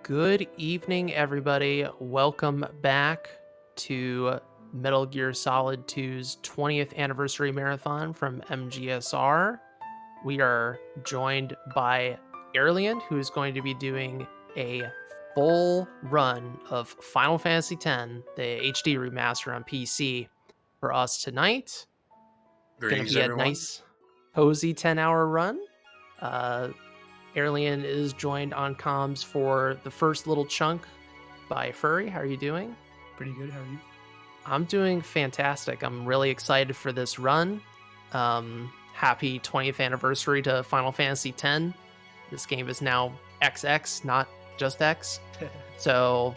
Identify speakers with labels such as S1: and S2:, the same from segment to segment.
S1: Good evening, everybody. Welcome back to Metal Gear Solid 2's 20th anniversary marathon from MGSR. We are joined by Aerlien, who is going to be doing a full run of Final Fantasy X, the HD remaster on PC, for us tonight. Going to
S2: Greetings,
S1: be a
S2: everyone.
S1: nice, cozy 10-hour run. Aerlien is joined on comms for the first little chunk by Furry. How are you doing?
S3: Pretty good. How are you?
S1: I'm doing fantastic. I'm really excited for this run. Happy 20th anniversary to Final Fantasy X. This game is now XX, not just X. So,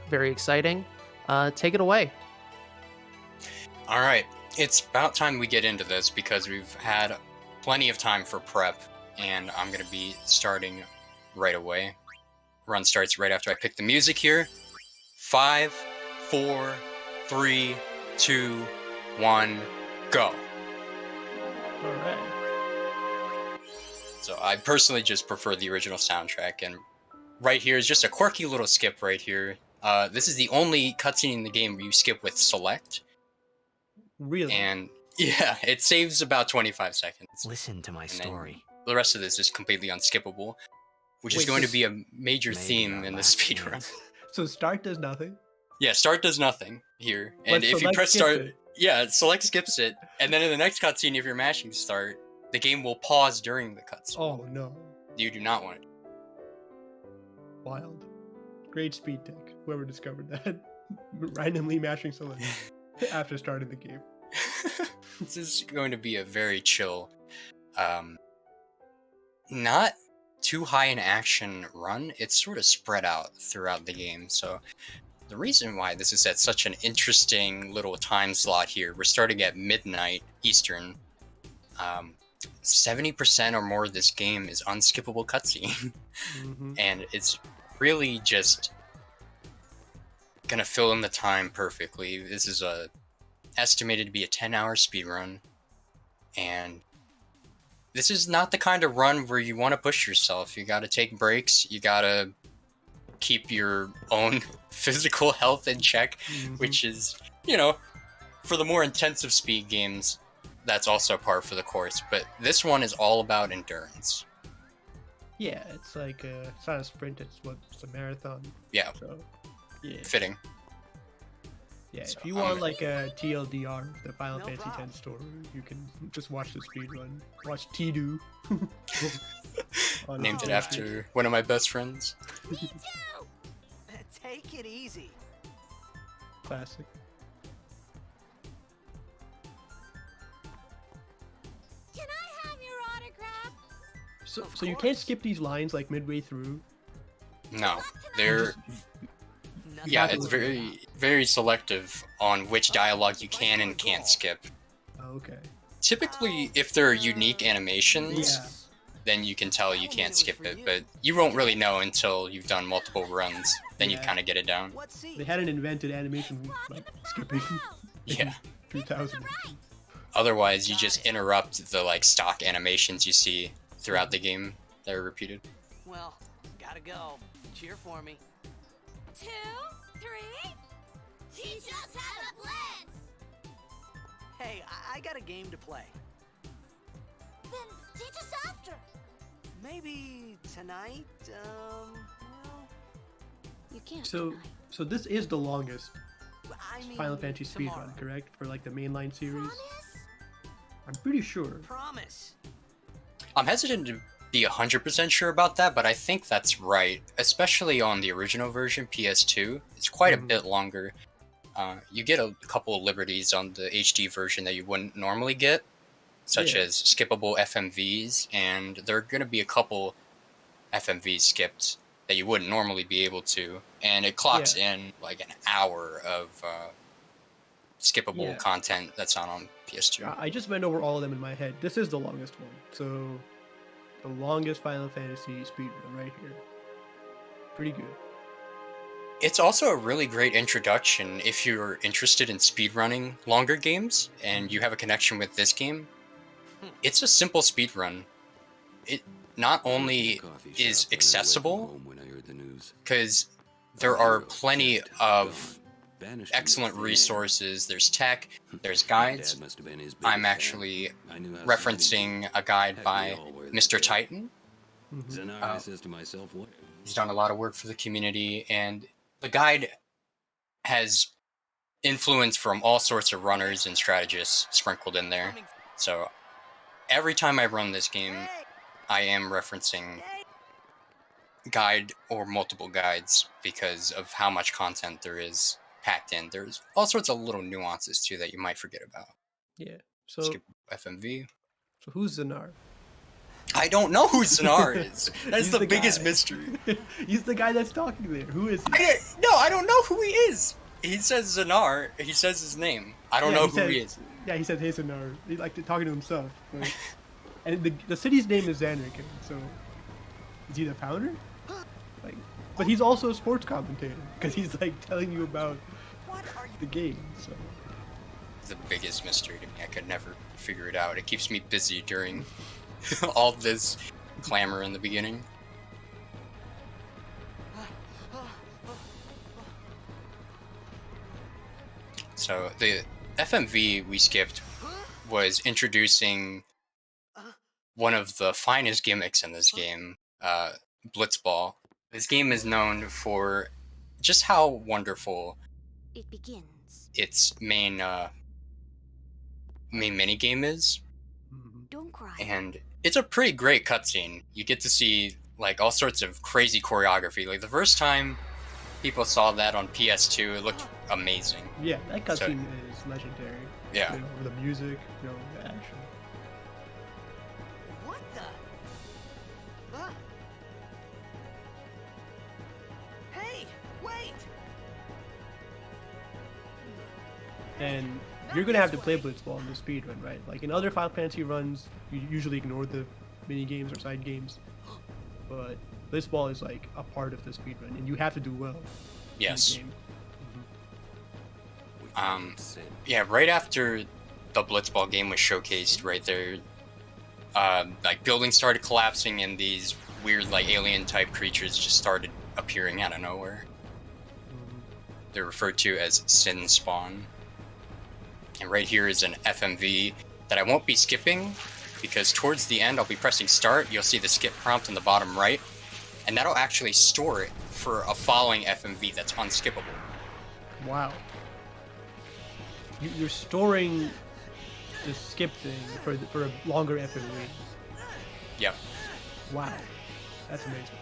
S1: very exciting. Take it away.
S2: All right, it's about time we get into this because we've had plenty of time for prep, and I'm going to be starting right away. Run starts right after I pick the music here. 5, 4, 3, 2, 1, go.
S1: All right.
S2: So I personally just prefer the original soundtrack, and right here is just a quirky little skip right here. This is the only cutscene in the game where you skip with select.
S3: Really?
S2: And yeah, it saves about 25 seconds.
S4: Listen to my story.
S2: The rest of this is completely unskippable, which is going to be a major theme in the speedrun.
S3: So start does nothing?
S2: Yeah, start does nothing here. And
S3: But
S2: if you
S3: select
S2: press
S3: skips
S2: start,
S3: it.
S2: yeah, select skips it. And then in the next cutscene, if you're mashing start, the game will pause during the cutscene.
S3: Oh no.
S2: You do not want it.
S3: Wild. Great speed tech. Whoever discovered that. Randomly mashing select after starting the game.
S2: This is going to be a very chill, not too high in action run. It's sort of spread out throughout the game. So the reason why this is at such an interesting little time slot here, we're starting at midnight Eastern. 70% or more of this game is unskippable cutscene. And it's really just gonna fill in the time perfectly. This is estimated to be a 10-hour speedrun, and this is not the kind of run where you want to push yourself. You gotta take breaks, you gotta keep your own physical health in check, which is, you know, for the more intensive speed games, that's also par for the course, but this one is all about endurance.
S3: Yeah, it's like it's not a sprint, it's a marathon.
S2: Yeah.
S3: So yeah.
S2: Fitting.
S3: Yeah,
S2: So
S3: if you
S2: I'm
S3: want
S2: gonna-
S3: like a TLDR of the Final
S4: No
S3: Fantasy
S4: problem.
S3: X story, you can just watch the speedrun. Watch T-Do.
S2: Named it after one of my best friends.
S4: Take it easy.
S3: Classic.
S5: Can I have your autograph?
S3: So
S4: Of
S3: you can't
S4: course.
S3: skip these lines like midway through?
S2: No, they're
S4: Nothing
S2: yeah,
S4: to
S2: it's
S4: worry
S2: very very selective on which dialogue you can and can't skip.
S3: Oh, okay.
S2: Typically, if there are unique animations,
S3: Yeah.
S2: then you can tell you can't skip it, but you won't really know until you've done multiple runs. Then you
S3: Yeah.
S2: kind of get it down.
S4: What scene?
S3: They hadn't invented animation like skipping
S2: Yeah.
S3: 2000.
S2: Otherwise, you just interrupt the like stock animations you see throughout the game that are repeated.
S4: Well, gotta go. Cheer for me.
S5: 2, 3. Teach us how to blitz.
S4: Hey, I got a game to play.
S5: Then teach us after.
S4: Maybe tonight. Well,
S5: You can't.
S3: So this is the longest
S4: I mean,
S3: Final Fantasy
S4: tomorrow.
S3: speedrun, correct? For like the mainline series?
S5: Promise?
S3: I'm pretty sure.
S4: Promise.
S2: I'm hesitant to be 100% sure about that, but I think that's right. Especially on the original version, PS2, it's quite a bit longer. You get a couple of liberties on the HD version that you wouldn't normally get, such
S3: Yeah.
S2: as skippable FMVs, and there are going to be a couple FMVs skipped that you wouldn't normally be able to, and it clocks in like an hour of skippable
S3: Yeah.
S2: content that's not on PS2.
S3: I just went over all of them in my head. This is the longest one. So the longest Final Fantasy speedrun right here. Pretty good.
S2: It's also a really great introduction if you're interested in speedrunning longer games and you have a connection with this game. It's a simple speedrun. It not only is accessible, because there are plenty of excellent resources. There's tech, there's guides. I'm actually referencing a guide by Mr. Titan. He's done a lot of work for the community, and the guide has influence from all sorts of runners and strategists sprinkled in there. So every time I run this game, I am referencing guide or multiple guides because of how much content there is packed in. There's all sorts of little nuances too that you might forget about.
S3: Yeah. So
S2: Skip FMV.
S3: So who's Zanar?
S2: I don't know who Zanar is. That's
S3: He's
S2: the
S3: the
S2: biggest
S3: guy.
S2: mystery.
S3: He's the guy that's talking there. Who is he?
S2: I don't know who he is. He says Zanar. He says his name. I don't know who he is.
S3: Yeah, he said, "Hey, Zanar." He's like talking to himself. But, and the city's name is Xanrican. So is he the founder? Like, but he's also a sports commentator because he's like telling you about the game. So
S2: The biggest mystery to me. I could never figure it out. It keeps me busy during all this clamor in the beginning. So the FMV we skipped was introducing one of the finest gimmicks in this game, Blitzball. This game is known for just how wonderful
S5: It begins.
S2: its main minigame is.
S5: Don't cry.
S2: And it's a pretty great cutscene. You get to see like all sorts of crazy choreography. Like the first time people saw that on PS2, it looked amazing.
S3: yeah, that cutscene is legendary.
S2: Yeah.
S3: You know, the music, you know, the action.
S4: What the? Huh? Hey, wait!
S3: And you're gonna have to play Blitzball in the speedrun, right? Like in other Final Fantasy runs, you usually ignore the mini games or side games, but Blitzball is like a part of the speedrun, and you have to do well. in the
S2: Yes.
S3: game.
S2: Yeah, right after the Blitzball game was showcased, right there, like buildings started collapsing and these weird like alien type creatures just started appearing out of nowhere. They're referred to as Sin Spawn. And right here is an FMV that I won't be skipping because towards the end I'll be pressing start. You'll see the skip prompt in the bottom right, and that'll actually store it for a following FMV that's unskippable.
S3: Wow. You're storing the skip thing for a longer FMV.
S2: Yep.
S3: Wow, that's amazing.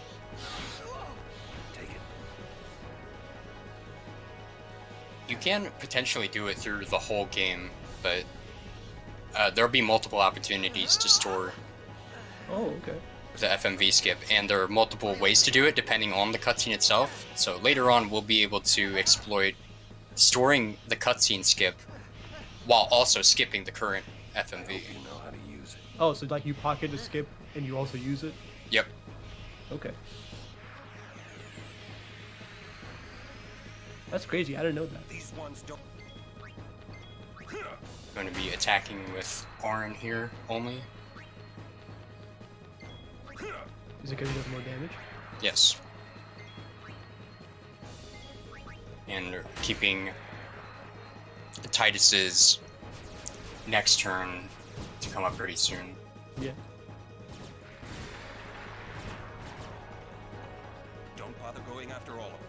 S2: You can potentially do it through the whole game, but there'll be multiple opportunities to store
S3: Oh, okay.
S2: the FMV skip, and there are multiple ways to do it depending on the cutscene itself. So later on, we'll be able to exploit storing the cutscene skip while also skipping the current FMV.
S3: Oh, so like you pocket the skip and you also use it?
S2: Yep.
S3: Okay. That's crazy. I didn't know that.
S4: These ones don't.
S2: I'm going to be attacking with Auron here only.
S3: Is it because he does more damage?
S2: Yes. And keeping Titus's next turn to come up pretty soon.
S3: Yeah.
S6: Don't bother going after all of them.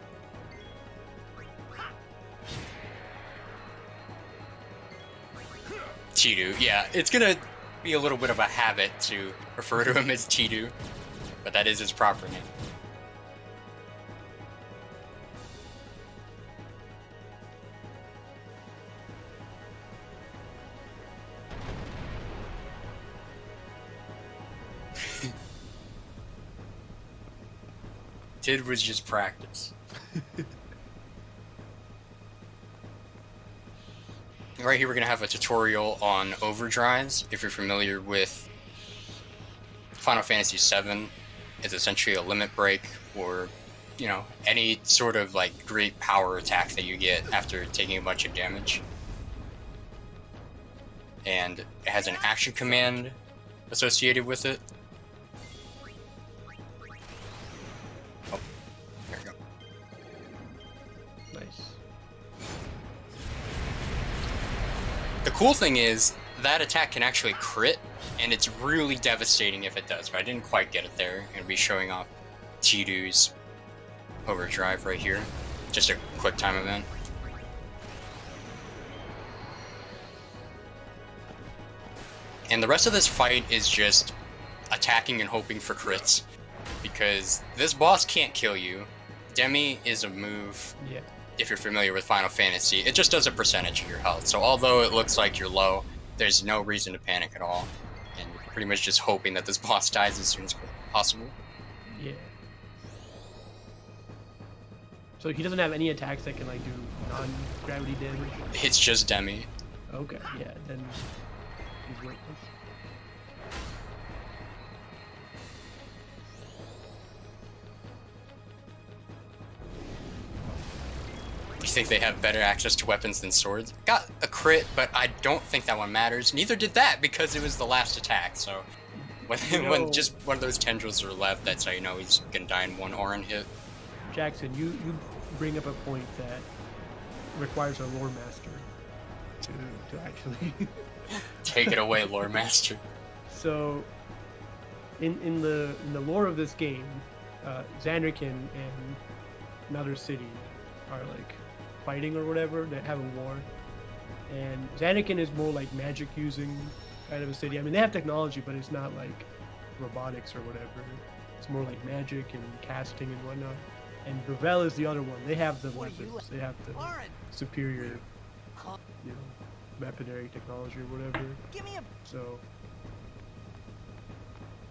S2: Chidu, yeah, it's gonna be a little bit of a habit to refer to him as Chidu, but that is his proper name. Tid was just practice. Right here we're going to have a tutorial on overdrives. If you're familiar with Final Fantasy VII, it's essentially a limit break or, you know, any sort of like great power attack that you get after taking a bunch of damage. And it has an action command associated with it. Oh, here. cool thing is that attack can actually crit, and it's really devastating if it does, but I didn't quite get it there. I'm gonna be showing off T2's overdrive right here. Just a quick time event. And the rest of this fight is just attacking and hoping for crits, because this boss can't kill you. Demi is a move,
S3: Yeah.
S2: if you're familiar with Final Fantasy. It just does a percentage of your health, so although it looks like you're low, there's no reason to panic at all, and you're pretty much just hoping that this boss dies as soon as possible.
S3: Yeah. So he doesn't have any attacks that can like do non-gravity damage.
S2: It's just Demi.
S3: Okay. Yeah. Then he's worthless.
S2: You think they have better access to weapons than swords? Got a crit, but I don't think that one matters. Neither did that, because it was the last attack, so... When just one of those tendrils are left, that's how you know he's gonna die in one Auron hit.
S3: Jackson, you bring up a point that requires a lore master to actually
S2: Take it away, Lore Master.
S3: So, in the lore of this game, Zanarkand and another city are like fighting or whatever. They have a war, and Zanarkand is more like magic using kind of a city. I mean, they have technology, but it's not like robotics or whatever. It's more like magic and casting and whatnot. And Gravel is the other one. They have the weapons. They have the superior, you know, weaponry technology or whatever.
S4: Give me a.
S3: So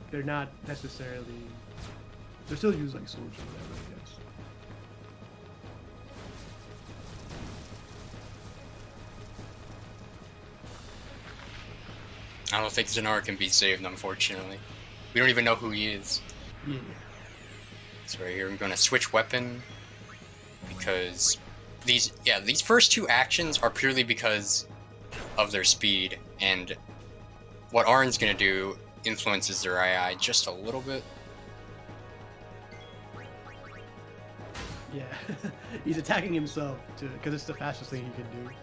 S3: they're not necessarily. They still use like swords or whatever, I guess.
S2: I don't think Zanara can be saved, unfortunately. We don't even know who he is.
S3: Yeah.
S2: So right here, I'm going to switch weapon, because these first two actions are purely because of their speed, and what Auron's going to do influences their AI just a little bit.
S3: Yeah. He's attacking himself because it's the fastest thing he can do.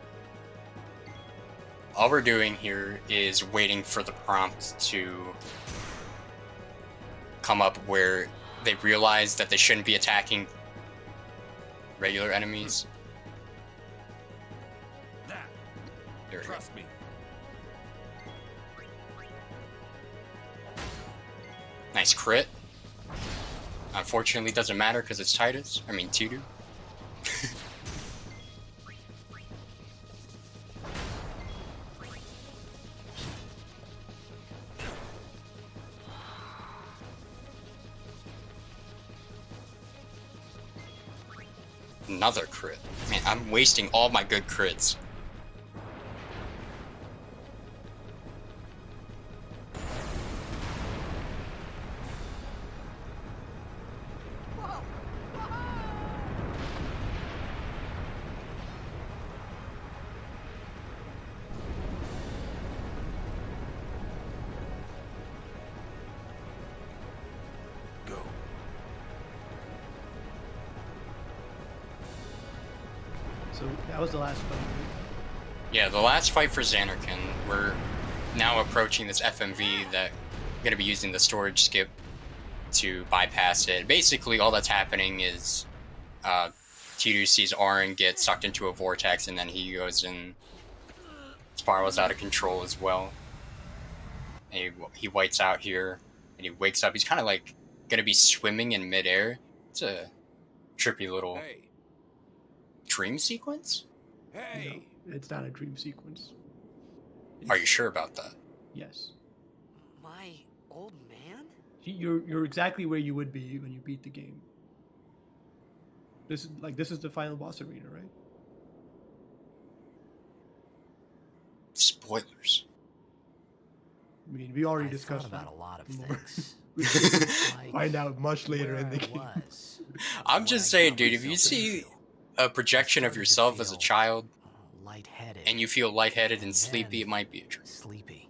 S2: All we're doing here is waiting for the prompt to come up where they realize that they shouldn't be attacking regular enemies.
S6: That.
S2: There we go.
S6: Trust me.
S2: Nice crit. Unfortunately, doesn't matter because it's Titus. I mean, T2. Another crit. Man, I'm wasting all my good crits.
S6: Go.
S3: So that was the last fight. Right?
S2: Yeah, the last fight for Zanarkand, we're now approaching this FMV that we're going to be using the storage skip to bypass it. Basically, all that's happening is T2 sees Auron get sucked into a vortex, and then he goes and spirals out of control as well. And he whites out here, and he wakes up. He's kind of like going to be swimming in midair. It's a trippy little
S6: Hey.
S2: dream sequence?
S6: Hey.
S3: No, it's not a dream sequence.
S2: Are you sure about that?
S3: Yes.
S4: My old man?
S3: You're exactly where you would be when you beat the game. This is the final boss arena, right?
S2: Spoilers.
S3: I mean, we already
S7: I
S3: discussed
S7: thought about
S3: that
S7: a lot of
S3: more.
S7: things. Like
S3: Find out much later
S7: where
S3: in the
S7: I
S3: game.
S7: was,
S2: I'm
S7: what
S2: just
S7: I
S2: saying,
S7: got
S2: dude, if you
S7: myself
S2: see
S7: into.
S2: a projection of
S7: Started to
S2: yourself as a
S7: feel,
S2: child
S7: lightheaded,
S2: and you feel lightheaded and
S7: and
S2: sleepy,
S7: then
S2: it might be a dream.
S7: sleepy.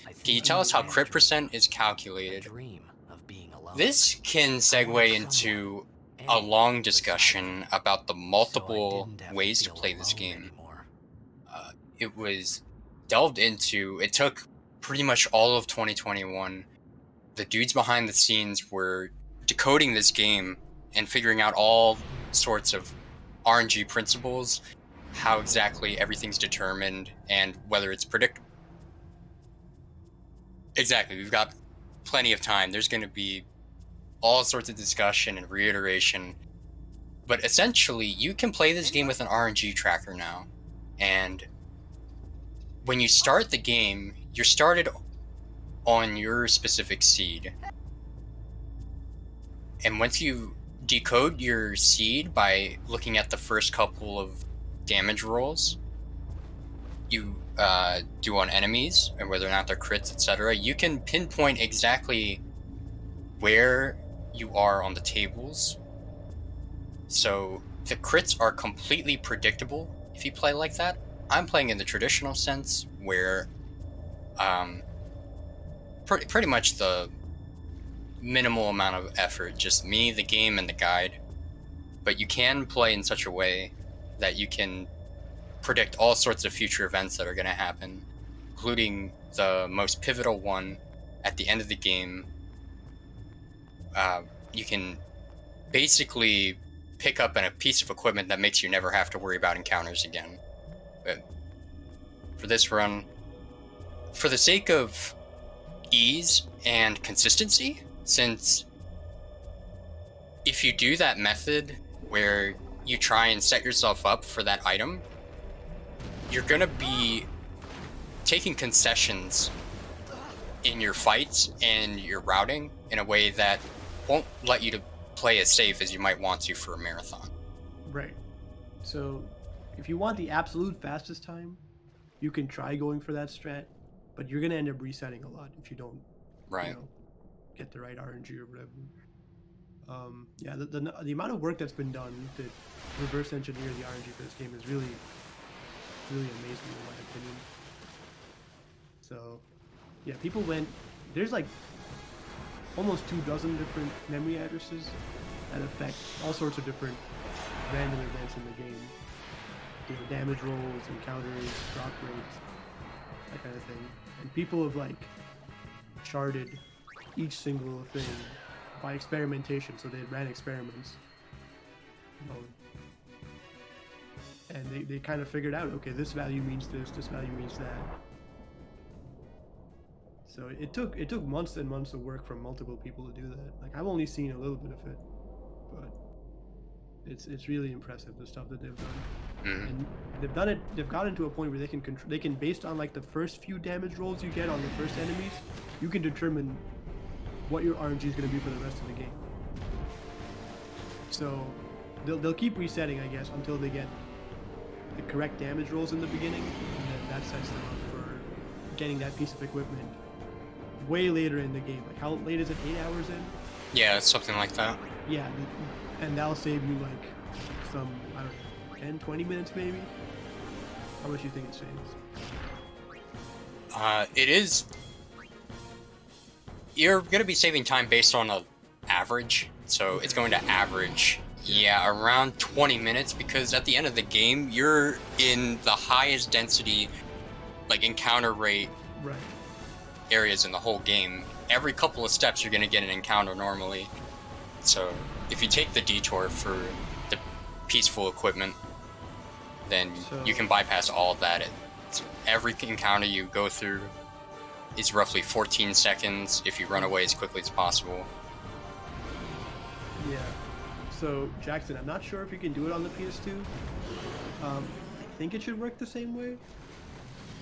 S7: I
S2: Can you
S7: think
S2: tell
S7: I
S2: us how
S7: had a
S2: crit
S7: dream,
S2: percent is
S7: a
S2: calculated?
S7: dream of being alone.
S2: This can
S7: I
S2: segue
S7: wanted
S2: into
S7: someone,
S2: a long
S7: anyone beside
S2: discussion
S7: me,
S2: about the
S7: so I
S2: multiple
S7: didn't have
S2: ways to
S7: feel
S2: play this
S7: alone
S2: game.
S7: anymore.
S2: it was delved into. It took pretty much all of 2021. The dudes behind the scenes were decoding this game and figuring out all sorts of RNG principles, how exactly everything's determined, and whether it's predictable. Exactly, we've got plenty of time. There's going to be all sorts of discussion and reiteration. But essentially, you can play this game with an RNG tracker now. And when you start the game, you're started on your specific seed. And once you decode your seed by looking at the first couple of damage rolls you do on enemies, and whether or not they're crits, etc., you can pinpoint exactly where you are on the tables. So the crits are completely predictable if you play like that. I'm playing in the traditional sense where pretty much the minimal amount of effort, just me, the game, and the guide. But you can play in such a way that you can predict all sorts of future events that are going to happen, including the most pivotal one at the end of the game. You can basically pick up a piece of equipment that makes you never have to worry about encounters again. But for this run, for the sake of ease and consistency, since if you do that method where you try and set yourself up for that item, you're going to be taking concessions in your fights and your routing in a way that won't let you to play as safe as you might want to for a marathon.
S3: Right. So if you want the absolute fastest time, you can try going for that strat, but you're going to end up resetting a lot if you don't get the right RNG or whatever. Yeah, the amount of work that's been done to reverse engineer the RNG for this game is really amazing in my opinion. So yeah, people went, there's like almost 24 different memory addresses that affect all sorts of different random events in the game. You know, damage rolls, encounters, drop rates, that kind of thing. And people have like charted each single thing by experimentation, so they ran experiments. And they kind of figured out, okay, this value means this value means that. So it took months and months of work from multiple people to do that. Like, I've only seen a little bit of it, but it's really impressive, the stuff that they've done. And they've gotten to a point where they can based on like the first few damage rolls you get on the first enemies, you can determine what your RNG is going to be for the rest of the game. So they'll keep resetting, I guess, until they get the correct damage rolls in the beginning, and then that sets them up for getting that piece of equipment way later in the game. Like, how late is it? 8 hours in?
S2: Yeah, something like that.
S3: Yeah, and that'll save you like some, I don't know, 10, 20 minutes maybe? How much do you think it saves?
S2: It is... You're going to be saving time based on an average, so it's going to average, around 20 minutes, because at the end of the game, you're in the highest density, like, encounter rate areas in the whole game. Every couple of steps, you're going to get an encounter normally. So if you take the detour for the peaceful equipment, then you can bypass all of that. Every encounter you go through is roughly 14 seconds if you run away as quickly as possible.
S3: Yeah. So, Jackson, I'm not sure if you can do it on the PS2. I think it should work the same way.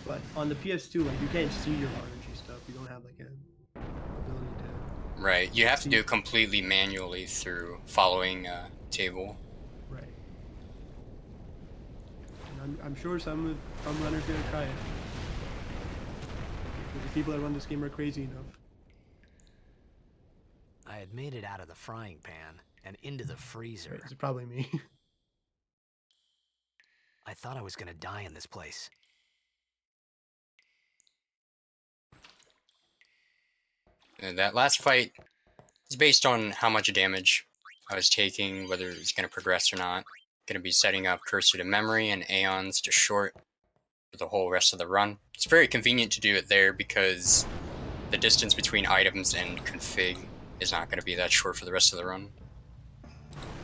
S3: But on the PS2, like, you can't see your RNG stuff. You don't have like an ability to...
S2: Right. You have to do it completely manually through following a table.
S3: Right. And I'm sure some runners are going to try it. The people that run this game are crazy enough.
S7: I had made it out of the frying pan and into the freezer.
S3: It's probably me.
S7: I thought I was gonna die in this place.
S2: And that last fight is based on how much damage I was taking, whether it's going to progress or not. Going to be setting up cursor to memory and aeons to short for the whole rest of the run. It's very convenient to do it there because the distance between items and config is not going to be that short for the rest of the run.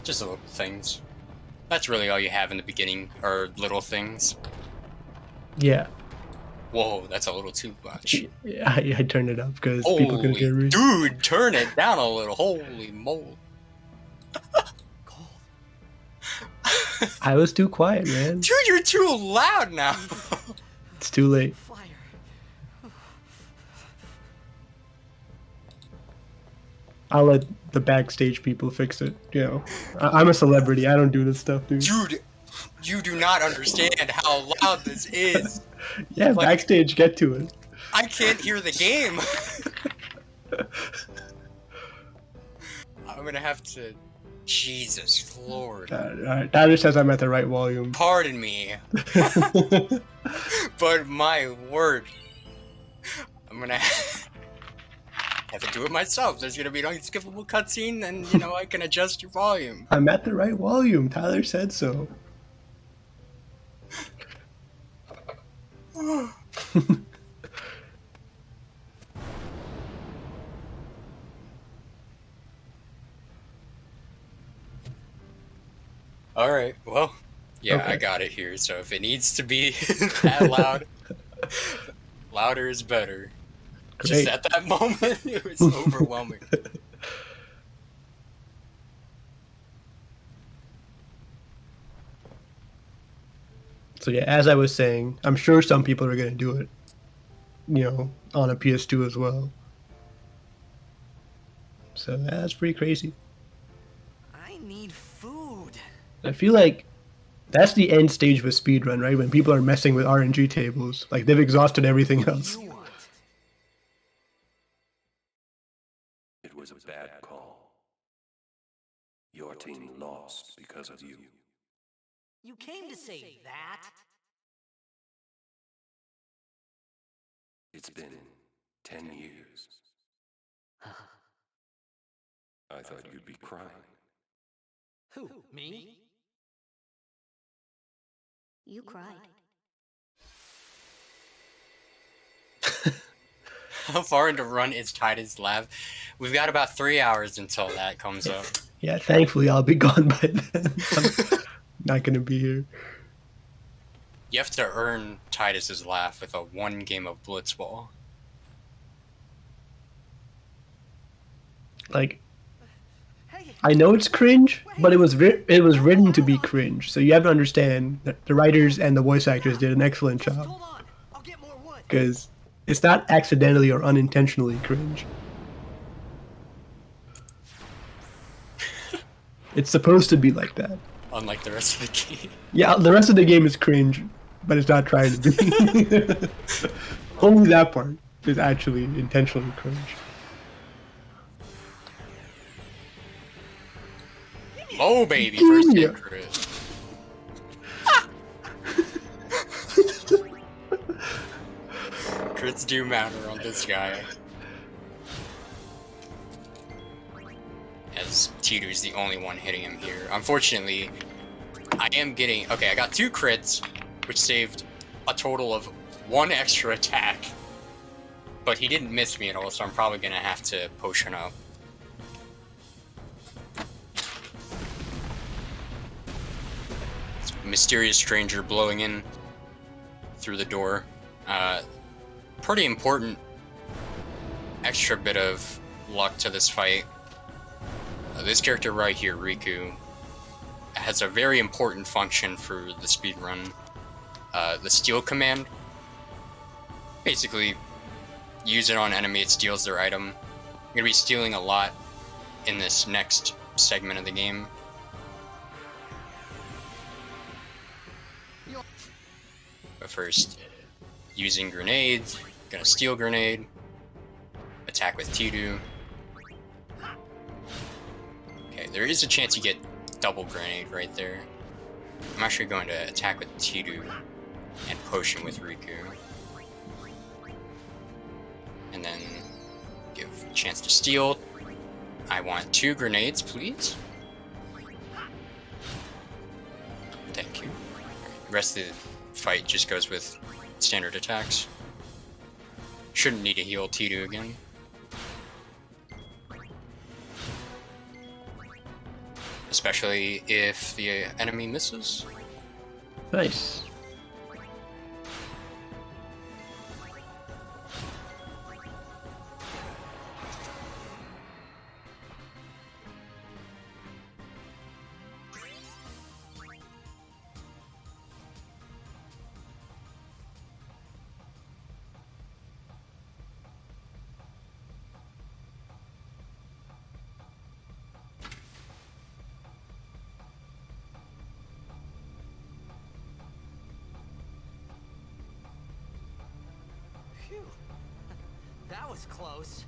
S2: Just the little things. That's really all you have in the beginning, are little things.
S3: Yeah.
S2: Whoa, that's a little too much.
S3: Yeah, I turned it up because people couldn't hear me.
S2: Dude, turn it down a little. Holy moly.
S3: I was too quiet, man.
S2: Dude, you're too loud now.
S3: It's too late.
S4: Fire.
S3: I'll let the backstage people fix it. You know, I'm a celebrity. I don't do this stuff, dude.
S2: Dude, you do not understand how loud this is.
S3: Yeah,
S2: Like,
S3: backstage, get to it.
S2: I can't hear the game. I'm gonna have to... Jesus Lord.
S3: Alright, Tyler says I'm at the right volume.
S2: Pardon me, but my word. I'm gonna have to do it myself. There's gonna be an unskippable cutscene, and you know, I can adjust your volume.
S3: I'm at the right volume. Tyler said so.
S2: Alright, well, yeah,
S3: Okay.
S2: I got it here, so if it needs to be that loud, louder is better.
S3: Great.
S2: Just at that moment, it was overwhelming.
S3: So yeah, as I was saying, I'm sure some people are gonna do it. You know, on a PS2 as well. So that's pretty crazy.
S4: I need food.
S3: I feel like that's the end stage of a speedrun, right? When people are messing with RNG tables. Like, they've exhausted everything else.
S4: You want?
S6: It was a bad call. Your team lost because of you.
S4: You came to say that?
S6: It's been 10 years. I thought you'd be crying.
S4: Who, me?
S5: You cried.
S2: How far into run is Titus Lab? We've got about 3 hours until that comes up.
S3: Yeah, thankfully I'll be gone by then. I'm not gonna be here.
S2: You have to earn Titus's laugh with a 1 game of Blitzball.
S3: Like,
S4: Hey,
S3: I know it's cringe, but it was written to be cringe. So you have to understand that the writers and the voice actors did an excellent
S4: just
S3: job.
S4: hold on. I'll get more wood.
S3: Because it's not accidentally or unintentionally cringe. It's supposed to be like that.
S2: Unlike the rest of the game.
S3: Yeah, the rest of the game is cringe, but it's not trying to be. Only that part is actually intentionally cringe.
S2: Oh baby, first
S3: Yeah.
S2: hit crit. Crits do matter on this guy. As Tito's the only one hitting him here. Unfortunately, I am getting... Okay, I got 2 crits, which saved a total of 1 extra attack. But he didn't miss me at all, so I'm probably gonna have to potion up. Mysterious stranger blowing in through the door. Pretty important extra bit of luck to this fight. This character right here, Riku, has a very important function for the speedrun. The steal command. Basically, use it on enemy, it steals their item. I'm gonna be stealing a lot in this next segment of the game. But first, using grenades, gonna steal grenade, attack with Titu. Okay, there is a chance you get double grenade right there. I'm actually going to attack with Titu and potion with Riku. And then give a chance to steal. I want 2 grenades, please. Thank you. Alright, the rest of the fight just goes with standard attacks. Shouldn't need to heal T2 again. Especially if the enemy misses.
S3: Nice.
S4: Phew. That was close.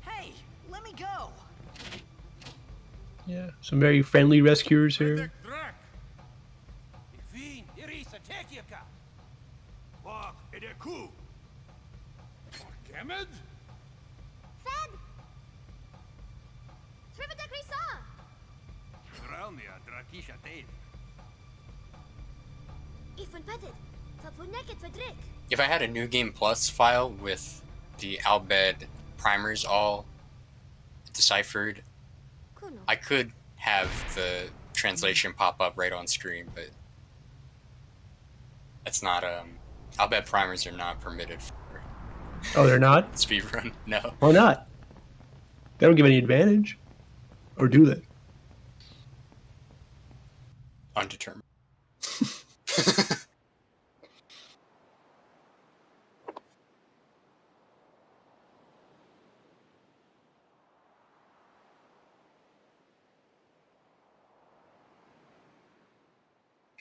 S4: Hey, let me go.
S3: Yeah, some very friendly rescuers here.
S5: Fed! Trivida Grisa! Ifun Petit, Tapuneket Fedrik.
S2: If I had a New Game Plus file with the Albed primers all deciphered,
S5: Kuno.
S2: I could have the translation pop up right on screen, but that's not Albed primers are not permitted for
S3: Oh, they're not?
S2: speedrun. No.
S3: Why not? They don't give any advantage. Or do they?
S2: Undetermined.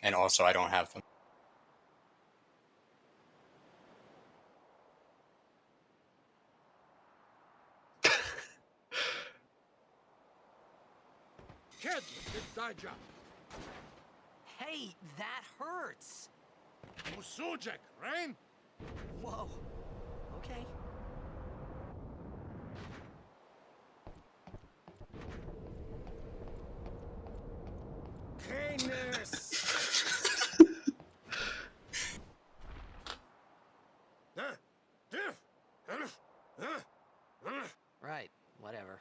S2: And also, I don't have them.
S4: Hey, that hurts. Whoa. Okay.
S7: Right, whatever.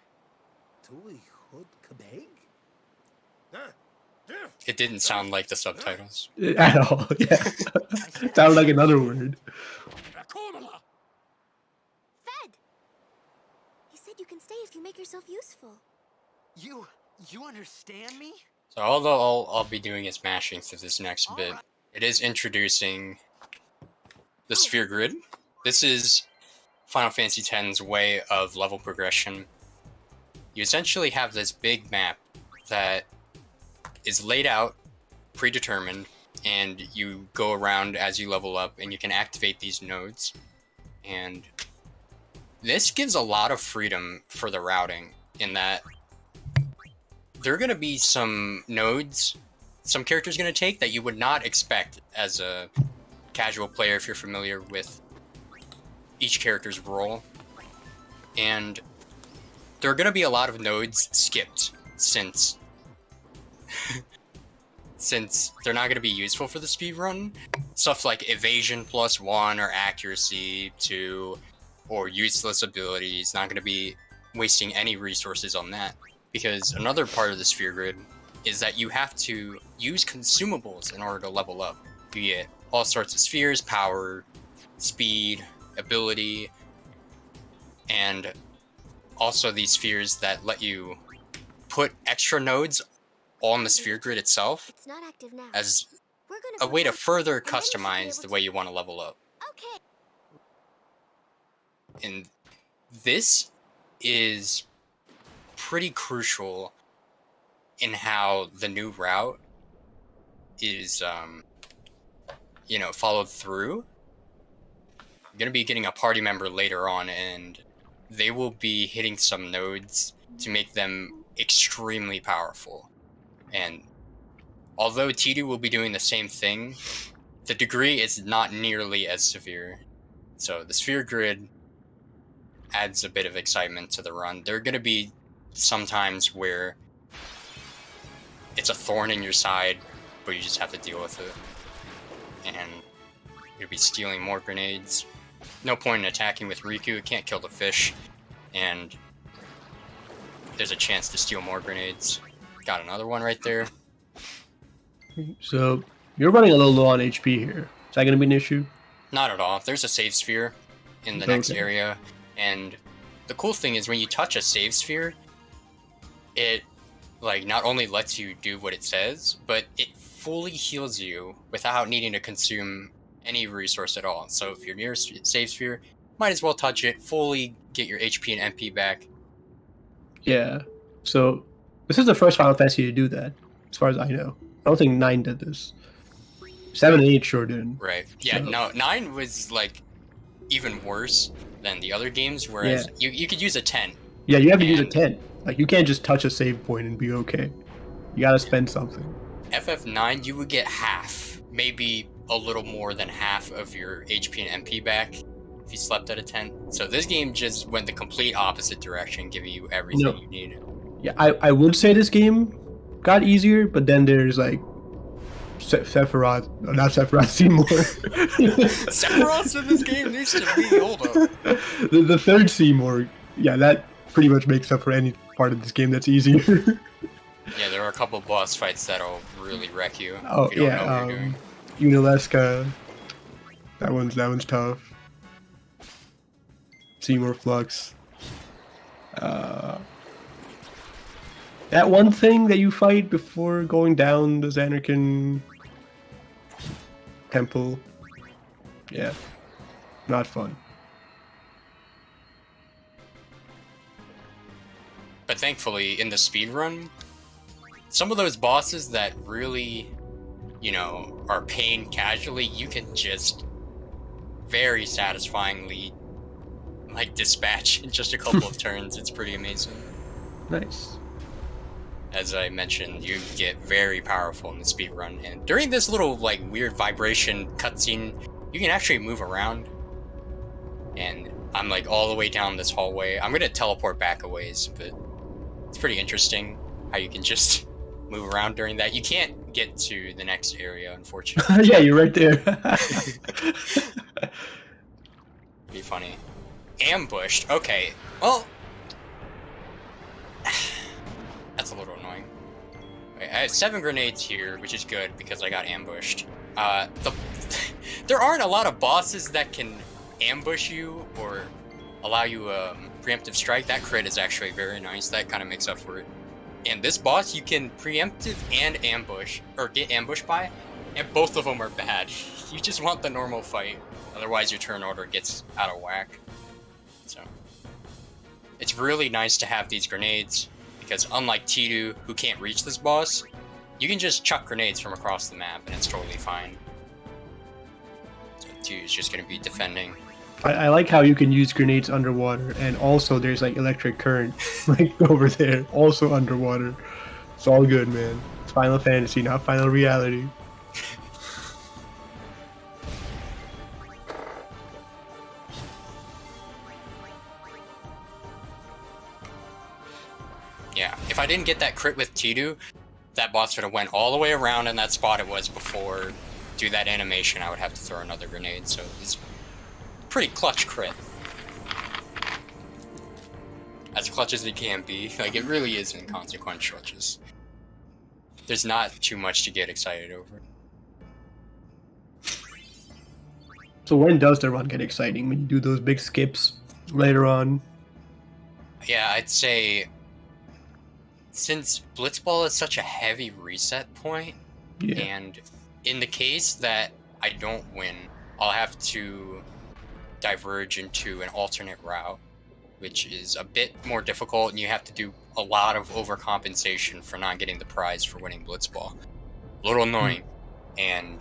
S2: It didn't sound like the subtitles.
S3: At all, yeah. Sounded like another word.
S5: Fed! He said you can stay if you make yourself useful.
S4: You understand me?
S2: So although I'll be doing is mashing through this next bit,
S4: Alright.
S2: it is introducing the sphere grid. This is Final Fantasy X's way of level progression. You essentially have this big map that is laid out, predetermined, and you go around as you level up, and you can activate these nodes. And this gives a lot of freedom for the routing in that there are going to be some nodes some character's going to take that you would not expect as a casual player if you're familiar with each character's role. And there are going to be a lot of nodes skipped since since they're not going to be useful for the speedrun. Stuff like evasion +1 or accuracy 2 or useless abilities, not going to be wasting any resources on that. Because another part of the sphere grid is that you have to use consumables in order to level up. You get all sorts of spheres, power, speed, ability, and also these spheres that let you put extra nodes on the sphere grid itself
S5: It's not active now.
S2: as
S5: We're gonna
S2: a way to
S5: protect-
S2: further
S5: and then you should be
S2: customize
S5: able
S2: the
S5: to-
S2: way you want to level up.
S5: Okay.
S2: And this is pretty crucial in how the new route is, followed through. I'm going to be getting a party member later on, and they will be hitting some nodes to make them extremely powerful. And although T2 will be doing the same thing, the degree is not nearly as severe. So the sphere grid adds a bit of excitement to the run. There are going to be some times where it's a thorn in your side, but you just have to deal with it. And you'll be stealing more grenades. No point in attacking with Riku, it can't kill the fish. And there's a chance to steal more grenades. Got another one right there.
S3: So you're running a little low on HP here. Is that going to be an issue?
S2: Not at all. There's a save sphere in the next area. And the cool thing is when you touch a save sphere, it like not only lets you do what it says, but it fully heals you without needing to consume any resource at all. So if you're near a save sphere, might as well touch it, fully get your HP and MP back.
S3: Yeah. So this is the first Final Fantasy to do that, as far as I know. I don't think 9 did this. 7 and 8 sure didn't.
S2: Right. Yeah,
S3: So-
S2: no, 9 was like even worse than the other games, whereas you could use a 10.
S3: Yeah, you have to use a
S2: And-
S3: 10. Like, you can't just touch a save point and be okay. You gotta spend something.
S2: FF9, you would get half, maybe a little more than half of your HP and MP back if you slept at a 10. So this game just went the complete opposite direction, giving you everything you need.
S3: Yeah, I would say this game got easier, but then there's like Sephiroth, not Sephiroth, Seymour.
S2: Sephiroth in this game needs to be hold up.
S3: The third Seymour, yeah, that pretty much makes up for any part of this game that's easier.
S2: Yeah, there are a couple boss fights that'll really wreck you
S3: Oh
S2: if you don't know
S3: yeah,
S2: what you're doing.
S3: Unileska. That one's tough. Seymour Flux. That one thing that you fight before going down the Xanarkin temple. Yeah. Not fun.
S2: But thankfully, in the speedrun, some of those bosses that really, you know, are pain casually, you can just very satisfyingly, like, dispatch in just a couple of turns. It's pretty amazing.
S3: Nice.
S2: As I mentioned, you get very powerful in the speedrun, and during this little, like, weird vibration cutscene, you can actually move around. And I'm, like, all the way down this hallway. I'm gonna teleport back a ways, but it's pretty interesting how you can just move around during that. You can't get to the next area, unfortunately.
S3: Yeah, you're right there.
S2: Be funny. Ambushed. Okay. Well, that's a little annoying. Okay, I have 7 grenades here, which is good because I got ambushed. There aren't a lot of bosses that can ambush you or allow you a preemptive strike. That crit is actually very nice. That kind of makes up for it. And this boss, you can preemptive and ambush, or get ambushed by, and both of them are bad. You just want the normal fight, otherwise your turn order gets out of whack. So, it's really nice to have these grenades, because unlike Tidou, who can't reach this boss, you can just chuck grenades from across the map, and it's totally fine. So Tidou is just going to be defending.
S3: I like how you can use grenades underwater, and also there's like electric current like over there, also underwater. It's all good, man. It's Final Fantasy, not Final Reality.
S2: Yeah, if I didn't get that crit with Tidou, that boss would have went all the way around in that spot it was before. Do that animation, I would have to throw another grenade, so it's pretty clutch crit. As clutch as it can be, like, it really is inconsequential, just... There's not too much to get excited over.
S3: So when does the run get exciting? When you do those big skips later on?
S2: Yeah, I'd say... Since Blitzball is such a heavy reset point,
S3: Yeah.
S2: and in the case that I don't win, I'll have to diverge into an alternate route, which is a bit more difficult, and you have to do a lot of overcompensation for not getting the prize for winning Blitzball. A little annoying, and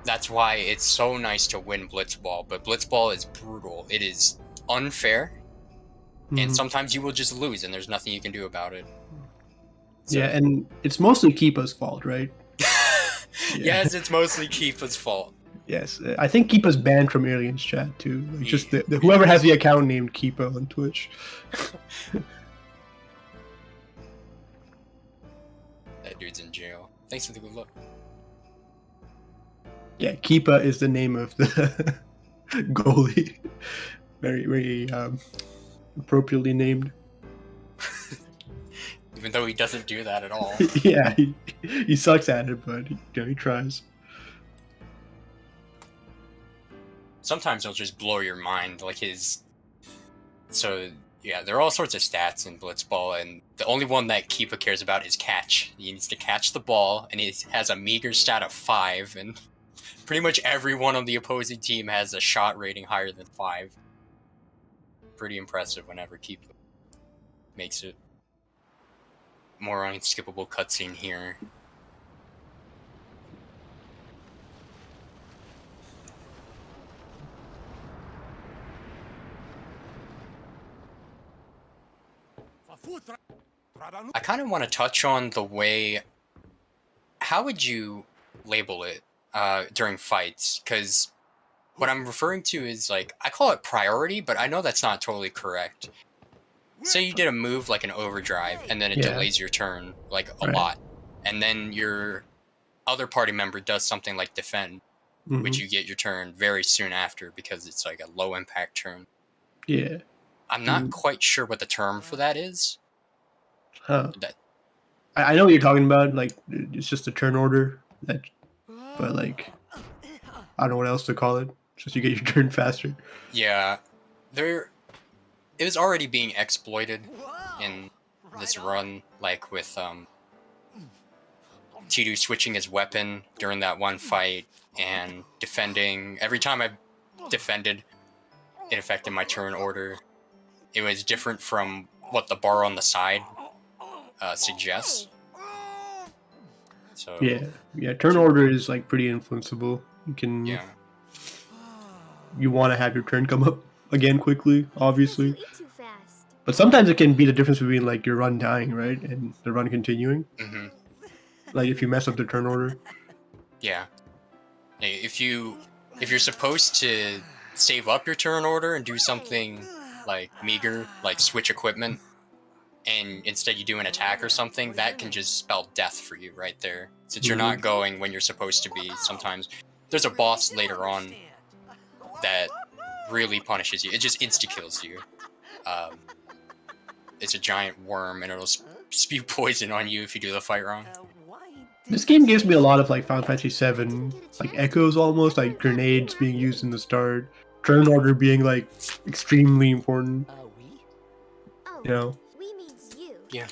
S2: that's why it's so nice to win Blitzball, but Blitzball is brutal. It is unfair, and sometimes you will just lose, and there's nothing you can do about it. So,
S3: Yeah, and it's mostly Keepa's fault, right?
S2: Yes, it's mostly Kifa's fault.
S3: Yes, I think Keepa's banned from Aerlien's chat too. Like, just whoever has the account named Keepa on Twitch.
S2: That dude's in jail. Thanks for the good luck.
S3: Yeah, Keepa is the name of the goalie. Very, very appropriately named.
S2: Even though he doesn't do that at all.
S3: Yeah, he sucks at it, but he tries.
S2: Sometimes he'll just blow your mind, like his... So, yeah, there are all sorts of stats in Blitzball, and the only one that Keepa cares about is catch. He needs to catch the ball, and he has a meager stat of 5, and pretty much everyone on the opposing team has a shot rating higher than 5. Pretty impressive whenever Keepa makes it. More unskippable cutscene here. I kind of want to touch on the way... How would you label it during fights? Because what I'm referring to is, like, I call it priority, but I know that's not totally correct. Say you did a move like an overdrive, and then it delays your turn, like, a lot. And then your other party member does something like defend, which you get your turn very soon after because it's like a low-impact turn.
S3: Yeah.
S2: I'm not quite sure what the term for that is.
S3: Huh. I know what you're talking about. Like, it's just a turn order. But, like, I don't know what else to call it. Just you get your turn faster.
S2: Yeah. It was already being exploited in this run, like with Tidus switching his weapon during that one fight and defending. Every time I defended, it affected my turn order. It was different from what the bar on the side suggests. So
S3: yeah. Turn order is like pretty influenceable. You can you want to have your turn come up again quickly, obviously. But sometimes it can be the difference between like your run dying, right, and the run continuing.
S2: Mm-hmm.
S3: Like if you mess up the turn order.
S2: Yeah. If you're supposed to save up your turn order and do something like meager, like switch equipment, and instead you do an attack or something, that can just spell death for you right there. Since you're not going when you're supposed to be, sometimes there's a boss later on that really punishes you. It just insta-kills you. It's a giant worm, and it'll spew poison on you if you do the fight wrong.
S3: This game gives me a lot of like Final Fantasy VII, like echoes almost, like grenades being used in the start, turn order being like extremely important. You know?
S5: We means you.
S2: Yeah.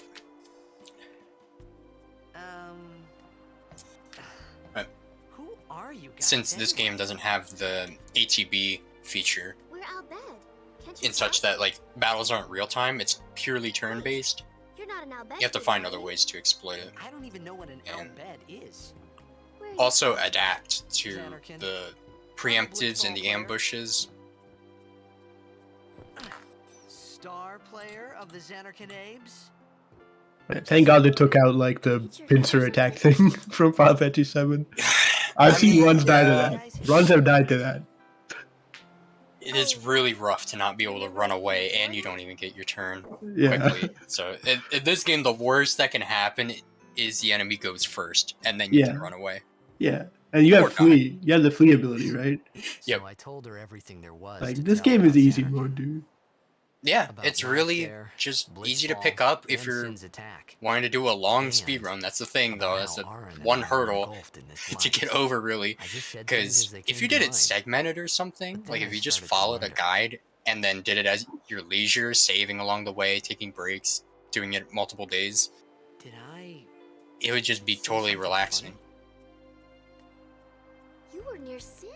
S4: Who are you guys?
S2: Since this game doesn't have the ATB feature,
S5: We're Albed. Can't you
S2: in such
S5: tell?
S2: that like battles aren't real time, it's purely turn based.
S5: You're not an Albed.
S2: You have to find other ways to exploit it.
S4: I don't even know what an
S2: And
S4: L-bed is.
S5: Where are you
S2: Also
S5: from?
S2: adapt to the preemptives and the ambushes.
S4: Star player of the Xanarcanabes?
S3: Thank God they took out like the pincer attack thing from Final Fantasy VII. I've seen runs die to that. Runs have died to that.
S2: It is really rough to not be able to run away, and you don't even get your turn
S3: Yeah.
S2: quickly. So in this game, the worst that can happen is the enemy goes first, and then you can run away.
S3: Yeah. And you
S2: Or
S3: have flee. You have the flee ability, right?
S2: Yep.
S7: So I told her everything there was.
S3: Like
S7: to
S3: this
S7: tell
S3: game is
S7: about
S3: easy
S7: Xanarkand.
S3: mode, dude.
S2: Yeah,
S7: About
S2: it's
S7: life
S2: really
S7: there,
S2: just easy to
S7: Blitzball,
S2: pick up if
S7: and
S2: you're
S7: Sin's attack.
S2: wanting to do a long
S7: And
S2: speed run. That's the thing, though.
S7: about
S2: That's the
S7: how Aaron and
S2: one
S7: I were
S2: hurdle
S7: engulfed in this
S2: to
S7: life.
S2: get over, really.
S7: I just said things
S2: Because
S7: as they
S2: if
S7: came
S2: you
S7: to
S2: did it
S7: mind.
S2: segmented or something,
S7: But
S2: like
S7: then
S2: if
S7: I
S2: you just
S7: started to
S2: followed a
S7: wonder.
S2: guide and then did it at your leisure, saving along the way, taking breaks, doing it multiple days,
S4: Did I...
S2: it would just be
S4: say
S2: totally
S4: something
S2: relaxing.
S4: funny?
S5: You were near Sin.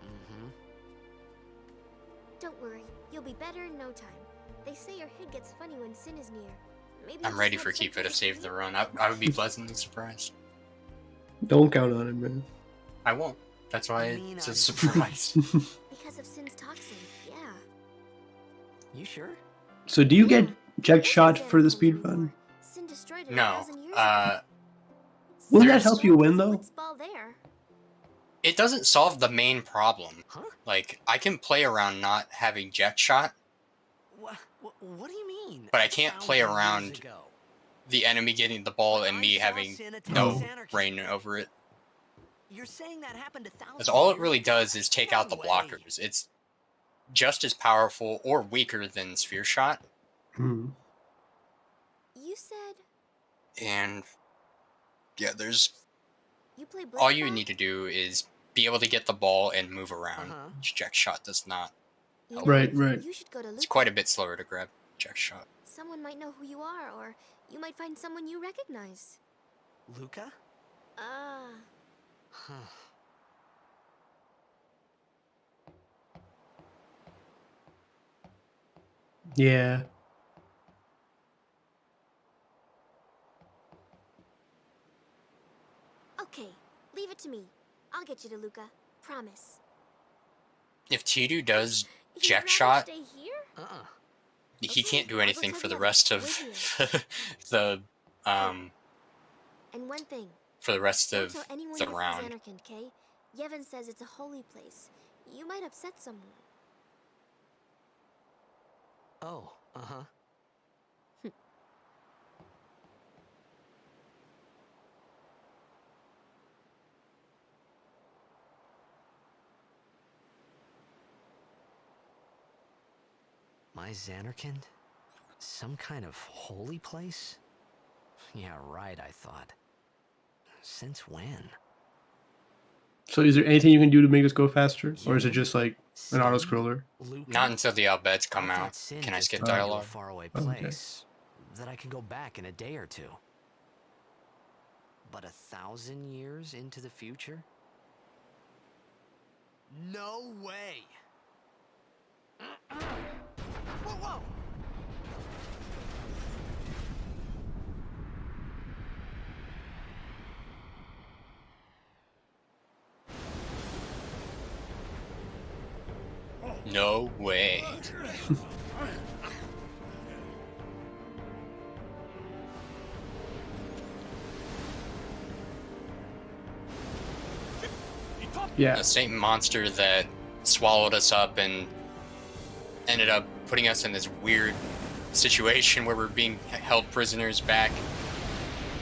S7: Mm-hmm.
S5: Don't worry, you'll be better in no time. They say your head gets funny when Sin is near. Maybe
S2: I'm
S5: just
S2: ready
S5: have
S2: for
S5: some
S2: Keepa to
S5: taste
S2: save
S5: of
S2: the
S5: you.
S2: run. I would be pleasantly surprised.
S3: Don't count on it, man.
S2: I won't. That's why
S4: I mean,
S2: it's a
S4: I'm-
S2: surprise.
S5: Because of Sin's toxin, yeah.
S7: You sure?
S3: So do you get jet
S5: This
S3: shot
S5: is
S3: for the
S5: Xanarkand
S3: speed
S5: anymore.
S3: run?
S5: Sin destroyed it
S2: No.
S5: 1,000 years ago.
S3: Wouldn't that
S2: There's-
S3: help you win though?
S5: Blitzball there.
S2: It doesn't solve the main problem.
S7: Huh?
S2: Like, I can play around not having jet shot,
S4: What do you mean?
S2: but I can't play
S4: 1,000 years
S2: around
S4: ago?
S2: the enemy getting the ball and me having no reign over it.
S4: You're saying that happened 1,000
S2: Because all it
S4: years
S2: really
S4: ago?
S2: does is take
S4: No
S2: out the
S4: way.
S2: blockers. It's just as powerful or weaker than Sphere Shot.
S3: Hmm.
S5: You said
S2: And yeah, there's
S5: you play
S2: all you
S5: Blitzball?
S2: need to do is be able to get the ball and move around.
S4: Uh-huh.
S2: Jack Shot does not.
S5: You know,
S3: Right, right.
S5: You should go to Luca.
S2: It's quite a bit slower to grab Jack Shot.
S5: Someone might know who you are, or you might find someone you recognize.
S4: Luca?
S5: Ah,
S4: Huh.
S3: Yeah.
S5: okay. Leave it to me. I'll get you to Luca. Promise.
S2: If Tidu does
S5: You'd
S2: Jack
S5: rather
S2: Shot,
S5: Stay here?
S4: Uh-uh.
S2: he
S5: Okay,
S2: can't do
S5: I'll go
S2: anything
S5: tell
S2: for
S5: the
S2: the rest of
S5: others.
S2: the
S5: And one thing.
S2: for the rest
S5: Don't
S2: of
S5: tell anyone
S2: the
S5: you're
S2: round.
S5: from Xanarkand, okay? Yevon says it's a holy place. You might upset someone.
S4: Oh, uh-huh. My Xanarkand? Some kind of holy place? Yeah, right, I thought. Since when?
S3: So is there anything you can do to make this go faster? Or is it just like an auto
S4: Sin?
S3: scroller?
S4: Luca?
S2: Not until the Albeds come
S4: I thought
S2: out.
S4: Sin
S2: Can I
S4: just
S2: skip
S4: took me to a
S2: dialogue?
S4: faraway
S3: Okay.
S4: place that I can go back in a day or two. But 1,000 years into the future? No way! Whoa, whoa!
S2: No way.
S3: Yeah.
S2: The same monster that swallowed us up and ended up putting us in this weird situation where we're being held prisoners back.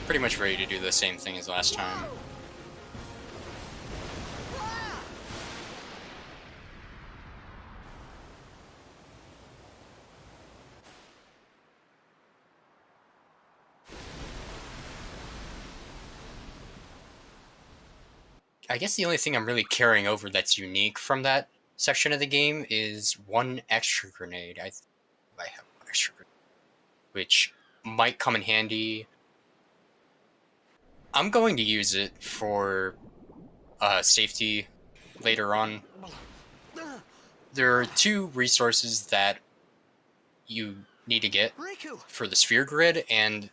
S2: Pretty much ready to do the same thing as last time. I guess the only thing I'm really carrying over that's unique from that section of the game is one extra grenade. I have one extra grenade, which might come in handy. I'm going to use it for safety later on. There are two resources that you need to get
S4: Riku!
S2: for the sphere grid, and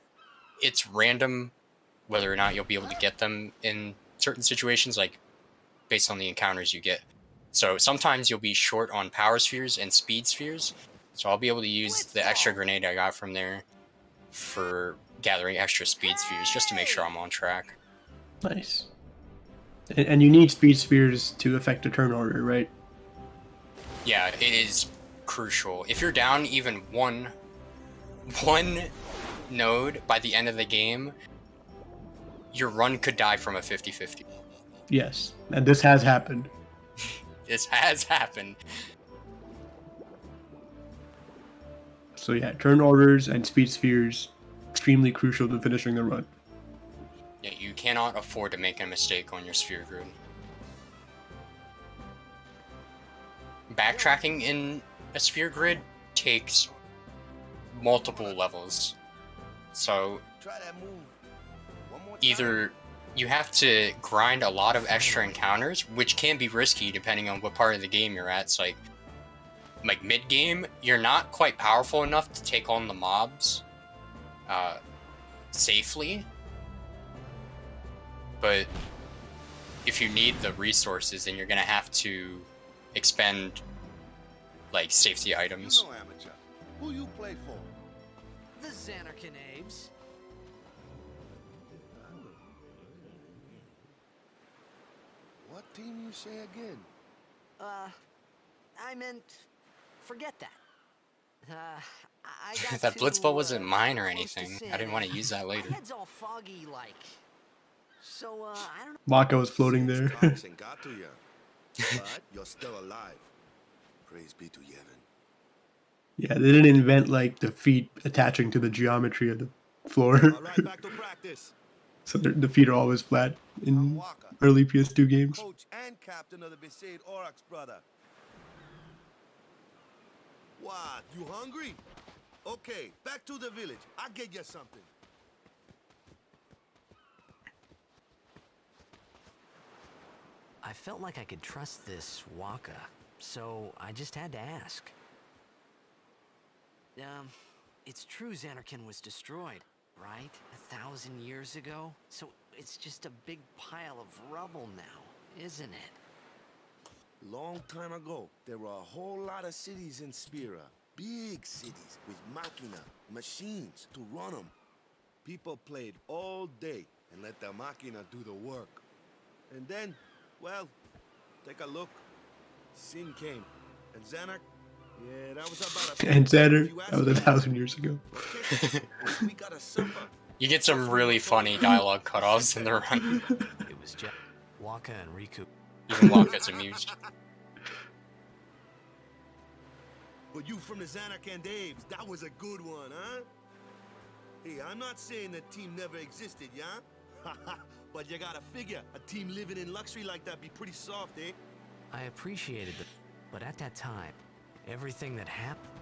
S2: it's random whether or not you'll be able to get them in certain situations, like based on the encounters you get. So sometimes you'll be short on power spheres and speed spheres, so I'll be able to use the extra grenade I got from there for gathering extra speed spheres just to make sure I'm on track.
S3: Nice. And you need speed spheres to affect a turn order, right?
S2: Yeah, it is crucial. If you're down even one node by the end of the game, your run could die from a 50-50.
S3: Yes. And this has happened.
S2: This has happened.
S3: So yeah, turn orders and speed spheres, extremely crucial to finishing the run.
S2: Yeah, you cannot afford to make a mistake on your sphere grid. Backtracking in a sphere grid takes multiple levels. So either you have to grind a lot of extra encounters, which can be risky depending on what part of the game you're at. It's like mid-game, you're not quite powerful enough to take on the mobs safely. But if you need the resources, then you're gonna have to expend like safety items.
S8: You know, amateur. Who you play for?
S4: The Xanarkand Abes.
S8: What team you say again?
S4: I meant, forget that. I got
S2: That blitz ball wasn't mine or
S4: close to
S2: anything. I
S4: sin.
S2: didn't want to use that
S4: My
S2: later.
S4: head's all foggy like. So, I don't know.
S3: Waka was floating
S8: Sin's
S3: there.
S8: toxin got to you, but you're still alive. Praise be to Yevon.
S3: Yeah, they didn't invent like the feet attaching to the geometry of the floor.
S8: All right, back to practice.
S3: So the feet are always flat
S8: I'm
S3: in
S8: Waka,
S3: early PS2 games.
S8: coach and captain of the Besaid Aurochs, brother. What? You hungry? Okay, back to the village. I'll get you something.
S7: I felt like I could trust this Waka, so I just had to ask.
S4: It's true Xanarkin was destroyed, right? 1,000 years ago? So it's just a big pile of rubble now, isn't it?
S8: Long time ago, there were a whole lot of cities in Spira. Big cities with machina, machines to run them. People played all day and let the machina do the work. And then, well, take a look. Sin came. And Xanak, yeah, that was about a...
S3: And Xander,
S8: If you ask
S3: that was
S8: me,
S3: 1,000 years ago.
S8: we gotta suffer.
S2: You get some really funny dialogue cutoffs in the run.
S7: It was just Waka and Riku.
S2: Even Waka's amused.
S8: But you from the Xanacan Daves, that was a good one, huh? Hey, I'm not saying that team never existed, yeah? But you gotta figure, a team living in luxury like that be pretty soft, eh?
S7: I appreciated it, but at that time, everything that happened.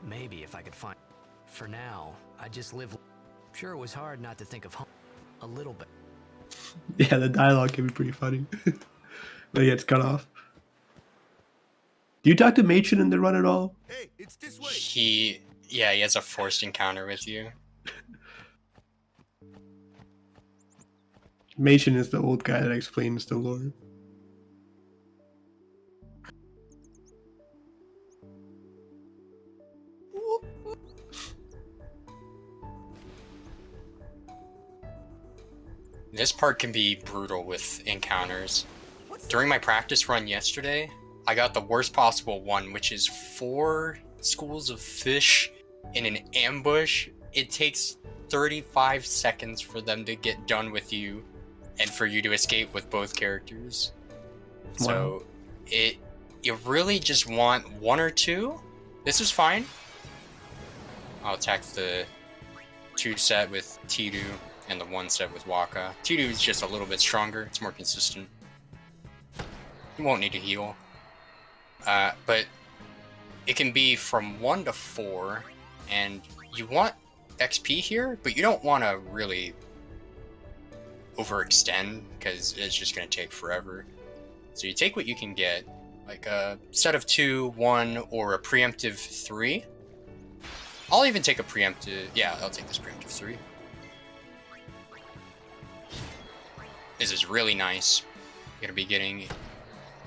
S7: Maybe if I could find. For now, I just live. Sure, it was hard not to think of home. A little bit.
S3: Yeah, the dialogue can be pretty funny. But yeah, it's cut off. Do you talk to Machen in the run at all?
S8: Hey, it's this way.
S2: He has a forced encounter with you.
S3: Machen is the old guy that explains the lore.
S2: This part can be brutal with encounters. During my practice run yesterday, I got the worst possible one, which is 4 schools of fish in an ambush. It takes 35 seconds for them to get done with you and for you to escape with both characters.
S3: Wow.
S2: So you really just want 1 or 2. This is fine. I'll attack the 2 set with Tidu and the 1 set with Waka. Tidu is just a little bit stronger. It's more consistent. You won't need to heal. But it can be from 1 to 4, and you want XP here, but you don't want to really overextend, because it's just going to take forever. So you take what you can get, like a set of 2, 1, or a preemptive 3. I'll even take a preemptive... Yeah, I'll take this preemptive 3. This is really nice. You're going to be getting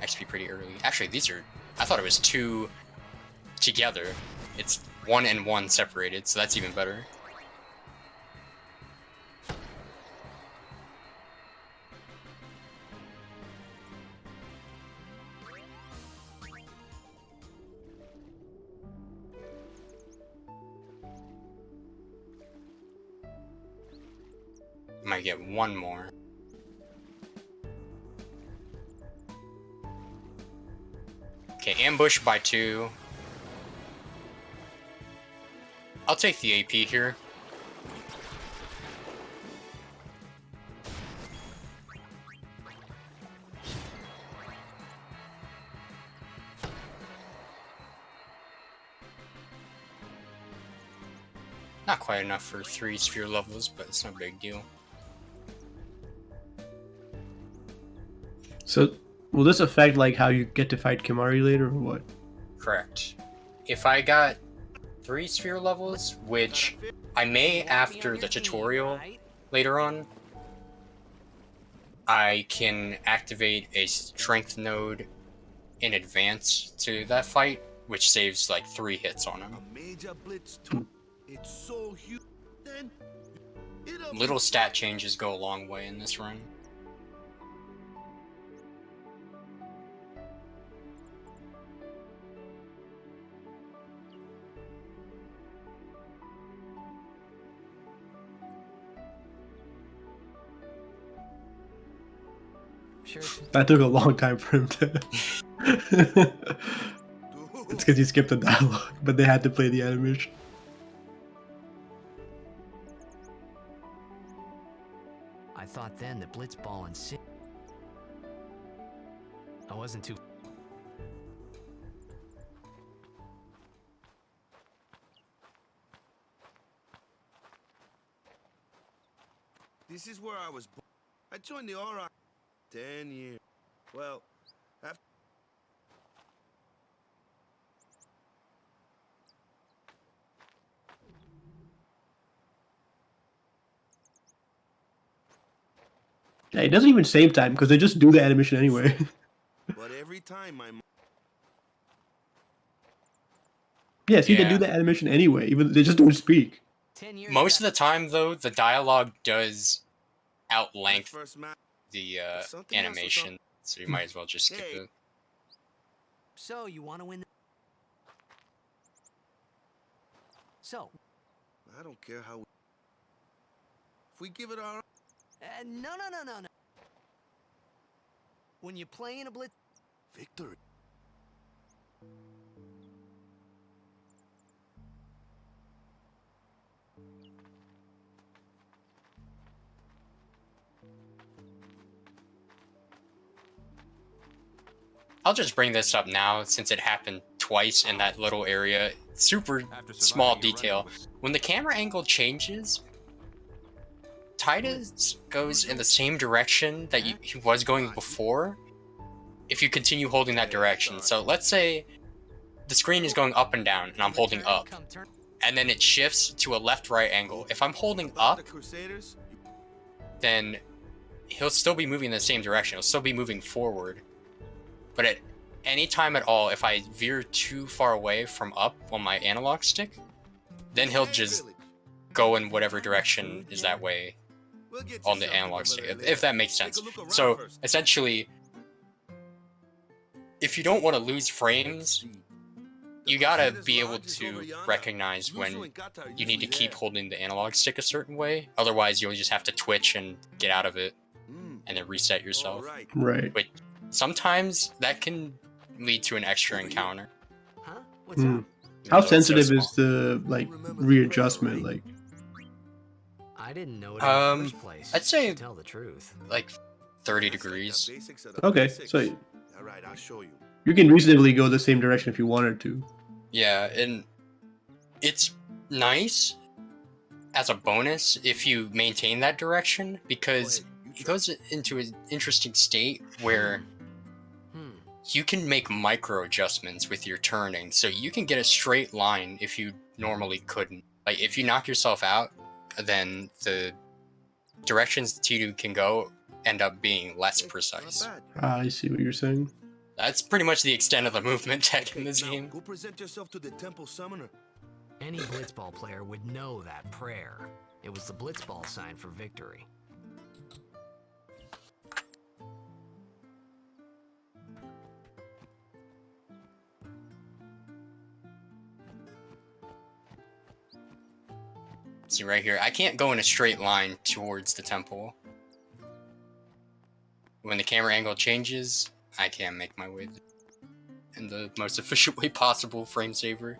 S2: XP pretty early. Actually, these are... I thought it was 2 together. It's 1 and 1 separated, so that's even better. Might get 1 more. Okay, ambush by 2. I'll take the AP here. Not quite enough for 3 sphere levels, but it's no big deal.
S3: So, will this affect like how you get to fight Kimari later, or what?
S2: Correct. If I got 3 sphere levels, which I may after the tutorial later on, I can activate a strength node in advance to that fight, which saves like 3 hits on him.
S8: A major blitz too. It's so huge. Then
S2: Little stat changes go a long way in this run.
S7: Sure.
S3: That took a long time for him to. It's because he skipped the dialogue, but they had to play the animation.
S7: I thought then that Blitzball and Sid. I wasn't too.
S8: This is where I was born. I joined the RI 10 years. Well, after...
S3: Yeah, it doesn't even save time because they just do the animation anyway.
S8: But every time my...
S3: Yeah, see, they
S2: Yeah.
S3: do the animation anyway. Even they just don't speak.
S7: 10 years.
S2: Most of the time, though, the dialogue does outlength
S8: first match...
S2: the
S8: Something else was
S2: animation, so you might as well just skip
S8: Hey.
S2: it.
S7: So you want to win? So.
S8: I don't care how... If we give it our...
S7: No. When you play in a blitz.
S8: Victory.
S2: I'll just bring this up now since it happened twice in that little area. Super small detail. When the camera angle changes, Titus goes in the same direction that he was going before if you continue holding that direction. So let's say the screen is going up and down and I'm holding up, and then it shifts to a left-right angle. If I'm holding up, then he'll still be moving in the same direction. He'll still be moving forward. But at any time at all, if I veer too far away from up on my analog stick, then he'll just go in whatever direction is that way on the analog stick, if that makes sense. So essentially, if you don't want to lose frames, you gotta be able to recognize when you need to keep holding the analog stick a certain way. Otherwise, you'll just have to twitch and get out of it and then reset yourself.
S3: Right.
S2: But sometimes that can lead to an extra encounter.
S7: Huh? What's up?
S3: How
S2: Even though it's so
S3: sensitive is
S2: small.
S3: the like readjustment? Like,
S7: I didn't know it in the first place.
S2: I'd say
S7: to tell the truth.
S2: like 30 degrees.
S3: okay, so
S8: All right, I'll show you.
S3: you can reasonably go the same direction if you wanted to.
S2: Yeah, and it's nice as a bonus if you maintain that direction, because it goes into an interesting state where you can make micro adjustments with your turning, so you can get a straight line if you normally couldn't. Like if you knock yourself out, then the directions the T2 can go end up being less precise.
S3: I see what you're saying.
S2: That's pretty much the extent of the movement tech in this
S8: Now,
S2: game.
S8: go present yourself to the temple summoner.
S7: Any blitzball player would know that prayer. It was the blitzball sign for victory.
S2: See right here, I can't go in a straight line towards the temple. When the camera angle changes, I can't make my way in the most efficient way possible, frame saver.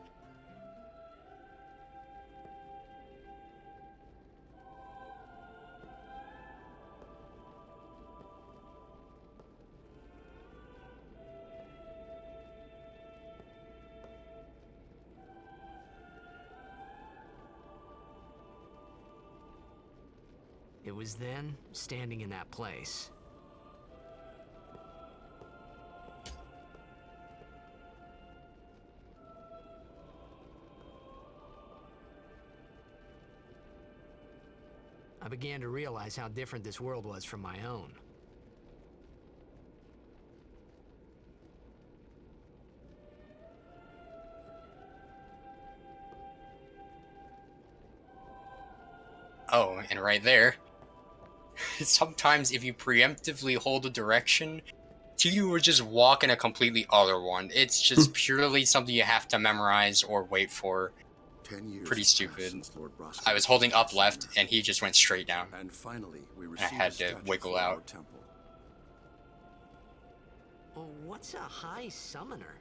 S7: It was then, standing in that place. I began to realize how different this world was from my own.
S2: Oh, and right there. Sometimes if you preemptively hold a direction, T2 will just walk in a completely other one. It's just purely something you have to memorize or wait for.
S9: 10 years
S2: Pretty stupid.
S9: since Lord Roscoe
S2: I was holding up left and he just went straight down.
S9: and finally we
S2: I
S9: received
S2: had
S9: a
S2: to
S9: statue
S2: wiggle
S9: for our
S2: out.
S9: temple.
S7: What's a high summoner?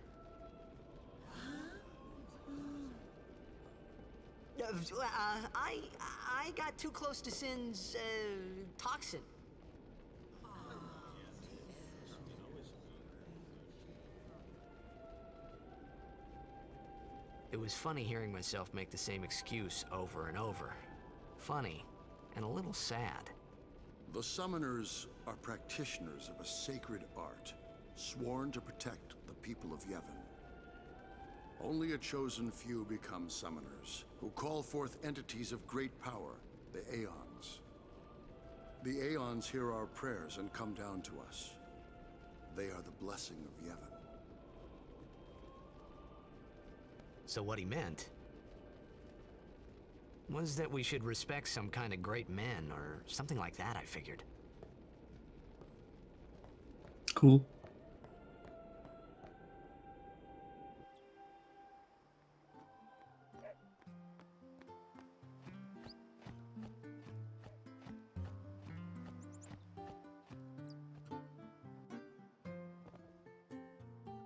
S7: I got too close to Sin's toxin. It was funny hearing myself make the same excuse over and over. Funny, and a little sad.
S9: The summoners are practitioners of a sacred art, sworn to protect the people of Yevon. Only a chosen few become summoners, who call forth entities of great power, the Aeons. The Aeons hear our prayers and come down to us. They are the blessing of Yevon.
S7: So what he meant was that we should respect some kind of great men, or something like that, I figured.
S3: Cool.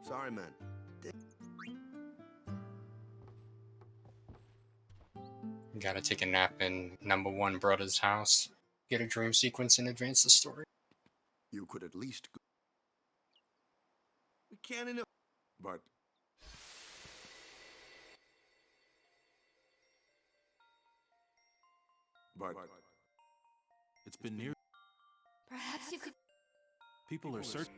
S8: Sorry, man.
S2: Gotta take a nap in number one brother's house. Get a dream sequence and advance the story.
S9: You could at least go,
S8: We can't in a...
S9: but
S6: It's been near.
S5: Perhaps you could.
S6: People are searching.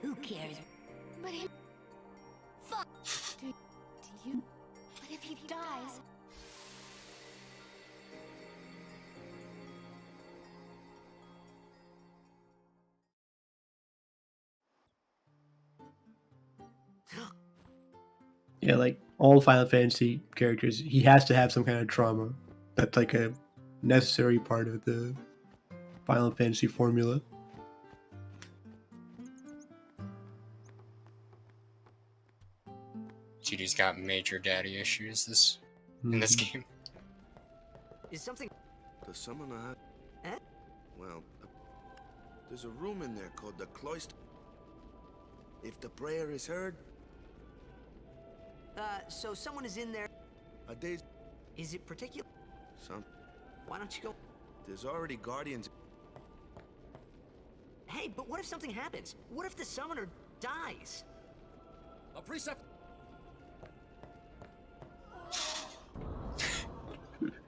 S5: Who cares? But he. Fuck! Do you? But if he dies.
S3: Yeah, like all Final Fantasy characters, he has to have some kind of trauma. That's like a necessary part of the Final Fantasy formula.
S2: GD's got major daddy issues in this game.
S7: Is something...
S8: The summoner had...
S7: Eh?
S8: Well, there's a room in there called the Cloister. If the prayer is heard,
S7: So someone is in there.
S8: a day's...
S7: Is it particular?
S8: Some...
S7: Why don't you go...
S8: There's already guardians.
S7: Hey, but what if something happens? What if the summoner dies?
S6: A precept.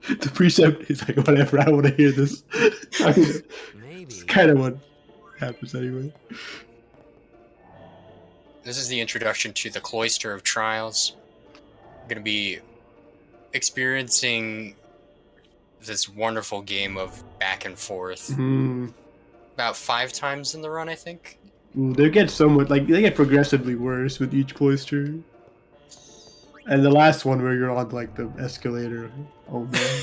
S3: The precept is like, whatever, I don't want to hear this. I mean,
S7: Maybe.
S3: it's kind of what happens anyway.
S2: This is the introduction to the Cloister of Trials. I'm gonna be experiencing this wonderful game of back and forth. About 5 times in the run, I think.
S3: They get so much, like, they get progressively worse with each cloister. And the last one where you're on, like, the escalator. Oh, man.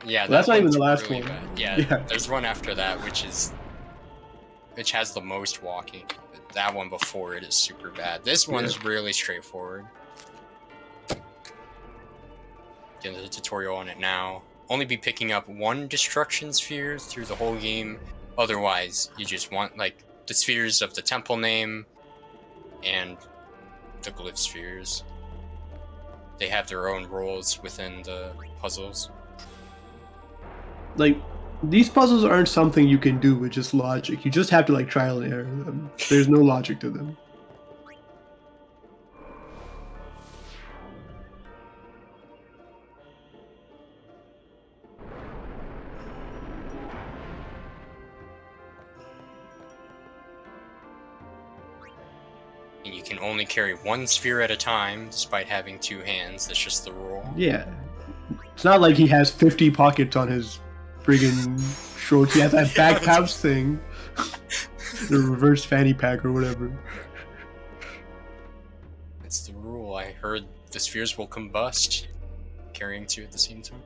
S2: Yeah,
S3: Well, that's not even
S2: one's
S3: the last
S2: really
S3: one.
S2: bad. Yeah,
S3: Yeah.
S2: there's one after that, which has the most walking. But that one before it is super bad. This one's really straightforward. Getting the tutorial on it now. Only be picking up 1 destruction sphere through the whole game. Otherwise, you just want, like, the spheres of the temple name and the glyph spheres. They have their own roles within the puzzles.
S3: Like, these puzzles aren't something you can do with just logic. You just have to, like, trial and error them. There's no logic to them.
S2: And you can only carry 1 sphere at a time, despite having 2 hands. That's just the rule.
S3: Yeah. It's not like he has 50 pockets on his friggin' shorts. He has that back pouch thing. The reverse fanny pack or whatever.
S2: It's the rule. I heard the spheres will combust, carrying 2 at the same time.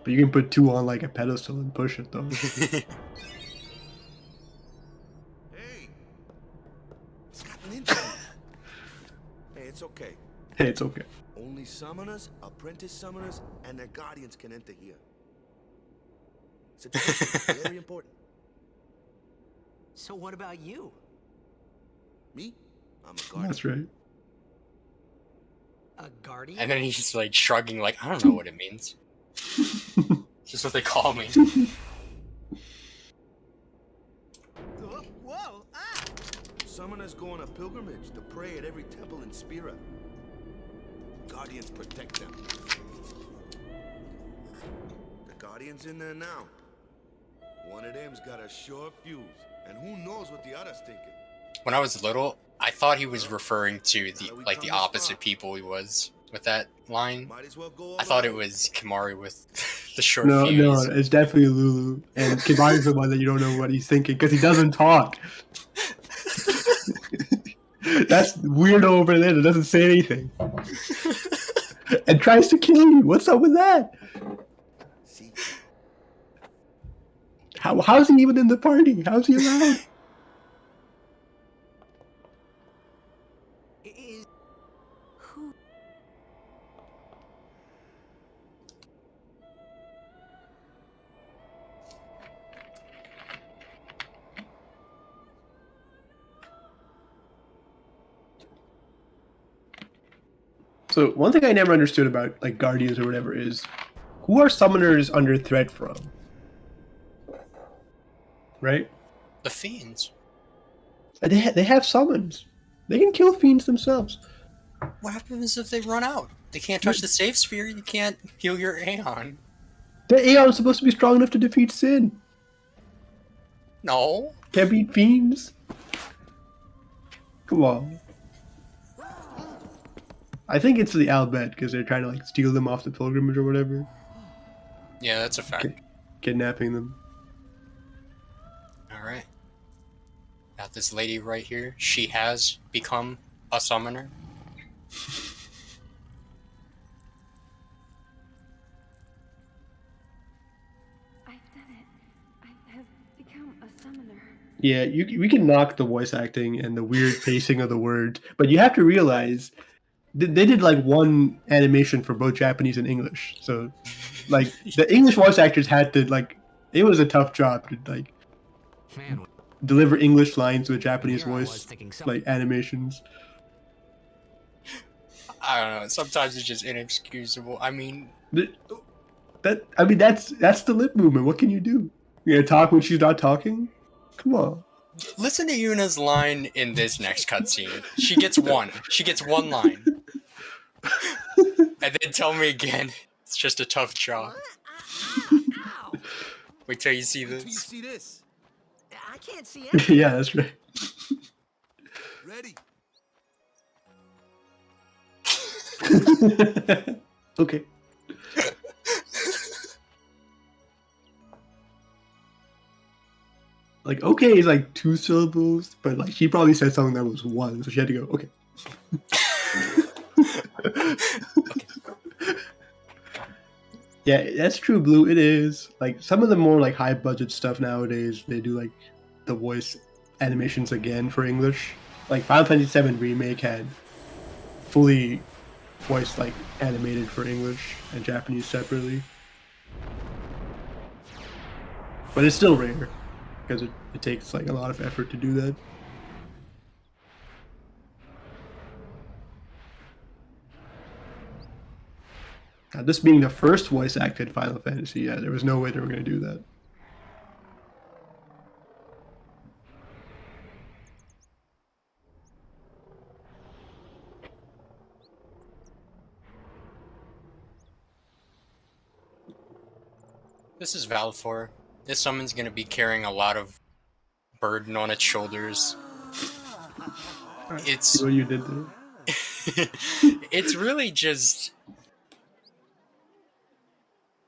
S3: But you can put 2 on, like, a pedestal and push it, though.
S8: Hey! It's gotten into me. Hey, it's okay. okay.
S3: Hey, it's okay.
S8: Only summoners, apprentice summoners, and their guardians can enter here. It's a tradition, very important.
S7: So what about you?
S8: Me? I'm a guardian.
S3: That's right.
S7: A guardian?
S2: And then he's like shrugging, like, I don't know what it means. It's just what they call me.
S7: Whoa! Ah!
S8: Summoners go on a pilgrimage to pray at every temple in Spira. Guardians protect them. The Guardian's in there now. One of them's got a short fuse, and who knows what the other's thinking.
S2: When I was little, I thought he was referring to the opposite people he was with that line.
S8: Might as well go all
S2: I thought
S8: out.
S2: it was Kimari with the short
S3: No,
S2: fuse.
S3: it's definitely Lulu. And Kimari's the one that you don't know what he's thinking because he doesn't talk. That's weirdo over there that doesn't say anything. And tries to kill you. What's up with that?
S8: See?
S3: How's he even in the party? How's he allowed?
S5: Who?
S3: So one thing I never understood about like guardians or whatever is who are summoners under threat from? Right?
S2: The fiends.
S3: They have summons. They can kill fiends themselves.
S2: What happens if they run out? They can't touch the safe sphere. You can't heal your Aeon.
S3: The Aeon is supposed to be strong enough to defeat Sin.
S2: No.
S3: Can't beat fiends. Come on. I think it's the Albet because they're trying to like steal them off the pilgrimage or whatever,
S2: Yeah, that's a fact.
S3: kidnapping them.
S2: All right. Got this lady right here. She has become a summoner.
S5: I've done it. I have become a summoner.
S3: Yeah, we can knock the voice acting and the weird pacing of the words, but you have to realize they did like one animation for both Japanese and English. So, like the English voice actors had to like it was a tough job to like
S7: Man,
S3: deliver English lines with Japanese
S7: here I was
S3: voice
S7: thinking something.
S3: like animations.
S2: I don't know. Sometimes it's just inexcusable. I mean,
S3: That's the lip movement. What can you do? You gonna talk when she's not talking? Come on.
S2: listen to Yuna's line in this next cutscene. She gets one. She gets one line. And then tell me again. It's just a tough job.
S7: Ow!
S2: Wait till you see
S8: Wait till you
S2: this.
S8: see this.
S7: I can't see anything.
S3: Yeah, that's right.
S8: Ready?
S3: Okay. Like okay is like 2 syllables, but like she probably said something that was 1, so she had to go okay. Yeah, that's true, Blue. It is like some of the more like high budget stuff nowadays. They do like the voice animations again for English. Like Final Fantasy VII Remake had fully voice like animated for English and Japanese separately. But it's still rare because it takes like a lot of effort to do that. Now, this being the first voice acted Final Fantasy, yeah, there was no way they were going to do that.
S2: This is Valfor. This summon's gonna be carrying a lot of burden on its shoulders. It's
S3: See what you did there?
S2: it's really just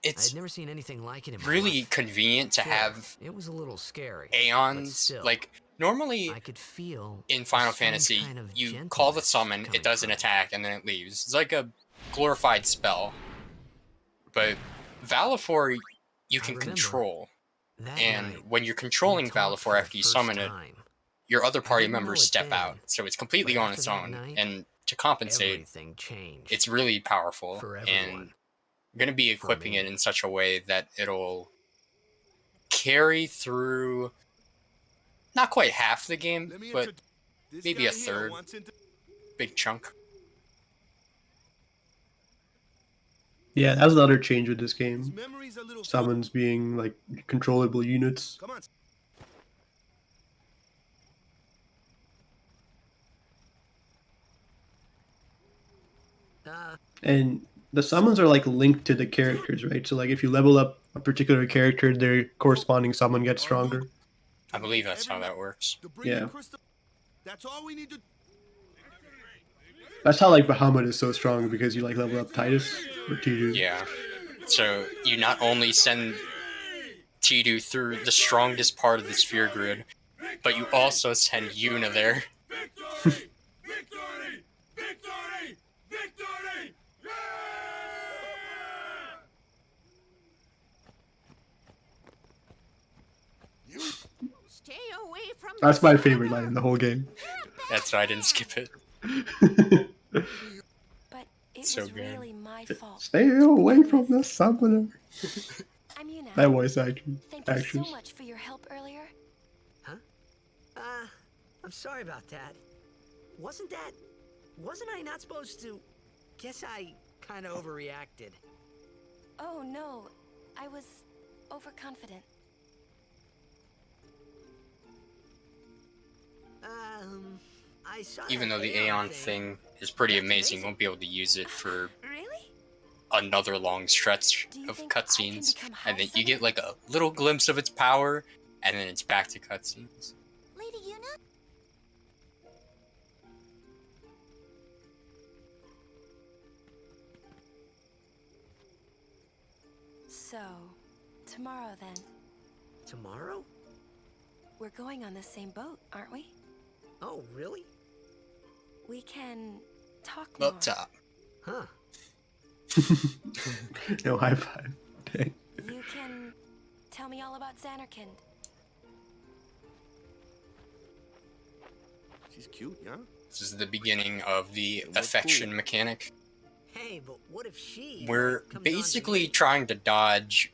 S2: it's
S7: I'd never seen anything like it in my
S2: really
S7: life.
S2: convenient to
S7: Sure,
S2: have
S7: it was a little scary. but
S2: Aeons.
S7: still,
S2: Like normally
S7: I could feel
S2: in
S7: a
S2: Final
S7: strange
S2: Fantasy,
S7: kind of
S2: you call the
S7: gentleness
S2: summon,
S7: coming
S2: it does an
S7: from it.
S2: attack, and then it leaves. It's like a glorified spell. But Valifor, you
S7: I
S2: can
S7: remember
S2: control.
S7: That
S2: And
S7: night,
S2: when you're
S7: we
S2: controlling
S7: talked for
S2: Valifor
S7: the
S2: after you
S7: first
S2: summon it,
S7: time.
S2: your other
S7: I
S2: party
S7: didn't know
S2: members
S7: it
S2: step
S7: then,
S2: out. So it's completely
S7: but
S2: on
S7: after
S2: its
S7: that
S2: own.
S7: night,
S2: And to compensate,
S7: Everything changed.
S2: it's really powerful.
S7: For
S2: And
S7: everyone.
S2: I'm going to be equipping it in such a way that it'll carry through not quite half the game, but maybe a third. Big chunk.
S3: Yeah, that was the other change with this game. Summons being like controllable units.
S8: Come on.
S3: And the summons are like linked to the characters, right? So like if you level up a particular character, their corresponding summon gets stronger.
S2: I believe that's how that works.
S3: Yeah.
S8: That's all we need to.
S3: That's how like Bahamut is so strong, because you like level up Titus or Tidu.
S2: Yeah. So you not only send Tidu through the strongest part of the sphere grid, but you also send Yuna there.
S5: Stay away from
S3: That's my favorite line in the whole game.
S2: That's why I didn't skip it.
S5: But it
S2: So
S5: was
S2: good.
S5: really my fault.
S3: Stay away from the summoner.
S5: I'm Yuna.
S3: That voice acting.
S5: Thank you so much for your help earlier.
S7: Huh? I'm sorry about that. Wasn't I not supposed to? Guess I kind of overreacted.
S5: Oh no, I was overconfident.
S7: I saw
S2: Even
S7: that
S2: though the
S7: Aeon
S2: Aeon thing is pretty
S7: That's
S2: amazing,
S7: amazing.
S2: won't be able to use it for
S5: Really?
S2: another long stretch
S5: Do you
S2: of
S5: think I can
S2: cutscenes.
S5: become
S2: And then
S5: High
S2: you get like a little glimpse of its power, and then it's back to cutscenes.
S5: Lady Yuna? So, tomorrow then.
S7: Tomorrow?
S5: We're going on the same boat, aren't we?
S7: Oh, really?
S5: We can talk more.
S2: Up top.
S7: Huh.
S3: No high five. Dang.
S5: You can tell me all about Xanarkand.
S8: She's cute, yeah.
S2: This is the beginning of the
S8: It was
S2: affection
S8: cool.
S2: mechanic.
S7: Hey, but what if she
S2: We're
S7: comes on to
S2: basically
S7: me?
S2: trying to dodge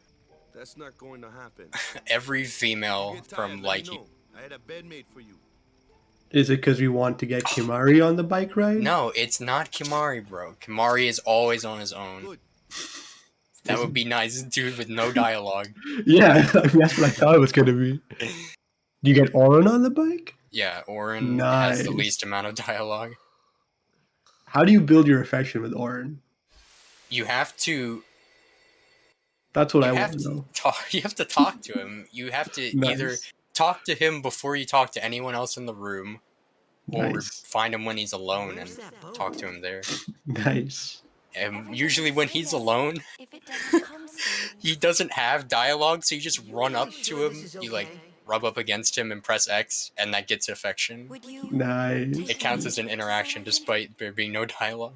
S8: That's not going to happen.
S2: every female
S8: Get tired,
S2: from
S8: let me
S2: liking.
S8: know. I had a bed made for you.
S3: Is it because we want to get Kimari on the bike ride?
S2: No, it's not Kimari, bro. Kimari is always on his own.
S8: Good.
S2: That would be nice, dude, with no dialogue.
S3: Yeah, that's what I thought it was gonna be. Do you get Oren on the bike?
S2: Yeah, Orin has the
S3: Nice.
S2: least amount of dialogue.
S3: How do you build your affection with Oren?
S2: You have to.
S3: That's what
S2: You
S3: I
S2: have
S3: want to
S2: to
S3: know.
S2: talk. You have to talk to him. You have to either
S3: Nice.
S2: talk to him before you talk to anyone else in the room, or
S3: Nice.
S2: find him when he's alone and
S7: Where's that boat?
S2: talk to him there.
S3: Nice.
S2: And usually when he's alone,
S5: If it doesn't come soon.
S2: he doesn't have dialogue, so you just run up
S7: sure
S2: to him,
S7: this is
S2: you like
S7: okay?
S2: rub up against him and press X, and that gets affection.
S5: Would you
S3: Nice.
S2: It counts as an interaction despite there being no dialogue.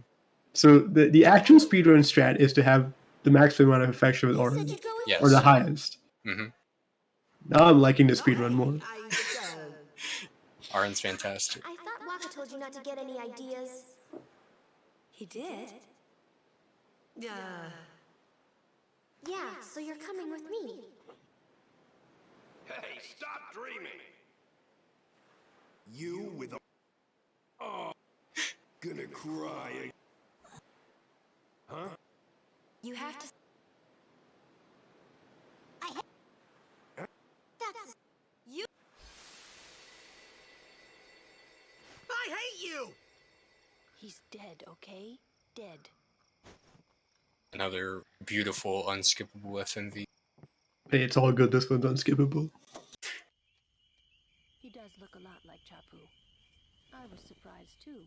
S3: So the actual speedrun strat is to have the maximum amount of affection with
S5: You said
S3: Oren,
S5: you'd go with
S2: Yes.
S3: or the highest.
S2: hmm
S3: Now I'm liking the
S7: No,
S3: speedrun
S7: hey,
S3: more.
S2: Arin's fantastic.
S5: I thought Waka told you not to get any ideas. He did?
S7: Yeah.
S5: Yeah, so you're coming with me.
S6: Hey, stop dreaming!
S8: You with a. Oh, gonna cry. Huh?
S5: You have to. That's. You.
S7: I hate you!
S5: He's dead, okay? Dead.
S2: Another beautiful, unskippable FMV.
S3: Hey, it's all good. This one's unskippable.
S10: He does look a lot like Chapu. I was surprised too,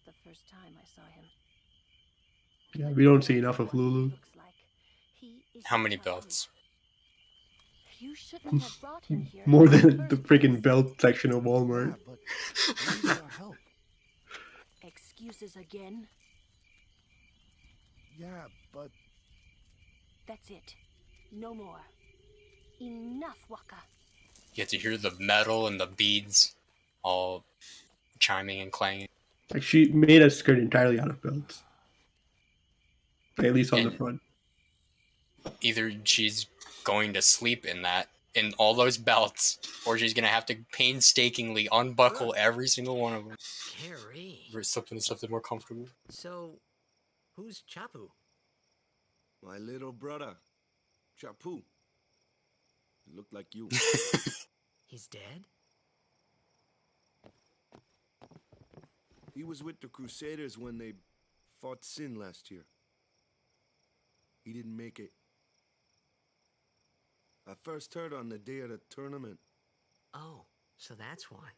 S10: the first time I saw him.
S3: Yeah, we don't see enough of Lulu.
S10: Looks like he is
S2: How many
S10: Chapu.
S2: belts?
S10: You shouldn't have brought him here.
S3: More
S10: in
S3: than the
S10: first
S3: freaking
S10: place.
S3: belt section of Walmart.
S8: but we need our help.
S10: Excuses again?
S8: Yeah, but
S10: That's it. No more. Enough, Waka.
S2: You get to hear the metal and the beads all chiming and clanging.
S3: Like she made a skirt entirely out of belts. Like, at least on the
S2: And
S3: front.
S2: either she's going to sleep in all those belts, or she's gonna have to painstakingly unbuckle every single one of them.
S7: Scary.
S2: For something more comfortable.
S7: So, who's Chapu?
S8: My little brother, Chapu. He looked like you.
S7: He's dead?
S8: He was with the Crusaders when they fought Sin last year. He didn't make it. I first heard on the day of the tournament.
S7: Oh, so that's why.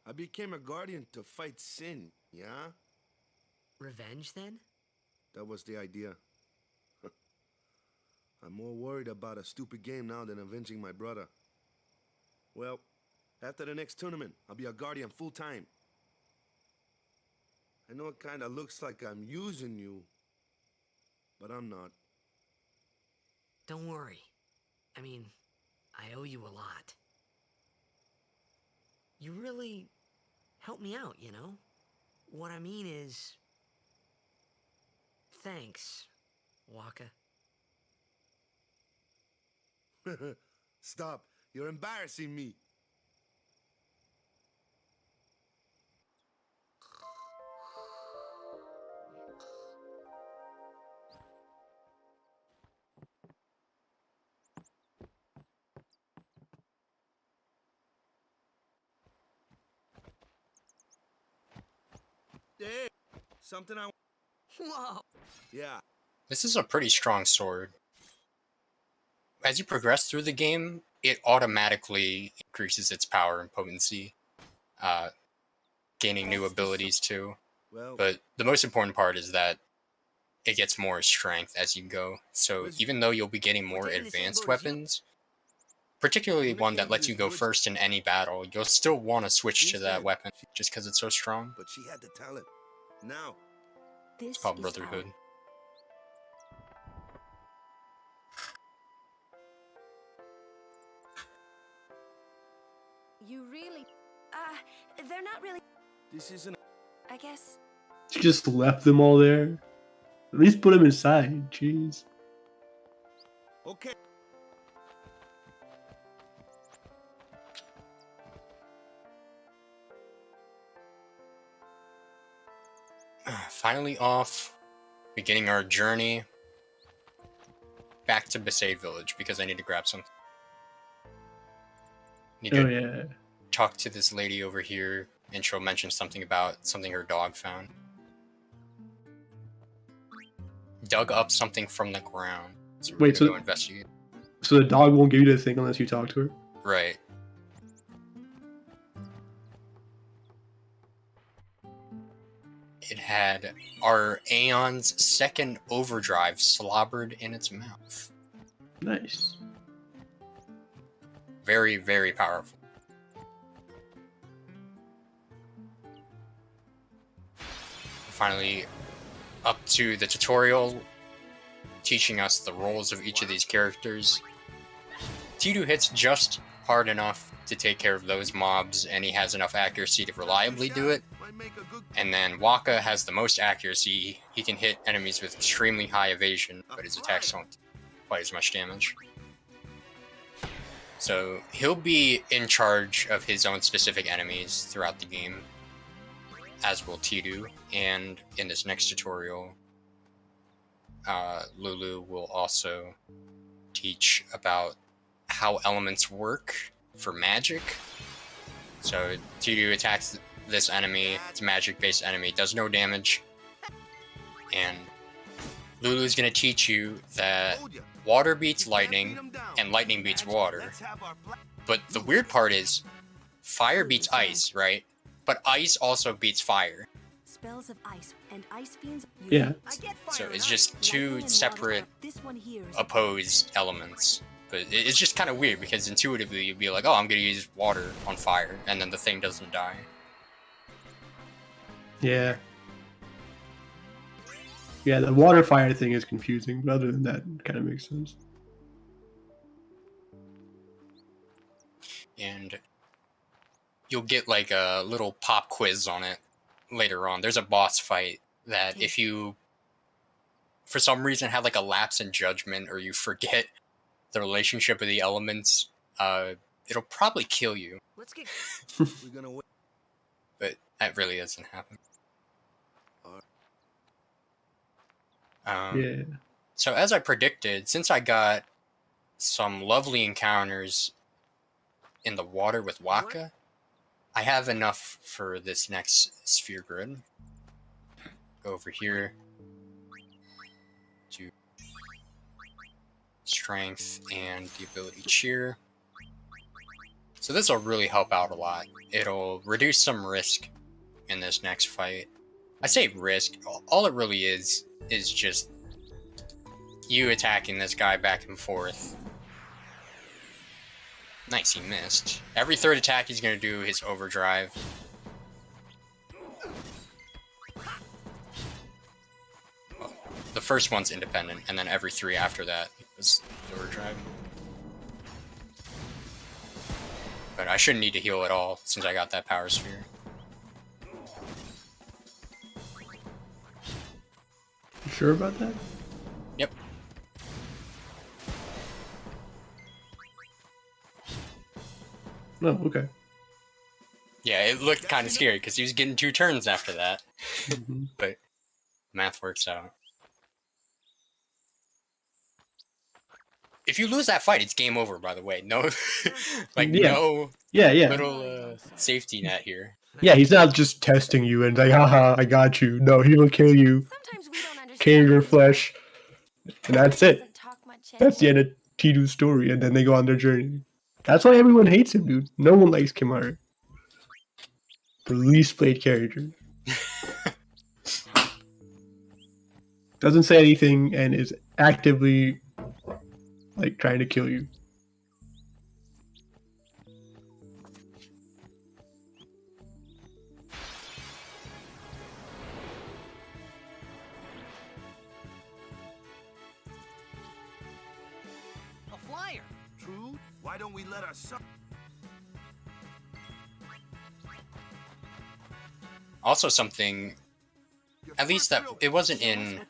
S8: I became a guardian to fight Sin, yeah?
S7: Revenge, then?
S8: That was the idea. I'm more worried about a stupid game now than avenging my brother. Well, after the next tournament, I'll be a guardian full-time. I know it kinda looks like I'm using you, but I'm not.
S7: Don't worry. I mean, I owe you a lot. You really helped me out, you know? What I mean is... Thanks, Waka.
S8: Stop. You're embarrassing me. Hey, something I...
S7: Whoa!
S8: Yeah.
S2: This is a pretty strong sword. As you progress through the game, it automatically increases its power and potency, gaining new abilities too.
S8: Well,
S2: But the most important part is that it gets more strength as you go. So even though you'll be getting more advanced weapons, particularly one that lets you go first in any battle, you'll still want to switch to that weapon just because it's so strong.
S8: but she had the talent. Now,
S2: It's called Brotherhood.
S10: You really... they're not really...
S8: this isn't...
S10: I guess...
S3: She just left them all there. At least put them inside. Jeez.
S8: Okay.
S2: Finally off, beginning our journey back to Besaid Village because I need to grab something. Need to
S3: yeah.
S2: talk to this lady over here, and she'll mention something about something her dog found. Dug up something from the ground. So we're
S3: Wait,
S2: gonna go investigate.
S3: So the dog won't give you the thing unless you talk to her?
S2: Right. It had our Aeon's second overdrive slobbered in its mouth.
S3: Nice.
S2: Very, very powerful. Finally, up to the tutorial, teaching us the roles of each of these characters. Tidou hits just hard enough to take care of those mobs, and he has enough accuracy to reliably do it. And then Waka has the most accuracy. He can hit enemies with extremely high evasion, but his attacks don't do quite as much damage. So he'll be in charge of his own specific enemies throughout the game, as will Tidou. And in this next tutorial, Lulu will also teach about how elements work for magic. So Tidou attacks this enemy, it's a magic-based enemy, does no damage, and Lulu's gonna teach you that water beats lightning, and lightning beats water. But the weird part is, fire beats ice, right? But ice also beats fire.
S10: Spells of ice and ice fiends...
S3: Yeah.
S2: So it's just two separate, opposed elements. But it's just kind of weird, because intuitively you'd be like, oh, I'm gonna use water on fire, and then the thing doesn't die.
S3: Yeah. Yeah, the water fire thing is confusing, but other than that, it kind of makes sense.
S2: And you'll get like a little pop quiz on it later on. There's a boss fight that if you, for some reason, have like a lapse in judgment or you forget the relationship of the elements, it'll probably kill you.
S7: Let's get.
S8: We're gonna wait.
S2: But that really doesn't happen.
S3: Yeah.
S2: So as I predicted, since I got some lovely encounters in the water with Waka, I have enough for this next sphere grid. Go over here to strength and the ability cheer. So this will really help out a lot. It'll reduce some risk in this next fight. I say risk, all it really is just you attacking this guy back and forth. Nice, he missed. Every third attack he's gonna do his overdrive. Well, the first one's independent, and then every 3 after that was overdrive. But I shouldn't need to heal at all, since I got that power sphere.
S3: You sure about that?
S2: Yep.
S3: No, okay.
S2: Yeah, it looked kind of scary, because he was getting 2 turns after that. But math works out. If you lose that fight, it's game over, by the way. No, like, no little safety net here.
S3: Yeah, he's not just testing you and like, haha, I got you. No, he will kill you. Kill your flesh. And that's it. That's the end of Tidu's story, and then they go on their journey. That's why everyone hates him, dude. No one likes Kimahri. The least played character. Doesn't say anything and is actively like trying to kill you.
S7: A flyer.
S8: True? Why don't we let our son?
S2: Also something, at least that it wasn't in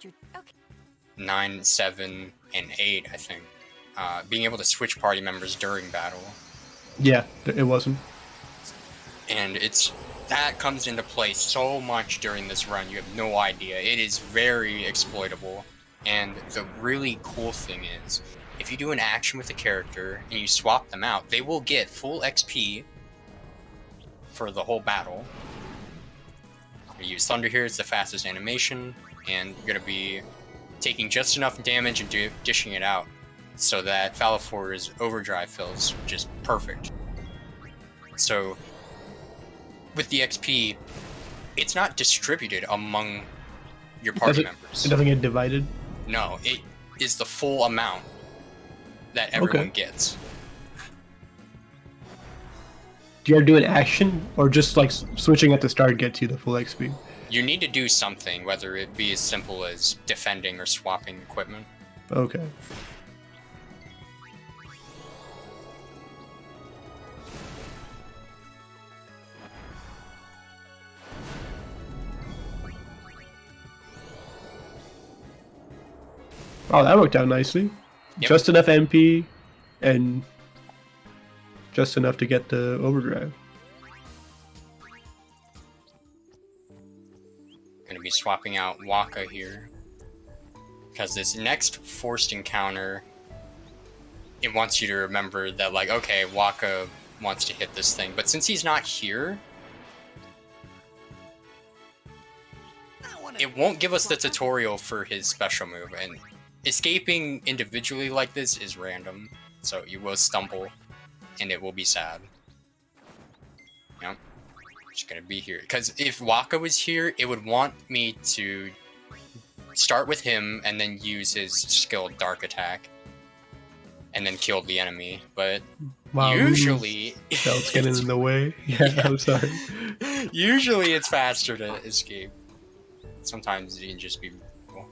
S2: 9, 7, and 8, I think. Being able to switch party members during battle.
S3: Yeah, it wasn't.
S2: And that comes into play so much during this run, you have no idea. It is very exploitable. And the really cool thing is, if you do an action with a character and you swap them out, they will get full XP for the whole battle. You use Thunder here, it's the fastest animation, and you're going to be taking just enough damage and dishing it out so that Falafor's overdrive fills just perfect. So, with the XP, it's not distributed among your party members.
S3: It doesn't get divided?
S2: No, it is the full amount that everyone gets.
S3: Do you ever do an action, or just like switching at the start gets you the full XP?
S2: You need to do something, whether it be as simple as defending or swapping equipment.
S3: Okay. Oh, that worked out nicely.
S2: Yep.
S3: Just enough MP and just enough to get the overdrive.
S2: Gonna be swapping out Waka here. Because this next forced encounter, it wants you to remember that, like, okay, Waka wants to hit this thing, but since he's not here, it won't give us the tutorial for his special move, and escaping individually like this is random, so you will stumble, and it will be sad. You know? Just gonna be here. Because if Waka was here, it would want me to start with him and then use his skill Dark Attack and then kill the enemy, but usually...
S3: That's getting in the way. Yeah, I'm sorry.
S2: Usually it's faster to escape. Sometimes it can just be cool.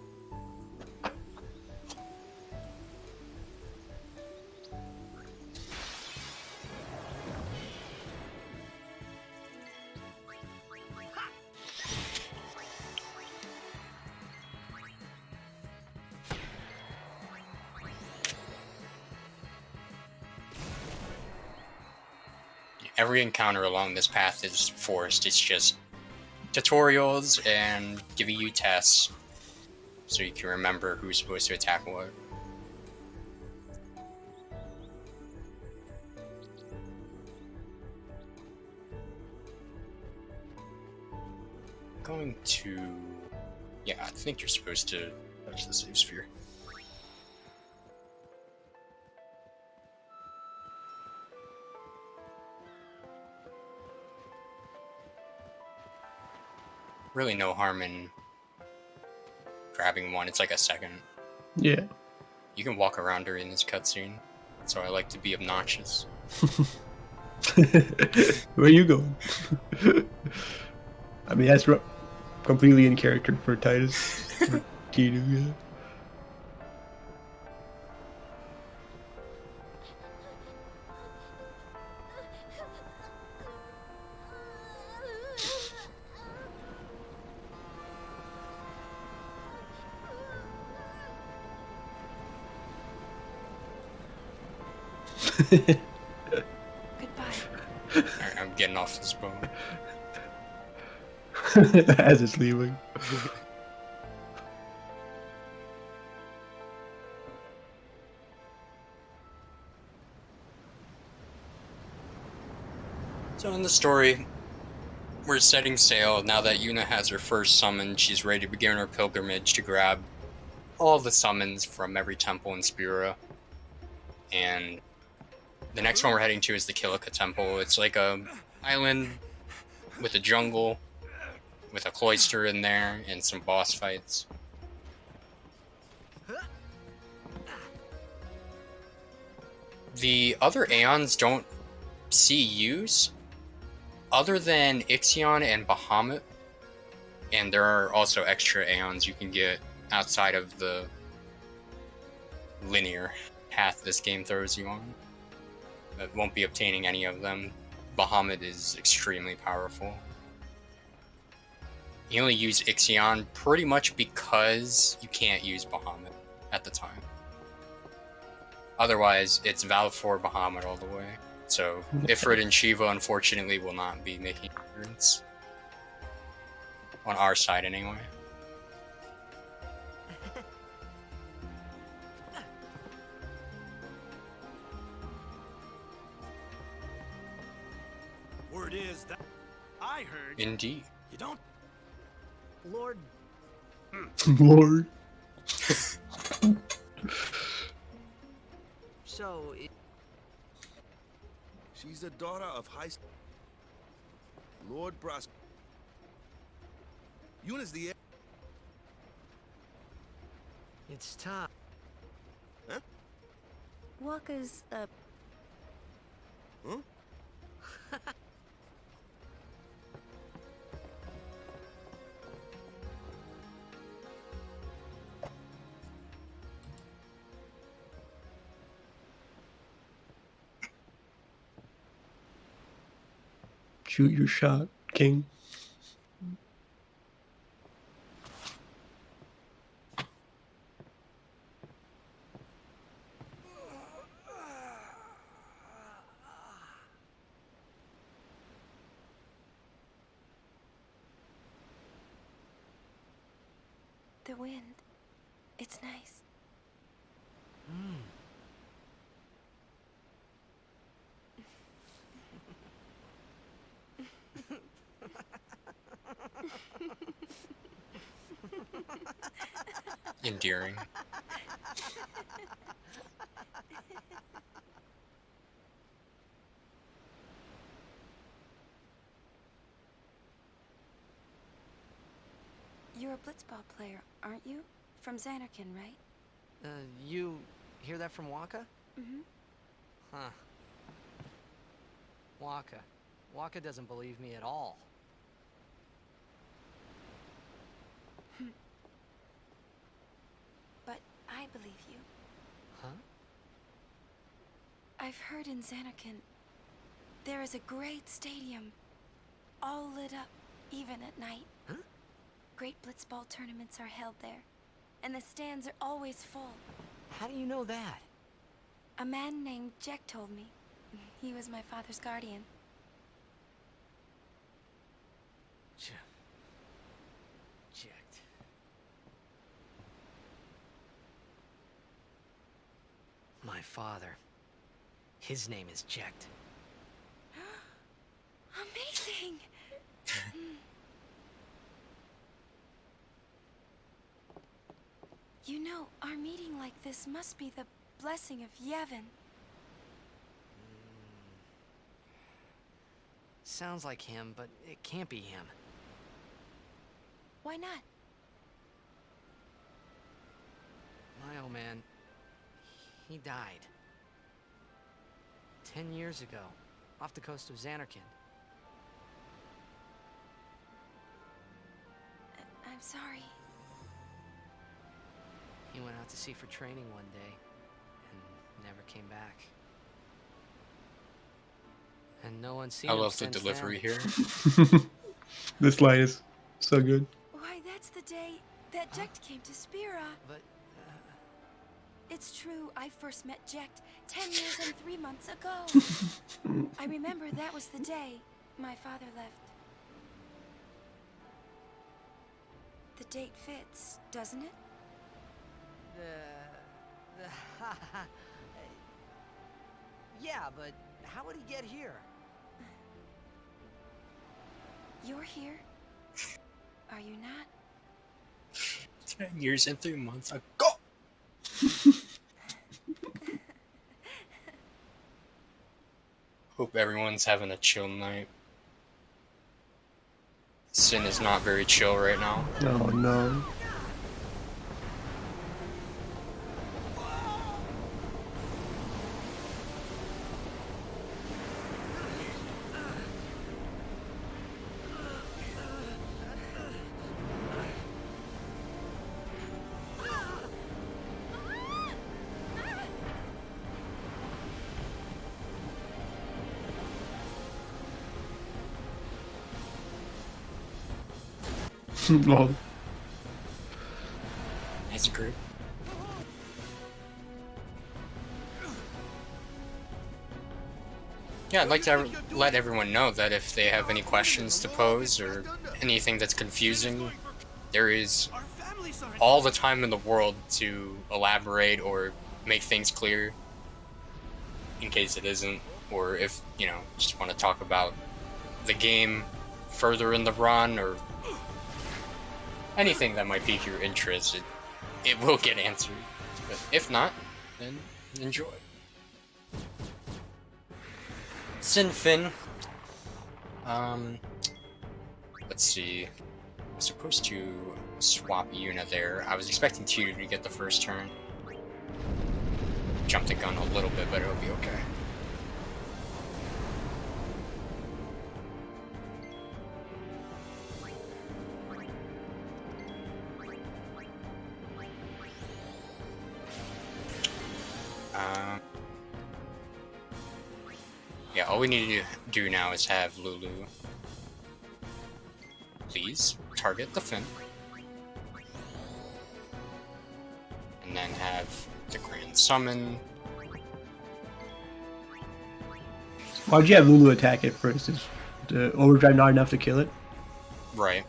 S2: every encounter along this path is forced. It's just tutorials and giving you tests so you can remember who's supposed to attack what. Going to... yeah, I think you're supposed to touch the save sphere. Really no harm in grabbing one. It's like a second.
S3: Yeah.
S2: You can walk around during this cutscene, so I like to be obnoxious.
S3: Where are you going? I mean, that's completely in character for Titus. Or Keanu, yeah.
S10: Goodbye.
S2: Alright, I'm getting off this boat.
S3: As it's leaving.
S2: So in the story, we're setting sail. Now that Yuna has her first summon, she's ready to begin her pilgrimage to grab all the summons from every temple in Spira. And the next one we're heading to is the Kilika Temple. It's like a island with a jungle, with a cloister in there, and some boss fights. The other Aeons don't see use, other than Ixion and Bahamut, and there are also extra Aeons you can get outside of the linear path this game throws you on. But won't be obtaining any of them. Bahamut is extremely powerful. You only use Ixion pretty much because you can't use Bahamut at the time. Otherwise, it's Valfor Bahamut all the way. So, Ifrit and Shiva unfortunately will not be making an appearance. On our side, anyway.
S11: Word is that I heard.
S2: Indeed.
S11: You don't.
S7: Lord.
S3: Lord.
S7: So,
S8: She's the daughter of Lord Bras. Yuna's the heir.
S7: it's time.
S8: Huh?
S10: Waka's a
S8: Huh?
S3: Shoot your shot, King.
S10: the wind. It's nice.
S2: Endearing.
S10: You're a blitzball player, aren't you? From Xanarkin, right?
S7: You hear that from Waka?
S10: Mm-hmm.
S7: Huh. Waka. Waka doesn't believe me at all.
S10: But I believe you.
S7: Huh?
S10: I've heard in Xanarkin, there is a great stadium, all lit up, even at night.
S7: Huh?
S10: Great blitzball tournaments are held there, and the stands are always full.
S7: How do you know that?
S10: A man named Jack told me. He was my father's guardian.
S7: Checked. My father. His name is Jecht.
S10: Amazing! You know, our meeting like this must be the blessing of Yevon.
S7: Sounds like him, but it can't be him.
S10: Why not?
S7: My old man, he died. 10 years ago, off the coast of Xanarkand.
S10: I'm sorry.
S7: He went out to sea for training one day, and never came back. And no one's seen
S2: I
S7: him
S2: love the
S7: since
S2: delivery
S7: then.
S2: here.
S3: This line is so good.
S10: Why, that's the day that Jecht came to Spira.
S7: But,
S10: It's true, I first met Jecht 10 years and 3 months ago. I remember that was the day my father left. The date fits, doesn't it?
S7: Yeah, but how would he get here?
S10: You're here? Are you not?
S2: 10 years and 3 months ago! Hope everyone's having a chill night. Sin is not very chill right now.
S3: Oh no. Lol.
S2: That's great. Yeah, I'd like to let everyone know that if they have any questions to pose or anything that's confusing, there is all the time in the world to elaborate or make things clear in case it isn't, or if, you know, just want to talk about the game further in the run or anything that might pique your interest, it will get answered. But if not, then enjoy. Sinfin. Let's see. I'm supposed to swap Yuna there. I was expecting Tutor to get the first turn. Jumped the gun a little bit, but it'll be okay. Yeah, all we need to do now is have Lulu, please, target the fin. And then have the Grand Summon.
S3: Why'd you have Lulu attack it first? Is the overdrive not enough to kill it?
S2: Right.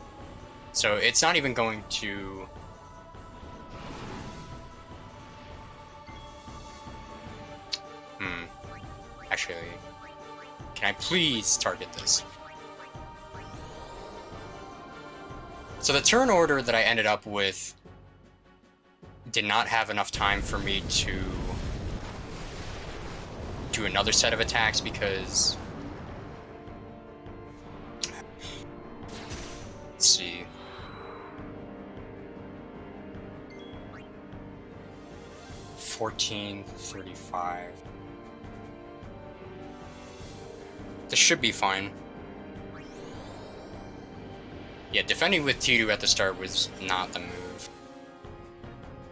S2: So it's not even going to... Actually, can I please target this? So the turn order that I ended up with did not have enough time for me to do another set of attacks because... Let's see. $14.35. This should be fine. Yeah, defending with Tidu at the start was not the move.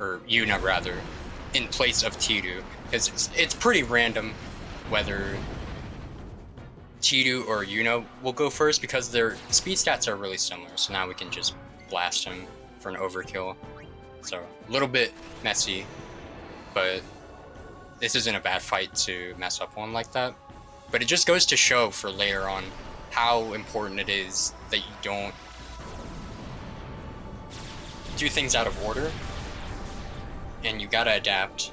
S2: Or Yuna, rather, in place of Tidu. Because it's pretty random whether Tidu or Yuna will go first because their speed stats are really similar. So now we can just blast him for an overkill. So, a little bit messy, but this isn't a bad fight to mess up one like that. But it just goes to show for later on how important it is that you don't do things out of order, and you gotta adapt.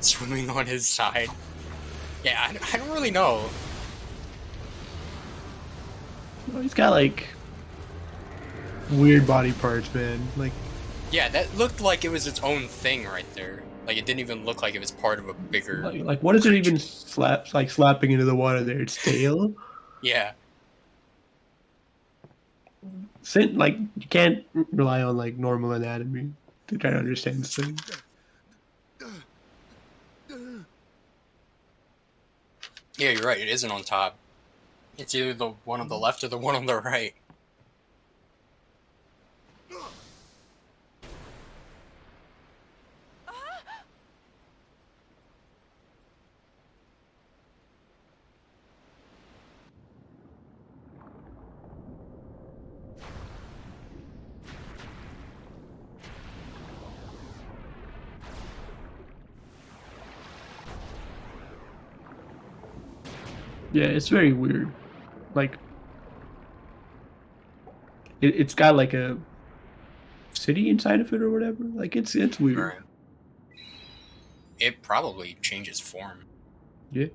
S2: Swimming on his side. Yeah, I don't really know.
S3: Oh, he's got like weird body parts, man. Like,
S2: yeah, that looked like it was its own thing right there. Like it didn't even look like it was part of a bigger.
S3: Like what is it even slapping into the water there? Its tail.
S2: Yeah.
S3: Like you can't rely on like normal anatomy to try to understand this thing.
S2: Yeah, you're right. It isn't on top. It's either the one on the left or the one on the right.
S3: Yeah, it's very weird. Like, it's got like a city inside of it or whatever. Like, it's weird.
S2: Right. It probably changes form.
S3: Yeah.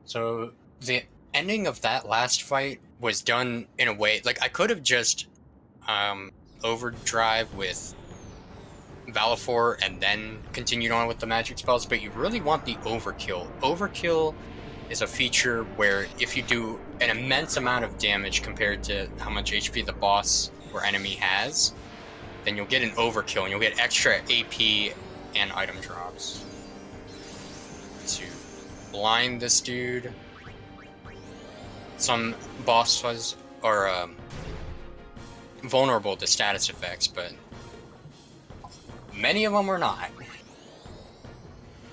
S2: So the ending of that last fight was done in a way like I could have just overdrive with Valifor and then continued on with the magic spells, but you really want the overkill. Overkill is a feature where if you do an immense amount of damage compared to how much HP the boss or enemy has, then you'll get an overkill and you'll get extra AP and item drops. To blind this dude. Some bosses are vulnerable to status effects, but many of them are not.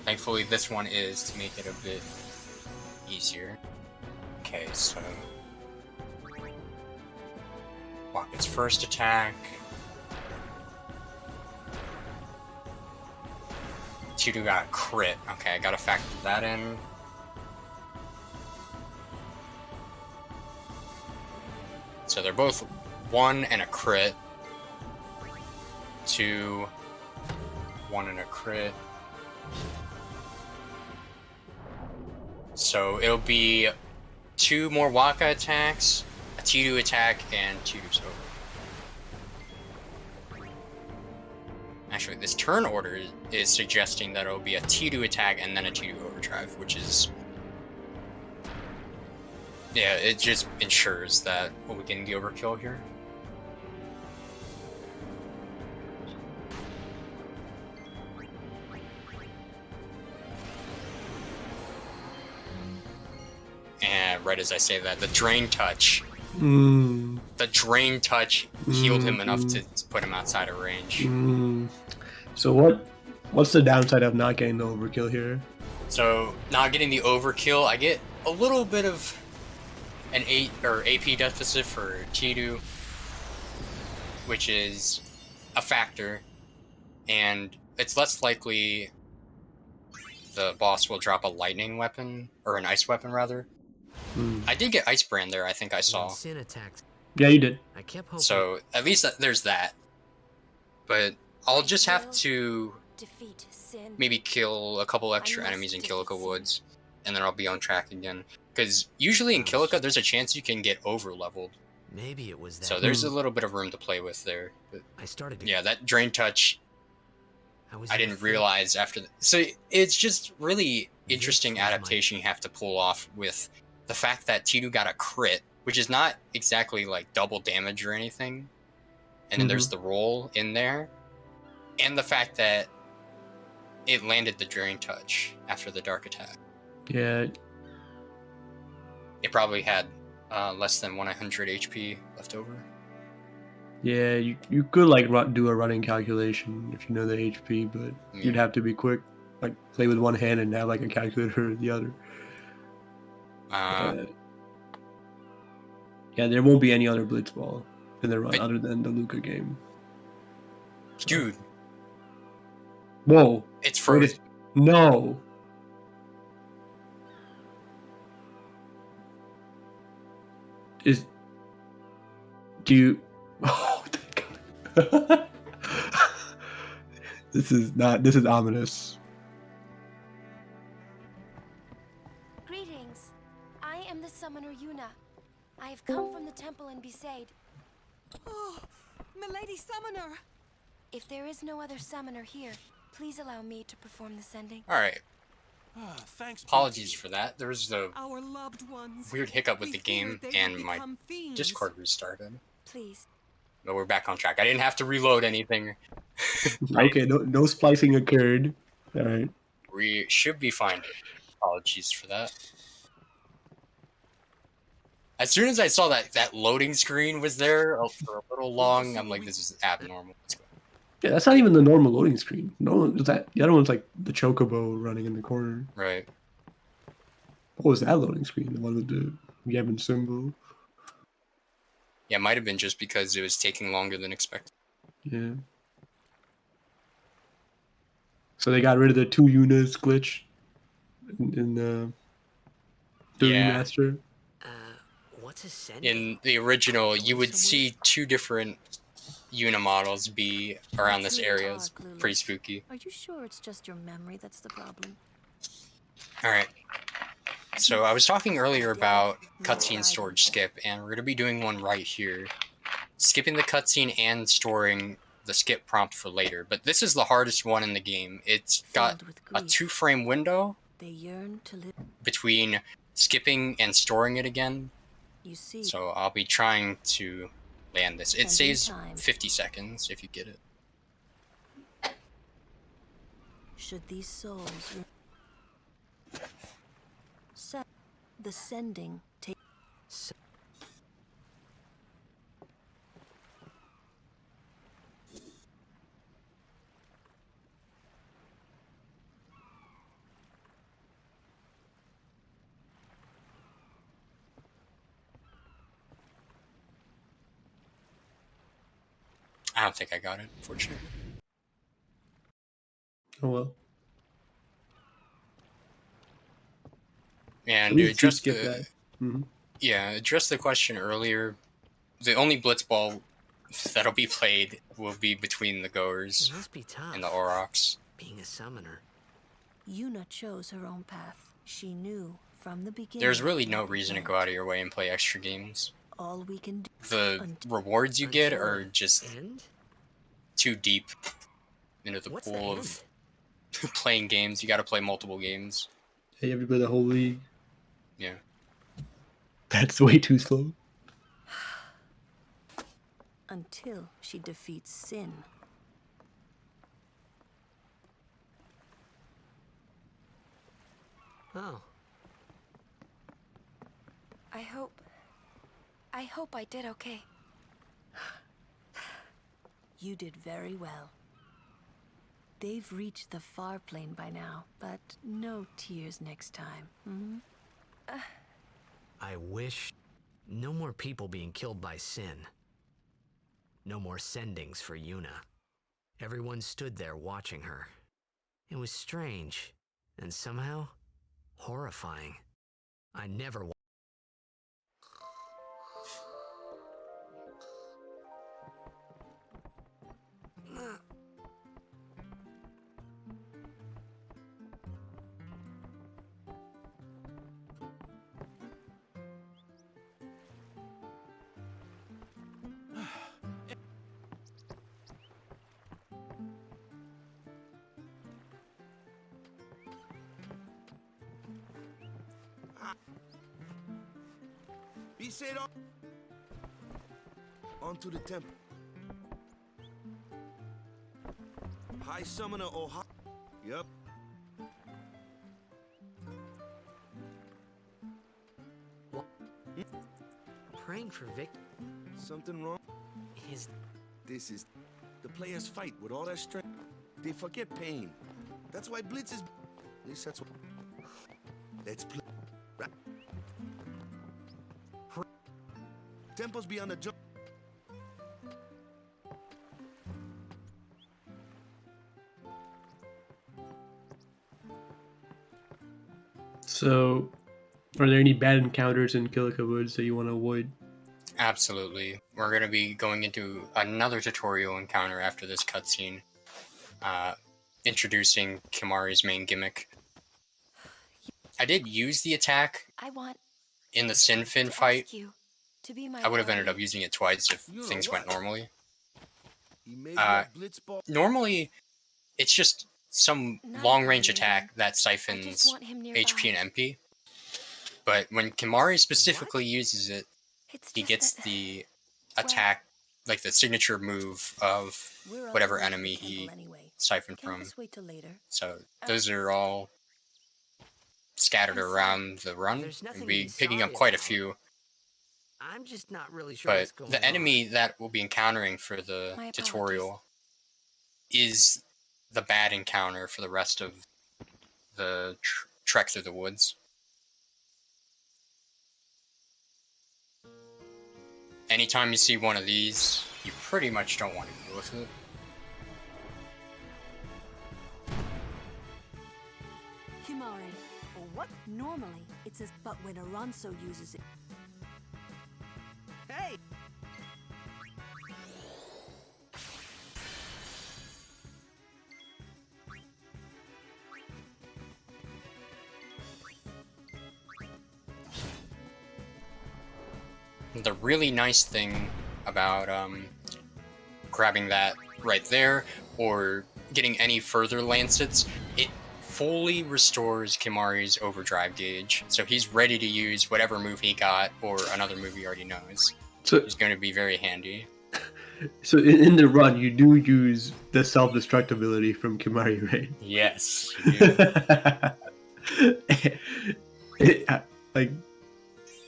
S2: Thankfully, this one is to make it a bit easier. Okay, so block its first attack. Tudu got a crit. Okay, I gotta factor that in. So they're both 1 and a crit. 2, 1 and a crit. So it'll be 2 more Waka attacks, a T2 attack, and Tudu's over. Actually, this turn order is suggesting that it'll be a T2 attack and then a T2 overdrive, which is... yeah, it just ensures that we're getting the overkill here. And right as I say that, the Drain Touch. The Drain Touch healed him enough to put him outside of range.
S3: So what's the downside of not getting the overkill here?
S2: So, not getting the overkill, I get a little bit of an AP deficit for T2, which is a factor, and it's less likely the boss will drop a lightning weapon, or an ice weapon rather. I did get Ice Brand there, I think I saw.
S3: Yeah, you did.
S7: I kept hoping.
S2: So, at least there's that. But I'll just have to maybe kill a couple extra enemies in Kilika Woods, and then I'll be on track again. Because usually in Kilika, there's a chance you can get over-leveled.
S7: Maybe it was that.
S2: So there's a little bit of room to play with there. But
S7: I started to...
S2: yeah, that Drain Touch, I didn't realize after... So it's just really interesting adaptation you have to pull off with the fact that T2 got a crit, which is not exactly like double damage or anything. And then there's the roll in there. And the fact that it landed the Drain Touch after the Dark Attack.
S3: Yeah.
S2: It probably had less than 100 HP left over.
S3: Yeah, you could like do a running calculation if you know the HP, but you'd have to be quick. Like play with one hand and have like a calculator with the other. Yeah, there won't be any other Blitzball in the run other than the Luca game.
S2: Dude.
S3: Whoa.
S2: It's frozen.
S3: No. Do you? Oh, thank God. This is ominous.
S10: Greetings. I am the summoner Yuna. I have come from the temple in Besaid.
S12: Oh, milady summoner!
S10: If there is no other summoner here, please allow me to perform the sending.
S2: Alright.
S11: Thanks.
S2: Apologies for that. There was a
S12: Our loved ones.
S2: weird hiccup with the game,
S12: they
S2: and
S12: will
S2: my
S12: become fiends.
S2: Discord restarted.
S10: Please.
S2: But we're back on track. I didn't have to reload anything.
S3: Okay, no splicing occurred. All right.
S2: We should be fine. Apologies for that. As soon as I saw that loading screen was there for a little long, I'm like, this is abnormal. Let's go.
S3: Yeah, that's not even the normal loading screen. No, the other one's like the chocobo running in the corner.
S2: Right.
S3: What was that loading screen? The one with the Yevon symbol?
S2: Yeah, it might have been just because it was taking longer than expected.
S3: Yeah. So they got rid of the 2 units glitch in the remaster.
S7: What's a send?
S2: In the original, you would see 2 different Una models be around this area. It's pretty spooky.
S10: Are you sure it's just your memory that's the problem?
S2: Alright. So I was talking earlier about cutscene storage skip, and we're going to be doing one right here. Skipping the cutscene and storing the skip prompt for later. But this is the hardest one in the game. It's got a 2-frame window between skipping and storing it again. So I'll be trying to land this. It saves 50 seconds if you get it.
S10: Should these souls the sending take
S2: I don't think I got it, unfortunately.
S3: Oh well.
S2: And to address
S3: Mm-hmm.
S2: Yeah, address the question earlier. The only blitzball that'll be played will be between the goers and the Aurochs.
S7: Being a summoner.
S10: Yuna chose her own path. She knew from the beginning.
S2: There's really no reason to go out of your way and play extra games.
S10: All we can do.
S2: The rewards you get are just too deep into the pool of playing games. You gotta play multiple games.
S3: Hey, you have to play the whole league.
S2: Yeah.
S3: That's way too slow.
S10: Until she defeats sin.
S7: Oh.
S10: I hope I did okay. You did very well. They've reached the far plane by now, but no tears next time. Mm-hmm.
S7: I wish no more people being killed by sin. No more sendings for Yuna. Everyone stood there watching her. It was strange and somehow horrifying. I never
S8: Be said on to the temple. High summoner or high. Yep.
S7: What? Praying for Vic.
S8: Something wrong? This is the players fight with all their strength. They forget pain. That's why Blitz is. At least that's what. Let's play. Right. Temples beyond the jump.
S3: So, are there any bad encounters in Kilika Woods that you want to avoid?
S2: Absolutely. We're going to be going into another tutorial encounter after this cutscene, introducing Kimari's main gimmick. I did use the attack in the Sinfin fight. I would have ended up using it twice if things went normally. Normally, it's just some long-range attack that siphons HP and MP. But when Kimari specifically uses it, he gets the attack, like the signature move of whatever enemy he siphoned from. So those are all scattered around the run. We'll be picking up quite a few.
S7: I'm just not really sure
S2: But
S7: what's going
S2: the enemy that we'll be encountering for the tutorial is the bad encounter for the rest of the trek through the woods. Anytime you see one of these, you pretty much don't want to deal with it.
S13: Kimari, or what? Normally, it says, but when Aranso uses it.
S11: Hey!
S2: The really nice thing about grabbing that right there, or getting any further lancets, it fully restores Kimari's overdrive gauge. So he's ready to use whatever move he got, or another move he already knows. So it's going to be very handy.
S3: So in the run, you do use the self-destruct ability from Kimari, right?
S2: Yes, you do.
S3: Like,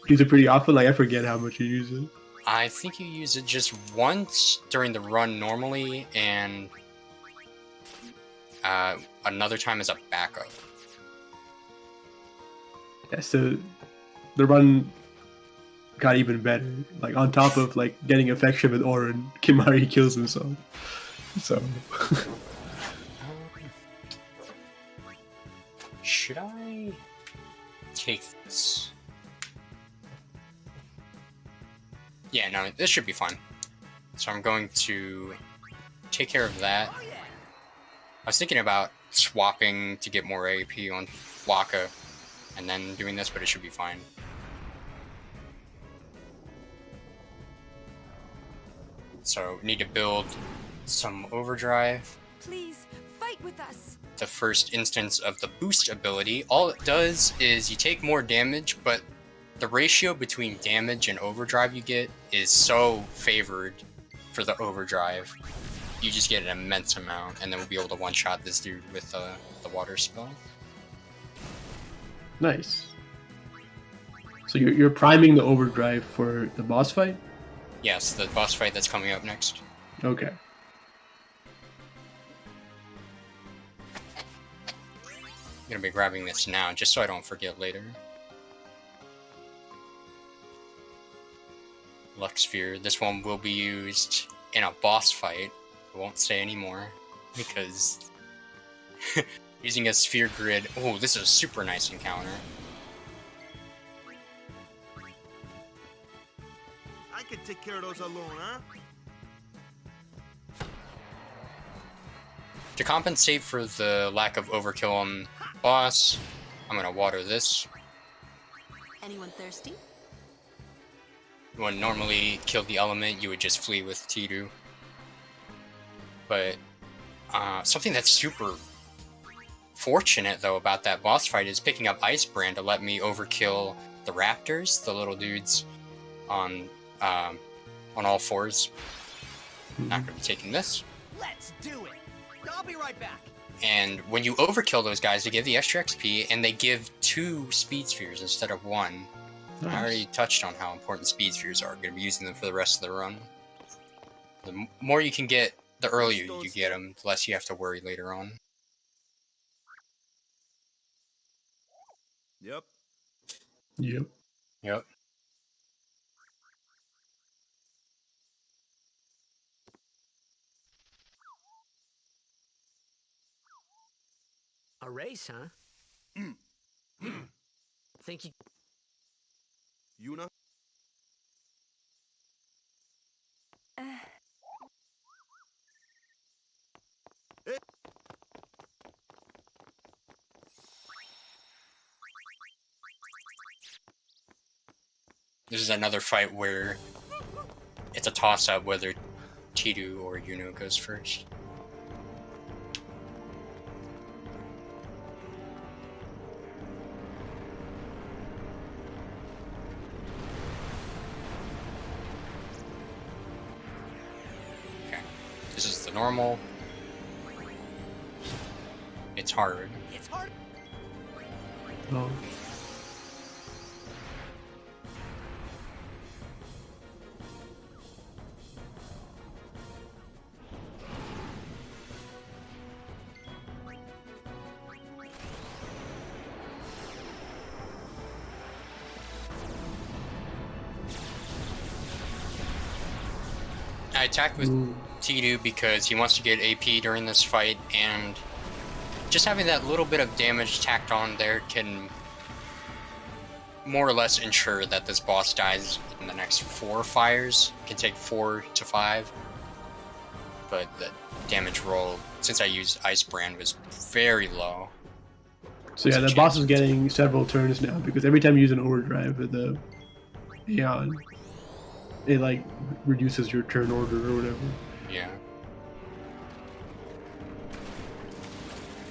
S3: use it pretty often? Like, I forget how much you use it.
S2: I think you use it just once during the run normally, and another time as a backup.
S3: Yeah, so the run got even better. Like, on top of like getting affection with Oren, Kimari kills himself. So
S2: should I take this? Yeah, no, this should be fine. So I'm going to take care of that. I was thinking about swapping to get more AP on Waka and then doing this, but it should be fine. So need to build some overdrive.
S10: Please, fight with us.
S2: The first instance of the boost ability. All it does is you take more damage, but the ratio between damage and overdrive you get is so favored for the overdrive. You just get an immense amount, and then we'll be able to one-shot this dude with the water spell.
S3: Nice. So you're priming the overdrive for the boss fight?
S2: Yes, the boss fight that's coming up next.
S3: Okay.
S2: I'm gonna be grabbing this now, just so I don't forget later. Lux Sphere. This one will be used in a boss fight. I won't say anymore, because using a sphere grid... Oh, this is a super nice encounter.
S11: I can take care of those alone, huh?
S2: To compensate for the lack of overkill on boss, I'm gonna water this.
S13: Anyone thirsty?
S2: When normally kill the element, you would just flee with Tidu. But something that's super fortunate though about that boss fight is picking up Ice Brand to let me overkill the raptors, the little dudes on all fours. Not gonna be taking this.
S11: Let's do it. I'll be right back.
S2: And when you overkill those guys, they give the extra XP, and they give 2 speed spheres instead of 1. Nice. I already touched on how important speed spheres are. I'm going to be using them for the rest of the run. The more you can get, the earlier you get them, the less you have to worry later on.
S11: Yep.
S3: Yep.
S2: Yep.
S7: A race, huh? Think you...
S8: Yuna?
S2: This is another fight where it's a toss-up whether Tidu or Yuno goes first. Okay, this is the normal. It's hard.
S11: It's hard.
S3: Oh.
S2: I attack with Tidu because he wants to get AP during this fight, and just having that little bit of damage tacked on there can more or less ensure that this boss dies in the next 4 fires. It can take 4 to 5, but the damage roll, since I used Ice Brand, was very low.
S3: So yeah, the boss is getting several turns now because every time you use an overdrive with the Aeon, it like reduces your turn order or whatever.
S2: Yeah.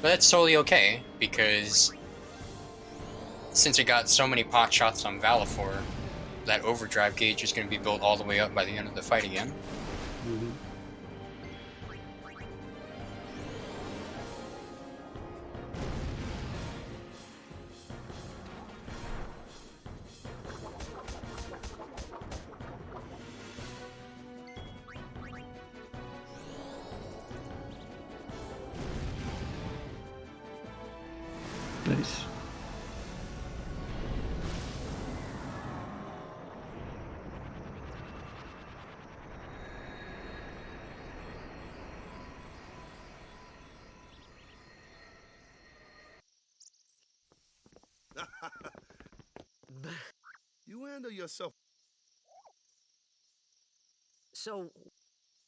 S2: But that's totally okay, because since it got so many pot shots on Valifor, that overdrive gauge is going to be built all the way up by the end of the fight again.
S3: Mm-hmm. Nice.
S8: You handle yourself.
S13: So,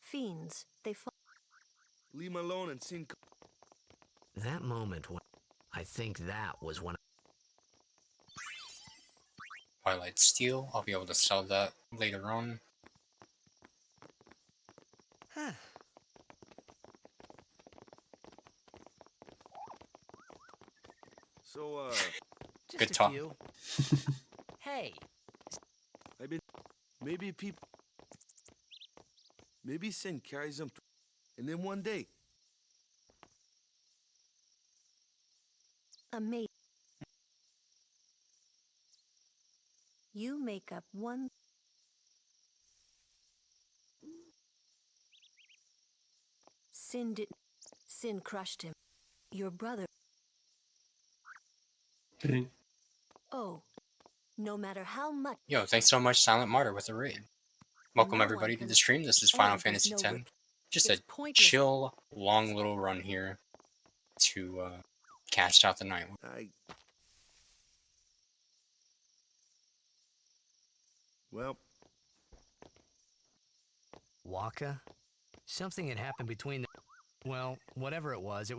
S13: fiends, they fall.
S8: Leave him alone and sing.
S7: That moment when I think that was when
S2: Twilight Steel, I'll be able to sell that later on.
S11: Huh.
S8: So,
S2: Good talk.
S11: Hey.
S8: Maybe people. Maybe Sin carries them, and then one day.
S13: Amazing. You make up one. Sin did. Sin crushed him. Your brother.
S3: Dang.
S13: Oh, no matter how much.
S2: Yo, thanks so much, Silent Martyr, with the raid. Welcome
S13: No
S2: everybody
S13: one
S2: to
S13: can-
S2: the stream. This is Final
S13: and there's
S2: Fantasy
S13: no
S2: X. Just
S13: It's
S2: a
S13: pointless.
S2: chill, long little run here to cast out the night.
S8: Well,
S7: Waka? Something had happened between the... Well, whatever it was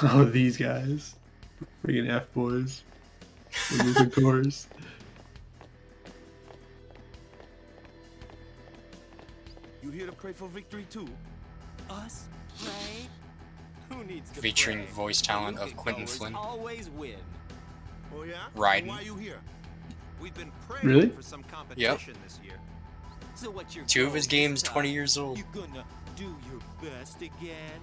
S3: Oh, these guys. Freaking F boys. Losing course.
S8: you here to pray for victory too?
S11: Us? Pray? Who needs to
S2: Featuring
S11: pray?
S2: voice talent of
S11: Weekend
S2: Quentin
S11: goers
S2: Flynn.
S11: Always win.
S8: Oh yeah?
S2: Riding.
S8: Why are you here?
S11: We've been praying
S3: Really?
S11: for some competition this year. So what's your
S2: 2 of
S11: goal
S2: his
S11: this
S2: games
S11: time?
S2: 20 years old.
S11: You gonna do your best again?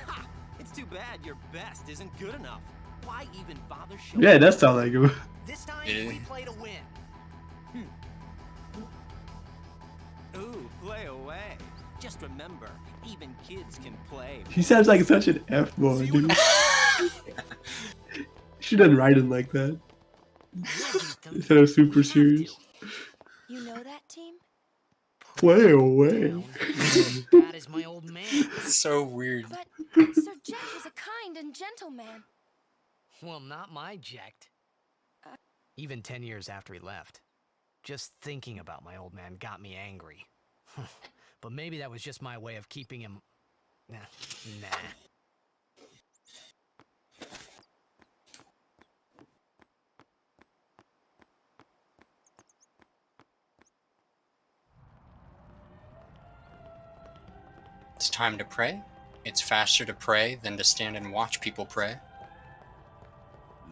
S11: Ha! It's too bad your best isn't good enough. Why even bother showing?
S3: Yeah, it does sound like him.
S11: This time
S2: Yeah.
S11: we play to win. Ooh, play away. Just remember, even kids can play.
S3: He sounds like such an F boy, dude. Shouldn't write him like that. Instead of super serious.
S10: You know that team?
S3: Play away.
S7: That is my old man.
S2: So weird.
S10: But Sir Jecht was a kind and gentle man.
S7: Well, not my Jecht. Even 10 years after he left. Just thinking about my old man got me angry. But maybe that was just my way of keeping him... Nah.
S2: It's time to pray. It's faster to pray than to stand and watch people pray.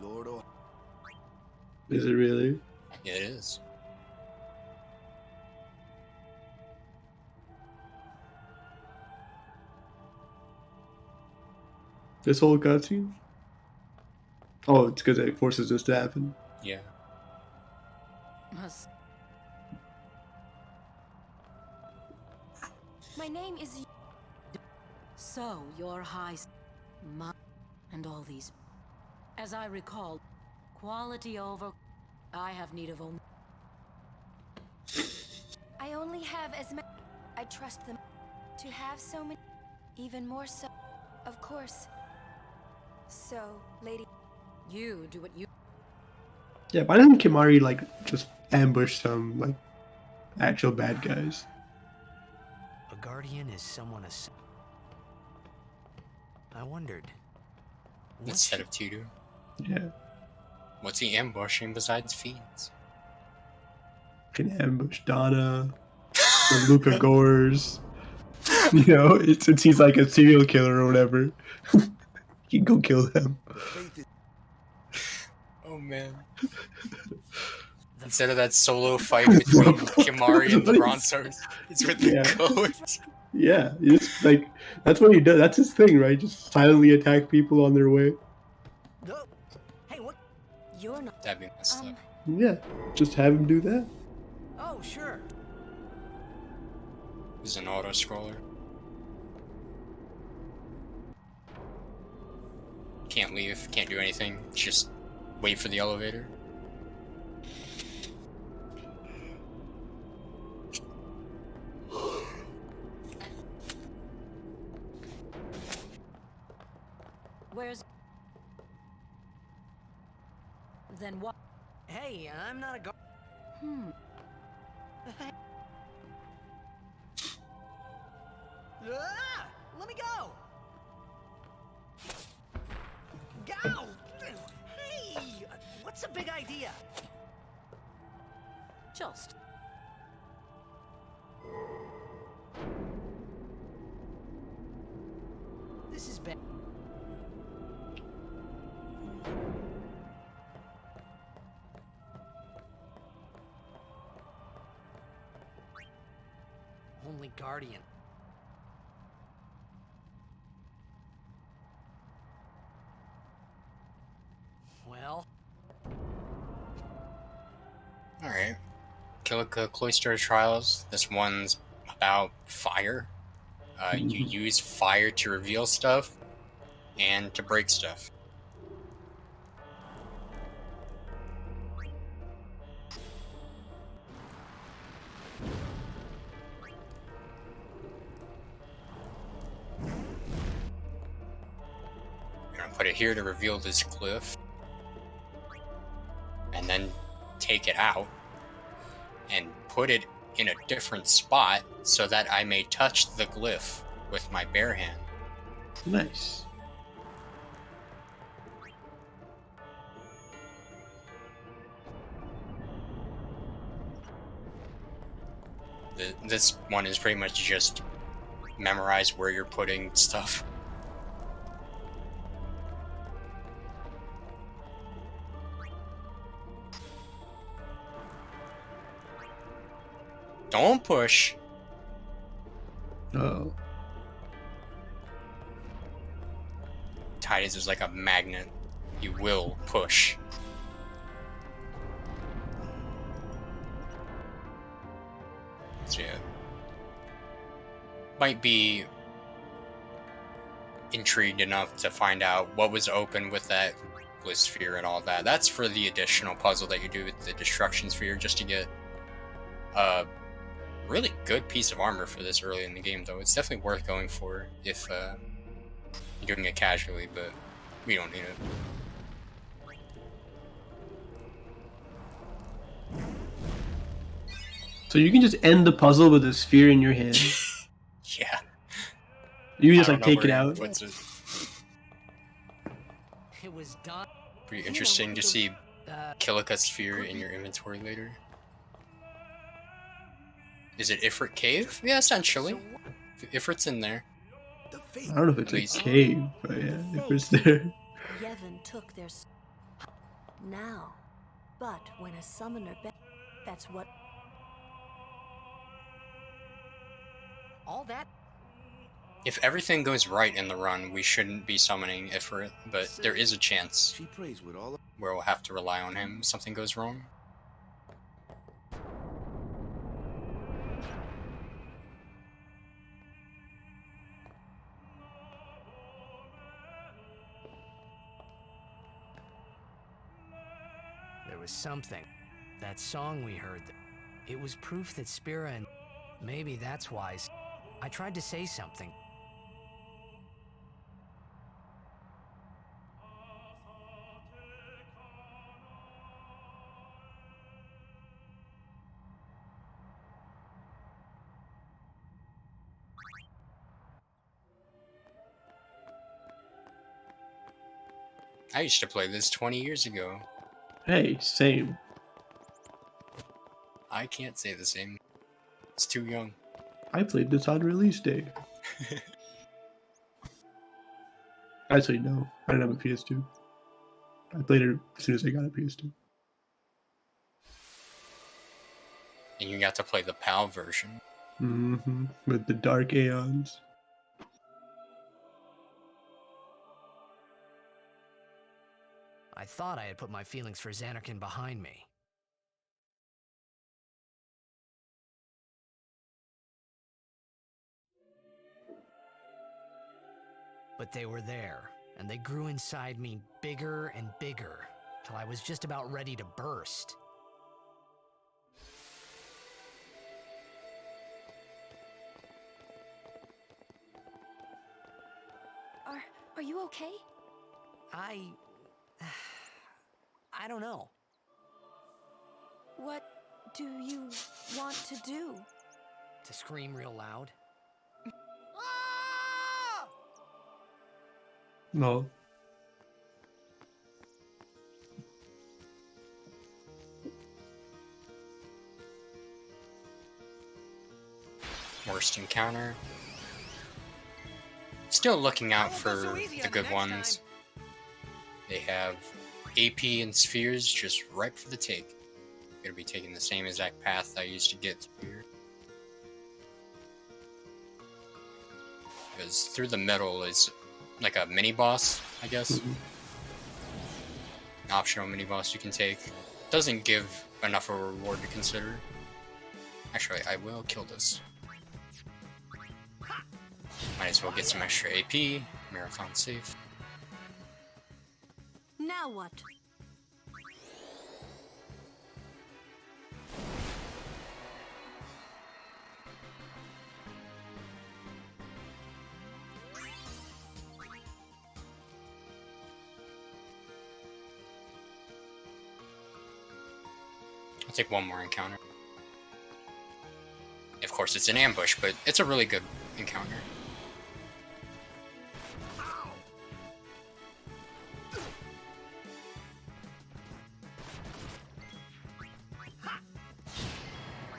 S8: Lord, oh,
S3: Is it really?
S2: Yeah, it is.
S3: This whole cutscene? Oh, it's because it forces this to happen.
S2: Yeah.
S10: My name is...
S13: So, your high... and all these... As I recall, quality over... I have need of only...
S10: I only have as many... I trust them. To have so many... Even more so... Of course. So, lady...
S13: You do what you...
S3: Yeah, why doesn't Kimari, like, just ambush some, like, actual bad guys?
S7: A guardian is someone I wondered.
S2: Instead of Tutu.
S3: Yeah.
S2: What's he ambushing besides fiends?
S3: Can ambush Donna, the Luca Gores. You know, since he's like a serial killer or whatever. You can go kill them.
S2: Oh man. Instead of that solo fight between Kimari and the Bronzos, it's with the goats.
S3: Yeah, just like that's what he does. That's his thing, right? Just silently attack people on their way.
S7: Hey, what?
S13: You're not...
S2: That'd be messed up.
S3: Yeah, just have him do that.
S7: Oh, sure.
S2: This is an auto-scroller. Can't leave, can't do anything, just wait for the elevator.
S13: Where's... Then what?
S7: Hey, I'm not a guard. Let me go! Go! Hey! What's a big idea?
S13: Just...
S7: This is bad. Only guardian. Well...
S2: Alright. Kilika Cloister Trials. This one's about fire. You use fire to reveal stuff and to break stuff. I'm gonna put it here to reveal this glyph. And then take it out and put it in a different spot so that I may touch the glyph with my bare hand.
S3: Nice.
S2: This one is pretty much just memorize where you're putting stuff. Don't push.
S3: Oh.
S2: Titus is like a magnet. You will push. So yeah. Might be intrigued enough to find out what was open with that bliss sphere and all that. That's for the additional puzzle that you do with the destruction sphere, just to get Really good piece of armor for this early in the game, though. It's definitely worth going for if you're doing it casually, but we don't need it.
S3: So you can just end the puzzle with a sphere in your hand.
S2: Yeah.
S3: You can just like take it out.
S7: It was done.
S2: Pretty interesting to see Kilika sphere in your inventory later. Is it Ifrit Cave? Yeah, essentially. Ifrit's in there.
S3: I don't know if it's a cave, but yeah, if it's there.
S14: Yevon took their now, but when a summoner that's what
S7: all that.
S2: If everything goes right in the run, we shouldn't be summoning Ifrit, but there is a chance where we'll have to rely on him if something goes wrong.
S7: There was something. That song we heard. It was proof that Spira and maybe that's why I tried to say something.
S2: I used to play this 20 years ago.
S3: Hey, same.
S2: I can't say the same. It's too young.
S3: I played this on release day. Actually, no. I didn't have a PS2. I played it as soon as I got a PS2.
S2: And you got to play the PAL version.
S3: Mm-hmm. With the Dark Aeons.
S7: I thought I had put my feelings for Zanarkand behind me. But they were there, and they grew inside me bigger and bigger, till I was just about ready to burst.
S10: Are you okay?
S7: I don't know.
S10: What do you want to do?
S7: To scream real loud?
S3: No.
S2: Worst encounter. Still looking out for the good ones. They have AP and spheres just ripe for the take. Gonna be taking the same exact path I used to get here. Because through the middle is like a mini boss, I guess. An optional mini boss you can take. Doesn't give enough of a reward to consider. Actually, I will kill this. Might as well get some extra AP. Marathon safe.
S14: Now what?
S2: I'll take one more encounter. Of course, it's an ambush, but it's a really good encounter.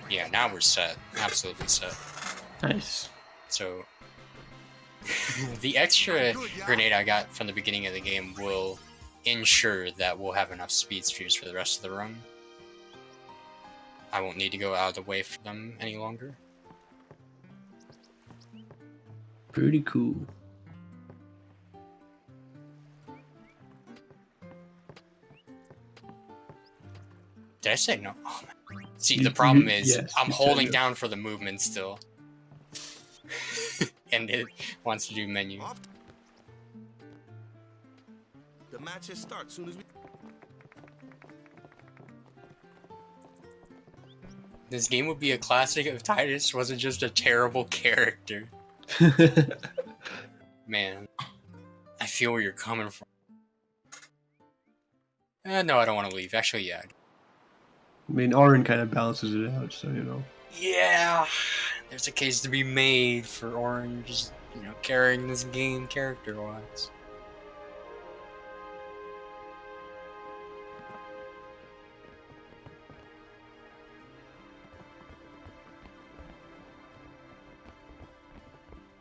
S2: Yeah, now we're set. Absolutely set.
S3: Nice.
S2: So, the extra grenade I got from the beginning of the game will ensure that we'll have enough speed spheres for the rest of the run. I won't need to go out of the way for them any longer.
S3: Pretty cool.
S2: Did I say no? Oh, man. See, the problem is
S3: yes,
S2: I'm
S3: you
S2: holding
S3: said
S2: down for the movement still. And it wants to do menu.
S8: The matches start soon as we...
S2: This game would be a classic if Titus wasn't just a terrible character. Man, I feel where you're coming from. No, I don't want to leave. Actually, yeah.
S3: I mean, Orin kind of balances it out, so you know.
S2: Yeah, there's a case to be made for Orange, carrying this game character-wise.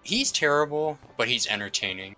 S2: He's terrible, but he's entertaining.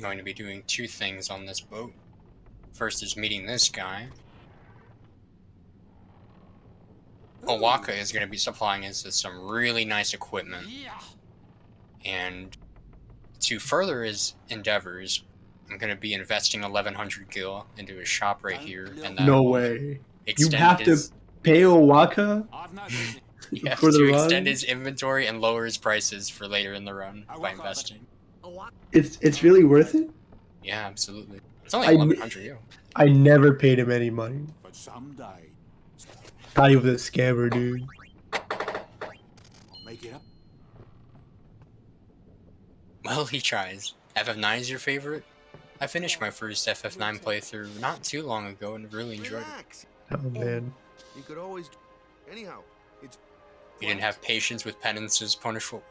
S2: I'm going to be doing two things on this boat. First is meeting this guy. Owaka is going to be supplying us with some really nice equipment. And to further his endeavors, I'm going to be investing 1100 gil into a shop right here. And that
S3: No
S2: will
S3: way. You
S2: extend
S3: have
S2: his...
S3: to pay Owaka
S2: Yes,
S3: for the
S2: to
S3: run?
S2: extend his inventory and lower his prices for later in the run by investing.
S3: It's really worth it?
S2: Yeah, absolutely. It's only 1100 gil.
S3: I never paid him any money.
S9: But someday,
S3: Thought he was a scammer, dude.
S9: make it up.
S2: Well, he tries. FF9 is your favorite? I finished my first FF9 playthrough not too long ago and really enjoyed it.
S3: Oh man.
S8: You could always. Anyhow, it's.
S2: You didn't have patience with penances, punishful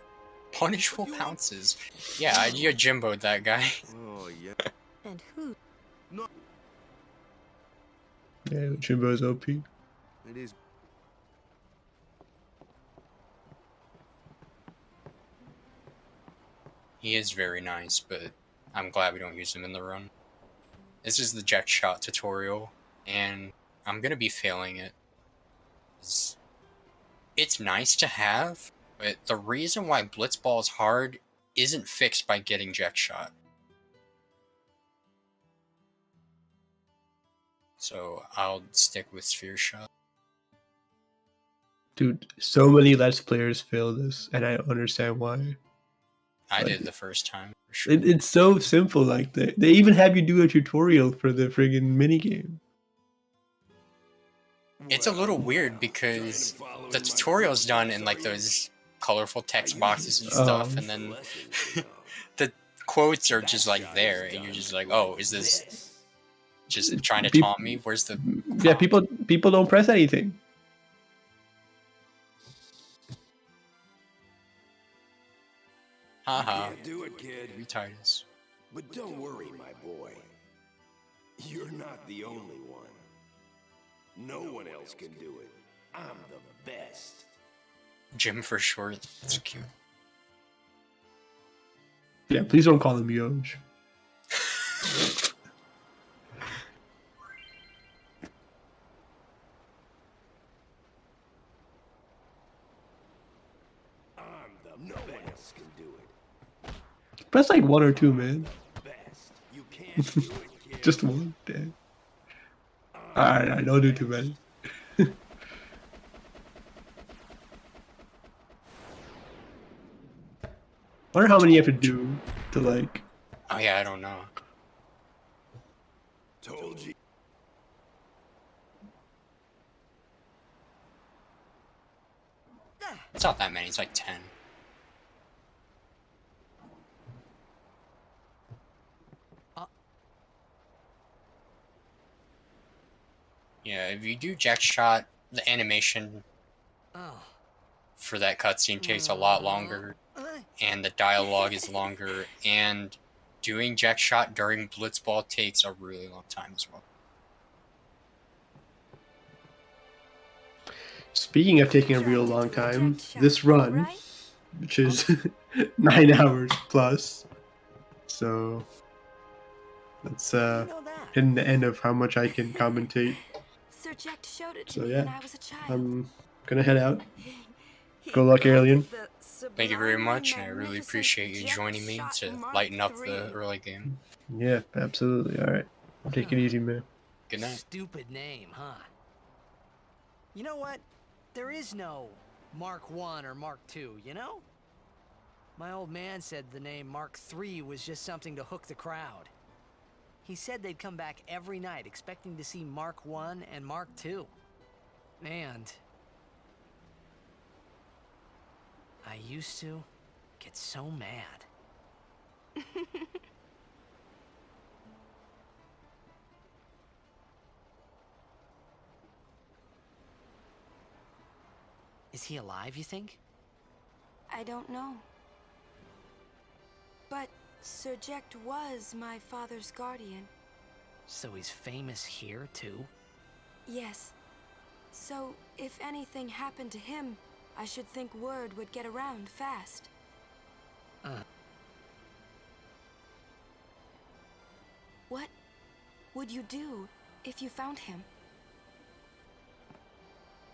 S2: pounces. Yeah, you Jimbo'd that guy.
S8: Oh yeah.
S14: And who?
S8: No,
S3: Yeah, Jimbo's OP.
S8: it is.
S2: He is very nice, but I'm glad we don't use him in the run. This is the Jack Shot tutorial, and I'm gonna be failing it. It's nice to have, but the reason why Blitzball is hard isn't fixed by getting Jack Shot. So I'll stick with Sphere Shot.
S3: Dude, so many Let's Players fail this, and I don't understand why.
S2: I
S3: Like,
S2: did the first time, for sure.
S3: It's so simple, like they even have you do a tutorial for the friggin' minigame.
S2: It's a little weird because the tutorial's done in like those colorful text boxes and stuff, and then the quotes are just like there, and you're just like, oh, is this just trying to taunt me? Where's the...
S3: Yeah, people don't press anything.
S2: Haha.
S15: Can't do it, kid.
S2: Retardus.
S15: But don't worry, my boy. You're not the only one. No one else can do it. I'm the best.
S2: Jim for short. That's cute.
S3: Yeah, please don't call him Yoj.
S15: No one else can do it.
S3: Press like one or two, man.
S15: Best. You can't do it, kid.
S3: Just one, damn. Alright, don't do too many. Wonder how many you have to do to like.
S2: Oh yeah, I don't know.
S15: Told you.
S2: It's not that many, it's like 10. Yeah, if you do Jack Shot, the animation for that cutscene takes a lot longer, and the dialogue is longer, and doing Jack Shot during Blitzball takes a really long time as well.
S3: Speaking of taking a real long time, this run, which is 9 hours plus, so let's hitting the end of how much I can commentate.
S10: Sir Jecht showed it to
S3: So
S10: me
S3: yeah,
S10: when I was a child.
S3: I'm gonna head out.
S10: He
S3: Good luck,
S10: called
S3: Aerlien.
S10: it the
S2: Thank you very
S10: sublimely
S2: much, and I really
S10: magnificent
S2: appreciate you
S10: Jecht
S2: joining me
S10: Shot
S2: to
S10: Mark
S2: lighten up
S10: III.
S2: the early game.
S3: Yeah, absolutely. All right, take it easy, man.
S2: Good night.
S7: Stupid name, huh? You know what? There is no Mark I or Mark II, you know? My old man said the name Mark III was just something to hook the crowd. He said they'd come back every night expecting to see Mark I and Mark II. And I used to get so mad. Is he alive, you think?
S10: I don't know. But Sir Jecht was my father's guardian.
S7: So he's famous here, too?
S10: Yes. So, if anything happened to him, I should think word would get around fast. What would you do if you found him?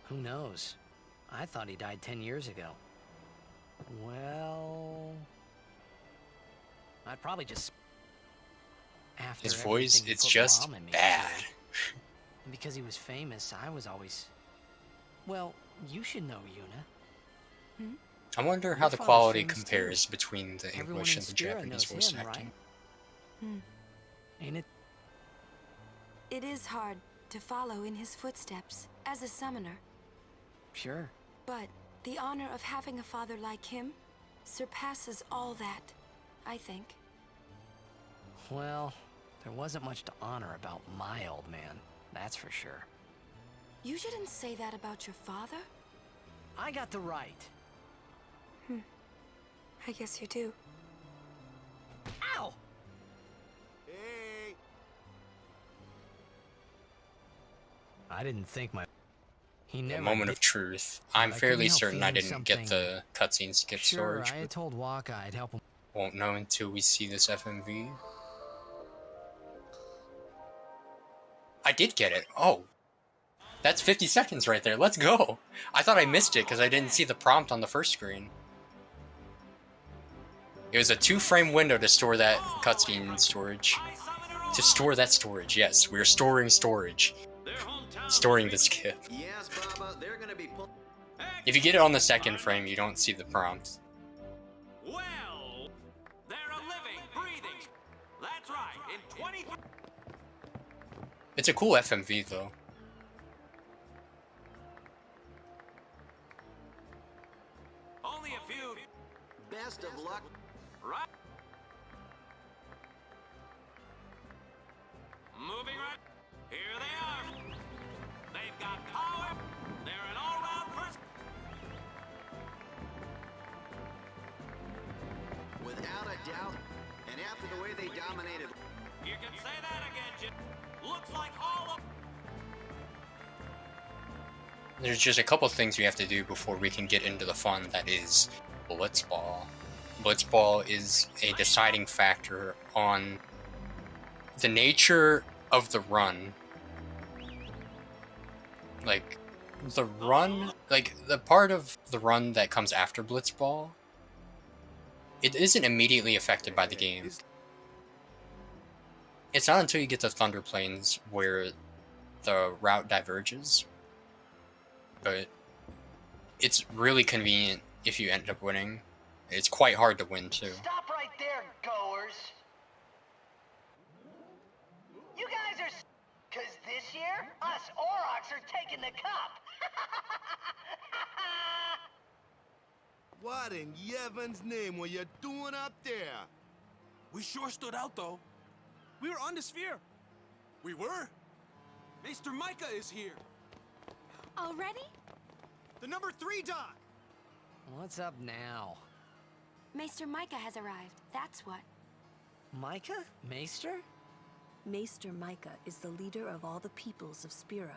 S7: Who knows? I thought he died 10 years ago. Well, I'd probably just... After
S2: His voice,
S7: everything he
S2: it's
S7: put
S2: just
S7: Mom and me
S2: bad.
S7: through. And because he was famous, I was always... Well, you should know, Yuna.
S2: I wonder how
S7: Your
S2: the
S7: father's
S2: quality
S7: famous,
S2: compares
S7: too.
S2: between the
S7: Everyone
S2: English
S7: in
S2: and the
S7: Spira
S2: Japanese
S7: knows
S2: voice
S7: him,
S2: acting.
S10: Hmm.
S7: Ain't it?
S10: It is hard to follow in his footsteps as a summoner.
S7: Sure.
S10: But the honor of having a father like him surpasses all that, I think.
S7: Well, there wasn't much to honor about my old man, that's for sure.
S10: You shouldn't say that about your father.
S7: I got the right.
S10: I guess you do.
S7: Ow!
S8: Hey!
S7: I didn't think my... He
S2: A
S7: never
S2: moment
S7: did.
S2: of truth. I'm
S7: I couldn't
S2: fairly
S7: help
S2: certain I
S7: feeling
S2: didn't get
S7: something-
S2: the cutscene skip
S7: Sure,
S2: storage,
S7: I had
S2: but
S7: told Waka I'd help him.
S2: won't know until we see this FMV. I did get it. Oh. That's 50 seconds right there. Let's go. I thought I missed it because I didn't see the prompt on the first screen. It was a 2-frame window to store that cutscene storage. To store that storage, yes. We're storing storage. Storing the skip.
S11: Yes, Baba, they're gonna be pulled.
S2: If you get it on the second frame, you don't see the prompt.
S11: Well, they're a living, breathing. That's right. In 20.
S2: It's a cool FMV though.
S11: Only a few. Best of luck. Right. Moving right. Here they are. They've got power. They're an all-round person.
S16: Without a doubt, and after the way they dominated.
S11: You can say that again, Jim. Looks like all of.
S2: There's just a couple things we have to do before we can get into the fun that is Blitzball. Blitzball is a deciding factor on the nature of the run. Like, the run, like, the part of the run that comes after Blitzball, it isn't immediately affected by the game. It's not until you get to Thunder Plains where the route diverges. But it's really convenient if you end up winning. It's quite hard to win too.
S17: Stop right there, goers. You guys are cause this year, us Aurochs are taking the cup.
S8: What in Yevon's name were you doing up there?
S18: We sure stood out, though. We were on the sphere. We were? Maester Micah is here.
S10: Already?
S18: The number 3 doc.
S7: What's up now?
S10: Maester Micah has arrived, that's what.
S7: Micah? Maester?
S14: Maester Micah is the leader of all the peoples of Spira.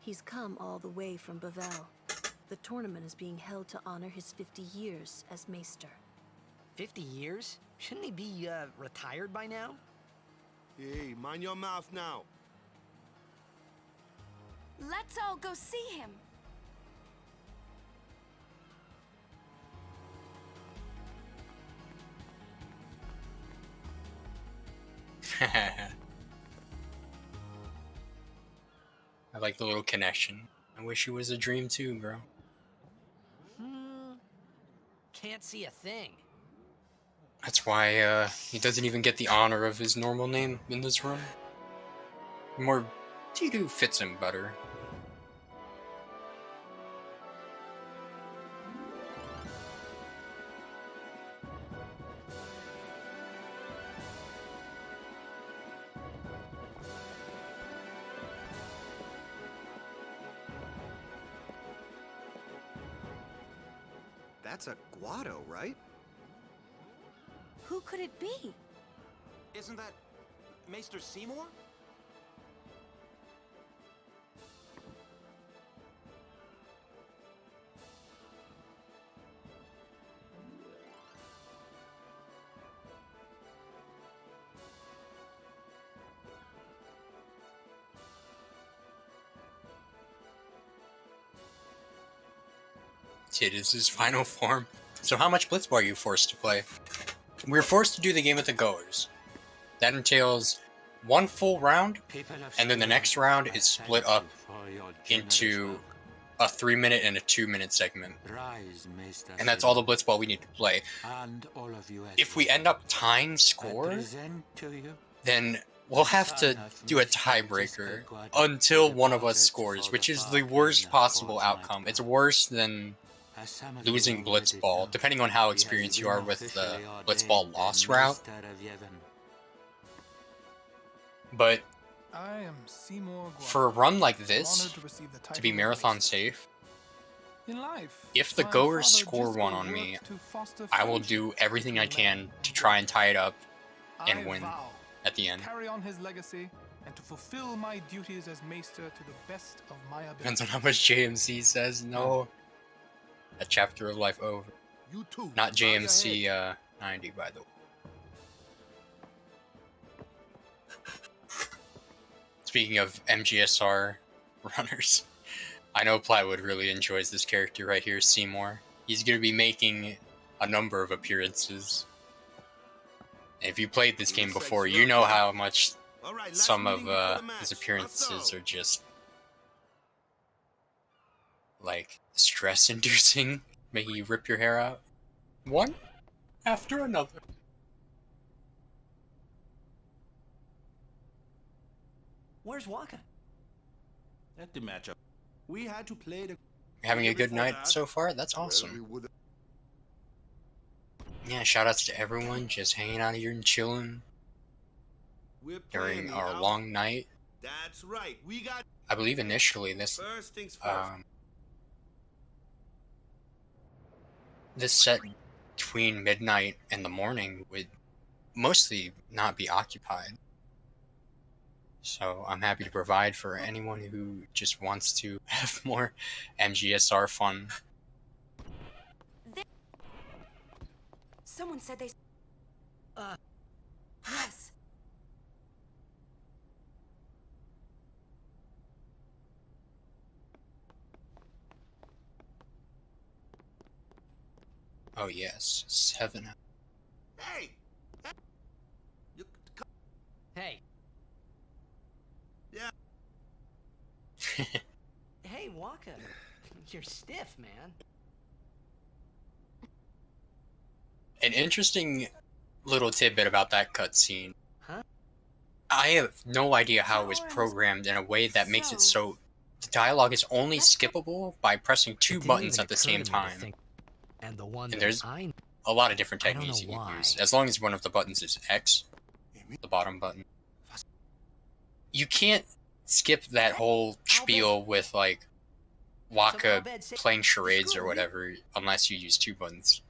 S14: He's come all the way from Bavel. The tournament is being held to honor his 50 years as Maester.
S7: 50 years? Shouldn't he be, retired by now?
S8: Hey, mind your mouth now.
S10: Let's all go see him.
S2: I like the little connection. I wish it was a dream too, bro.
S7: Can't see a thing.
S2: That's why he doesn't even get the honor of his normal name in this run. More T2 fits him better.
S16: That's a Guado, right?
S10: Who could it be?
S11: Isn't that Maester Seymour?
S2: It is his final form. So how much Blitzball are you forced to play? We're forced to do the game with the goers. That entails one full round, and then the next round is split up into a 3-minute and a 2-minute segment. And that's all the Blitzball we need to play. If we end up tying score, then we'll have to do a tiebreaker until one of us scores, which is the worst possible outcome. It's worse than losing Blitzball, depending on how experienced you are with the Blitzball loss route. But for a run like this, to be marathon safe, if the goers score one on me, I will do everything I can to try and tie it up and win at the end.
S19: Carry on his legacy and to fulfill my duties as maester to the best of my ability.
S2: Depends on how much JMC says no. A chapter of life over. Not JMC 90, by the way. Speaking of MGSR runners, I know Plywood really enjoys this character right here, Seymour. He's going to be making a number of appearances. And if you played this game before, you know how much some of his appearances are just like stress-inducing, making you rip your hair out. One after another.
S11: Where's Waka? That didn't match up. We had to play the...
S2: Having a good night so far? That's awesome. Yeah, shoutouts to everyone just hanging out here and chilling during our long night.
S8: That's right. We got...
S2: I believe initially this this set between midnight and the morning would mostly not be occupied. So I'm happy to provide for anyone who just wants to have more MGSR fun.
S10: Someone said they... Yes.
S2: Oh yes, 7.
S8: Hey!
S7: Hey.
S8: Yeah.
S7: Hey, Waka. You're stiff, man.
S2: An interesting little tidbit about that cutscene.
S7: Huh?
S2: I have no idea how it was programmed in a way that makes it so the dialogue is only skippable by pressing 2 buttons at the same time.
S7: And the one
S2: And there's
S7: I
S2: a lot of different
S7: I don't
S2: techniques
S7: know
S2: you can
S7: why.
S2: use, as long as one of the buttons is X, the bottom button. You can't skip that whole spiel with like Waka playing charades or whatever unless you use 2 buttons.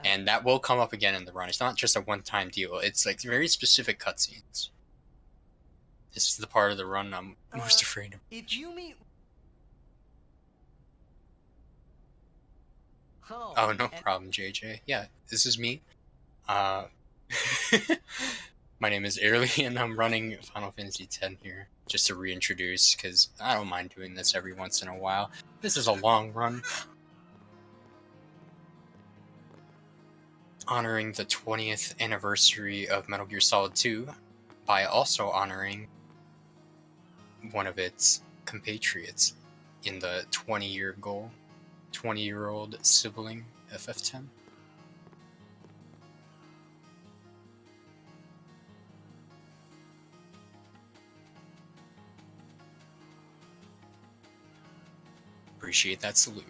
S2: And that will come up again in the run. It's not just a one-time deal. It's like very specific cutscenes. This is the part of the run I'm most afraid of.
S11: If you meet...
S2: Oh, no problem, JJ. Yeah, this is me. My name is Aerlien, and I'm running Final Fantasy X here, just to reintroduce, because I don't mind doing this every once in a while. This is a long run. Honoring the 20th anniversary of Metal Gear Solid 2 by also honoring one of its compatriots in the 20-year goal, 20-year-old sibling FF10. Appreciate that salute.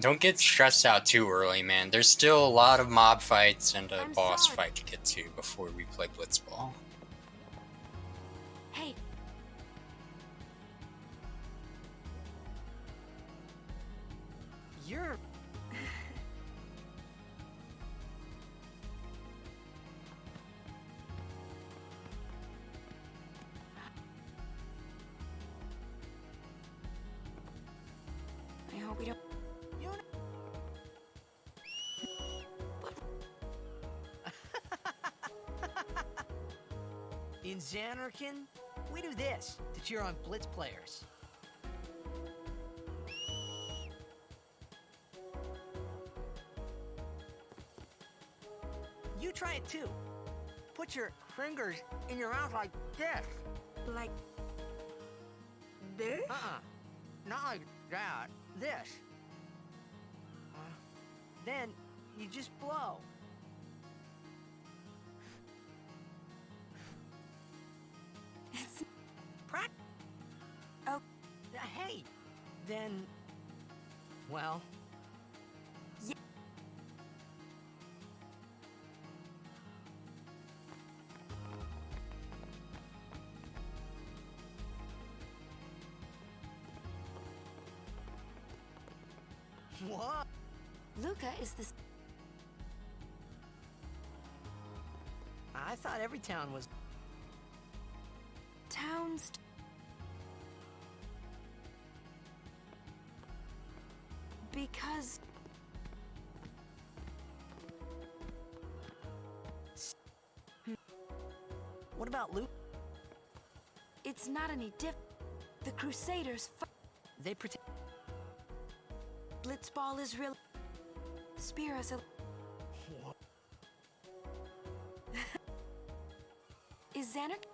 S2: Don't get stressed out too early, man. There's still a lot of mob fights and a boss fight to get to before we play Blitzball.
S10: Hey.
S4: You're...
S10: I hope we don't...
S7: In Xanarkin, we do this to cheer on Blitz players. You try it too. Put your fingers in your mouth like this.
S10: Like... this?
S7: Not like that. This. Then you just blow.
S10: It's...
S7: Oh, hey, then, well,
S10: yeah.
S7: What?
S10: Luca is the...
S7: I thought every town was...
S10: Towns... Because...
S7: What about Luke?
S10: It's not any diff... The Crusaders...
S7: They protect...
S10: Blitzball is real... Spira's a...
S7: What?
S10: Is Xanark...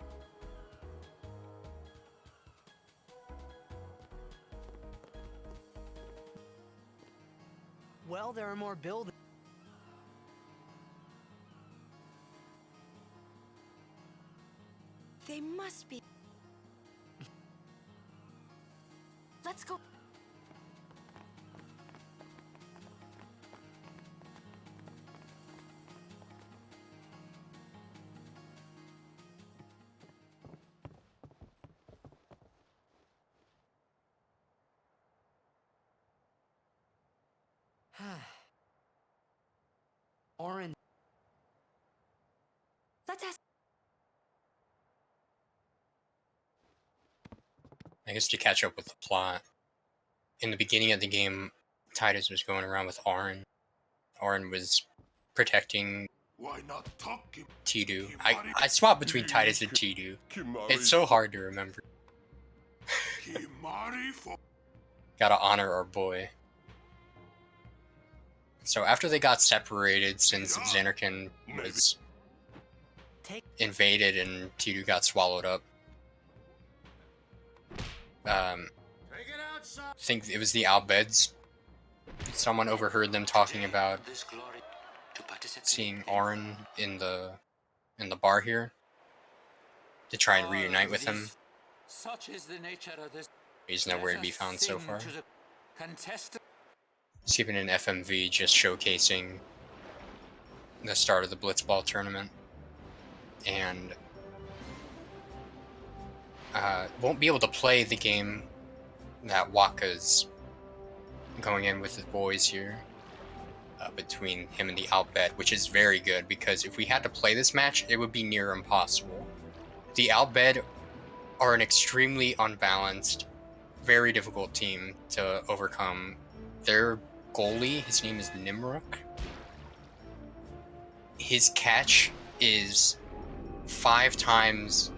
S7: Well, there are more buildings.
S10: They must be... Let's go...
S7: Orange.
S10: Let's ask...
S2: I guess to catch up with the plot, in the beginning of the game, Titus was going around with Auron. Auron was protecting
S6: Why not talk him?
S2: Tidou. I swap between Titus and Tidou. It's so hard to remember. Gotta honor our boy. So after they got separated, since Xanarkin was invaded and Tidou got swallowed up, I think it was the Albeds. Someone overheard them talking about seeing Auron in the bar here to try and reunite with him.
S20: Such is the nature of this.
S2: He's nowhere to be found so far. Skipping an FMV just showcasing the start of the Blitzball tournament, and won't be able to play the game that Waka's going in with his boys here, between him and the Albed, which is very good, because if we had to play this match, it would be near impossible. The Albed are an extremely unbalanced, very difficult team to overcome. Their goalie, his name is Nimruk. his catch is 5 times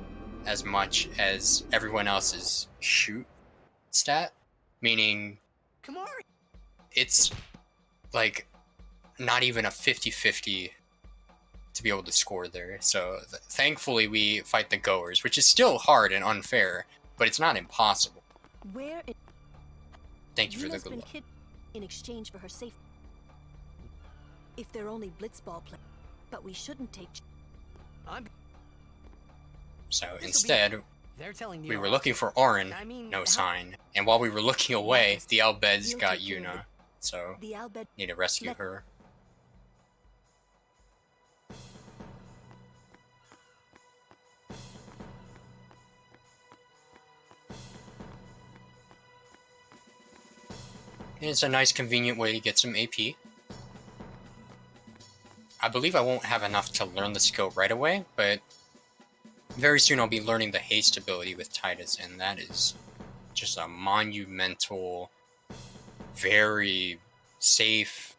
S2: as much as everyone else's shoot stat, meaning
S4: Come on.
S2: it's like not even a 50-50 to be able to score there. So thankfully we fight the goers, which is still hard and unfair, but it's not impossible.
S14: Where it...
S2: Thank you for the
S14: Yuna's
S2: good
S14: been
S2: luck.
S14: kidnapped in exchange for her safety. If they're only blitzball play, but we shouldn't take...
S2: So instead,
S4: They're telling
S2: we were looking for Orin, no sign. And while we were looking away, the Albeds got Yuna. So,
S14: The Albed...
S2: need to rescue her. And it's a nice, convenient way to get some AP. I believe I won't have enough to learn the skill right away, but very soon I'll be learning the haste ability with Titus, and that is just a monumental, very safe,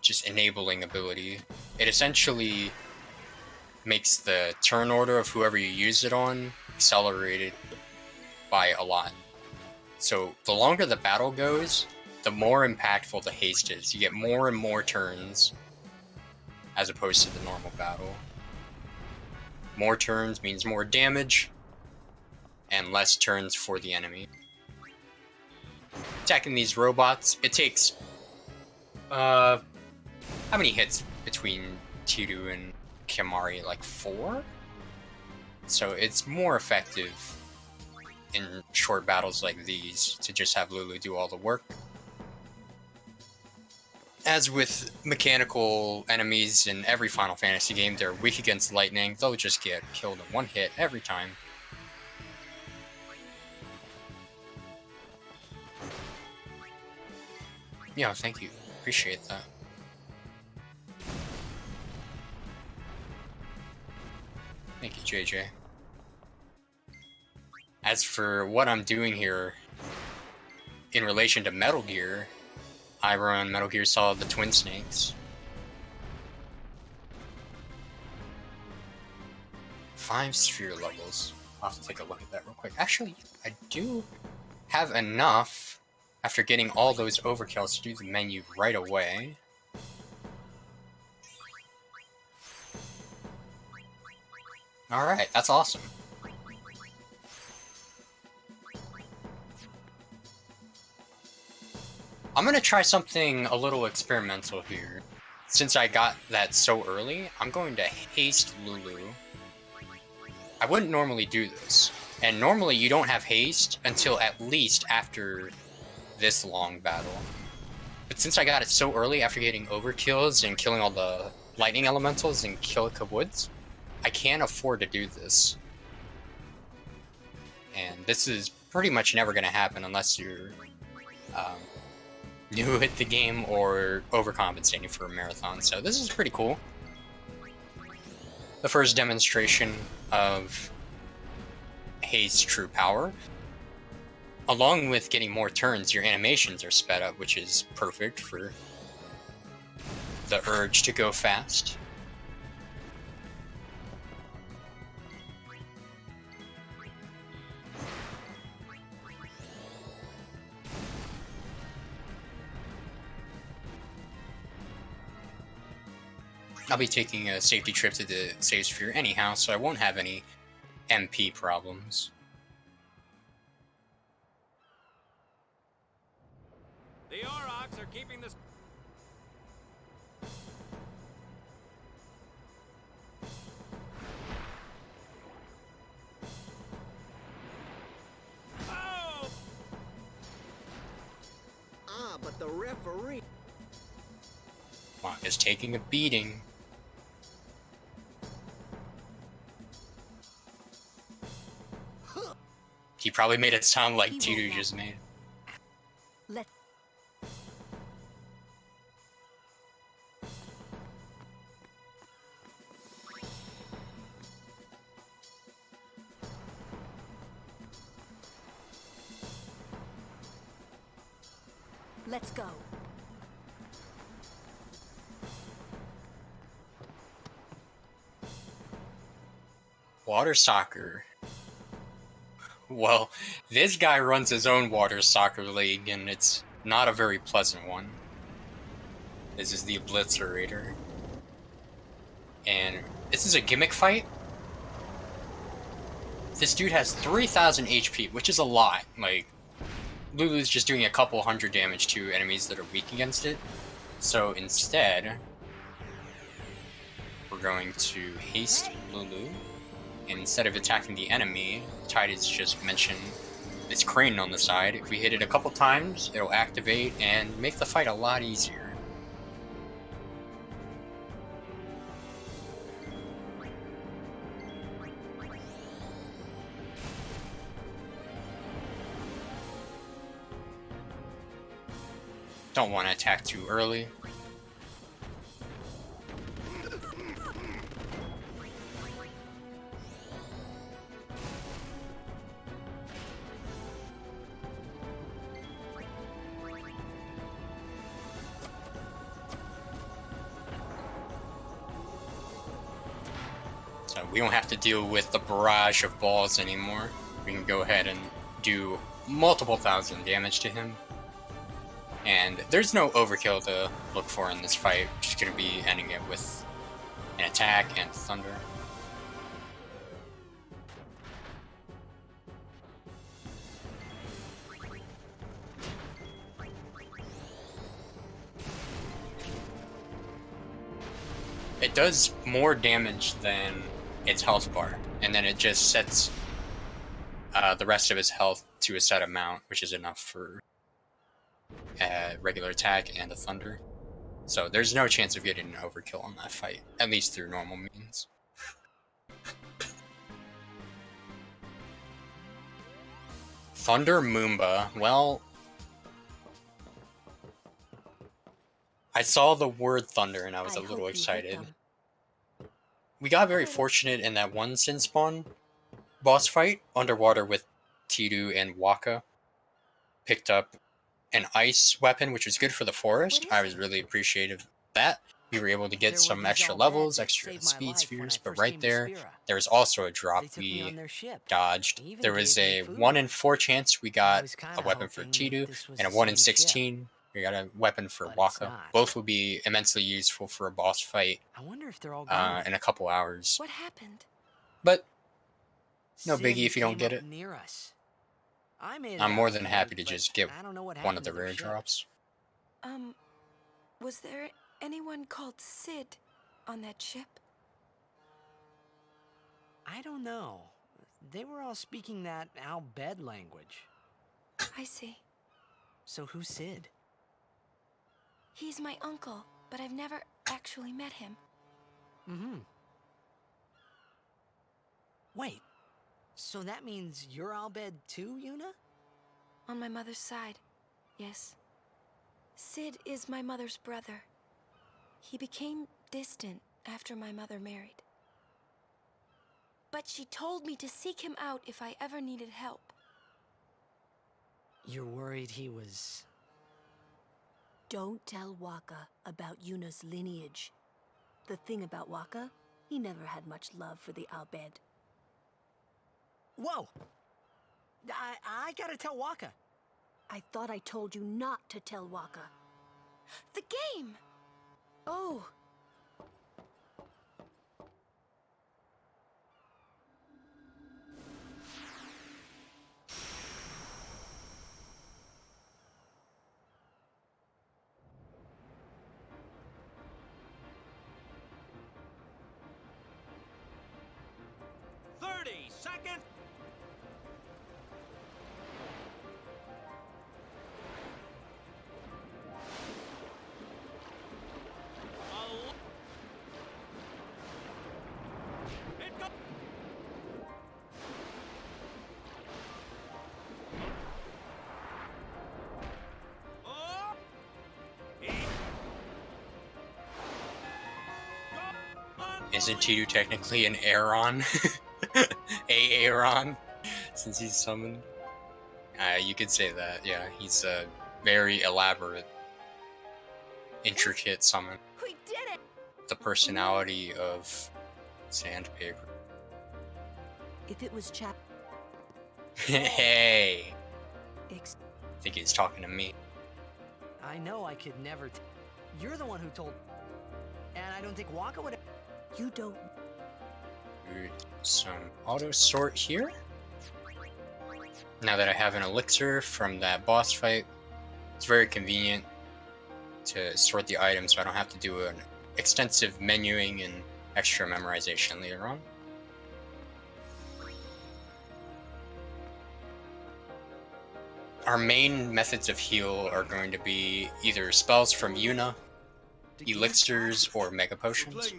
S2: just enabling ability. It essentially makes the turn order of whoever you use it on accelerated by a lot. So the longer the battle goes, the more impactful the haste is. You get more and more turns as opposed to the normal battle. More turns means more damage, and less turns for the enemy. Attacking these robots, it takes... how many hits between Tiru and Kimari? Like 4? So it's more effective in short battles like these to just have Lulu do all the work. As with mechanical enemies in every Final Fantasy game, they're weak against lightning. They'll just get killed in one hit every time. Yeah, thank you. Appreciate that. Thank you, JJ. As for what I'm doing here in relation to Metal Gear, I run Metal Gear Solid the Twin Snakes. 5 sphere levels. I'll have to take a look at that real quick. Actually, I do have enough after getting all those overkills to do the menu right away. Alright, that's awesome. I'm gonna try something a little experimental here. Since I got that so early, I'm going to haste Lulu. I wouldn't normally do this. And normally you don't have haste until at least after this long battle. But since I got it so early after getting overkills and killing all the lightning elementals in Kilika Woods, I can't afford to do this. And this is pretty much never gonna happen unless you're new at the game or overcompensating for a marathon, so this is pretty cool. The first demonstration of Haze's true power. Along with getting more turns, your animations are sped up, which is perfect for the urge to go fast. I'll be taking a safety trip to the save sphere anyhow, so I won't have any MP problems.
S11: The Aurochs are keeping this.
S4: But the referee.
S2: Mark is taking a beating. He probably made it sound like Tiru just made.
S14: Let Let's go.
S2: Water soccer. Well, this guy runs his own water soccer league, and it's not a very pleasant one. This is the Obliterator. And this is a gimmick fight. This dude has 3,000 HP, which is a lot. Like, Lulu's just doing a couple hundred damage to enemies that are weak against it. So instead, we're going to haste Lulu. And instead of attacking the enemy, Titus just mentioned this crane on the side. If we hit it a couple times, it'll activate and make the fight a lot easier. Don't want to attack too early. So we don't have to deal with the barrage of balls anymore. We can go ahead and do multiple thousand damage to him. And there's no overkill to look for in this fight. We're just going to be ending it with an attack and thunder. It does more damage than its health bar, and then it just sets the rest of his health to a set amount, which is enough for a regular attack and a thunder. So there's no chance of getting an overkill on that fight, at least through normal means. Thunder Moomba, well, I saw the word thunder and I was a little excited. We got very fortunate in that one Sin Spawn boss fight underwater with Tidou and Waka. Picked up an ice weapon, which was good for the forest. I was really appreciative of that. We were able to get some extra levels, extra speed spheres, but right there was also a drop we dodged. There was a 1 in 4 chance we got a weapon for Tidou, and a 1 in 16 we got a weapon for Waka. Both will be immensely useful for a boss fight in a couple hours.
S14: What happened?
S2: But no biggie if you don't get it. I'm more than happy to just get one of the rare drops.
S10: Was there anyone called Sid on that ship?
S7: I don't know. They were all speaking that Al-Bed language.
S10: I see.
S7: So who's Sid?
S10: He's my uncle, but I've never actually met him.
S7: Wait, so that means you're Al-Bed too, Yuna?
S10: On my mother's side, yes. Sid is my mother's brother. He became distant after my mother married. But she told me to seek him out if I ever needed help.
S7: You're worried he was...
S14: Don't tell Waka about Yuna's lineage. The thing about Waka, he never had much love for the Al-Bed.
S7: Whoa! I gotta tell Waka.
S14: I thought I told you not to tell Waka.
S10: The game!
S14: Oh.
S11: Second.
S2: Isn't Tidou technically an Aeron? Aeron, since he's summoned. You could say that, yeah. He's a very elaborate, intricate summon.
S10: We did it!
S2: The personality of Sandpaper.
S14: If it was chap...
S2: Hey! I think he's talking to me.
S4: I know I could never. You're the one who told. And I don't think Waka would.
S14: You don't.
S2: Some auto sort here. Now that I have an elixir from that boss fight, it's very convenient to sort the items so I don't have to do an extensive menuing and extra memorization later on. Our main methods of heal are going to be either spells from Yuna, elixirs, or mega potions.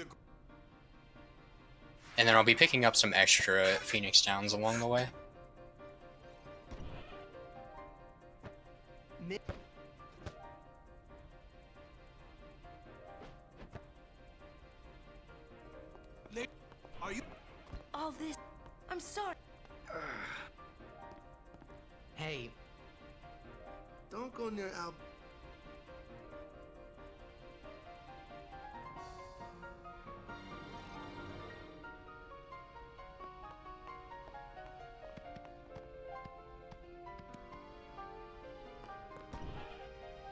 S2: And then I'll be picking up some extra Phoenix Downs along the way.
S10: Are you? All this. I'm sorry.
S4: Hey.
S8: Don't go near Al.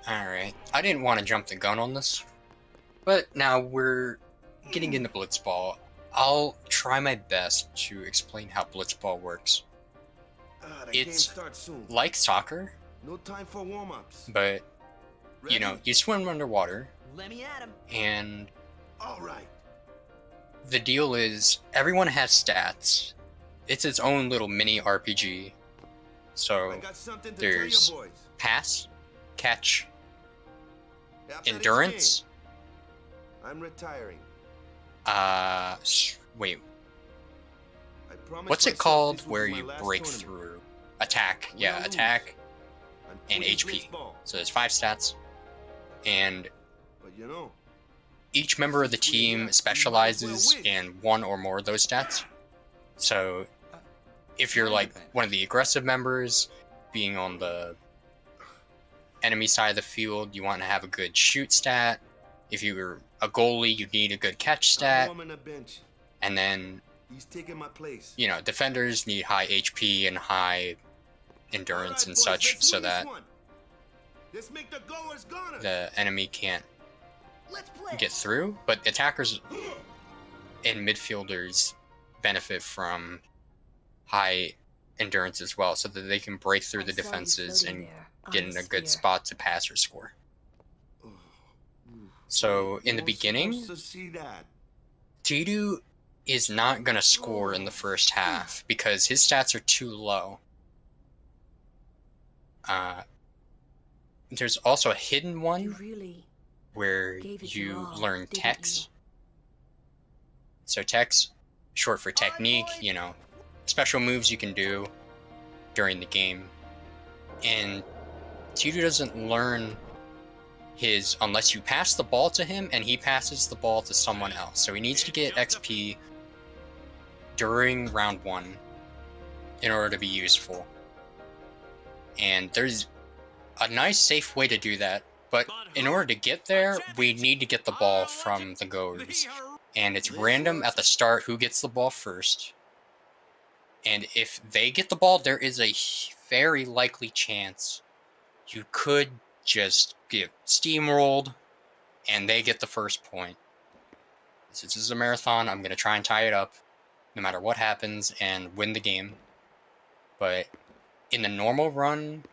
S2: Alright, I didn't want to jump the gun on this, but now we're getting into Blitzball. I'll try my best to explain how Blitzball works. It's like soccer,
S8: No time for warm-ups.
S2: but you know, you swim underwater,
S4: Let me at him.
S2: and
S8: All right.
S2: the deal is everyone has stats. It's its own little mini RPG. So
S8: I got something to tell you
S2: there's
S8: boys.
S2: pass, catch,
S8: After this
S2: endurance.
S8: game, I'm retiring.
S2: Wait.
S8: I promised
S2: What's it
S8: myself
S2: called
S8: this would
S2: where
S8: be my
S2: you
S8: last
S2: break
S8: tournament.
S2: through? Attack.
S8: Win
S2: Yeah,
S8: or lose,
S2: attack
S8: I'm
S2: and
S8: quitting
S2: HP.
S8: Blitzball.
S2: So there's 5 stats. And
S8: But you know,
S2: each member of the team specializes in one or more of those stats. So if you're like one of the aggressive members, being on the enemy side of the field, you want to have a good shoot stat. If you're a goalie, you need a good catch stat.
S8: I'm on the bench.
S2: And then,
S8: He's taking my place.
S2: you know, defenders need high HP and high endurance and such so that
S8: Let's make the goers goners.
S2: the enemy can't
S8: Let's play.
S2: get through. But attackers and midfielders benefit from high endurance as well, so that they can break through the defenses and get in a good spot to pass or score. So in the beginning,
S8: Supposed to see that.
S2: Jidu is not going to score in the first half because his stats are too low. There's also a hidden one where you learn techs. So techs, short for technique, you know, special moves you can do during the game. And Jidu doesn't learn his unless you pass the ball to him and he passes the ball to someone else. So he needs to get XP during round 1 in order to be useful. And there's a nice safe way to do that, but in order to get there, we need to get the ball from the goers. And it's random at the start who gets the ball first. And if they get the ball, there is a very likely chance you could just get steamrolled and they get the first point. Since this is a marathon, I'm going to try and tie it up no matter what happens and win the game. But in the normal run,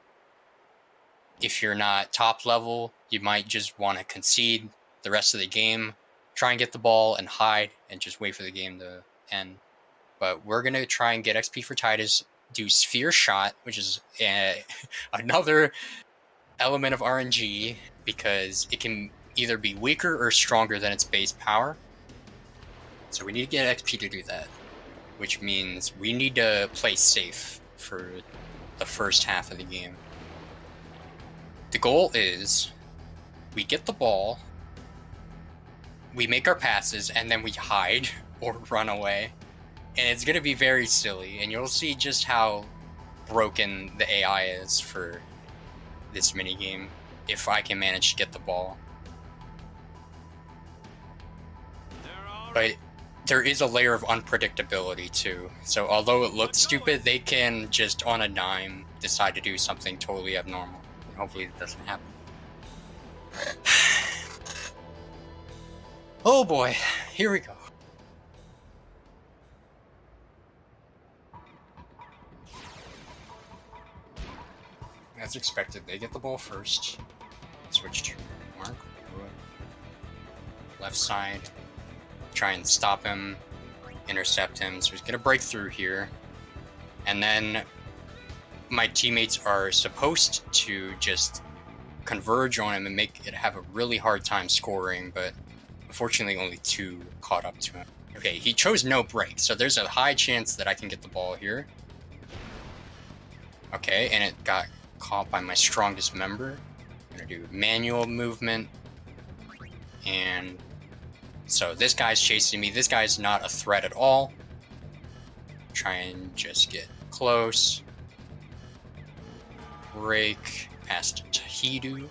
S2: if you're not top level, you might just want to concede the rest of the game, try and get the ball and hide and just wait for the game to end. But we're going to try and get XP for Titus, do Sphere Shot, which is another element of RNG, because it can either be weaker or stronger than its base power. So we need to get XP to do that, which means we need to play safe for the first half of the game. The goal is we get the ball, we make our passes, and then we hide or run away. And it's going to be very silly, and you'll see just how broken the AI is for this minigame if I can manage to get the ball. But there is a layer of unpredictability too. So although it looked stupid, they can just on a dime decide to do something totally abnormal. And hopefully it doesn't happen. Oh boy, here we go. As expected, they get the ball first. Switch to Mark. Left side. Try and stop him. Intercept him. So he's gonna break through here. And then my teammates are supposed to just converge on him and make it have a really hard time scoring, but unfortunately only 2 caught up to him. Okay, he chose no break, so there's a high chance that I can get the ball here. Okay, and it got caught by my strongest member. I'm gonna do manual movement. And so this guy's chasing me. This guy's not a threat at all. Try and just get close. Break past Tahidu.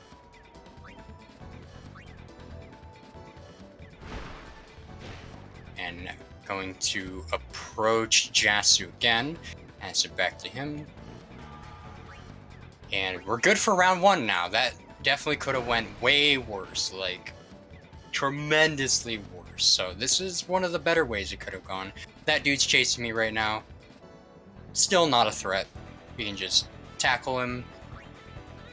S2: And going to approach Jasu again. Pass it back to him. And we're good for round 1 now. That definitely could have went way worse, like tremendously worse. So this is one of the better ways it could have gone. That dude's chasing me right now. Still not a threat. You can just tackle him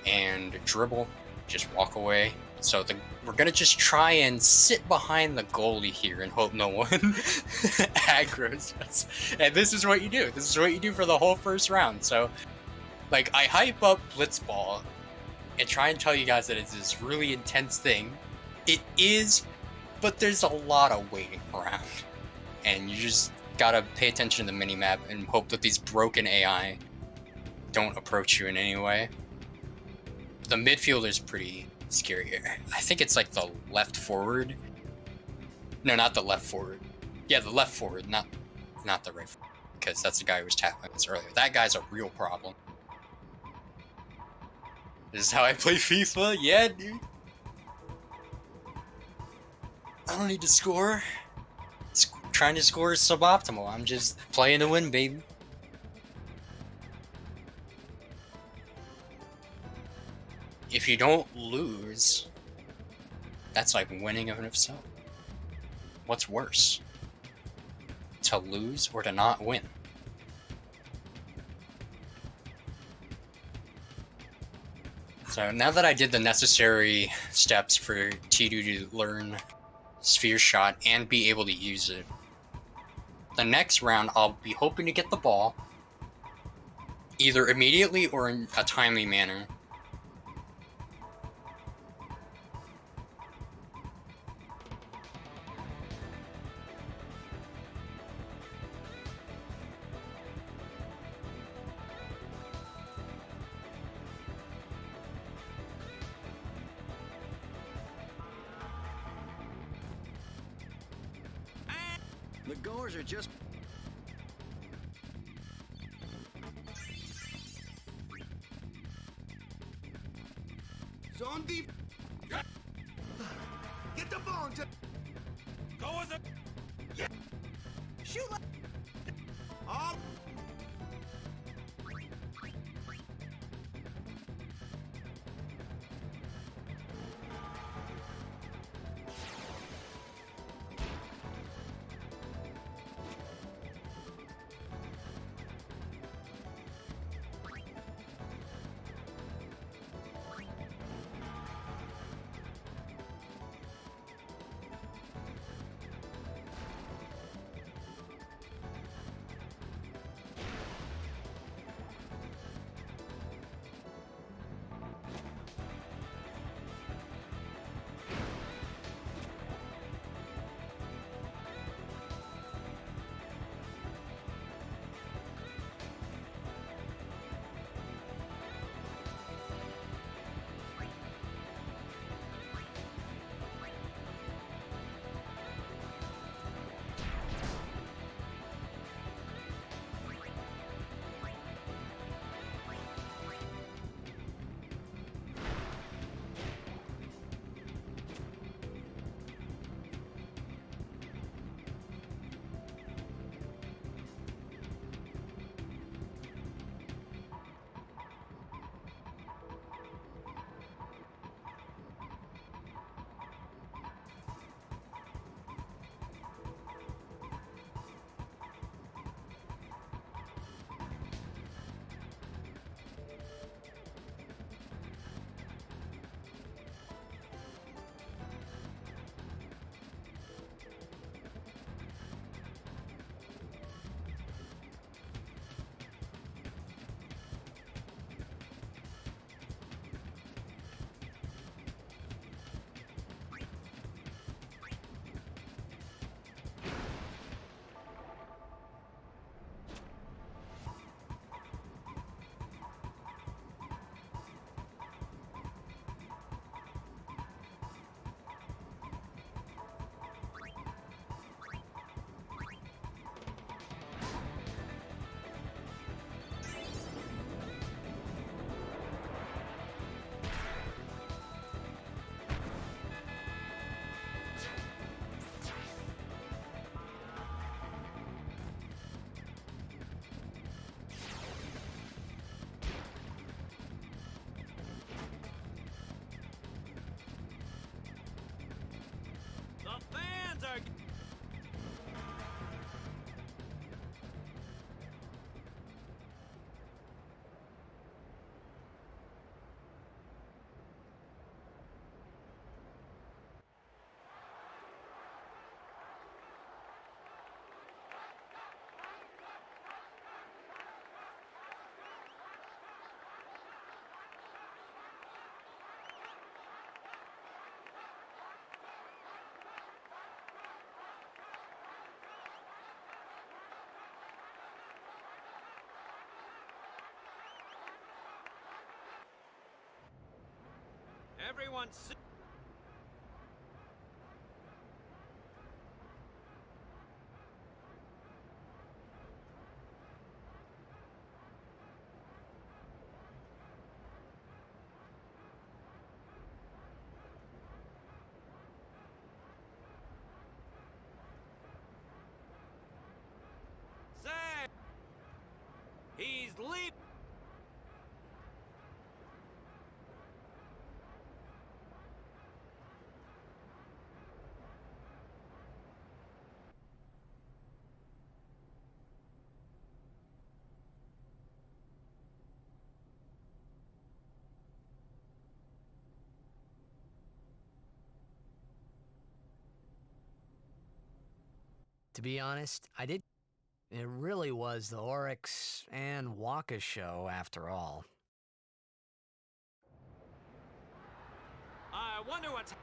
S2: and dribble, just walk away. So we're gonna just try and sit behind the goalie here and hope no one aggroes us. And this is what you do. This is what you do for the whole first round. So like, I hype up Blitzball and try and tell you guys that it's this really intense thing. It is, but there's a lot of waiting around. And you just gotta pay attention to the minimap and hope that these broken AI don't approach you in any way. The midfield is pretty scary. I think it's like the left forward. No, not the left forward. Yeah, the left forward, not the right forward. Because that's the guy who was tackling us earlier. That guy's a real problem. This is how I play FIFA? Yeah, dude. I don't need to score. Trying to score is suboptimal. I'm just playing to win, baby. If you don't lose, that's like winning of itself. What's worse? To lose or to not win? So now that I did the necessary steps for T2 to learn Sphere Shot and be able to use it, the next round I'll be hoping to get the ball either immediately or in a timely manner.
S16: The goers are just... Zone deep. Get the ball.
S18: Goers are...
S16: Yeah. Shoot. Oh.
S11: Everyone say he's leap.
S7: To be honest, I did. It really was the Oryx and Waka show after all.
S11: I wonder what's.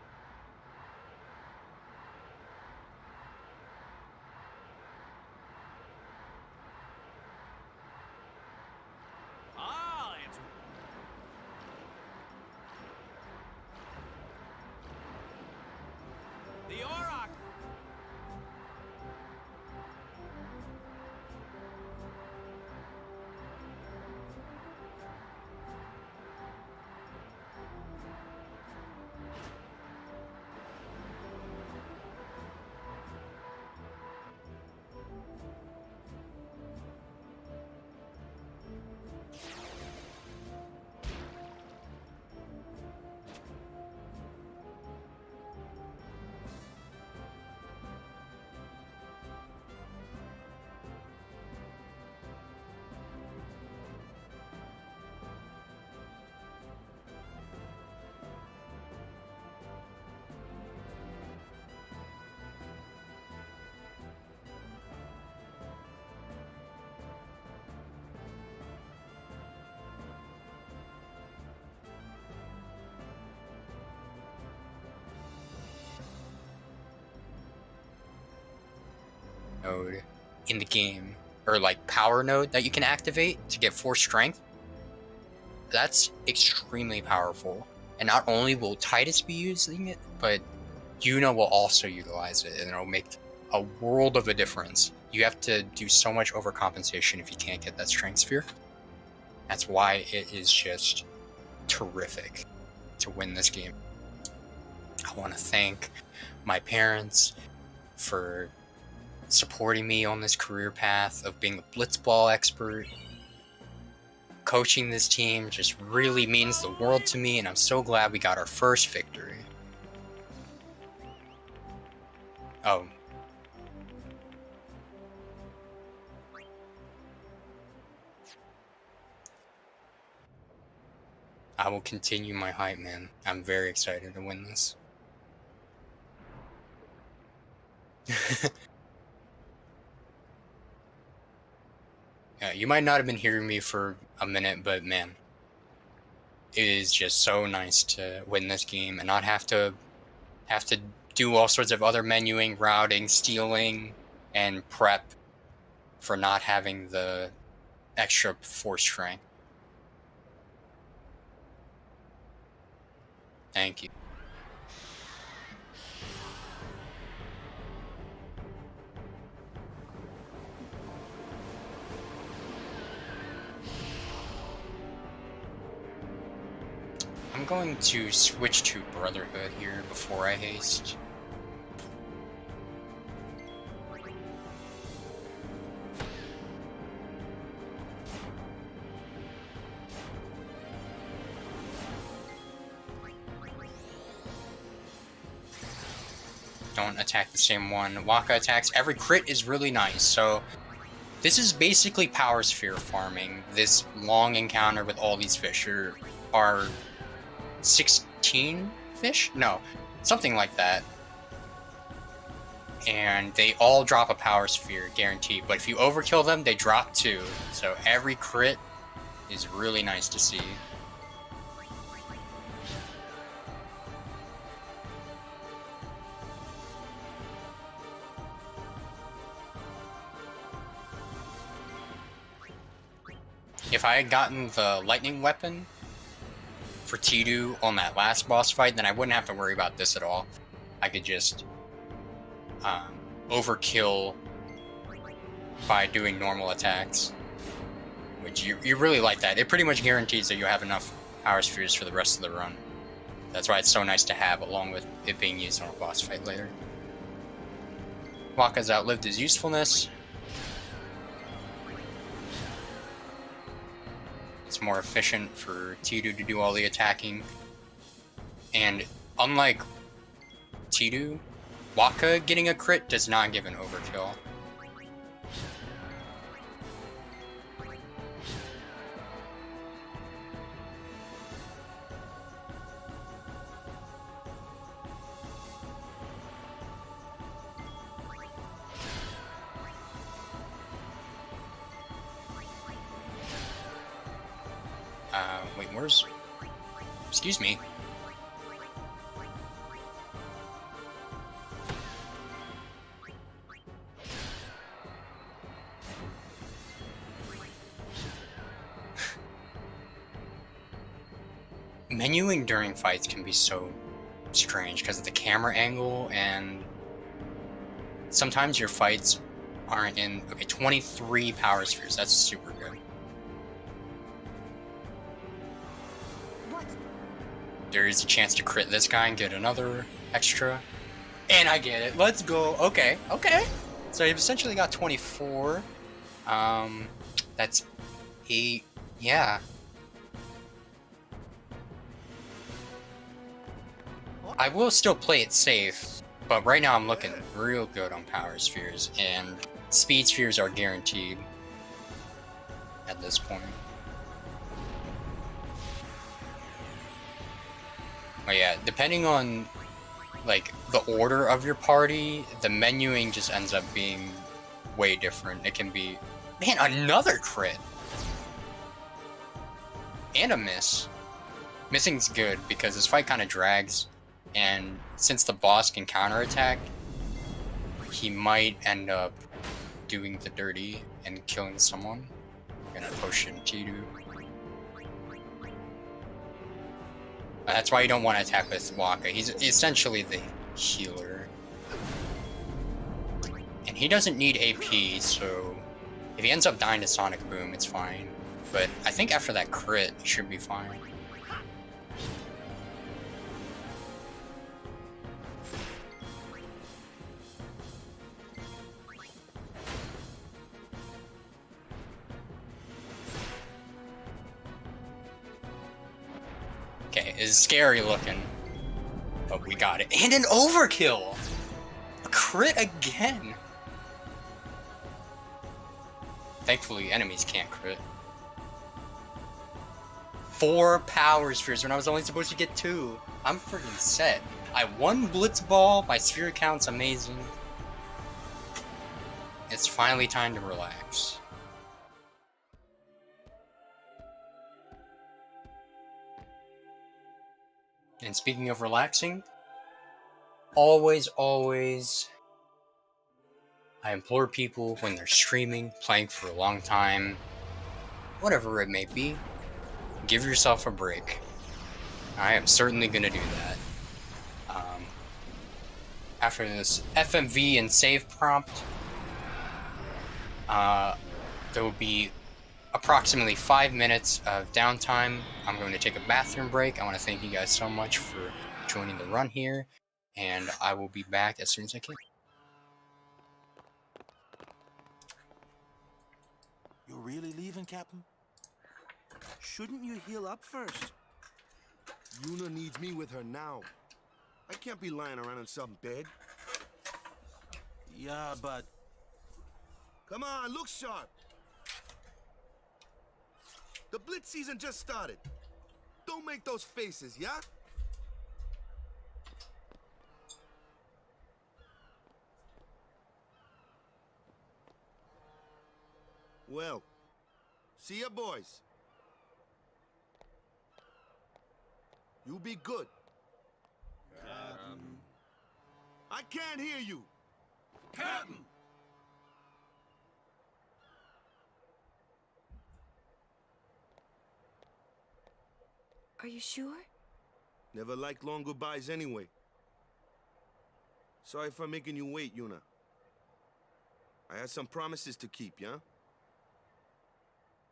S11: Ah, it's. The Auroch.
S2: Node in the game, or like power node that you can activate to get force strength. That's extremely powerful, and not only will Titus be using it, but Yuna will also utilize it, and it'll make a world of a difference. You have to do so much overcompensation if you can't get that strength sphere. That's why it is just terrific to win this game. I want to thank my parents for supporting me on this career path of being a blitzball expert. Coaching this team just really means the world to me, and I'm so glad we got our first victory. Oh. I will continue my hype, man. I'm very excited to win this. Yeah, you might not have been hearing me for a minute, but man, it is just so nice to win this game and not have to do all sorts of other menuing, routing, stealing, and prep for not having the extra force strength. Thank you. I'm going to switch to Brotherhood here before I haste. Don't attack the same one. Waka attacks. Every crit is really nice, so this is basically power sphere farming. This long encounter with all these fish are 16 fish? No, something like that. And they all drop a power sphere, guaranteed. But if you overkill them, they drop 2. So every crit is really nice to see. If I had gotten the lightning weapon for Tidou on that last boss fight, then I wouldn't have to worry about this at all. I could just overkill by doing normal attacks, which you really like that. It pretty much guarantees that you have enough power spheres for the rest of the run. That's why it's so nice to have, along with it being used on a boss fight later. Wakka's outlived his usefulness. It's more efficient for Tidou to do all the attacking. And unlike Tidou, Wakka getting a crit does not give an overkill. Wait, where's... Excuse me. Menuing during fights can be so strange because of the camera angle, and sometimes your fights aren't in... Okay, 23 power spheres, that's super good. There is a chance to crit this guy and get another extra. And I get it. Let's go. Okay, okay. So you've essentially got 24. That's 8. Yeah. I will still play it safe, but right now I'm looking real good on power spheres, and speed spheres are guaranteed at this point. Oh yeah, depending on like the order of your party, the menuing just ends up being way different. It can be, man, another crit and a miss. Missing's good because this fight kind of drags, and since the boss can counterattack, he might end up doing the dirty and killing someone. I'm gonna potion Tidou. That's why you don't want to attack with Wakka. He's essentially the healer. And he doesn't need AP, so if he ends up dying to Sonic Boom, it's fine. But I think after that crit, he should be fine. Okay, it's scary looking, but we got it. And an overkill! A crit again! Thankfully, enemies can't crit. 4 power spheres when I was only supposed to get 2. I'm freaking set. I won Blitz Ball, my sphere count's amazing. It's finally time to relax. And speaking of relaxing, always, I implore people when they're streaming, playing for a long time, whatever it may be, give yourself a break. I am certainly going to do that. After this FMV and save prompt, there will be approximately 5 minutes of downtime. I'm going to take a bathroom break. I want to thank you guys so much for joining the run here, and I will be back as soon as I can.
S18: You're really leaving, Captain? Shouldn't you heal up first?
S8: Yuna needs me with her now. I can't be lying around in some bed.
S18: Yeah, but...
S8: Come on, look sharp. The Blitz season just started. Don't make those faces, yeah? Well, see ya, boys. You be good. I can't hear you.
S18: Captain!
S10: Are you sure?
S8: Never liked long goodbyes anyway. Sorry for making you wait, Yuna. I had some promises to keep, yeah?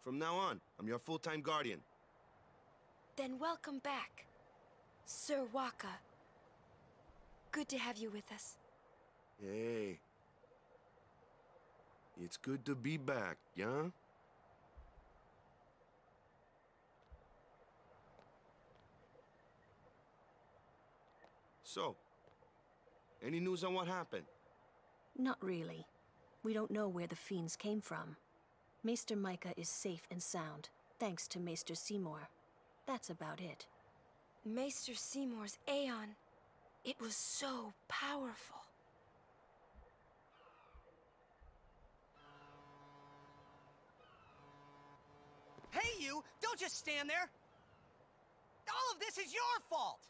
S8: From now on, I'm your full-time guardian.
S10: Then welcome back, Sir Waka. Good to have you with us.
S8: Hey. It's good to be back, yeah? So, any news on what happened?
S14: Not really. We don't know where the fiends came from. Maester Micah is safe and sound, thanks to Maester Seymour. That's about it.
S10: Maester Seymour's Aeon. It was so powerful.
S17: Hey, you! Don't just stand there! All of this is your fault!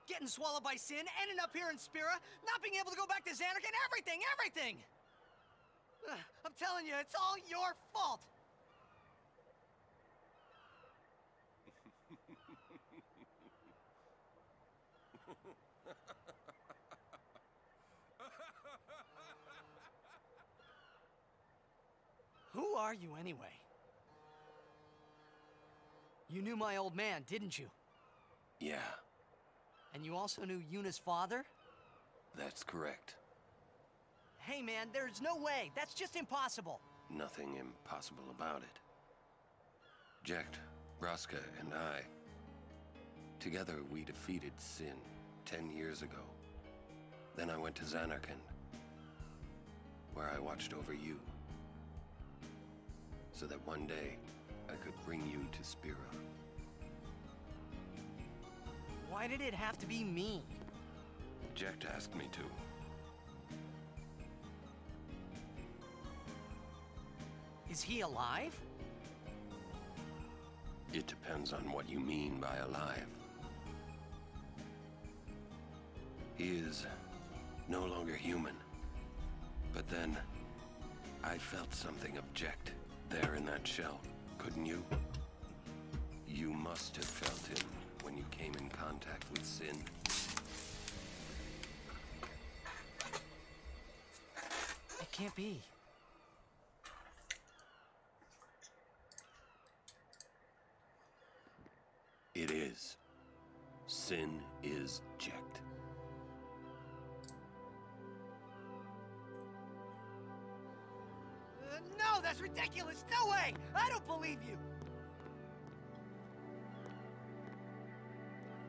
S17: Getting swallowed by sin, ending up here in Spira, not being able to go back to Xanarkand, everything! I'm telling you, it's all your fault! Who are you, anyway? You knew my old man, didn't you?
S6: Yeah,
S17: And you also knew Yuna's father?
S6: that's correct.
S17: Hey man, there's no way. That's just impossible.
S6: Nothing impossible about it. Jecht, Vraska, and I, together we defeated Sin 10 years ago. Then I went to Xanarkand, where I watched over you, so that one day I could bring you to Spira.
S17: Why did it have to be me?
S6: Jecht asked me to.
S17: Is he alive?
S6: It depends on what you mean by alive. He is no longer human. But then, I felt something of Jecht there in that shell, couldn't you? You must have felt him when you came in contact with Sin.
S17: It can't be.
S6: It is. Sin is Jecht.
S17: No, that's ridiculous! No way! I don't believe you!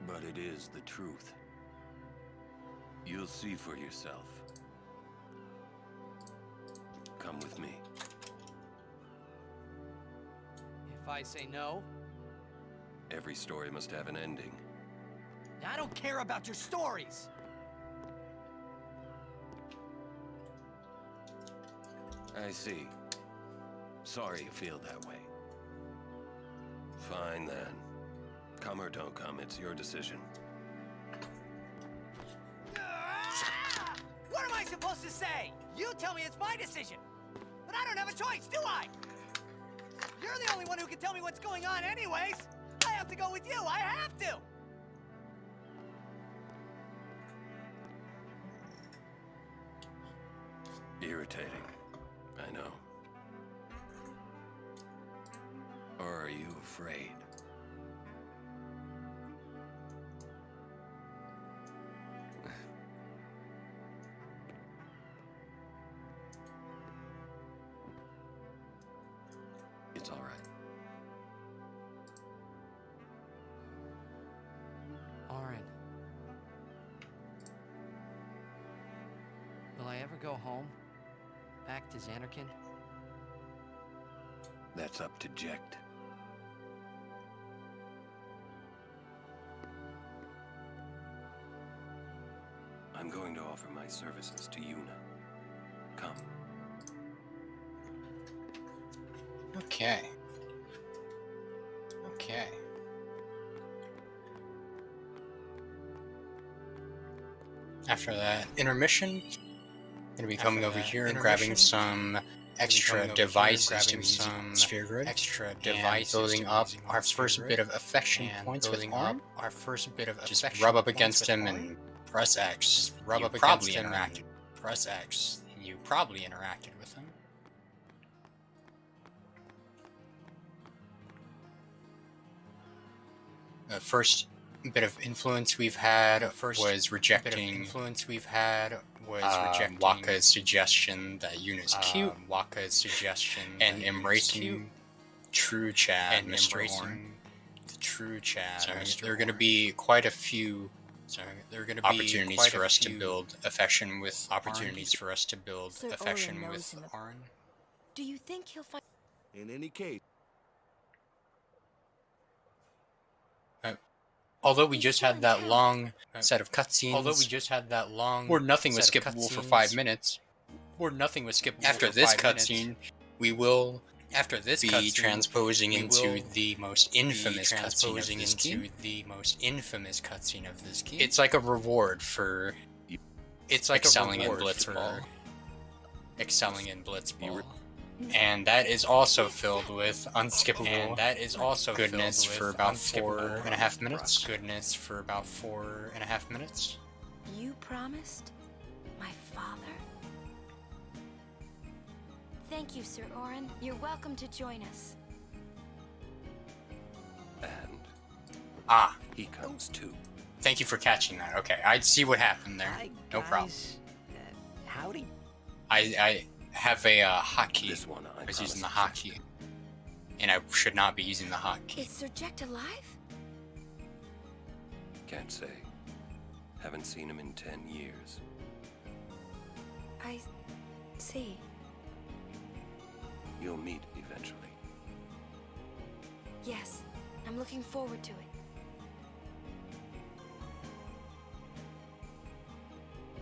S6: But it is the truth. You'll see for yourself. Come with me.
S17: If I say no?
S6: Every story must have an ending.
S17: I don't care about your stories!
S6: I see. Sorry you feel that way. Fine then. Come or don't come, it's your decision.
S17: What am I supposed to say? You tell me it's my decision. But I don't have a choice, do I? You're the only one who can tell me what's going on anyways. I have to go with you. I have to.
S6: Irritating. I know. Or are you afraid? It's all right.
S17: Auron. Will I ever go home? Back to Xanarkand?
S6: That's up to Jecht. I'm going to offer my services to Yuna. Come.
S2: Okay. Okay. After that intermission, gonna be coming over here and grabbing some extra devices to some sphere grid, extra devices, building up our first bit of affection points with Orin. Our first bit of just rub up against him and press X. Rub up against him and press X. You probably interacted with him. The first bit of influence we've had was rejecting Waka's suggestion that Yuna's cute. Waka's suggestion and embracing true Chad, and Mr. Horn. The true Chad. So there are going to be quite a few. So there are going to be opportunities for us to build affection with
S14: Sir
S2: affection
S14: Orin
S2: with
S14: knows him.
S2: Arn.
S14: Do you think he'll find...
S8: In any case,
S2: Although we just had that long set of cutscenes, where nothing was skippable for 5 minutes, after this cutscene, we will be transposing into the most infamous cutscene of this game. It's like a reward for excelling in Blitzball. And that is also filled with unskippable goodness for about 4.5 minutes.
S10: You promised? My father? Thank you, Sir Orin. You're welcome to join us.
S6: And he comes too.
S2: Thank you for catching that. Okay, I see what happened there. No problem.
S4: Howdy.
S2: I have a hotkey. I was using the hotkey. And I should not be using the hotkey.
S10: Is Sir Jekt alive?
S6: Can't say. Haven't seen him in 10 years.
S10: I see.
S6: You'll meet eventually.
S10: Yes, I'm looking forward to it.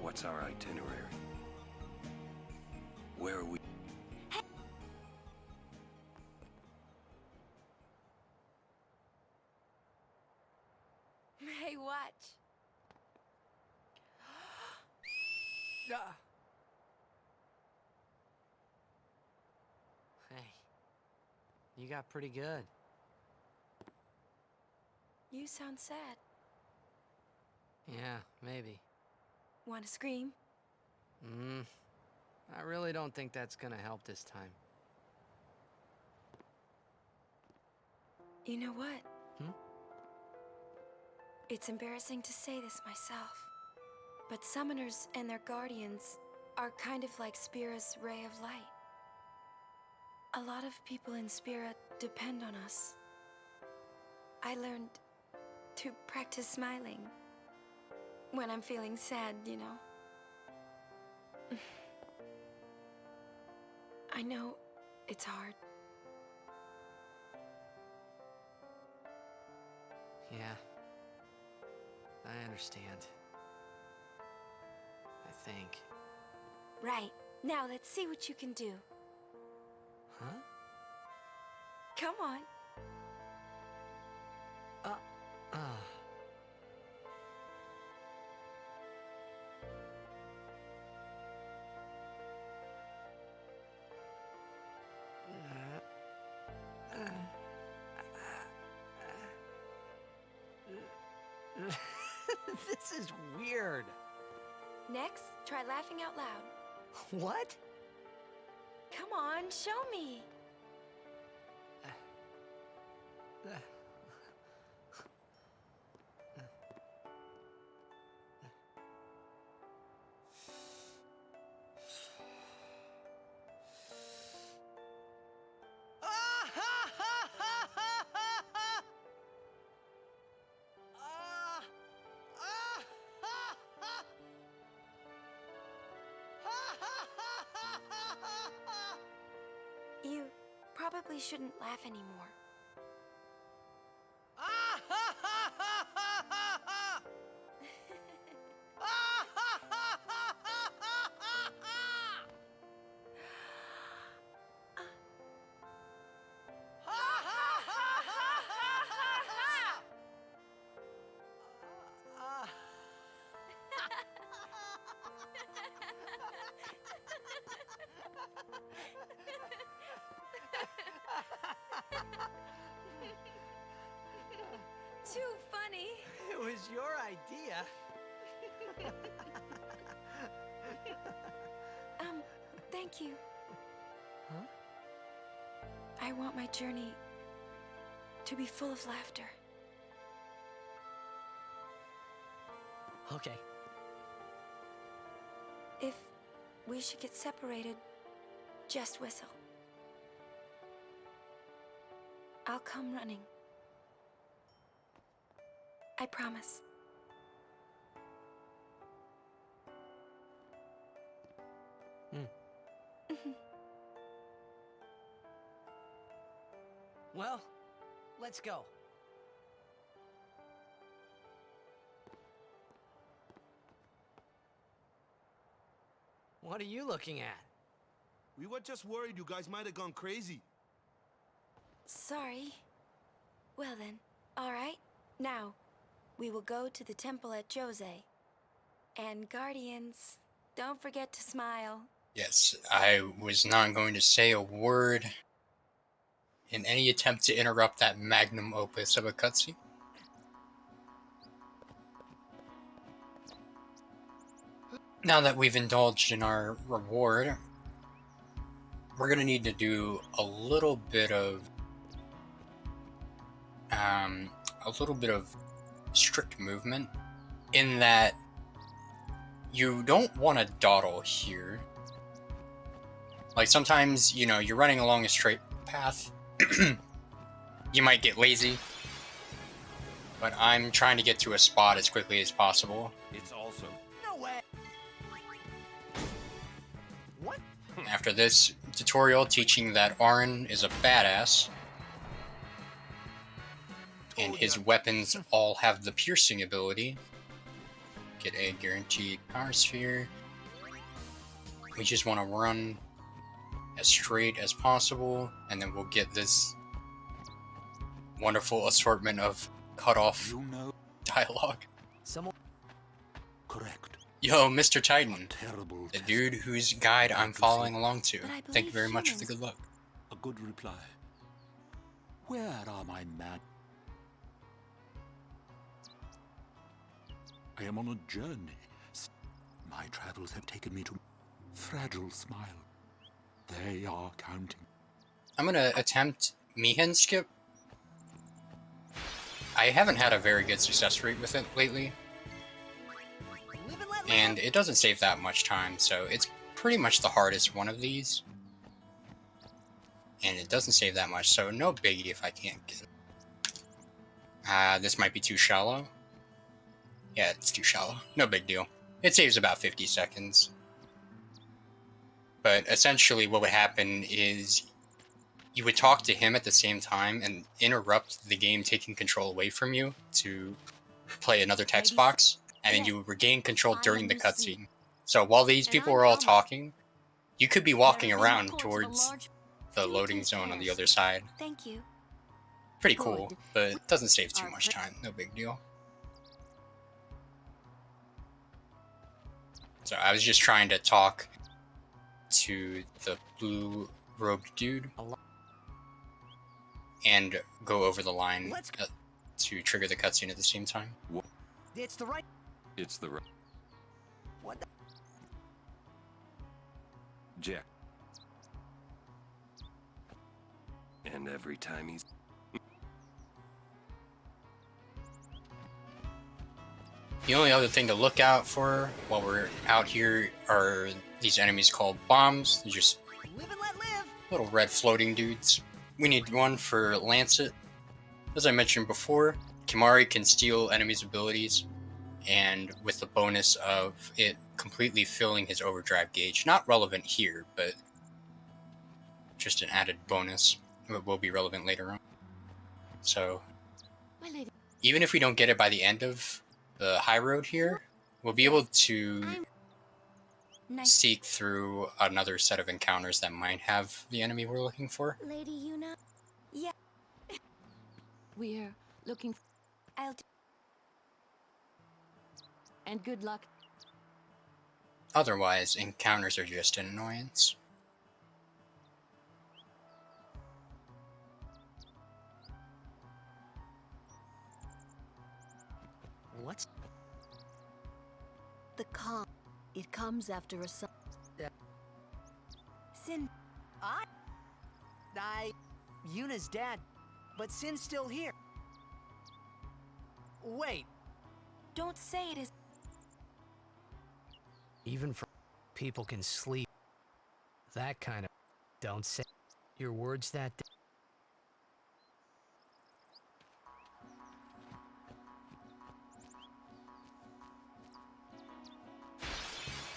S6: What's our itinerary? Where are we?
S10: Hey, watch.
S4: Hey, you got pretty good.
S10: You sound sad.
S4: Yeah, maybe.
S10: Want to scream?
S4: I really don't think that's gonna help this time.
S10: You know what?
S4: Hmm?
S10: It's embarrassing to say this myself, but summoners and their guardians are kind of like Spira's ray of light. A lot of people in Spira depend on us. I learned to practice smiling when I'm feeling sad, you know. I know it's hard.
S4: Yeah. I understand. I think.
S10: Right. Now let's see what you can do.
S4: Huh?
S10: Come on.
S4: This is weird.
S10: Next, try laughing out loud.
S4: What?
S10: Come on, show me. You probably shouldn't laugh anymore.
S17: was your idea.
S10: Thank you.
S17: Huh?
S10: I want my journey to be full of laughter.
S17: Okay.
S10: If we should get separated, just whistle. I'll come running. I promise.
S17: Well, let's go. What are you looking at?
S8: We were just worried you guys might have gone crazy.
S10: Sorry. Well then, all right. Now, we will go to the temple at Jose. And Guardians, don't forget to smile.
S2: Yes, I was not going to say a word in any attempt to interrupt that magnum opus of a cutscene. Now that we've indulged in our reward, we're going to need to do a little bit of strict movement, in that you don't want to dawdle here. Like sometimes, you know, you're running along a straight path, you might get lazy, but I'm trying to get to a spot as quickly as possible.
S15: It's also...
S17: No way! What?
S2: After this tutorial teaching that Auron is a badass, and his weapons all have the piercing ability, get a guaranteed power sphere. We just want to run as straight as possible, and then we'll get this wonderful assortment of cut-off dialogue.
S17: Someone...
S15: Correct.
S2: Yo, Mr. Titan, the dude whose guide I'm following along to. Thank you very much for the good luck.
S15: A good reply. Where are my men? I am on a journey. My travels have taken me to fragile smile. They are counting.
S2: I'm gonna attempt Mihen skip. I haven't had a very good success rate with it lately, and it doesn't save that much time, so it's pretty much the hardest one of these. And it doesn't save that much, so no biggie if I can't get it. This might be too shallow. Yeah, it's too shallow. No big deal. It saves about 50 seconds. But essentially what would happen is you would talk to him at the same time and interrupt the game taking control away from you to play another text box, and then you would regain control during the cutscene. So while these people are all talking, you could be walking around towards the loading zone on the other side.
S10: Thank you.
S2: Pretty cool, but it doesn't save too much time. No big deal. So I was just trying to talk to the blue-robed dude and go over the line to trigger the cutscene at the same time.
S17: It's the right...
S15: It's the right...
S17: What the...
S6: Jack. And every time he's...
S2: The only other thing to look out for while we're out here are these enemies called bombs. They're just little red floating dudes. We need one for Lancet. As I mentioned before, Kimari can steal enemies' abilities, and with the bonus of it completely filling his overdrive gauge. Not relevant here, but just an added bonus. It will be relevant later on. So, even if we don't get it by the end of the high road here, we'll be able to seek through another set of encounters that might have the enemy we're looking for.
S10: Lady Yuna? Yeah.
S13: We're looking for... And good luck.
S2: Otherwise, encounters are just an annoyance.
S4: What's...
S14: The calm. It comes after a sun.
S17: Sin... Yuna's dead, but Sin's still here. Wait.
S10: Don't say it is...
S7: Even for people can sleep. That kind of... Don't say your words that day.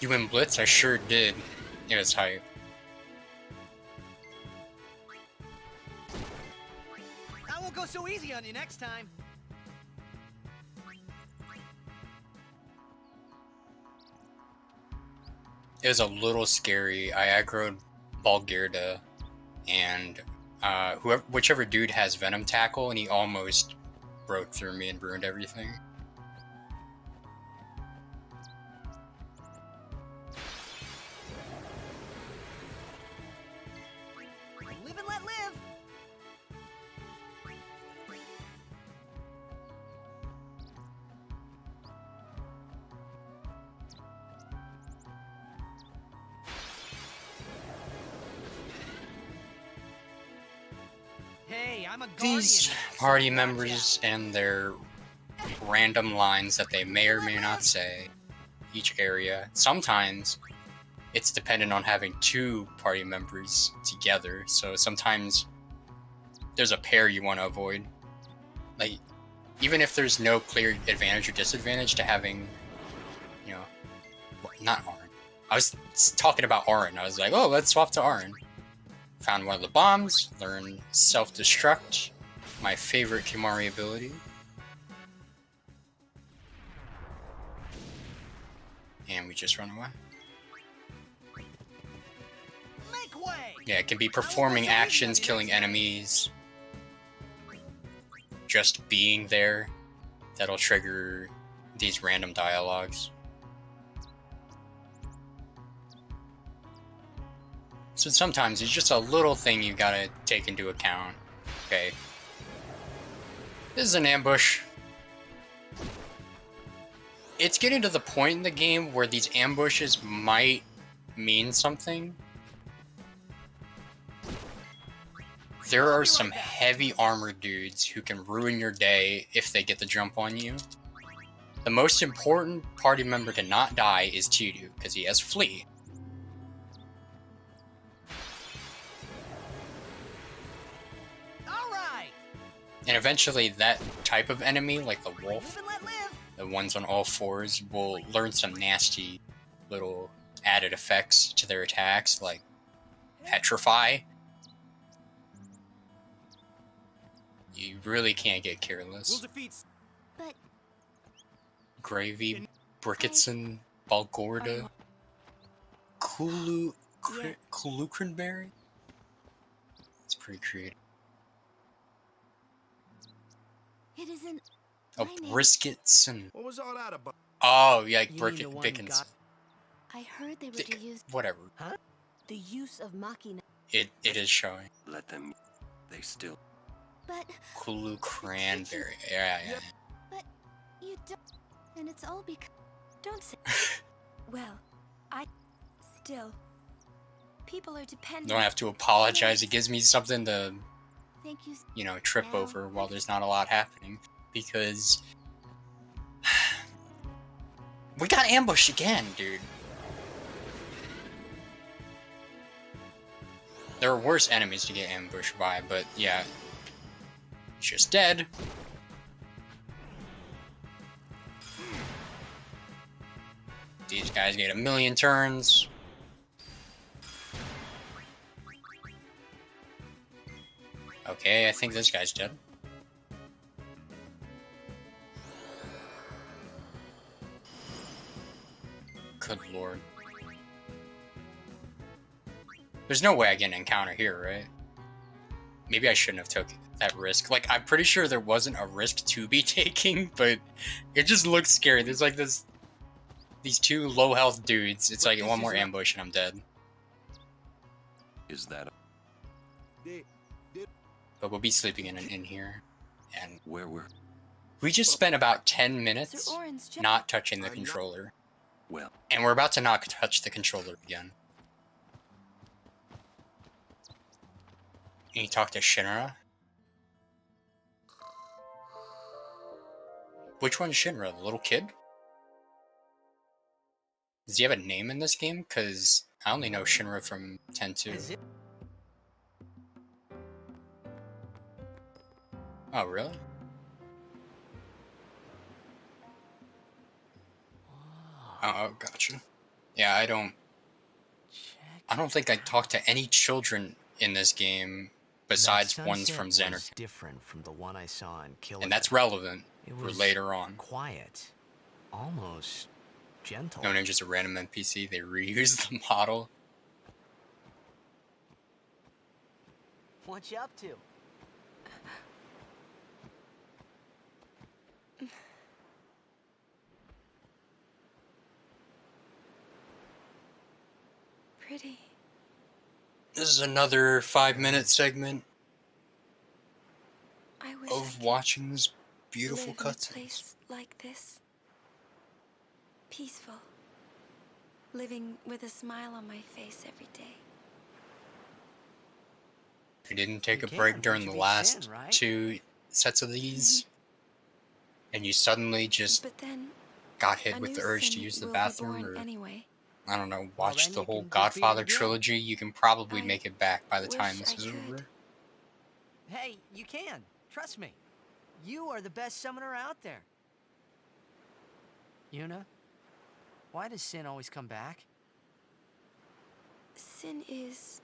S2: You win Blitz? I sure did. It was hype.
S17: I won't go so easy on you next time.
S2: It was a little scary. I aggroed Balgirda, and whichever dude has Venom Tackle, and he almost broke through me and ruined everything.
S17: Live and let live. Hey, I'm a guardian.
S2: These party members and their random lines that they may or may not say each area. Sometimes it's dependent on having two party members together, so sometimes there's a pair you want to avoid. Like, even if there's no clear advantage or disadvantage to having, you know, not Arn. I was talking about Arn. I was like, oh, let's swap to Arn. Found one of the bombs, learn self-destruct, my favorite Kimari ability. And we just run away.
S17: Make way.
S2: Yeah, it can be performing actions, killing enemies, just being there. That'll trigger these random dialogues. So sometimes it's just a little thing you gotta take into account. Okay. This is an ambush. It's getting to the point in the game where these ambushes might mean something. There are some heavy armored dudes who can ruin your day if they get the jump on you. The most important party member to not die is Chidu, because he has Flea. And eventually that type of enemy, like the wolf, the ones on all fours, will learn some nasty little added effects to their attacks, like petrify. You really can't get careless.
S5: But
S2: Gravy, Bricketson, Balgorda, Kulukranberry? It's pretty creative.
S5: it isn't.
S2: Oh,
S5: my name.
S2: Brisketson.
S8: What was all that about?
S2: Oh, yeah, like
S17: You mean the one
S2: Dickinson.
S5: I heard they were to use.
S2: Whatever.
S14: Huh? The use of machina.
S2: It is showing.
S6: Let them. They still.
S5: But
S2: Kulu Cranberry. Yeah.
S5: but you don't. And it's all because.
S14: Don't say. Well, still. People are dependent.
S2: Don't have to apologize. It gives me something to,
S5: Thank you.
S2: you know, trip over while there's not a lot happening. Because we got ambushed again, dude. There are worse enemies to get ambushed by, but yeah. It's just dead. These guys get 1,000,000 turns. Okay, I think this guy's dead. Good lord. There's no way I get an encounter here, right? Maybe I shouldn't have took that risk. Like, I'm pretty sure there wasn't a risk to be taking, but it just looks scary. There's like these two low health dudes. It's like one more ambush and I'm dead.
S6: Is that?
S2: But we'll be sleeping in here. And
S6: where we're?
S2: We just spent about 10 minutes
S14: Sir Orin's
S2: not touching the controller.
S6: Well,
S2: And we're about to not touch the controller again. Can you talk to Shinra? Which one's Shinra? The little kid? Does he have a name in this game? Because I only know Shinra from 10-2. Oh, really? Oh, gotcha. Yeah, I don't think I talked to any children in this game besides ones from Xanarkand.
S7: Different from the one I saw in Killer.
S2: And that's relevant
S7: It
S2: for
S7: was
S2: later on.
S7: Quiet, almost gentle.
S2: No Ninja's a random NPC. They reused the model.
S17: What you up to?
S10: Pretty.
S2: This is another 5-minute segment
S10: I wish
S2: of watching this beautiful
S10: live in a
S2: cutscenes.
S10: place like this. Peaceful. Living with a smile on my face every day.
S2: If you didn't take
S17: You
S2: a
S17: can,
S2: break
S17: once
S2: during
S17: you
S2: the
S17: beat
S2: last
S17: Sin, right?
S2: 2 sets of these, and you suddenly just
S10: But then
S2: got hit
S10: a
S2: with
S10: new
S2: the urge to
S10: sin
S2: use the
S10: will be
S2: bathroom,
S10: born
S2: or
S10: anyway.
S2: I don't know,
S17: Well,
S2: watch
S17: then
S2: the
S17: you
S2: whole
S17: can just beat it
S2: Godfather
S17: again.
S2: trilogy, you can probably
S10: I
S2: make it back by the time
S10: wish
S2: this
S10: I
S2: is
S10: could.
S2: over.
S17: Hey, you can. Trust me. You are the best summoner out there. Yuna, why does Sin always come back?
S10: Sin is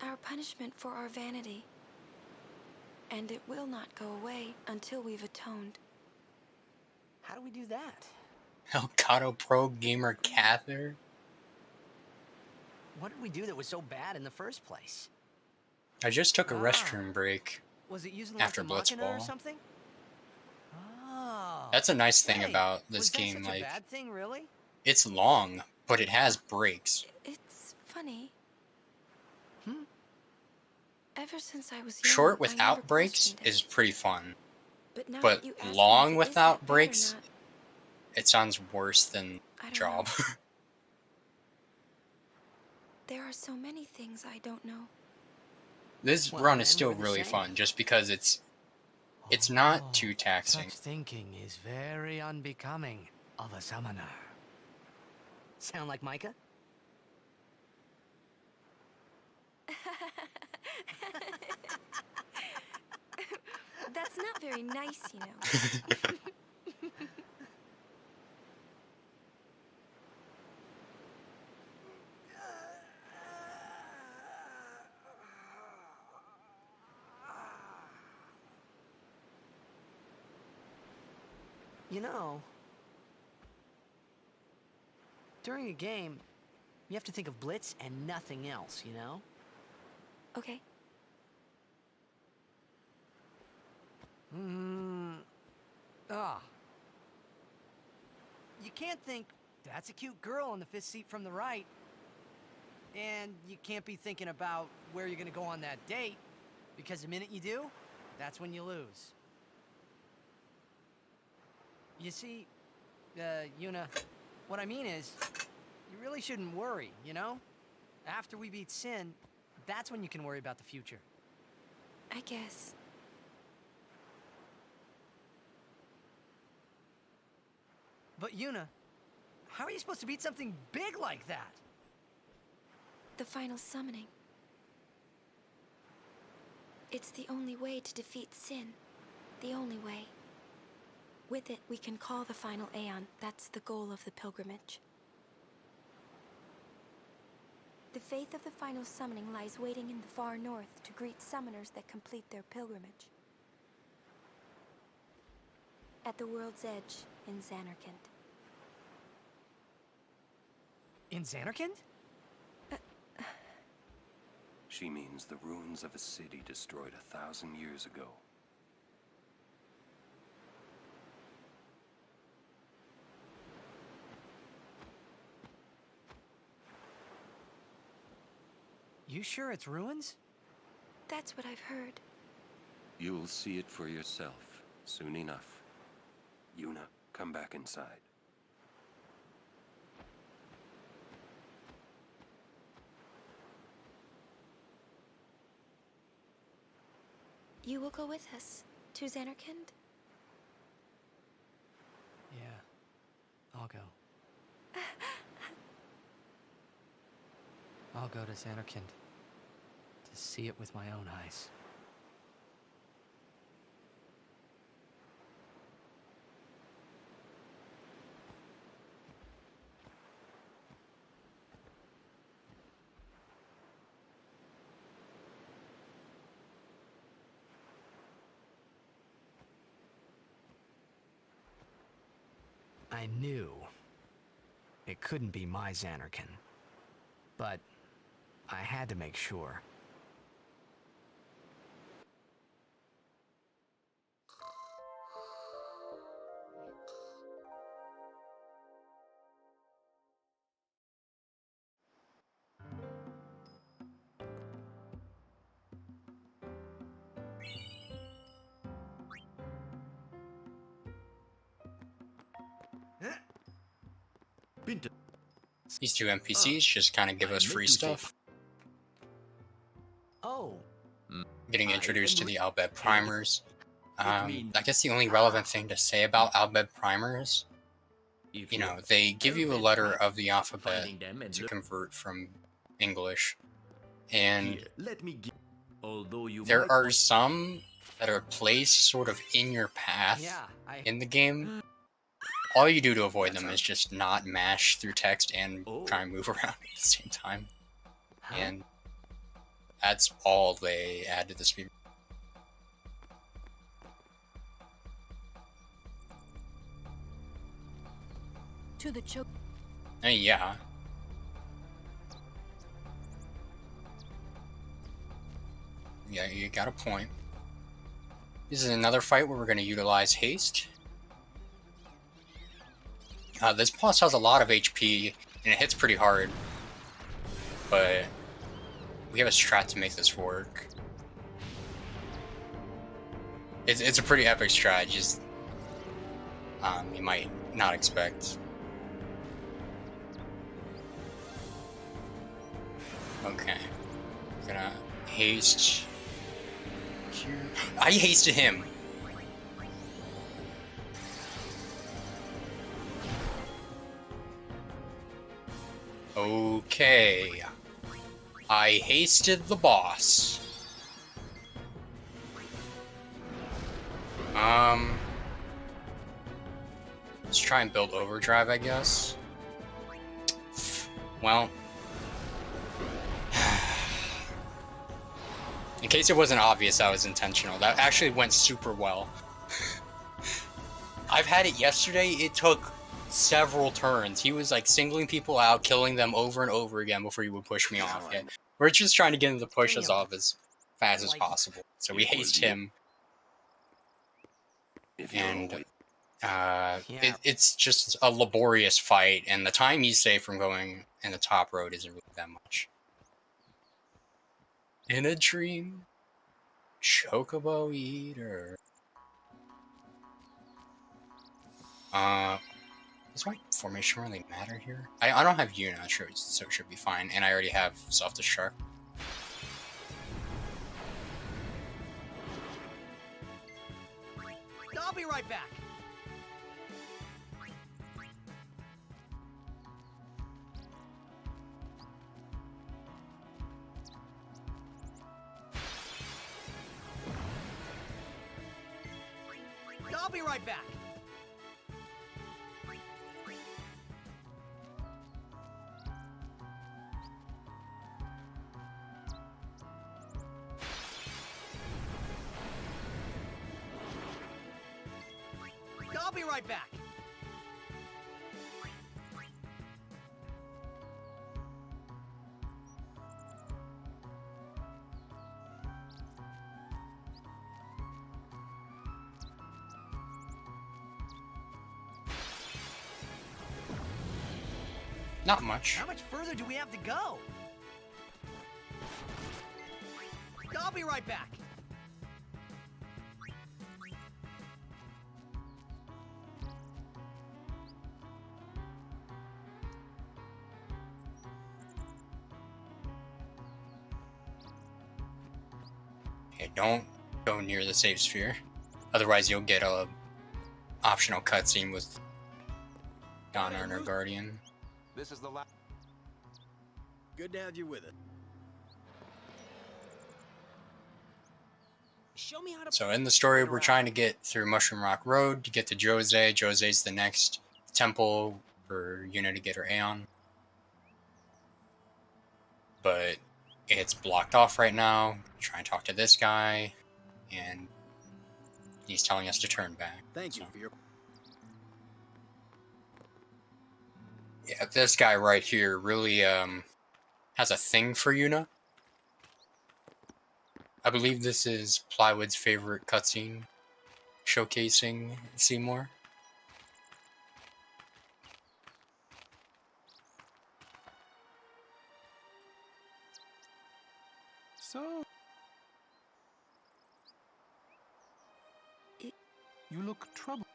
S10: our punishment for our vanity. And it will not go away until we've atoned.
S17: How do we do that?
S2: Elgato Pro Gamer Cather?
S17: What did we do that was so bad in the first place?
S2: I just took a restroom break
S17: Was it using
S2: after
S17: like the Machina or
S2: Blitzball.
S17: something? Oh.
S2: That's a nice thing
S17: Hey,
S2: about this
S17: was that
S2: game,
S17: such
S2: like,
S17: a bad thing, really?
S2: it's long, but it has breaks.
S10: It's funny. Ever since I was young,
S2: Short
S10: I never
S2: without breaks
S10: questioned it.
S2: is pretty fun,
S10: But now
S2: but
S10: that you ask me
S2: long
S10: if it is
S2: without
S10: that bad or
S2: breaks,
S10: not,
S2: it sounds worse than
S10: I don't
S2: Job.
S10: know. There are so many things I don't know.
S2: This
S17: Well,
S2: run is
S17: then
S2: still
S17: we're the
S2: really
S17: same.
S2: fun, just because it's not too taxing.
S17: Such thinking is very unbecoming of a summoner. Sound like Micah?
S10: That's not very nice, you know.
S17: You know, during a game, you have to think of Blitz and nothing else, you know?
S10: Okay.
S17: You can't think, that's a cute girl in the 5th seat from the right. And you can't be thinking about where you're gonna go on that date, because the minute you do, that's when you lose. You see, Yuna, what I mean is, you really shouldn't worry, you know? After we beat Sin, that's when you can worry about the future.
S10: I guess.
S17: But Yuna, how are you supposed to beat something big like that?
S10: The final summoning. It's the only way to defeat Sin. The only way. With it, we can call the final Aeon. That's the goal of the pilgrimage. The faith of the final summoning lies waiting in the far north to greet summoners that complete their pilgrimage. At the world's edge in Xanarkand.
S17: In Xanarkand?
S6: She means the ruins of a city destroyed 1,000 years ago.
S17: You sure it's ruins?
S10: That's what I've heard.
S6: You'll see it for yourself soon enough. Yuna, come back inside.
S10: You will go with us to Xanarkand?
S4: Yeah, I'll go. I'll go to Xanarkand to see it with my own eyes. I knew it couldn't be my Xanarkand, but I had to make sure.
S2: These two NPCs just kind of give us free stuff.
S7: Oh.
S2: Getting introduced to the Albed primers. I guess the only relevant thing to say about Albed primers, you know, they give you a letter of the alphabet to convert from English, and there are some that are placed sort of in your path in the game. All you do to avoid them is just not mash through text and try and move around at the same time. And that's all they add to the speed.
S13: To the choke.
S2: I mean, yeah. Yeah, you got a point. This is another fight where we're going to utilize haste. This boss has a lot of HP, and it hits pretty hard. But we have a strat to make this work. It's a pretty epic strat, just you might not expect. Okay. I'm gonna haste. I hasted him. Okay. I hasted the boss. Let's try and build overdrive, I guess. Well, in case it wasn't obvious, that was intentional. That actually went super well. I've had it yesterday. It took several turns. He was like singling people out, killing them over and over again before he would push me off. Yeah. We're just trying to get him to push us off as fast as possible. So we haste him. And it's just a laborious fight, and the time you save from going in the top road isn't really that much. In a dream, Chocobo Eater. Does my formation really matter here? I don't have Yuna, so it should be fine, and I already have self-destruct.
S17: I'll be right back. I'll be right back. I'll be right back.
S2: Not much.
S17: How much further do we have to go? I'll be right back.
S2: Okay, don't go near the save sphere. Otherwise, you'll get a optional cutscene with Ghana and her guardian.
S16: This is the last. Good to have you with us. Show me how to.
S2: So in the story, we're trying to get through Mushroom Rock Road to get to Jose. Jose's the next temple for Yuna to get her Aeon. But it's blocked off right now. Try and talk to this guy, and he's telling us to turn back.
S16: Thank you for your.
S2: Yeah, this guy right here really has a thing for Yuna. I believe this is Plywood's favorite cutscene, showcasing Seymour.
S19: So, you look troubled.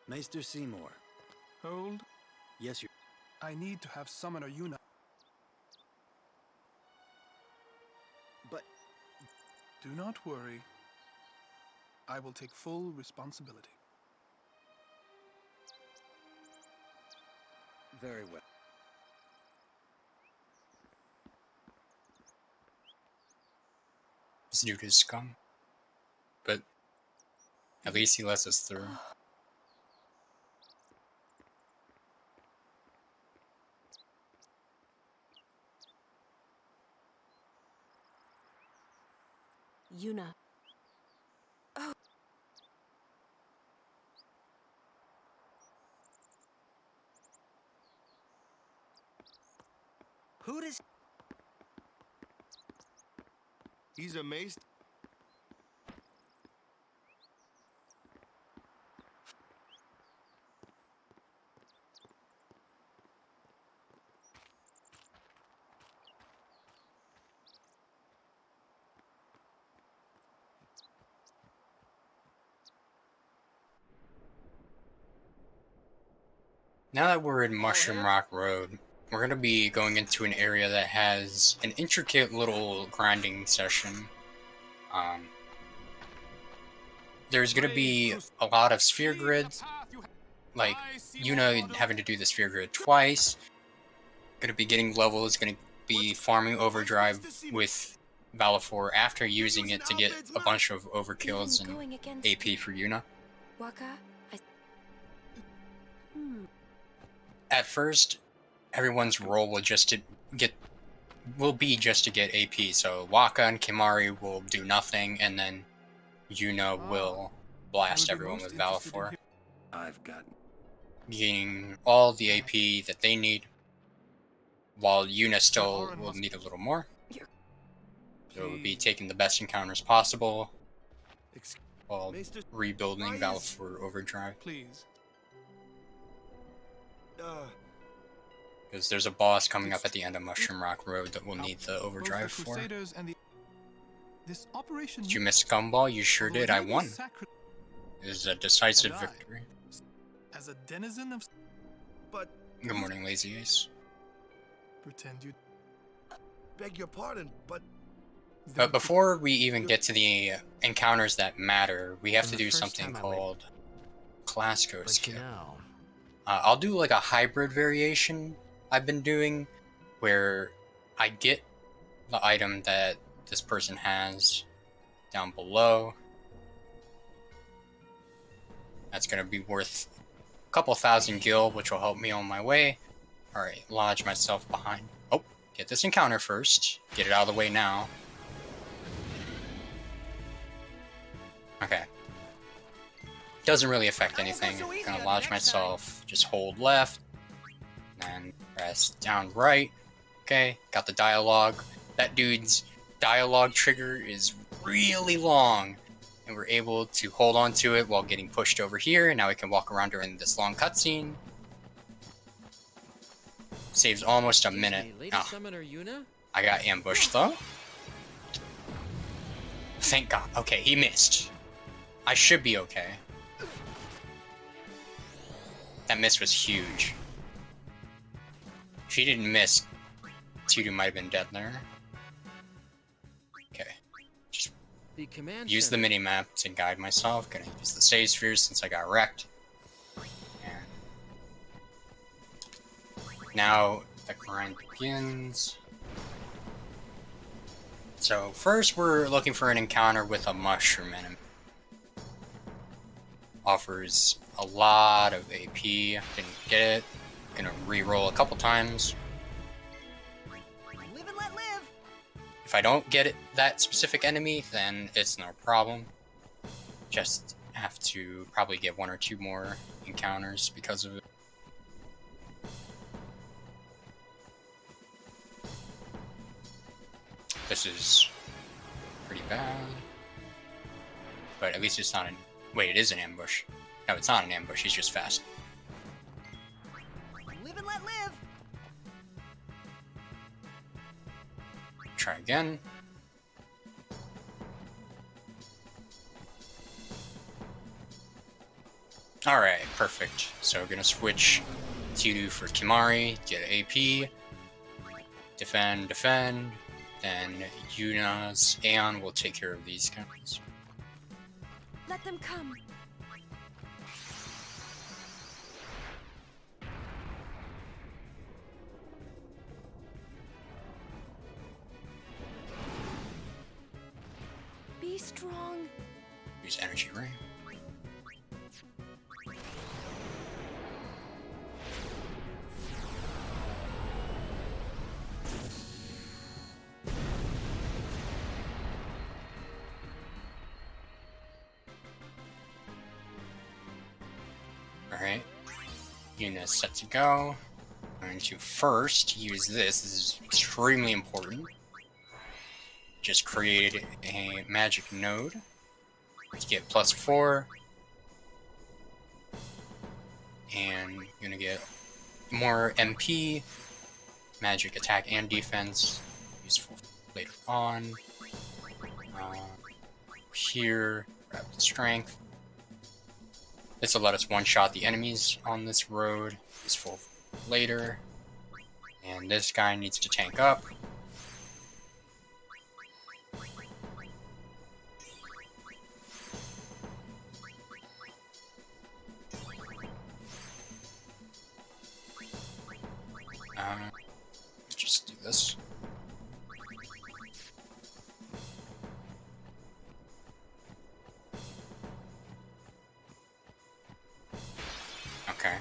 S16: Maester Seymour.
S19: Hold.
S16: Yes, you.
S19: I need to have Summoner Yuna.
S16: But.
S19: Do not worry. I will take full responsibility.
S16: Very well.
S2: This dude is scum. But at least he lets us through.
S14: Yuna. Oh.
S16: Who does? He's a maester.
S2: Now that we're in Mushroom Rock Road, we're going to be going into an area that has an intricate little grinding session. There's going to be a lot of sphere grids, like Yuna having to do the sphere grid twice. Going to be getting levels, going to be farming Overdrive with Valifor after using it to get a bunch of overkills and AP for Yuna.
S10: Waka,
S2: At first, everyone's role will be just to get AP. So Waka and Kimari will do nothing, and then Yuna will blast everyone with Valifor,
S6: I've got
S2: gaining all the AP that they need, while Yuna still will need a little more. So we'll be taking the best encounters possible while rebuilding Valifor Overdrive.
S19: Please.
S2: Because there's a boss coming up at the end of Mushroom Rock Road that we'll need the Overdrive for.
S19: This operation.
S2: Did you miss Gumball? You sure did. I won. It was a decisive victory.
S19: As a denizen of.
S16: But.
S2: Good morning, Lazy Ace.
S19: Pretend you.
S16: Beg your pardon, but.
S2: But before we even get to the encounters that matter, we have to do something called Class Code Skip. I'll do like a hybrid variation I've been doing, where I get the item that this person has down below. That's going to be worth a couple thousand gil, which will help me on my way. Alright, lodge myself behind. Oh, get this encounter first. Get it out of the way now. Okay. Doesn't really affect anything. I'm gonna lodge myself, just hold left, and press down right. Okay, got the dialogue. That dude's dialogue trigger is really long, and we're able to hold on to it while getting pushed over here, and now we can walk around during this long cutscene. Saves almost a minute. Oh, I got ambushed though. Thank God. Okay, he missed. I should be okay. That miss was huge. If he didn't miss, Tudu might have been dead there. Okay. Just
S11: The command
S2: use the
S11: center.
S2: mini-map to guide myself. Gonna use the save spheres since I got wrecked. And now the grind begins. So first we're looking for an encounter with a mushroom enemy. Offers a lot of AP. Didn't get it. Gonna re-roll a couple times.
S17: Live and let live.
S2: If I don't get it, that specific enemy, then it's no problem. Just have to probably get 1 or 2 more encounters because of it. This is pretty bad. But at least it's not an... Wait, it is an ambush. No, it's not an ambush, he's just fast.
S17: Live and let live.
S2: Try again. Alright, perfect. So we're gonna switch Tudu for Kimari, get AP, defend, defend, then Yuna's Aeon will take care of these guys.
S10: Let them come. Be strong.
S2: Use Energy Ray. Alright, Yuna's set to go. I'm going to first use this. This is extremely important. Just created a magic node to get +4. And you're gonna get more MP, magic attack and defense, useful later on. Here, rapid strength. This will let us one-shot the enemies on this road, useful later. And this guy needs to tank up. Let's just do this. Okay.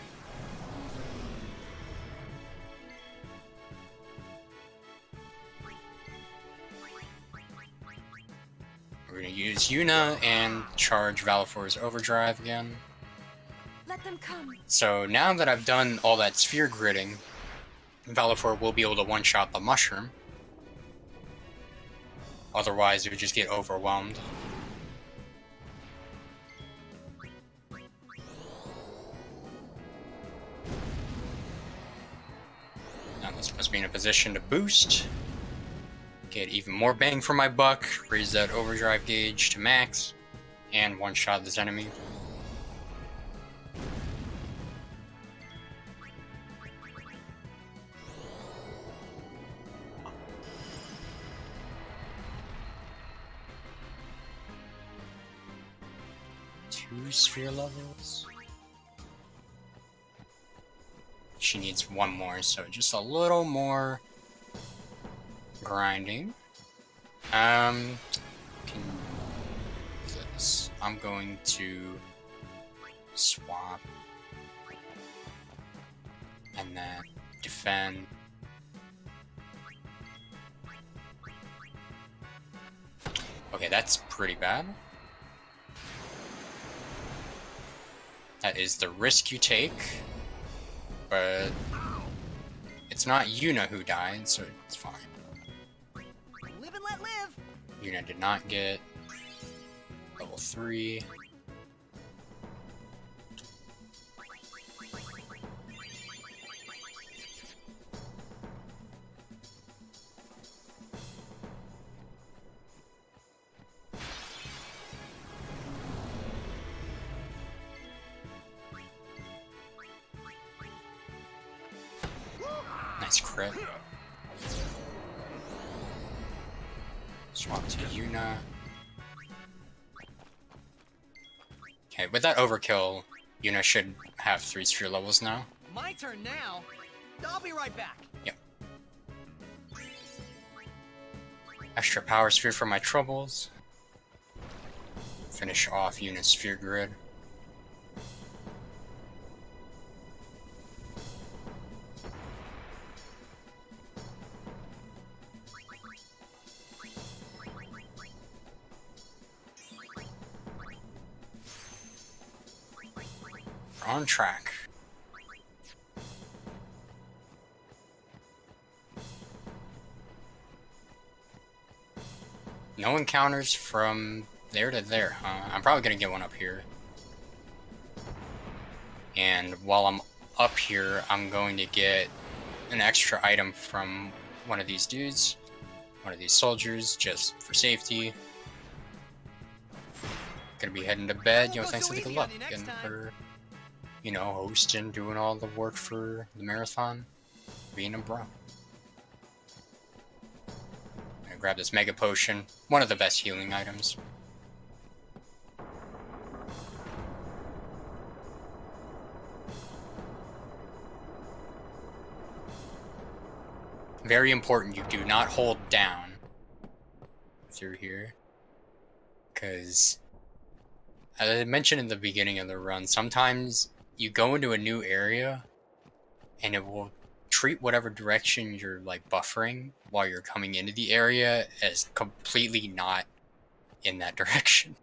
S2: We're gonna use Yuna and charge Valifor's overdrive again.
S10: Let them come.
S2: So now that I've done all that sphere gridding, Valifor will be able to one-shot the mushroom. Otherwise, it would just get overwhelmed. Now this puts me in a position to boost. Get even more bang for my buck, raise that overdrive gauge to max, and one-shot this enemy. Sphere levels. She needs 1 more, so just a little more grinding. Can this. I'm going to swap and then defend. Okay, that's pretty bad. That is the risk you take, but it's not Yuna who died, so it's fine.
S17: Live and let live.
S2: Yuna did not get level 3. Nice crit. Swap to Yuna. Okay, with that overkill, Yuna should have 3 sphere levels now.
S17: My turn now. I'll be right back.
S2: Yep. Extra power sphere for my troubles. Finish off Yuna's sphere grid. We're on track. No encounters from there to there, huh? I'm probably gonna get one up here. And while I'm up here, I'm going to get an extra item from one of these dudes, one of these soldiers, just for safety. Gonna be heading to bed, thanks for the good luck. And for, hosting, doing all the work for the marathon, being a bro. Gonna grab this mega potion, one of the best healing items. Very important, you do not hold down through here. Because, as I mentioned in the beginning of the run, sometimes you go into a new area and it will treat whatever direction you're buffering while you're coming into the area as completely not in that direction.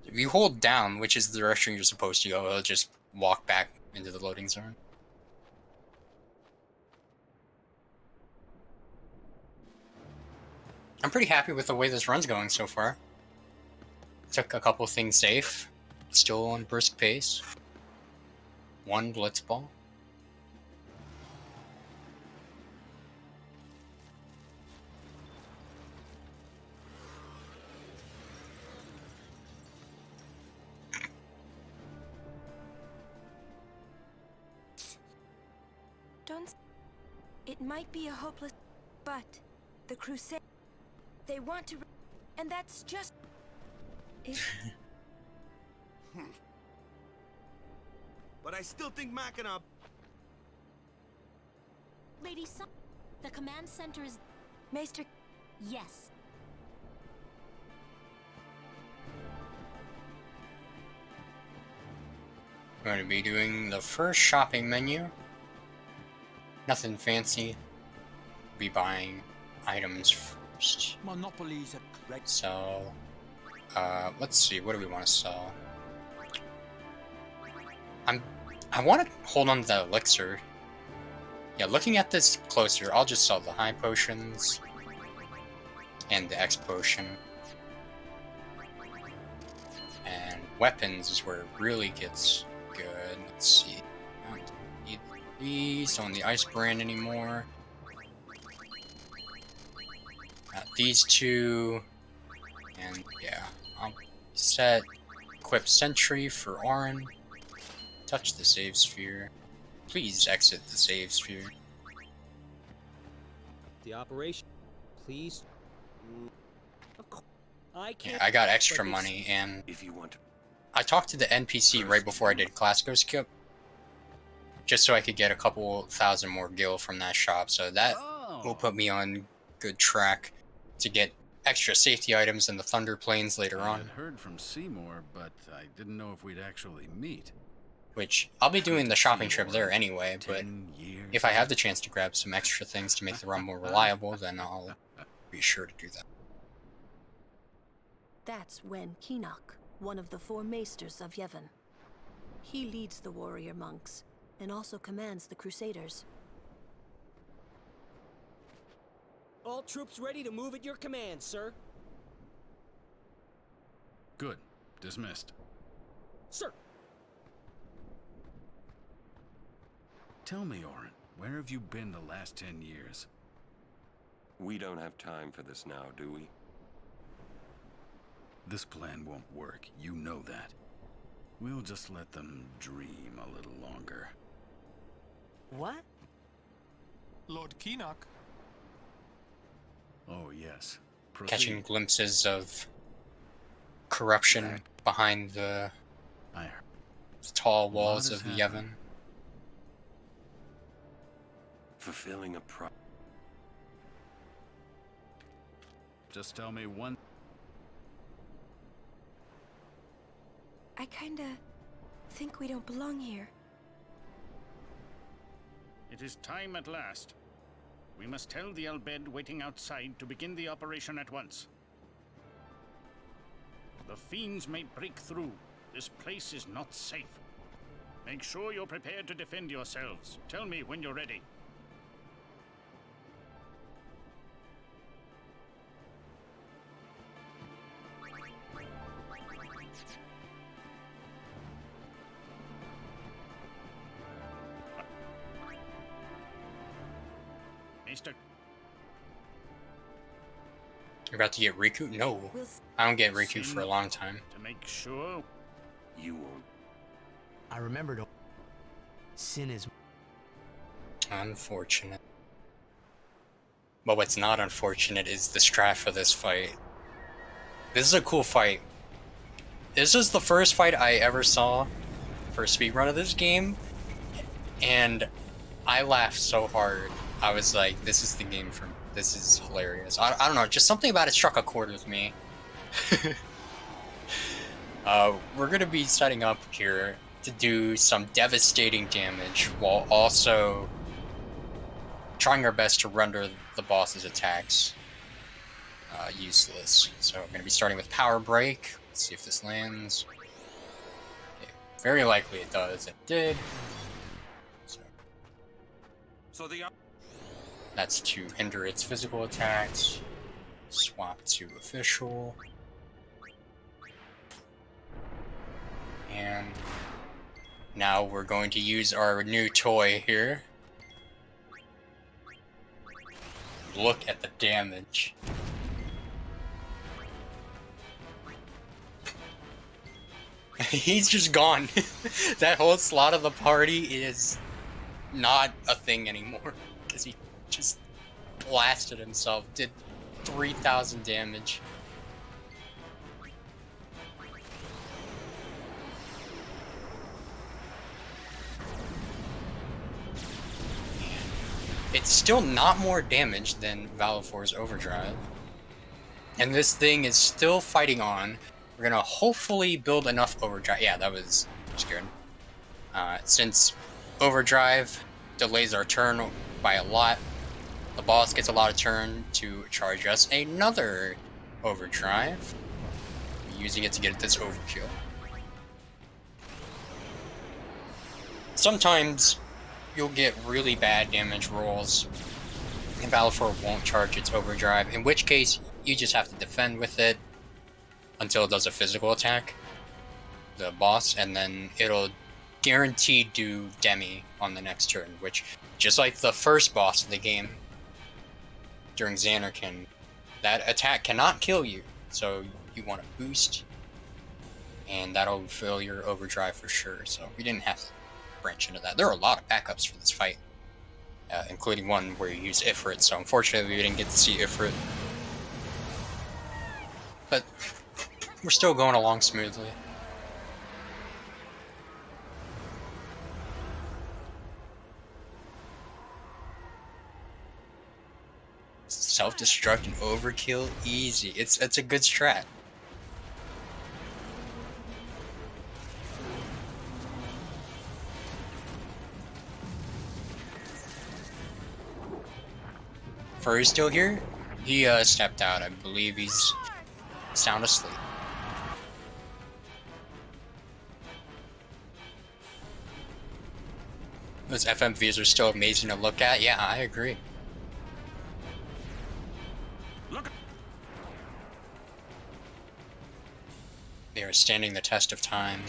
S2: If you hold down, which is the direction you're supposed to go, it'll just walk back into the loading zone. I'm pretty happy with the way this run's going so far. Took a couple things safe. Still on brisk pace. 1 blitz ball.
S10: Don't... It might be a hopeless... But the Crusade... They want to... And that's just...
S8: But I still think Machina...
S13: Lady Sun... The command center is...
S10: Maester...
S13: Yes.
S2: I'm going to be doing the first shopping menu. Nothing fancy. Be buying items first.
S11: Monopolies are correct.
S2: So, let's see. What do we want to sell? I want to hold on to that elixir. Yeah, looking at this closer, I'll just sell the high potions and the X potion. And weapons is where it really gets good. Let's see. I don't need these. Don't need the ice brand anymore. Got these two. And yeah, I'll set equip sentry for Auron. Touch the save sphere. Please exit the save sphere.
S21: The operation, please. I can't.
S2: Yeah, I got extra money, and
S6: if you want to,
S2: I talked to the NPC right before I did Classico Skip, just so I could get a couple thousand more gil from that shop. So that will put me on good track to get extra safety items in the Thunder Plains later on.
S9: I had heard from Seymour, but I didn't know if we'd actually meet.
S2: Which, I'll be doing the shopping trip there anyway, but if I have the chance to grab some extra things to make the run more reliable, then I'll be sure to do that.
S14: That's Wen Kinok, one of the 4 maesters of Yevon. He leads the warrior monks, and also commands the Crusaders.
S21: All troops ready to move at your command, sir.
S9: Good. Dismissed.
S21: Sir.
S9: Tell me, Auron, where have you been the last 10 years?
S6: We don't have time for this now, do we?
S9: This plan won't work, you know that. We'll just let them dream a little longer.
S21: What?
S19: Lord Keenock.
S9: Oh, yes.
S2: Catching glimpses of corruption behind the tall walls of Yevon.
S6: Fulfilling a
S9: Just tell me one.
S10: I kinda think we don't belong here.
S1: It is time at last. We must tell the Albed waiting outside to begin the operation at once. The fiends may break through. This place is not safe. Make sure you're prepared to defend yourselves. Tell me when you're ready. Maester.
S2: You're about to get Riku? No. I don't get Riku for a long time.
S1: To make sure
S6: you won't.
S7: I remembered. Sin is
S2: unfortunate. But what's not unfortunate is the strat for this fight. This is a cool fight. This is the first fight I ever saw for a speedrun of this game, and I laughed so hard. I was like, this is the game for me. This is hilarious. I don't know, just something about it struck a chord with me. We're gonna be setting up here to do some devastating damage while also trying our best to render the boss's attacks useless. So I'm gonna be starting with Power Break. Let's see if this lands. Okay. Very likely it does. It did.
S18: So the
S2: that's to hinder its physical attacks. Swap to official. And now we're going to use our new toy here. Look at the damage. He's just gone. That whole slot of the party is not a thing anymore. Because he just blasted himself, did 3,000 damage. It's still not more damage than Valifor's Overdrive. And this thing is still fighting on. We're gonna hopefully build enough Overdrive. Yeah, that was good. Since Overdrive delays our turn by a lot, the boss gets a lot of turn to charge us another Overdrive. We're using it to get this overkill. Sometimes you'll get really bad damage rolls and Valifor won't charge its Overdrive, in which case you just have to defend with it until it does a physical attack, the boss, and then it'll guaranteed do Demi on the next turn, which, just like the first boss of the game during Xanarkin, that attack cannot kill you, so you want to boost, and that'll fill your Overdrive for sure, so we didn't have to branch into that. There are a lot of backups for this fight, including one where you use Ifrit, so unfortunately we didn't get to see Ifrit. But we're still going along smoothly. Self-destruct and overkill, easy. It's a good strat. Furry's still here? He stepped out. I believe he's sound asleep. Those FMVs are still amazing to look at. Yeah, I agree.
S1: Look.
S2: They are standing the test of time.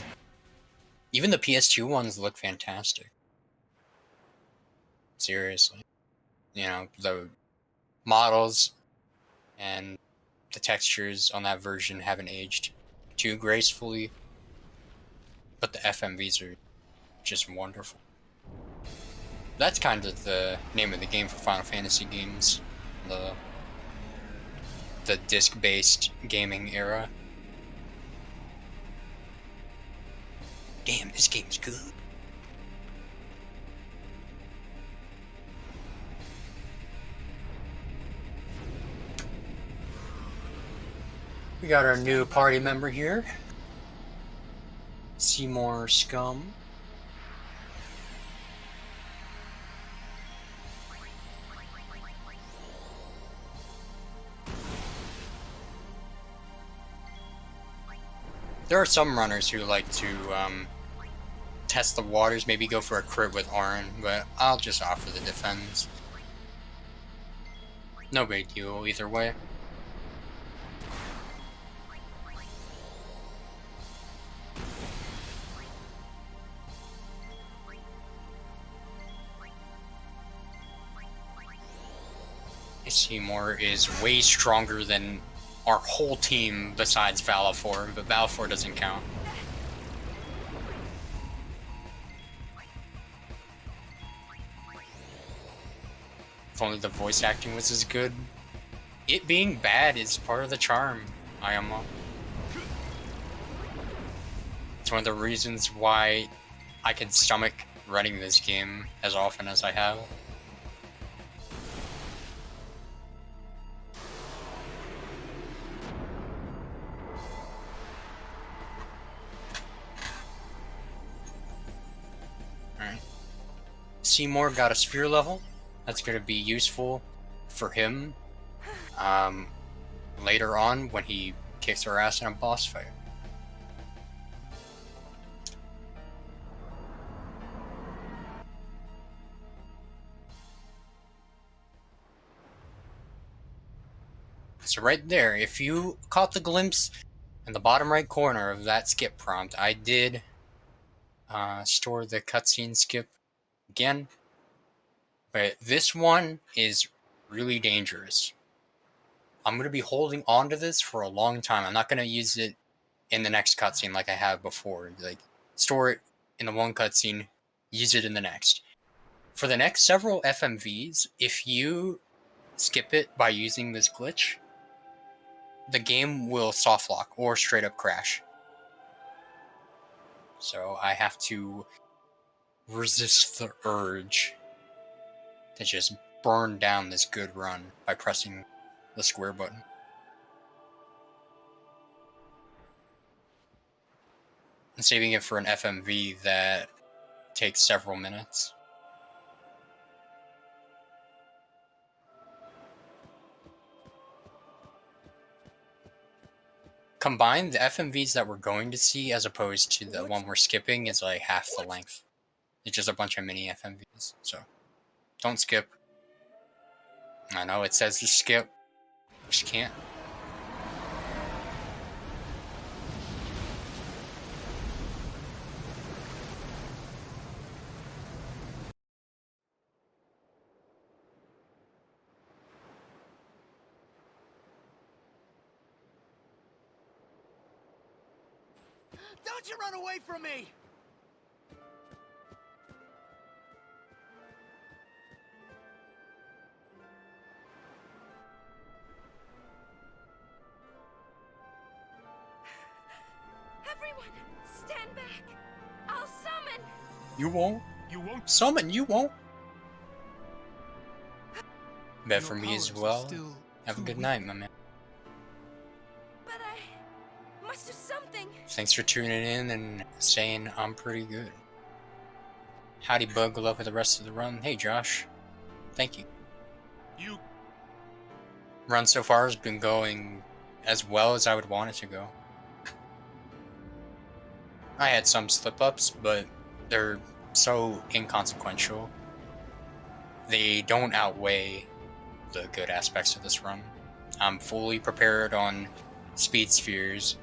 S2: Even the PS2 ones look fantastic. Seriously. You know, the models and the textures on that version haven't aged too gracefully, but the FMVs are just wonderful. That's kind of the name of the game for Final Fantasy games. The disc-based gaming era. Damn, this game's good. We got our new party member here. Seymour Scum. There are some runners who like to test the waters, maybe go for a crit with Auron, but I'll just offer the defense. No big deal either way. Seymour is way stronger than our whole team besides Valifor, but Valifor doesn't count. If only the voice acting was as good. It being bad is part of the charm, Ayama. It's one of the reasons why I can stomach running this game as often as I have. Seymour got a sphere level. That's going to be useful for him later on when he kicks our ass in a boss fight. So right there, if you caught the glimpse in the bottom right corner of that skip prompt, I did store the cutscene skip again, but this one is really dangerous. I'm going to be holding on to this for a long time. I'm not going to use it in the next cutscene like I have before. Like, store it in the one cutscene, use it in the next. For the next several FMVs, if you skip it by using this glitch, the game will soft lock or straight up crash. So I have to resist the urge to just burn down this good run by pressing the square button. And saving it for an FMV that takes several minutes. Combined, the FMVs that we're going to see as opposed to the one we're skipping is like half the length. It's just a bunch of mini FMVs, so don't skip. I know it says to skip, just can't.
S17: Don't you run away from me!
S10: Everyone, stand back! I'll summon!
S2: You won't?
S19: You won't?
S2: Summon, you won't? Bet for me as well. Have a good night, my man.
S10: But I must do something.
S2: Thanks for tuning in and saying I'm pretty good. Howdy, Bug. Good luck with the rest of the run. Hey, Josh. Thank you.
S19: You.
S2: Run so far has been going as well as I would want it to go. I had some slip-ups, but they're so inconsequential. They don't outweigh the good aspects of this run. I'm fully prepared on speed spheres.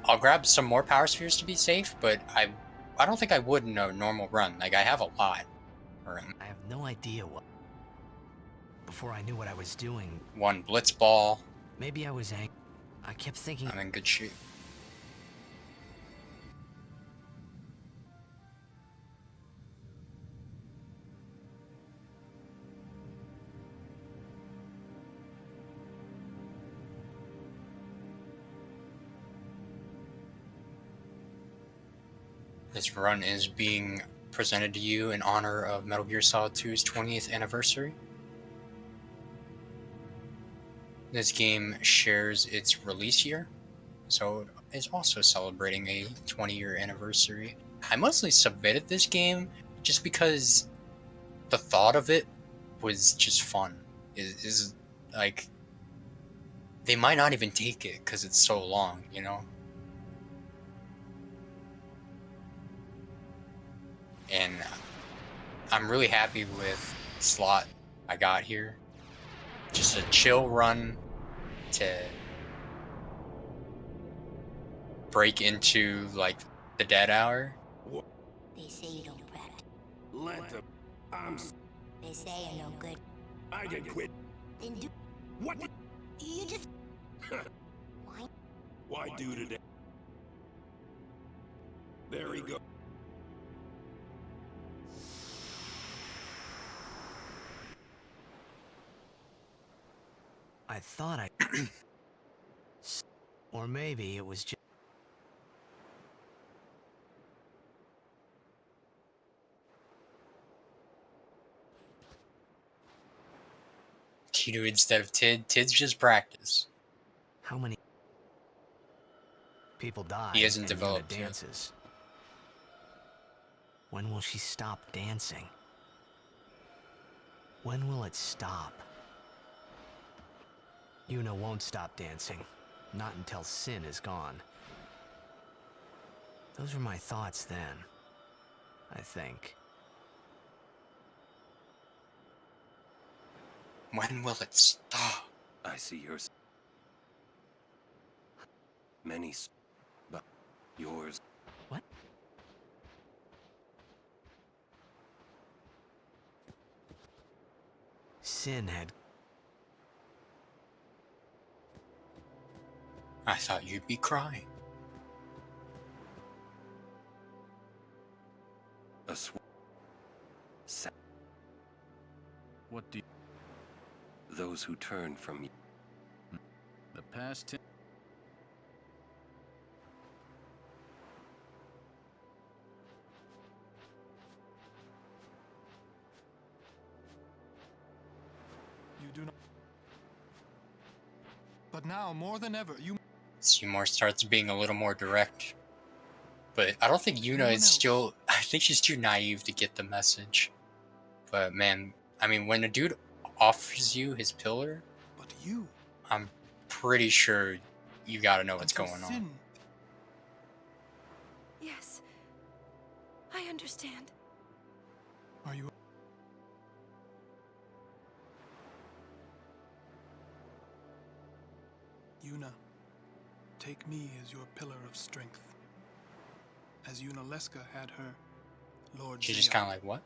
S2: I'll grab some more power spheres to be safe, but I don't think I would in a normal run. Like, I have a lot.
S7: I have no idea what. Before I knew what I was doing.
S2: One blitz ball.
S7: Maybe I was angry. I kept thinking.
S2: I'm in good shape. This run is being presented to you in honor of Metal Gear Solid 2's 20th anniversary. This game shares its release year, so it is also celebrating a 20-year anniversary. I mostly submitted this game just because the thought of it was just fun. Is like, they might not even take it because it's so long, you know? And I'm really happy with the slot I got here. Just a chill run to break into, like, the dead hour.
S12: They say you don't practice.
S15: Let them.
S12: They say you're no good.
S15: I can quit.
S12: Then do.
S15: What?
S12: You just. Why?
S15: Why do today? There he goes.
S7: I thought I... Or maybe it was just...
S2: Kido instead of Tid. Tid's just practice.
S7: How many people die?
S2: He hasn't
S7: and
S2: developed
S7: Yuna
S2: yet.
S7: dances. When will she stop dancing? When will it stop? Yuna won't stop dancing. Not until Sin is gone. Those were my thoughts then, I think.
S2: When will it stop?
S6: I see yours. Many, but yours.
S7: What? Sin had...
S2: I thought you'd be crying.
S6: A
S1: What do you...
S6: Those who turn from you.
S1: The past...
S19: You do not. But now, more than ever, you...
S2: Seymour starts being a little more direct. But I don't think Yuna is still... I think she's too naive to get the message. But man, I mean, when a dude offers you his pillar...
S19: But you...
S2: I'm pretty sure you gotta know what's going on.
S10: Yes. I understand.
S19: Are you... Yuna, take me as your pillar of strength. As Yuna Leska had her, Lord
S2: She's just
S19: Zeo.
S2: kind of like, what?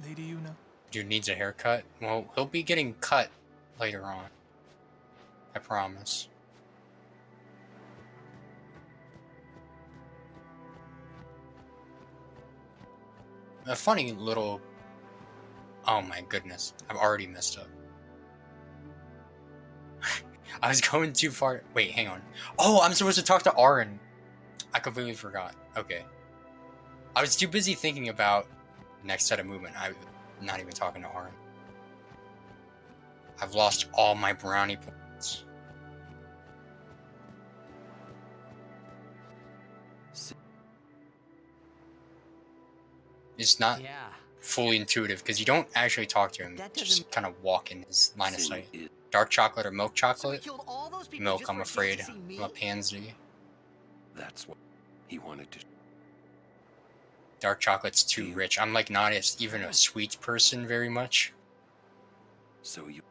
S19: Lady Yuna.
S2: Dude needs a haircut? Well, he'll be getting cut later on. I promise. A funny little... Oh my goodness. I've already messed up. I was going too far. Wait, hang on. Oh, I'm supposed to talk to Aaron. I completely forgot. Okay. I was too busy thinking about the next set of movement. I'm not even talking to Aaron. I've lost all my brownie points. It's not fully intuitive because you don't actually talk to him. You just kind of walk in his line of sight. Dark chocolate or milk chocolate? Milk, I'm afraid. I'm a pansy.
S6: That's what he wanted to.
S2: Dark chocolate's too rich. I'm like not even a sweet person very much.
S6: So you...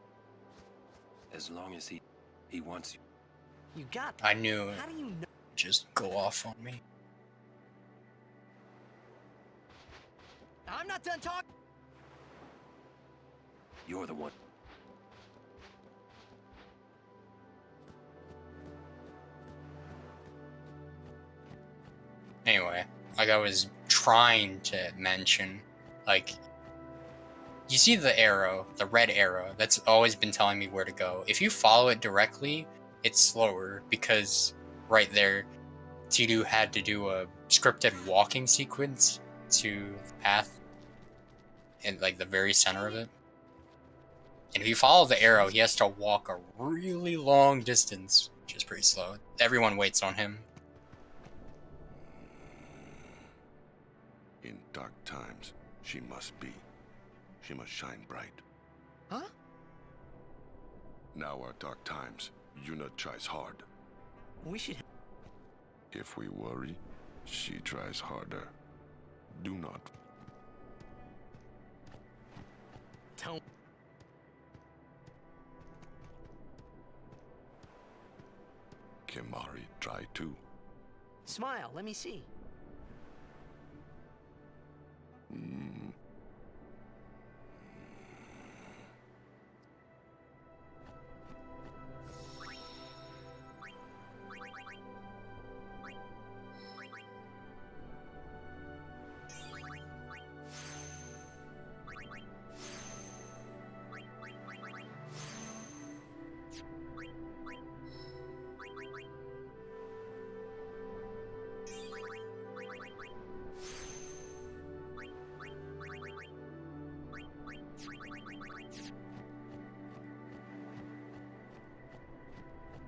S6: As long as he wants you.
S4: You got...
S2: I knew.
S4: How do you know?
S2: Just go off on me.
S17: I'm not done talking.
S6: You're the one.
S2: Anyway, like I was trying to mention, like, you see the arrow, the red arrow, that's always been telling me where to go. If you follow it directly, it's slower because right there, Tidou had to do a scripted walking sequence to the path in like the very center of it. And if you follow the arrow, he has to walk a really long distance, which is pretty slow. Everyone waits on him.
S6: In dark times, she must be. She must shine bright.
S17: Huh?
S6: Now are dark times. Yuna tries hard.
S17: We should...
S6: If we worry, she tries harder. Do not.
S17: Don't...
S6: Kimari, try too.
S17: Smile, let me see.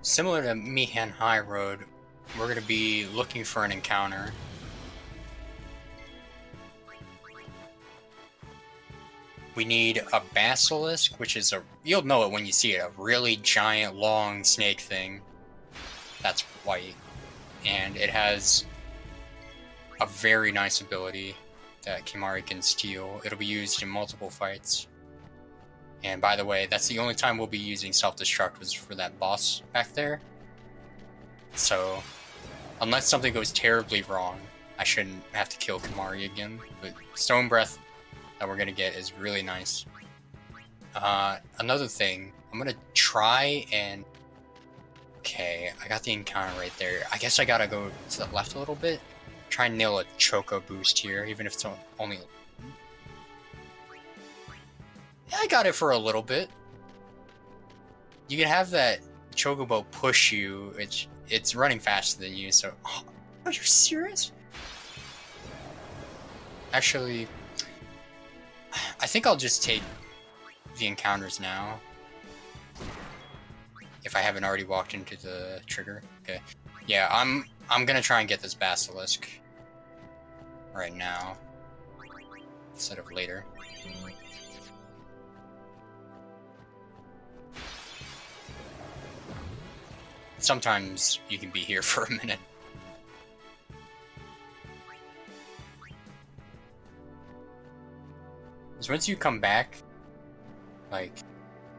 S2: Similar to Mihan High Road, we're going to be looking for an encounter. We need a basilisk, which is you'll know it when you see it, a really giant, long snake thing. That's white. And it has a very nice ability that Kimari can steal. It'll be used in multiple fights. And by the way, that's the only time we'll be using self-destruct was for that boss back there. So, unless something goes terribly wrong, I shouldn't have to kill Kimari again. But Stone Breath that we're going to get is really nice. Another thing, I'm going to try and... Okay, I got the encounter right there. I guess I gotta go to the left a little bit. Try and nail a Choco boost here, even if it's only... Yeah, I got it for a little bit. You can have that Chocobo push you. It's running faster than you, so... Oh, are you serious? Actually, I think I'll just take the encounters now. If I haven't already walked into the trigger. Okay. Yeah, I'm gonna try and get this basilisk right now instead of later. Sometimes you can be here for a minute. Because once you come back, like,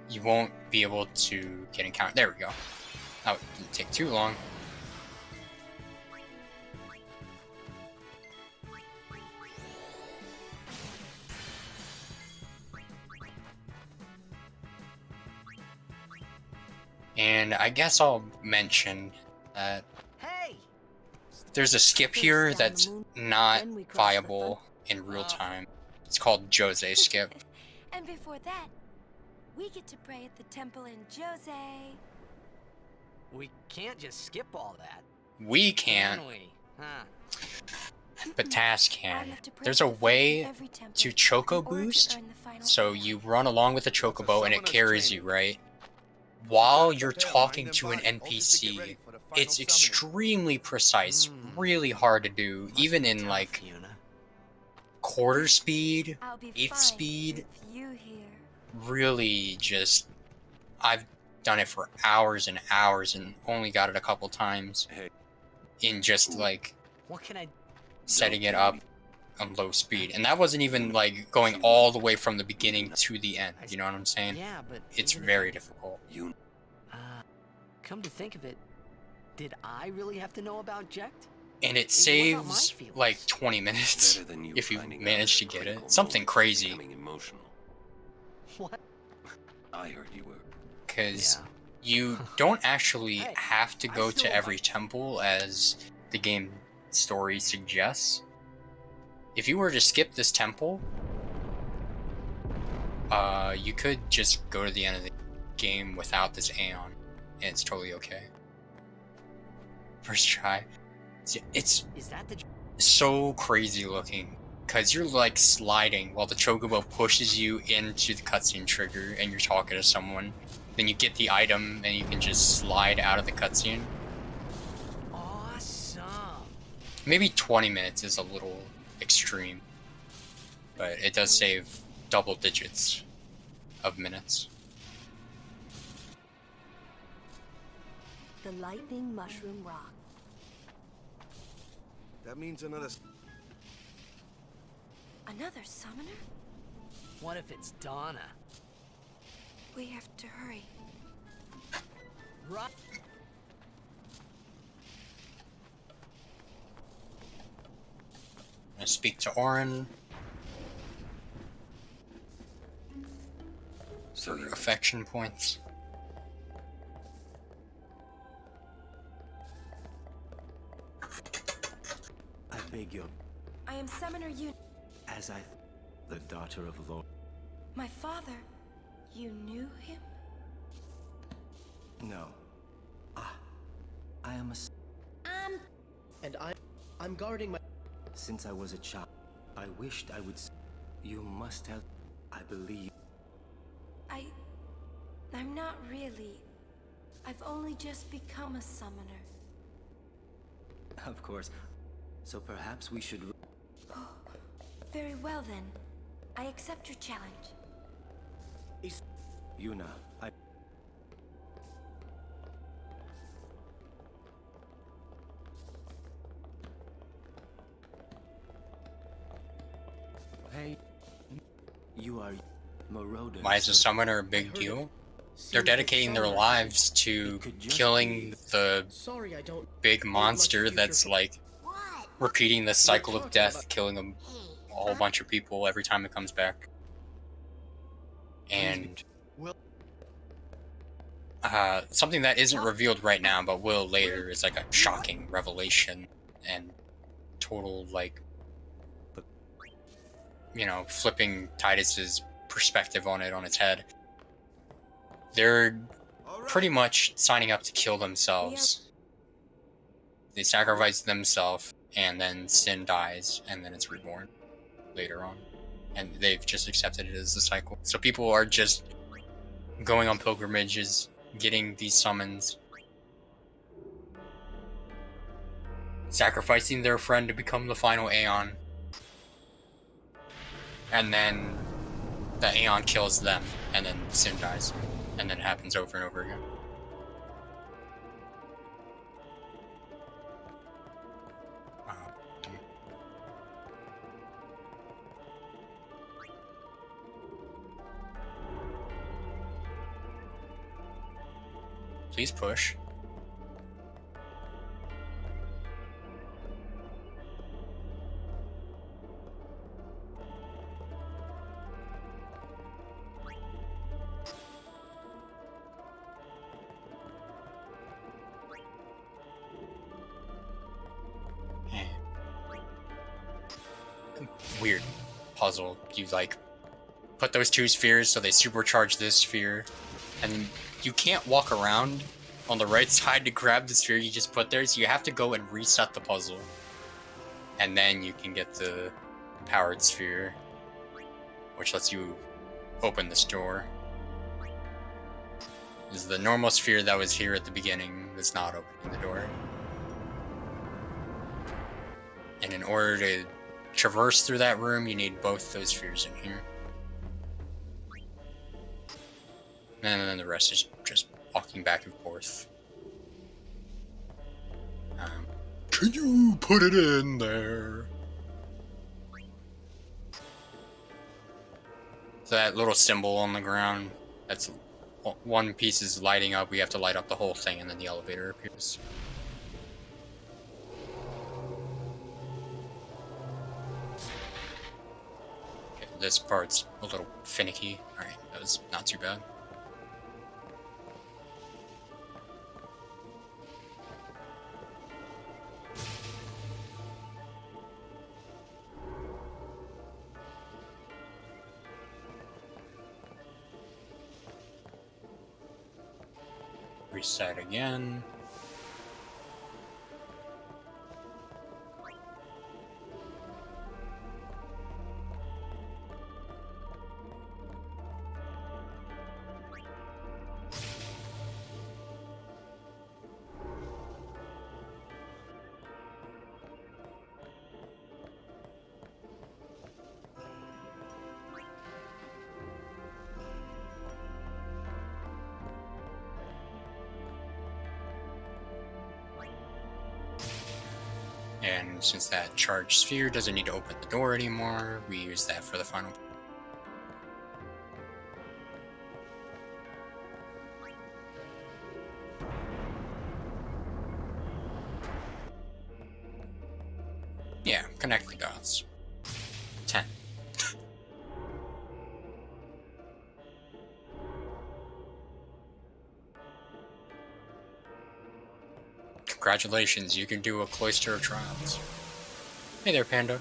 S2: you won't be able to get encountered. There we go. That didn't take too long. And I guess I'll mention that there's a skip here that's not viable in real time. It's called Jose skip.
S10: And before that, we get to pray at the temple in Jose.
S17: We can't just skip all that.
S2: We can't.
S17: Can we? Huh.
S2: But Taz can. There's a way to Choco boost, so you run along with the Chocobo and it carries you, right? While you're talking to an NPC, it's extremely precise, really hard to do, even in like quarter speed, eighth speed. Really just, I've done it for hours and hours and only got it a couple times in just like
S17: What can I
S2: setting it up on low speed. And that wasn't even like going all the way from the beginning to the end, you know what I'm saying?
S17: Yeah, but
S2: it's very difficult.
S17: Come to think of it, did I really have to know about Ject?
S2: And it saves like 20 minutes if you manage to get it. Something crazy.
S17: What?
S6: I heard you were.
S2: Because you don't actually have to go to every temple as the game story suggests. If you were to skip this temple, you could just go to the end of the game without this Aeon, and it's totally okay. First try. It's
S4: Is that the...
S2: so crazy looking. Because you're like sliding while the chocobo pushes you into the cutscene trigger and you're talking to someone. Then you get the item and you can just slide out of the cutscene.
S4: Awesome.
S2: Maybe 20 minutes is a little extreme. But it does save double digits of minutes.
S14: The lightning mushroom rock.
S8: That means another...
S10: Another summoner?
S4: What if it's Donna?
S10: We have to hurry.
S4: Right.
S2: I speak to Orin.
S6: So
S2: for affection points.
S3: I beg your...
S10: I am Summoner Yun.
S3: As I... the daughter of Lord...
S10: My father. You knew him?
S3: No. I am a... And I'm guarding my... Since I was a child, I wished I would... You must have... I believe...
S10: I'm not really. I've only just become a summoner.
S3: Of course. So perhaps we should...
S10: Oh, very well then. I accept your challenge.
S3: Yuna, I... Hey... You are... Marauder.
S2: Why is a summoner a big deal? They're dedicating their lives to killing the big monster that's like repeating the cycle of death, killing a whole bunch of people every time it comes back. And something that isn't revealed right now but will later is like a shocking revelation and total like, you know, flipping Titus's perspective on it on its head. They're pretty much signing up to kill themselves. They sacrifice themselves, and then Sin dies, and then it's reborn later on. And they've just accepted it as the cycle. So people are just going on pilgrimages, getting these summons, sacrificing their friend to become the final Aeon. And then the Aeon kills them, and then Sin dies. And then it happens over and over again. Please push. Weird puzzle. You like put those two spheres so they supercharge this sphere, and you can't walk around on the right side to grab the sphere you just put there, so you have to go and reset the puzzle, and then you can get the powered sphere, which lets you open this door. This is the normal sphere that was here at the beginning that's not opening the door. And in order to traverse through that room, you need both those spheres in here. And then the rest is just walking back and forth. Can you put it in there? So that little symbol on the ground, that's one piece is lighting up. We have to light up the whole thing, and then the elevator appears. Okay, this part's a little finicky. Alright, that was not too bad. Reset again. And since that charged sphere doesn't need to open the door anymore, we use that for the final. Yeah, connect the dots. 10. Congratulations, you can do a Cloister of Trials. Hey there, Panda.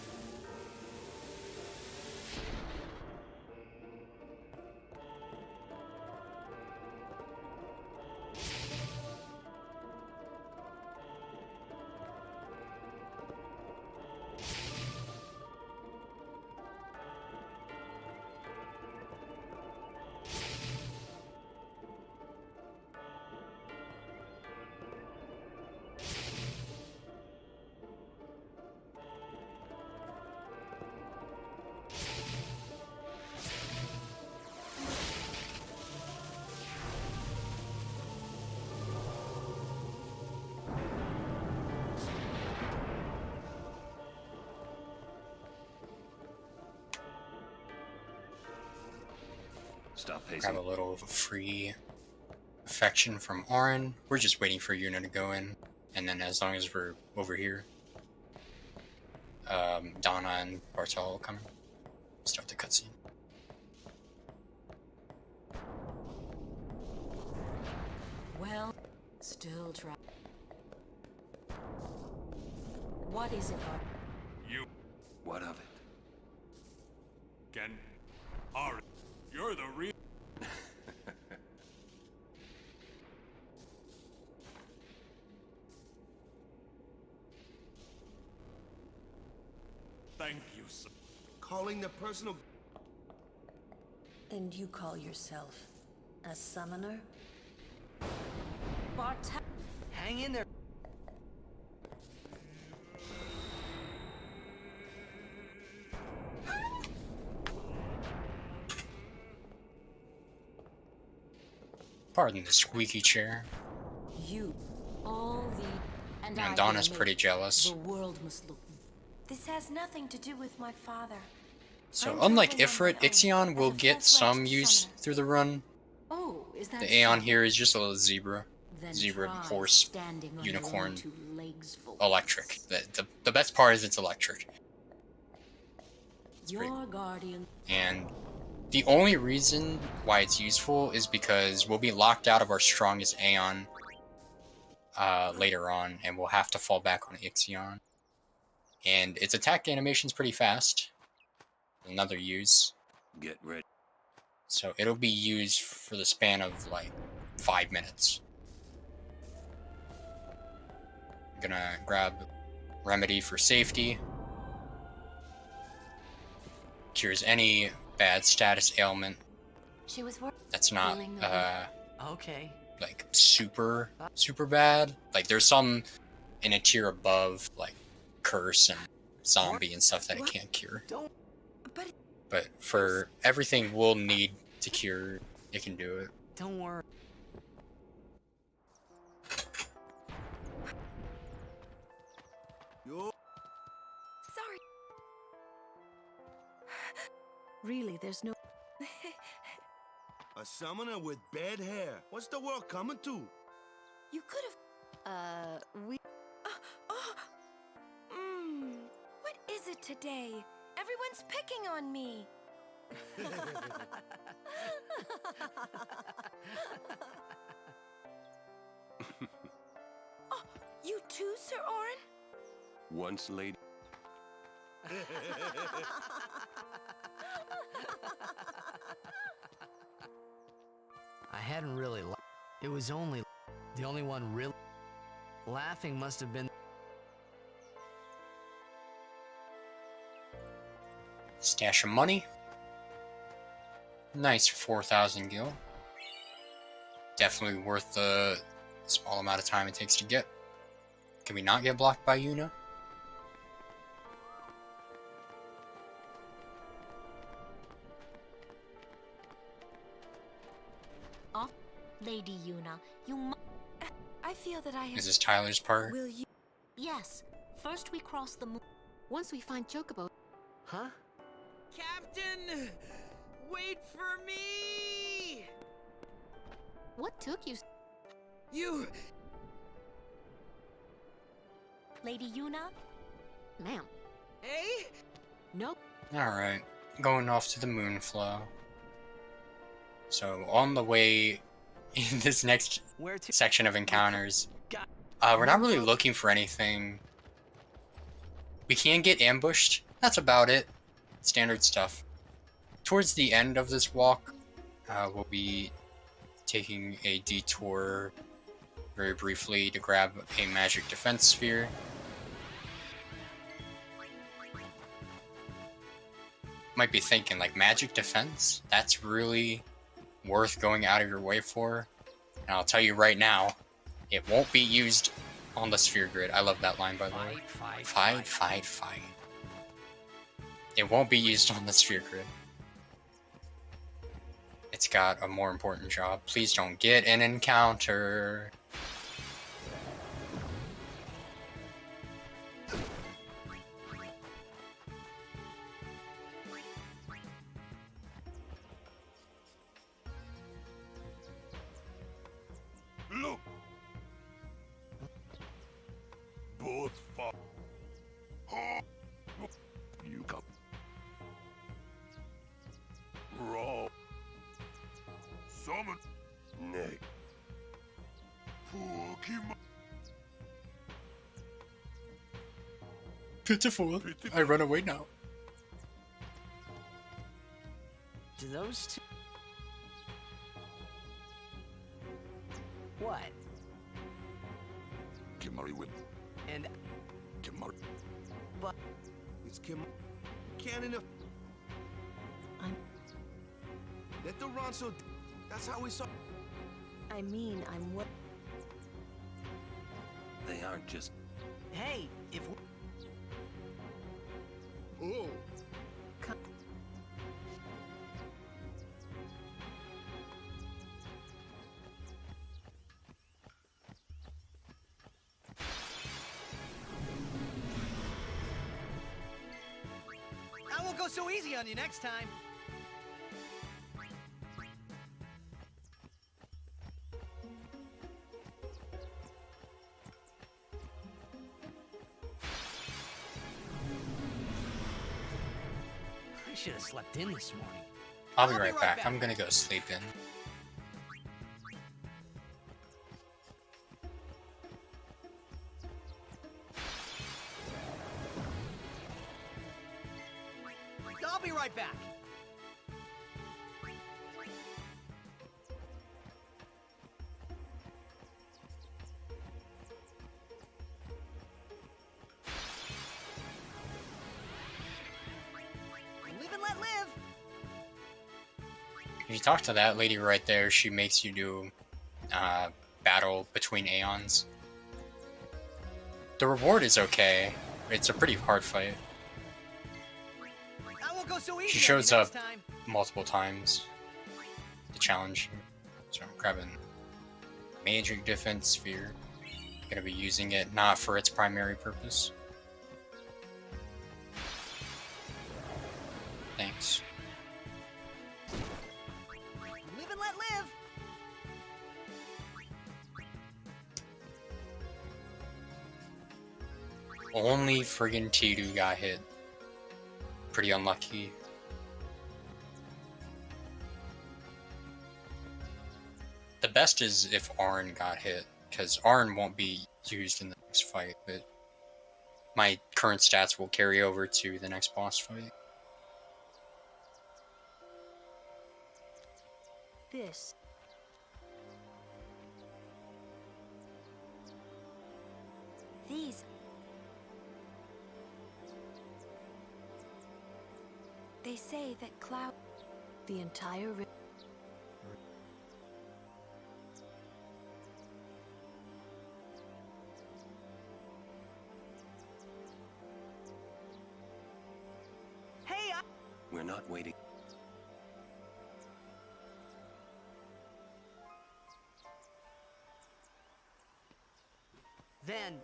S6: Stop pacing.
S2: Grab a little free affection from Auron. We're just waiting for Yuna to go in, and then as long as we're over here, Donna and Bartel will come start the cutscene.
S13: Well, still try. What is it, Art?
S15: You.
S6: What of it?
S15: Can. Are. You're the real. Thank you, sir.
S8: Calling the personal...
S14: And you call yourself a summoner?
S13: Bartel.
S17: Hang in there.
S2: Pardon the squeaky chair.
S13: You, all the, and I
S2: Donna's
S13: will
S2: pretty
S13: make
S2: jealous.
S13: The world must look.
S10: This has nothing to do with my father.
S2: So
S10: I'm
S2: unlike
S10: traveling on
S2: Ifrit,
S10: my own
S2: Ixion
S10: as
S2: will
S10: a
S2: get some
S10: full-fledged
S2: use
S10: summoner.
S2: through the run.
S13: Oh, is that
S2: The Aeon
S13: so?
S2: here is just a little zebra.
S13: Then
S2: Zebra,
S13: try
S2: horse,
S13: standing on your own
S2: unicorn,
S13: two legs for
S2: electric. The best part is it's electric.
S13: your guardian.
S2: And the only reason why it's useful is because we'll be locked out of our strongest Aeon later on, and we'll have to fall back on Ixion. And its attack animation's pretty fast. Another use.
S6: Get ready.
S2: So it'll be used for the span of like 5 minutes. I'm gonna grab Remedy for safety. Cures any bad status ailment
S10: She was
S2: that's not
S4: Okay.
S2: like super bad. Like there's some in a tier above, like curse and zombie and stuff that it can't cure. But for everything we'll need to cure, it can do it.
S4: Don't worry.
S10: Sorry.
S14: Really, there's no...
S8: A summoner with bad hair. What's the world coming to?
S10: You could have... we... What is it today? Everyone's picking on me. Oh, you too, Sir Auron?
S6: Once lady.
S7: I hadn't really It was only the only one really laughing must have been.
S2: Stash of money. Nice 4,000 gil. Definitely worth the small amount of time it takes to get. Can we not get blocked by Yuna?
S5: Off, Lady Yuna. You
S10: I feel that I have...
S2: Is this Tyler's part?
S10: Will you...
S5: Yes.
S13: First we cross the moon. Once we find Chocobo...
S7: Huh?
S11: Captain! Wait for me!
S13: What took you...
S11: You...
S13: Lady Yuna? Ma'am.
S11: Hey?
S13: Nope.
S2: Alright, going off to the Moonflow. So, on the way in this next section of encounters, we're not really looking for anything. We can get ambushed, that's about it. Standard stuff. Towards the end of this walk, we'll be taking a detour very briefly to grab a magic defense sphere. Might be thinking, like, magic defense? That's really worth going out of your way for? And I'll tell you right now, it won't be used on the sphere grid. I love that line, by the way. Fight. It won't be used on the sphere grid. It's got a more important job. Please don't get an encounter.
S15: Look! Both fa- You come. Raw. Summon. Nay. Pokemon.
S2: Pitiful. I run away now.
S4: Do those two... What?
S8: Kimari with.
S4: And...
S8: Kimari.
S4: But...
S8: It's Kim. Can't enough. Let the Ronso. That's how we saw.
S14: I mean, I'm what?
S6: They aren't just...
S4: Hey, if...
S8: Oh.
S17: I won't go so easy on you next time.
S4: I should have slept in this morning.
S2: I'll be right back. I'm gonna go sleep in.
S17: I'll be right back. Live and let live.
S2: If you talk to that lady right there, she makes you do battle between Aeons. The reward is okay. It's a pretty hard fight.
S17: I won't go so easy.
S2: She shows
S17: on you
S2: up
S17: next time.
S2: multiple times to challenge you. So I'm grabbing Magic Defense Sphere. Gonna be using it not for its primary purpose. Thanks.
S17: Live and let live.
S2: Only friggin' Tidu got hit. Pretty unlucky. The best is if Arn got hit, because Arn won't be used in the next fight, but my current stats will carry over to the next boss fight.
S14: This.
S10: These. They say that Cloud...
S14: The entire...
S17: Hey,
S6: We're not waiting.
S17: Then...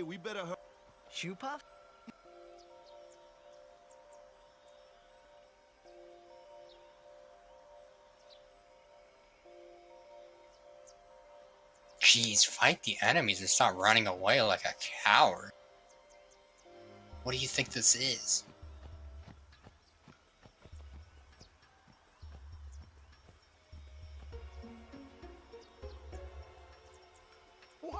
S8: Hey, we better hurry.
S17: Shoe puff?
S2: Jeez, fight the enemies and stop running away like a coward. What do you think this is?
S17: Whoa!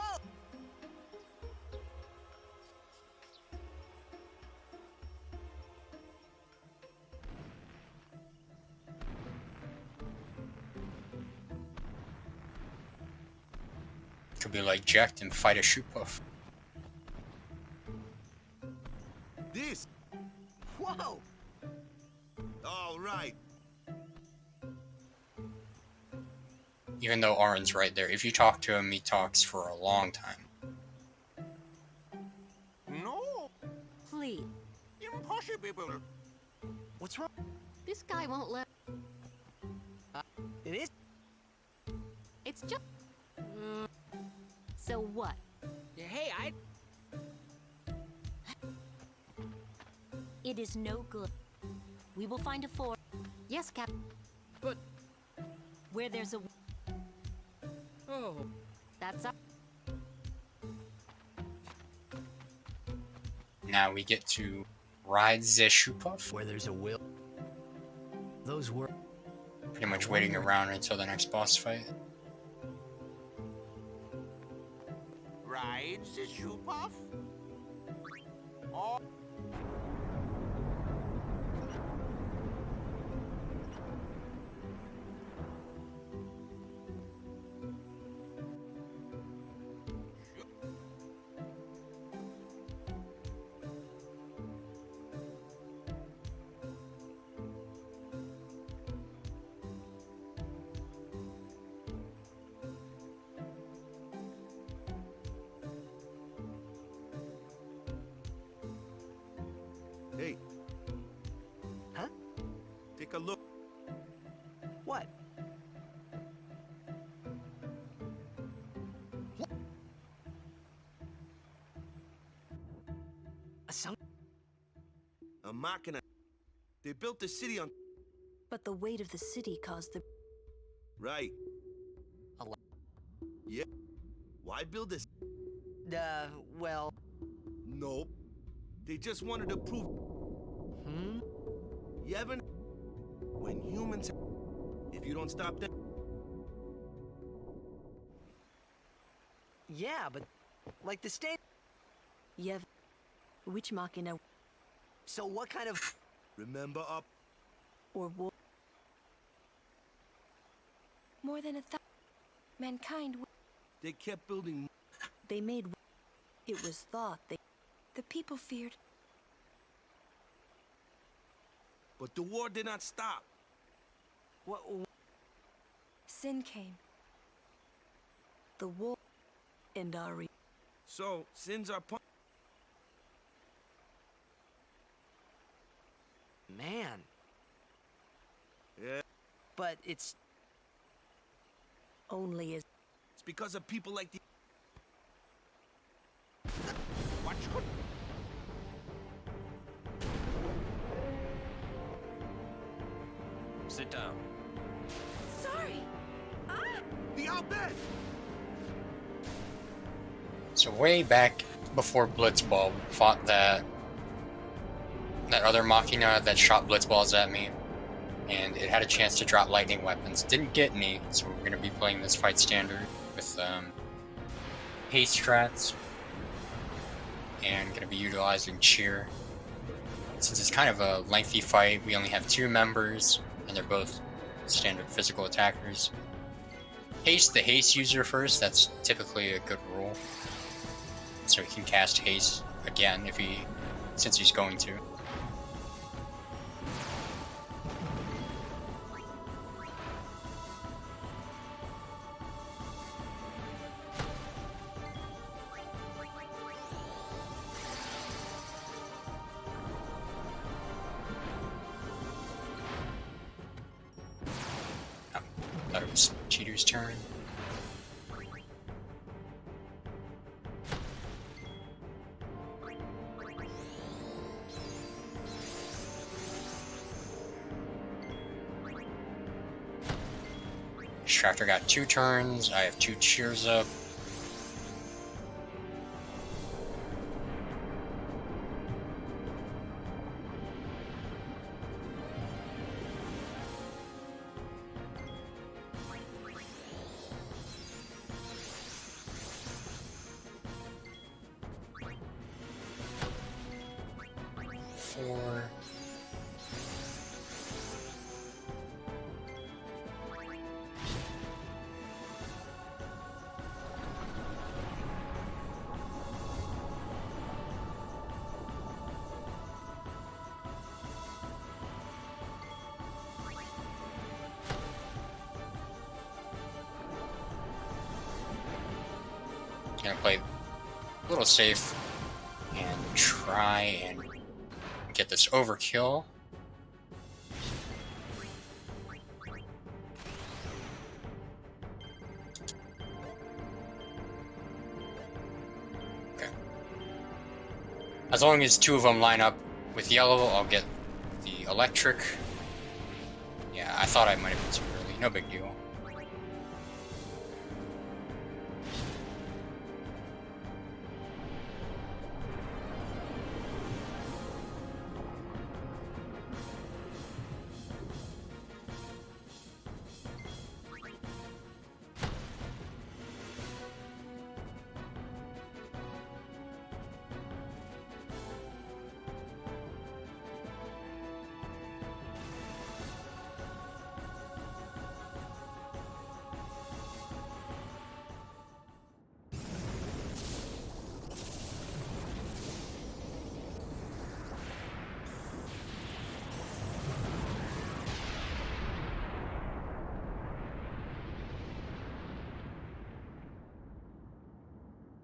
S2: Could be like Jack and fight a shoe puff.
S8: This.
S17: Whoa!
S8: All right.
S2: Even though Aaron's right there, if you talk to him, he talks for a long time.
S11: No!
S13: Please.
S11: Impossible!
S17: What's wrong?
S5: This guy won't let.
S17: It is.
S5: It's just. So what?
S21: Hey,
S13: It is no good. We will find a fort.
S5: Yes, Captain.
S21: But
S13: where there's a.
S21: Oh.
S5: That's up.
S2: Now we get to ride the shoe puff.
S7: Where there's a will. Those were
S2: Pretty much waiting around until the next boss fight.
S11: Ride the shoe puff? Oh.
S8: Hey.
S17: Huh?
S8: Take a look.
S17: What?
S8: A machina. They built the city on.
S14: But the weight of the city caused the...
S8: Right. Yeah. Why build this?
S17: Well...
S8: Nope. They just wanted to prove... Yevon? When humans... If you don't stop them...
S17: Yeah, but... Like the state...
S14: Yev... Which machina...
S17: So what kind of...
S8: Remember up...
S14: Or war... More than 1,000... Mankind...
S8: They kept building...
S14: They made... It was thought they... The people feared...
S8: But the war did not stop.
S17: What?
S14: Sin came. The war... And our...
S8: So, sins are...
S17: Man.
S8: Yeah.
S17: But it's...
S14: Only as...
S8: It's because of people like the...
S11: Watch.
S3: Sit down.
S14: Sorry!
S8: The Albed!
S2: So way back before Blitzball fought that other Machina that shot Blitzballs at me, and it had a chance to drop lightning weapons. Didn't get any, so we're going to be playing this fight standard with haste strats, and going to be utilizing cheer. Since it's kind of a lengthy fight, we only have 2 members, and they're both standard physical attackers. Haste the haste user first, that's typically a good rule. So he can cast haste again since he's going to. Thought it was Cheater's turn. Extractor got 2 turns. I have 2 cheers up. Gonna play a little safe and try and get this overkill. Okay. As long as 2 of them line up with yellow, I'll get the electric. Yeah, I thought I might have been too early. No big deal.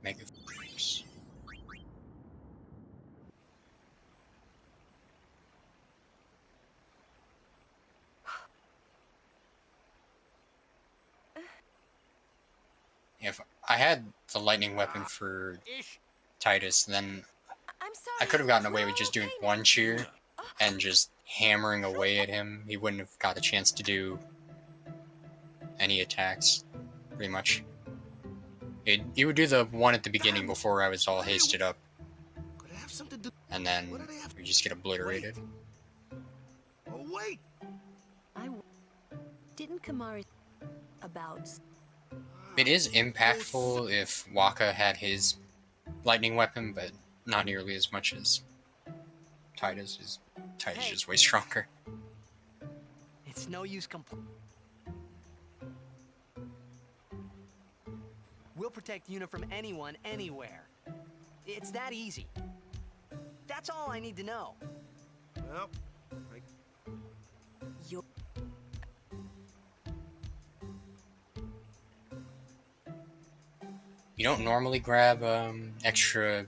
S2: Mega Force. If I had the lightning weapon for Titus, then I could have gotten away with just doing 1 cheer and just hammering away at him. He wouldn't have got a chance to do any attacks, pretty much. He would do the one at the beginning before I was all hasted up, and then we just get obliterated.
S8: Oh wait!
S14: Didn't Kamari about?
S2: It is impactful if Waka had his lightning weapon, but not nearly as much as Titus. Titus is way stronger.
S4: It's no use We'll protect Yuna from anyone, anywhere. It's that easy. That's all I need to know.
S8: Well,
S2: You don't normally grab extra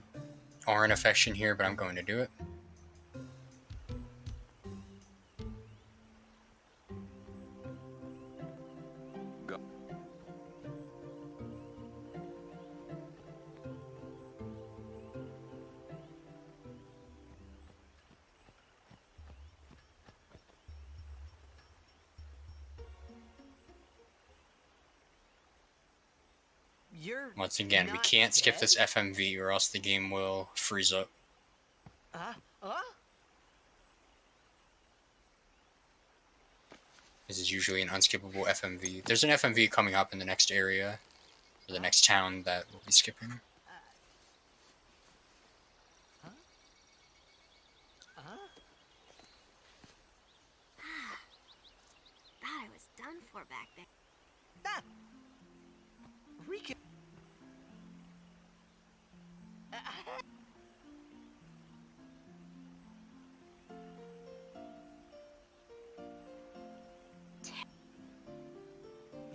S2: Auryn affection here, but I'm going to do it. Once again, we can't skip this FMV or else the game will freeze up. This is usually an unskippable FMV. There's an FMV coming up in the next area, or the next town that we'll be skipping.
S5: Thought I was done for back there.
S17: Rika.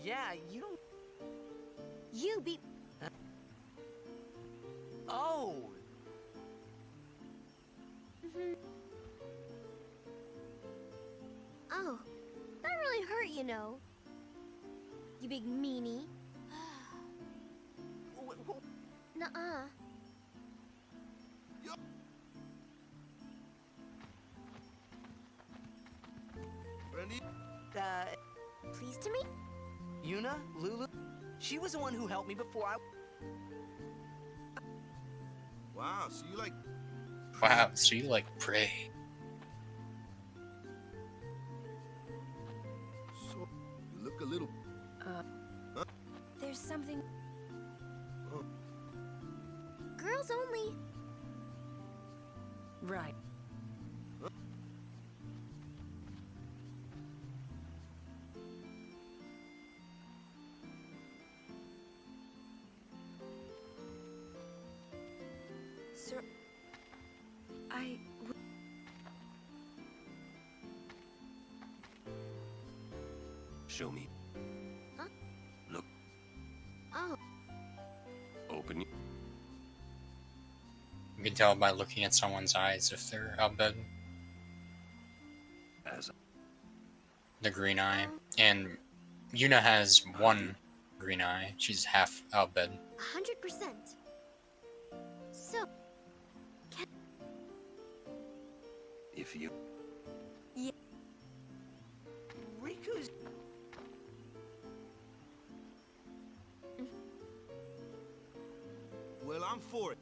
S17: Yeah, you don't.
S5: You beat.
S17: Oh.
S5: Oh, that really hurt, you know. You big meanie. Nuh-uh.
S8: Brandy?
S5: Pleased to meet?
S17: Yuna? Lulu? She was the one who helped me before I...
S8: Wow, so you like...
S2: Wow, so you like prey.
S8: So, you look a little...
S10: There's something...
S5: Girls only.
S14: Right.
S10: Sir...
S6: Show me.
S5: Huh?
S6: Look.
S5: Oh.
S6: Open.
S2: You can tell by looking at someone's eyes if they're outbid.
S6: As
S2: The green eye. And Yuna has one green eye. She's half outbid.
S5: 100%. So,
S6: if you...
S10: Yeah.
S17: Riku's...
S8: Well, I'm for it.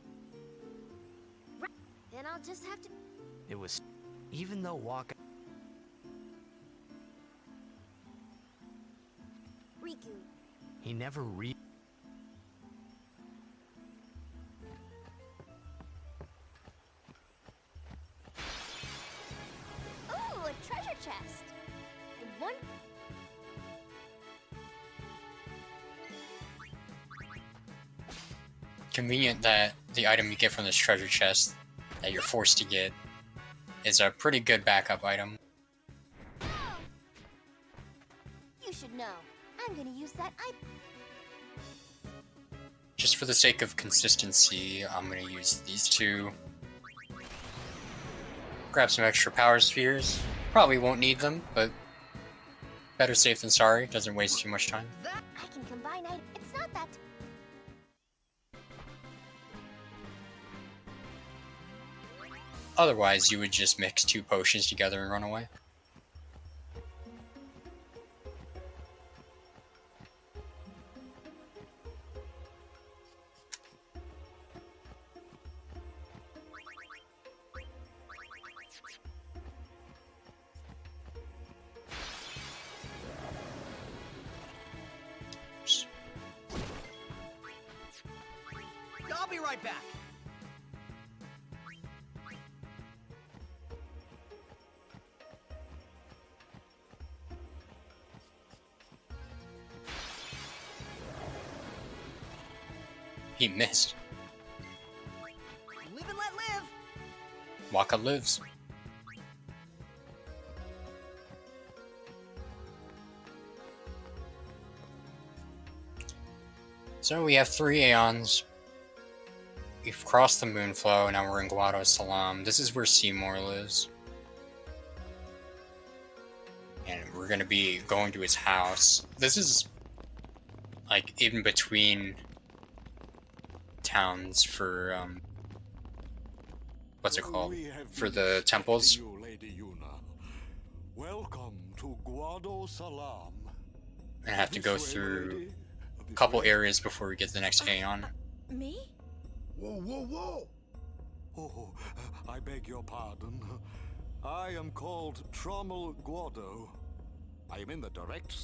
S5: then I'll just have to...
S7: It was... Even though walking...
S5: Riku.
S7: He never
S5: Ooh, a treasure chest. I want...
S2: Convenient that the item you get from this treasure chest that you're forced to get is a pretty good backup item.
S5: You should know. I'm gonna use that
S2: Just for the sake of consistency, I'm gonna use these two. Grab some extra power spheres. Probably won't need them, but better safe than sorry. Doesn't waste too much time.
S5: I can combine items. It's not that...
S2: Otherwise, you would just mix two potions together and run away.
S17: I'll be right back.
S2: He missed.
S17: Live and let live.
S2: Waka lives. So we have 3 Aeons. We've crossed the Moonflow, now we're in Guado Salam. This is where Seymour lives. And we're gonna be going to his house. This is like in between towns for what's it called? For the temples.
S9: You, Lady Yuna. Welcome to Guado Salam.
S2: I have to go through a couple areas before we get to the next Aeon.
S10: Me?
S8: Whoa, whoa, whoa!
S9: Oh, I beg your pardon. I am called Trommel Guado. I am in the direct...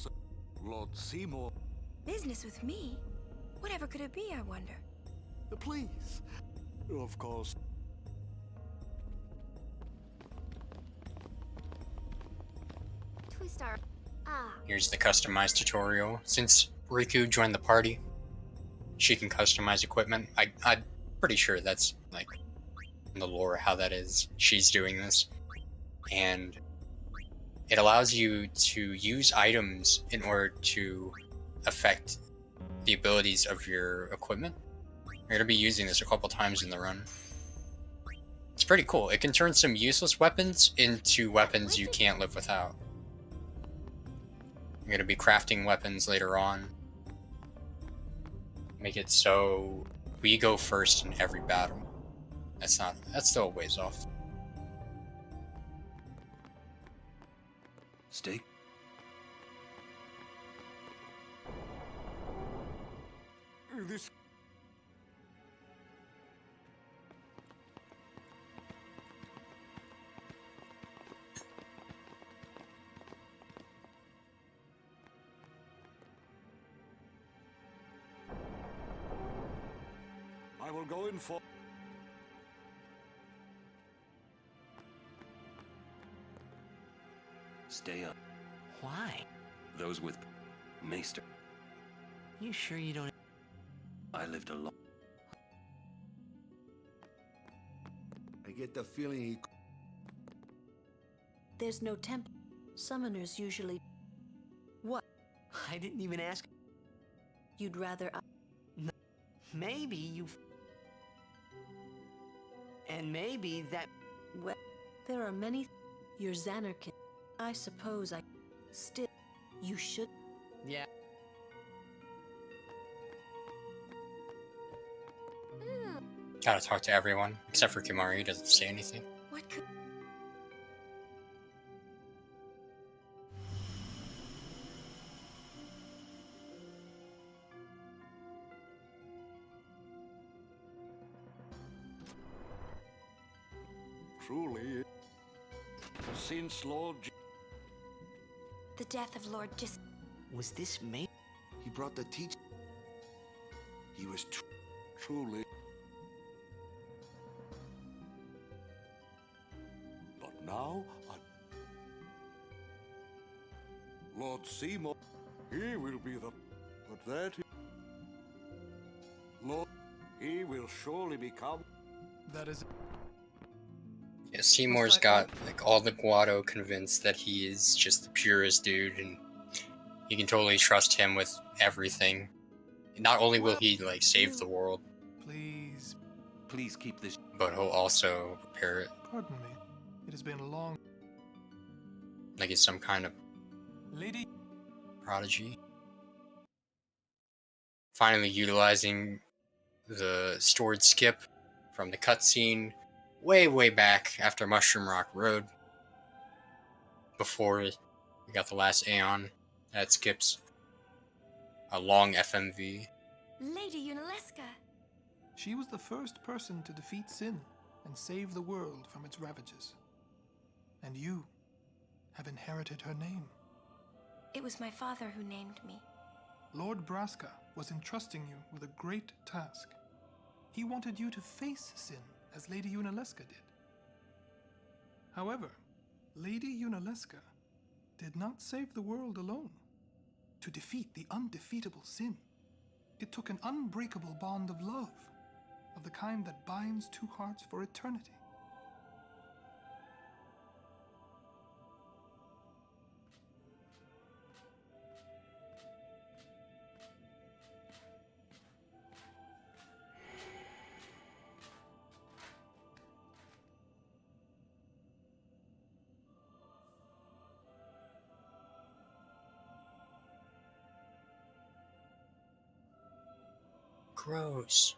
S9: Lord Seymour...
S10: Business with me? Whatever could it be, I wonder?
S9: Please. Of course.
S5: Twistar. Ah.
S2: Here's the customized tutorial. Since Riku joined the party, she can customize equipment. I'm pretty sure that's like in the lore how that is. She's doing this. And it allows you to use items in order to affect the abilities of your equipment. You're going to be using this a couple times in the run. It's pretty cool. It can turn some useless weapons into weapons you can't live without. You're going to be crafting weapons later on. Make it so we go first in every battle. That's still a ways off.
S6: Steak?
S8: you this. I will go in for.
S6: Stay up.
S4: Why?
S6: Those with Maester.
S4: You sure you don't?
S6: I lived alone.
S8: I get the feeling he.
S14: There's no temple. Summoners usually. What?
S4: I didn't even ask.
S14: You'd rather.
S4: No. Maybe you. And maybe that.
S14: Well, there are many. You're Xanarkin. I suppose I. Still. You should.
S4: Yeah.
S2: Gotta talk to everyone, except for Kimari, he doesn't say anything.
S10: What could...
S8: Truly. Since Lord.
S10: The death of Lord just...
S4: Was this me?
S8: He brought the teach. He was truly. But now, Lord Seymour, he will be the. But that. Lord, he will surely become.
S19: That is.
S2: Yeah, Seymour's got like all the Guado convinced that he is just the purest dude, and you can totally trust him with everything. Not only will he like save the world,
S6: Please keep this.
S2: but he'll also repair it.
S19: Pardon me. It has been a long.
S2: Like it's some kind of
S19: Lady.
S2: prodigy. Finally utilizing the stored skip from the cutscene way back after Mushroom Rock Road. Before we got the last Aeon, that skips a long FMV.
S10: Lady Unaleska.
S19: She was the first person to defeat sin and save the world from its ravages. And you have inherited her name.
S10: It was my father who named me.
S19: Lord Braska was entrusting you with a great task. He wanted you to face sin as Lady Unaleska did. However, Lady Unaleska did not save the world alone. To defeat the undefeatable sin, it took an unbreakable bond of love, of the kind that binds two hearts for eternity.
S2: Gross.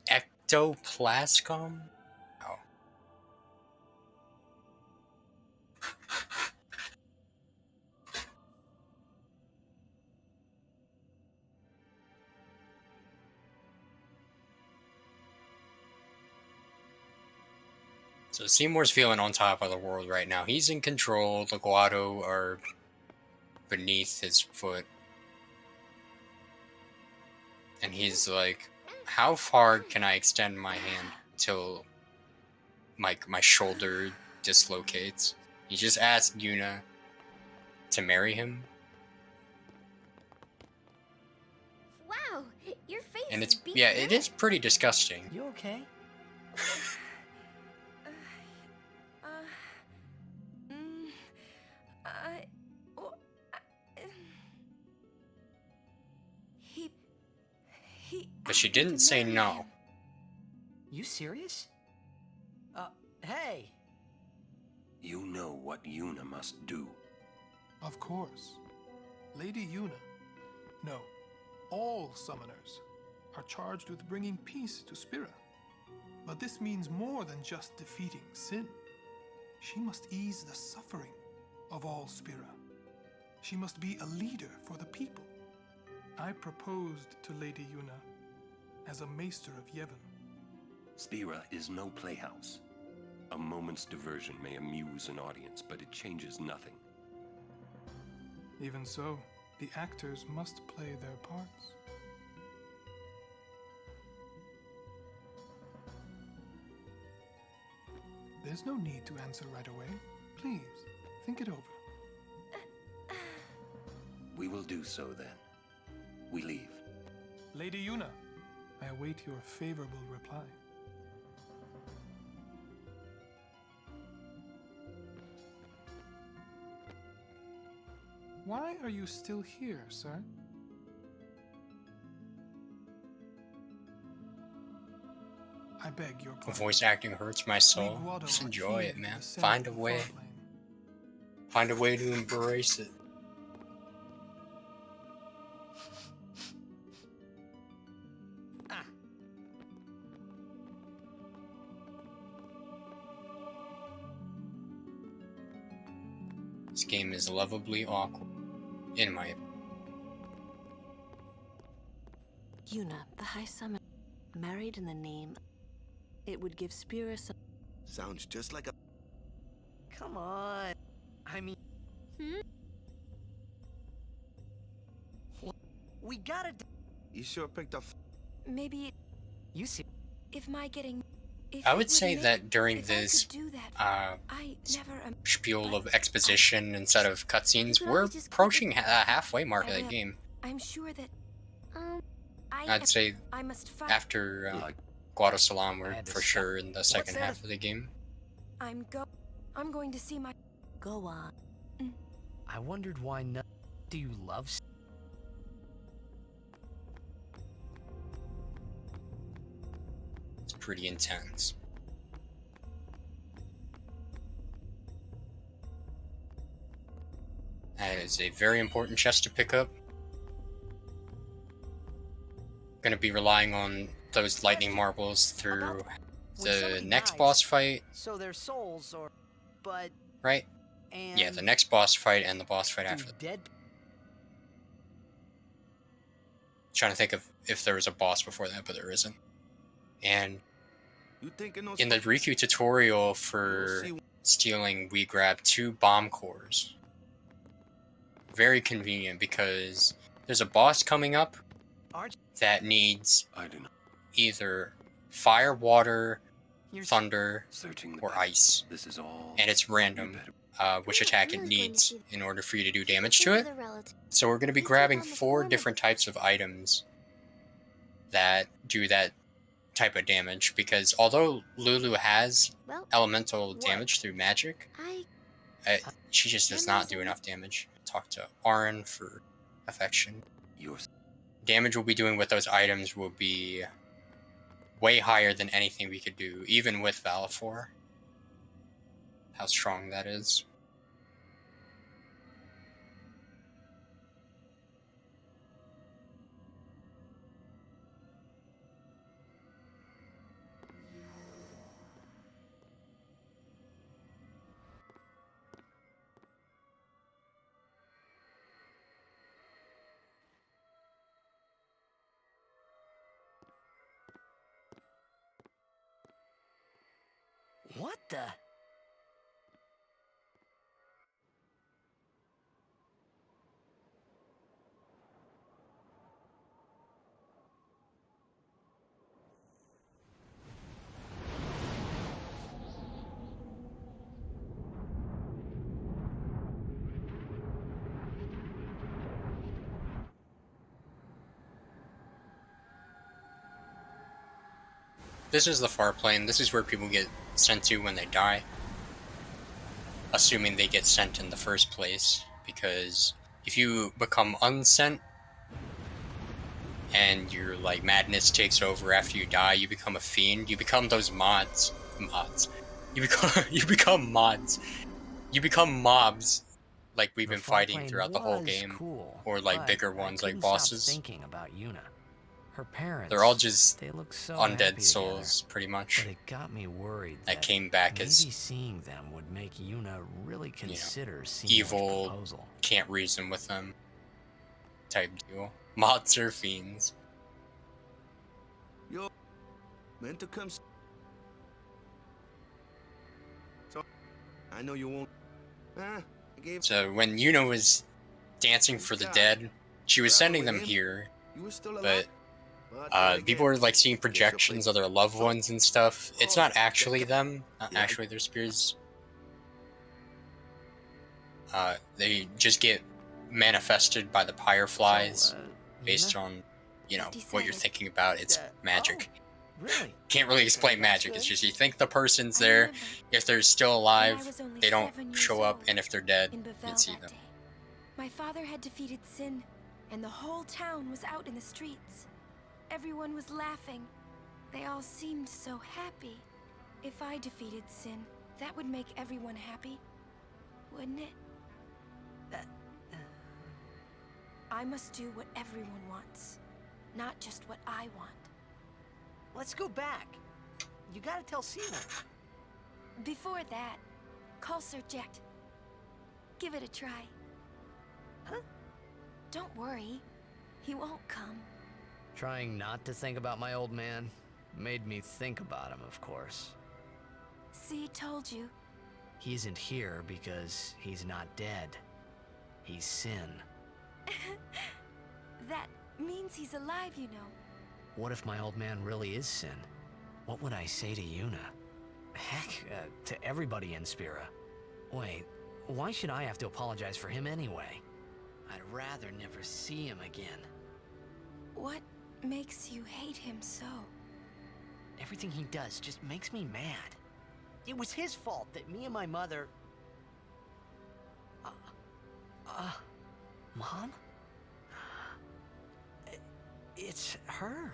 S2: Ectoplasm? Oh. So Seymour's feeling on top of the world right now. He's in control. The Guado are beneath his foot. And he's like, how far can I extend my hand till my shoulder dislocates? He just asked Yuna to marry him.
S5: Wow, your face
S2: And it's,
S5: beat
S2: yeah,
S5: red.
S2: it is pretty disgusting.
S4: You okay?
S2: But she didn't say no.
S4: You serious?
S17: Hey!
S6: You know what Yuna must do.
S19: Of course. Lady Yuna, no, all summoners are charged with bringing peace to Spira. But this means more than just defeating sin. She must ease the suffering of all Spira. She must be a leader for the people. I proposed to Lady Yuna as a maester of Yevon.
S6: Spira is no playhouse. A moment's diversion may amuse an audience, but it changes nothing.
S19: Even so, the actors must play their parts. There's no need to answer right away. Please, think it over.
S6: We will do so then. We leave.
S19: Lady Yuna, I await your favorable reply. Why are you still here, sir? I beg your pardon.
S2: Voice acting hurts my soul. Just enjoy it, man. Find a way. Find a way to embrace it. This game is lovably awkward, in my opinion.
S14: Yuna, the High Summoner, married in the name. It would give Spira some.
S8: Sounds just like a.
S17: Come on. I mean. We gotta.
S8: You sure picked up.
S10: Maybe.
S17: You see.
S10: If my getting.
S2: I would say that during this spiel of exposition instead of cutscenes, we're approaching a halfway mark of the game.
S10: I'm sure that.
S2: I'd say
S10: I must fight.
S2: after Guadasalam, we're for sure in the second half of the game.
S10: I'm going to see my.
S14: Go on.
S7: I wondered why not. Do you love?
S2: It's pretty intense. That is a very important chest to pick up. Gonna be relying on those lightning marbles through the next boss fight.
S17: So their souls, or, but.
S2: Right?
S17: And
S2: yeah, the next boss fight and the boss fight after.
S17: Dead.
S2: Trying to think of if there was a boss before that, but there isn't. And in the Riku tutorial for stealing, we grabbed 2 bomb cores. Very convenient because there's a boss coming up that needs either fire, water, thunder, or ice. And it's random which attack it needs in order for you to do damage to it. So we're going to be grabbing 4 different types of items that do that type of damage, because although Lulu has elemental damage through magic, she just does not do enough damage. Talk to Auron for affection. Damage we'll be doing with those items will be way higher than anything we could do, even with Valifor. How strong that is.
S17: What the?
S2: This is the far plane. This is where people get sent to when they die. Assuming they get sent in the first place. Because if you become unsent and your madness takes over after you die, you become a fiend. You become those mods. you become mods. You become mobs like we've been fighting
S7: Plane
S2: throughout the whole
S7: was
S2: game.
S7: Cool,
S2: Or like
S7: but
S2: bigger
S7: I
S2: ones like
S7: couldn't stop
S2: bosses.
S7: thinking about Yuna. Her parents,
S2: They're all just
S7: they look so happy
S2: undead souls,
S7: together.
S2: pretty much.
S7: But it got me worried
S2: That
S7: that
S2: came back
S7: maybe
S2: as,
S7: seeing them would make Yuna really consider Seymour's
S2: evil,
S7: proposal.
S2: can't reason with them type deal. Mods are fiends.
S8: Yo, meant to come. So, I know you won't. I gave.
S2: So when Yuna was dancing for the dead, she was sending them here, but people were like seeing projections of their loved ones and stuff. It's not actually them, not actually their spirits. They just get manifested by the fireflies based on, you know, what you're thinking about. It's magic.
S7: Really?
S2: Can't really explain magic. It's just you think the person's there. If they're still alive, they don't show up, and if they're dead, you see them.
S10: My father had defeated Sin, and the whole town was out in the streets. Everyone was laughing. They all seemed so happy. If I defeated Sin, that would make everyone happy, wouldn't it? I must do what everyone wants, not just what I want.
S17: Let's go back. You gotta tell Seymour.
S10: Before that, call Sir Jecht. Give it a try. Huh? Don't worry. He won't come.
S7: Trying not to think about my old man made me think about him, of course.
S10: See, told you.
S7: He isn't here because he's not dead. He's Sin.
S10: That means he's alive, you know.
S7: What if my old man really is Sin? What would I say to Yuna? Heck, to everybody in Spira. Wait, why should I have to apologize for him anyway? I'd rather never see him again.
S10: What makes you hate him so?
S17: Everything he does just makes me mad. It was his fault that me and my mother...
S7: Mom? It's her.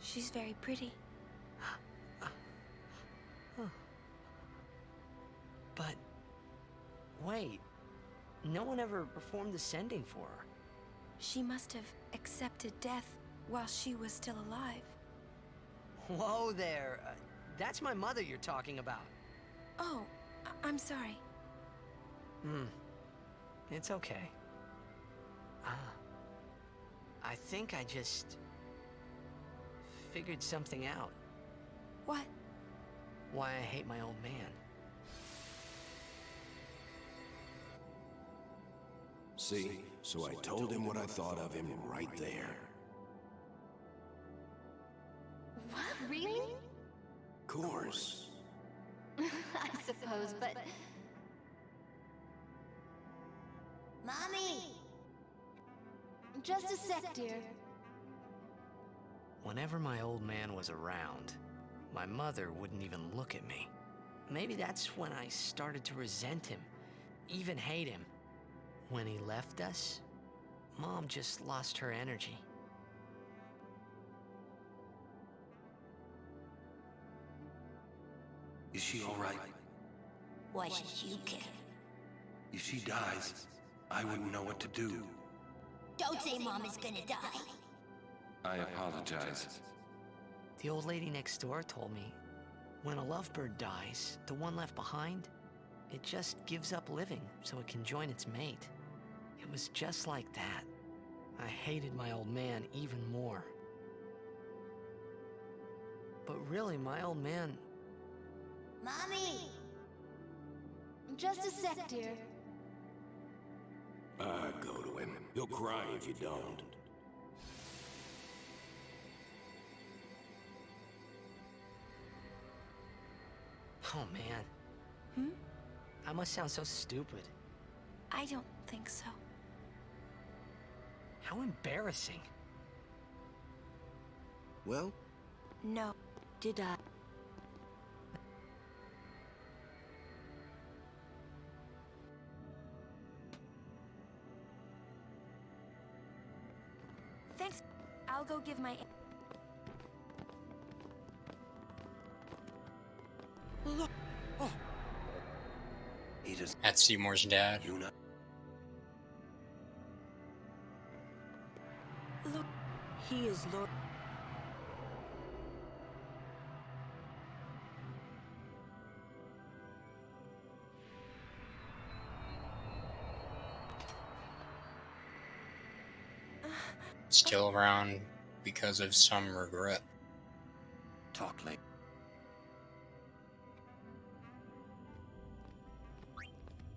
S10: She's very pretty.
S17: But... wait. No one ever performed the sending for her.
S10: She must have accepted death while she was still alive.
S17: Whoa there. That's my mother you're talking about.
S10: Oh, I'm sorry.
S17: It's okay. I think I just... figured something out.
S10: What?
S17: Why I hate my old man.
S15: See? So I told him what I thought of him right there.
S5: What? Really?
S15: Course.
S5: I suppose, but...
S12: Mommy!
S5: Just a sec, dear.
S7: Whenever my old man was around, my mother wouldn't even look at me.
S17: Maybe that's when I started to resent him, even hate him.
S7: When he left us, Mom just lost her energy.
S6: Is she all right?
S12: Why should you care?
S6: If she dies, I wouldn't know what to do.
S12: Don't say Mom is gonna die.
S6: I apologize.
S7: The old lady next door told me, when a lovebird dies, the one left behind, it just gives up living so it can join its mate. It was just like that. I hated my old man even more. But really, my old man...
S12: Mommy!
S5: Just a sec, dear.
S15: Go to him. He'll cry if you don't.
S7: Oh, man. I must sound so stupid.
S10: I don't think so.
S7: How embarrassing.
S8: Well?
S10: No.
S14: Did I?
S10: Thanks. I'll go give my...
S11: Look. Oh.
S6: He just...
S2: That's Seymour's dad.
S6: Yuna.
S14: Look, he is Lord.
S2: Still around because of some regret.
S6: Talk late.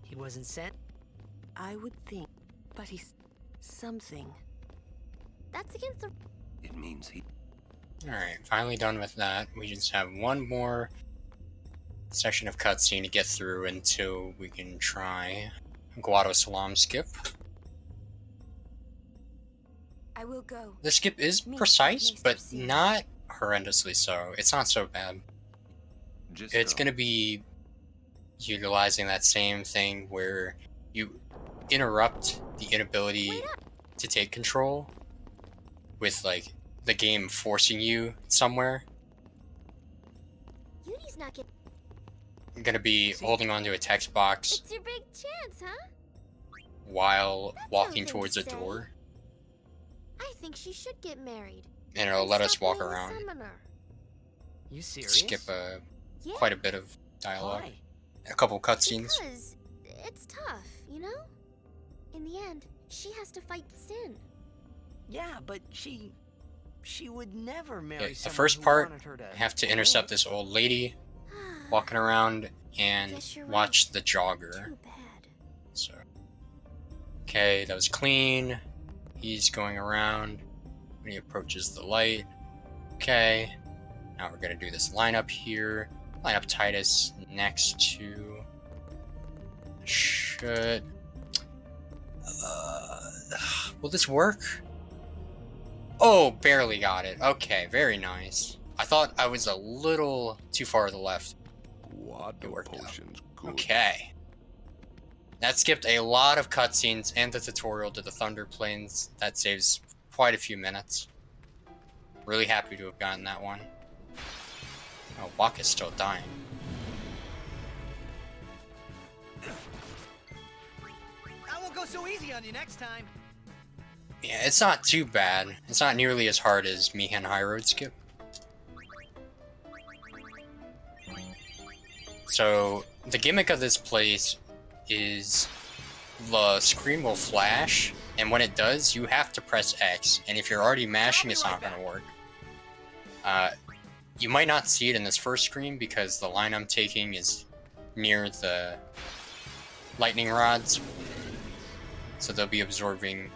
S4: He wasn't sent?
S14: I would think, but he's something.
S5: That's against the...
S6: It means he...
S2: Alright, finally done with that. We just have one more section of cutscene to get through until we can try Guado Salam skip.
S10: I will go.
S2: The skip is precise, but not horrendously so. It's not so bad. It's going to be utilizing that same thing where you interrupt the inability to take control with, like, the game forcing you somewhere.
S5: Yudi's not getting...
S2: I'm going to be holding onto a text box
S5: It's your big chance, huh?
S2: while walking
S5: something
S2: towards
S5: to
S2: a
S5: say.
S2: door.
S5: I think she should get married.
S2: And it'll let us walk around.
S4: You serious?
S2: Skip
S5: Yeah.
S2: quite a bit of dialogue.
S4: Why?
S2: A couple cutscenes.
S5: Because it's tough, you know? In the end, she has to fight Sin.
S4: Yeah, but she would never
S2: Yeah,
S4: marry
S2: the
S4: someone
S2: first
S4: who
S2: part,
S4: wanted her to
S2: I have to intercept this old lady walking around and
S5: Guess you're right.
S2: watch the jogger.
S5: Too bad.
S2: So, okay, that was clean. He's going around when he approaches the light. Okay, now we're gonna do this lineup here. Line up Titus next to... Should... will this work? Oh, barely got it. Okay, very nice. I thought I was a little too far to the left. It worked out. Okay. That skipped a lot of cutscenes and the tutorial to the Thunder Plains. That saves quite a few minutes. Really happy to have gotten that one. Oh, Waka's still dying.
S17: I won't go so easy on you next time.
S2: Yeah, it's not too bad. It's not nearly as hard as Mihan High Road skip. So, the gimmick of this place is the screen will flash, and when it does, you have to press X, and if you're already mashing, it's not going to work. You might not see it in this first screen because the line I'm taking is near the lightning rods, so they'll be absorbing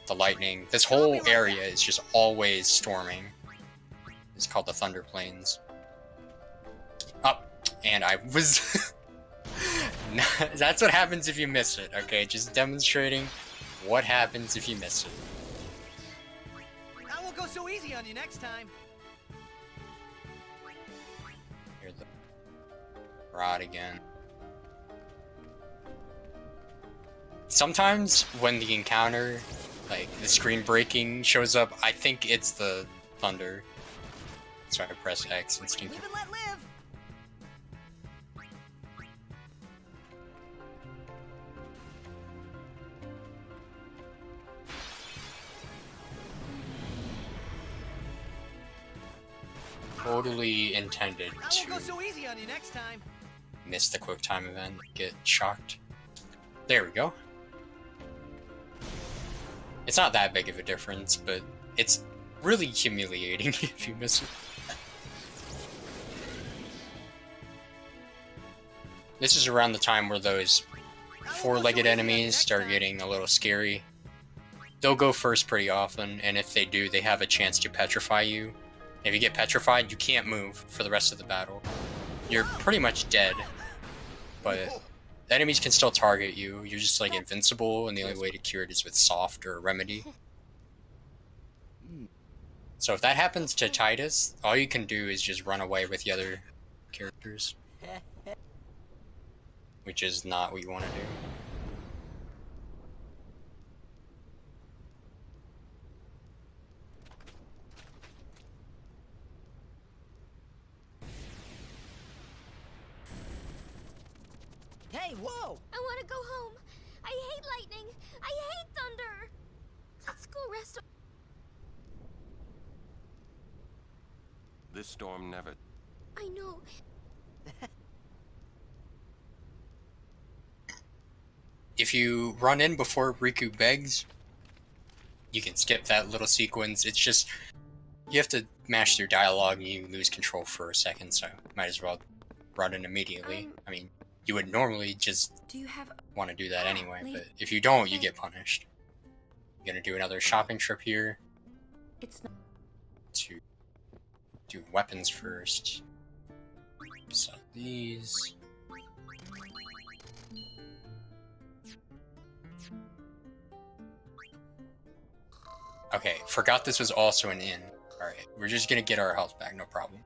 S2: the lightning. This whole area is just always storming. It's called the Thunder Plains. And I was... That's what happens if you miss it, okay? Just demonstrating what happens if you miss it.
S17: I won't go so easy on you next time.
S2: Here's the rod again. Sometimes when the encounter, like the screen breaking shows up, I think it's the thunder. So I press X instinctively.
S17: Live and let live.
S2: Totally intended
S17: I won't go
S2: to
S17: so easy on you next time.
S2: miss the quick time event, get shocked. There we go. It's not that big of a difference, but it's really humiliating if you miss it. This is around the time where those four-legged enemies start getting a little scary. They'll go first pretty often, and if they do, they have a chance to petrify you. If you get petrified, you can't move for the rest of the battle. You're pretty much dead, but the enemies can still target you. You're just like invincible, and the only way to cure it is with soft or remedy. So if that happens to Titus, all you can do is just run away with the other characters, which is not what you want to do.
S21: Whoa!
S5: I want to go home. I hate lightning. I hate thunder. Let's go rest.
S6: This storm never...
S5: I know.
S2: If you run in before Riku begs, you can skip that little sequence. It's just, you have to mash through dialogue and you lose control for a second, so might as well run in immediately. I mean, you would normally just want to do that anyway, but if you don't, you get punished. I'm gonna do another shopping trip here.
S14: It's not.
S2: To do weapons first. So these. Okay, forgot this was also an inn. Alright, we're just gonna get our health back, no problem.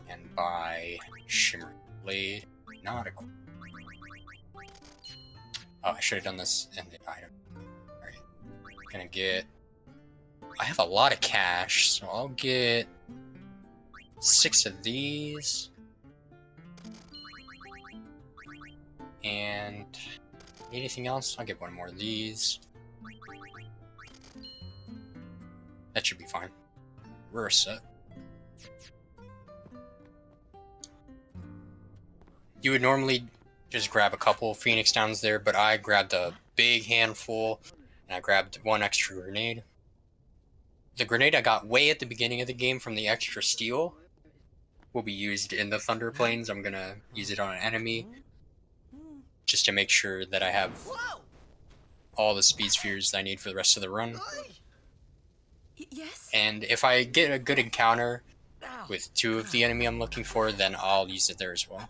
S2: And buy Shimmer Blade. Not a... Oh, I should have done this in the item. Alright, gonna get... I have a lot of cash, so I'll get 6 of these. And... anything else? I'll get one more of these. That should be fine. We're set. You would normally just grab a couple Phoenix Downs there, but I grabbed a big handful, and I grabbed 1 extra grenade. The grenade I got way at the beginning of the game from the extra steel will be used in the Thunder Plains. I'm gonna use it on an enemy, just to make sure that I have all the speed spheres that I need for the rest of the run.
S14: Yes?
S2: And if I get a good encounter with 2 of the enemy I'm looking for, then I'll use it there as well.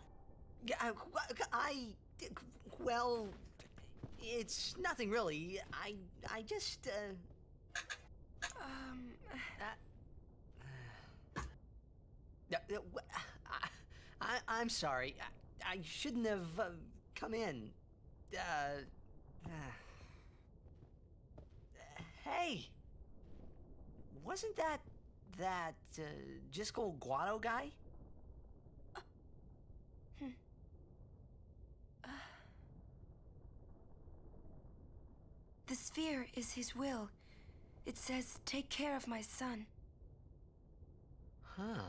S4: Well, it's nothing really. I just, I'm sorry. I shouldn't have come in. Hey, wasn't that Jisco Guado guy?
S10: The sphere is his will. It says, take care of my son.
S4: Huh.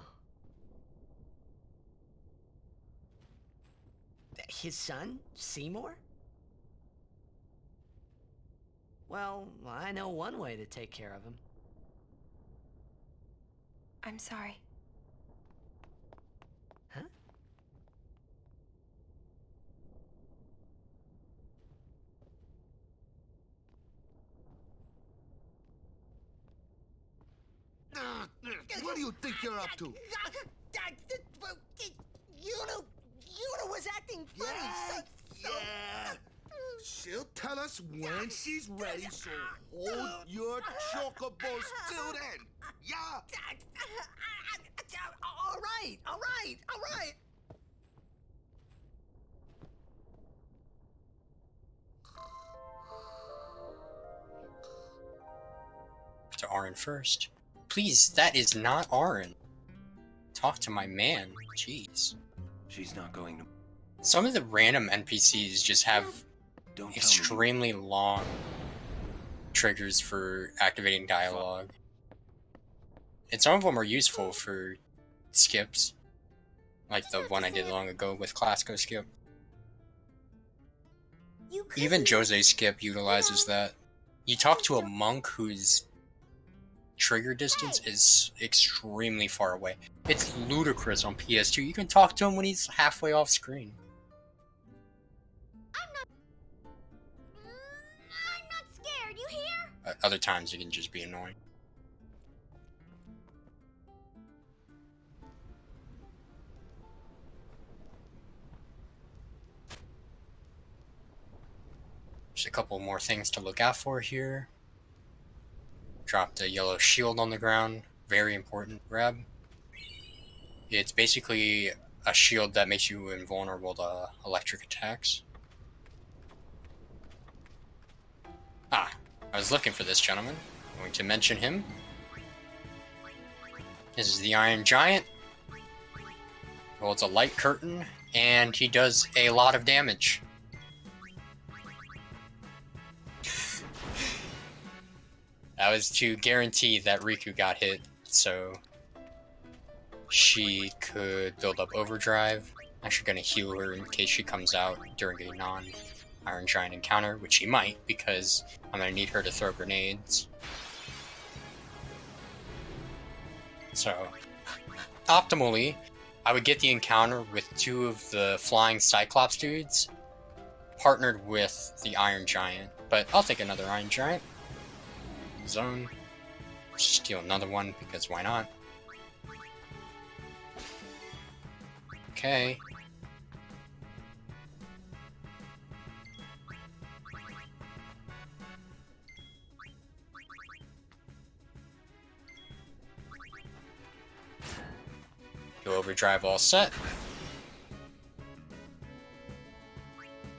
S4: His son, Seymour? Well, I know one way to take care of him.
S10: I'm sorry.
S4: Huh?
S8: What do you think you're up to?
S17: Yuna was acting funny.
S8: Yeah. She'll tell us when she's ready, so hold your chocobos till then. Yeah.
S17: All right.
S2: To Aaron first. Please, that is not Aaron. Talk to my man. Jeez.
S6: She's not going to...
S2: Some of the random NPCs just have extremely long triggers for activating dialogue. And some of them are useful for skips. Like the one I did long ago with Classico Skip. Even Jose's skip utilizes that. You talk to a monk whose trigger distance is extremely far away. It's ludicrous on PS2. You can talk to him when he's halfway off screen.
S5: I'm not scared, you hear?
S2: Other times it can just be annoying. Just a couple more things to look out for here. Dropped a yellow shield on the ground. Very important grab. It's basically a shield that makes you invulnerable to electric attacks. Ah, I was looking for this gentleman. I'm going to mention him. This is the Iron Giant. Holds a light curtain and he does a lot of damage. That was to guarantee that Riku got hit, so she could build up overdrive. I'm actually going to heal her in case she comes out during a non-Iron Giant encounter, which she might, because I'm going to need her to throw grenades. So, optimally, I would get the encounter with 2 of the flying Cyclops dudes, partnered with the Iron Giant, but I'll take another Iron Giant. Zone. Steal another one, because why not? Okay. Go overdrive all set.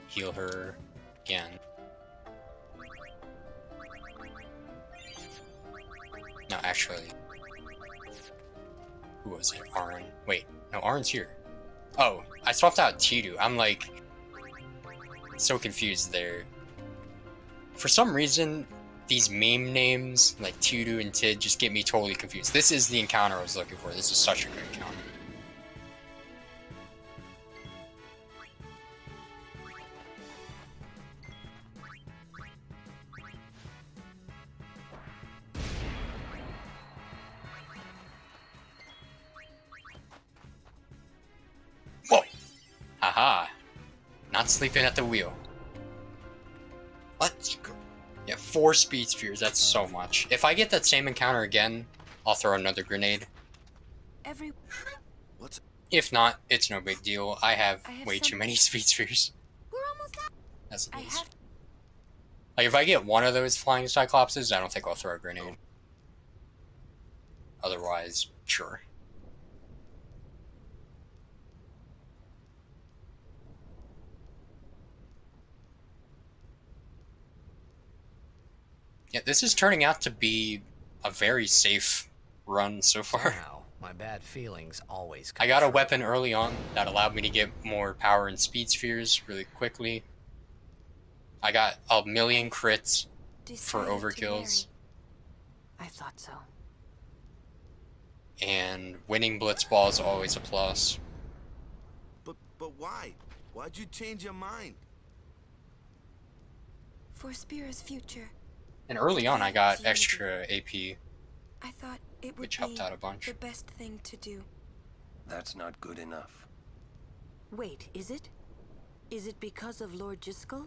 S2: Heal her again. No, actually. Who was it? Arn. Wait, no, Arn's here. Oh, I swapped out Tidu. I'm like so confused there. For some reason, these meme names like Tidu and Tid just get me totally confused. This is the encounter I was looking for. This is such a good encounter. Whoa! Haha. Not sleeping at the wheel. Let's go. Yeah, 4 speed spheres, that's so much. If I get that same encounter again, I'll throw another grenade. If not, it's no big deal. I have way too many speed spheres. As it is. Like, if I get one of those flying Cyclopses, I don't think I'll throw a grenade. Otherwise, sure. Yeah, this is turning out to be a very safe run so far.
S7: Somehow, my bad feelings always
S2: I got a weapon early on that allowed me to get more power and speed spheres really quickly. I got a million crits for overkills.
S14: I thought so.
S2: And winning blitzball is always a plus.
S8: But why? Why'd you change your mind?
S10: For Spira's future.
S2: And early on, I got extra AP,
S10: I thought it would
S2: which helped
S10: be
S2: out a bunch.
S10: the best thing to do.
S6: That's not good enough.
S14: Wait, is it? Is it because of Lord Jiskel?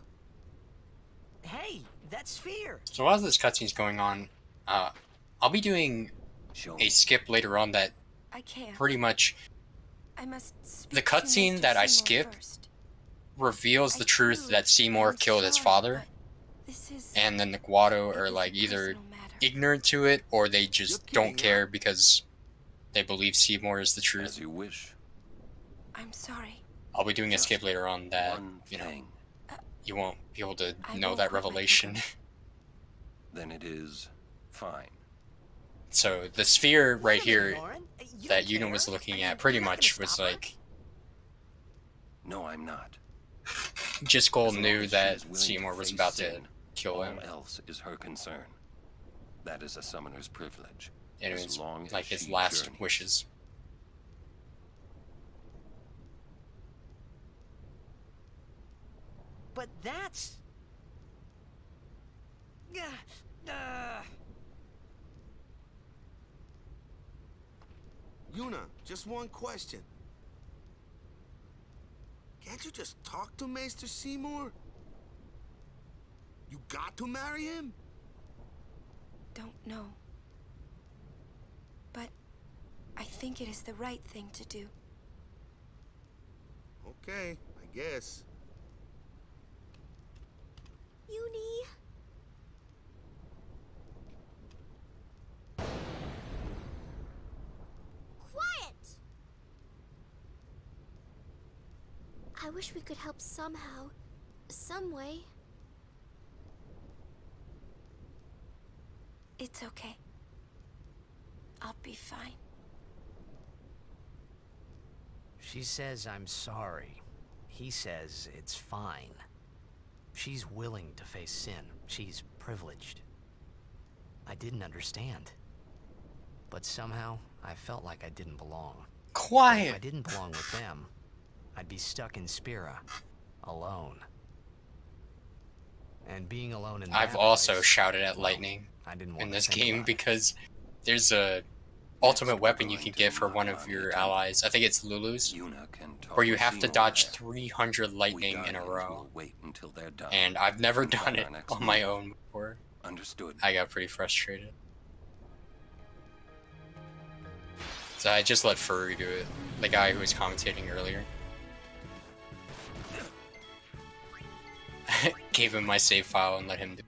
S17: Hey, that sphere!
S2: So while this cutscene's going on, I'll be doing a skip later on that
S10: I can't.
S2: pretty much
S10: I must speak
S2: the
S10: to
S2: cutscene
S10: Mr.
S2: that I
S10: Seymour
S2: skip
S10: first.
S2: reveals the truth that Seymour killed his father, and then the Guado are like either ignorant to it or they just don't care because they believe Seymour is the truth.
S6: As you wish.
S10: I'm sorry.
S2: I'll be doing a skip later on that, you know, you won't be able to know that revelation.
S6: Then it is fine.
S2: So the sphere right here that Yuna was looking at pretty much was like,
S6: No, I'm not.
S2: Jiskel knew that Seymour was about to kill him.
S6: All else is her concern. That is a summoner's privilege.
S2: And it
S6: as
S2: was
S6: long as
S2: like his
S6: she
S2: last
S6: journeys.
S2: wishes.
S17: But that's...
S8: Yuna, just one question. Can't you just talk to Maester Seymour? You got to marry him?
S10: Don't know. But I think it is the right thing to do.
S8: Okay, I guess.
S5: Uni. Quiet! I wish we could help somehow. Some way.
S10: It's okay. I'll be fine.
S7: She says I'm sorry. He says it's fine. She's willing to face sin. She's privileged. I didn't understand. But somehow, I felt like I didn't belong.
S2: Quiet!
S7: If I didn't belong with them, I'd be stuck in Spira, alone. And being alone in that
S2: I've also
S7: place,
S2: shouted at lightning
S7: I didn't want
S2: in
S7: to
S2: this
S7: think
S2: game
S7: about it.
S2: because there's a ultimate weapon you can get for one of your allies. I think it's Lulu's, where you have to dodge 300 lightning in a row. And I've never done it on my own before.
S6: Understood.
S2: I got pretty frustrated. So I just let Furry do it, the guy who was commentating earlier. Gave him my save file and let him do it.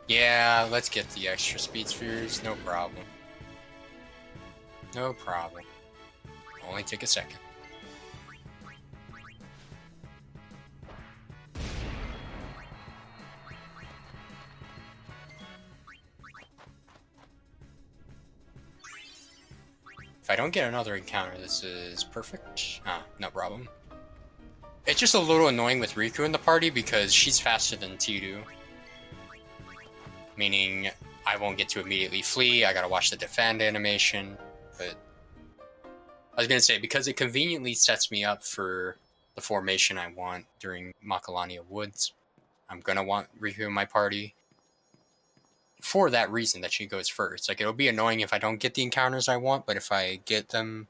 S2: Yeah, let's get the extra speed spheres, no problem. No problem. Only take a second. If I don't get another encounter, this is perfect. Ah, no problem. It's just a little annoying with Riku in the party because she's faster than Tiru. Meaning, I won't get to immediately flee, I gotta watch the defend animation, but... I was gonna say, because it conveniently sets me up for the formation I want during Macalania Woods, I'm gonna want Riku in my party. For that reason that she goes first. Like, it'll be annoying if I don't get the encounters I want, but if I get them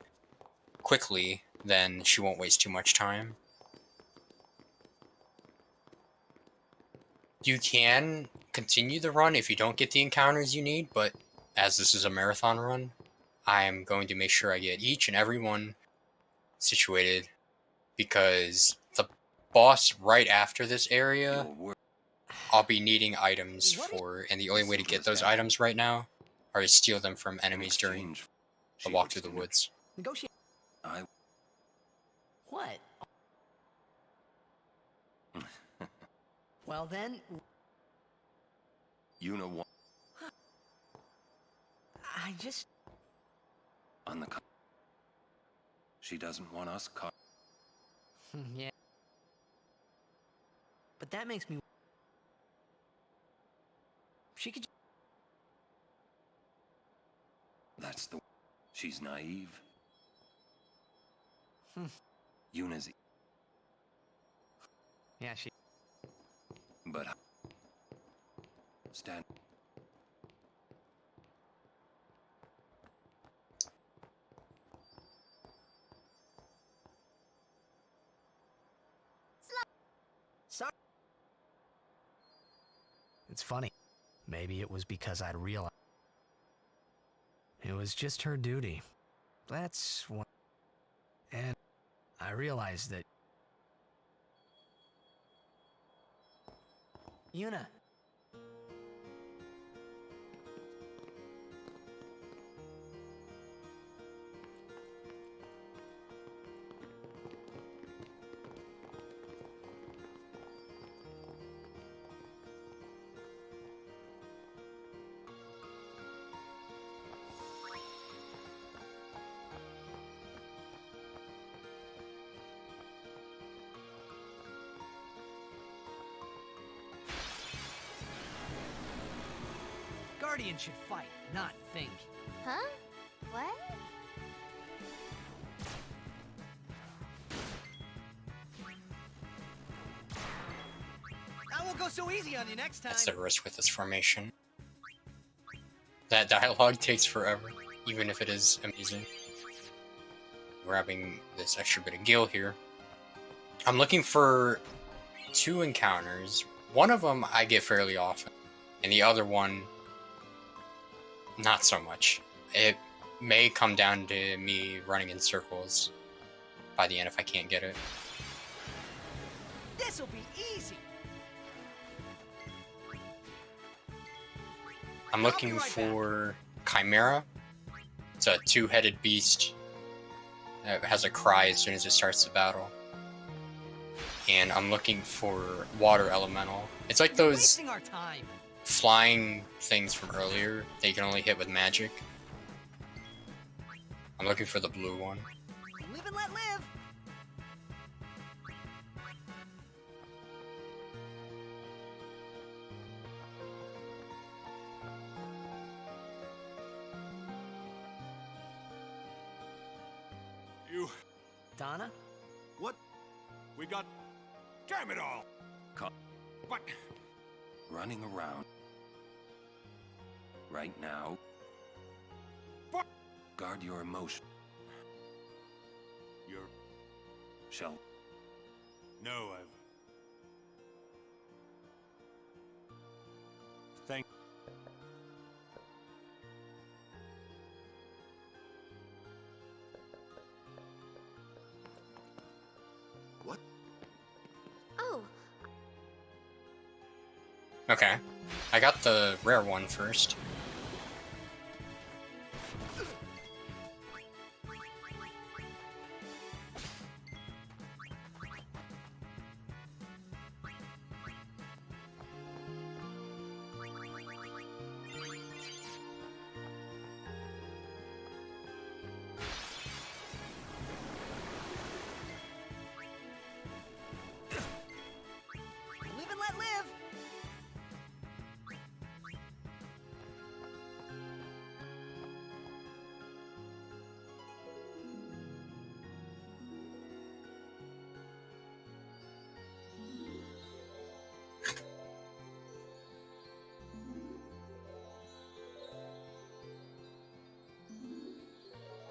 S2: quickly, then she won't waste too much time. You can continue the run if you don't get the encounters you need, but as this is a marathon run, I'm going to make sure I get each and every one situated, because the boss right after this area, I'll be needing items for, and the only way to get those items right now are to steal them from enemies during the walk through the woods.
S4: Negotiate. What? Well then...
S6: You know what?
S4: I just...
S6: On the she doesn't want us caught.
S4: Yeah. But that makes me... She could...
S6: That's the... She's naive.
S4: Hmm.
S6: Yuna's...
S4: Yeah, she...
S6: But... Stand...
S4: Sorry.
S7: It's funny. Maybe it was because I'd realized it was just her duty. That's one. And I realized that...
S4: Yuna.
S17: Guardian should fight, not think.
S5: Huh? What?
S17: I won't go so easy on you next time.
S2: That's the risk with this formation. That dialogue takes forever, even if it is amusing. Grabbing this extra bit of gil here. I'm looking for 2 encounters. One of them I get fairly often, and the other one not so much. It may come down to me running in circles by the end if I can't get it.
S17: This'll be easy.
S2: I'm looking for Chimera. It's a 2-headed beast. It has a cry as soon as it starts the battle. and I'm looking for water elemental. It's like those
S17: Wasting our time.
S2: flying things from earlier that you can only hit with magic. I'm looking for the blue one.
S17: Live and let live.
S18: You...
S17: Donna?
S18: What? We got... Damn it all! What?
S6: Running around. Right now.
S18: What?
S6: Guard your emotion.
S18: You're...
S6: Shall...
S18: No, I've... Thank...
S8: What?
S5: Oh,
S2: Okay. I got the rare one first.
S17: Live and let live.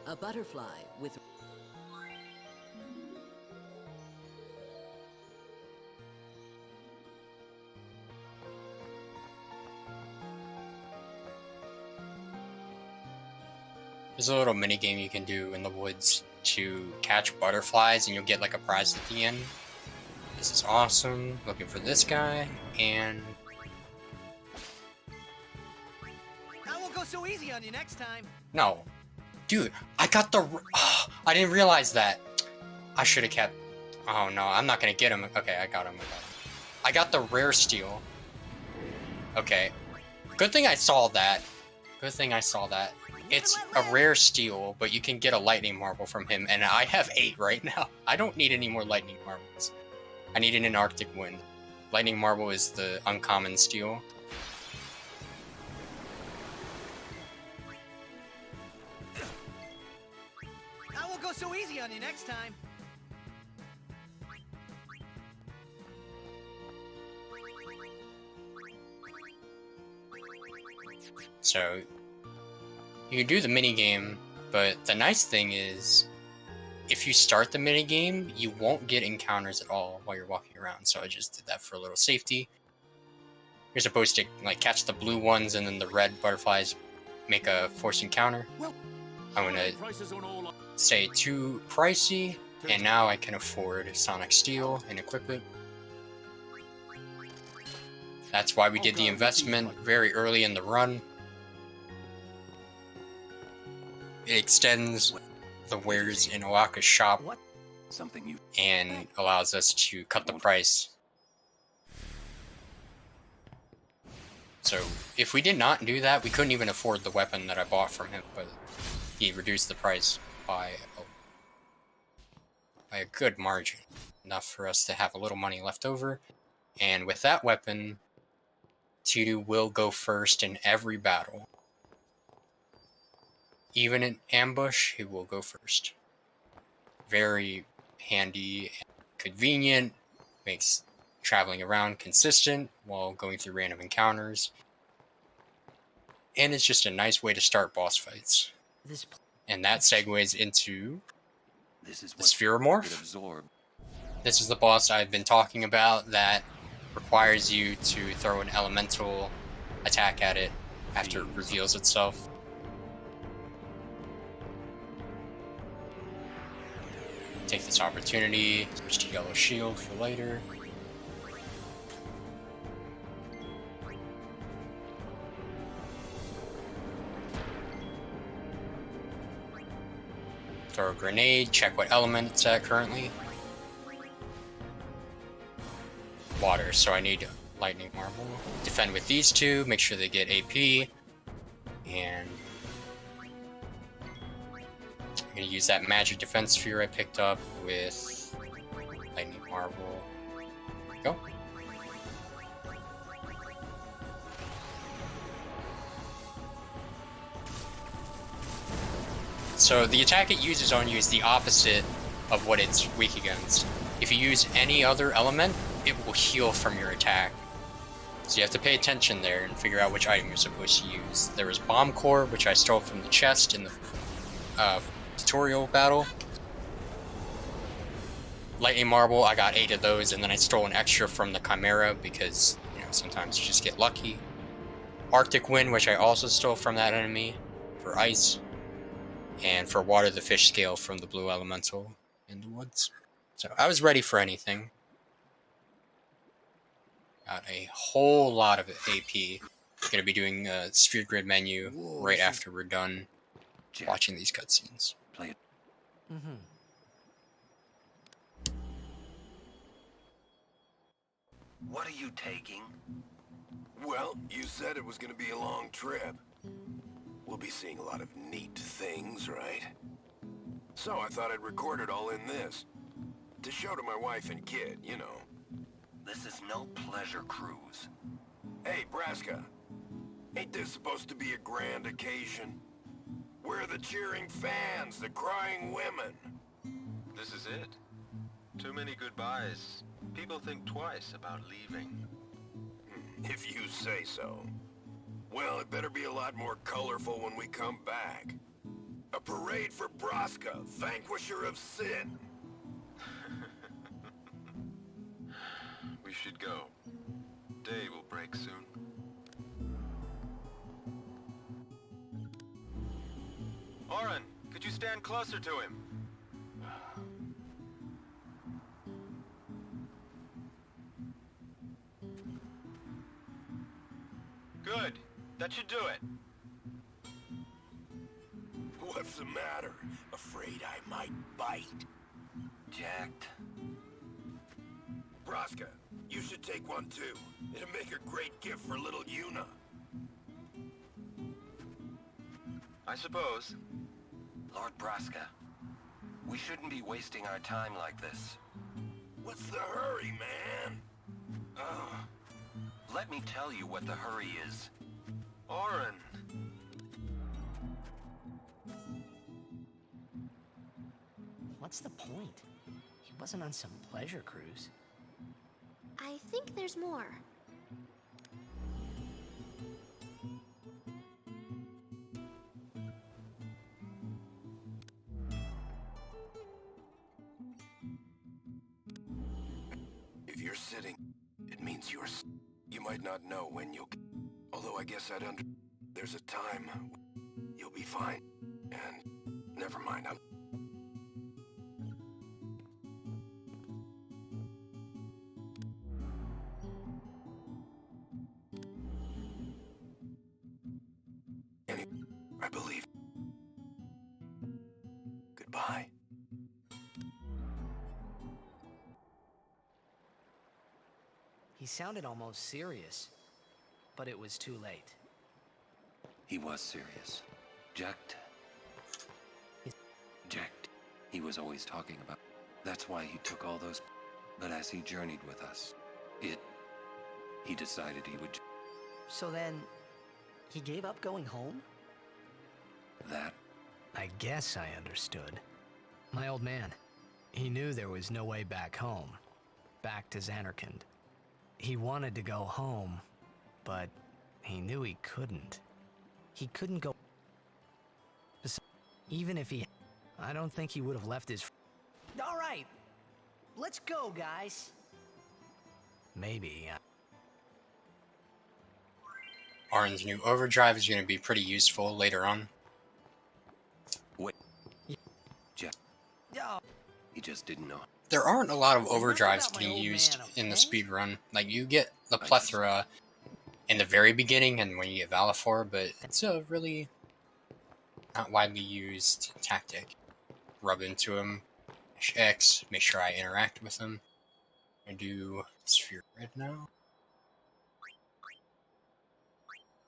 S13: A butterfly with...
S2: There's a little mini game you can do in the woods to catch butterflies, and you'll get like a prize at the end. This is awesome. Looking for this guy, and
S17: I won't go so easy on you next time.
S2: no, dude, I got the. Oh, I didn't realize that. I should have kept. Oh no, I'm not gonna get him. Okay, I got him. I got the rare steel. Okay, good thing I saw that. Good thing I saw that. It's a rare steel, but you can get a lightning marble from him, and I have 8 right now. I don't need any more lightning marbles. I need an Arctic wind. Lightning marble is the uncommon steel.
S17: I won't go so easy on you next time.
S2: So you can do the minigame, but the nice thing is if you start the minigame, you won't get encounters at all while you're walking around. So I just did that for a little safety. You're supposed to like catch the blue ones, and then the red butterflies make a forced encounter. I'm gonna say too pricey, and now I can afford Sonic Steel and equip it. That's why we did the investment very early in the run. It extends the wares in Oaka's shop and allows us to cut the price. So if we did not do that, we couldn't even afford the weapon that I bought from him, but he reduced the price by a good margin, enough for us to have a little money left over. And with that weapon, Tudu will go first in every battle. Even in ambush, he will go first. Very handy and convenient, makes traveling around consistent while going through random encounters. And it's just a nice way to start boss fights. And that segues into the Spheromorph. This is the boss I've been talking about that requires you to throw an elemental attack at it after it reveals itself. Take this opportunity, switch to yellow shield for later. Throw a grenade, check what element it's at currently. water, so I need lightning marble. Defend with these two, make sure they get AP, and I'm gonna use that magic defense sphere I picked up with lightning marble. Go. So the attack it uses on you is the opposite of what it's weak against. If you use any other element, it will heal from your attack. So you have to pay attention there and figure out which item you're supposed to use. There was Bomb Core, which I stole from the chest in the tutorial battle. Lightning Marble, I got 8 of those, and then I stole an extra from the Chimera because, you know, sometimes you just get lucky. Arctic Wind, which I also stole from that enemy for ice. And for water, the fish scale from the blue elemental in the woods. So I was ready for anything. Got a whole lot of AP. Gonna be doing a sphere grid menu right after we're done watching these cutscenes.
S6: Play it.
S4: Mm-hmm.
S15: What are you taking? Well, you said it was gonna be a long trip. We'll be seeing a lot of neat things, right? So I thought I'd record it all in this. To show to my wife and kid, you know. This is no pleasure cruise. Hey, Braska. Ain't this supposed to be a grand occasion? We're the cheering fans, the crying women.
S20: This is it. Too many goodbyes. People think twice about leaving.
S15: If you say so. Well, it better be a lot more colorful when we come back. A parade for Braska, vanquisher of sin.
S20: We should go. Day will break soon. Oren, could you stand closer to him? Good. That should do it.
S15: What's the matter? Afraid I might bite? Jacked. Braska, you should take one too. It'll make a great gift for little Yuna.
S20: I suppose.
S15: Lord Braska, we shouldn't be wasting our time like this. What's the hurry, man? Let me tell you what the hurry is.
S20: Oren.
S4: What's the point? He wasn't on some pleasure cruise.
S5: I think there's more.
S15: If you're sitting, it means you might not know when you'll... Although I guess there's a time you'll be fine. And never mind, I believe. Goodbye.
S4: He sounded almost serious, but it was too late.
S6: He was serious. Jacked. Jacked. He was always talking about. That's why he took all those. But as he journeyed with us, he decided he would.
S4: So then, he gave up going home?
S6: That?
S7: I guess I understood. My old man. He knew there was no way back home. Back to Zanarkand. He wanted to go home, but he knew he couldn't. He couldn't go... Even if he... I don't think he would have left his...
S4: All right, let's go, guys.
S7: Maybe.
S2: Arn's new overdrive is going to be pretty useful later on.
S6: Wait. Jack. He just didn't know.
S2: There aren't a lot of overdrives getting used in the speedrun. Like, you get the plethora in the very beginning and when you get Valifor, but it's a really not widely used tactic. Rub into him, X, make sure I interact with him. I do sphere grid now.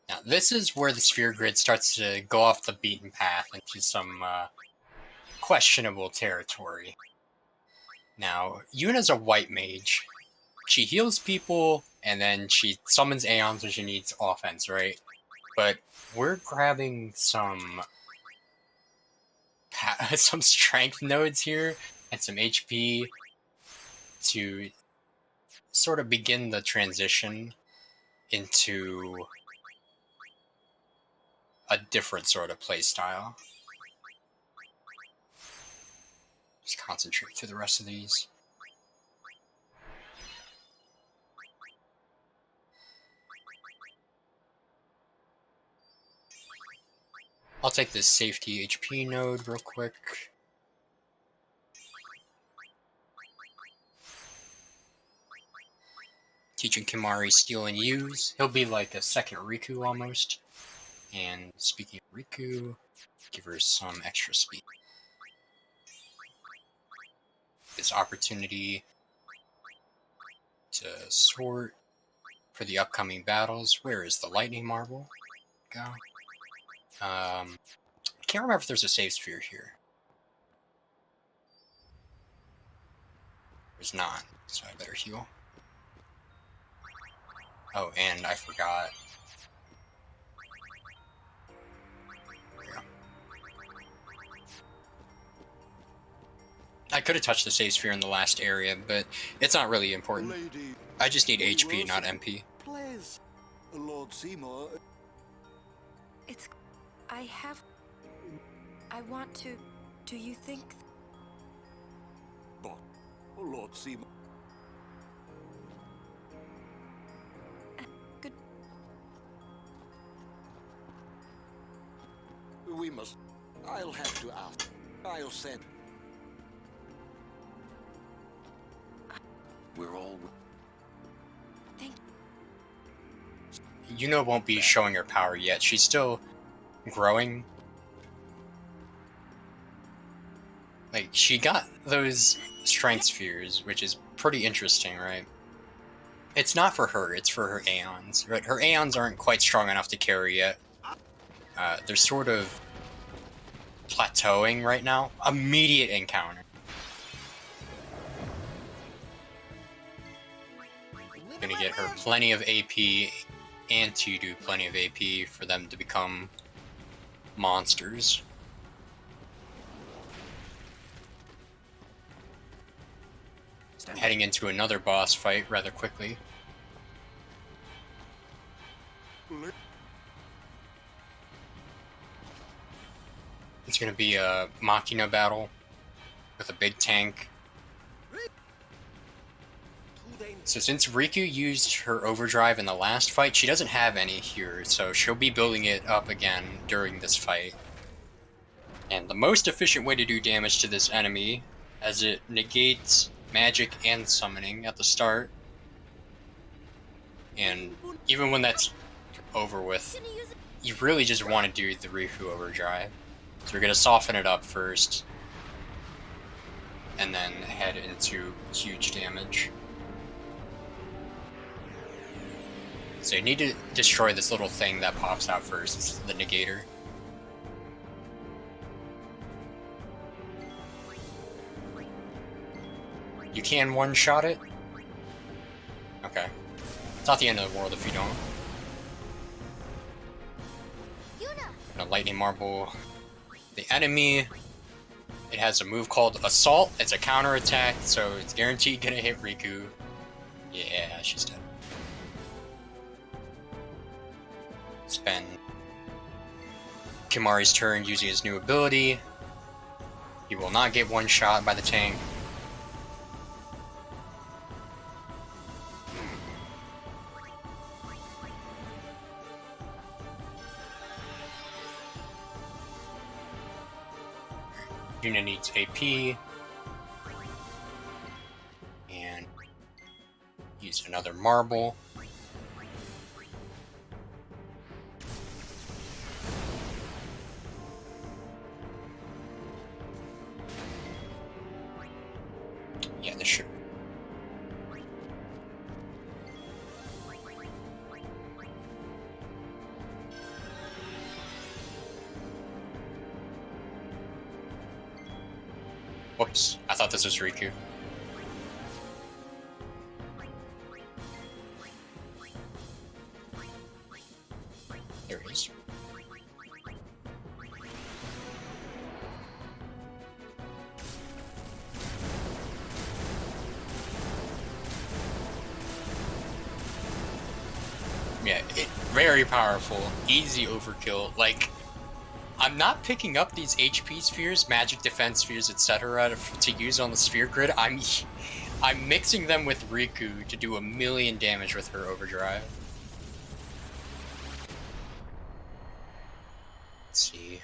S2: Now this is where the sphere grid starts to go off the beaten path into some questionable territory. Now, Yuna's a white mage. She heals people, and then she summons Aeons when she needs offense, right? But we're grabbing some strength nodes here, and some HP to sort of begin the transition into a different sort of playstyle. Just concentrate through the rest of these. I'll take this safety HP node real quick. Teaching Kimari steal and use. He'll be like a second Riku almost. And speaking of Riku, give her some extra speed. This opportunity to sort for the upcoming battles. Where is the lightning marble? Go. I can't remember if there's a save sphere here. There's not, so I better heal. Oh, and I forgot. There we go. I could have touched the save sphere in the last area, but it's not really important. I just need HP, not MP.
S8: Please, Lord Seymour.
S10: It's... I want to... Do you think...
S8: But, Lord Seymour.
S10: Good...
S8: We must... I'll have to ask. I'll send...
S6: We're all...
S2: Yuna won't be showing her power yet. She's still growing. Like, she got those strength spheres, which is pretty interesting, right? It's not for her, it's for her Aeons. Right? Her Aeons aren't quite strong enough to carry yet. They're sort of plateauing right now. Immediate encounter. Gonna get her plenty of AP and to do plenty of AP for them to become monsters. Heading into another boss fight rather quickly. It's gonna be a Machina battle with a big tank. So since Riku used her overdrive in the last fight, she doesn't have any here, so she'll be building it up again during this fight. And the most efficient way to do damage to this enemy, as it negates magic and summoning at the start, and even when that's over with, you really just want to do the Riku overdrive. So we're going to soften it up first, and then head into huge damage. So you need to destroy this little thing that pops out first, the negator. You can one-shot it? Okay. It's not the end of the world if you don't. Gonna lightning marble the enemy. It has a move called Assault. It's a counter-attack, so it's guaranteed gonna hit Riku. Yeah, she's dead. Spend Kimari's turn using his new ability. He will not get one shot by the tank. Yuna needs AP. And use another marble. Yeah, this should. Whoops, I thought this was Riku. There it is. Yeah, very powerful, easy overkill. Like, I'm not picking up these HP spheres, magic defense spheres, etc. to use on the sphere grid. I'm mixing them with Riku to do 1,000,000 damage with her overdrive. Let's see.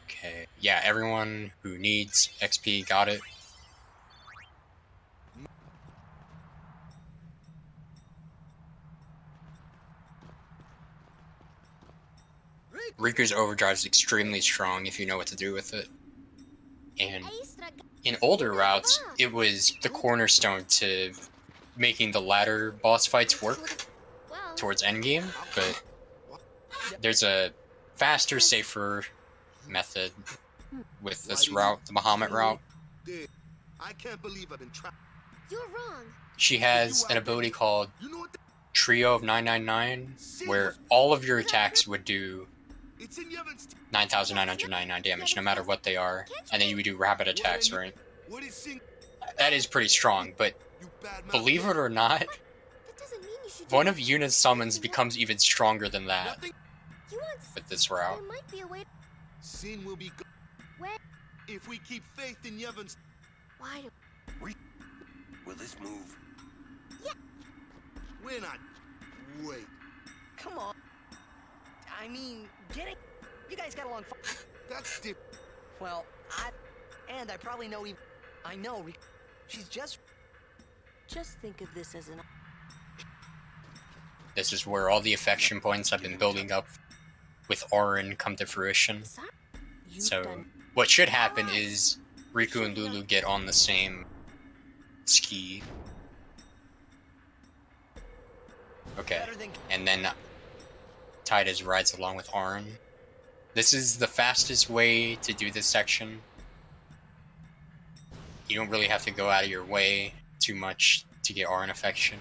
S2: Okay. Yeah, everyone who needs XP got it. Riku's overdrive is extremely strong if you know what to do with it. And in older routes, it was the cornerstone to making the latter boss fights work towards endgame, but there's a faster, safer method with this route, the Bahamut route.
S8: I can't believe I've been trapped.
S5: You're wrong.
S2: She has an ability called Trio of 999, where all of your attacks would do 9,999 damage, no matter what they are, and then you would do rapid attacks, right? That is pretty strong, but believe it or not, one of Yuna's summons becomes even stronger than that with this route.
S8: Sin will be good if we keep faith in Yevon's.
S5: Why do...
S15: Will this move?
S5: Yeah.
S8: We're not. Wait.
S17: Come on. I mean, get it? You guys got along fine.
S8: That's the...
S17: Well, I probably know even... I know, she's just...
S14: Just think of this as an...
S2: This is where all the affection points I've been building up with Auron come to fruition. So, what should happen is Riku and Lulu get on the same ski. Okay, and then Tidus rides along with Auron. This is the fastest way to do this section. You don't really have to go out of your way too much to get Auron affection.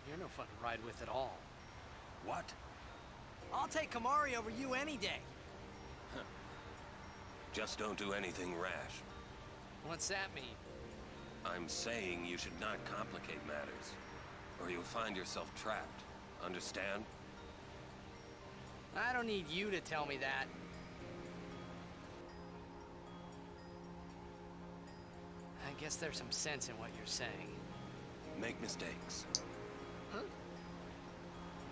S17: You're no fun to ride with at all.
S15: What?
S17: I'll take Kamari over you any day.
S15: Huh. Just don't do anything rash.
S17: What's that mean?
S15: I'm saying you should not complicate matters, or you'll find yourself trapped. Understand?
S17: I don't need you to tell me that. I guess there's some sense in what you're saying.
S15: Make mistakes.
S17: Huh?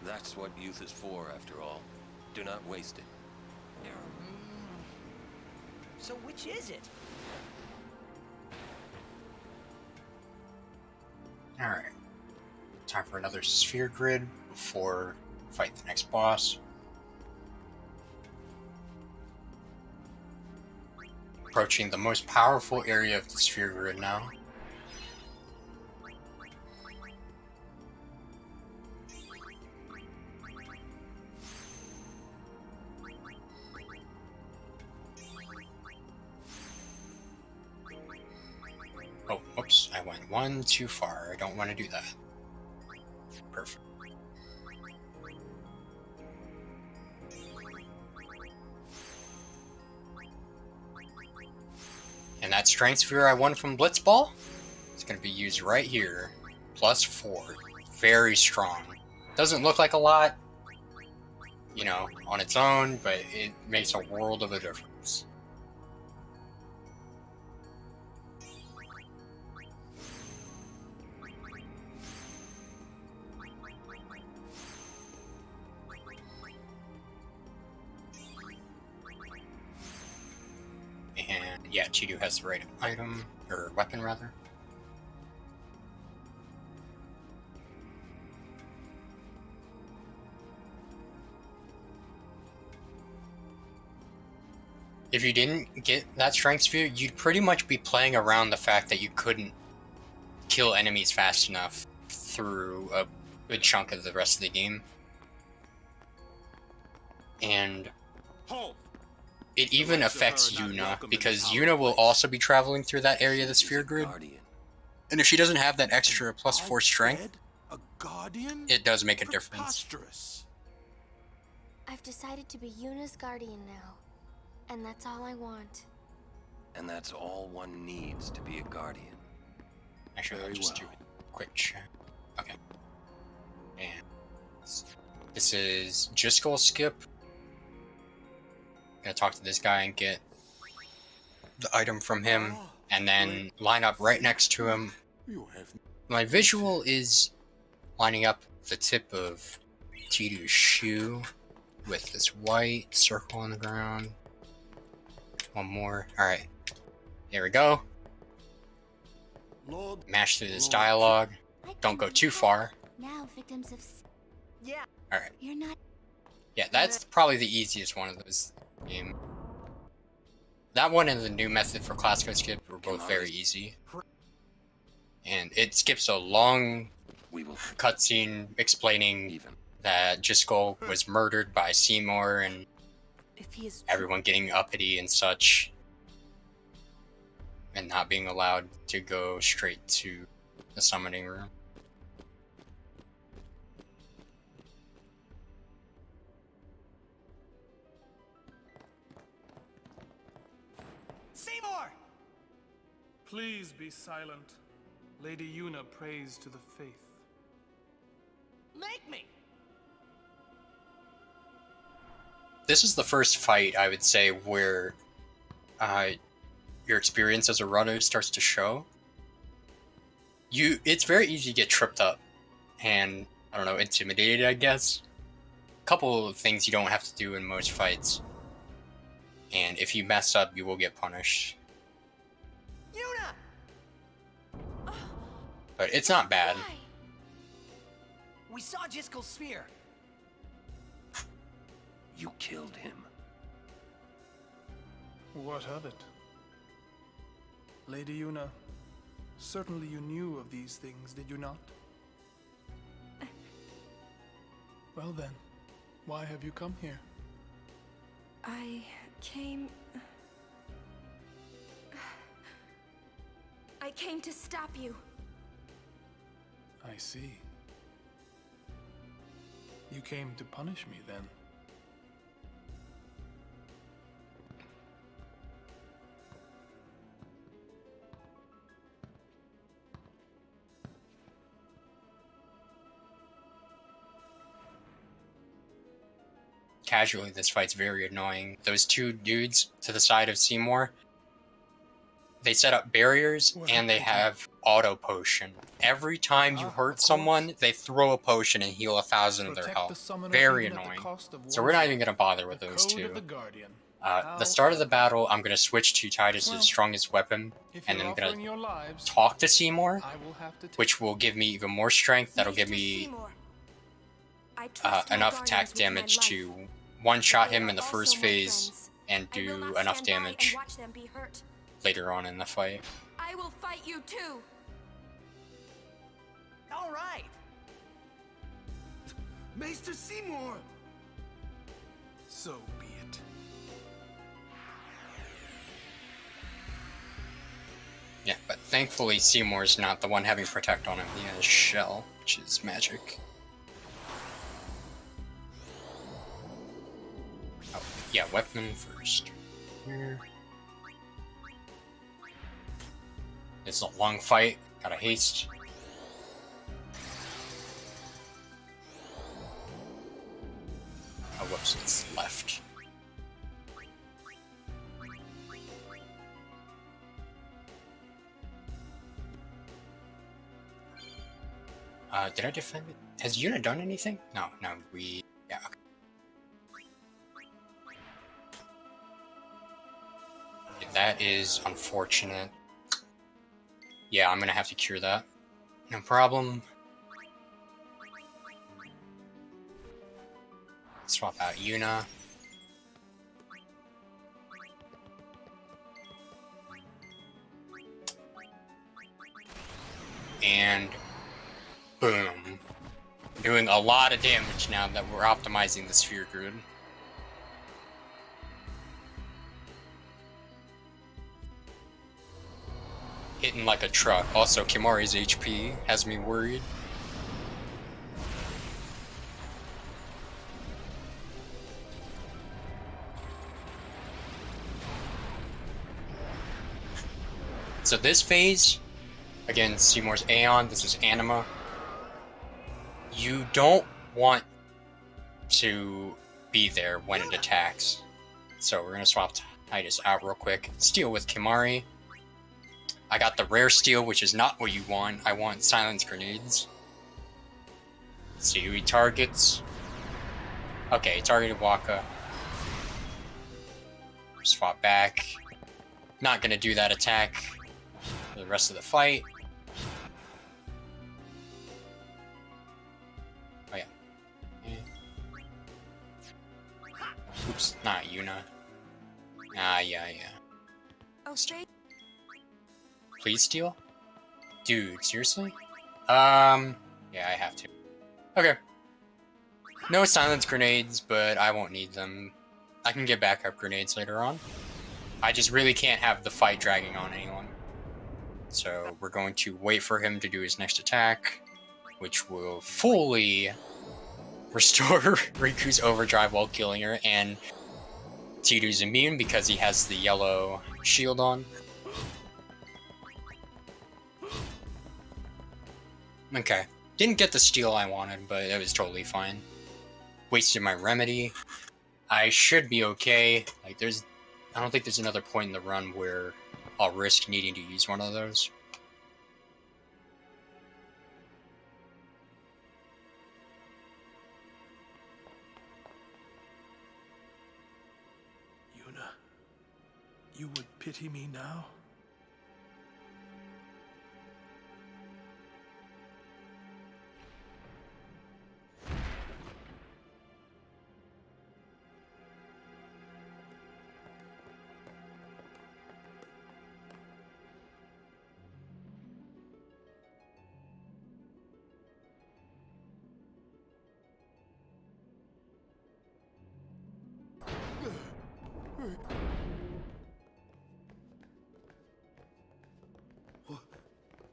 S15: That's what youth is for, after all. Do not waste it.
S17: So which is it?
S2: Alright. Time for another sphere grid before we fight the next boss. Approaching the most powerful area of the sphere grid now. Oh, whoops, I went one too far. I don't want to do that. Perfect. And that strength sphere I won from Blitzball is going to be used right here. +4. Very strong. Doesn't look like a lot, you know, on its own, but it makes a world of a difference. And yeah, Chidu has the right item, or weapon rather. If you didn't get that strength sphere, you'd pretty much be playing around the fact that you couldn't kill enemies fast enough through a good chunk of the rest of the game. And it even affects Yuna, because Yuna will also be traveling through that area of the sphere grid. And if she doesn't have that extra +4 strength, it does make a difference.
S5: I've decided to be Yuna's guardian now. And that's all I want.
S6: And that's all one needs to be a guardian.
S2: Actually, I'll just do a quick check. Okay. And this is just go skip. Gonna talk to this guy and get the item from him, and then line up right next to him. My visual is lining up the tip of Chiru's shoe with this white circle on the ground. One more. Alright. Here we go. Mash through this dialogue. Don't go too far.
S5: Now victims of...
S17: Yeah.
S2: Alright.
S5: You're not...
S2: Yeah, that's probably the easiest one of those game. That one and the new method for classical skip were both very easy. And it skips a long cutscene explaining that Jiskel was murdered by Seymour and everyone getting uppity and such, and not being allowed to go straight to the summoning room.
S17: Seymour!
S19: Please be silent. Lady Yuna prays to the faith.
S17: Make me!
S2: This is the first fight, I would say, where your experience as a runner starts to show. It's very easy to get tripped up and, I don't know, intimidated, I guess. A couple of things you don't have to do in most fights. And if you mess up, you will get punished.
S17: Yuna!
S2: But it's not bad.
S17: We saw Jiskel's sphere.
S6: You killed him.
S19: What of it? Lady Yuna, certainly you knew of these things, did you not? Well then, why have you come here?
S10: I came to stop you.
S19: I see. You came to punish me then.
S2: Casually, this fight's very annoying. Those two dudes to the side of Seymour, they set up barriers and they have auto potion. Every time you hurt someone, they throw a potion and heal 1,000 of their health. Very annoying. So we're not even gonna bother with those two. The start of the battle, I'm gonna switch to Titus's strongest weapon, and then I'm gonna talk to Seymour, which will give me even more strength. That'll give me enough attack damage to one-shot him in the first phase and do enough damage later on in the fight.
S10: I will fight you too.
S17: All right.
S8: Maester Seymour.
S19: So be it.
S2: Yeah, but thankfully Seymour's not the one having Protect on him. He has Shell, which is magic. Oh, yeah, weapon first. Here. It's a long fight. Gotta haste. Oh, whoops, it's left. Did I defend it? Has Yuna done anything? No, yeah, okay. That is unfortunate. Yeah, I'm gonna have to cure that. No problem. Swap out Yuna. And boom. Doing a lot of damage now that we're optimizing the sphere grid. hitting like a truck. Also, Kimari's HP has me worried. So this phase, again, Seymour's Aeon, this is Anima. You don't want to be there when it attacks. So we're gonna swap Titus out real quick. Steel with Kimari. I got the rare steel, which is not what you want. I want silence grenades. Let's see who he targets. Okay, he targeted Waka. Swap back. Not gonna do that attack for the rest of the fight. Oh yeah. Oops, not Yuna. Ah, yeah.
S10: Oh, straight.
S2: Please steal? Dude, seriously? Yeah, I have to. Okay. No silence grenades, but I won't need them. I can get backup grenades later on. I just really can't have the fight dragging on anyone. So we're going to wait for him to do his next attack, which will fully restore Riku's overdrive while killing her, and Tidou's immune because he has the yellow shield on. Okay. Didn't get the steal I wanted, but it was totally fine. Wasted my remedy. I should be okay. Like, I don't think there's another point in the run where I'll risk needing to use one of those.
S19: Yuna, you would pity me now?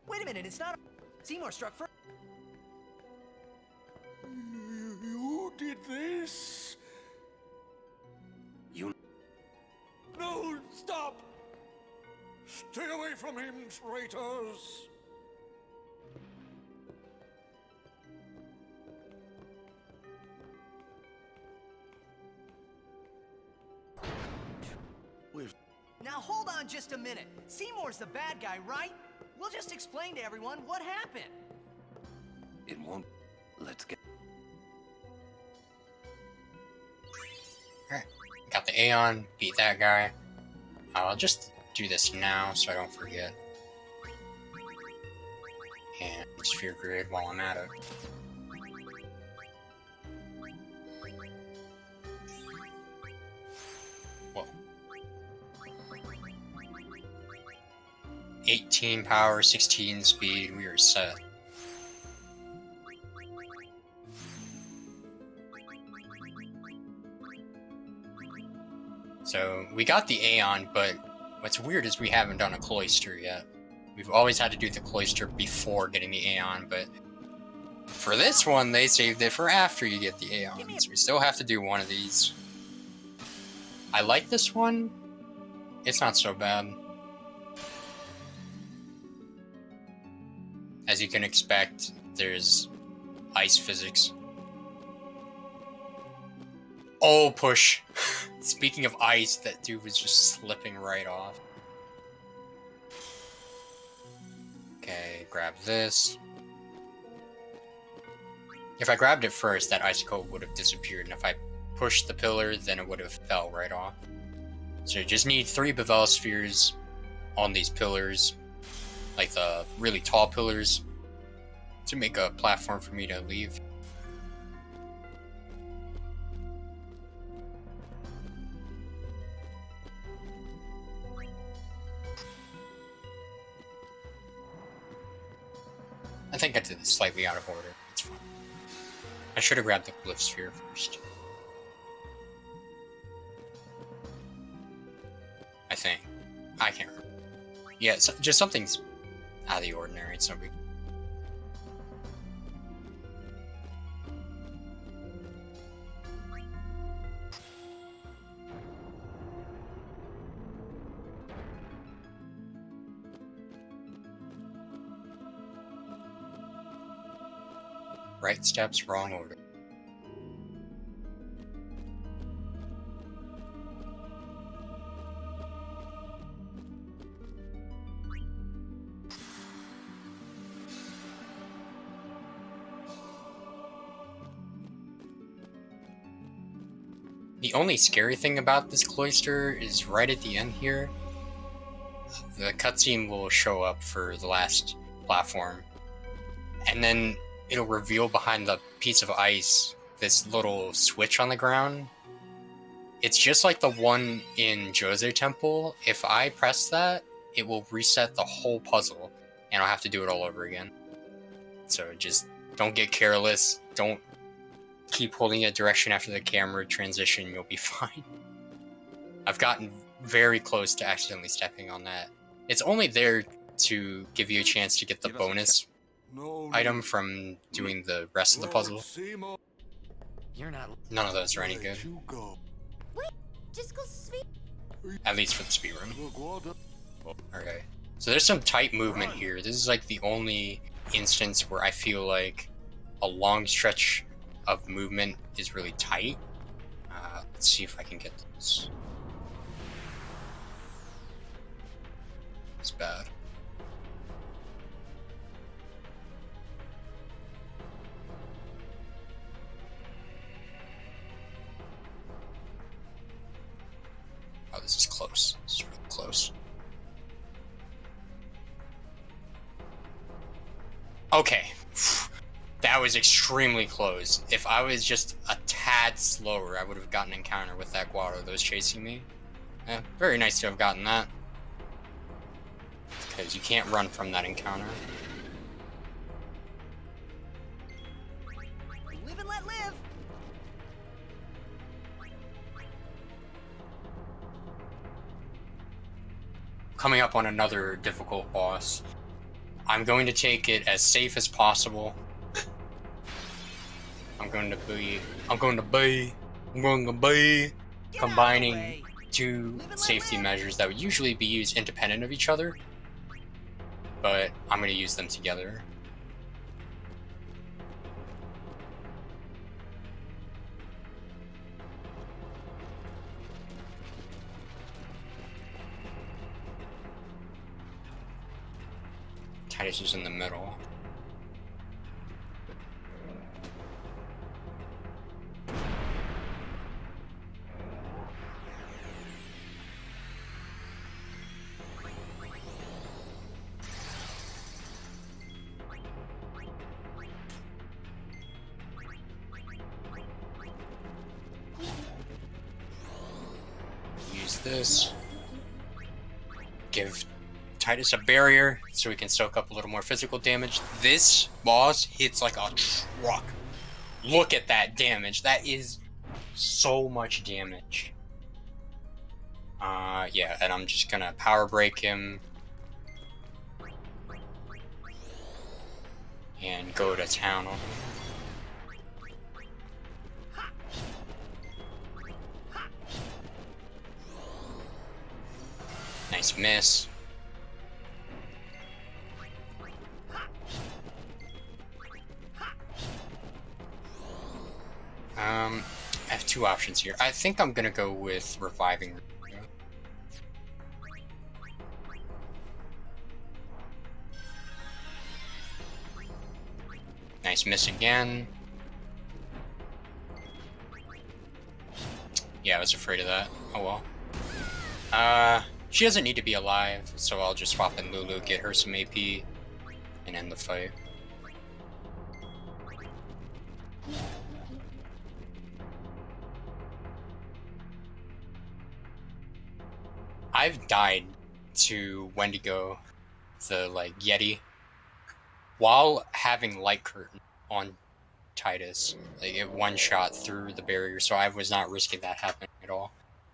S17: Wait a minute, it's not. Seymour struck first.
S8: You did this?
S6: You...
S8: No, stop! Stay away from him, traitors!
S17: Now hold on just a minute. Seymour's the bad guy, right? We'll just explain to everyone what happened.
S6: It won't... Let's get...
S2: Alright, got the Aeon, beat that guy. I'll just do this now so I don't forget. And sphere grid while I'm at it. Whoa. 18 power, 16 speed, we are set. So, we got the Aeon, but what's weird is we haven't done a Cloister yet. We've always had to do the Cloister before getting the Aeon, but for this one, they saved it for after you get the Aeon, so we still have to do one of these. I like this one. It's not so bad. As you can expect, there's ice physics. Oh, push. Speaking of ice, that dude was just slipping right off. Okay, grab this. If I grabbed it first, that icicle would have disappeared, and if I pushed the pillar, then it would have fell right off. So you just need 3 Bevel spheres on these pillars, like the really tall pillars, to make a platform for me to leave. I think I did this slightly out of order. It's fine. I should have grabbed the glyph sphere first. I think. I can't remember. Yeah, so just something's out of the ordinary. It's no big. Right steps, wrong order. The only scary thing about this cloister is right at the end here, the cutscene will show up for the last platform, and then it'll reveal behind the piece of ice this little switch on the ground. It's just like the one in Jose Temple. If I press that, it will reset the whole puzzle, and I'll have to do it all over again. So just don't get careless, don't keep holding a direction after the camera transition, you'll be fine. I've gotten very close to accidentally stepping on that. It's only there to give you a chance to get the bonus item from doing the rest of the puzzle.
S4: You're not.
S2: None of those are any good.
S5: Wait, just go speed.
S2: At least for the speedrun. Okay. So there's some tight movement here. This is like the only instance where I feel like a long stretch of movement is really tight. Let's see if I can get this. It's bad. Oh, this is close. This is really close. Okay. That was extremely close. If I was just a tad slower, I would have gotten an encounter with that Guado that was chasing me. Very nice to have gotten that. Because you can't run from that encounter.
S17: Live and let live.
S2: Coming up on another difficult boss. I'm going to take it as safe as possible. I'm going to be combining two safety measures that would usually be used independent of each other, but I'm going to use them together. Titus is in the middle. Use this. Give Titus a barrier so we can soak up a little more physical damage. This boss hits like a truck. Look at that damage. That is so much damage. Yeah, and I'm just gonna power break him and go to town on him. Nice miss. I have two options here. I think I'm gonna go with reviving. Nice miss again. Yeah, I was afraid of that. Oh well. She doesn't need to be alive, so I'll just swap in Lulu, get her some AP, and end the fight. I've died to Wendigo, the like Yeti, while having light curtain on Titus. Like it one shot through the barrier, so I was not risking that happening at all.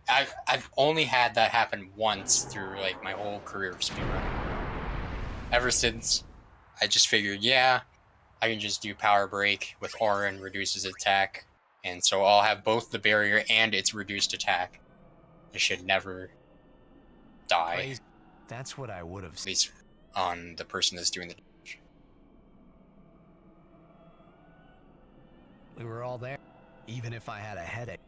S2: I've only had that happen once through like my whole career of speedrunning. ever since I just figured, yeah, I can just do power break with aura and reduces attack, and so I'll have both the barrier and its reduced attack. I should never die.
S7: That's what I would have
S2: At least on the person that's doing the damage.
S7: We were all there, even if I had a headache.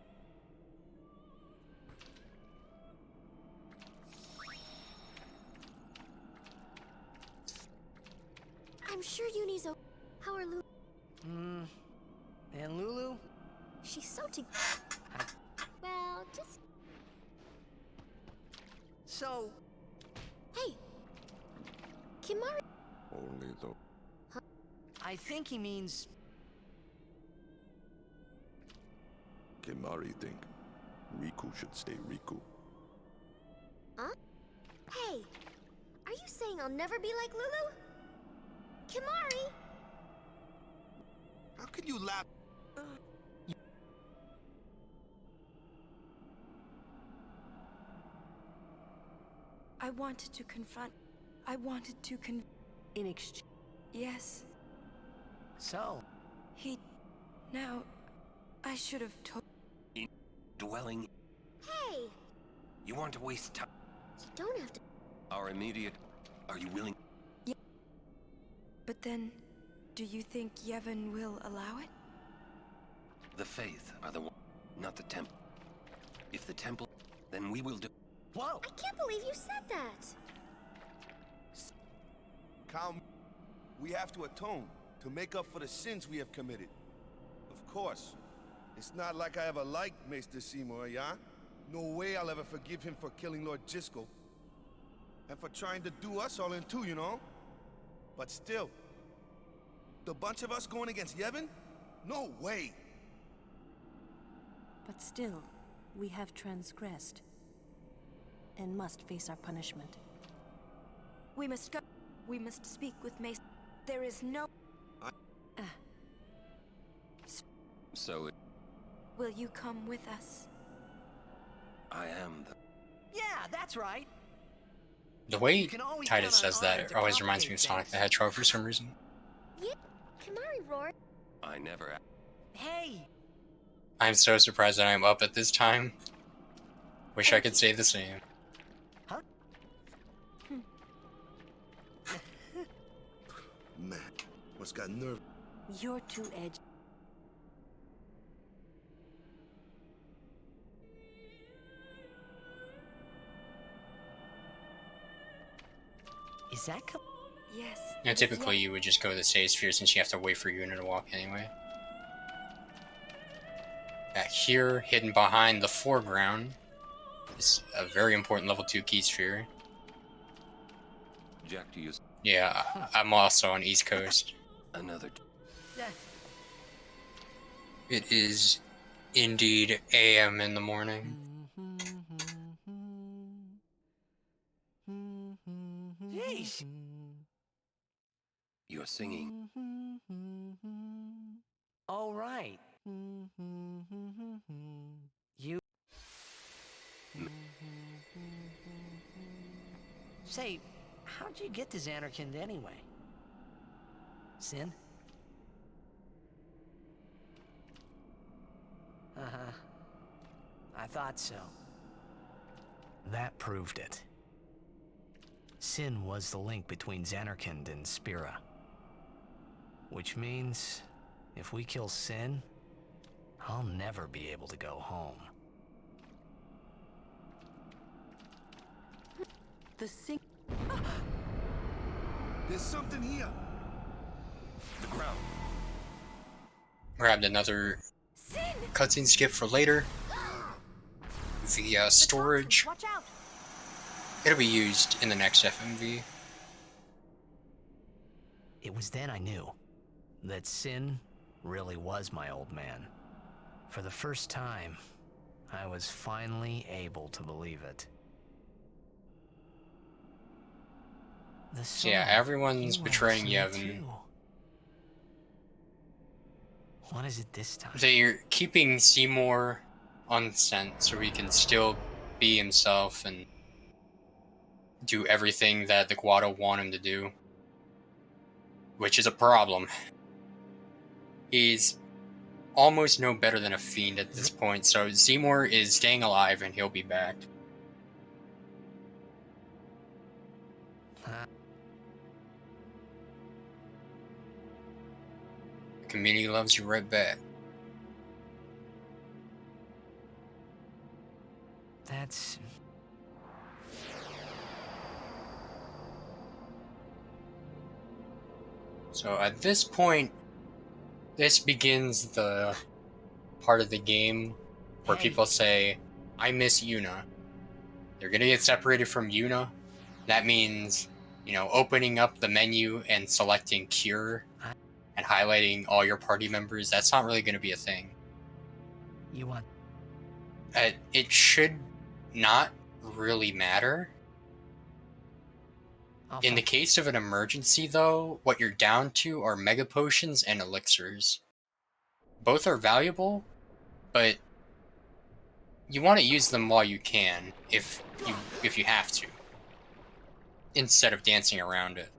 S5: I'm sure Uni's okay. How are Lulu?
S17: And Lulu?
S5: She's so well, just...
S17: So...
S5: Hey! Kimari...
S6: Only though.
S17: I think he means...
S6: Kimari think Riku should stay Riku.
S5: Huh? Hey! Are you saying I'll never be like Lulu? Kimari!
S8: How could you laugh?
S10: I wanted to confront. I wanted to
S14: in exchange.
S10: Yes.
S17: So?
S10: Now, I should have told.
S15: Dwelling.
S5: Hey!
S15: You want to waste time?
S5: You don't have to.
S15: Our immediate... Are you willing?
S10: Yeah. But then, do you think Yevon will allow it?
S15: The Faith are the one, not the Temple. If the Temple, then we will do...
S17: Whoa!
S5: I can't believe you said that!
S8: Calm. We have to atone, to make up for the sins we have committed. Of course. It's not like I ever liked Maester Seymour, yeah? No way I'll ever forgive him for killing Lord Jiskel. And for trying to do us all in two, you know? But still, the bunch of us going against Yevon? No way!
S14: But still, we have transgressed. And must face our punishment.
S10: We must go. We must speak with Mace. There is no...
S15: So,
S10: Will you come with us?
S15: I am the...
S17: Yeah, that's right.
S2: The way
S17: You can always
S2: Titus
S17: count on
S2: says that
S17: Arlen to
S2: always reminds me of
S17: complicate
S2: Sonic the
S17: things.
S2: Hedgehog for some reason.
S5: Yeah, Kimari roared.
S15: I never...
S17: Hey!
S2: I'm so surprised that I'm up at this time. Wish I could say the same.
S17: Huh?
S8: Man, must got nerve.
S14: You're too edgy.
S17: Is that
S10: Yes.
S2: Now, typically you would just go to the save sphere since you have to wait for Yuna to walk anyway. Back here, hidden behind the foreground, is a very important level 2 key sphere.
S15: Jack to use...
S2: Yeah, I'm also on East Coast.
S15: Another...
S2: It is indeed AM in the morning.
S17: Jeez.
S15: You're singing.
S17: All right. You... Say, how'd you get to Xanarkand anyway? Sin? Uh-huh. I thought so.
S7: That proved it. Sin was the link between Xanarkand and Spira. Which means, if we kill Sin, I'll never be able to go home.
S14: The sing...
S8: There's something here.
S15: The crown.
S2: Grabbed another cutscene skip for later. The storage.
S10: Watch out!
S2: It'll be used in the next FMV.
S7: It was then I knew that Sin really was my old man. For the first time, I was finally able to believe it.
S2: So yeah, everyone's betraying Yevon.
S7: What is it this time?
S2: They're keeping Seymour unsent so he can still be himself and do everything that the Guado want him to do. which is a problem. He's almost no better than a fiend at this point, so Seymour is staying alive and he'll be back. The community loves you right back.
S7: That's...
S2: So at this point, this begins the part of the game where people say, I miss Yuna. They're gonna get separated from Yuna. That means, you know, opening up the menu and selecting Cure and highlighting all your party members, that's not really gonna be a thing.
S7: You want...
S2: It should not really matter. In the case of an emergency, though, what you're down to are mega potions and elixirs. Both are valuable, but you want to use them while you can, if you have to, instead of dancing around it.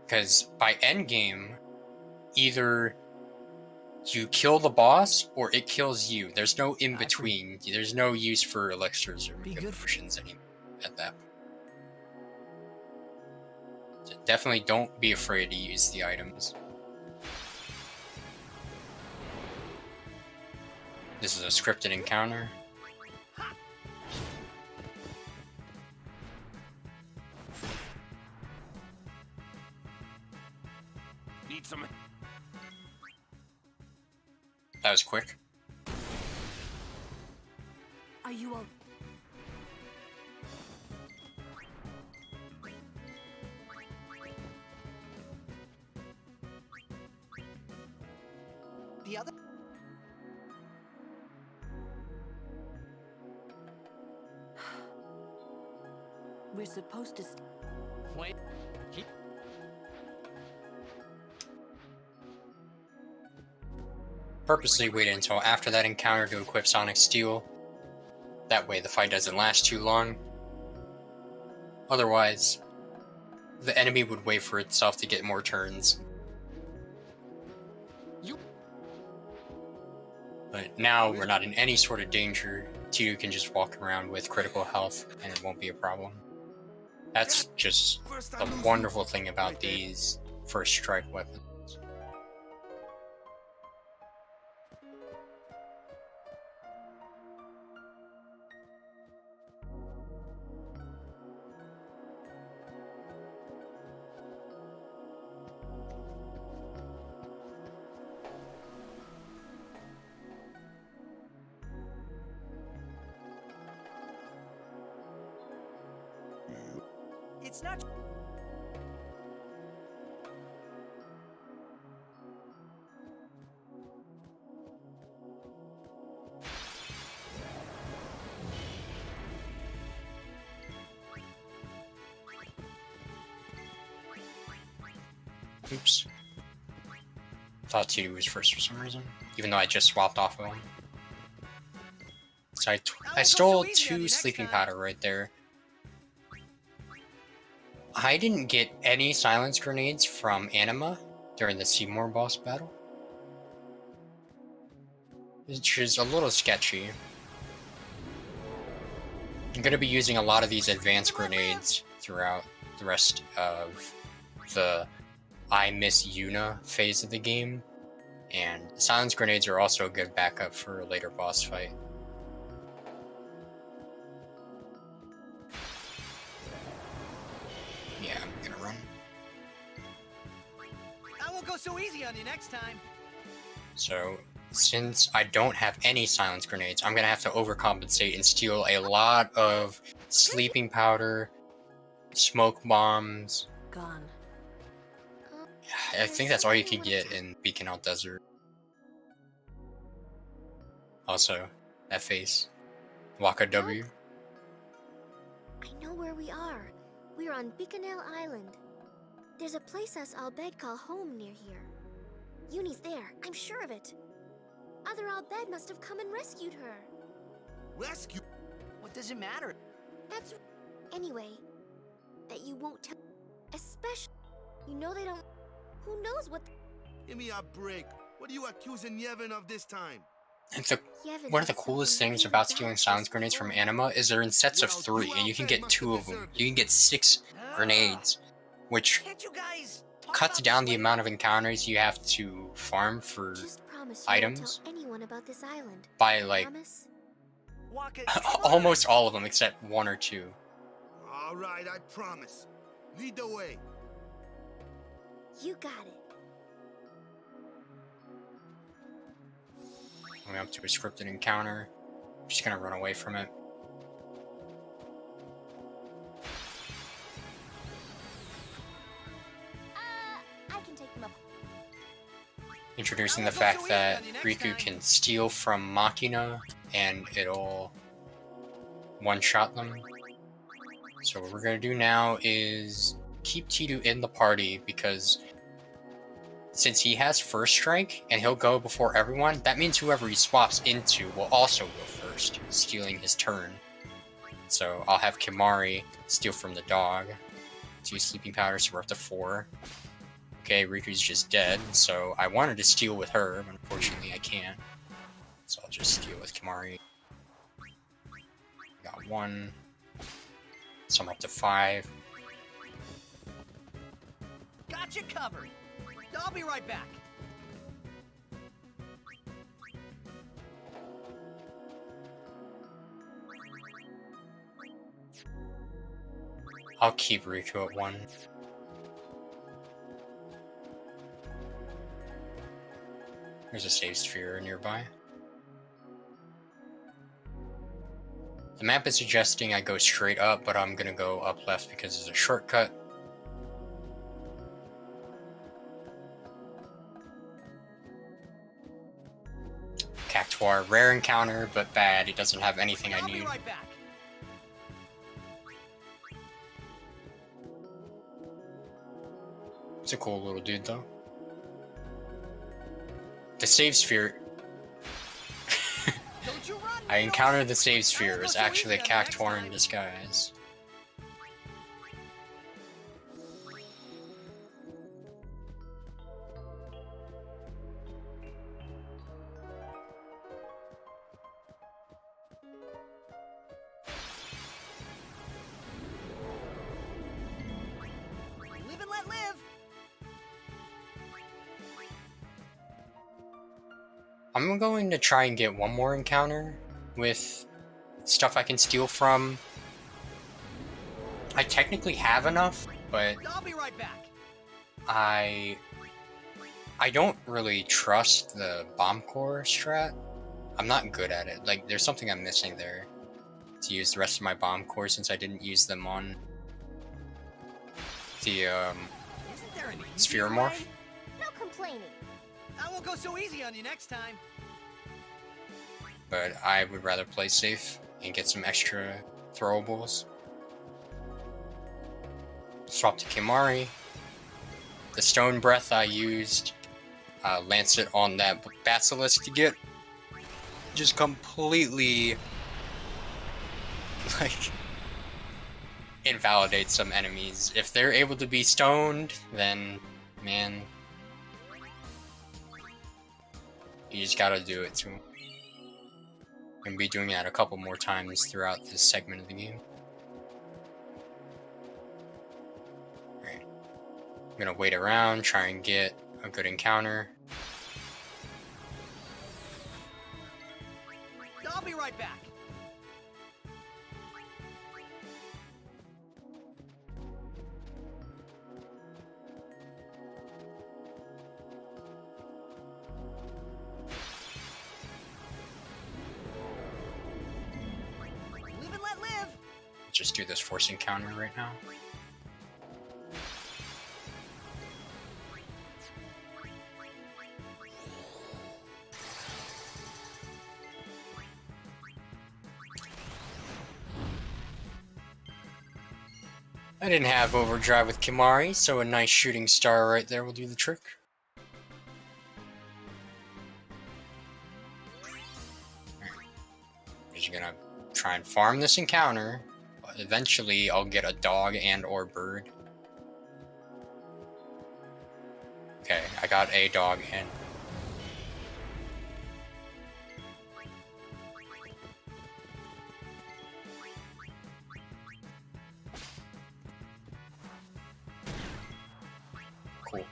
S2: Because by endgame, either you kill the boss or it kills you. There's no in between. There's no use for elixirs or mega potions anymore at that point. So definitely don't be afraid to use the items. This is a scripted encounter.
S15: Need some...
S2: That was quick.
S14: Are you all...
S17: The other...
S14: We're supposed to...
S17: Wait.
S2: Purposely waited until after that encounter to equip Sonic Steel. That way the fight doesn't last too long. Otherwise, the enemy would wait for itself to get more turns. But now we're not in any sort of danger. Two can just walk around with critical health and it won't be a problem. That's just the wonderful thing about these first strike weapons.
S17: It's not...
S2: Oops. Thought T2 was first for some reason, even though I just swapped off of him. So I stole 2 sleeping powder right there. I didn't get any silence grenades from Anima during the Seymour boss battle, which is a little sketchy. I'm going to be using a lot of these advanced grenades throughout the rest of the I Miss Yuna phase of the game, and silence grenades are also a good backup for a later boss fight. Yeah, I'm gonna run.
S17: I won't go so easy on you next time.
S2: So, since I don't have any silence grenades, I'm gonna have to overcompensate and steal a lot of sleeping powder, smoke bombs.
S14: Gone.
S2: I think that's all you can get in Beacon Out Desert. Also, that face. Waka W.
S5: I know where we are. We're on Bikanel Island. There's a place us Albed call home near here. Uni's there, I'm sure of it. Other Albed must have come and rescued her.
S17: Rescue? What does it matter?
S5: That's... anyway, that you won't tell. Especially, you know they don't. Who knows what?
S8: Give me a break. What are you accusing Yevon of this time?
S2: One of the coolest things about stealing silence grenades from Anima is they're in sets of 3, and you can get 2 of them. You can get 6 grenades, which cuts down the amount of encounters you have to farm for items
S5: Tell anyone about this island.
S2: by like almost all of them except 1 or 2.
S8: All right, I promise. Lead the way.
S5: You got it.
S2: Going up to a scripted encounter. I'm just gonna run away from it.
S5: I can take them up.
S2: Introducing the fact that Riku can steal from Machina and it'll one-shot them. So what we're gonna do now is keep Tidou in the party because since he has first strike and he'll go before everyone, that means whoever he swaps into will also go first, stealing his turn. So I'll have Kimari steal from the dog. 2 sleeping powders, so we're up to 4. Okay, Riku's just dead, so I wanted to steal with her, but unfortunately I can't. So I'll just steal with Kimari. Got 1. So I'm up to 5.
S17: Got you covered. I'll be right back.
S2: I'll keep Riku at 1. There's a save sphere nearby. The map is suggesting I go straight up, but I'm gonna go up left because it's a shortcut. Cactuar, rare encounter, but bad. He doesn't have anything I need.
S17: Right back.
S2: It's a cool little dude, though. The save sphere. I encountered the save sphere. It was actually a Cactuar in disguise.
S17: Live and let live.
S2: I'm going to try and get one more encounter with stuff I can steal from. I technically have enough, but
S17: I'll be right back.
S2: I don't really trust the bomb core strat. I'm not good at it. Like, there's something I'm missing there to use the rest of my bomb core since I didn't use them on the sphere morph.
S5: No complaining.
S17: I won't go so easy on you next time.
S2: But I would rather play safe and get some extra throwables. Swap to Kimari. The stone breath I used, lance it on that basilisk to get just completely like invalidate some enemies. If they're able to be stoned, then man, you just gotta do it to them. I'm gonna be doing that a couple more times throughout this segment of the game. Alright. I'm gonna wait around, try and get a good encounter.
S17: I'll be right back. Live and let live.
S2: Just do this force encounter right now. I didn't have overdrive with Kimari, so a nice shooting star right there will do the trick. I'm just gonna try and farm this encounter, but eventually I'll get a dog and or bird. Okay, I got a dog and... Cool.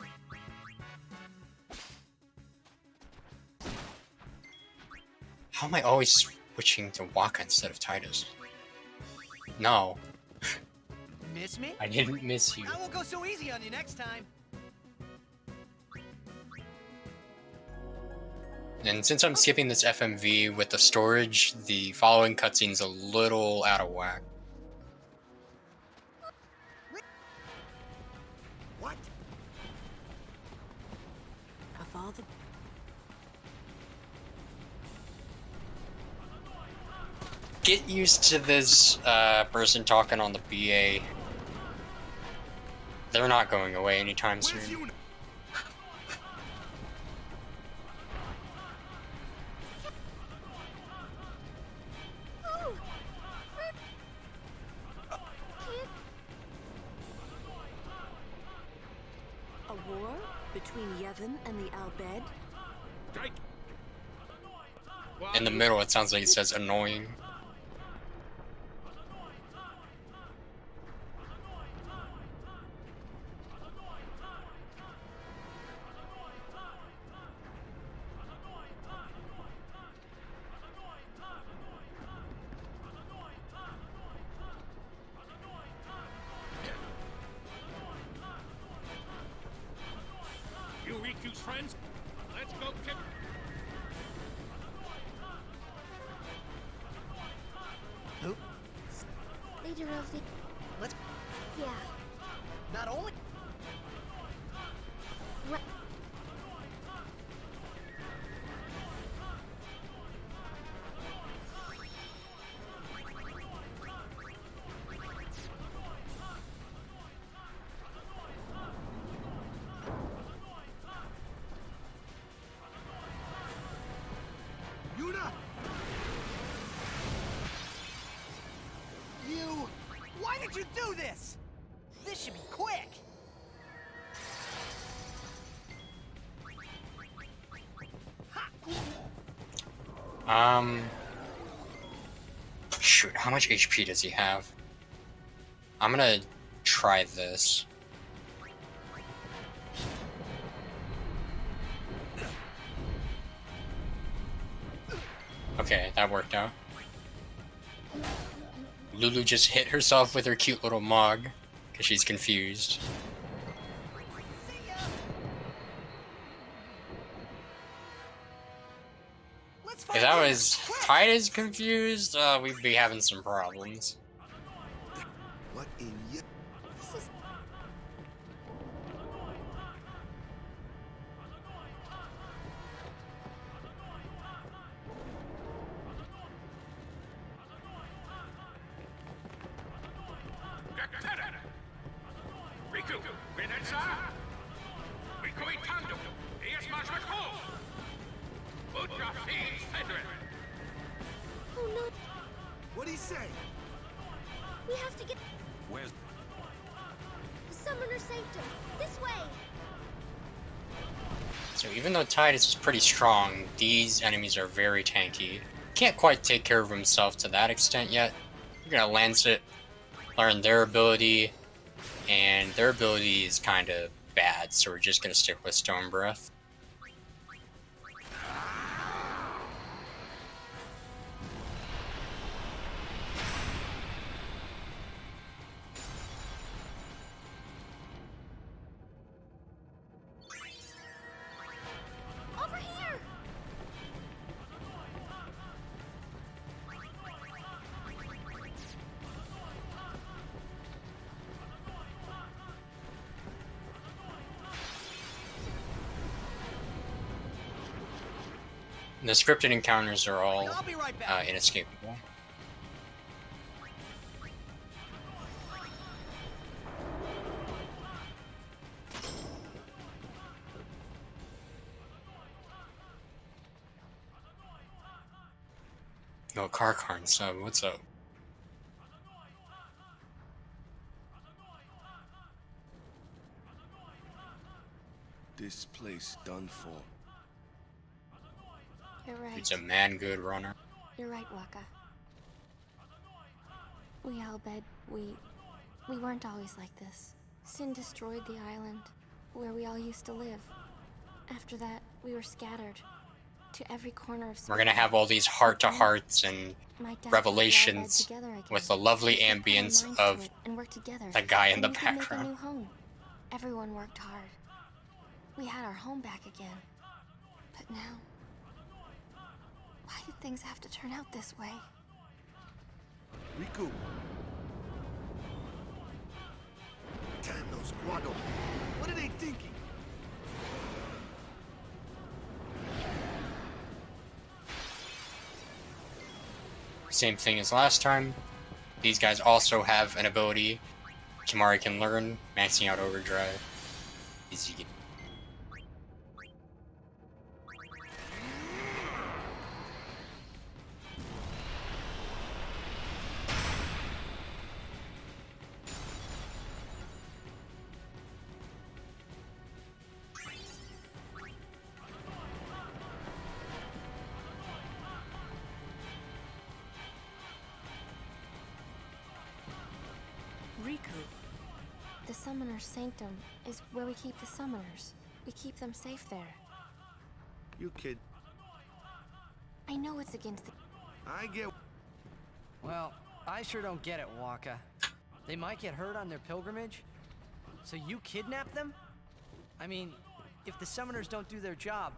S2: How am I always switching to Waka instead of Titus? No.
S17: Miss me?
S2: I didn't miss you.
S17: I won't go so easy on you next time.
S2: And since I'm skipping this FMV with the storage, the following cutscene's a little out of whack.
S17: What?
S14: Of all the...
S2: Get used to this person talking on the BA. They're not going away anytime soon.
S14: A war between Yevon and the Al Bhed?
S2: In the middle, it sounds like it says annoying.
S1: You Riku's friends? Let's go kick.
S17: Who?
S5: Leader of the...
S17: Let's...
S5: Yeah.
S17: Not only...
S5: What?
S17: Yuna! You... Why did you do this? This should be quick.
S2: Shoot, how much HP does he have? I'm gonna try this. Okay, that worked out. Lulu just hit herself with her cute little mug, because she's confused. If that was Titus confused, we'd be having some problems.
S8: What in ye...
S1: Riku, Renetza! Riku Itando! Eas Majako! Udra Fiends Fedrin!
S5: Oh no.
S8: What'd he say?
S5: We have to get...
S1: Where's...
S5: The Summoner Sanctum. This way.
S2: So even though Titus is pretty strong, these enemies are very tanky. Can't quite take care of himself to that extent yet. We're gonna lance it, learn their ability, and their ability is kind of bad, so we're just gonna stick with Stone Breath.
S5: Over here.
S2: The scripted encounters are all
S17: I'll be right back.
S2: inescapable. Yo, Karkarn sub, what's up?
S8: This place done for.
S5: You're right.
S2: It's a man good runner.
S5: You're right, Waka. We Albed, we weren't always like this. Sin destroyed the island where we all used to live. After that, we were scattered to every corner of
S2: We're gonna have all these heart-to-hearts and revelations with the lovely ambience of the guy in the background.
S5: Make a new home. Everyone worked hard. We had our home back again. But now, why did things have to turn out this way?
S8: Riku. Damn those Guado. What are they thinking?
S2: Same thing as last time. These guys also have an ability Kimahri can learn, maxing out overdrive. Easy.
S5: Riku. The Summoner's Sanctum is where we keep the Summoners. We keep them safe there.
S8: You kid.
S5: I know it's against the...
S8: I get...
S17: Well, I sure don't get it, Waka. They might get hurt on their pilgrimage, so you kidnap them? I mean, if the Summoners don't do their job,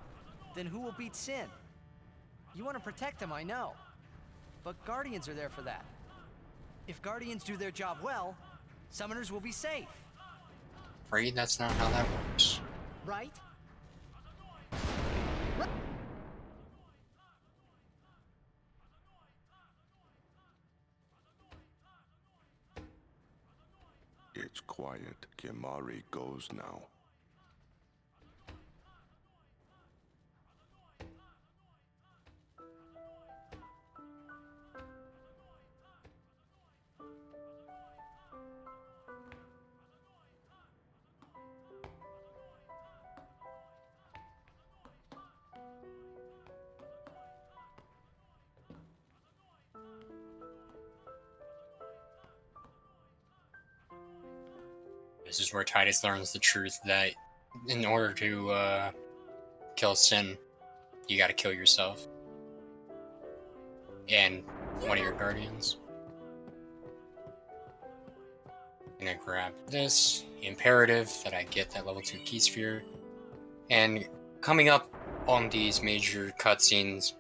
S17: then who will beat Sin? You want to protect them, I know. But Guardians are there for that. If Guardians do their job well, Summoners will be safe.
S2: Afraid that's not how that works.
S17: Right?
S8: It's quiet. Kimahri goes now.
S2: This is where Titus learns the truth that in order to kill Sin, you gotta kill yourself. And one of your guardians. I'm gonna grab this. Imperative that I get that level 2 key sphere. And coming up on these major cutscenes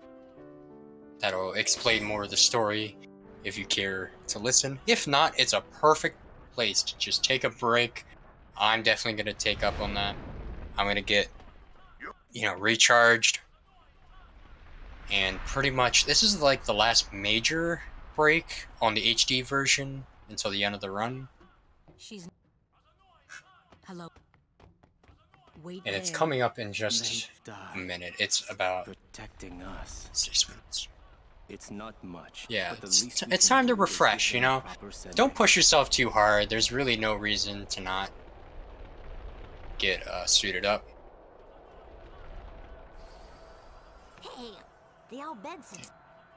S2: that'll explain more of the story if you care to listen. If not, it's a perfect place to just take a break. I'm definitely going to take up on that. I'm going to get, recharged. And pretty much, this is like the last major break on the HD version until the end of the run.
S13: She's... Hello. Wait
S2: And it's
S13: there.
S2: coming up in just a minute. It's about
S3: protecting us.
S2: 6 minutes.
S3: It's not much.
S2: Yeah,
S3: but the least we
S2: it's
S3: can
S2: time to
S3: do is
S2: refresh,
S3: give
S2: you
S3: them
S2: know?
S3: proper sending.
S2: Don't push yourself too hard. There's really no reason to not get suited up.
S12: Hey, the Albedson.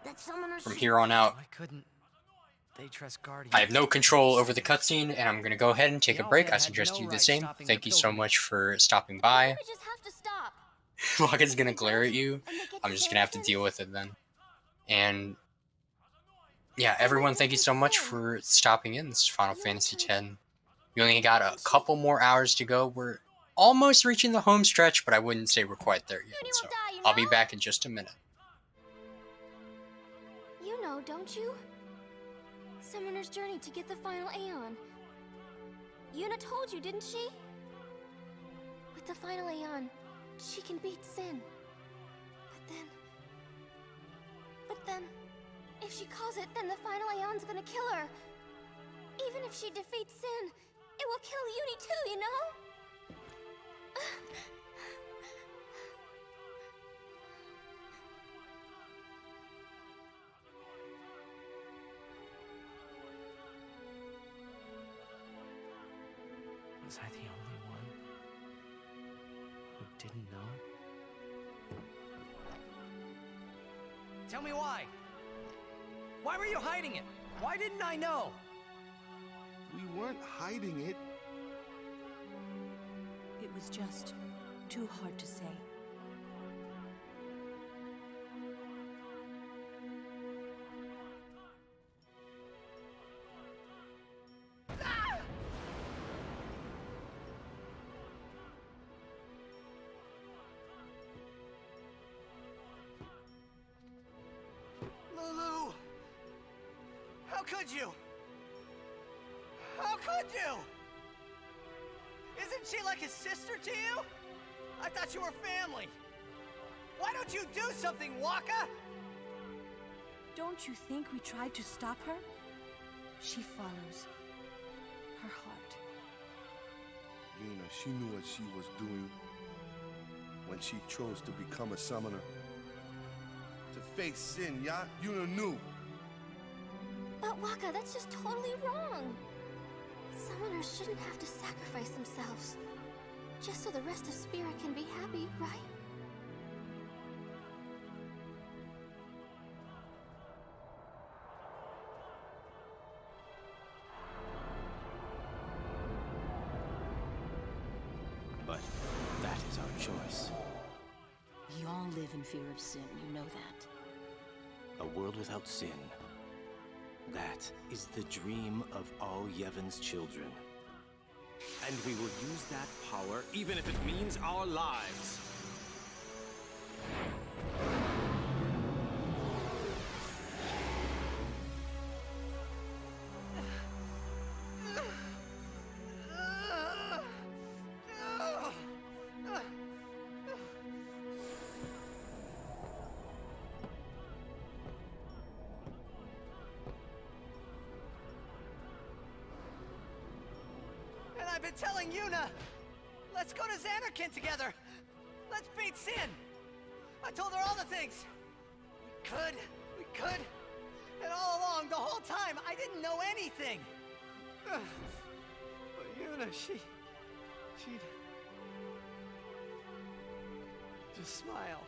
S12: That summoner.
S2: From here on out,
S17: Why couldn't they trust Guardians?
S2: I have no control over the cutscene, and I'm going to go ahead and take a break. I suggest you do the same. Thank you so much for stopping by.
S5: We just have to stop.
S2: Waka's going to glare at you. I'm just going to have to deal with it then. And yeah, everyone, thank you so much for stopping in. This is Final Fantasy X. We only got a couple more hours to go. We're almost reaching the home stretch, but I wouldn't say we're quite there yet. So I'll be back in just a minute.
S5: You know, don't you? Summoner's journey to get the final Aeon. Yuna told you, didn't she? With the final Aeon, she can beat Sin. But then, if she calls it, then the final Aeon's gonna kill her. Even if she defeats Sin, it will kill Uni too, you know?
S17: Was I the only one who
S4: didn't know?
S17: Tell me why. Why were you hiding it? Why didn't I know?
S8: We weren't hiding it.
S14: It was just too hard to say.
S17: Lulu! How could you? How could you? Isn't she like a sister to you? I thought you were family. Why don't you do something, Waka?
S14: Don't you think we tried to stop her? She follows her heart.
S8: Yuna, she knew what she was doing when she chose to become a summoner. To face sin, yeah? Yuna knew.
S5: But Waka, that's just totally wrong. Summoners shouldn't have to sacrifice themselves. Just so the rest of Spira can be happy, right?
S3: But that is our choice.
S13: We all live in fear of sin, you know that.
S3: A world without sin. That is the dream of all Yevon's children. And we will use that power even if it means our lives.
S17: I've been telling Yuna! Let's go to Xanarkand together! Let's beat Sin! I told her all the things! We could, and all along, the whole time, I didn't know anything! But Yuna, she'd just smile.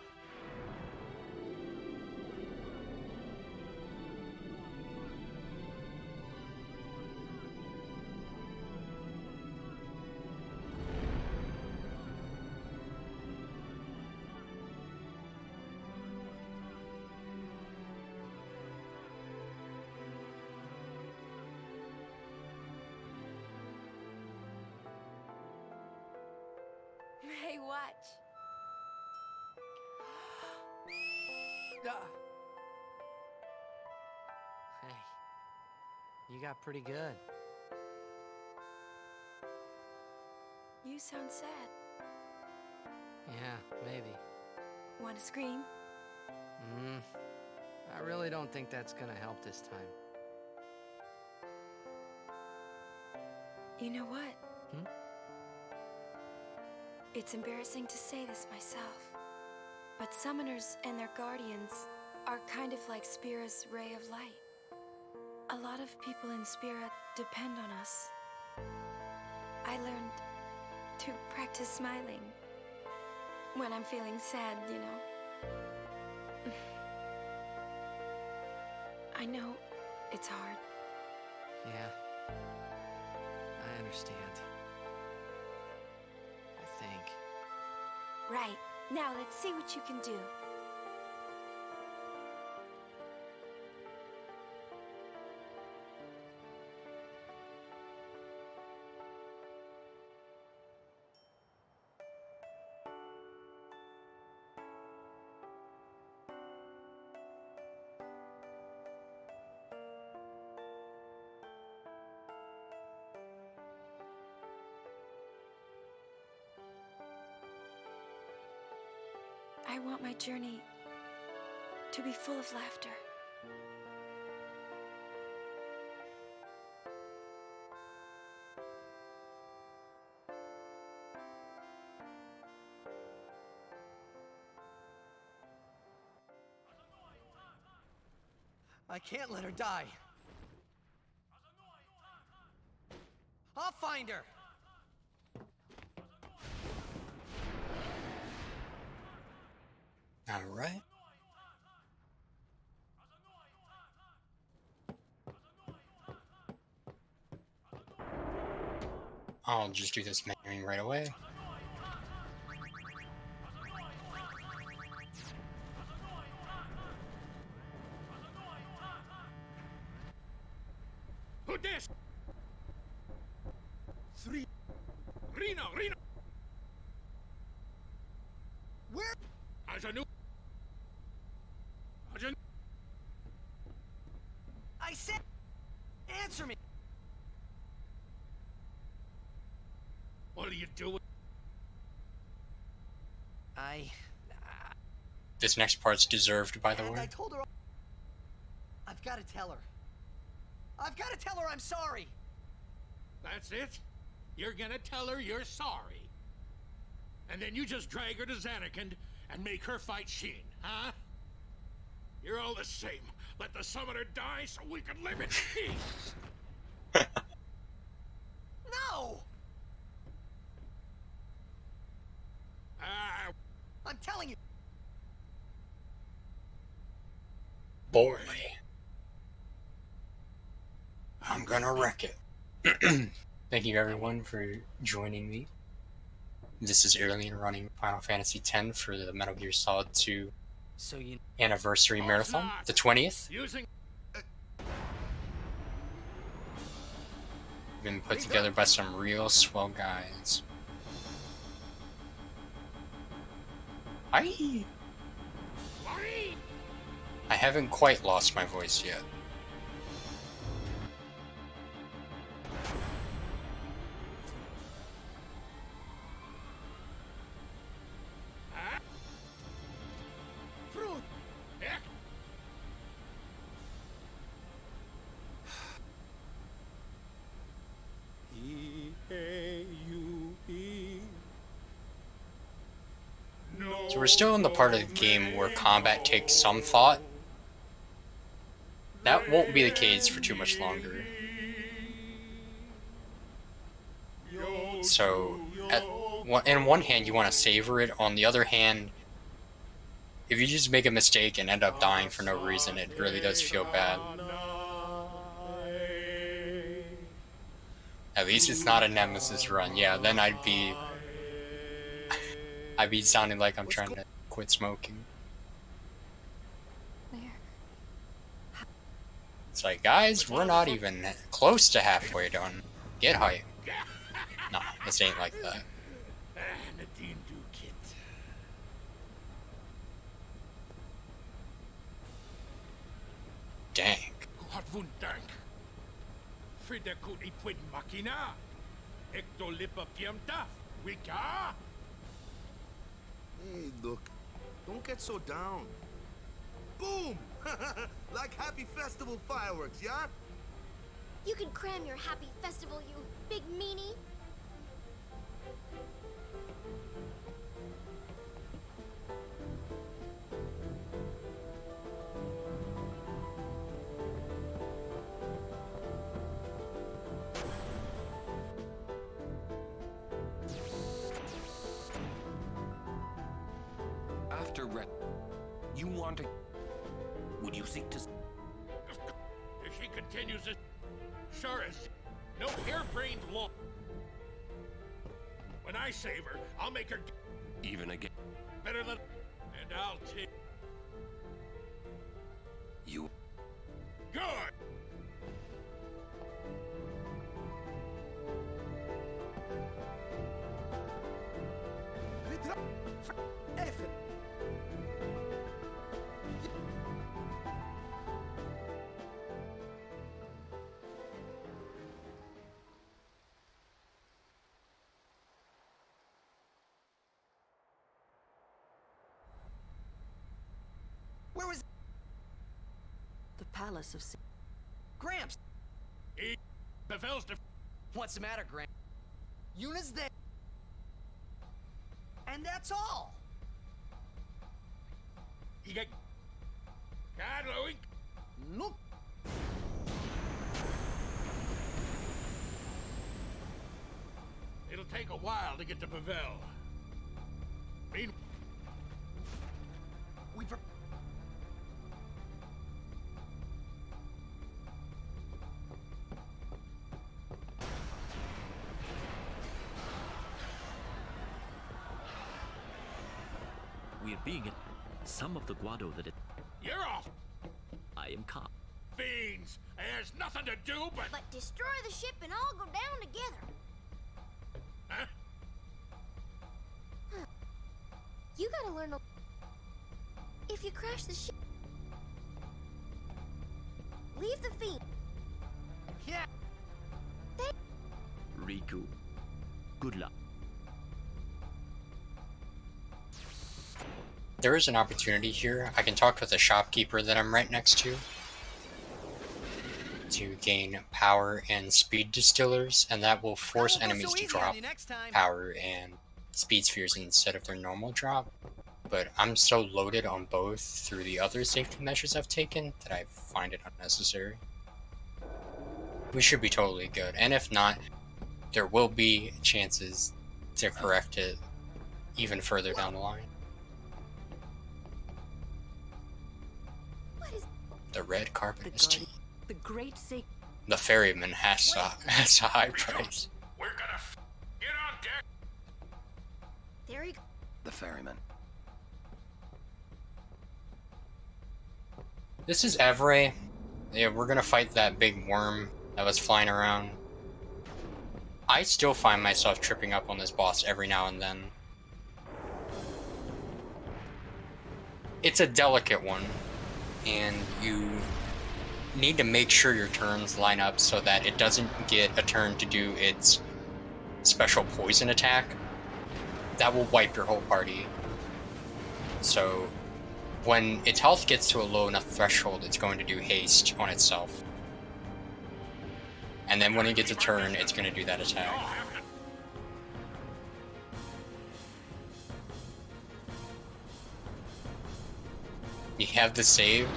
S10: Hey, watch.
S4: Hey, you got pretty good.
S10: You sound sad.
S4: Yeah, maybe.
S10: Want to scream?
S4: I really don't think that's gonna help this time.
S10: You know what?
S4: Hmm?
S10: It's embarrassing to say this myself, but summoners and their guardians are kind of like Spira's ray of light. A lot of people in Spira depend on us. I learned to practice smiling when I'm feeling sad, you know. I know it's hard.
S4: Yeah, I understand. I think.
S10: Right. Now let's see what you can do. I want my journey to be full of laughter.
S17: I can't let her die. I'll find her.
S2: Alright. I'll just do this measuring right away.
S1: Who this? Three. Reno. Where?
S17: I said, answer me.
S1: What are you doing?
S2: This next part's deserved, by the
S17: And
S2: way.
S17: I told her. I've got to tell her. I've got to tell her I'm sorry.
S1: That's it? You're gonna tell her you're sorry. And then you just drag her to Zanarkand and make her fight Sheen, huh? You're all the same. Let the summoner die so we can live in peace.
S17: No! I'm telling you.
S2: Boy. I'm gonna wreck it. Thank you everyone for joining me. This is Aerlien running Final Fantasy X for the Metal Gear Solid 2 Anniversary Marathon, the 20th. Been put together by some real swell guys. I haven't quite lost my voice yet. So we're still in the part of the game where combat takes some thought. That won't be the case for too much longer. So, in one hand you want to savor it, on the other hand, if you just make a mistake and end up dying for no reason, it really does feel bad. At least it's not a Nemesis run. Yeah, then I'd be sounding like I'm trying to quit smoking. It's like, guys, we're not even close to halfway done. Get hype. Nah, this ain't like that. Dang.
S8: Hey, look, don't get so down. Boom! Like happy festival fireworks, yeah?
S5: You can cram your happy festival, you big meanie.
S3: After you want to... Would you seek to...
S1: If she continues it, sure as no harebrained law. When I save her, I'll make her
S3: Even again...
S1: better than... And I'll take...
S3: You...
S1: Good!
S17: Where was...
S14: The Palace of...
S17: Gramps!
S1: Pavel's
S17: What's the matter, Gramps? Yuna's there. And that's all.
S1: You get... God, Louie.
S17: Look.
S1: It'll take a while to get to Pavel.
S16: being it, some of the guado that it...
S1: You're all
S16: I am calm.
S1: fiends. It has nothing to do but...
S5: But destroy the ship and all go down together.
S1: Huh?
S5: Huh. You gotta learn a... If you crash the ship... Leave the fiend.
S17: Yeah.
S16: Riku, good luck.
S2: There is an opportunity here. I can talk with the shopkeeper that I'm right next to gain power and speed distillers, and that will force enemies to drop power and speed spheres instead of their normal drop. But I'm so loaded on both through the other safety measures I've taken that I find it unnecessary. We should be totally good, and if not, there will be chances to correct it even further down the line. The red carpet is cheap.
S14: The great sake.
S2: The ferryman has a high price.
S1: We're gonna get on deck.
S5: There you go.
S22: The ferryman.
S2: This is Evray. Yeah, we're gonna fight that big worm that was flying around. I still find myself tripping up on this boss every now and then. It's a delicate one, and you need to make sure your turns line up so that it doesn't get a turn to do its special poison attack. That will wipe your whole party. So when its health gets to a low enough threshold, it's going to do haste on itself. And then when it gets a turn, it's going to do that attack. You have the save.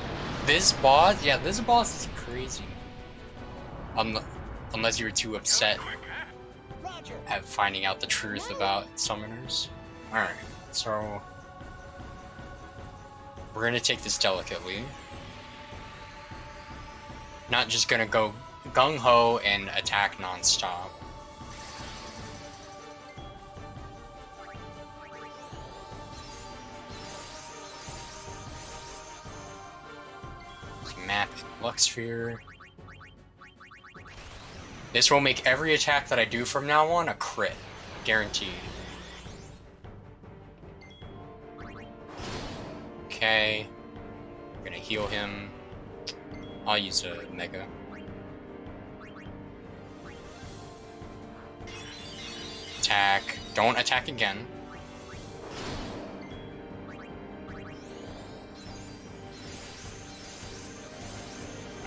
S2: This boss is crazy. Unless you were too upset at finding out the truth about summoners. Alright, so we're gonna take this delicately. Not just gonna go gung-ho and attack non-stop. Map Luxsphere. This will make every attack that I do from now on a crit. Guaranteed. Okay. I'm gonna heal him. I'll use a Mega. Attack. Don't attack again.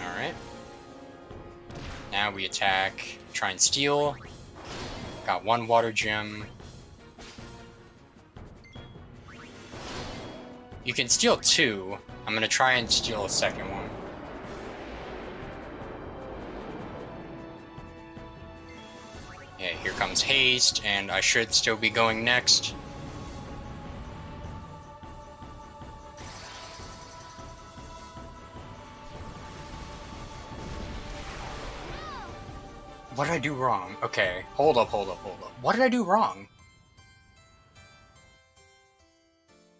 S2: Alright. Now we attack. Try and steal. Got one water gem. You can steal two. I'm gonna try and steal a second one. Yeah, here comes haste, and I should still be going next. What did I do wrong? Okay, hold up. What did I do wrong?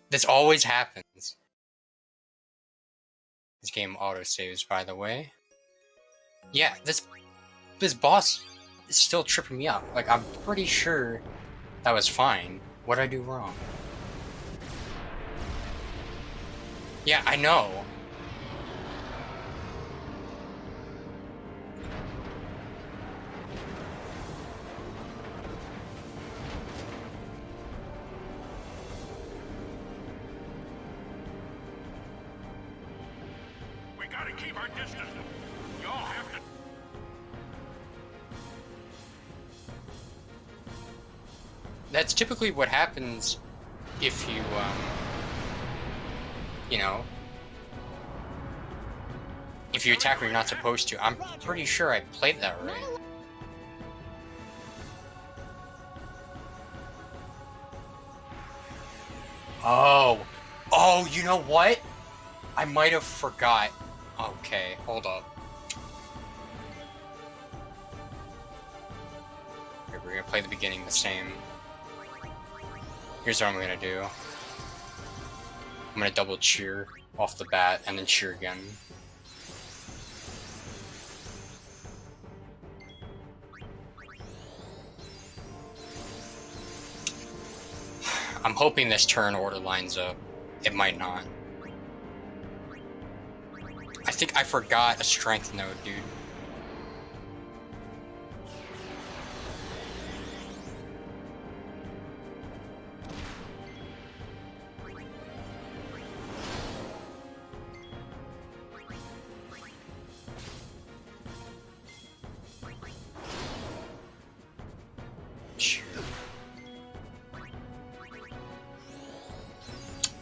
S2: This always happens. This game auto-saves, by the way. Yeah, this boss is still tripping me up. Like, I'm pretty sure that was fine. What did I do wrong? Yeah, I know.
S1: Keep our distance. You all have to.
S2: That's typically what happens if you, you know, if you attack where you're not supposed to. I'm pretty sure I played that right. Oh, you know what? I might have forgot. Okay, hold up. Here, we're gonna play the beginning the same. Here's what I'm gonna do. I'm gonna double cheer off the bat and then cheer again. I'm hoping this turn order lines up. It might not. I think I forgot a strength node, dude.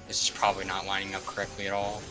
S2: This is probably not lining up correctly at all.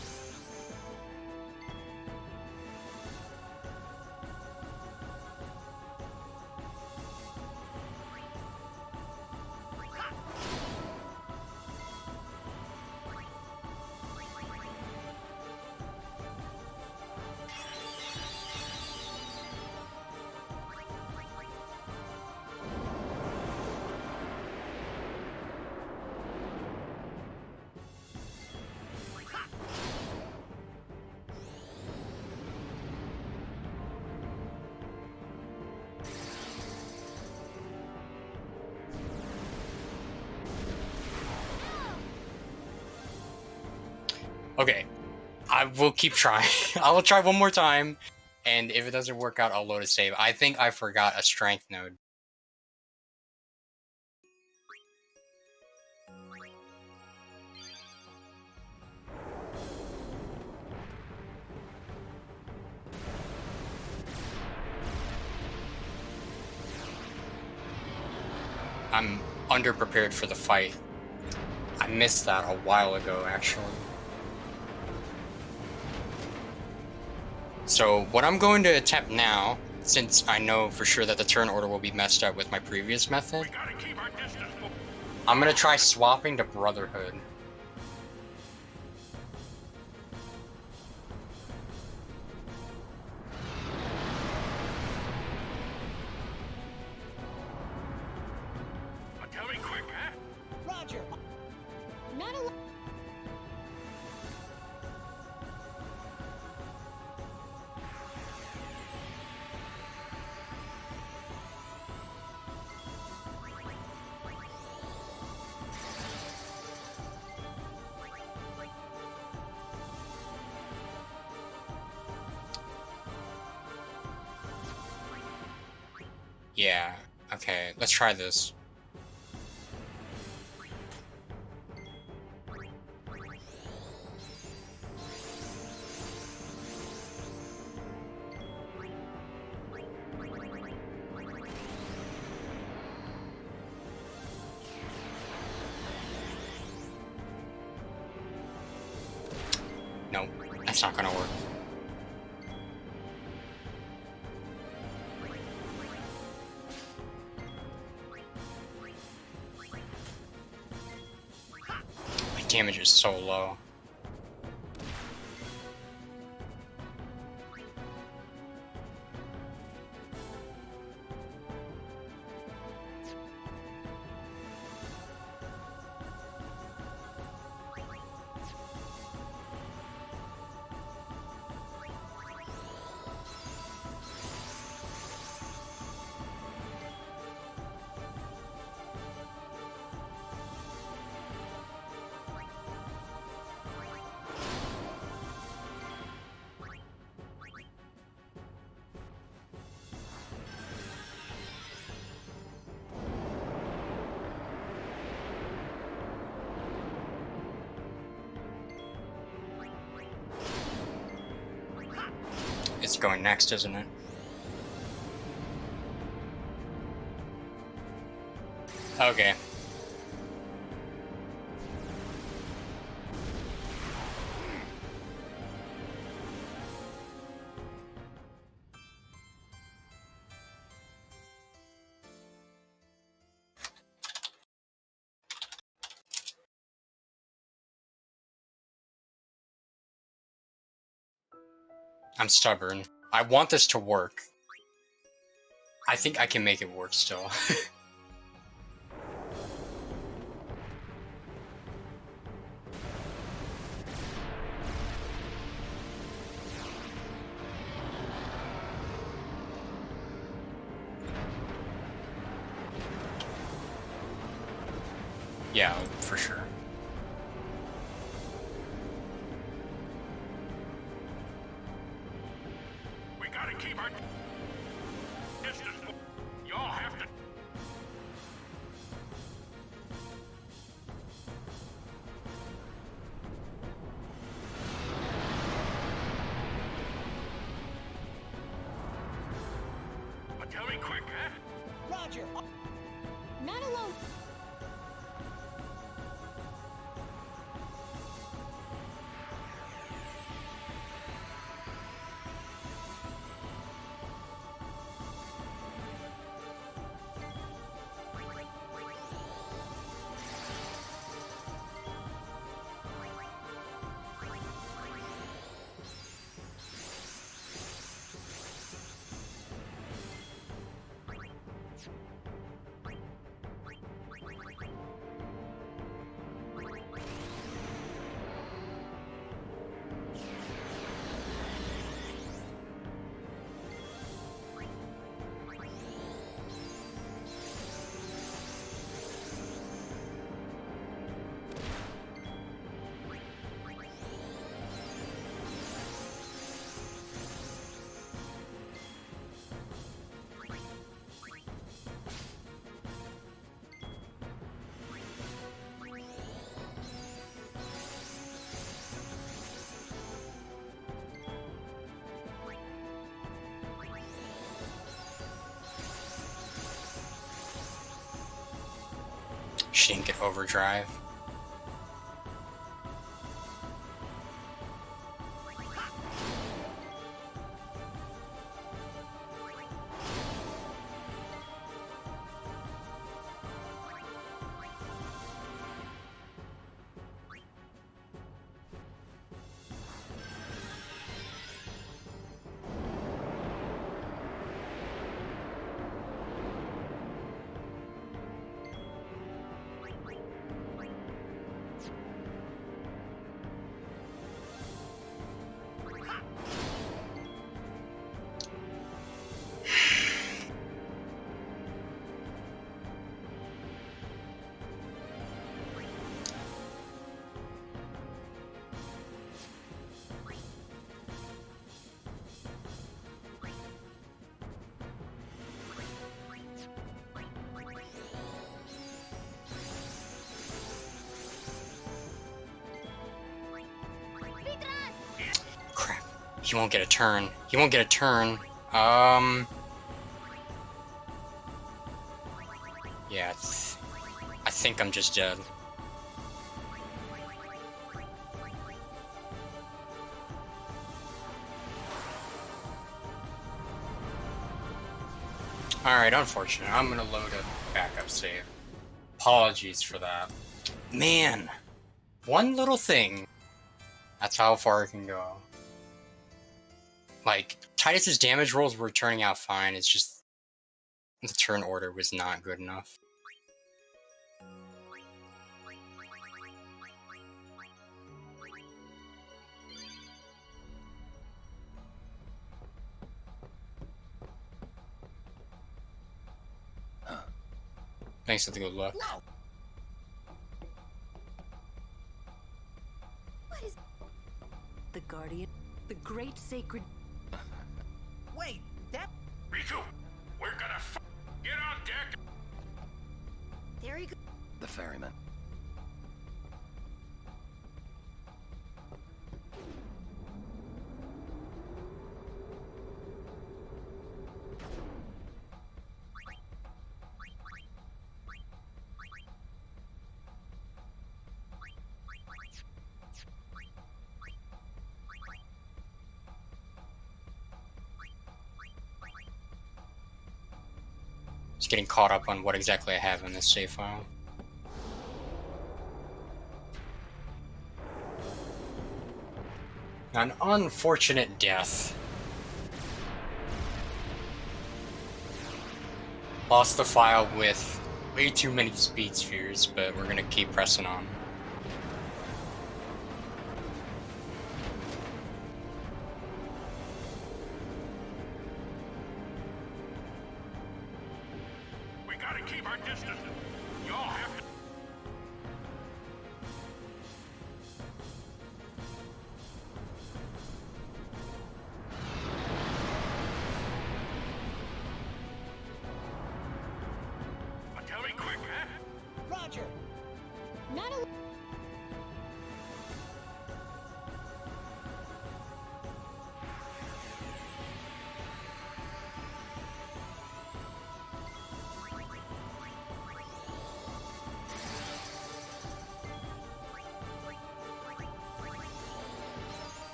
S2: Okay, I will keep trying. I will try one more time, and if it doesn't work out, I'll load a save. I think I forgot a strength node. I'm underprepared for the fight. I missed that a while ago, actually. So what I'm going to attempt now, since I know for sure that the turn order will be messed up with my previous method, I'm going to try swapping to Brotherhood.
S1: Tell me quick, huh?
S17: Roger. Not a.
S2: Yeah, okay, let's try this. Nope, that's not gonna work. My damage is so low. It's going next, isn't it? Okay. I'm stubborn. I want this to work. I think I can make it work still. Yeah, for sure.
S1: We gotta keep our distance. Y'all have to. But tell me quick, huh?
S17: Roger.
S10: Not alone.
S2: She didn't get overdrive. Crap. He won't get a turn. He won't get a turn. Yeah, I think I'm just dead. Alright, unfortunate. I'm gonna load a backup save. Apologies for that. Man! One little thing. That's how far it can go. Like, Titus's damage rolls were turning out fine, it's just the turn order was not good enough. Thanks for the good luck.
S12: No. What is
S14: The Guardian, the great sacred.
S17: Wait, that.
S1: Riku, we're gonna get on deck.
S12: there you go?
S3: The ferryman.
S2: Just getting caught up on what exactly I have in this save file. An unfortunate death. Lost the file with way too many speed spheres, but we're gonna keep pressing on.
S1: We gotta keep our distance. Y'all have to.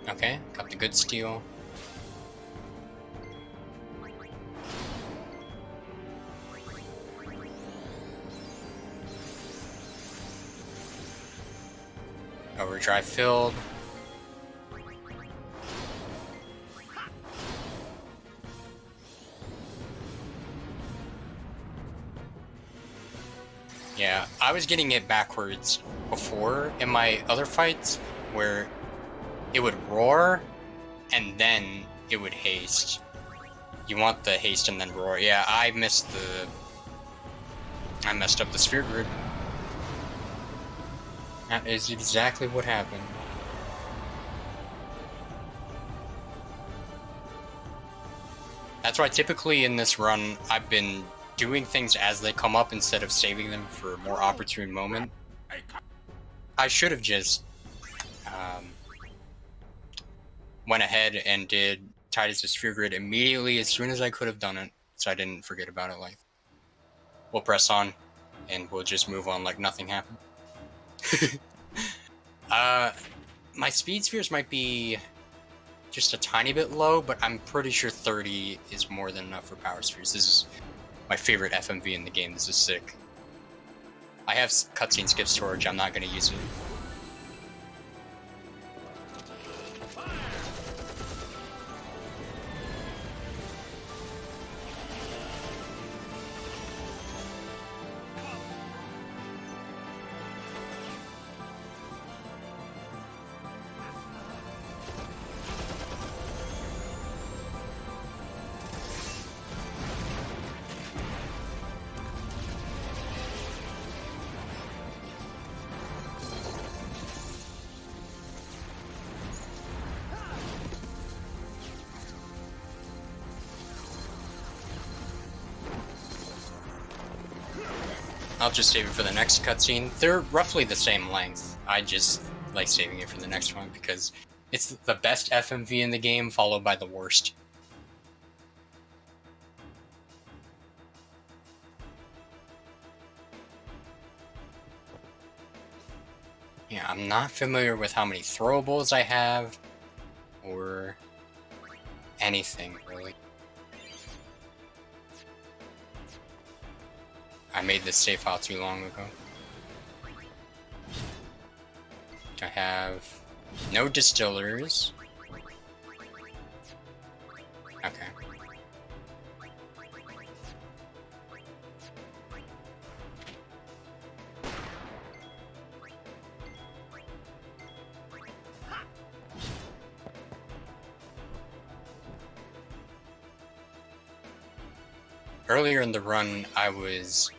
S2: Okay, got the good steel. Overdrive filled. Yeah, I was getting it backwards before in my other fights, where it would roar and then it would haste. You want the haste and then roar. Yeah, I messed up the sphere grid. That is exactly what happened. That's why typically in this run, I've been doing things as they come up instead of saving them for a more opportune moment. I should have just went ahead and did Titus' sphere grid immediately as soon as I could have done it, so I didn't forget about it. Like, we'll press on, and we'll just move on like nothing happened. My speed spheres might be just a tiny bit low, but I'm pretty sure 30 is more than enough for power spheres. This is my favorite FMV in the game. This is sick. I have cutscene skip storage. I'm not going to use it. I'll just save it for the next cutscene. They're roughly the same length. I just like saving it for the next one because it's the best FMV in the game, followed by the worst. Yeah, I'm not familiar with how many throwables I have, or anything, really. I made this save file too long ago. I have no distillers. Okay. Earlier in the run, I was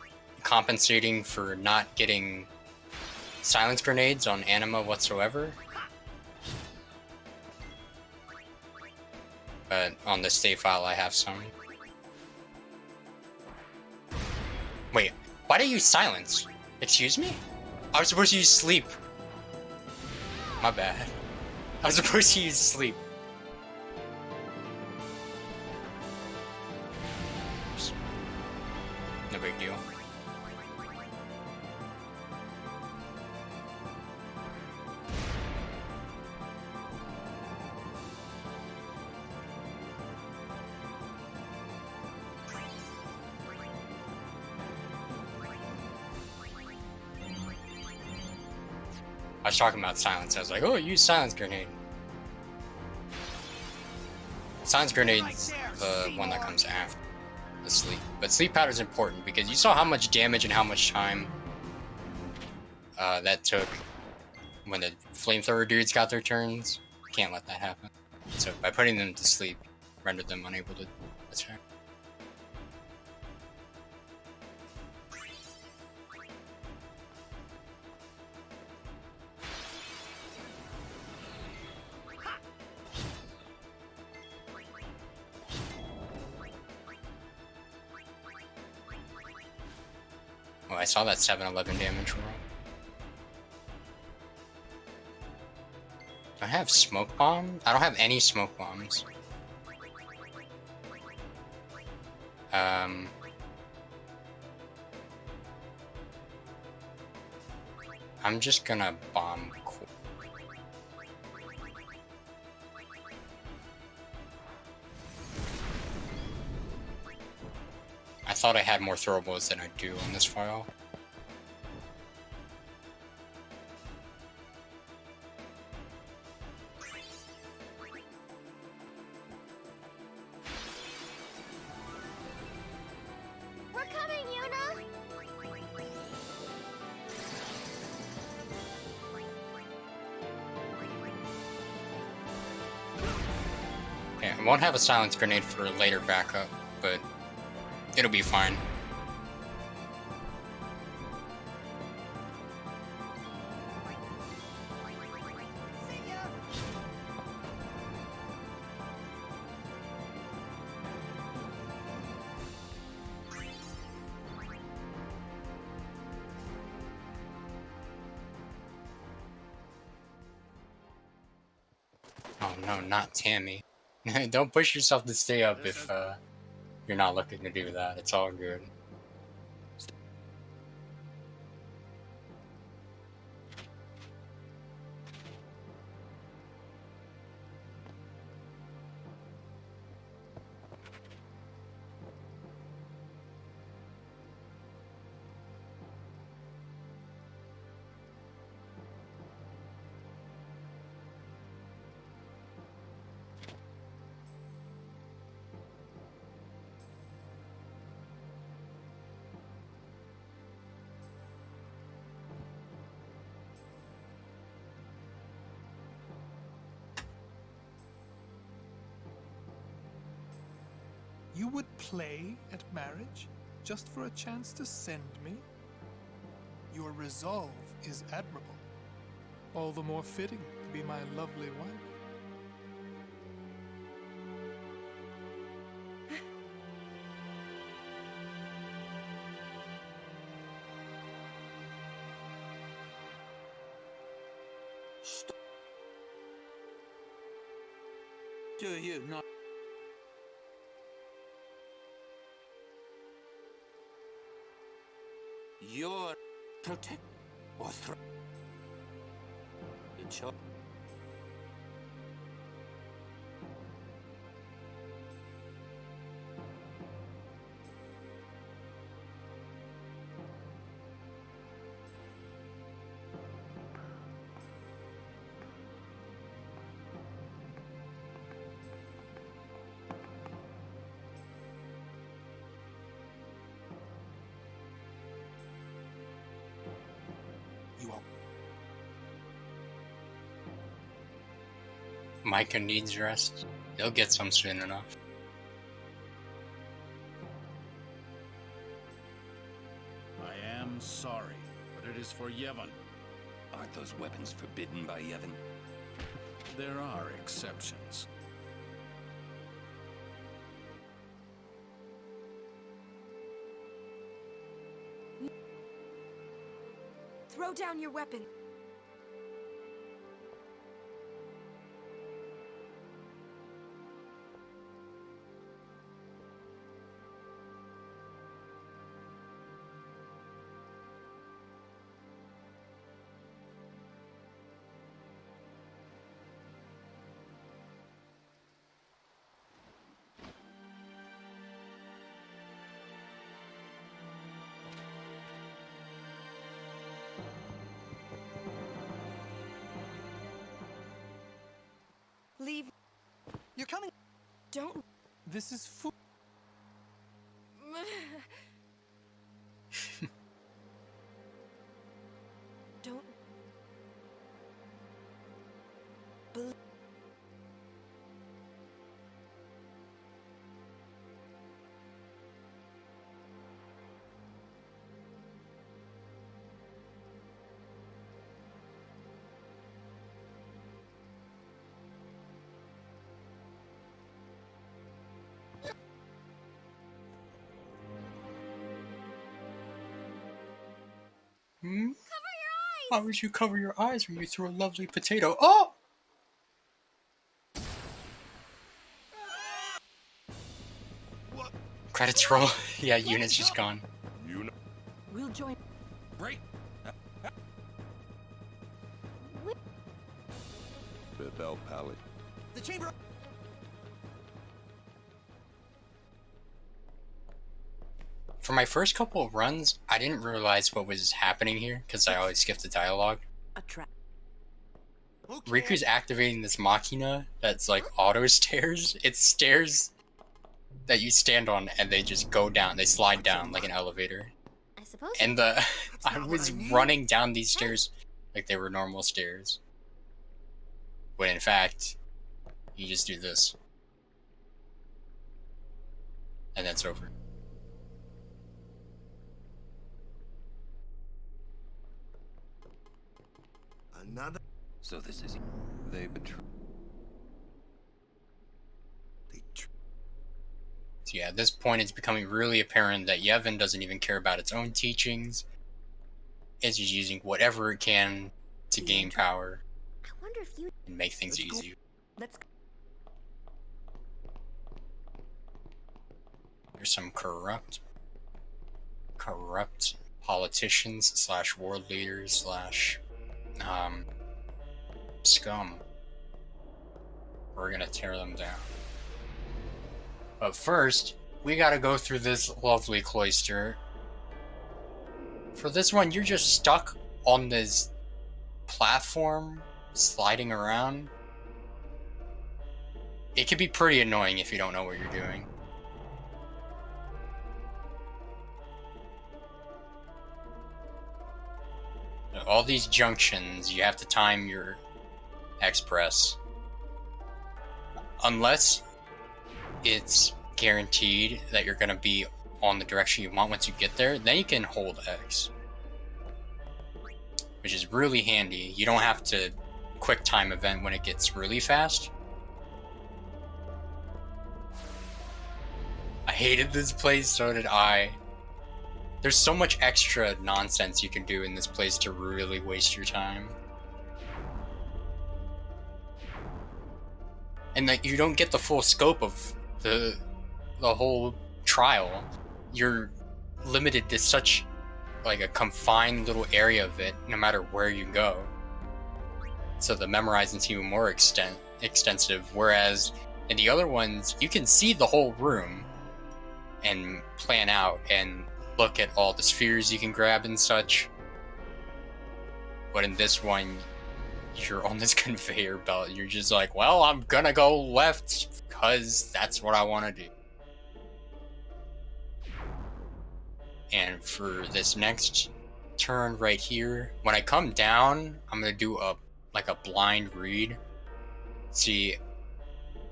S2: compensating for not getting silence grenades on Anima whatsoever. But on this save file, I have some. Wait, why do you use silence? Excuse me? I was supposed to use sleep. My bad. I was supposed to use sleep. No big deal. I was talking about silence. I was like, oh, use silence grenade. Silence grenade's the one that comes after the sleep. But sleep powder is important because you saw how much damage and how much time that took when the flamethrower dudes got their turns. Can't let that happen. So by putting them to sleep, rendered them unable to attack. Oh, I saw that 7-11 damage roll. Do I have smoke bomb? I don't have any smoke bombs. I'm just gonna bomb. thought I had more throwables than I do on this file.
S5: We're coming, Yuna!
S2: Yeah, I won't have a silence grenade for later backup, but it'll be fine. Oh no, not Tammy. Don't push yourself to stay up if you're not looking to do that. It's all good.
S19: You would play at marriage just for a chance to send me? Your resolve is admirable. All the more fitting to be my lovely wife.
S18: Do you not? You're protect or threat. The choice.
S2: Micah needs rest. He'll get some soon enough.
S9: I am sorry, but it is for Yevon.
S6: Aren't those weapons forbidden by Yevon?
S9: There are exceptions.
S10: Throw down your weapon. Leave.
S17: You're coming.
S10: Don't.
S19: This is food.
S10: Don't.
S2: Hmm? Why would you cover your eyes when you threw a lovely potato? Oh! Credits roll. Yeah, unit's just gone.
S14: We'll join.
S18: Break.
S6: Bethel Pallet.
S17: The chamber.
S2: for my first couple of runs, I didn't realize what was happening here because I always skip the dialogue. Riku's activating this machina that's like auto stairs. It's stairs that you stand on and they just go down. They slide down like an elevator.
S5: I suppose.
S2: And I was running down these stairs like they were normal stairs. When in fact, you just do this. And that's over.
S8: Another.
S6: So this is... They betray...
S2: So yeah, at this point it's becoming really apparent that Yevon doesn't even care about its own teachings. It's just using whatever it can to gain power.
S5: I wonder if you...
S2: And make things easier. There's some corrupt politicians slash world leaders slash scum. We're gonna tear them down. But first, we gotta go through this lovely cloister. For this one, you're just stuck on this platform, sliding around. It can be pretty annoying if you don't know what you're doing. All these junctions, you have to time your X-Press. Unless it's guaranteed that you're gonna be on the direction you want once you get there, then you can hold X. Which is really handy. You don't have to quick time event when it gets really fast. I hated this place, so did I. There's so much extra nonsense you can do in this place to really waste your time. And that you don't get the full scope of the whole trial. You're limited to such like a confined little area of it, no matter where you go. So the memorizing's even more extensive, whereas in the other ones, you can see the whole room and plan out and look at all the spheres you can grab and such. But in this one, you're on this conveyor belt. You're just like, well, I'm gonna go left because that's what I want to do. And for this next turn right here, when I come down, I'm gonna do a blind read. See,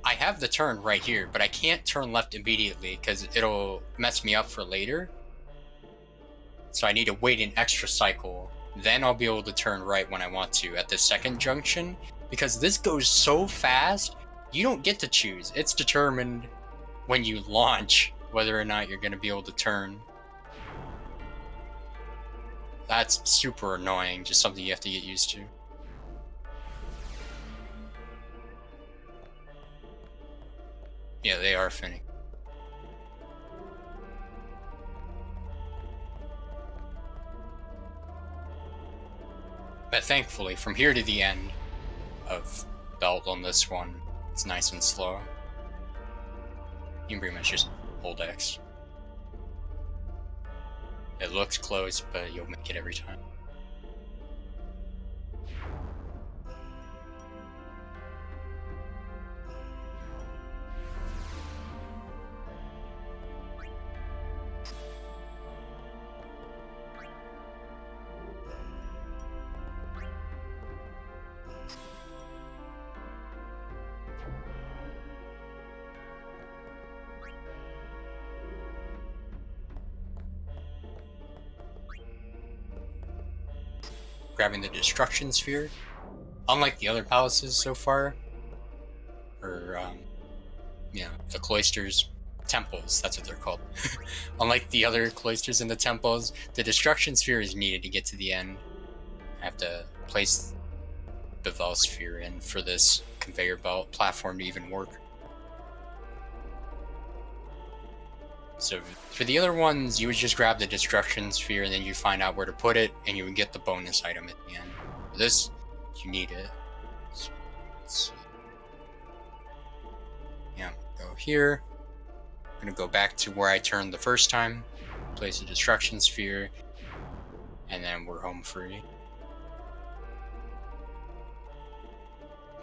S2: I have the turn right here, but I can't turn left immediately because it'll mess me up for later. So I need to wait an extra cycle. Then I'll be able to turn right when I want to at the second junction. Because this goes so fast, you don't get to choose. It's determined when you launch whether or not you're going to be able to turn. That's super annoying, just something you have to get used to. Yeah, they are finicky. But thankfully, from here to the end of belt on this one, it's nice and slow. You can pretty much just hold X. It looks close, but you'll make it every time. Grabbing the destruction sphere. Unlike the other palaces so far, or the cloisters, temples, that's what they're called. Unlike the other cloisters in the temples, the destruction sphere is needed to get to the end. I have to place the Val sphere in for this conveyor belt platform to even work. So for the other ones, you would just grab the destruction sphere and then you find out where to put it and you would get the bonus item at the end. For this, you need it. So, let's see. Yeah, go here. I'm gonna go back to where I turned the first time. place a destruction sphere, and then we're home free.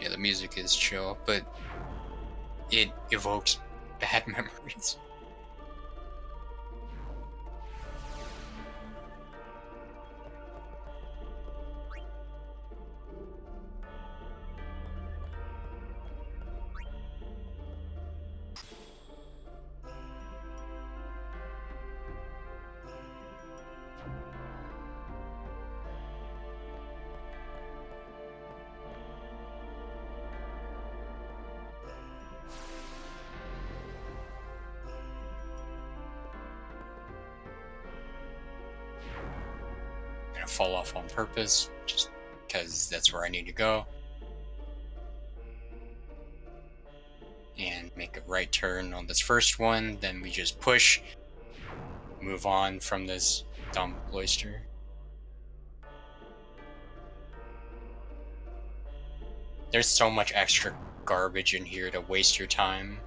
S2: Yeah, the music is chill, but it evokes bad memories. Gonna fall off on purpose, just because that's where I need to go. And make a right turn on this first one, then we just push, move on from this dumb cloister. There's so much extra garbage in here to waste your time.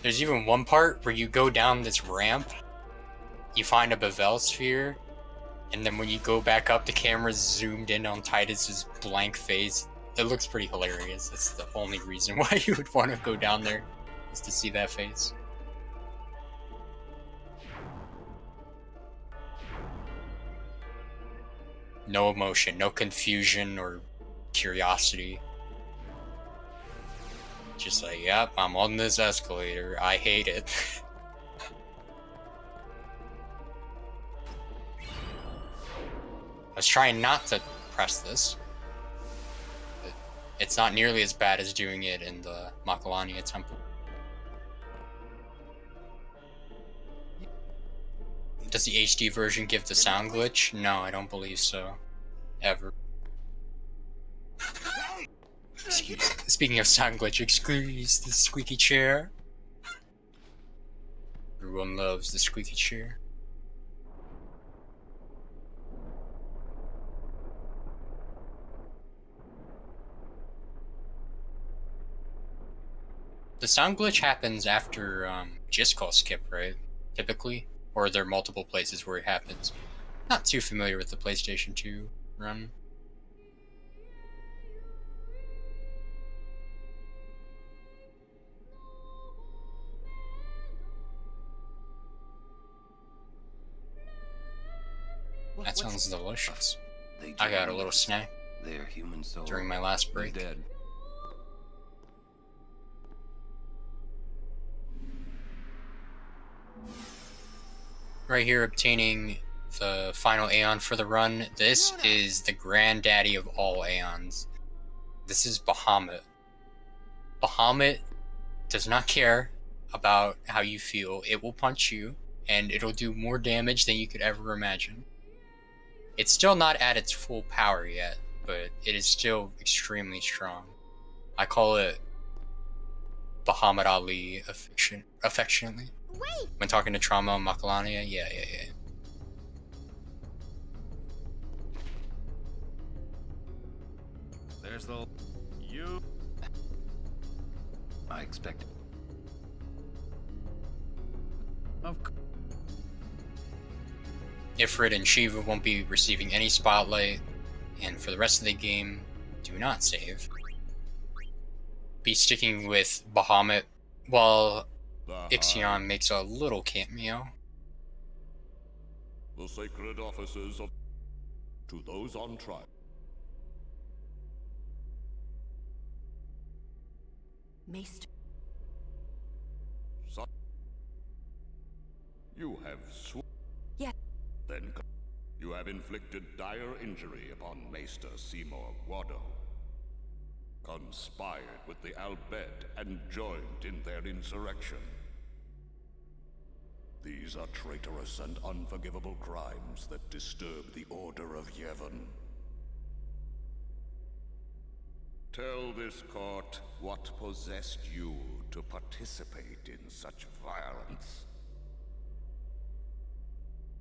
S2: There's even one part where you go down this ramp, you find a Bevel sphere, and then when you go back up, the camera's zoomed in on Titus's blank face. It looks pretty hilarious. That's the only reason why you would want to go down there, is to see that face. No emotion, no confusion or curiosity. Just like, yep, I'm on this escalator. I hate it. I was trying not to press this. But it's not nearly as bad as doing it in the Makalania temple. Does the HD version give the sound glitch? No, I don't believe so. Ever. Speaking of sound glitch, excuse the squeaky chair. Everyone loves the squeaky chair. The sound glitch happens after just call skip, right? Typically? Or are there multiple places where it happens? Not too familiar with the PlayStation 2 run. That sounds delicious. I got a little snack
S6: Their human soul
S2: during my last break.
S6: is dead.
S2: Right here, obtaining the final Aeon for the run. This is the granddaddy of all Aeons. This is Bahamut. Bahamut does not care about how you feel. It will punch you, and it'll do more damage than you could ever imagine. It's still not at its full power yet, but it is still extremely strong. I call it Bahamut Ali affectionately.
S5: Wait!
S2: When talking to Trauma and Makalania, yeah.
S18: There's the... You...
S6: I expect.
S2: Ifrit and Shiva won't be receiving any spotlight, and for the rest of the game, do not save. Be sticking with Bahamut, while Ixion makes a little cameo.
S11: The sacred offices of... to those on trial.
S14: Maester.
S11: You have
S10: Yes.
S11: Then you have inflicted dire injury upon Maester Seymour Guado. Conspired with the Albed and joined in their insurrection. These are traitorous and unforgivable crimes that disturb the Order of Yevon. Tell this court what possessed you to participate in such violence.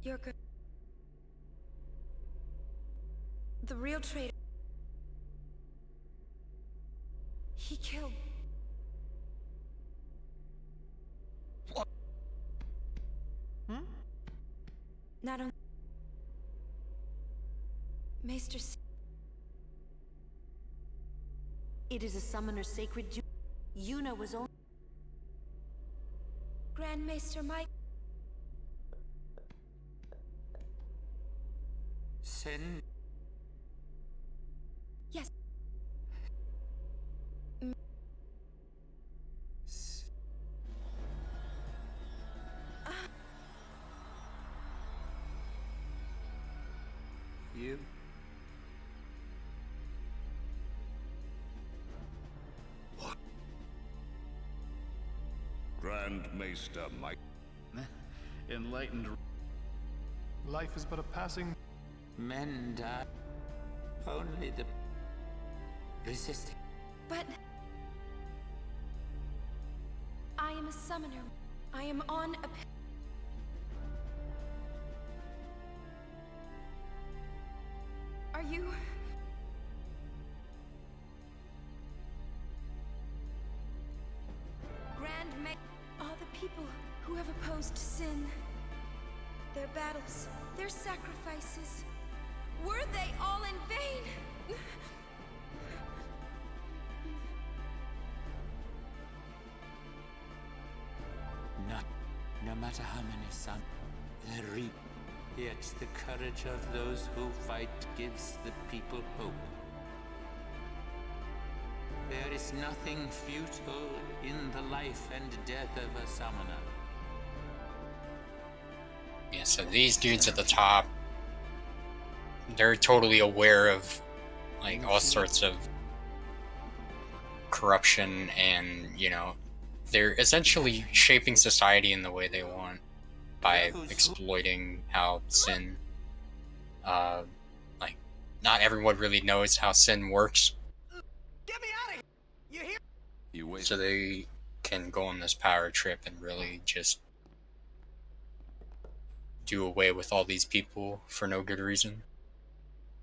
S10: You're good. The real traitor. He killed... Not only Maester
S14: It is a summoner's sacred duty. Yuna was only
S10: Grand Maester Mike.
S21: Sin.
S10: Yes.
S21: You.
S11: What? Grand Maester Mike.
S9: Enlightened.
S19: Life is but a passing.
S21: Men die. Only the resisting.
S10: But I am a summoner. I am on a Are you? Grand Ma- all the people who have opposed sin, their battles, their sacrifices, were they all in vain?
S21: No matter how many sons they reap, yet the courage of those who fight gives the people hope. There is nothing futile in the life and death of a summoner.
S2: Yeah, so these dudes at the top, they're totally aware of like all sorts of corruption, and you know, they're essentially shaping society in the way they want by exploiting how sin like not everyone really knows how sin works.
S17: Get me out of here! You hear?
S6: You wait.
S2: So they can go on this power trip and really just do away with all these people for no good reason.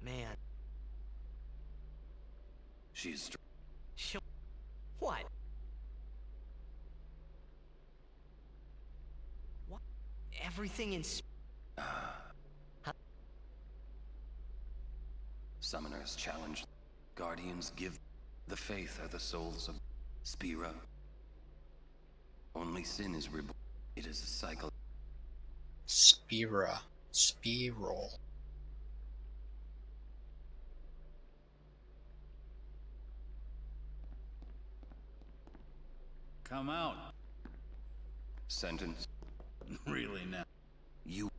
S4: Man.
S6: She's.
S4: What? What? Everything in.
S6: Summoners challenge. Guardians give. The faith are the souls of Spira. Only sin is reborn. It is a cycle.
S2: Spira. Spiral.
S9: Come out.
S6: Sentence.
S9: Really now?
S6: You.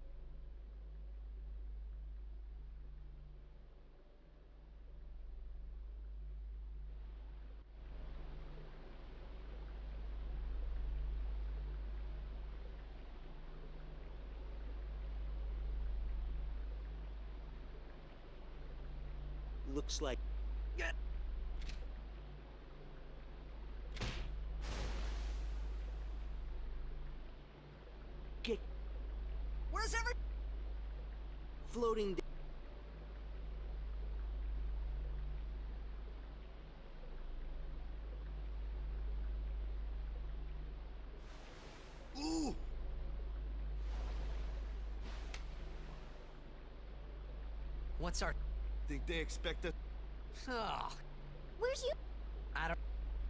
S17: Looks like. Where's every floating? Ooh.
S4: What's our?
S8: Think they expect us?
S4: Oh,
S5: Where's you?
S4: I don't.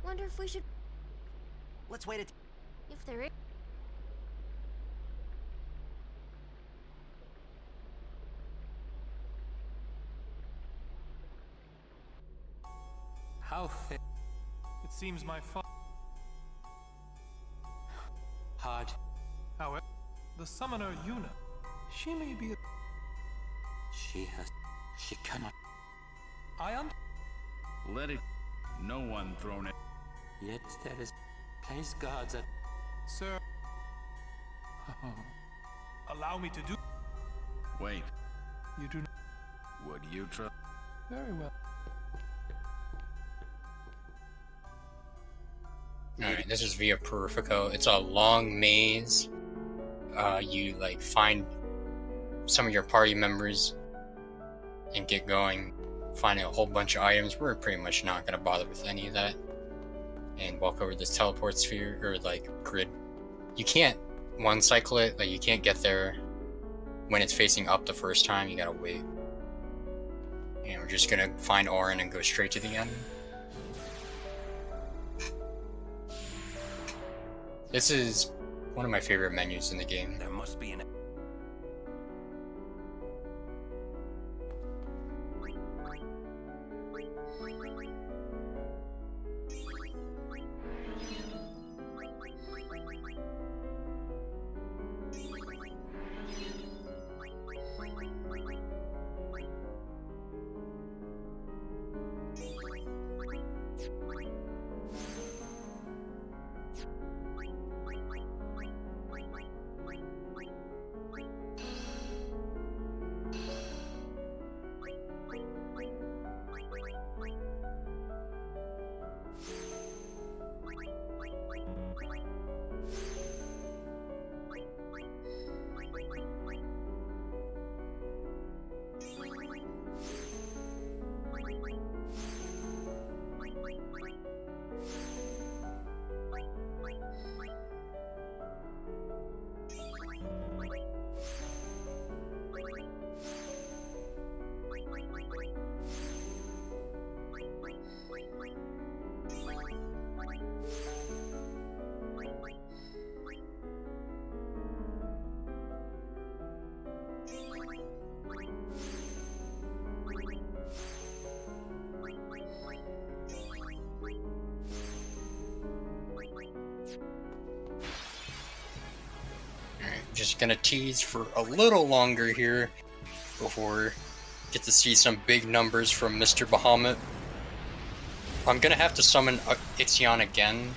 S5: Wonder if we should.
S4: Let's wait.
S5: If there is.
S21: How fit.
S19: It seems my fault.
S21: Hard.
S19: However, the summoner Yuna, she may be.
S21: She cannot.
S9: Let it. No one thrown it.
S21: Yet there is. Place guards at.
S19: Sir. Allow me to do.
S9: Wait.
S19: You do.
S9: Would you trust?
S19: Very well.
S2: Alright, this is Via Purifico. It's a long maze. You like find some of your party members and get going, finding a whole bunch of items. We're pretty much not gonna bother with any of that. And walk over this teleport sphere or like grid. You can't one cycle it, like you can't get there when it's facing up the first time, you gotta wait. And we're just gonna find Orin and go straight to the end. This is one of my favorite menus in the game.
S15: There must be an...
S2: Just gonna tease for a little longer here before we get to see some big numbers from Mr. Bahamut. I'm gonna have to summon Ixion again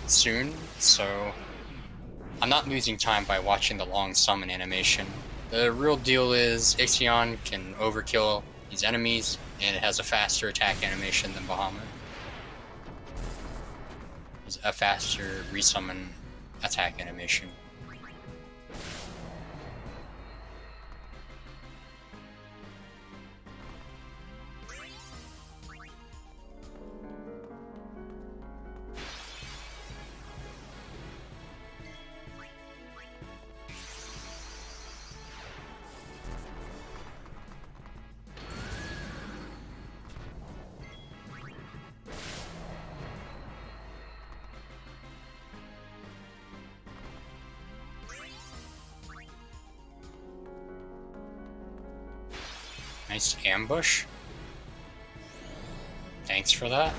S2: soon, so I'm not losing time by watching the long summon animation. The real deal is Ixion can overkill these enemies, and it has a faster attack animation than Bahamut. It's a faster resummon attack animation. Nice ambush. Thanks for that.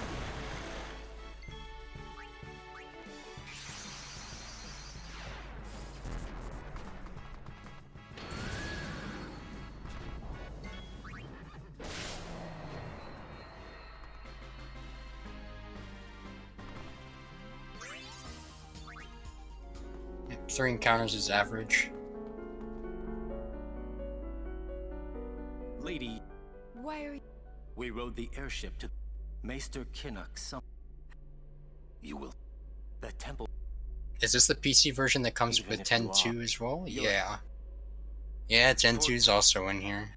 S2: Yep, 3 encounters is average.
S3: Lady,
S10: Why are you...
S3: we rode the airship to Maester Kinnock. You will... The temple...
S2: Is this the PC version that comes with 10.2 as well? Yeah. Yeah, 10.2 is also in here.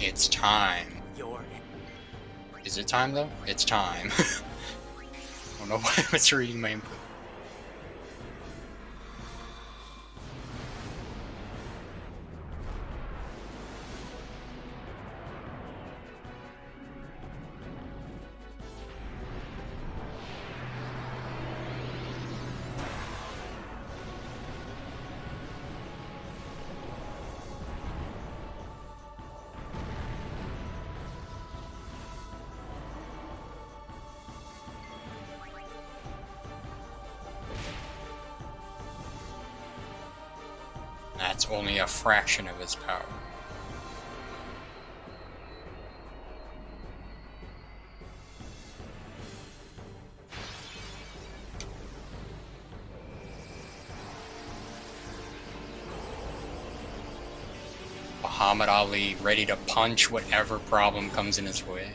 S2: It's time. Is it time though? It's time. I don't know why I was reading my input. That's only a fraction of his power. Muhammad Ali ready to punch whatever problem comes in his way.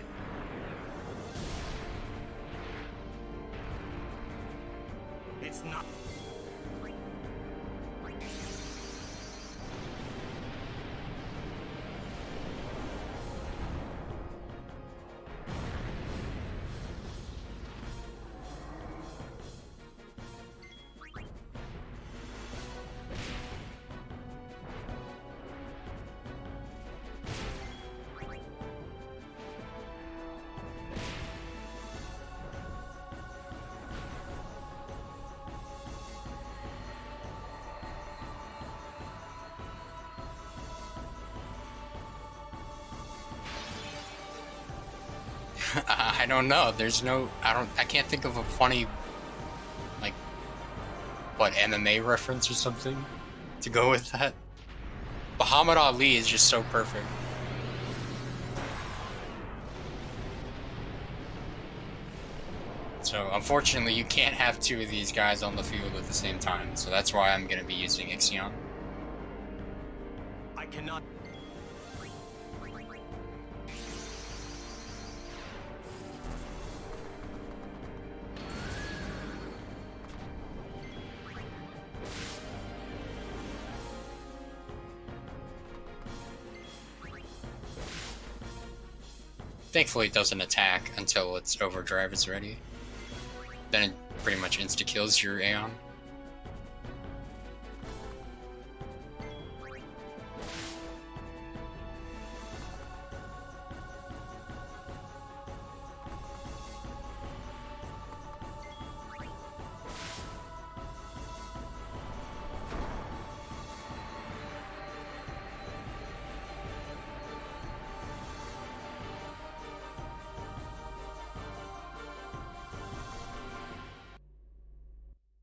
S2: I don't know. There's no. I can't think of a funny, like, what, MMA reference or something to go with that. Muhammad Ali is just so perfect. So unfortunately, you can't have two of these guys on the field at the same time. So that's why I'm gonna be using Ixion.
S3: I cannot.
S2: Thankfully, it doesn't attack until its overdrive is ready. Then it pretty much insta-kills your Aeon.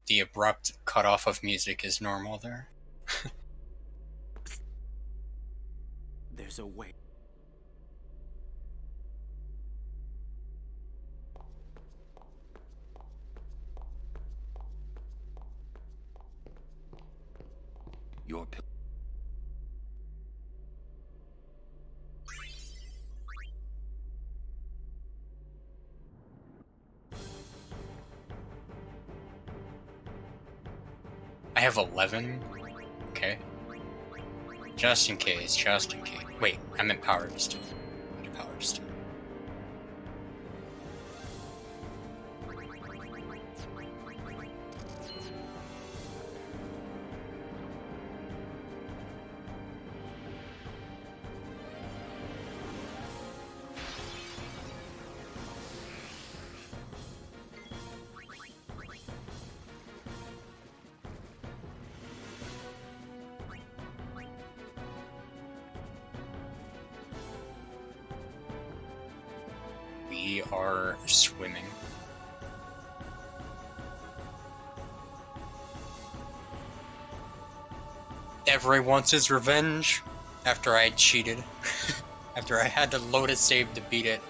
S2: The abrupt cutoff of music is normal there.
S3: There's a way.
S6: Your
S2: I have 11? Okay. Just in case, just in case. Wait, I meant power distance. Power distance. We are swimming. Everyone wants his revenge after I cheated. After I had to load a save to beat it.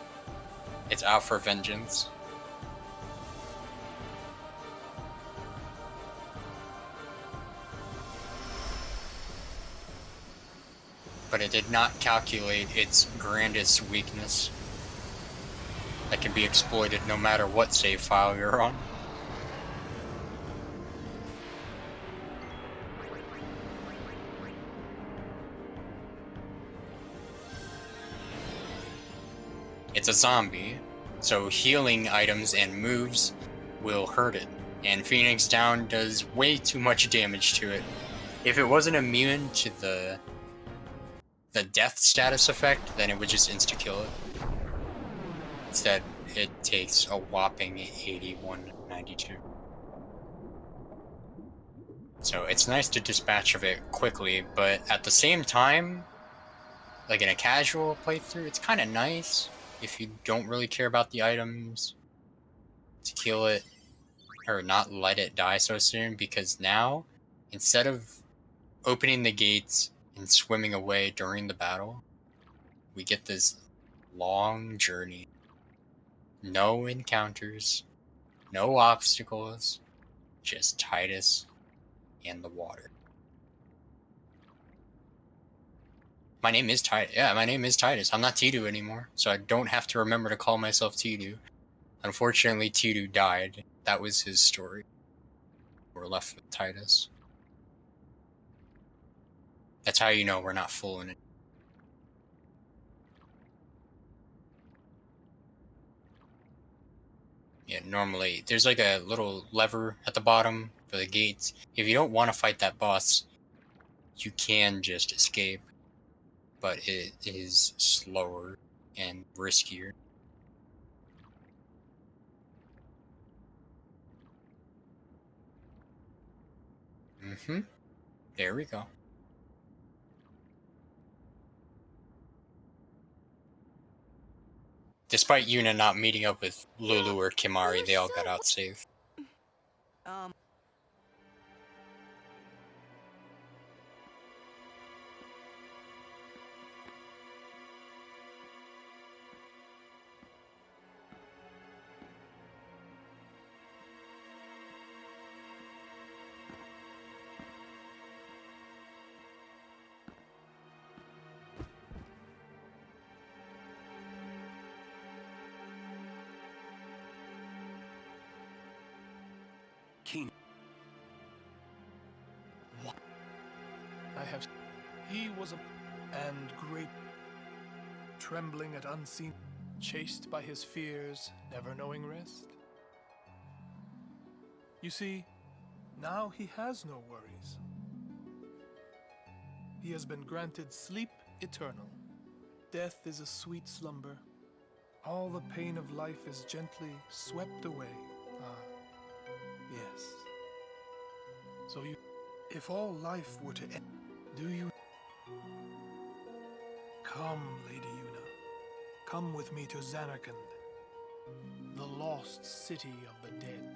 S2: It's out for vengeance. But it did not calculate its grandest weakness that can be exploited no matter what save file you're on. It's a zombie, so healing items and moves will hurt it, and Phoenix Down does way too much damage to it. If it wasn't immune to the death status effect, then it would just insta-kill it. Instead, it takes a whopping 8192. So it's nice to dispatch of it quickly, but at the same time, like in a casual playthrough, it's kind of nice if you don't really care about the items to kill it or not let it die so soon, because now, instead of opening the gates and swimming away during the battle, we get this long journey. No encounters, no obstacles, just Titus and the water. My name is Titus. Yeah, my name is Titus. I'm not T2 anymore, so I don't have to remember to call myself T2. Unfortunately, T2 died. That was his story. We're left with Titus. That's how you know we're not fooling it. Yeah, normally, there's like a little lever at the bottom for the gates. If you don't want to fight that boss, you can just escape. But it is slower and riskier. There we go. Despite Yuna not meeting up with Lulu or Kimari, they all got out safe.
S3: Keen.
S19: What? I have. He was a. And great. Trembling at unseen. Chased by his fears, never knowing rest. You see, now he has no worries. He has been granted sleep eternal. Death is a sweet slumber. All the pain of life is gently swept away. Ah, yes. So you, if all life were to end, do you? Come, Lady Yuna. Come with me to Zanarkand, the lost city of the dead.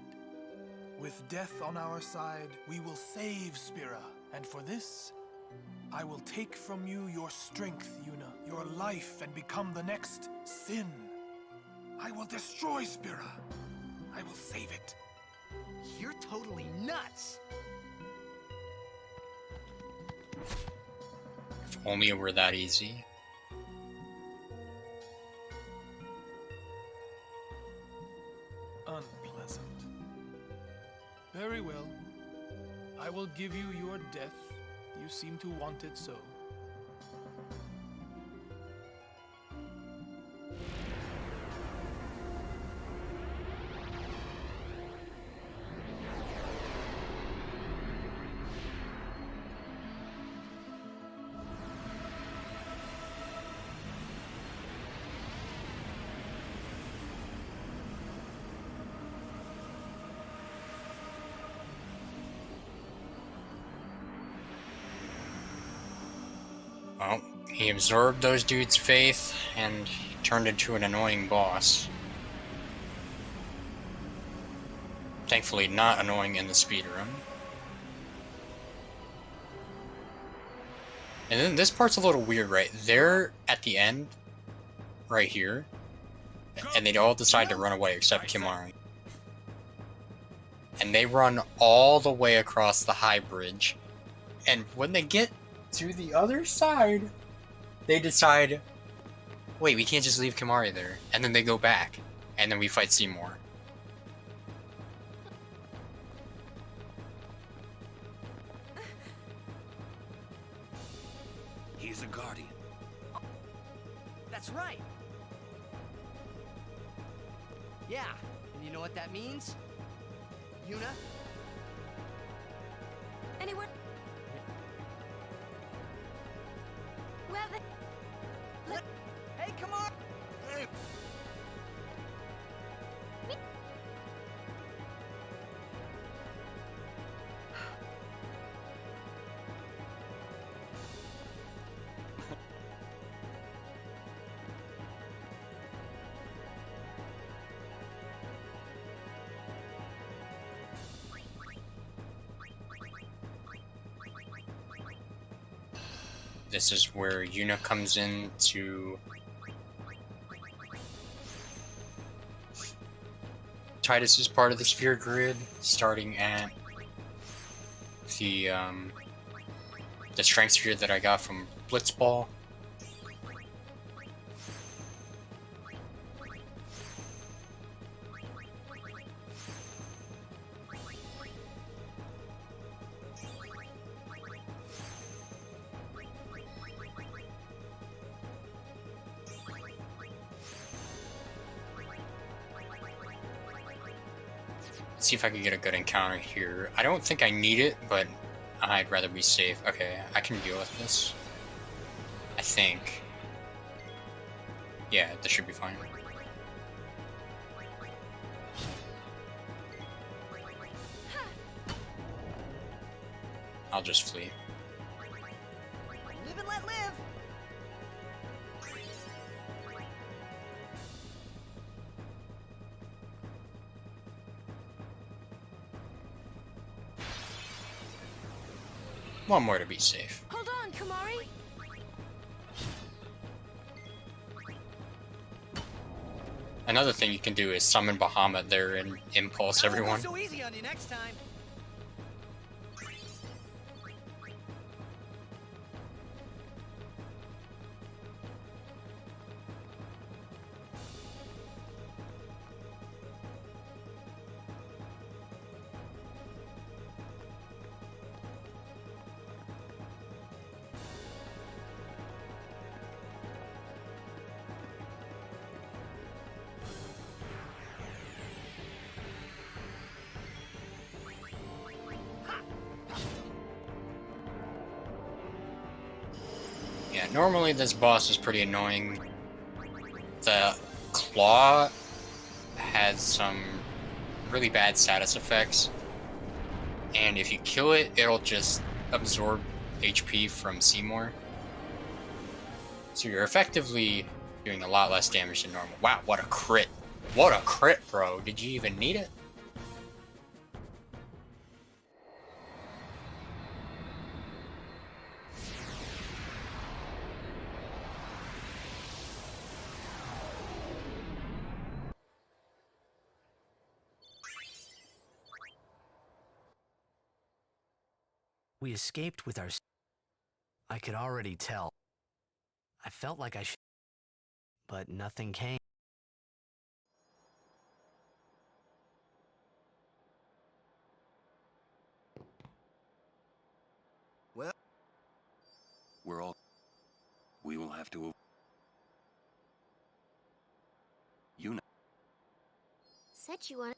S19: With death on our side, we will save Spira, and for this, I will take from you your strength, Yuna, your life, and become the next Sin. I will destroy Spira. I will save it.
S17: You're totally nuts!
S2: If only it were that easy.
S19: Unpleasant. Very well. I will give you your death. You seem to want it so.
S2: Well, he absorbed those dudes' faith and turned into an annoying boss. Thankfully, not annoying in the speedrun. And then this part's a little weird, right? They're at the end, right here, and they all decide to run away except Kimari. And they run all the way across the high bridge, and when they get to the other side, they decide, wait, we can't just leave Kimari there. And then they go back, and then we fight Seymour.
S3: He's a guardian.
S17: That's right. Yeah, and you know what that means? Yuna?
S10: Anyone? Well,
S17: What? Hey, come on! Hey.
S2: This is where Yuna comes in to Titus is part of the sphere grid, starting at the strength sphere that I got from Blitzball. Let's see if I can get a good encounter here. I don't think I need it, but I'd rather be safe. Okay, I can deal with this. I think. Yeah, this should be fine. I'll just flee.
S17: Live and let live!
S2: One more to be safe.
S10: Hold on, Kamari.
S2: Another thing you can do is summon Bahamut there and impulse everyone.
S17: So easy on you next time.
S2: Yeah, normally this boss is pretty annoying. The claw has some really bad status effects, and if you kill it, it'll just absorb HP from Seymour. So you're effectively doing a lot less damage than normal. Wow, what a crit. What a crit, bro. Did you even need it?
S7: We escaped with our... I could already tell. I felt like I should... But nothing came.
S8: Well,
S6: We will have to... Yuna.
S5: Said you wanted.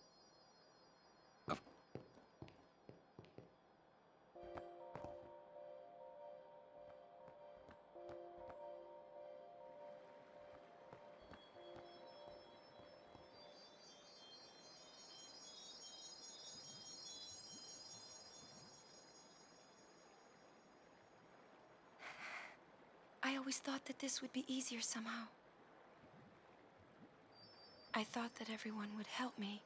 S10: I always thought that this would be easier somehow. I thought that everyone would help me,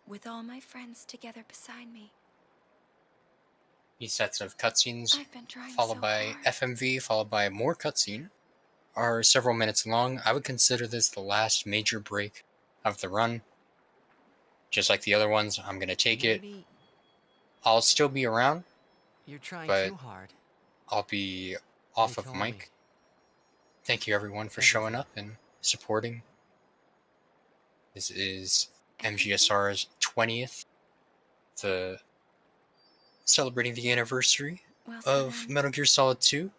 S10: with all my friends together beside me.
S2: These sets of cutscenes,
S10: I've been trying
S2: followed
S10: so
S2: by
S10: hard.
S2: FMV, followed by more cutscene, are several minutes long. I would consider this the last major break of the run. Just like the other ones, I'm going to take it. I'll still be around,
S7: You're trying
S2: but
S7: too hard.
S2: I'll be off
S7: You
S2: of
S7: told
S2: mic.
S7: me.
S2: Thank you everyone for showing up and supporting. This is MGSR's 20th, celebrating the anniversary of Metal Gear Solid 2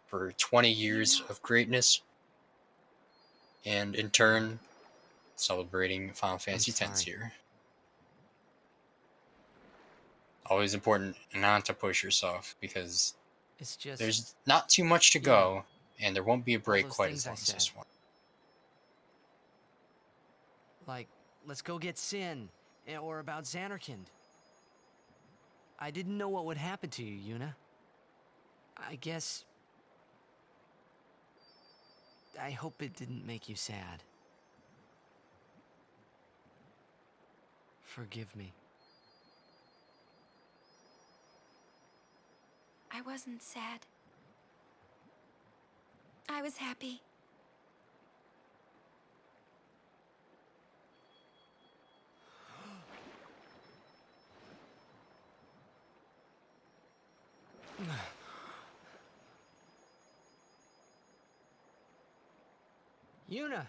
S2: for 20 years of greatness, and in turn, celebrating Final Fantasy X here. Always important not to push yourself, because
S7: It's just...
S2: there's not too much to go, and there won't be a break quite as long as this one.
S7: Like, let's go get Sin, or about Xanarkand. I didn't know what would happen to you, Yuna. I guess... I hope it didn't make you sad. Forgive me.
S10: I wasn't sad. I was happy.
S7: Yuna!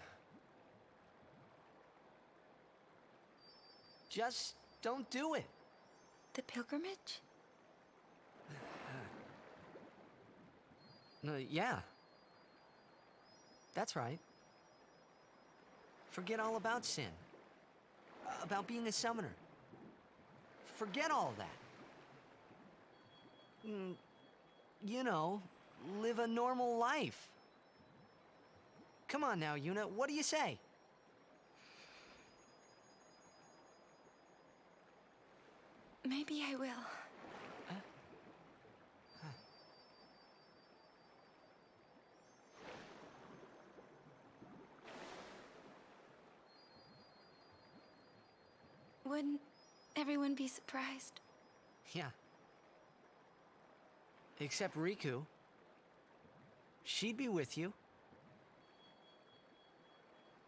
S7: Just don't do it.
S10: The pilgrimage?
S7: Yeah. That's right. Forget all about Sin. About being a summoner. Forget all of that. You know, live a normal life. Come on now, Yuna, what do you say?
S10: Maybe I will. Wouldn't everyone be surprised?
S7: Yeah.
S4: Except Riku. She'd be with you.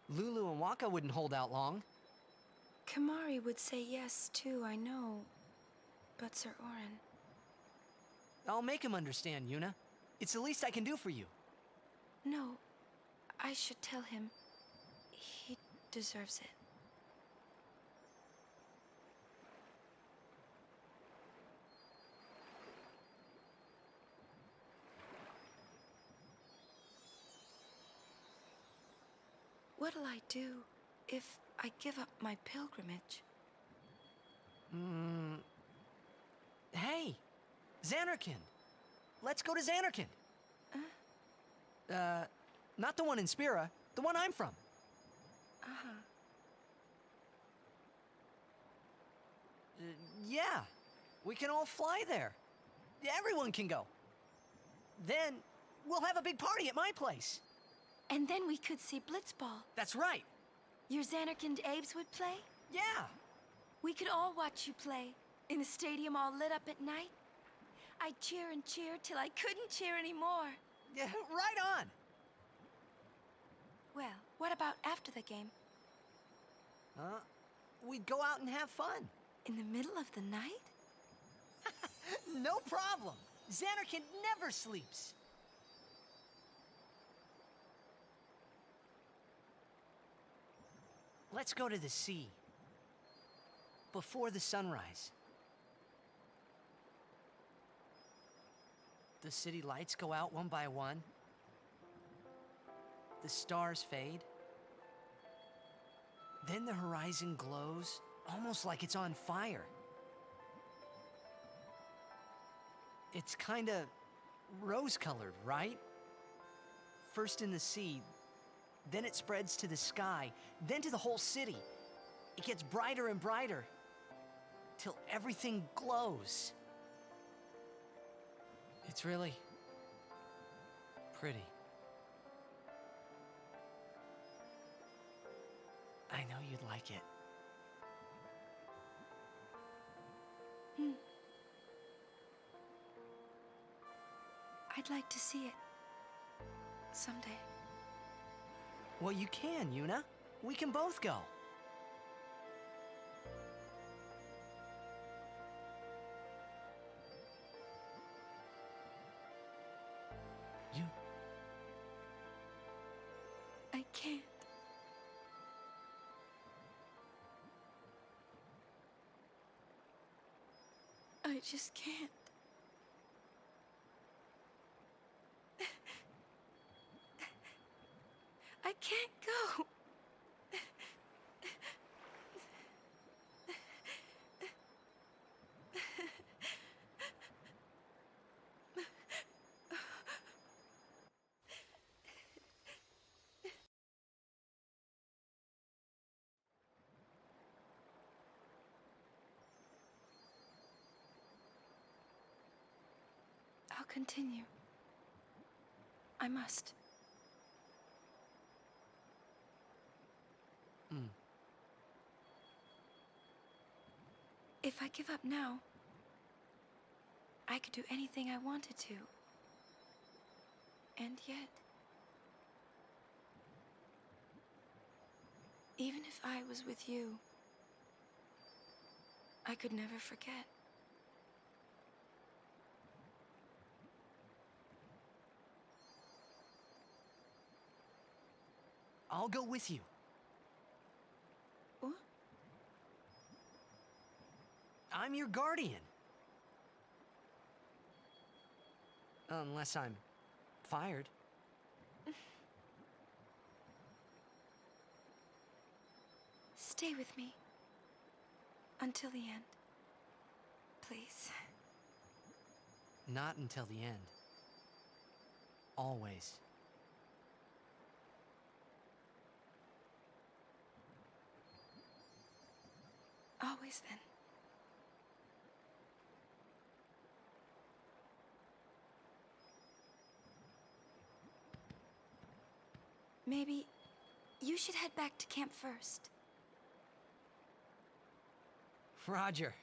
S4: Lulu and Waka wouldn't hold out long.
S10: Kamari would say yes, too, I know. But Sir Orin...
S4: I'll make him understand, Yuna. It's the least I can do for you.
S10: No, I should tell him. He deserves it. What'll I do if I give up my pilgrimage?
S4: Hey, Xanarkand. Let's go to Xanarkand. Not the one in Spira, the one I'm from.
S10: Uh-huh.
S4: Yeah, we can all fly there. Everyone can go. Then we'll have a big party at my place.
S10: And then we could see Blitzball.
S4: That's right.
S10: Your Xanarkand Abes would play?
S4: Yeah.
S10: We could all watch you play, in a stadium all lit up at night. I'd cheer and cheer till I couldn't cheer anymore.
S4: Yeah, right on.
S10: Well, what about after the game?
S4: We'd go out and have fun.
S10: In the middle of the night?
S4: No problem. Xanarkand never sleeps. Let's go to the sea. Before the sunrise. The city lights go out one by one. The stars fade. Then the horizon glows, almost like it's on fire. It's kinda rose-colored, right? First in the sea, then it spreads to the sky, then to the whole city. It gets brighter and brighter, till everything glows. It's really pretty. I know you'd like it.
S10: I'd like to see it. Someday.
S4: Well, you can, Yuna. We can both go.
S10: I can't. I just can't. I can't go. I'll continue. I must. If I give up now, I could do anything I wanted to. And yet, even if I was with you, I could never forget.
S4: I'll go with you.
S10: What?
S4: I'm your guardian. Unless I'm fired.
S10: Stay with me. Until the end. Please.
S4: Not until the end. Always.
S10: Always then. Maybe you should head back to camp first.
S4: Roger.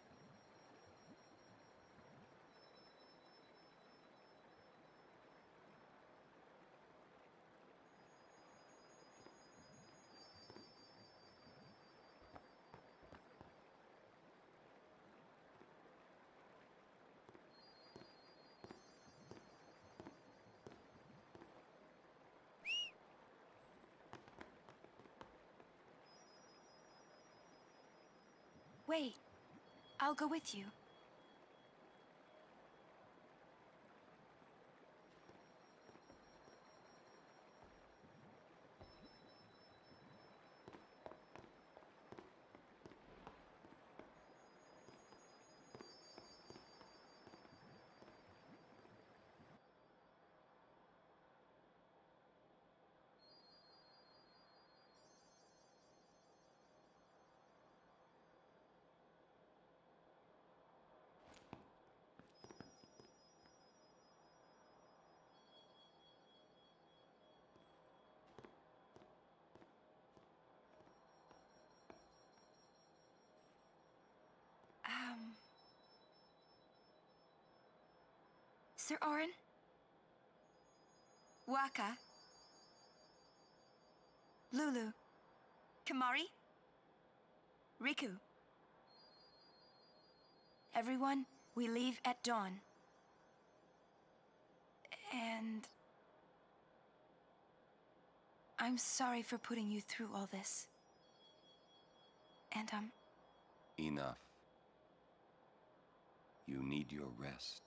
S10: Wait. I'll go with you. Sir Orin? Waka? Lulu? Kamari? Riku? Everyone, we leave at dawn. And... I'm sorry for putting you through all this. And,
S6: Enough. You need your rest.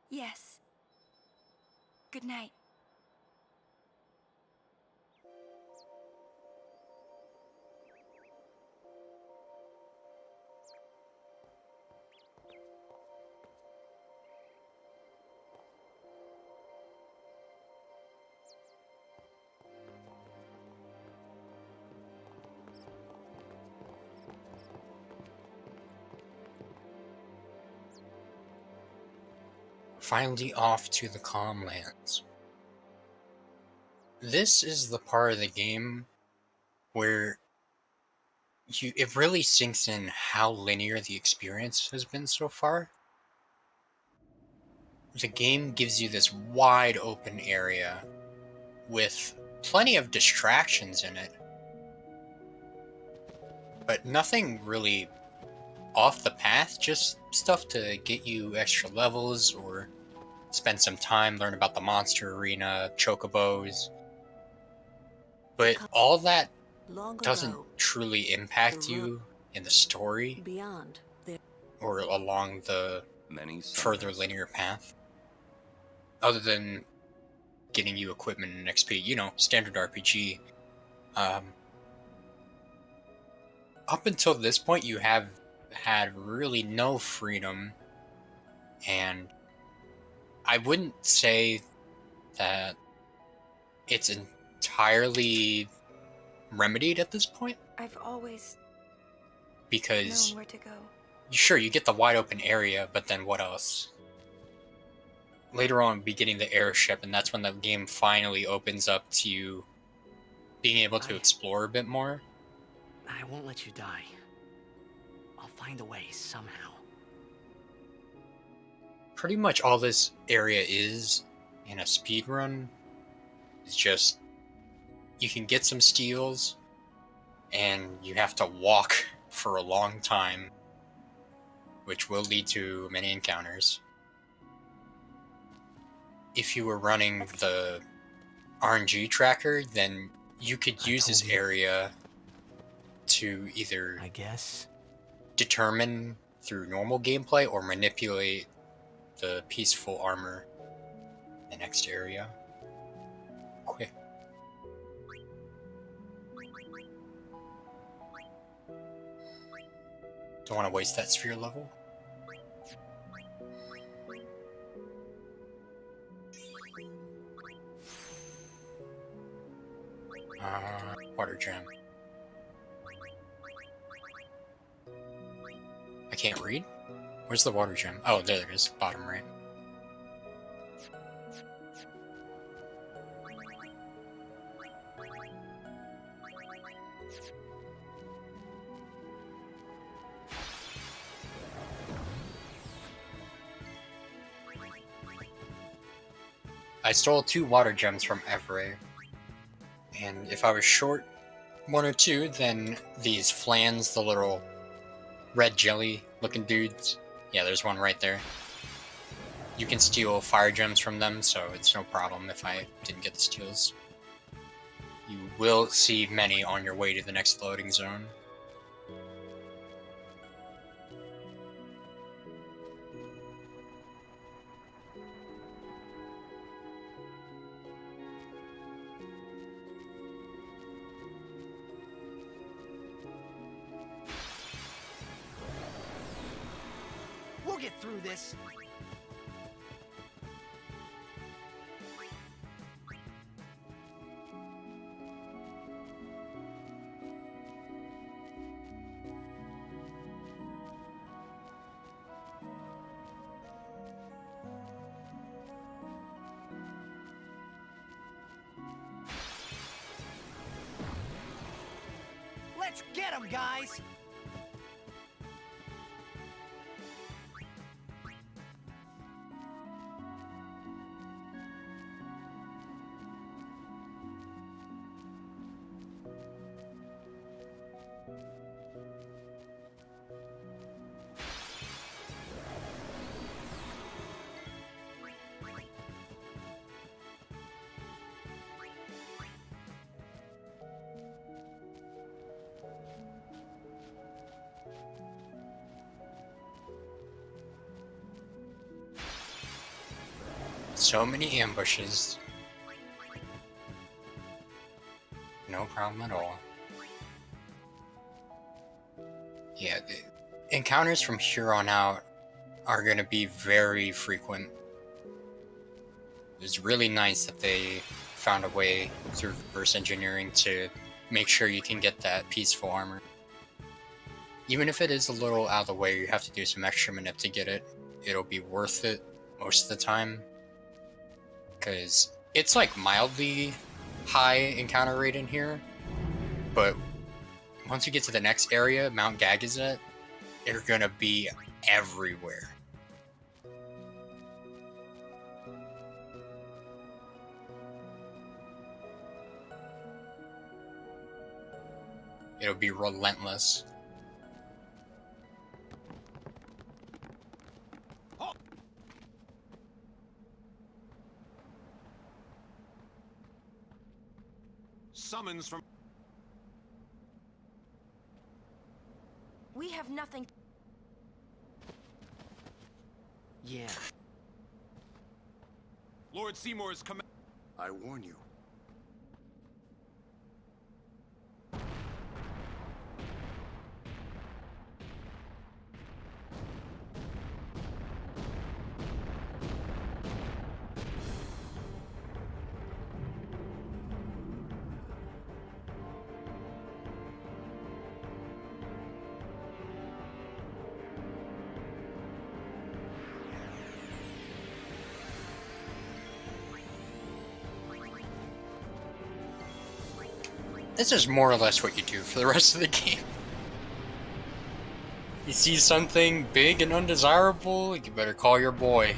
S10: Yes. Good night.
S2: Finally off to the calm lands. This is the part of the game where it really sinks in how linear the experience has been so far. The game gives you this wide open area with plenty of distractions in it, but nothing really off the path, just stuff to get you extra levels or spend some time, learn about the monster arena, chocobos. But all that doesn't truly impact you in the story
S14: Beyond
S2: or along the further linear path, other than getting you equipment and XP, you know, standard RPG. Up until this point, you have had really no freedom, and I wouldn't say that it's entirely remedied at this point,
S10: I've always
S2: because
S10: known where to go.
S2: sure, you get the wide open area, but then what else? Later on, we'll be getting the airship, and that's when the game finally opens up to you being able to explore a bit more.
S7: I won't let you die. I'll find a way somehow.
S2: Pretty much all this area is in a speedrun is just you can get some steals and you have to walk for a long time, which will lead to many encounters. If you were running the RNG tracker, then you could use this area to either,
S7: I guess,
S2: determine through normal gameplay or manipulate the peaceful armor in the next area. Quick. Don't want to waste that sphere level. Water gem. I can't read? Where's the water gem? Oh, there it is. Bottom right. I stole 2 water gems from Evray, and if I was short 1 or 2, then these flans, the little red jelly looking dudes, yeah, there's one right there. You can steal fire gems from them, so it's no problem if I didn't get the steals. You will see many on your way to the next loading zone.
S17: get through this. Let's get him, guys!
S2: So many ambushes. No problem at all. Yeah, the encounters from here on out are going to be very frequent. It was really nice that they found a way through reverse engineering to make sure you can get that peaceful armor. Even if it is a little out of the way, you have to do some extra manip to get it. It'll be worth it most of the time. Because it's like mildly high encounter rate in here, but once you get to the next area, Mount Gagazet, they're gonna be everywhere. It'll be relentless.
S18: Summons from...
S10: We have nothing.
S7: Yeah.
S18: Lord Seymour's command...
S15: I warn you.
S2: This is more or less what you do for the rest of the game. You see something big and undesirable, you better call your boy.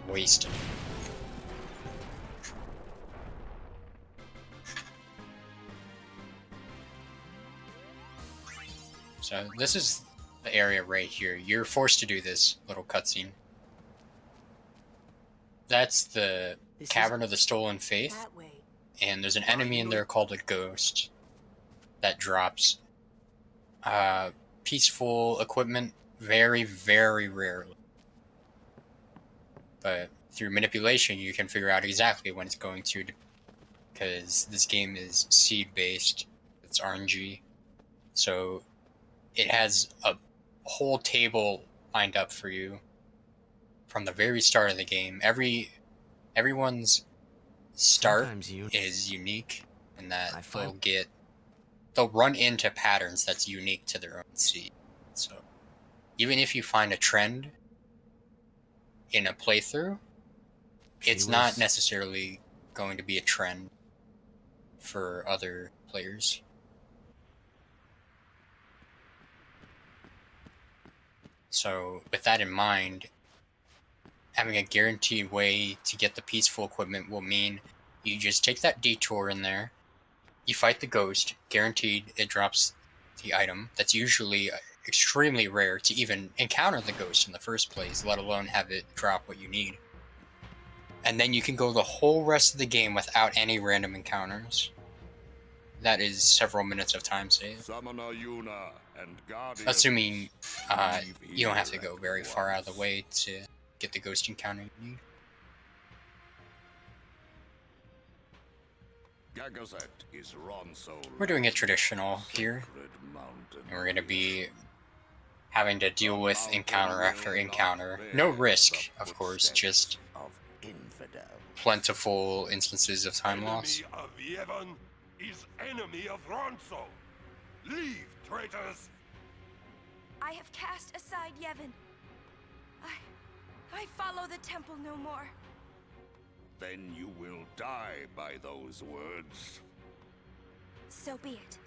S2: Wasted. So this is the area right here. You're forced to do this little cutscene. That's the Cavern of the Stolen Faith, and there's an enemy in there called a Ghost that drops peaceful equipment very, very rarely. But through manipulation, you can figure out exactly when it's going to, because this game is seed-based. It's RNG. So it has a whole table lined up for you from the very start of the game. Everyone's start is unique in that they'll run into patterns that's unique to their own seed. So even if you find a trend in a playthrough, it's not necessarily going to be a trend for other players. So with that in mind, having a guaranteed way to get the peaceful equipment will mean you just take that detour in there, you fight the ghost, guaranteed it drops the item. That's usually extremely rare to even encounter the ghost in the first place, let alone have it drop what you need. And then you can go the whole rest of the game without any random encounters. That is several minutes of time saved. Assuming you don't have to go very far out of the way to get the ghost encounter you need.
S11: Gagazet is Ronso.
S2: We're doing it traditional here. And we're going to be having to deal with encounter after encounter. No risk, of course, just plentiful instances of time loss.
S11: Enemy of Yevon is enemy of Ronso. Leave, traitors!
S10: I have cast aside Yevon. I follow the temple no more.
S11: Then you will die by those words.
S10: So be it.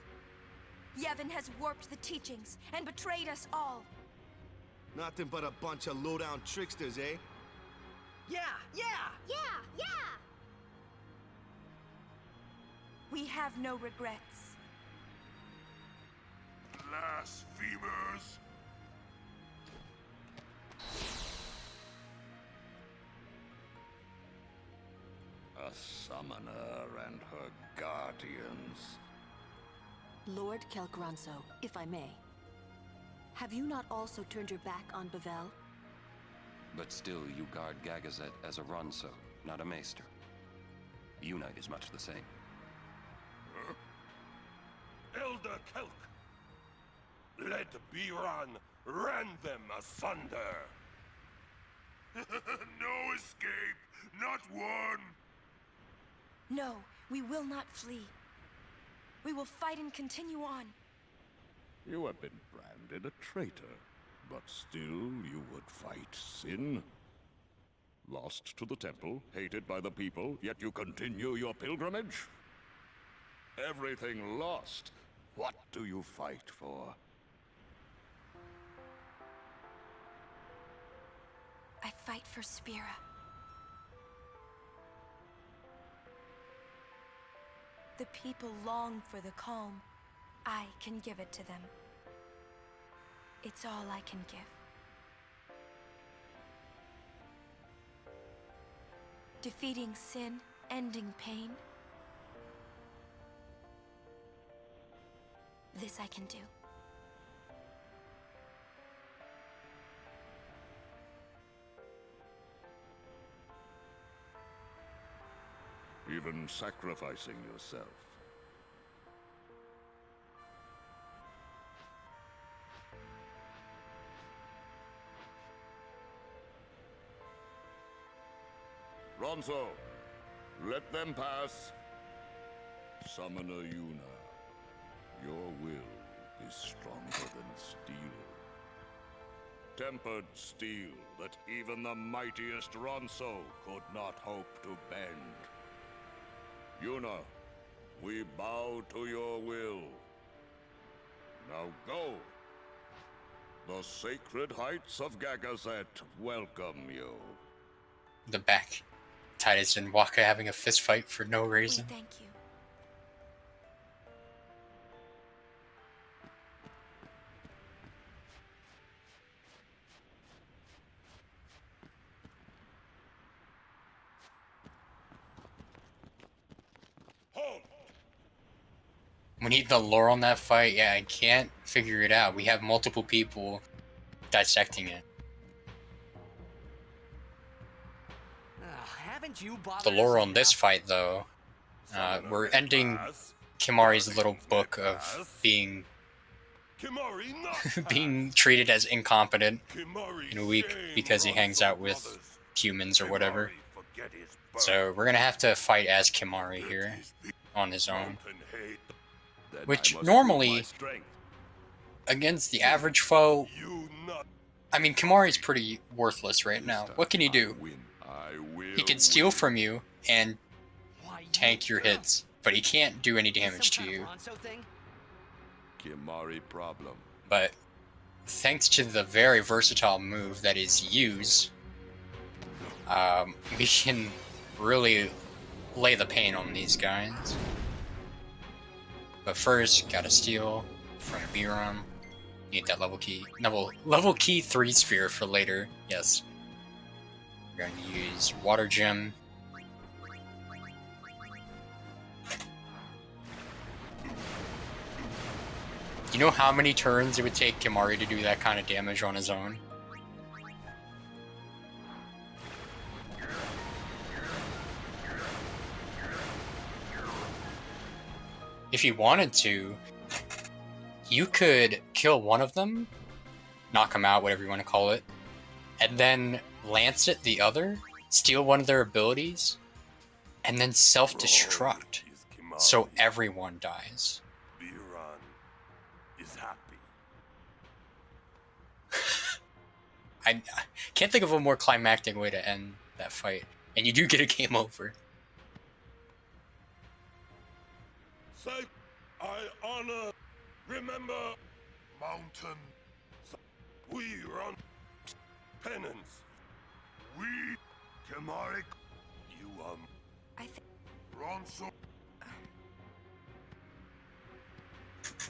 S10: Yevon has warped the teachings and betrayed us all.
S8: Nothing but a bunch of low-down tricksters, eh?
S17: Yeah!
S10: We have no regrets.
S11: Blasphemers! A summoner and her guardians.
S14: Lord Kelgranso, if I may. Have you not also turned your back on Bavel?
S20: But still, you guard Gagazet as a Ronso, not a Maester. Yuna is much the same.
S11: Huh? Elder Kelk! Let Biran rend them asunder! No escape! Not one!
S10: No, we will not flee. We will fight and continue on.
S11: You have been branded a traitor, but still you would fight sin? Lost to the temple, hated by the people, yet you continue your pilgrimage? Everything lost. What do you fight for?
S10: I fight for Spira. The people long for the calm. I can give it to them. It's all I can give. Defeating sin, ending pain. This I can do.
S11: Even sacrificing yourself. Ronso, let them pass. Summoner Yuna, your will is stronger than steel. Tempered steel that even the mightiest Ronso could not hope to bend. Yuna, we bow to your will. Now go. The sacred heights of Gagazet welcome you.
S2: The back. Titus and Waka having a fist fight for no reason.
S10: We thank you.
S2: We need the lore on that fight. Yeah, I can't figure it out. We have multiple people dissecting it.
S17: Haven't you bothered
S2: The lore
S17: us
S2: on this fight, though, we're ending Kimari's little book of being being treated as incompetent in a week because he hangs out with humans or whatever. So we're gonna have to fight as Kimari here on his own. Which normally, against the average foe, I mean, Kimari's pretty worthless right now. What can he do? He can steal from you and tank your hits, but he can't do any damage to you.
S6: Kimari problem.
S2: But thanks to the very versatile move that is Use, we can really lay the pain on these guys. But first, gotta steal from Biram. Need that level key 3 sphere for later. Yes. We're going to use Water Gem. You know how many turns it would take Kimari to do that kind of damage on his own? if you wanted to, you could kill one of them, knock them out, whatever you want to call it, and then lance it the other, steal one of their abilities, and then self-destruct, so everyone dies.
S6: Biran is happy.
S2: I can't think of a more climactic way to end that fight, and you do get a game over.
S6: Say, I honor, remember, mountain. We run penance. We, Kemarik, you Ronso.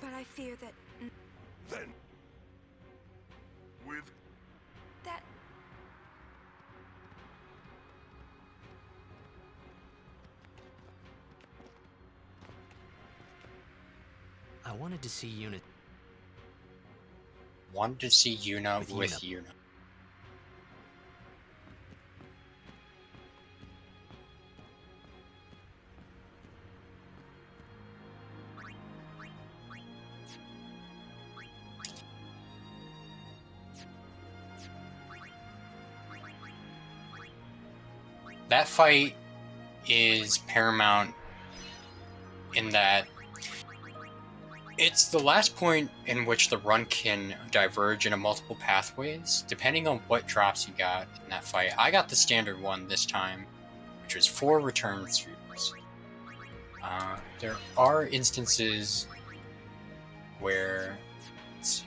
S10: But I fear that...
S6: Then, with
S10: that...
S7: I wanted to see Yuna.
S2: Wanted to see Yuna with Yuna. That fight is paramount in that it's the last point in which the run can diverge into multiple pathways, depending on what drops you got in that fight. I got the standard one this time, which was 4 return spheres. There are instances where... Let's see.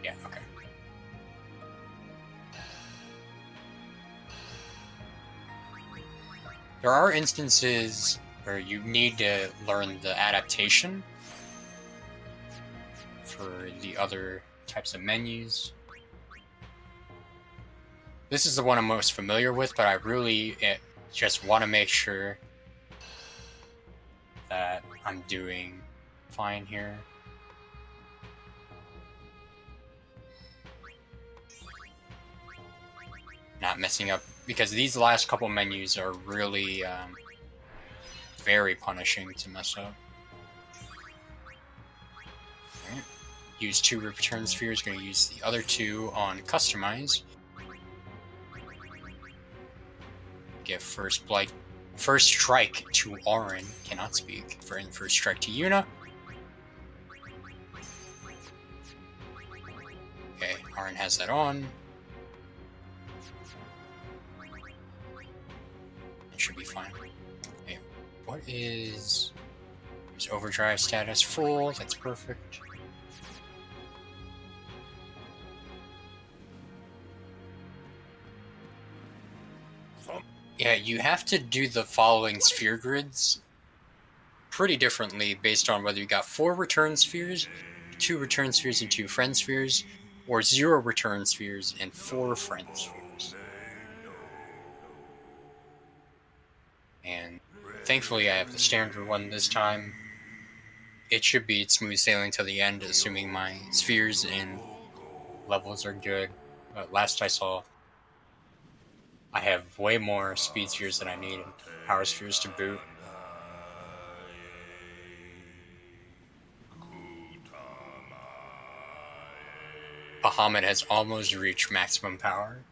S2: Yeah, okay. There are instances where you need to learn the adaptation for the other types of menus. This is the one I'm most familiar with, but I really just want to make sure that I'm doing fine here. Not messing up, because these last couple menus are really very punishing to mess up. Right. Use 2 return spheres, going to use the other 2 on customize. Give first strike to Aerlien, cannot speak, first strike to Yuna. Okay, Aerlien has that on. Should be fine. Okay, what is overdrive status? Full. That's perfect. Yeah, you have to do the following sphere grids pretty differently based on whether you got 4 return spheres, 2 return spheres, and 2 friend spheres, or 0 return spheres and 4 friend spheres. And thankfully I have the standard one this time. It should be smooth sailing till the end, assuming my spheres and levels are good. But last I saw, I have way more speed spheres than I need and power spheres to boot. Bahamut has almost reached maximum power.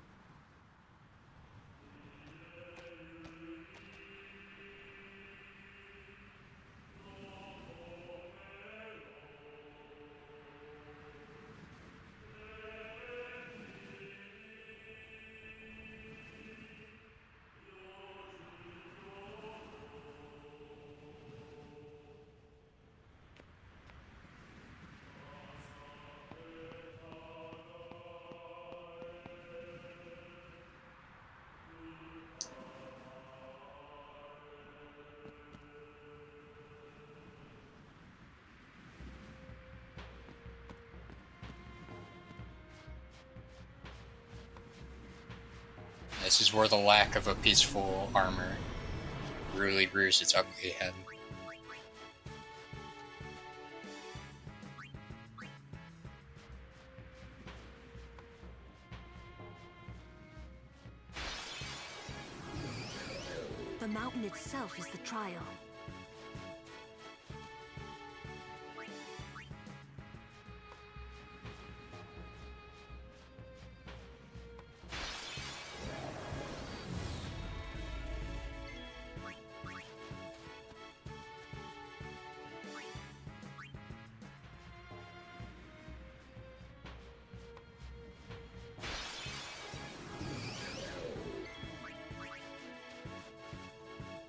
S2: This is where the lack of a peaceful armor really rears its ugly head.
S14: The mountain itself is the trial.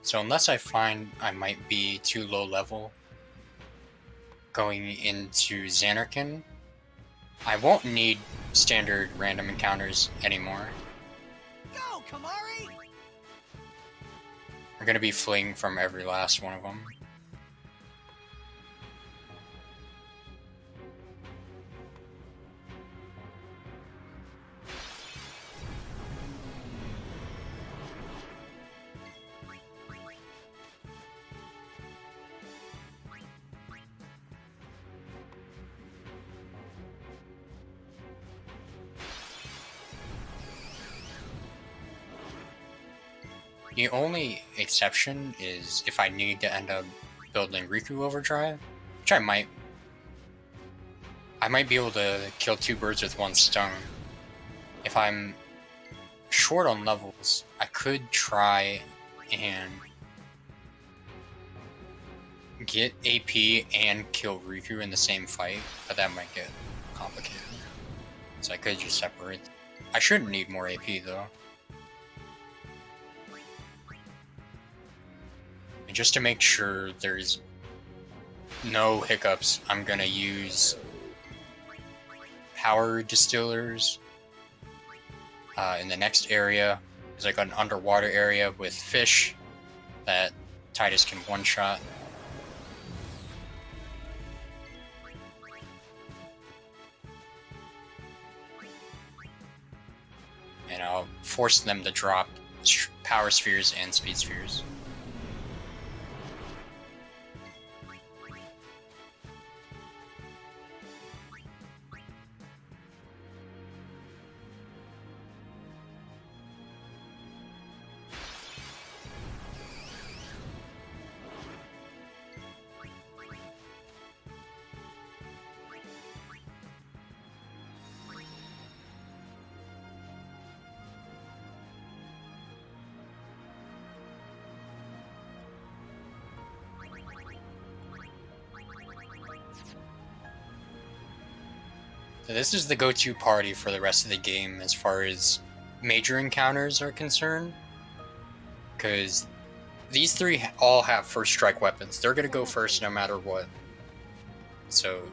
S2: So unless I find I might be too low level going into Xanarkin, I won't need standard random encounters anymore.
S17: Go, Kamari!
S2: We're gonna be fleeing from every last one of them. The only exception is if I need to end up building Riku Overdrive, which I might. I might be able to kill two birds with one stone. If I'm short on levels, I could try and get AP and kill Riku in the same fight, but that might get complicated. So I could just separate. I shouldn't need more AP though. And just to make sure there's no hiccups, I'm gonna use power distillers in the next area. There's like an underwater area with fish that Titus can one-shot. And I'll force them to drop power spheres and speed spheres. So this is the go-to party for the rest of the game as far as major encounters are concerned. Because these three all have first strike weapons. They're going to go first no matter what. So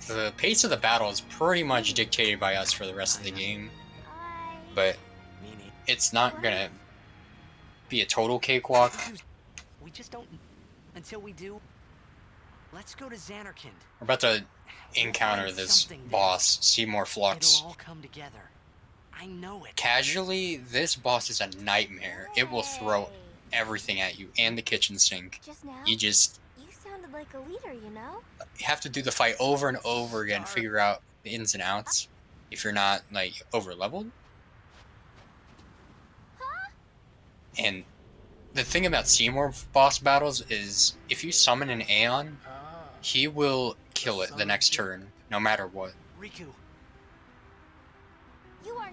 S2: the pace of the battle is pretty much dictated by us for the rest of the game. But it's not going to be a total cakewalk.
S4: We just don't... Until we do, let's go to Xanarkand.
S2: We're about to encounter this boss, Seymour Flux.
S4: It'll all come together. I know it.
S2: Casually, this boss is a nightmare. It will throw everything at you and the kitchen sink.
S5: Just now,
S2: You
S5: sounded like a leader, you know?
S2: have to do the fight over and over again, figure out the ins and outs if you're not like over leveled. And the thing about Seymour boss battles is if you summon an Aeon, he will kill it the next turn, no matter what.
S4: Riku.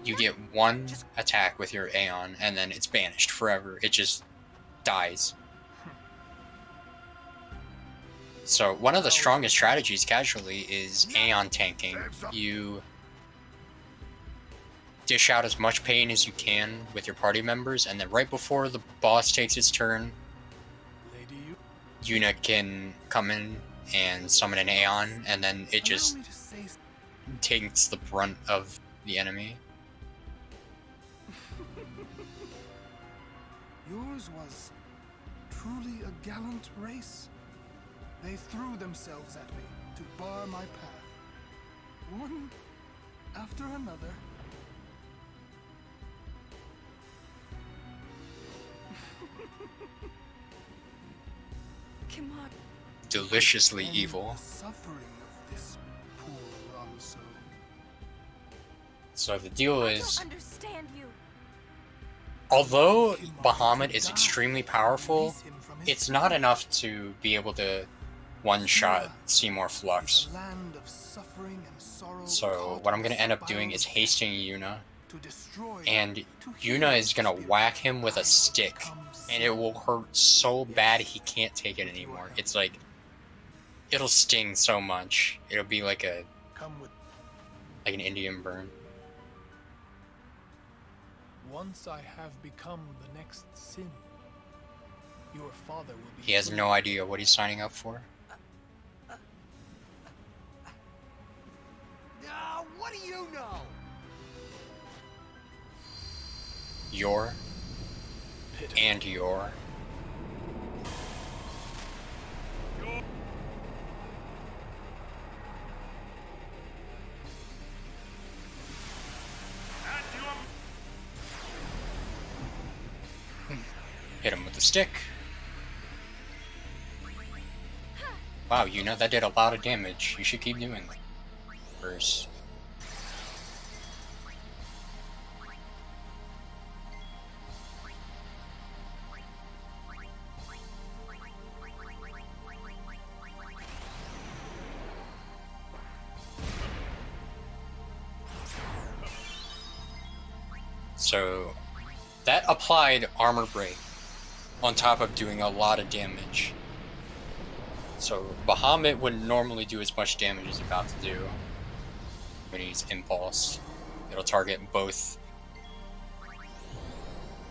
S2: You get one attack with your Aeon, and then it's banished forever. It just dies. So one of the strongest strategies casually is Aeon tanking. You dish out as much pain as you can with your party members, and then right before the boss takes its turn, Yuna can come in and summon an Aeon, and then it just takes the brunt of the enemy.
S19: Yours was truly a gallant race. They threw themselves at me to bar my path, one after another.
S10: Come on.
S2: Deliciously evil.
S19: Suffering of this poor Ronso.
S2: So the deal is,
S10: I don't understand you.
S2: although Bahamut is extremely powerful, it's not enough to be able to one-shot Seymour Flux. So what I'm going to end up doing is hasting Yuna, and Yuna is going to whack him with a stick, and it will hurt so bad he can't take it anymore. It's like, it'll sting so much. It'll be like an Indian burn.
S19: Once I have become the next Sin, your father will be.
S2: He has no idea what he's signing up for.
S17: What do you know?
S2: Your and your. Hit him with the stick. Wow, Yuna, that did a lot of damage. You should keep doing that. First. So, that applied armor break on top of doing a lot of damage. So Bahamut wouldn't normally do as much damage as it's about to do when he's impulse. It'll target both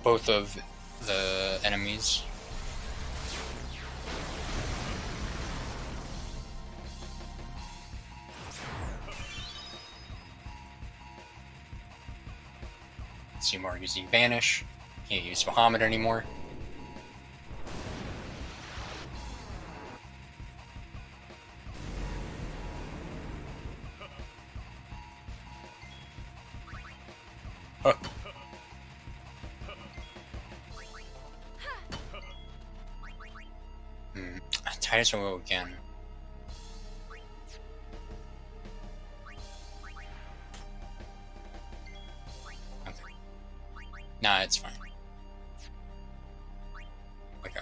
S2: of the enemies. Seymour using Banish. Can't use Bahamut anymore. Huh. Titus will go again. Okay. Nah, it's fine. Okay.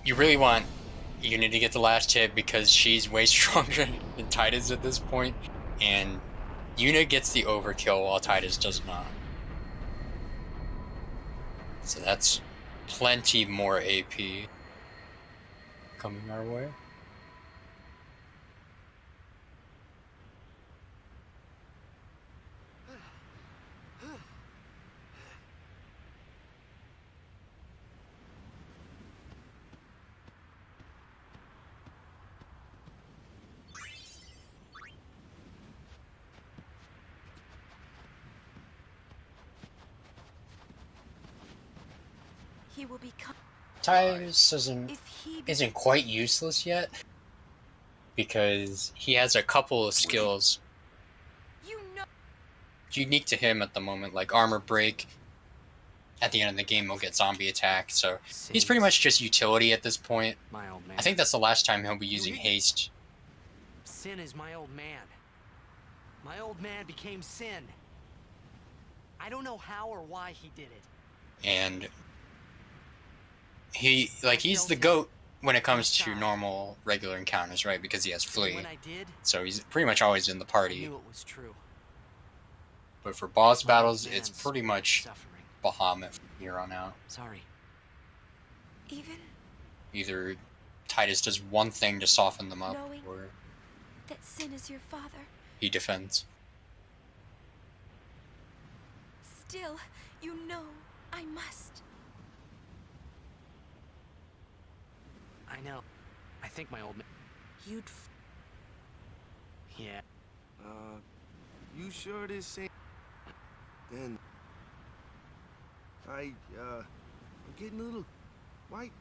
S2: You really want Unity to get the last hit because she's way stronger than Titus at this point, and Yuna gets the overkill while Titus does not. So that's plenty more AP coming our way.
S10: He will become.
S2: Titus isn't quite useless yet because he has a couple of skills unique to him at the moment, like armor break. At the end of the game, he'll get zombie attack, so he's pretty much just utility at this point.
S7: My old man.
S2: I think that's the last time he'll be using haste.
S7: Sin is my old man. My old man became Sin. I don't know how or why he did it.
S2: And he's the GOAT when it comes to normal, regular encounters, right? Because he has flee. So he's pretty much always in the party.
S7: I knew it was true.
S2: But for boss battles, it's pretty much Bahamut from here on out.
S7: Sorry.
S2: Either Titus does one thing to soften them up, or
S10: that Sin is your father.
S2: he defends.
S10: Still, you know I must.
S7: I know. I think my old man.
S10: You'd.
S7: Yeah.
S8: You sure this ain't? Then I'm getting a little white.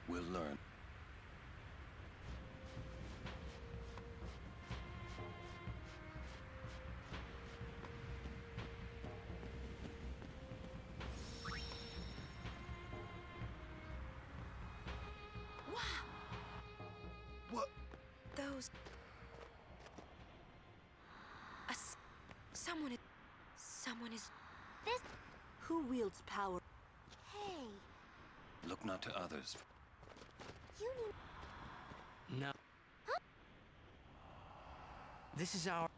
S6: We'll learn.
S10: Those. Someone is...
S5: This...
S14: Who wields power?
S5: Hey,
S20: Look not to others.
S5: you need...
S7: No. This is our...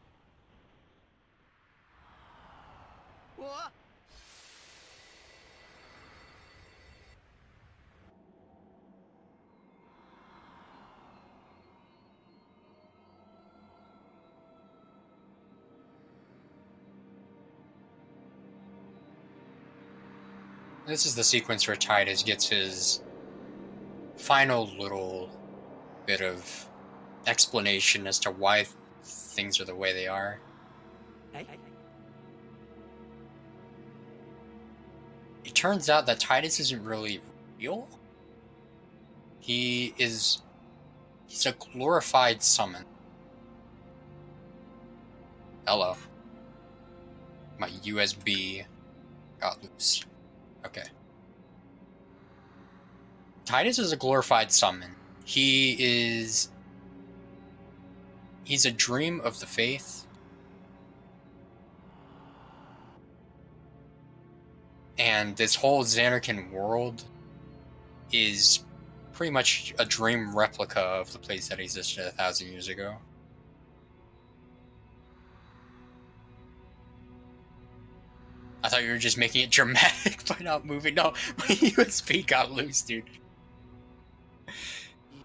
S17: What?
S2: This is the sequence where Titus gets his final little bit of explanation as to why things are the way they are.
S7: Hey.
S2: It turns out that Titus isn't really real. He's a glorified summon. Hello. My USB got loose. Okay. Titus is a glorified summon. He's a dream of the faith. And this whole Xanarkin world is pretty much a dream replica of the place that existed 1,000 years ago. I thought you were just making it dramatic by not moving. No, my USB got loose, dude.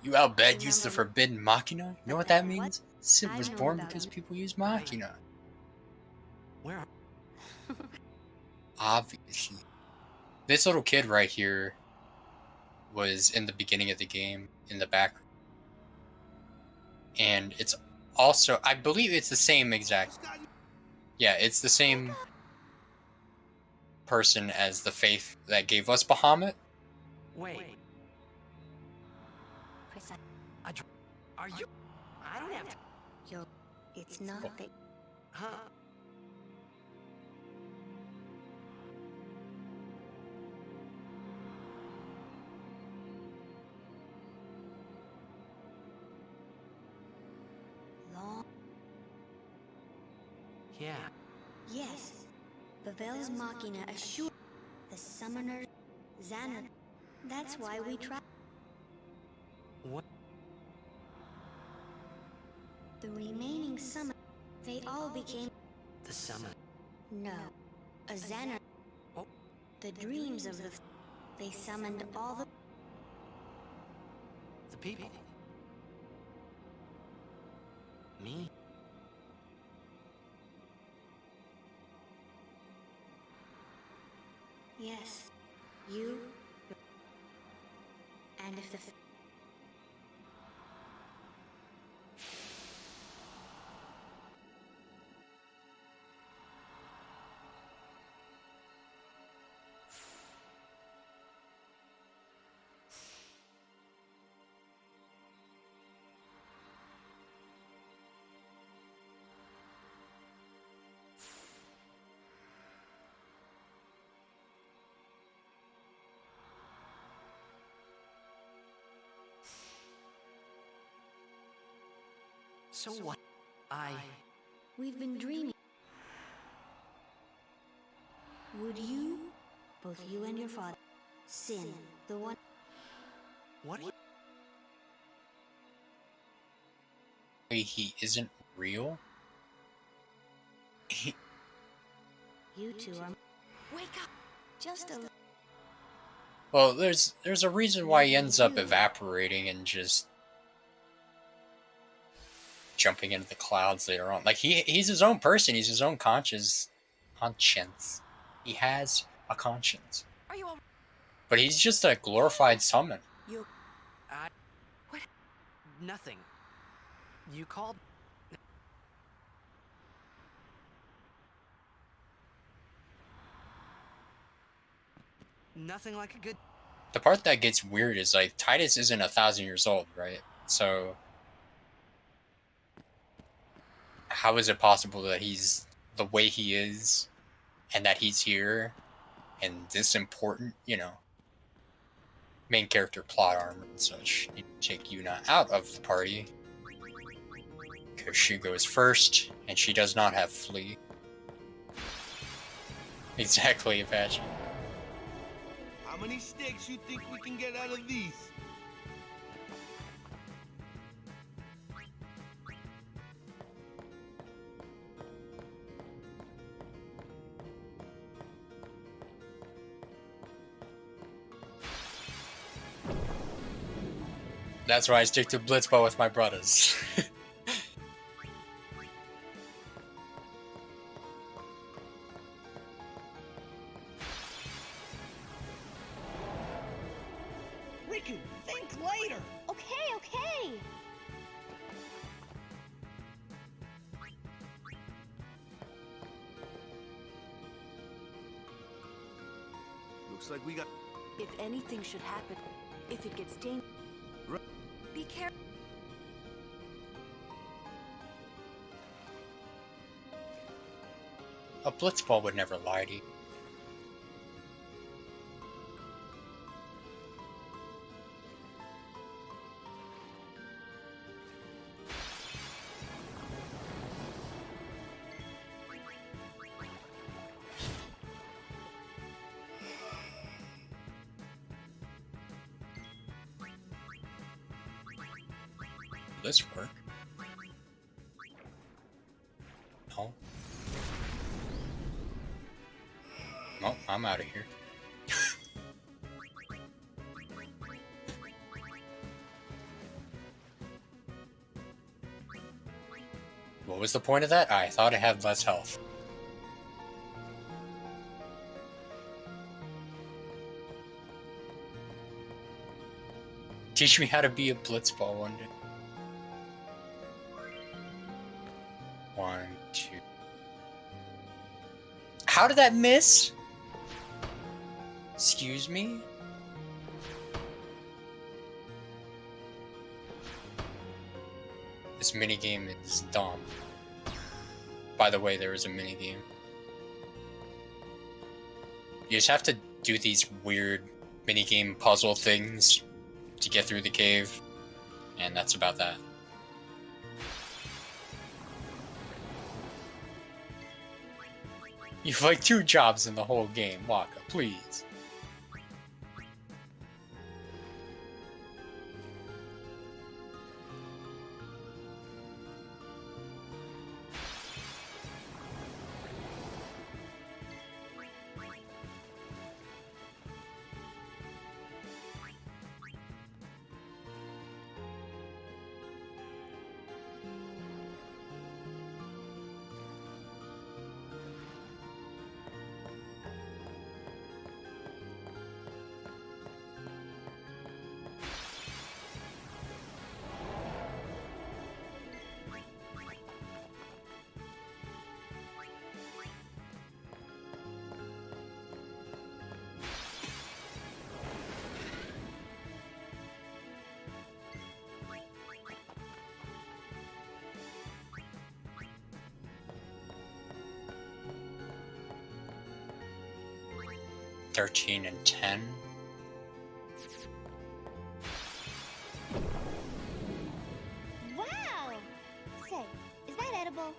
S2: You outbed used the forbidden Machina? You know what that means? Sid was born because people use Machina.
S7: Where are...
S2: Obviously. This little kid right here was in the beginning of the game, in the back. And it's also, I believe it's the same exact... Yeah, it's the same person as the faith that gave us Bahamut.
S7: Wait. Are you... I don't have to...
S5: Yo, it's not that...
S7: Huh?
S5: Long...
S7: Yeah.
S5: Yes. Bavel's Machina assure the summoner Xana. That's why we try.
S7: What?
S5: The remaining summon, they all became
S7: The summon.
S5: no, a Xana.
S7: Oh.
S5: The dreams of the. They summoned all
S7: The people. Me?
S5: Yes, you. And if the.
S7: So what?
S5: We've been dreaming. Would you, both you and your father, sin the one?
S7: What?
S2: He isn't real?
S5: You two are. Wake up! Just a.
S2: Well, there's a reason why he ends up evaporating and just jumping into the clouds later on. Like he's his own person. He's his own conscience. He has a conscience.
S10: Are you all...
S2: But he's just a glorified summon.
S7: What? Nothing. You called... Nothing like a good...
S2: The part that gets weird is like Titus isn't 1,000 years old, right? So how is it possible that he's the way he is and that he's here and this important, main character plot armor and such? You take Yuna out of the party because she goes first and she does not have Flea. Exactly, Apache.
S8: How many sticks you think we can get out of these?
S2: That's why I stick to Blitzball with my brothers.
S17: Riku, think later!
S5: Okay.
S8: Looks like we got...
S14: If anything should happen, if it gets dangerous, be careful.
S2: A Blitzball would never lie to you. This work? No. Oh, I'm out of here. What was the point of that? I thought I had less health. Teach me how to be a Blitzball one day. 1, 2. How did that miss? Excuse me? This minigame is dumb. By the way, there is a minigame. You just have to do these weird minigame puzzle things to get through the cave, and that's about that. You've like 2 jobs in the whole game, Waka, please. $13 and $10.
S5: Wow! Say, is that edible?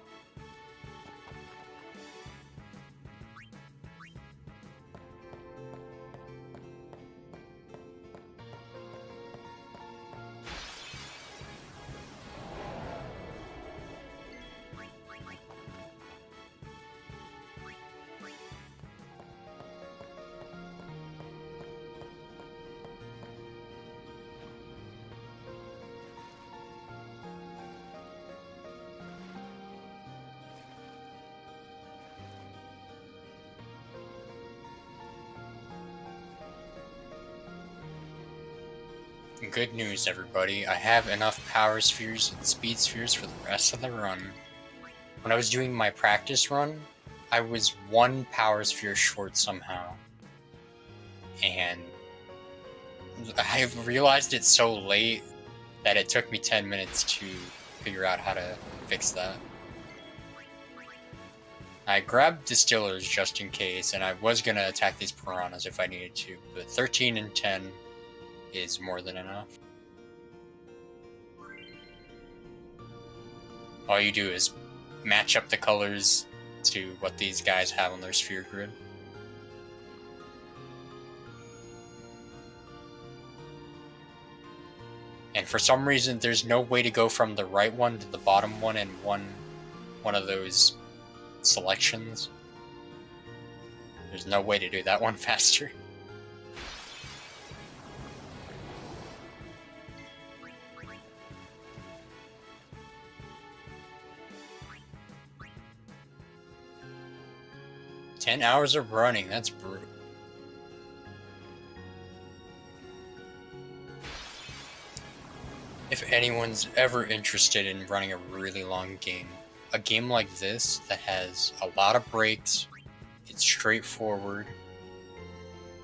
S2: Good news, everybody. I have enough power spheres and speed spheres for the rest of the run. When I was doing my practice run, I was 1 power sphere short somehow. And I realized it so late that it took me 10 minutes to figure out how to fix that. I grabbed distillers just in case, and I was gonna attack these piranhas if I needed to, but 13 and 10 is more than enough. All you do is match up the colors to what these guys have on their sphere grid. And for some reason, there's no way to go from the right one to the bottom one in one of those selections. There's no way to do that one faster. "10 hours of running, that's brutal." If anyone's ever interested in running a really long game, a game like this that has a lot of breaks, it's straightforward,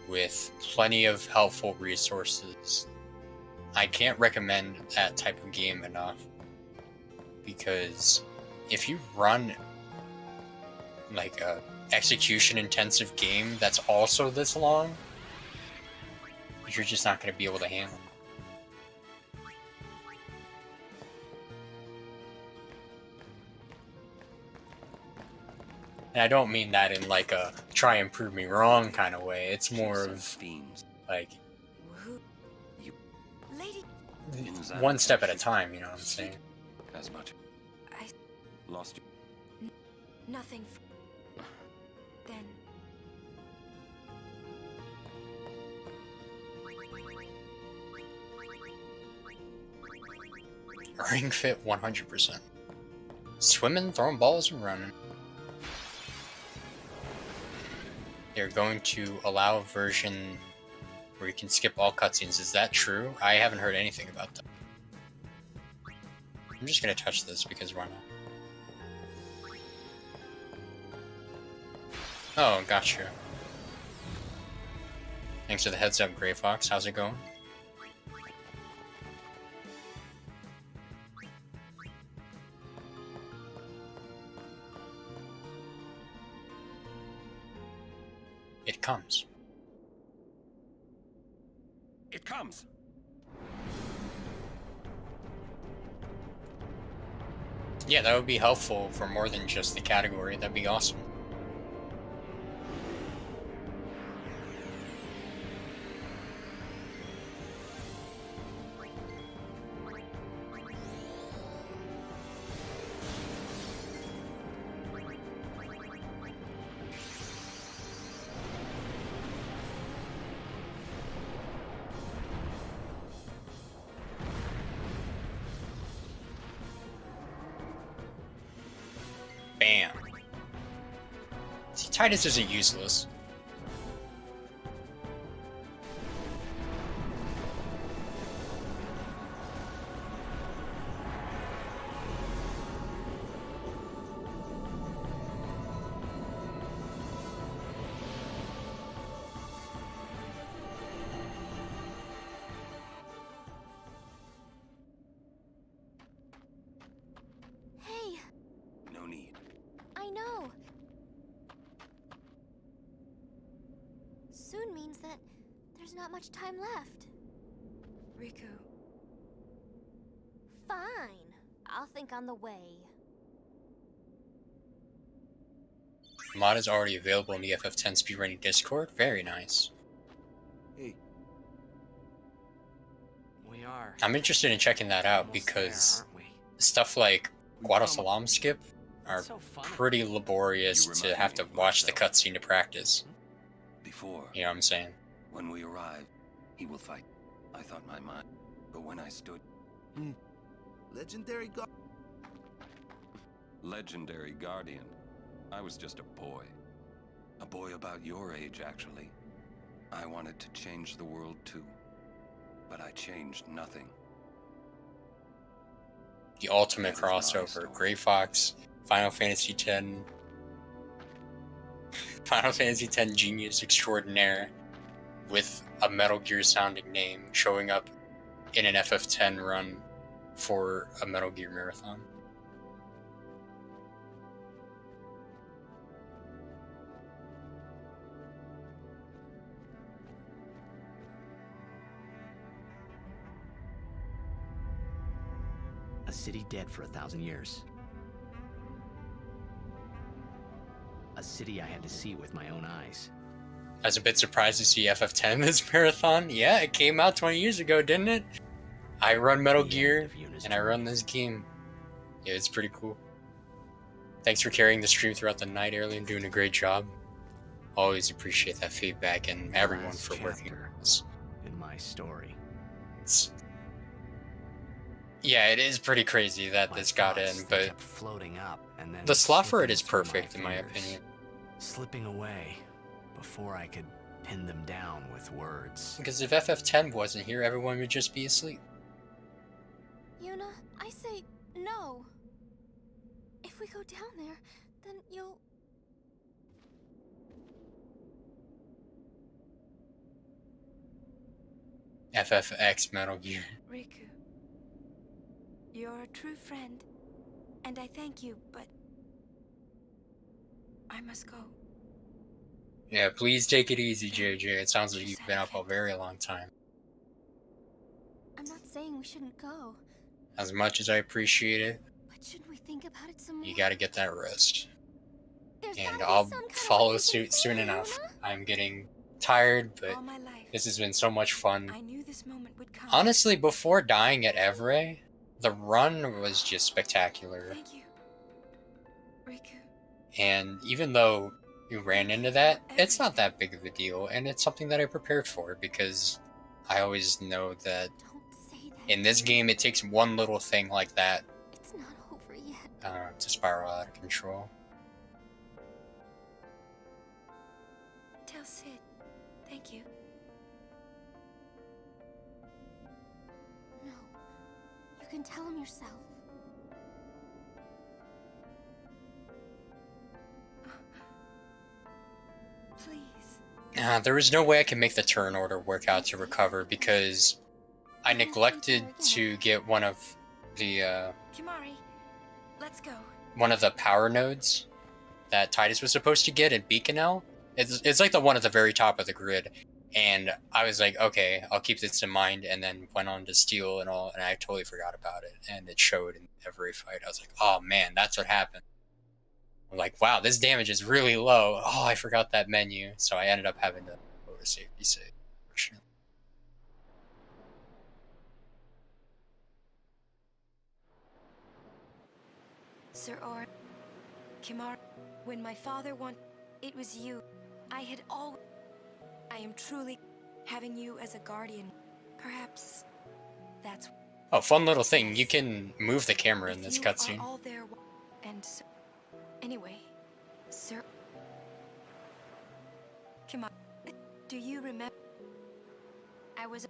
S2: with plenty of helpful resources, I can't recommend that type of game enough. Because if you run like a execution intensive game that's also this long, you're just not going to be able to handle it. And I don't mean that in like a try and prove me wrong kind of way. It's more of like one step at a time, you know what I'm saying?
S20: As much.
S10: I
S20: Lost you.
S10: Nothing. Then.
S2: Ring fit 100%. Swimming, throwing balls, and running. They're going to allow a version where you can skip all cutscenes. Is that true? I haven't heard anything about that. I'm just gonna touch this because why not? Oh, gotcha. Thanks for the heads up, Grey Fox. How's it going? It comes.
S20: It comes.
S2: Yeah, that would be helpful for more than just the category. That'd be awesome. Bam. See, Titus isn't useless.
S5: Hey,
S20: No need.
S5: I know. Soon means that there's not much time left.
S10: Riku.
S5: Fine. I'll think on the way.
S2: The mod is already available in the FF10 speedrunning Discord. Very nice.
S8: Hey.
S7: We are.
S2: I'm interested in checking that out because stuff like Guado Salam skip are pretty laborious to have to watch the cutscene to practice.
S20: Before.
S2: You know what I'm saying?
S20: When we arrive, he will fight. I thought my mind. But when I stood.
S8: Legendary God.
S20: Legendary Guardian. I was just a boy. A boy about your age, actually. I wanted to change the world too. But I changed nothing.
S2: The ultimate crossover. Grey Fox, Final Fantasy X. Final Fantasy X genius extraordinaire with a Metal Gear sounding name showing up in an FF10 run for a Metal Gear marathon.
S7: A city dead for 1,000 years. A city I had to see with my own eyes.
S2: I was a bit surprised to see FF10 this marathon. Yeah, it came out 20 years ago, didn't it? I run Metal
S7: The
S2: Gear,
S7: end of Yuna's
S2: and I run this game. Yeah, it's pretty cool. Thanks for carrying the stream throughout the night, Aerlien. Doing a great job. Always appreciate that feedback and everyone
S7: last
S2: for working
S7: chapter
S2: on this.
S7: in my story.
S2: Yeah, it is pretty crazy that
S7: My
S2: this got
S7: thoughts,
S2: in,
S7: they
S2: but
S7: kept floating up and then
S2: the slot for it
S7: slipping
S2: is
S7: through
S2: perfect in my
S7: fingers,
S2: opinion.
S7: slipping away before I could pin them down with words.
S2: Because if FF10 wasn't here, everyone would just be asleep.
S5: Yuna, I say no. If we go down there, then you'll...
S2: FFX Metal Gear.
S10: Riku, you're a true friend, and I thank you, but I must go.
S2: Yeah, please take it easy, JJ. It sounds like you've been up a very long time.
S5: I'm not saying we shouldn't go,
S2: As much as I appreciate it,
S5: but shouldn't we think about it some more?
S2: you gotta get that rest.
S5: There's
S2: And
S5: gotta be
S2: I'll
S5: some kind of
S2: follow
S5: way we can
S2: suit soon
S5: see,
S2: enough.
S5: Yuna.
S2: I'm getting tired, but
S10: All my life,
S2: this has been so much fun.
S10: I knew this moment would come.
S2: Honestly, before dying at Evray, the run was just spectacular.
S10: Thank you, Riku.
S2: And even though you ran into that, it's not that big of a deal, and it's something that I prepared for, because I always know that in this game it takes one little thing like that
S5: It's not over yet.
S2: to spiral out of control.
S10: Tell Sid, thank you.
S5: No, you can tell him yourself.
S10: Please.
S2: There was no way I could make the turn order work out to recover, because I neglected to get one of the
S10: Kimari, let's go.
S2: one of the power nodes that Titus was supposed to get at Beaconell. It's like the one at the very top of the grid, and I was like, okay, I'll keep this in mind, and then went on to steal and all, and I totally forgot about it, and it showed in every fight. I was like, oh man, that's what happened. I'm like, wow, this damage is really low. Oh, I forgot that menu, so I ended up having to go to safety save.
S10: Sir Or, Kimari, when my father it was you. I had all. I am truly having you as a guardian. Perhaps that's.
S2: Oh, fun little thing. You can move the camera in this cutscene.
S10: All there, and so, anyway, Sir. Kimari, do you remember? I was.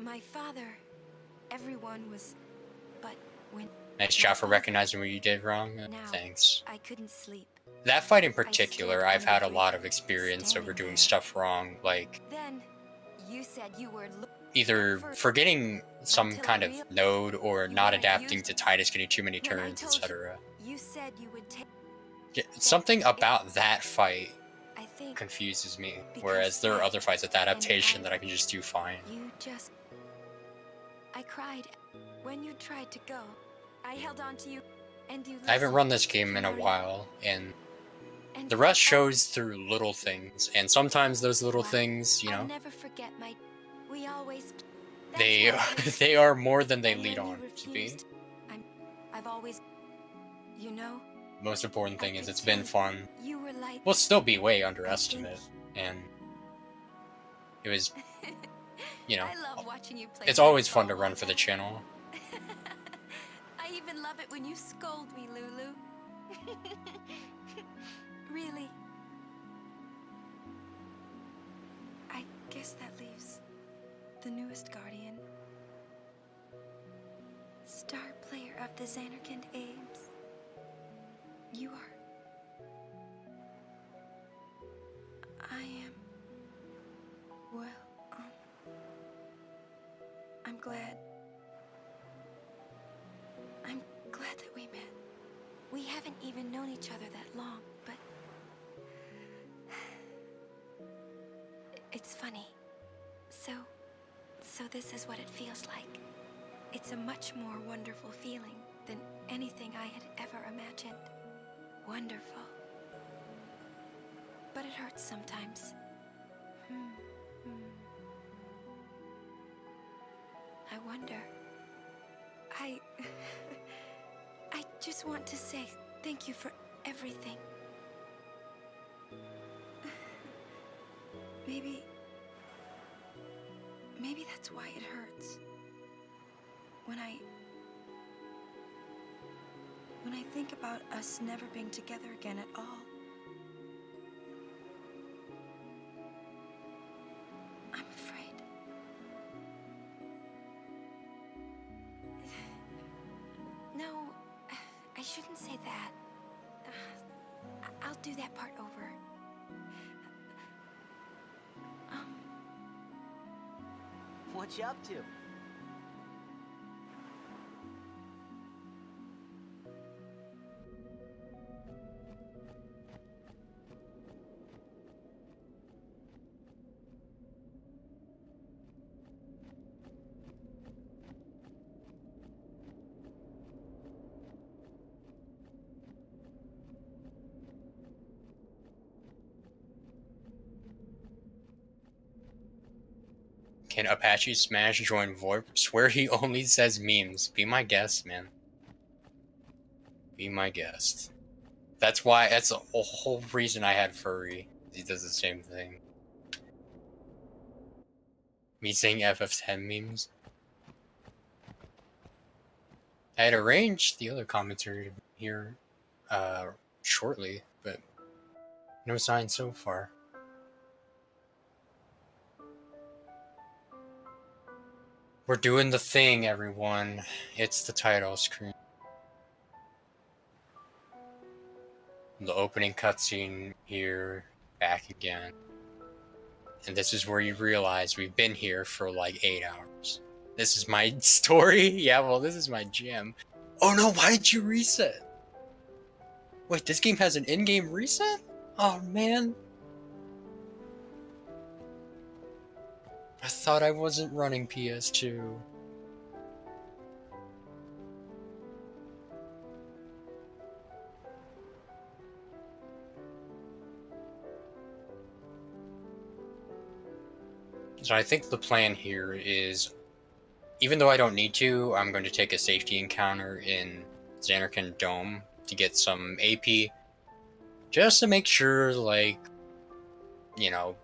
S10: My father. Everyone was, but when.
S2: Nice job for recognizing what you did wrong.
S10: Now,
S2: Thanks.
S10: I couldn't sleep.
S2: That fight in particular, I've had a lot of experience over doing stuff wrong, like
S10: Then, you said you were
S2: either forgetting some kind of node or not adapting to Titus getting too many turns, etc.
S10: You said you would take.
S2: Something about that fight
S10: I think
S2: confuses me, whereas there are other fights with adaptation that I can just do fine.
S10: you just. I cried when you tried to go. I held on to you, and you.
S2: I haven't run this game in a while, and the rest shows through little things, and sometimes those little things, you
S10: I'll
S2: know,
S10: never forget my. We always.
S2: they they are more than they lead on to be.
S10: I've always. You know.
S2: Most important thing is it's been fun.
S10: You were like.
S2: We'll still be way underestimated, and it was, you know,
S10: I love watching you play.
S2: it's always fun to run for the channel.
S10: I even love it when you scold me, Lulu. Really. I guess that leaves the newest guardian. Star player of the Xanarkand Ames. You are. I am. Well, I'm glad. I'm glad that we met. We haven't even known each other that long, but it's funny. So this is what it feels like. It's a much more wonderful feeling than anything I had ever imagined. Wonderful. But it hurts sometimes. I wonder. I just want to say thank you for everything. Maybe that's why it hurts. When I think about us never being together again at all. I'm afraid. No, I shouldn't say that. I'll do that part over.
S4: What you up to?
S2: Can Apache Smash join VoIP? Swear he only says memes. Be my guest, man. Be my guest. That's the whole reason I had Furry. He does the same thing. Me saying FF10 memes. I had arranged the other commentary to be here shortly, but no sign so far. We're doing the thing, everyone. It's the title screen. The opening cutscene here, back again. And this is where you realize we've been here for like 8 hours. This is my story? Yeah, well, this is my jam. Oh no, why did you reset? Wait, this game has an in-game reset? Oh man. I thought I wasn't running PS2. So I think the plan here is, even though I don't need to, I'm going to take a safety encounter in Zanarkand Dome to get some AP, just to make sure, like, you know,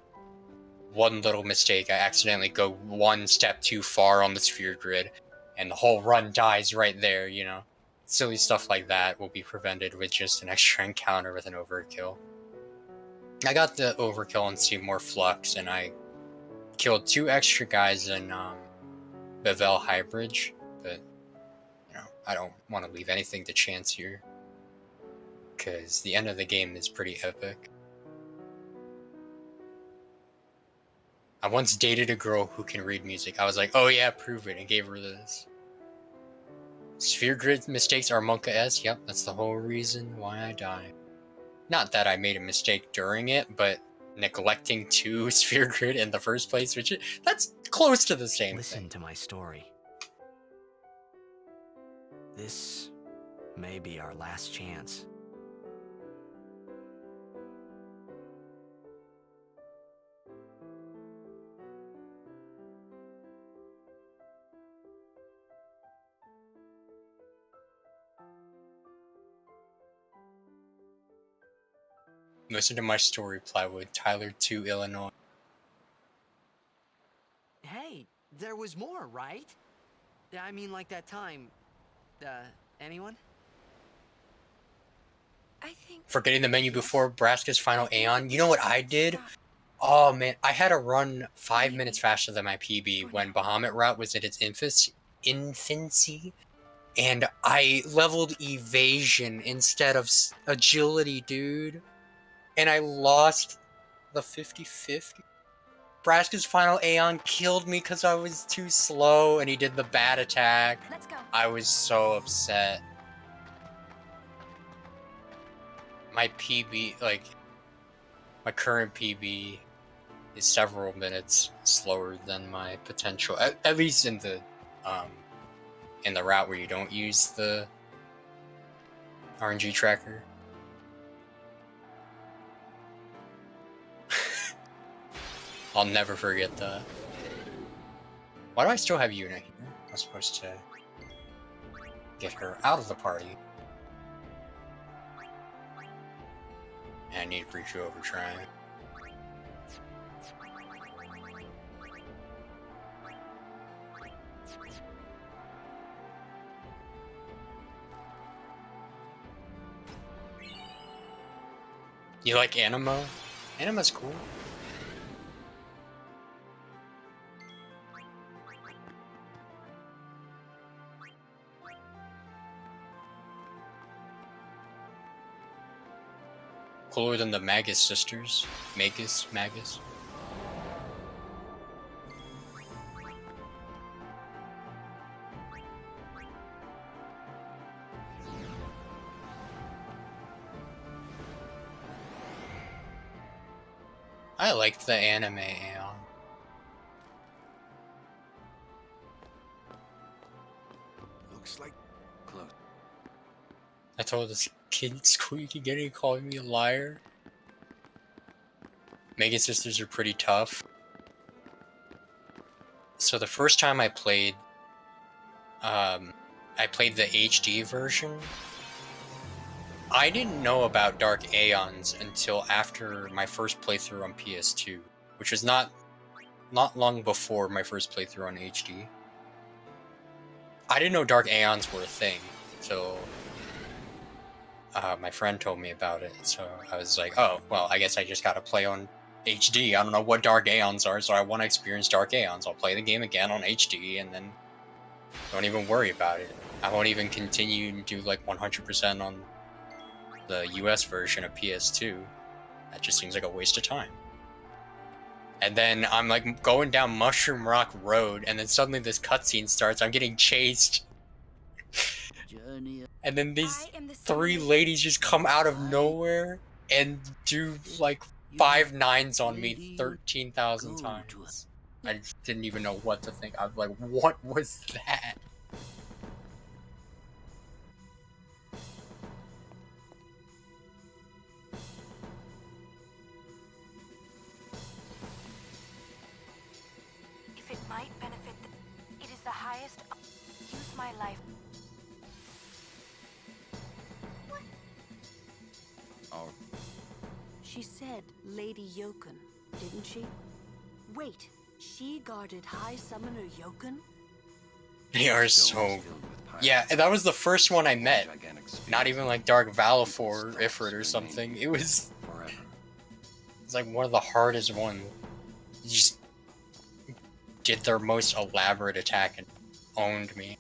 S2: one little mistake, I accidentally go one step too far on the sphere grid, and the whole run dies right there, you know. Silly stuff like that will be prevented with just an extra encounter with an overkill. I got the overkill on Seymour Flux, and I killed 2 extra guys in Bevel High Bridge, but, you know, I don't want to leave anything to chance here, because the end of the game is pretty epic. I once dated a girl who can read music. I was like, oh yeah, prove it, and gave her this. Sphere grid mistakes are Monka S. Yep, that's the whole reason why I die. Not that I made a mistake during it, but neglecting 2 sphere grid in the first place, that's close to the same
S7: Listen
S2: thing.
S7: to my story. This may be our last chance.
S2: Listen to my story, Plywood. Tyler 2, Illinois.
S4: Hey, there was more, right? I mean, like that time. Anyone?
S10: I think...
S2: Forgetting the menu before Braska's final Aeon. You know what I did? Oh man, I had to run 5 minutes faster than my PB when Bahamut Route was in its infancy. And I leveled evasion instead of agility, dude. And I lost the 50-50. Braska's final Aeon killed me because I was too slow and he did the bad attack.
S10: Let's go.
S2: I was so upset. My PB, like, my current PB is several minutes slower than my potential, at least in the route where you don't use the RNG tracker. I'll never forget that. Why do I still have Yuna here? was supposed to get her out of the party. And I need to reach you over trying. You like Animo? Animo's cool. Cooler than the Magus sisters. Magus. I liked the anime Aeon.
S8: Looks like close.
S2: I told this kid in school you could get it, calling me a liar. Mega Sisters are pretty tough. So the first time I played the HD version. I didn't know about Dark Aeons until after my first playthrough on PS2, which was not long before my first playthrough on HD. I didn't know Dark Aeons were a thing, so my friend told me about it, so I was like, oh, well, I guess I just gotta play on HD. I don't know what Dark Aeons are, so I want to experience Dark Aeons. I'll play the game again on HD, and then don't even worry about it. I won't even continue and do like 100% on the US version of PS2. That just seems like a waste of time. And then I'm like going down Mushroom Rock Road, and then suddenly this cutscene starts. I'm getting chased. And then these 3 ladies just come out of nowhere and do like 5 9s on me 13,000 times. I didn't even know what to think. I was like, what was that?
S10: If it might benefit, it is the highest. Use my life.
S14: Oh. She said Lady Yokun, didn't she? Wait, she guarded High Summoner Yokun?
S2: They are so... Yeah, and that was the first one I met. Not even like Dark Valafor or Ifrit or something. It was like one of the hardest ones. You just did their most elaborate attack and owned me.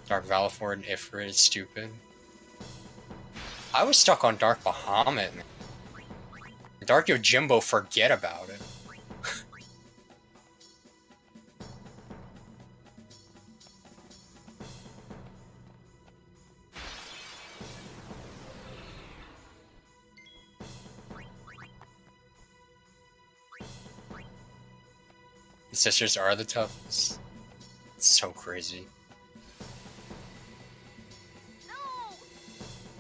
S2: Dark Valafor and Ifrit is stupid. I was stuck on Dark Bahamut, man. Dark Yojimbo, forget about it. The sisters are the toughest. It's so crazy.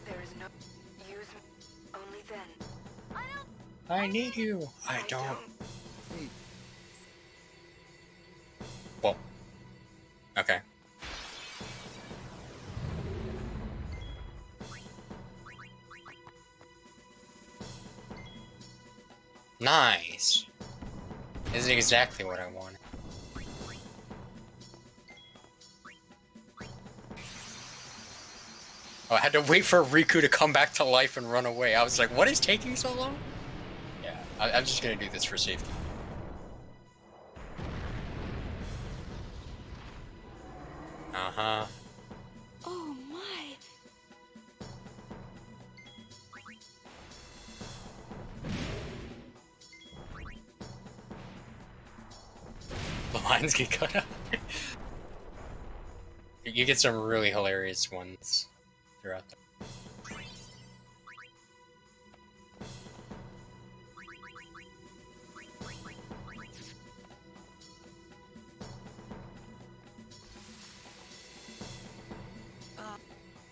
S10: There is no use only then.
S2: I need you. I don't. Well. Okay. Nice. This is exactly what I wanted. Oh, I had to wait for Riku to come back to life and run away. I was like, what is taking so long? Yeah, I'm just gonna do this for safety. Uh-huh.
S10: Oh my.
S2: The lines get cut out. You get some really hilarious ones throughout the...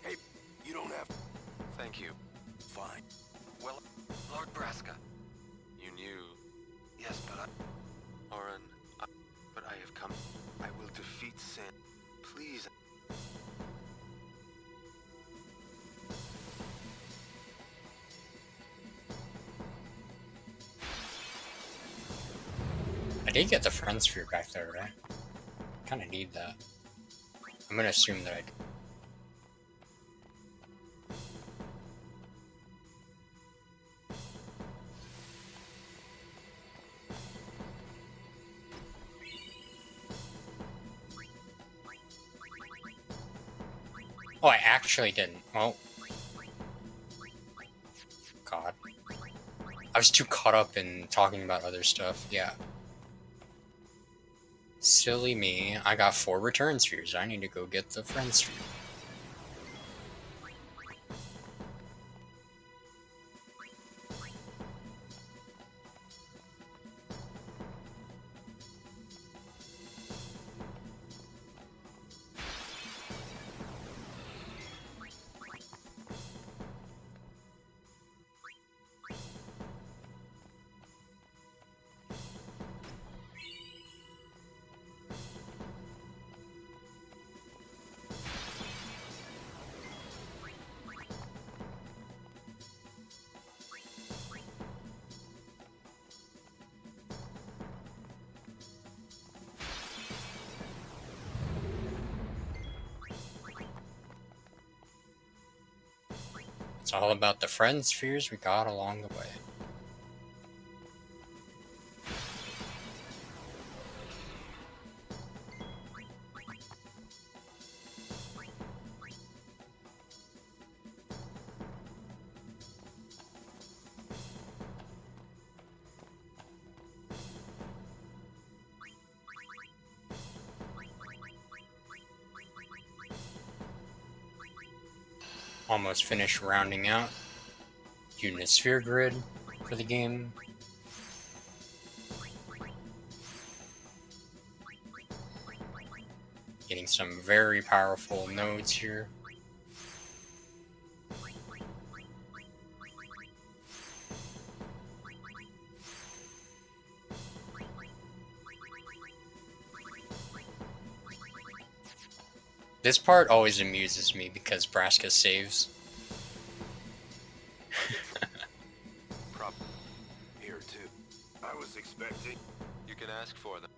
S15: Hey, you don't have to.
S3: Thank you.
S15: Fine.
S2: I did get the friend sphere back there, right? Kinda need that. I'm gonna assume that I... Oh, I actually didn't. Oh. God. I was too caught up in talking about other stuff, yeah. Silly me. I got 4 return spheres. I need to go get the friend sphere. It's all about the friend spheres we got along the way. Almost finished rounding out unit sphere grid for the game. Getting some very powerful nodes here. This part always amuses me because Braska saves.
S15: Here too. I was expecting.
S13: You can ask for them.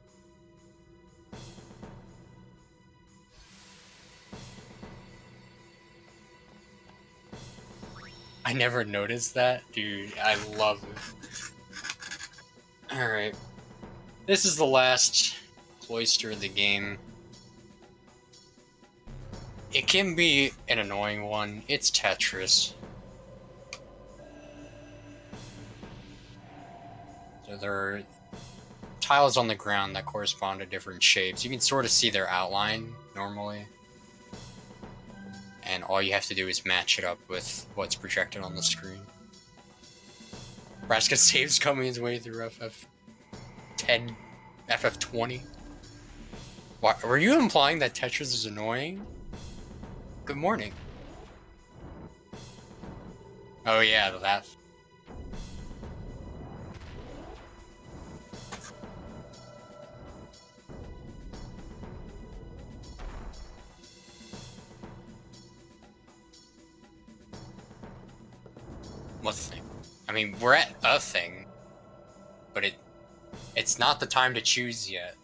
S2: I never noticed that. Dude, I love it. Alright. This is the last cloister of the game. It can be an annoying one. It's Tetris. So there are tiles on the ground that correspond to different shapes. You can sort of see their outline normally. And all you have to do is match it up with what's projected on the screen. Braska saves coming his way through FF10, FF20. Why, were you implying that Tetris is annoying? Good morning. Oh yeah, that. What thing? I mean, we're at a thing, but it's not the time to choose yet.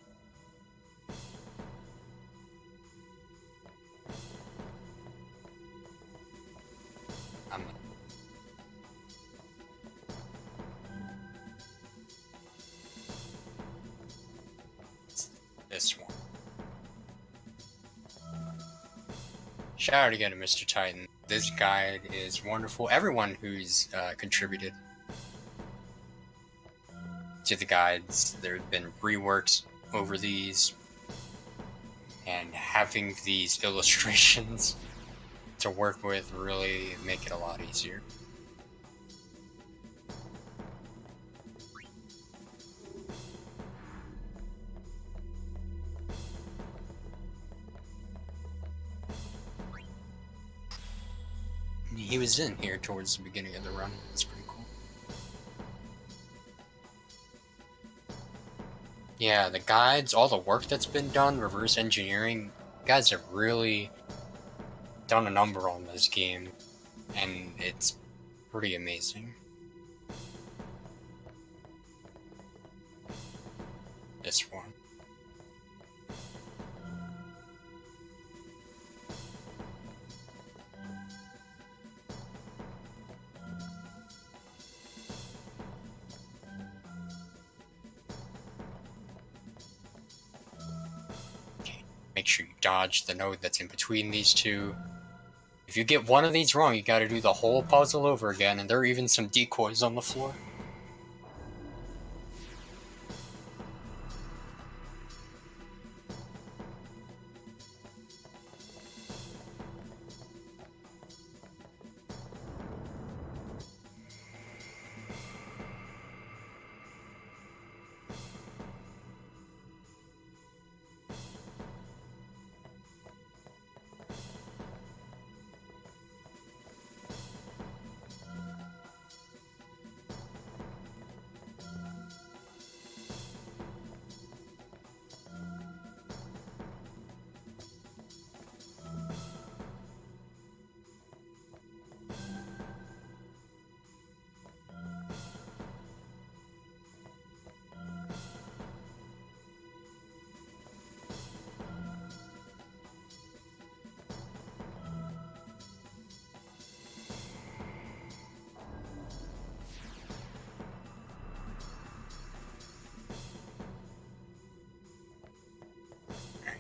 S2: This one. Shout out again to Mr. Titan. This guide is wonderful. Everyone who's contributed to the guides, there have been reworks over these, and having these illustrations to work with really make it a lot easier. He was in here towards the beginning of the run. It's pretty cool. Yeah, the guides, all the work that's been done, reverse engineering, you guys have really done a number on this game, and it's pretty amazing. this one. Okay, make sure you dodge the node that's in between these two. If you get one of these wrong, you gotta do the whole puzzle over again, and there are even some decoys on the floor.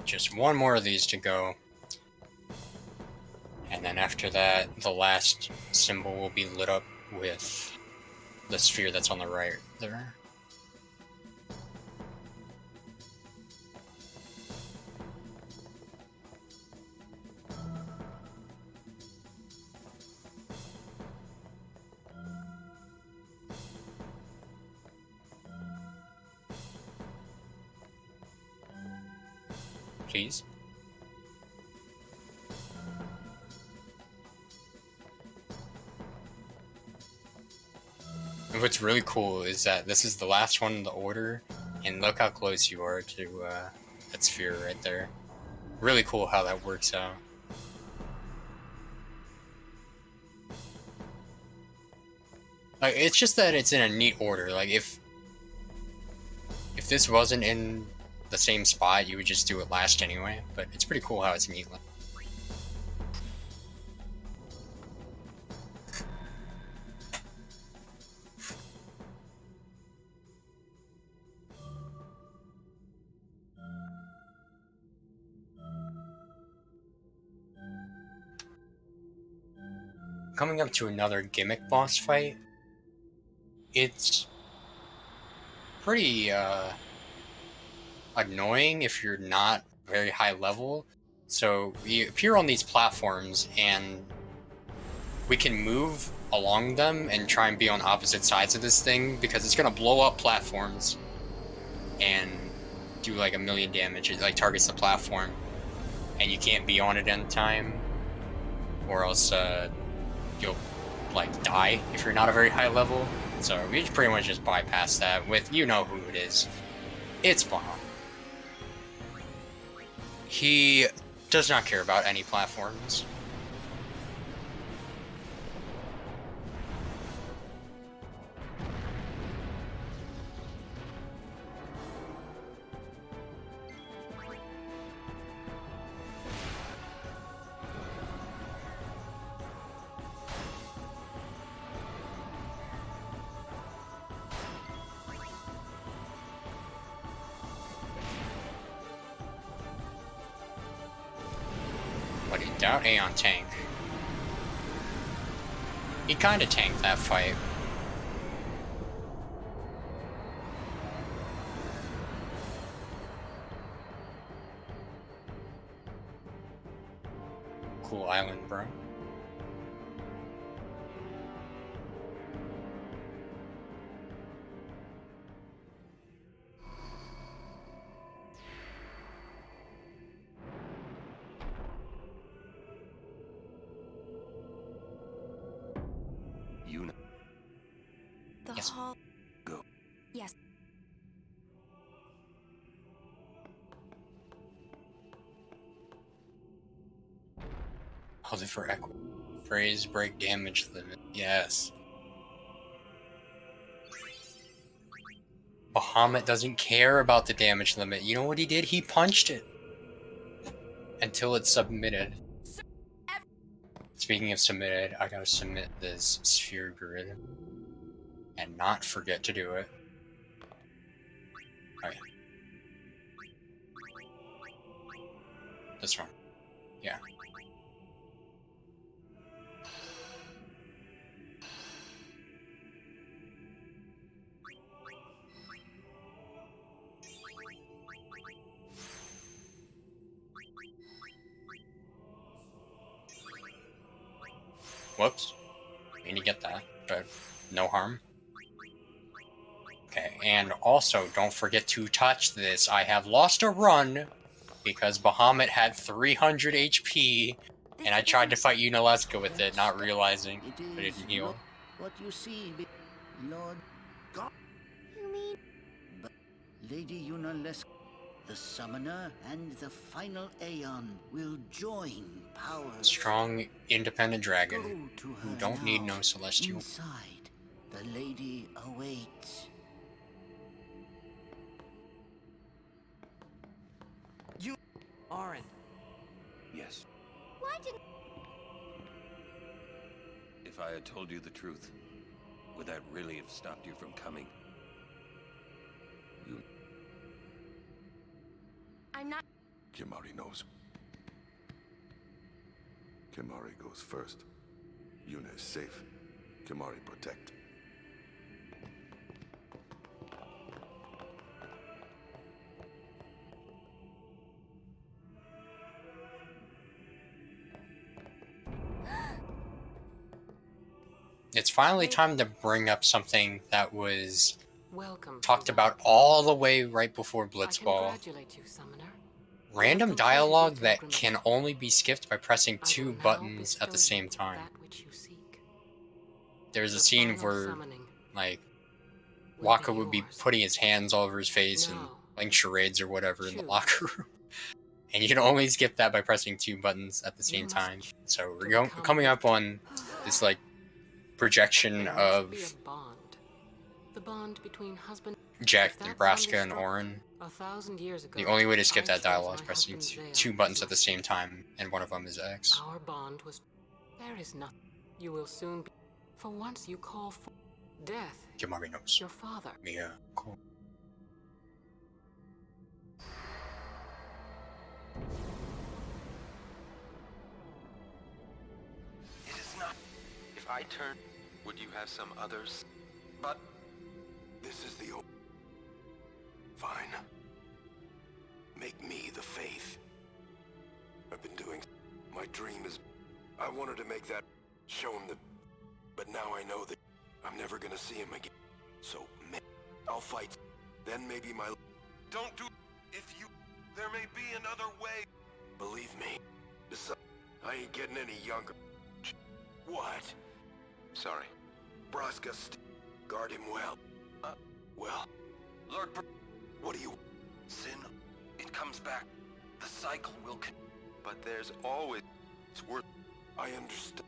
S2: Just one more of these to go. And then after that, the last symbol will be lit up with the sphere that's on the right there. Please. And what's really cool is that this is the last one in the order, and look how close you are to that sphere right there. Really cool how that works out. Like, it's just that it's in a neat order. Like, if this wasn't in the same spot, you would just do it last anyway, but it's pretty cool how it's neat. Coming up to another gimmick boss fight, it's pretty annoying if you're not very high level. So we appear on these platforms and we can move along them and try and be on opposite sides of this thing because it's gonna blow up platforms and do like 1,000,000 damage. It like targets the platform and you can't be on it in time, or else you'll like die if you're not a very high level. So we pretty much just bypass that with, you know who it is. It's Bomb. He does not care about any platforms. But he doubt A on tank. He kinda tanked that fight. Cool island, bro.
S10: The
S2: Yes.
S10: hall.
S6: Go.
S10: Yes.
S2: Hold it for echo. Phrase break damage limit. Yes. Bahamut doesn't care about the damage limit. You know what he did? He punched it. Until it's submitted. Speaking of submitted, I gotta submit this sphere grid. And not forget to do it. Alright. This one. Yeah. Whoops. I mean to get that, but no harm. Okay, and also don't forget to touch this. I have lost a run because Bahamut had 300 HP, and I tried to fight Unaleska with it, not realizing I didn't heal.
S13: What you see, Lord God.
S5: You mean?
S13: But Lady Unaleska, the summoner and the final Aeon will join powers.
S2: Strong, independent dragon who don't need no celestial.
S13: Inside, the lady awaits.
S4: You, Aaron.
S20: Yes.
S5: Why didn't...
S20: If I had told you the truth, would that really have stopped you from coming?
S10: I'm not...
S8: Kimari knows. Kimari goes first. Yuna is safe. Kimari protect.
S2: It's finally time to bring up something that was
S22: Welcome,
S2: talked about all the way right before Blitzball.
S22: Congratulate you, Summoner.
S2: Random dialogue that can only be skipped by pressing 2 buttons at the same time. There's a scene where, like, Waka would be putting his hands all over his face and playing charades or whatever in the locker room. And you can only skip that by pressing 2 buttons at the same time. So we're coming up on this, like, projection of
S22: the bond between husband
S2: Jack, Nebraska, and Orin.
S22: 1,000 years ago.
S2: The only way to skip that dialogue is pressing 2 buttons at the same time, and one of them is X.
S22: Our bond was... There is nothing. You will soon be... For once you call for... Death.
S2: Kimari knows.
S22: Your father.
S2: Mia. Cool.
S6: It is not. If I turn, would you have some others? But this is the... Fine. Make me the faith. I've been doing... My dream is... I wanted to make that... Show him the... But now I know that... I'm never gonna see him again. So, I'll fight. Then maybe my... Don't do... If you... There may be another way. Believe me. I ain't getting any younger. What? Sorry. Braska, guard him well. Well... Lord what do you... Sin, it comes back. The cycle will but there's always... It's worth... I understand.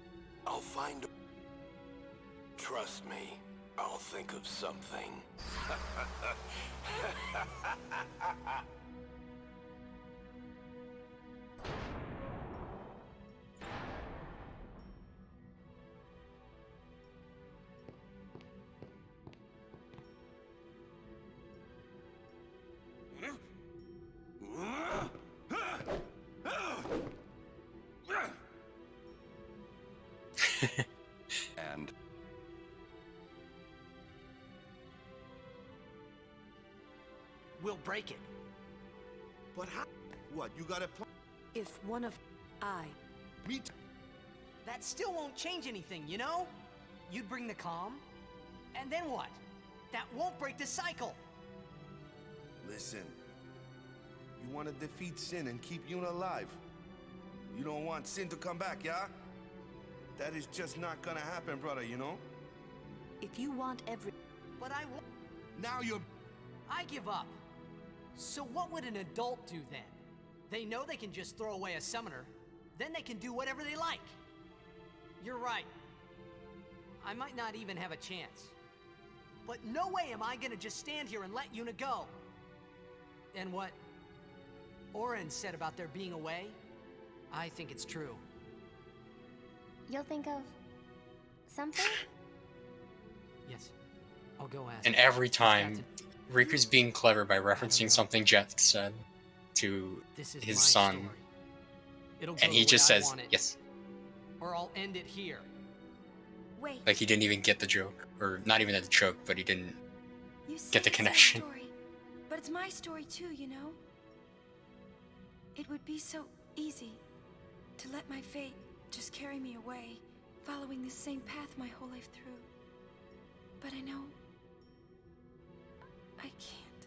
S6: I'll find... Trust me, I'll think of something.
S20: And...
S4: We'll break it.
S8: But how? What, you got a plan?
S14: If one of...
S8: Me
S4: That still won't change anything, you know? You'd bring the calm, and then what? That won't break the cycle.
S8: Listen. You want to defeat Sin and keep Yuna alive. You don't want Sin to come back, yeah? That is just not gonna happen, brother, you know?
S14: If you want every...
S4: But I won't.
S8: Now you're...
S4: I give up. So what would an adult do then? They know they can just throw away a summoner, then they can do whatever they like. You're right. I might not even have a chance. But no way am I gonna just stand here and let Yuna go. And what Oren said about there being a way, I think it's true.
S5: You'll think of something?
S4: Yes, I'll go ask.
S2: And every time, Riku's being clever by referencing something Jet said to his son. And he just says, yes.
S4: Or I'll end it here.
S10: Wait.
S2: Like he didn't even get the joke. Or not even the joke, but he didn't
S10: You say
S2: get the
S10: it's
S2: connection.
S10: your story, but it's my story too, you know? It would be so easy to let my fate just carry me away, following the same path my whole life through. But I know I can't.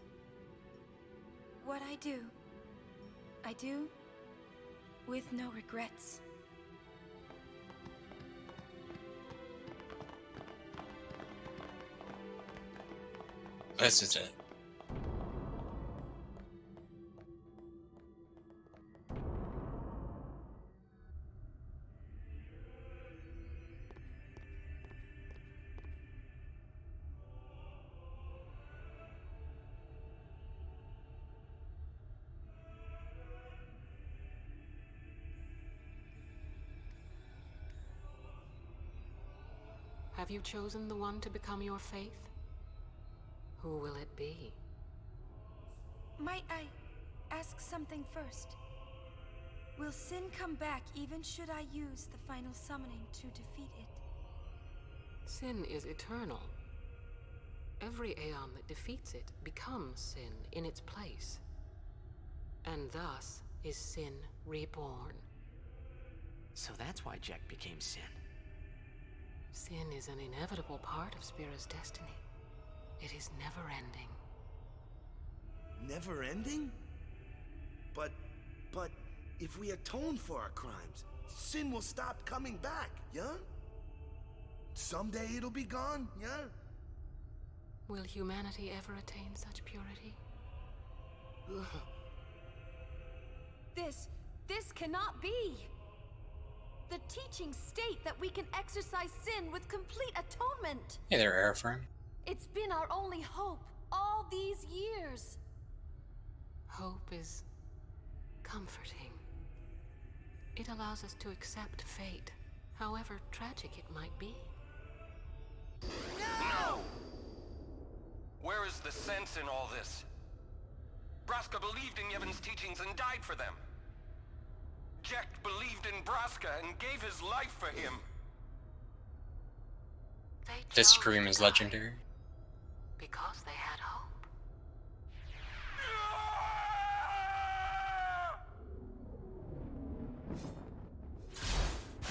S10: What I do with no regrets.
S2: This is it.
S22: Have you chosen the one to become your faith? Who will it be?
S10: Might I ask something first? Will sin come back even should I use the final summoning to defeat it?
S22: Sin is eternal. Every Aeon that defeats it becomes sin in its place. And thus is sin reborn.
S7: So that's why Jack became Sin.
S22: Sin is an inevitable part of Spira's destiny. It is never-ending.
S8: Never ending? But if we atone for our crimes, sin will stop coming back, yeah? Someday it'll be gone, yeah?
S22: Will humanity ever attain such purity?
S14: This cannot be! The teachings state that we can exercise sin with complete atonement!
S2: Hey there, Aerlien.
S14: It's been our only hope all these years!
S22: Hope is comforting. It allows us to accept fate, however tragic it might be.
S15: No! Where is the sense in all this? Braska believed in Yevon's teachings and died for them. Jekt believed in Braska and gave his life for him.
S2: This scream is legendary.
S22: Because they had hope.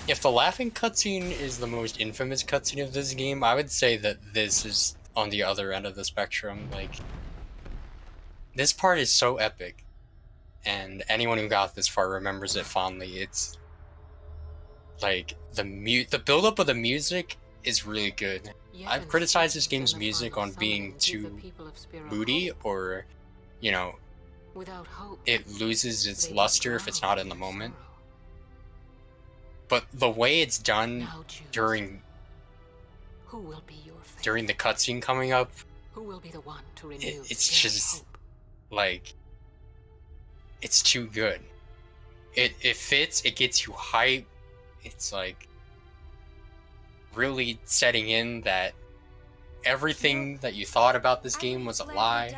S2: If the laughing cutscene is the most infamous cutscene of this game, I would say that this is on the other end of the spectrum. Like, this part is so epic, and anyone who got this far remembers it fondly. It's like the build-up of the music is really good. I've criticized this game's music on being too moody, or, you know, it loses its luster if it's not in the moment. But the way it's done during the cutscene coming up,
S22: Who will be the one to renew
S2: it's
S22: their
S2: just
S22: hope?
S2: like, it's too good. It fits. It gets you hype. It's like really setting in that everything that you thought about this game was a lie.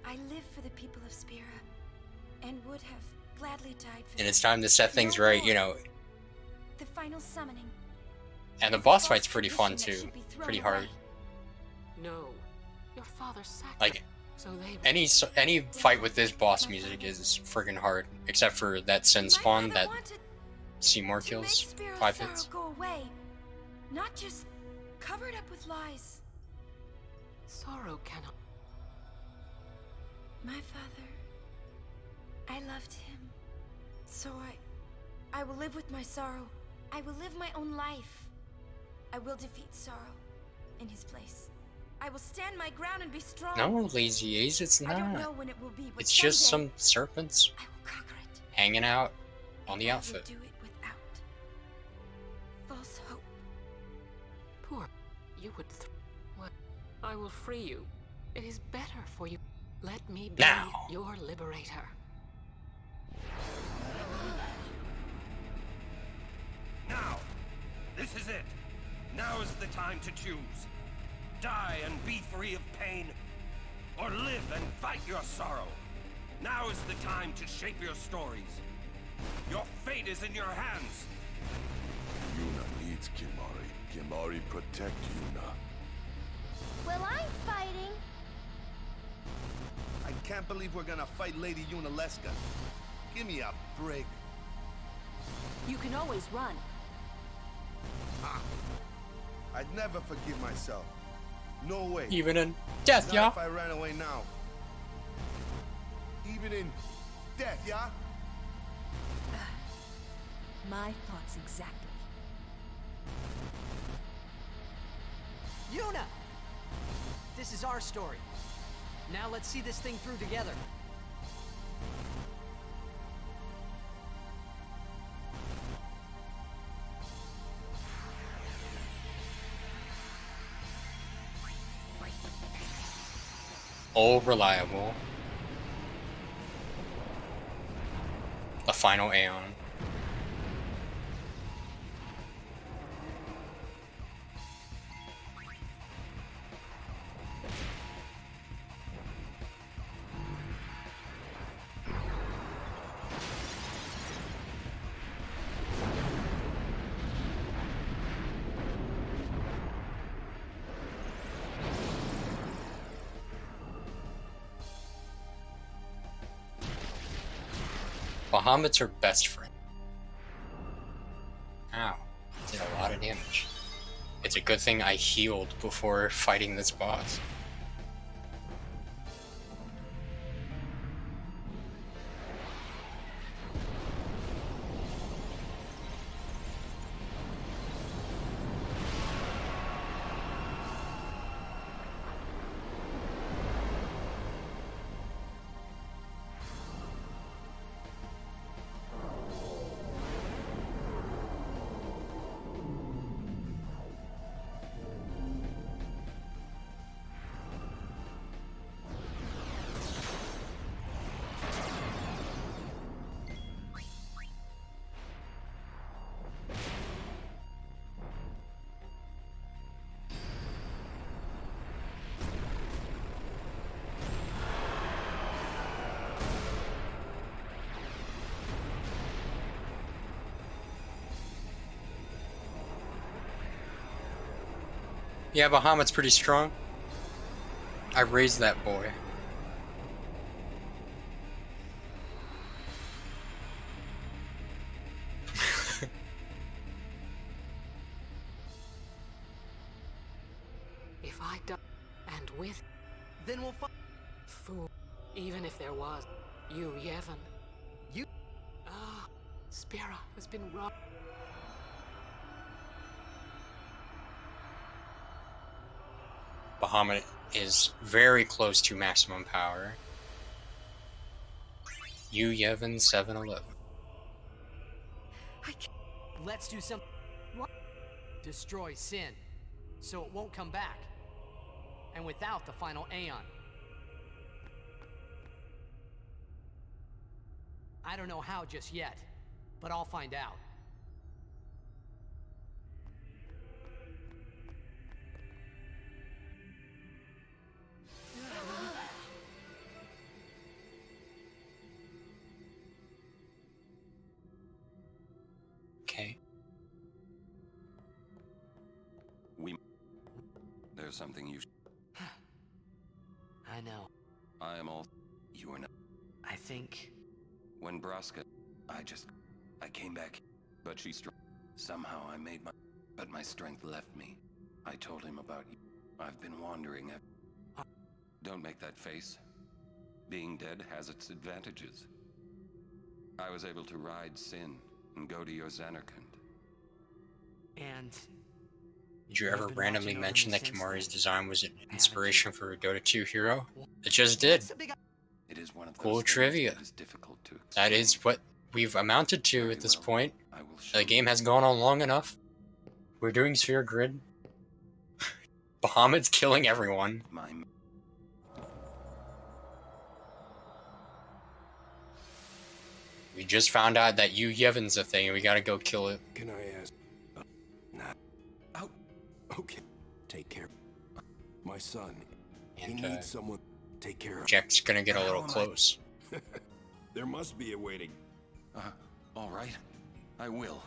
S10: I live for the people of Spira, and would have gladly died for
S2: And it's
S10: them.
S2: time to set things right, you know.
S10: The final summoning.
S2: And the boss fight's pretty fun too. Pretty hard.
S22: No, your father sacrificed.
S2: Like,
S22: so they
S2: any fight with this boss music is friggin' hard, except for that Sin Spawn that Seymour kills,
S10: Spira's
S2: 5
S10: sorrow
S2: hits.
S10: go away, not just covered up with lies.
S22: Sorrow cannot.
S10: My father, I loved him, so I will live with my sorrow. I will live my own life. I will defeat sorrow in his place. I will stand my ground and be strong.
S2: No, Lazy Ace, it's
S10: I don't know
S2: not.
S10: when it will be, but
S2: It's just
S10: someday
S2: some serpents hanging out on the
S10: I will
S2: outfit.
S10: do it without false hope.
S22: Poor. You would. What? I will free you. It is better for you. Let me be
S2: Now.
S22: your liberator.
S3: Now! This is it! Now is the time to choose. Die and be free of pain, or live and fight your sorrow. Now is the time to shape your stories. Your fate is in your hands.
S8: Yuna needs Kimari. Kimari protect Yuna.
S5: Well, I'm fighting.
S8: I can't believe we're gonna fight Lady Yunalesca. Give me a break.
S14: You can always run.
S8: I'd never forgive myself. No way.
S2: Even in death,
S8: Not
S2: yeah.
S8: if I ran away now. Even in death, yeah?
S14: My thoughts exactly.
S4: Yuna! This is our story. Now let's see this thing through together.
S2: All reliable. A final Aeon. Bahamut's her best friend. Ow. Did a lot of damage. It's a good thing I healed before fighting this boss. Yeah, Bahamut's pretty strong. I raised that boy.
S22: If I die, and with,
S4: then we'll fight.
S22: Fool. Even if there was, you, Yevon.
S4: You.
S22: Spira has been robbed.
S2: Bahamut is very close to maximum power. You, Yevon, 711.
S4: Let's do some. What? Destroy Sin, so it won't come back. And without the final Aeon. I don't know how just yet, but I'll find out.
S2: Okay.
S20: There's something you...
S4: I know.
S20: I am all... You are not...
S4: I think...
S20: When Braska... I came back, but she somehow I made my... But my strength left me. I told him about you. I've been wandering at... Don't make that face. Being dead has its advantages. I was able to ride Sin and go to your Xanarkand.
S4: And...
S2: Did you ever randomly mention that Kimari's design was an inspiration for a Dota 2 hero? It just did.
S20: It is one of those
S2: Cool trivia.
S20: that is difficult to
S2: That is what we've amounted to at this point. The game has gone on long enough. We're doing Sphere Grid. Bahamut's killing everyone. We just found out that Yu Yevon's a thing and we gotta go kill it.
S15: Can I ask? Nah. Oh, okay. Take care. My son. He
S2: And,
S15: needs someone to take care of.
S2: Jack's gonna get a
S15: How
S2: little
S15: am I-
S2: close.
S15: There must be a way to...
S20: All right. I will.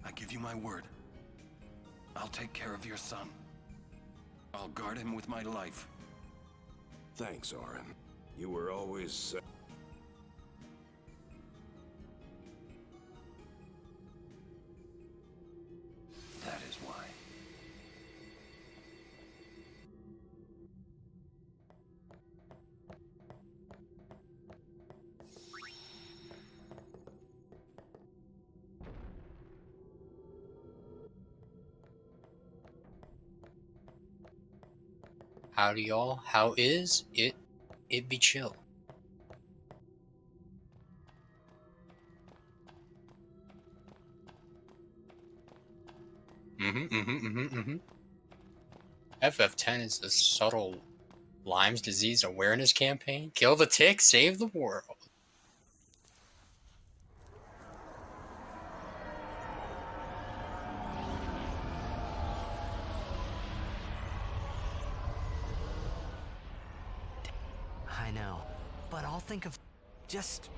S20: I give you my word. I'll take care of your son. I'll guard him with my life.
S15: Thanks, Oren. You were always...
S20: That is why.
S2: Howdy y'all, how is it? It be chill. FF10 is a subtle Lyme's disease awareness campaign. Kill the tick, save the world.
S4: I know, but I'll think of just...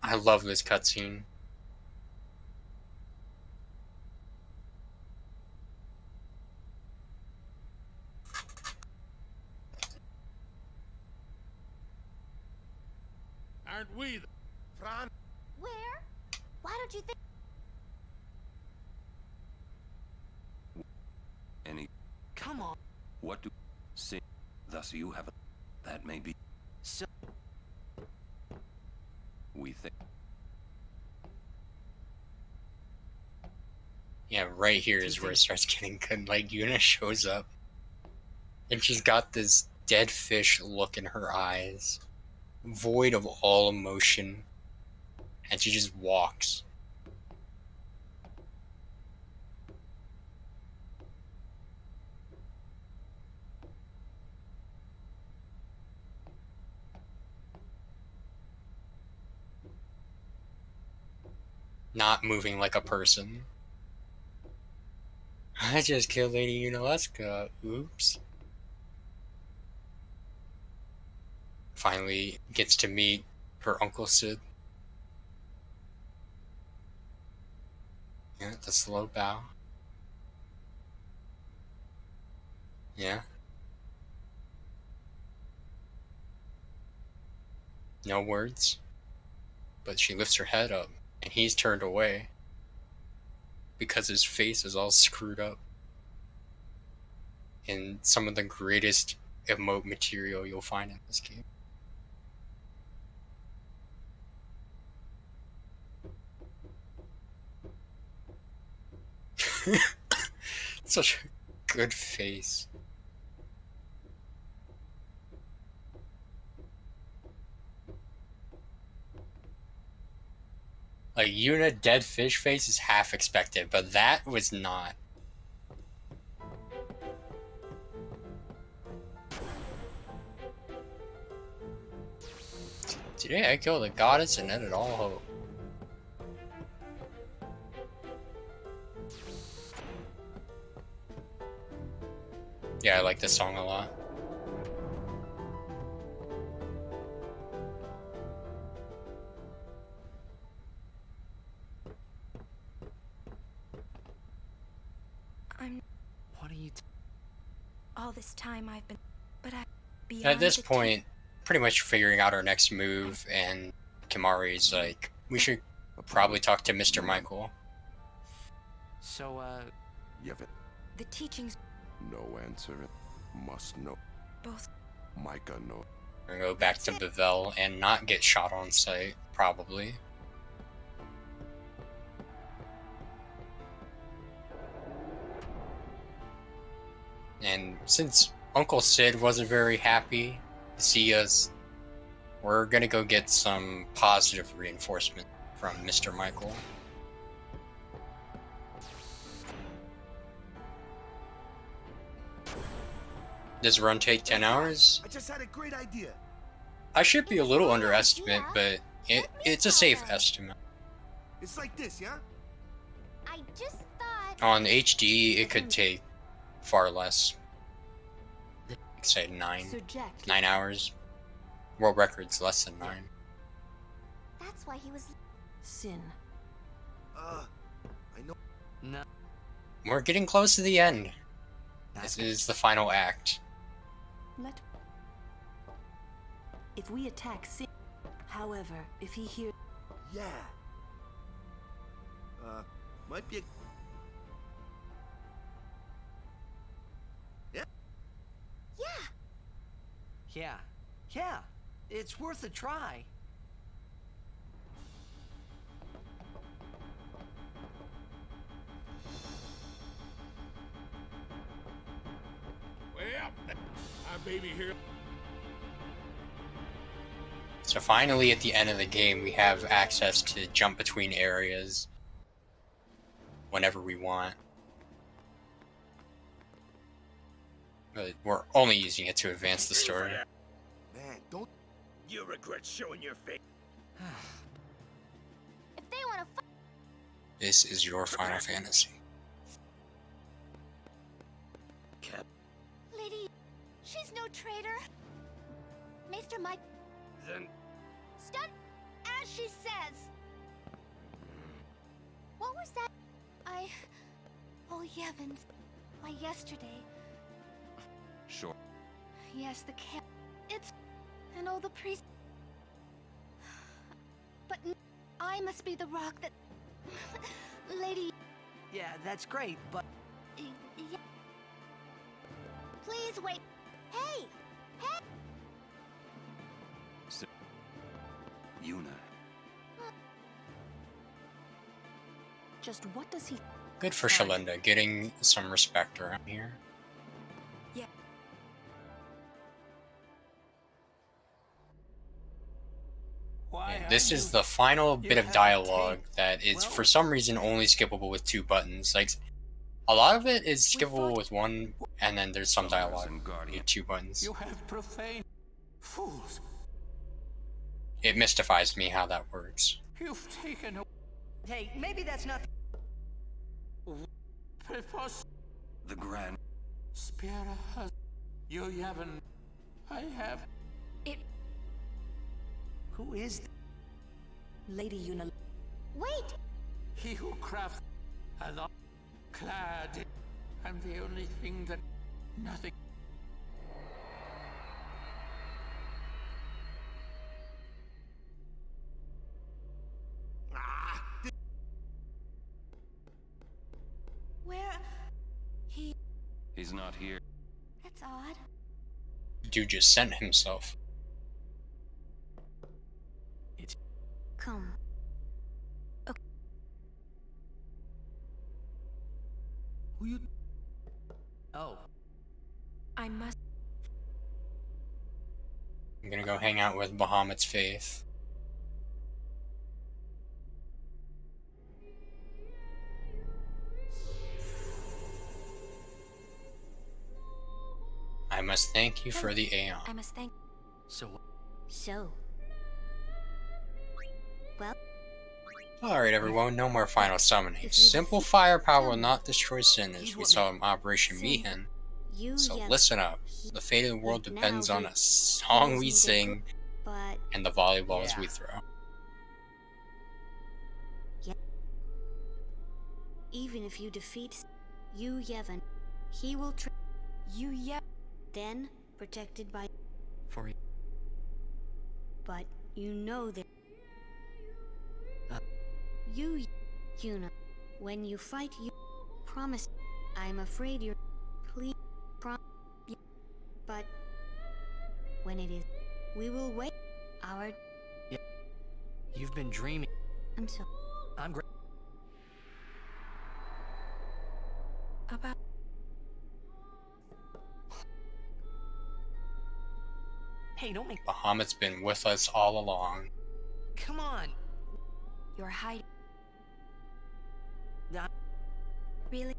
S2: I love this cutscene.
S1: Aren't we the... Fran?
S5: Where? Why don't you think...
S20: Any...
S4: Come on.
S20: What do... Sin... Thus you have a... That may be...
S4: So...
S20: We think...
S2: Yeah, right here is where it starts getting good. Like, Yuna shows up, and she's got this dead fish look in her eyes, void of all emotion, and she just walks. Not moving like a person. I just killed Lady Yunalesca. Oops. Finally gets to meet her Uncle Sid. Yeah, the slow bow. Yeah. No words. But she lifts her head up, and he's turned away. Because his face is all screwed up. In some of the greatest emote material you'll find in this game. Such a good face. A Yuna dead fish face is half expected, but that was not. Today I killed the goddess and ended all hope. Yeah, I like this song a lot.
S4: What are you...
S10: All this time I've been... But I...
S2: At this point, pretty much figuring out our next move, and Kimari's like, we should probably talk to Mr. Michael.
S4: So,
S6: Yevon,
S10: The teachings...
S6: no answer. Must know.
S10: Both...
S6: Micah know.
S2: We're gonna go back to Bevelle and not get shot on sight, probably. And since Uncle Sid wasn't very happy to see us We're gonna go get some positive reinforcement from Mr. Michael. Does the run take 10 hours?
S8: I just had a great idea.
S2: I should be a little underestimate, but it's a safe estimate.
S8: It's like this, yeah?
S5: I just thought.
S2: On HD, it could take far less. Like, say 9 hours. World record's less than 9.
S5: That's why he was.
S14: Sin.
S8: I know.
S7: No.
S2: We're getting close to the end. This is the final act.
S14: If we attack Sin, however, if he hears.
S8: Yeah. Might be a. Yeah.
S4: Yeah. Yeah. It's worth a try.
S1: Well, our baby here.
S2: So finally, at the end of the game, we have access to jump between areas whenever we want. But we're only using it to advance the story.
S8: Man, don't.
S3: You regret showing your face.
S5: If they want to.
S2: This is your Final Fantasy.
S5: Lady, she's no traitor. Maester Mike.
S3: Then.
S5: Stud, as she says. What was that? Oh, Yevons. Yesterday.
S20: Sure.
S5: Yes, the camp. It's. And all the priests. But I must be the rock that. Lady.
S4: Yeah, that's great, but.
S5: Yeah. Please wait. Hey! Hey!
S20: Yuna.
S14: Just what does he?
S2: Good for Shalinda, getting some respect around here.
S14: Yeah.
S2: And this is the final bit of dialogue that is for some reason only skippable with 2 buttons. Like, a lot of it is skippable with 1, and then there's some dialogue with 2 buttons.
S21: You have profane fools.
S2: It mystifies me how that works.
S21: You've taken a
S4: Hey, maybe that's not.
S20: The Grand.
S21: Spira has. You haven't. I have.
S14: It.
S4: Who is?
S14: Lady Yuna.
S5: Wait!
S21: He who crafts has all clad in. I'm the only thing that. Nothing.
S5: Where?
S20: He's not here.
S5: That's odd.
S2: Dude just sent himself.
S5: Come. Okay.
S4: Who you? Oh.
S10: I must.
S2: I'm gonna go hang out with Bahamut's Faith. I must thank you for the Aeon.
S10: I must thank.
S4: So.
S5: Well.
S2: Alright everyone, no more final summonings. Simple firepower will not destroy Sin as we saw in Operation Mi'ihen. So listen up. The fate of the world depends on a song we sing and the volleyballs we throw.
S5: Even if you defeat you, Yevon, he will then protected by
S7: For.
S5: But you know that you, Yuna, when you fight, you promise. I'm afraid you're. Please, but when it is, we will wait. Our.
S7: Yeah. You've been dreaming.
S5: I'm so.
S7: I'm great.
S10: About.
S4: Hey, Hey, don't make...
S2: Bahamut's been with us all along.
S4: Come on.
S10: You're hiding.
S4: Not...
S10: Really?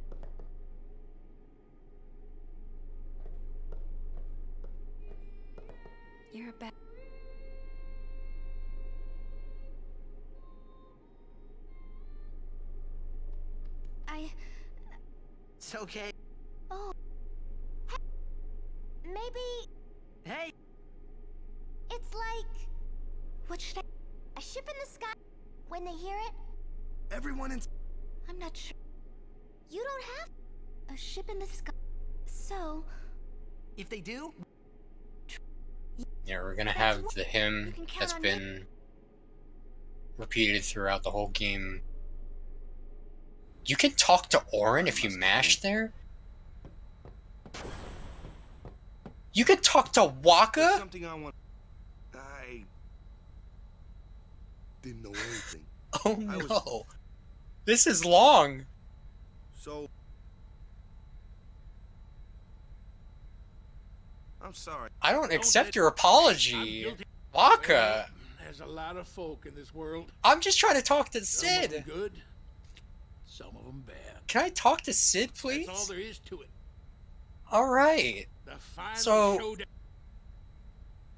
S10: You're a bad...
S4: It's okay.
S5: Oh. Maybe...
S4: Hey!
S5: It's like... What should I... A ship in the sky? When they hear it?
S8: Everyone in...
S5: I'm not sure. You don't have... A ship in the sky. So...
S4: If they do...
S2: Yeah, we're gonna have the hymn that's been repeated throughout the whole game. You can talk to Orin if you mash there? You can talk to Waka?
S8: Something I want... I... didn't know anything.
S2: Oh no. This is long.
S8: So... I'm sorry.
S2: I don't accept your apology. Waka!
S1: There's a lot of folk in this world.
S2: I'm just trying to talk to
S1: Some of them
S2: Sid.
S1: good, some of them bad.
S2: Can I talk to Sid, please?
S1: That's all there is to it.
S2: Alright.
S1: The final
S2: So,
S1: showdown.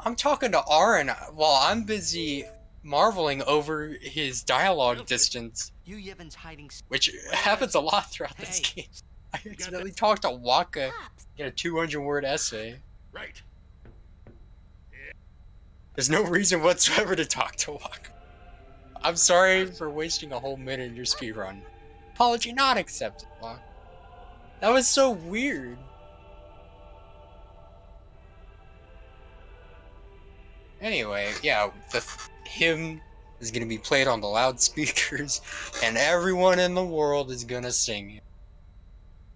S2: I'm talking to Aaron while I'm busy marveling over his dialogue distance,
S4: You Yevon's hiding...
S2: which happens a lot throughout this game. I accidentally talked to Waka, get a 200-word essay.
S1: Right.
S2: There's no reason whatsoever to talk to Waka. I'm sorry for wasting a whole minute in your speedrun. Apology not accepted, Waka. That was so weird. Anyway, yeah, the hymn is gonna be played on the loudspeakers, and everyone in the world is gonna sing it,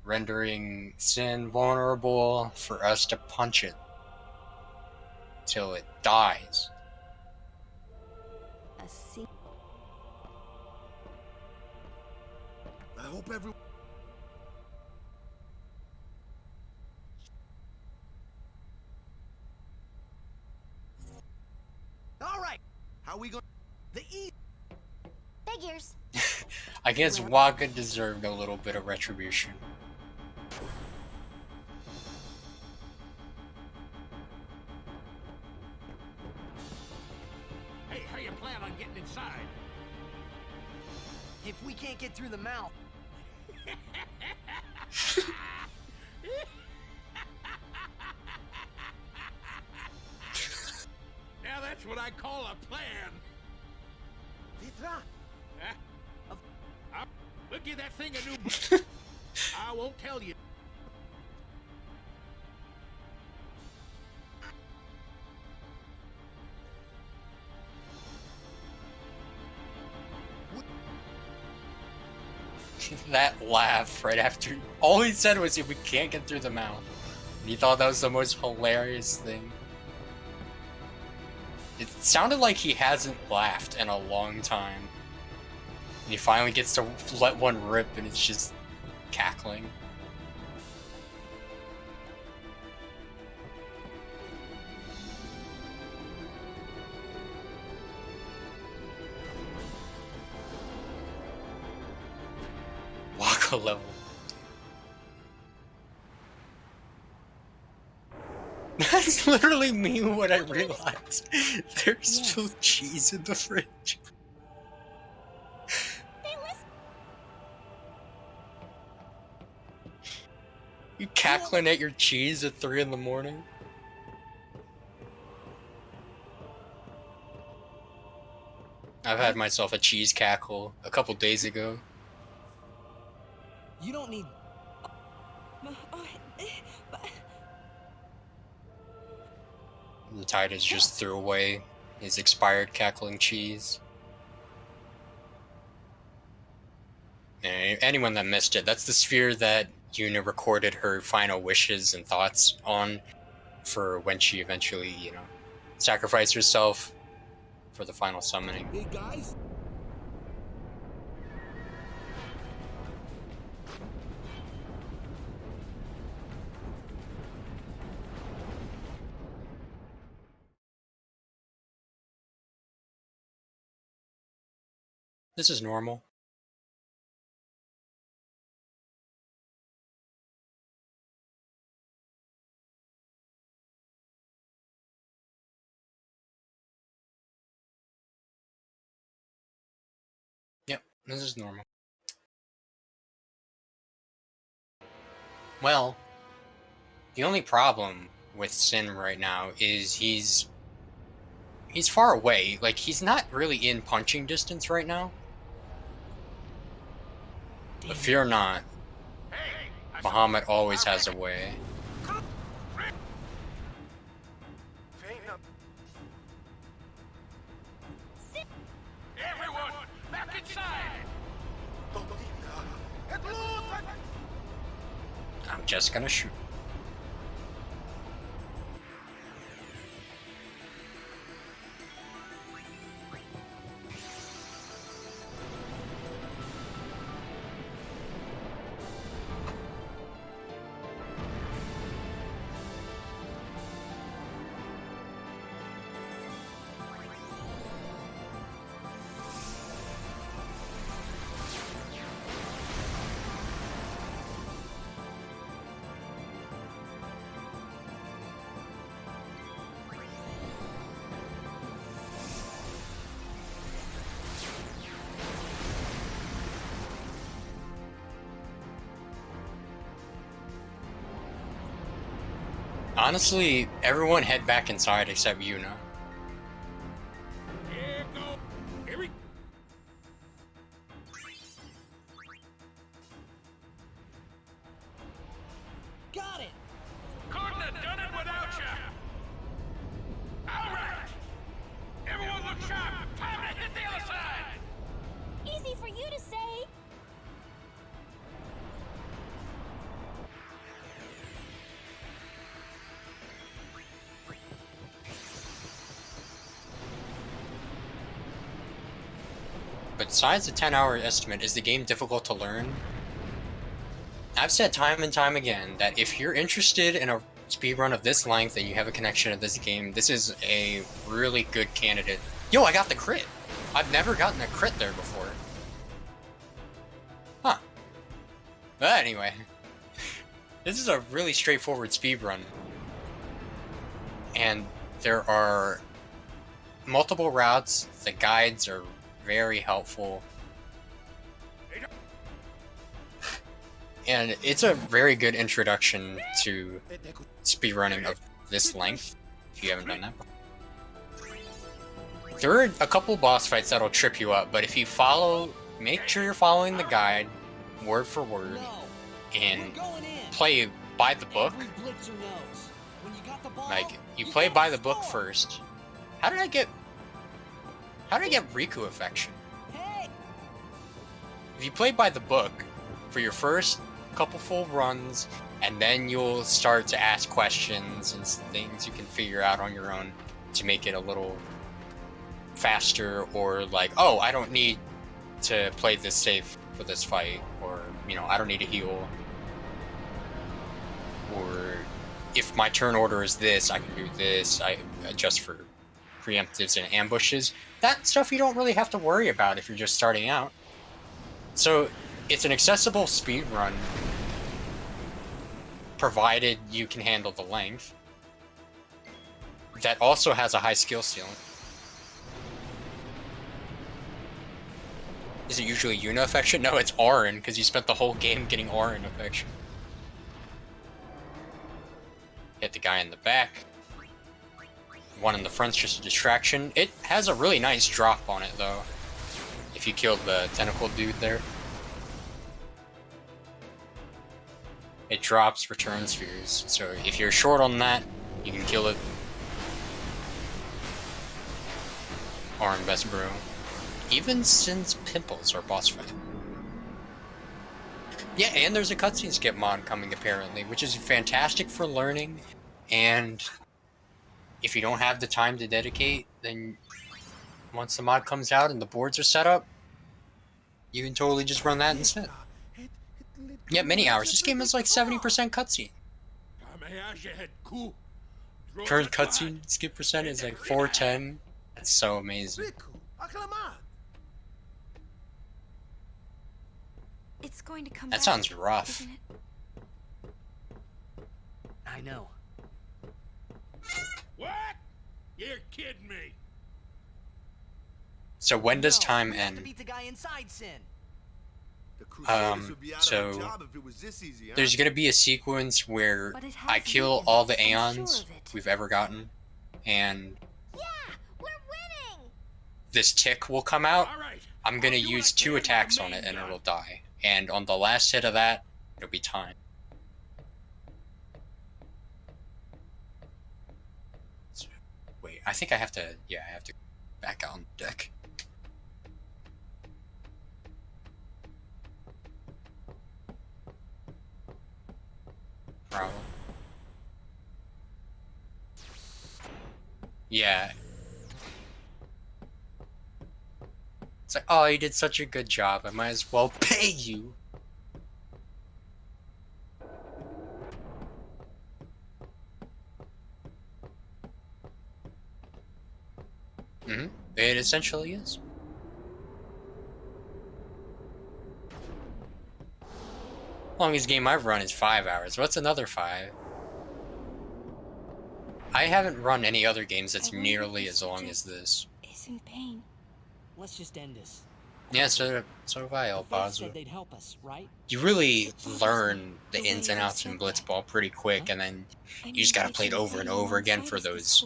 S2: rendering Sin vulnerable for us to punch it till it dies.
S8: I hope everyone...
S4: All right.
S8: How we going?
S4: The E.
S5: Figures.
S2: I guess Waka deserved a little bit of retribution.
S1: Hey, how you plan on getting inside?
S4: If we can't get through the mouth...
S1: Now that's what I call a plan.
S4: Vitra.
S1: We'll give that thing a new... I won't tell you.
S2: That laugh right after... All he said was, if we can't get through the mouth. And he thought that was the most hilarious thing. It sounded like he hasn't laughed in a long time. And he finally gets to let one rip and it's just cackling. Waka level. That's literally me when I realized there's still cheese in the fridge. You cackling at your cheese at 3 in the morning? I've had myself a cheese cackle a couple days ago.
S4: You don't need...
S2: The Titus just threw away his expired cackling cheese. And anyone that missed it, that's the sphere that Yuna recorded her final wishes and thoughts on for when she eventually, you know, sacrificed herself for the final summoning.
S8: Hey guys,
S2: This is normal. Yep, this is normal. Well, the only problem with Sin right now is he's far away. Like, he's not really in punching distance right now. But fear not. Bahamut always has a way.
S1: Everyone, back inside!
S2: I'm just gonna shoot. Honestly, everyone head back inside except Yuna.
S1: Here go. Here we
S17: Got it!
S1: couldn't have done it without you. All right. Everyone look sharp. Time to hit the other side.
S5: Easy for you to say.
S2: Besides the 10-hour estimate, is the game difficult to learn? I've said time and time again that if you're interested in a speedrun of this length and you have a connection to this game, this is a really good candidate. Yo, I got the crit! I've never gotten a crit there before. Huh. But anyway, this is a really straightforward speedrun. And there are multiple routes, the guides are very helpful. And it's a very good introduction to speedrunning of this length, if you haven't done that before. There are a couple boss fights that'll trip you up, but if you follow, make sure you're following the guide, word for word, and play by the book. Like, you play by the book first. How did I get Riku affection? If you play by the book for your first couple full runs, and then you'll start to ask questions and things you can figure out on your own to make it a little faster, or like, oh, I don't need to play this safe for this fight, or, you know, I don't need to heal, or if my turn order is this, I can do this, I adjust for preemptives and ambushes. That stuff you don't really have to worry about if you're just starting out. So it's an accessible speedrun, provided you can handle the length, that also has a high skill ceiling. Is it usually Yuna affection? No, it's Auron, because you spent the whole game getting Auron affection. Hit the guy in the back. One in the front's just a distraction. It has a really nice drop on it, though, if you killed the tentacle dude there. It drops return spheres, so if you're short on that, you can kill it. Auron best bro. Even Sin's pimples are boss fight. Yeah, and there's a cutscene skip mod coming apparently, which is fantastic for learning, and if you don't have the time to dedicate, then once the mod comes out and the boards are set up, you can totally just run that instead. Yeah, many hours. This game is like 70% cutscene. Current cutscene skip percent is like 410. That's so amazing.
S10: It's going to come
S2: That
S10: back,
S2: sounds rough.
S10: isn't it?
S4: I know.
S1: What? You're kidding me.
S2: So when does
S4: No,
S2: time
S4: we have to
S2: end?
S4: beat the guy inside Sin.
S8: The Crusaders would be out
S2: So
S8: of a job if it was this easy, huh?
S2: there's gonna be a sequence where
S14: But it has
S2: I kill all the
S14: weakens, I'm
S2: Aeons
S14: sure of it.
S2: we've ever gotten, and
S5: Yeah, we're winning.
S2: this tick will come out.
S1: All right.
S2: I'm gonna
S1: I'll do
S2: use
S1: what I
S2: 2
S1: can
S2: attacks
S1: with
S2: on
S1: my
S2: it, and
S1: main
S2: it'll
S1: gun.
S2: die. And on the last hit of that, it'll be time. So, wait, I think I have to. Yeah, I have to back out on the deck. Problem. Yeah. It's like, oh, you did such a good job. I might as well pay you. It essentially is. Longest game I've run is 5 hours. What's another 5? I haven't run any other games that's nearly as long as this.
S10: Is in pain.
S4: Let's just end this.
S2: Yeah, so have I, El
S4: Faith
S2: Bazo.
S4: said they'd help us, right?
S2: You really learn the ins and outs in Blitzball pretty quick, and then you just gotta play it over and over again for those,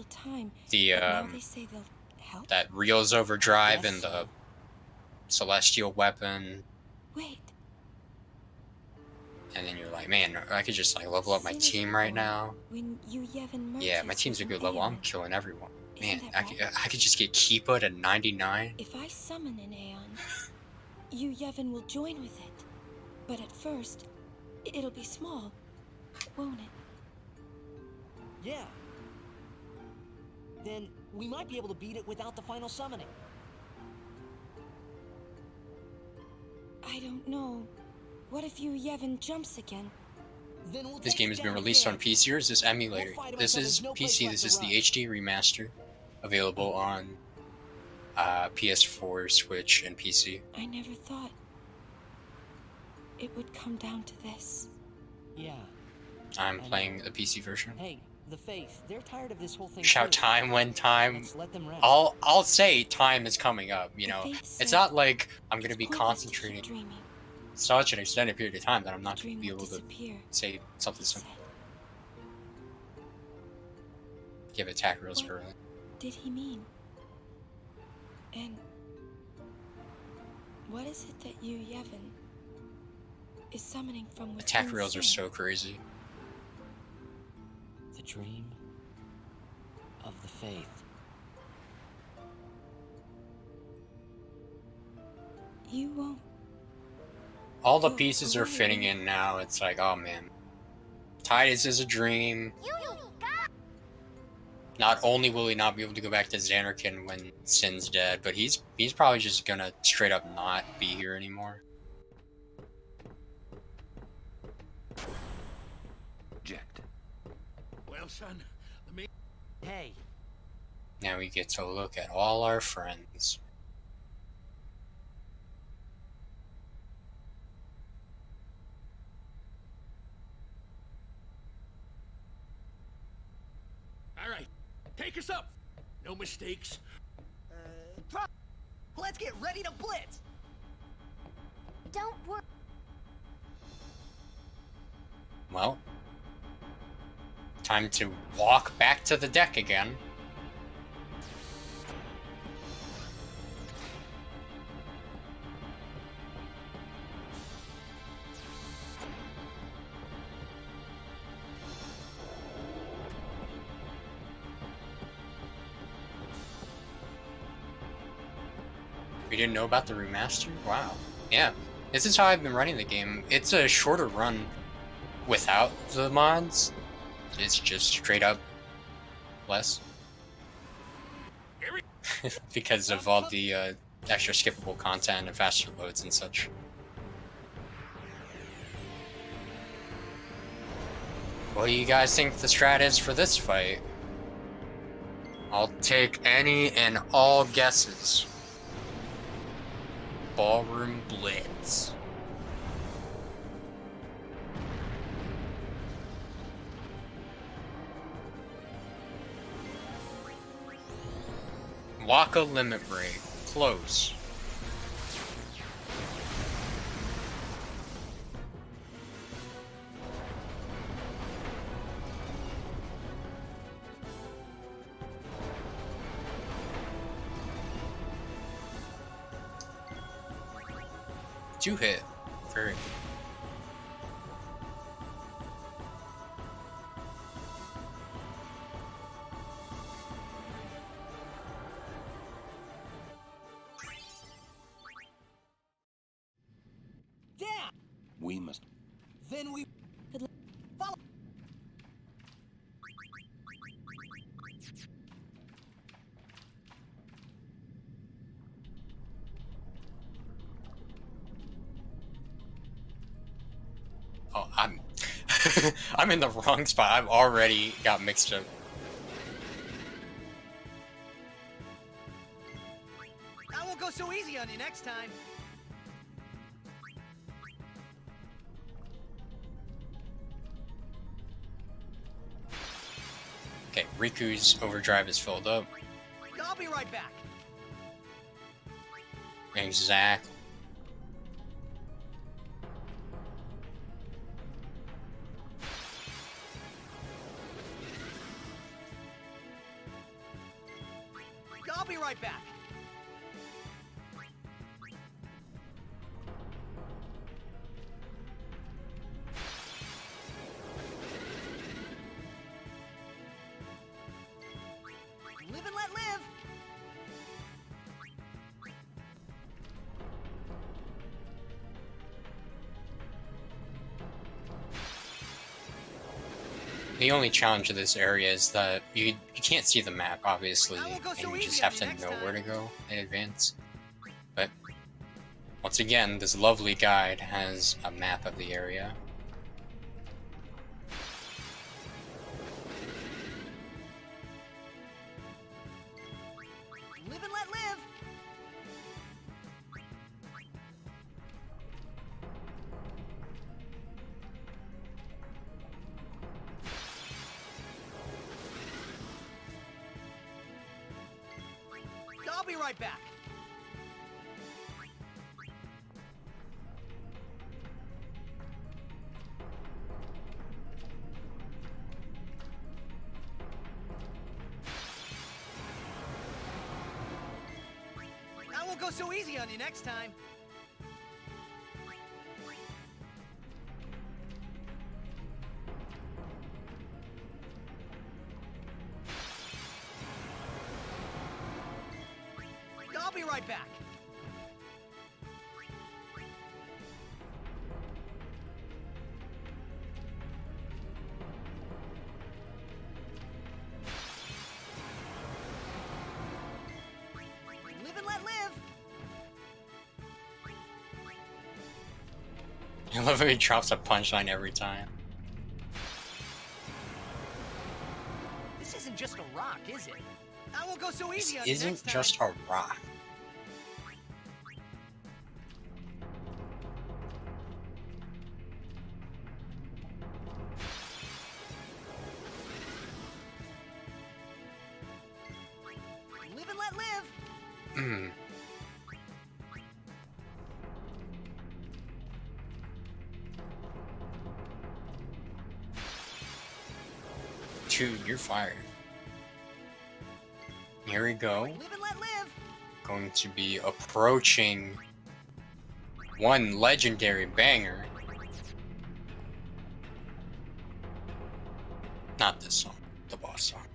S2: that Reels Overdrive and the Celestial Weapon.
S10: Wait.
S2: And then you're like, man, I could just like level up my team right now.
S10: When you Yevon
S2: Yeah, my team's a good level. I'm killing everyone. Man, I could just get Keepa to 99.
S10: If I summon an Aeon, you Yevon will join with it. But at first, it'll be small, won't it?
S4: Yeah. Then we might be able to beat it without the final summoning.
S10: I don't know. What if you Yevon jumps again?
S4: Then we'll
S2: This
S4: take
S2: game
S4: it
S2: has been
S4: down
S2: released
S4: again.
S2: on PC, or is this emulator?
S4: We'll fight
S2: This
S4: until
S2: is
S4: there's no place
S2: PC,
S4: left
S2: this
S4: to
S2: is the
S4: run.
S2: HD remaster, available on PS4, Switch, and PC.
S10: I never thought it would come down to this.
S4: Yeah.
S2: I'm playing the PC version.
S4: Hey, the Faith, they're tired of this whole thing.
S2: Shout
S4: too.
S2: time when time.
S4: Let's let them rest.
S2: I'll say time is coming up, you know.
S10: Faith
S2: It's
S10: said
S2: not like I'm gonna be
S10: pointless to keep
S2: concentrating
S10: dreaming.
S2: such an extended period of time that I'm not gonna
S10: Dream
S2: be
S10: will
S2: able to
S10: disappear.
S2: say something simple. Give attack reels early.
S10: Did he mean? And what is it that you Yevon is summoning from within?
S2: Attack reels are
S10: Sin?
S2: so crazy.
S4: The dream of the Faith.
S10: You won't.
S2: All the pieces are fitting in now. It's like, oh man. Titus is a dream. Not only will he not be able to go back to Xanarkin when Sin's dead, but he's probably just gonna straight up not be here anymore.
S6: Eject.
S1: Well, son, let me...
S4: Hey.
S2: Now we get to look at all our friends.
S1: All right, take us up. No mistakes.
S17: Let's get ready to blitz.
S5: Don't worry.
S2: Well, time to walk back to the deck again. We didn't know about the remaster? Wow. Yeah, this is how I've been running the game. It's a shorter run without the mods. It's just straight up less. Because of all the extra skippable content and faster loads and such. What do you guys think the strat is for this fight? I'll take any and all guesses. Ballroom Blitz. Waka limit break. Close. Two hit. Very.
S17: Damn!
S20: We must.
S17: Then we could follow.
S2: Oh, I'm in the wrong spot. I've already got mixed up.
S17: I won't go so easy on you next time.
S2: Okay, Riku's overdrive is filled up.
S17: I'll be right back.
S2: Exactly.
S17: I'll be right back. Live and let live.
S2: The only challenge of this area is that you can't see the map, obviously, and you just have to know where to go in advance. But once again, this lovely guide has a map of the area.
S17: Live and let live. I'll be right back. I won't go so easy on you next time. I'll be right back. Live and let live.
S2: I love how he drops a punchline every time.
S17: This isn't just a rock, is it? I won't go so
S2: This
S17: easy on you
S2: isn't
S17: next time.
S2: just a rock.
S17: Live and let live.
S2: Hmm. Dude, you're fired. Here we go.
S17: Live and let live.
S2: Going to be approaching one legendary banger. Not this song, the boss song.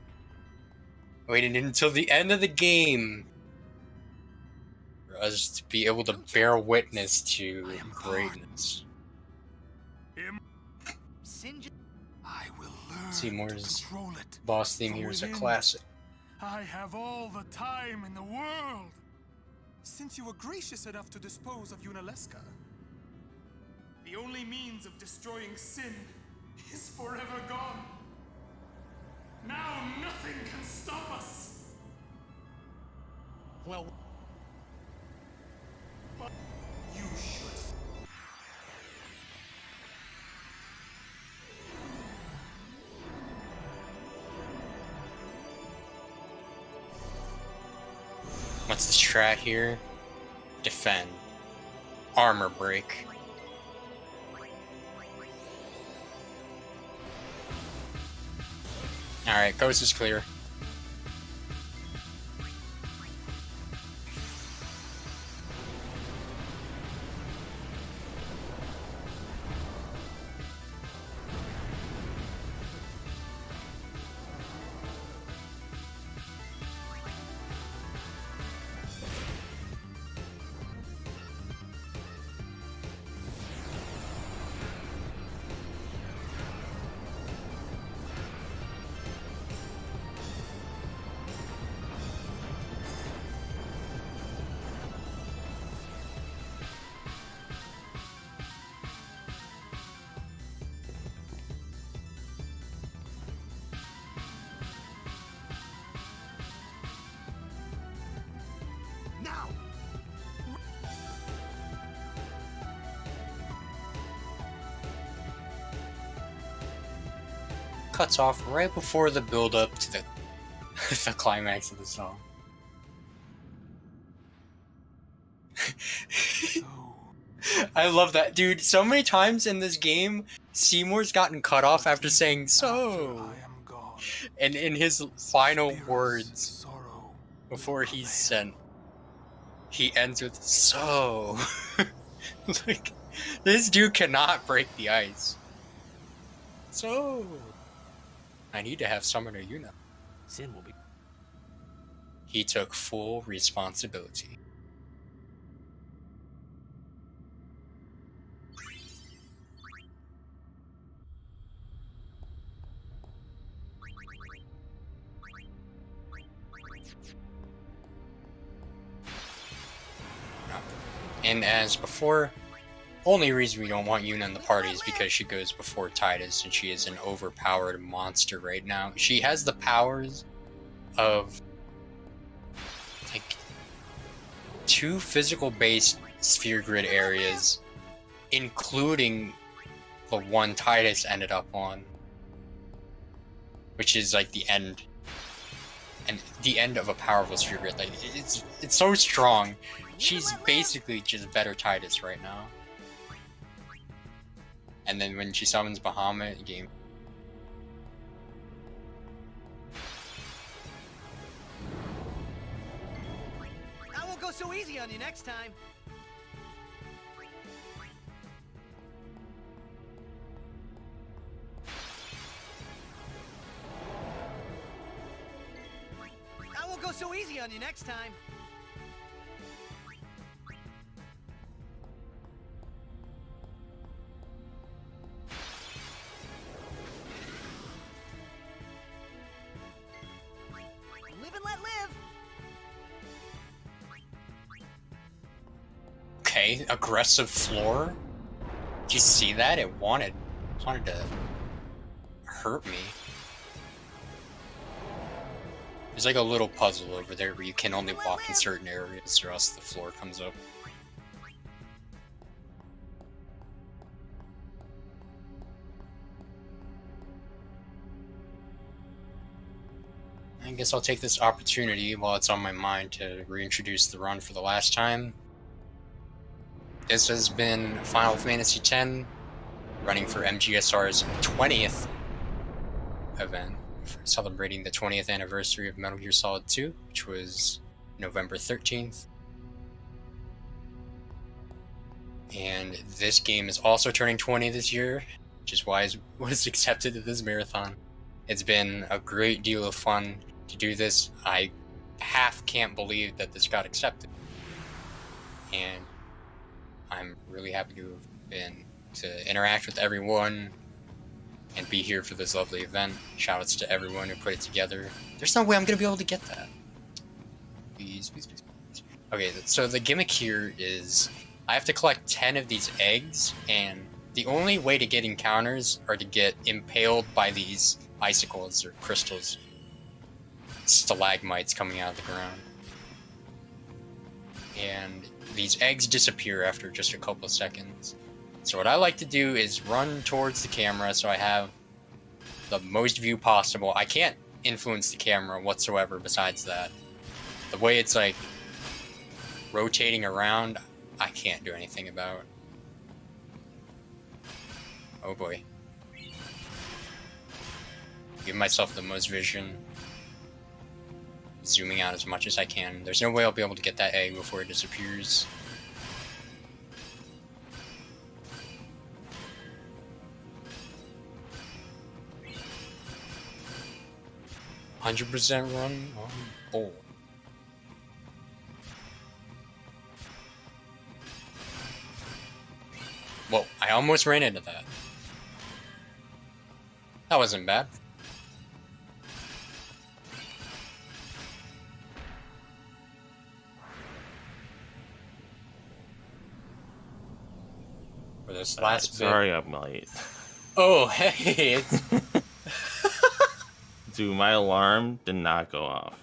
S2: Waited until the end of the game for us to be able to bear witness to greatness.
S12: I will learn
S2: Seymour's
S12: to control it
S2: boss theme
S12: from
S2: here is a
S12: within.
S2: classic.
S12: I have all the time in the world. Since you were gracious enough to dispose of Yunalesca, the only means of destroying sin is forever gone. Now nothing can stop us.
S17: Well,
S12: but you should.
S2: What's the strat here? Defend. Armor break. Alright, coast is clear.
S8: Now!
S2: Cuts off right before the build up to the the climax of the song. I love that, dude. So many times in this game, Seymour's gotten cut off after saying "so," and in his final words before he's sent, he ends with "so." Like, this dude cannot break the ice. So, I need to have Summoner Yuna.
S7: Sin will be.
S2: He took full responsibility. And as before, only reason we don't want Yuna in the party is because she goes before Tidus, and she is an overpowered monster right now. She has the powers of like 2 physical-based sphere grid areas, including the one Tidus ended up on, which is like the end, and the end of a powerful sphere grid. Like it's so strong. She's basically just better Tidus right now. And then when she summons Bahamut, game.
S17: I won't go so easy on you next time. I won't go so easy on you next time. Live and let live.
S2: Okay, aggressive floor. Did you see that? It wanted to hurt me. There's like a little puzzle over there where you can only walk in certain areas or else the floor comes up. I guess I'll take this opportunity while it's on my mind to reintroduce the run for the last time. This has been Final Fantasy X, running for MGSR's 20th event, celebrating the 20th anniversary of Metal Gear Solid 2, which was November 13th. And this game is also turning 20 this year, which is why it was accepted to this marathon. It's been a great deal of fun to do this. I half can't believe that this got accepted. And I'm really happy to have been to interact with everyone and be here for this lovely event. Shoutouts to everyone who put it together. There's no way I'm gonna be able to get that. Please, please, please, please. Okay, so the gimmick here is I have to collect 10 of these eggs, and the only way to get encounters are to get impaled by these icicles or crystals, stalagmites coming out of the ground. And these eggs disappear after just a couple of seconds. So what I like to do is run towards the camera so I have the most view possible. I can't influence the camera whatsoever besides that. The way it's like rotating around, I can't do anything about. Oh boy. Give myself the most vision. Zooming out as much as I can. There's no way I'll be able to get that egg before it disappears. "100% run on board." Whoa, I almost ran into that. That wasn't bad. For this last bit.
S9: Sorry I'm late.
S2: Oh, hey. It's...
S9: Dude, my alarm did not go off.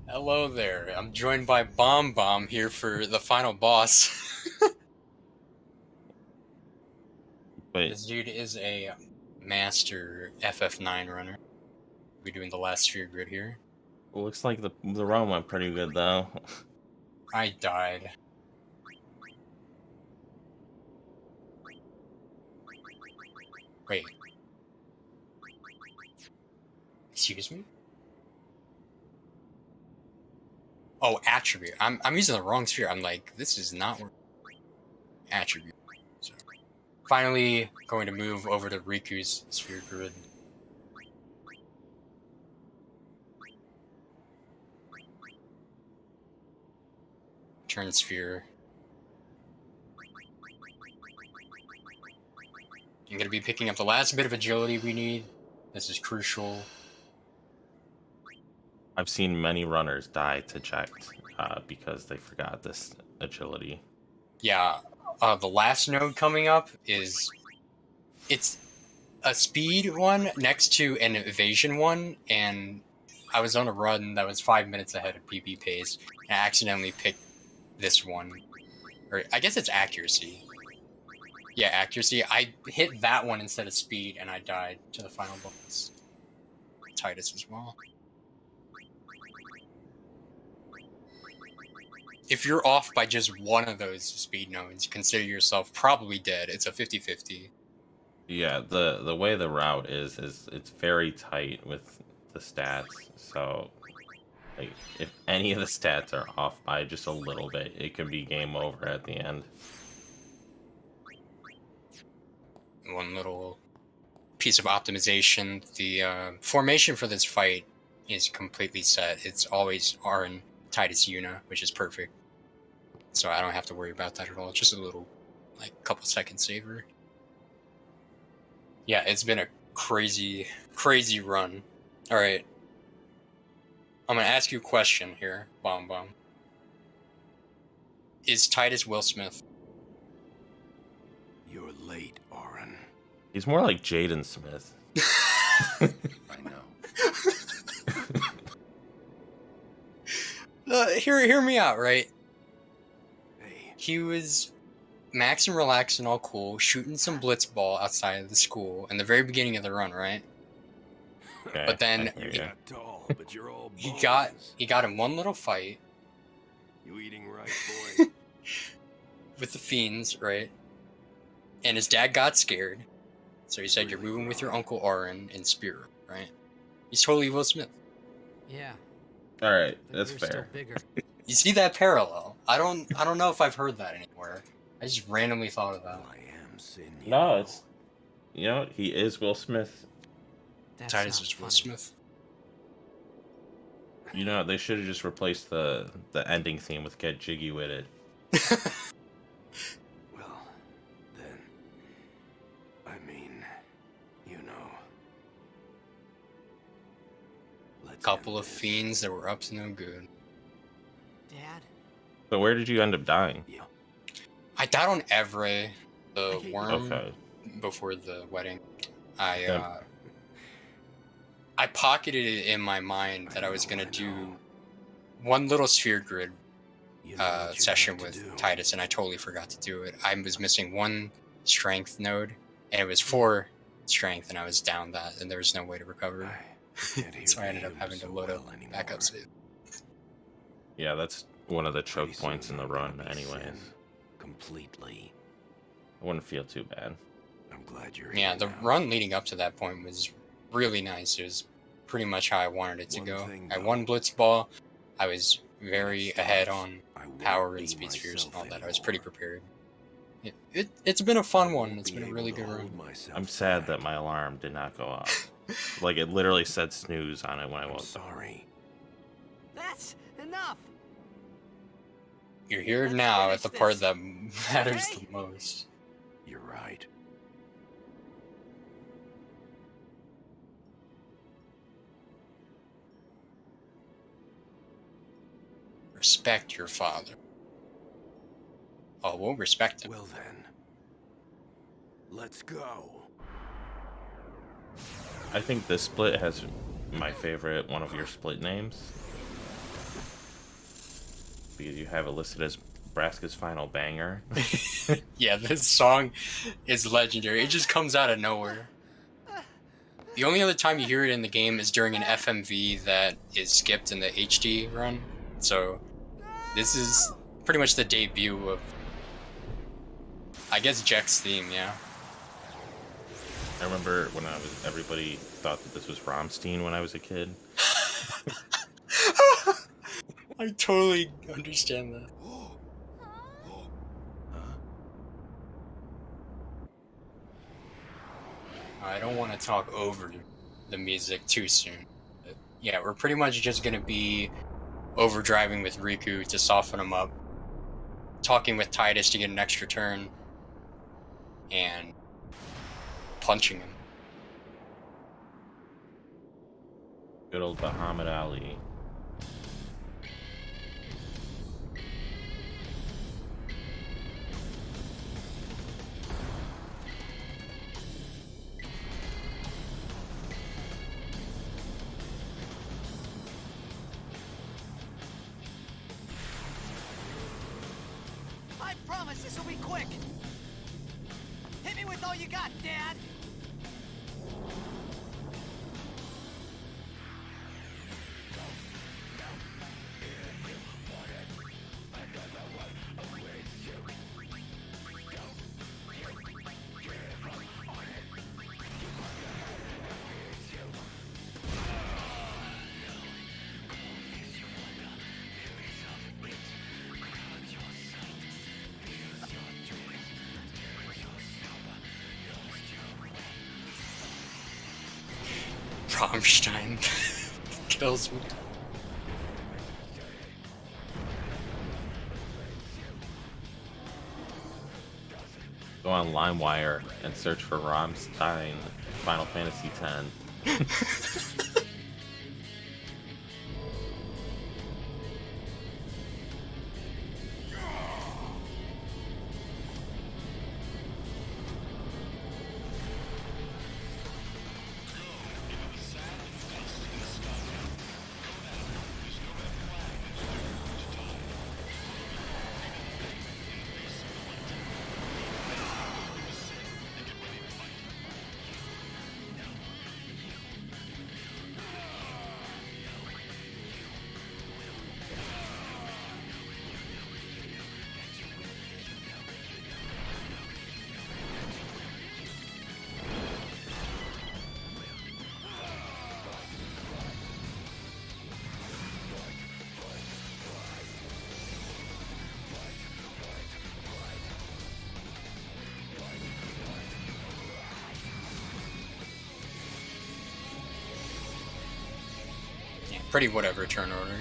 S2: Hello there. I'm joined by Bomb here for the final boss.
S9: Wait.
S2: This dude is a master FF9 runner. We're doing the last sphere grid here.
S9: Looks like the run went pretty good though.
S2: I died. Wait. Excuse me? Oh, attribute. I'm using the wrong sphere. I'm like, this is not attribute. So, finally going to move over to Riku's sphere grid. Turn sphere. I'm going to be picking up the last bit of agility we need. This is crucial.
S9: I've seen many runners die to Ject because they forgot this agility.
S2: Yeah, the last node coming up is... It's a speed one next to an evasion one, and I was on a run that was 5 minutes ahead of PB pace, and I accidentally picked this one. Or I guess it's accuracy. Yeah, accuracy. I hit that one instead of speed, and I died to the final boss. Titus as well. If you're off by just one of those speed nodes, consider yourself probably dead. It's a 50-50.
S9: Yeah, the way the route is it's very tight with the stats. So, like, if any of the stats are off by just a little bit, it could be game over at the end.
S2: One little piece of optimization. The formation for this fight is completely set. It's always Arn, Titus, Yuna, which is perfect. So I don't have to worry about that at all. Just a little, like, couple second saver. Yeah, it's been a crazy, crazy run. Alright. I'm gonna ask you a question here, Bomb. Is Titus Will Smith?
S15: You're late, Auron.
S9: He's more like Jaden Smith.
S15: I know.
S2: Hear me out, right? Hey. He was maxing, relaxing, all cool, shooting some blitzball outside of the school in the very beginning of the run, right?
S9: Okay,
S2: but then he got in one little fight.
S15: You eating right, boy?
S2: With the fiends, right? And his dad got scared, so he said, "You're moving with your uncle Auron in Spirit, right?" He's totally Will Smith.
S7: Yeah.
S9: All right, that's fair.
S2: You see that parallel? I don't know if I've heard that anywhere. I just randomly thought of that.
S9: No, it's he is Will Smith.
S2: Titus is Will Smith.
S9: You know, they should have just replaced the ending theme with "Get Jiggy with It."
S15: Well, then, I mean, you know.
S2: Couple of fiends that were up to no good.
S4: Dad?
S9: So where did you end up dying?
S2: I died on Evre, the worm,
S9: Okay.
S2: before the wedding. I pocketed it in my mind that I was gonna do one little sphere grid session with Titus, and I totally forgot to do it. I was missing one strength node, and it was 4 strength, and I was down that, and there was no way to recover. So I ended up having to load up backup save.
S9: Yeah, that's one of the choke points in the run, anyways.
S15: Completely.
S9: I wouldn't feel too bad.
S15: I'm glad you're
S2: Yeah,
S15: here
S2: the
S15: now.
S2: run leading up to that point was really nice. It was pretty much how I wanted it to go. I won Blitzball. I was very ahead on power and speed spheres and all that. I was pretty prepared. It's been a fun one. It's been a really good run.
S9: I'm sad that my alarm did not go off. Like, it literally said snooze on it when I woke up.
S15: Sorry.
S17: That's enough.
S2: You're here now at the part that matters the most.
S15: You're right.
S2: Respect your father. Oh, we'll respect him.
S15: Well then, let's go.
S9: I think this split has my favorite, one of your split names. Because you have it listed as Braska's final banger.
S2: Yeah, this song is legendary. It just comes out of nowhere. The only other time you hear it in the game is during an FMV that is skipped in the HD run. So, this is pretty much the debut of, I guess, Jack's theme, yeah.
S9: I remember when everybody thought that this was Rammstein when I was a kid.
S2: I totally understand that. I don't want to talk over the music too soon. But yeah, we're pretty much just going to be overdriving with Riku to soften him up, talking with Titus to get an extra turn, and punching him.
S9: Good old Muhammad Ali.
S17: I promise this will be quick. Hit me with all you got, Dad.
S2: Rammstein kills me.
S9: Go on LimeWire and search for Rammstein Final Fantasy X.
S2: Pretty whatever turn order.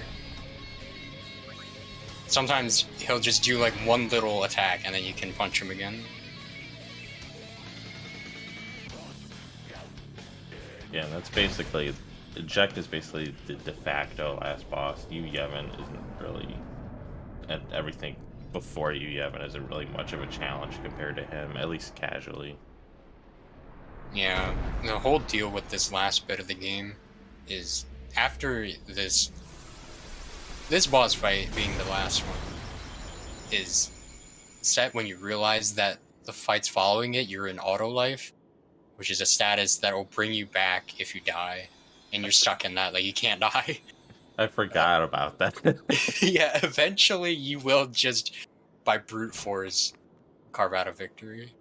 S2: Sometimes he'll just do like one little attack and then you can punch him again.
S9: Yeah, that's basically... Eject is basically the de facto last boss. Yu Yevon isn't really... And everything before Yu Yevon isn't really much of a challenge compared to him, at least casually.
S2: Yeah, the whole deal with this last bit of the game is after this boss fight being the last one is set when you realize that the fights following it, you're in auto life, which is a status that will bring you back if you die, and you're stuck in that, like you can't die.
S9: I forgot about that.
S2: Yeah, eventually you will just, by brute force, carve out a victory.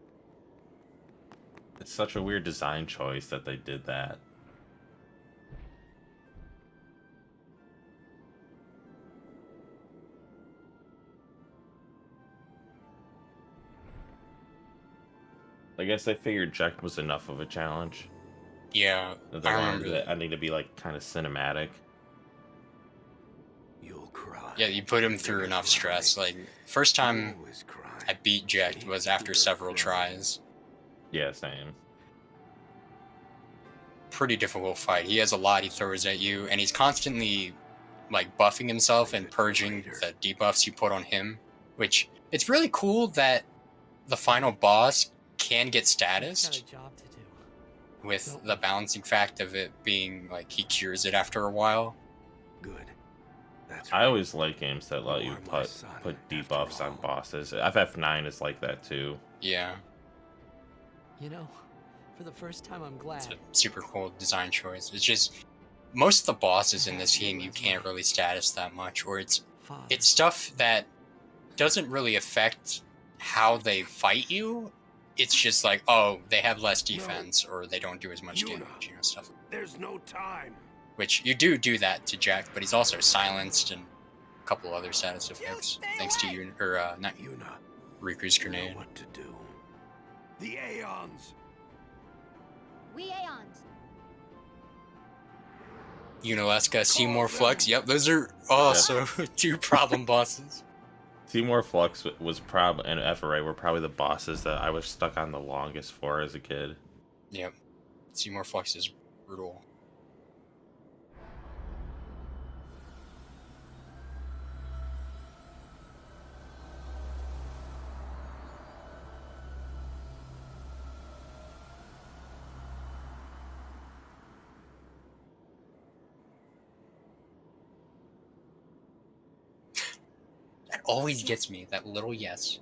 S9: It's such a weird design choice that they did that. I guess I figured Ject was enough of a challenge.
S2: Yeah,
S9: That they
S2: I
S9: wanted
S2: remember
S9: the ending to be like kind of cinematic.
S15: You'll cry.
S2: Yeah, you put him through enough stress. Like, first time I beat Ject was after several tries.
S9: Yeah, same.
S2: Pretty difficult fight. He has a lot he throws at you, and he's constantly like buffing himself and purging the debuffs you put on him. Which, it's really cool that the final boss can get statused with the balancing fact of it being like he cures it after a while.
S15: Good.
S9: I always like games that let you put debuffs on bosses. FF9 is like that too.
S2: Yeah.
S7: You know, for the first time, I'm glad.
S2: It's a super cool design choice. It's just most of the bosses in this game you can't really status that much, or it's stuff that doesn't really affect how they fight you. It's just like, oh, they have less defense, or they don't do as much damage, you know, stuff.
S15: There's no time.
S2: Which you do that to Jack, but he's also silenced and a couple other status effects thanks to you, or not
S15: Yuna.
S2: Riku's grenade.
S15: You know what to do. The Aeons.
S5: We Aeons.
S2: Unaleska, Seymour Flux. Yep, those are also two problem bosses.
S9: Seymour Flux was probably, and FRA were probably the bosses that I was stuck on the longest for as a kid.
S2: Yep. Seymour Flux is brutal. That always gets me, that little yes.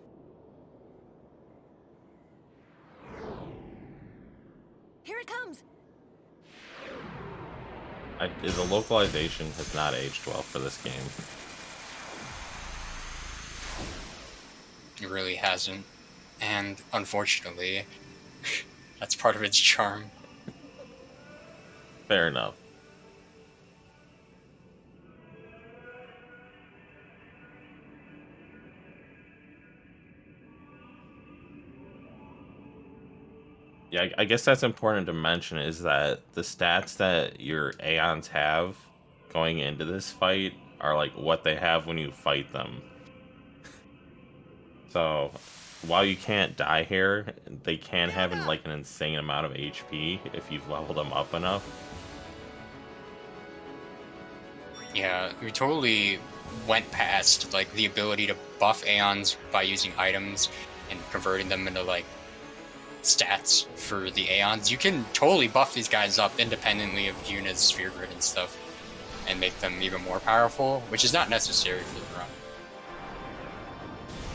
S5: Here it comes.
S9: The localization has not aged well for this game.
S2: It really hasn't. And unfortunately, that's part of its charm.
S9: Fair enough. Yeah, I guess that's important to mention, is that the stats that your Aeons have going into this fight are like what they have when you fight them. So while you can't die here, they can have like an insane amount of HP if you've leveled them up enough.
S2: Yeah, we totally went past like the ability to buff Aeons by using items and converting them into like stats for the Aeons. You can totally buff these guys up independently of Yuna's sphere grid and stuff and make them even more powerful, which is not necessary for the run.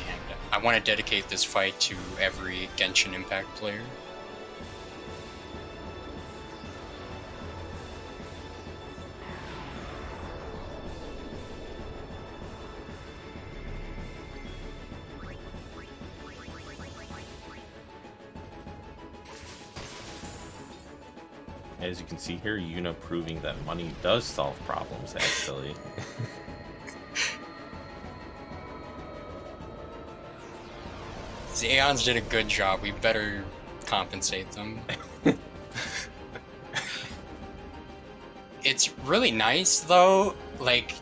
S2: And I want to dedicate this fight to every Genshin Impact player.
S9: As you can see here, Yuna proving that money does solve problems, actually.
S2: The Aeons did a good job. We better compensate them. It's really nice, though. Like,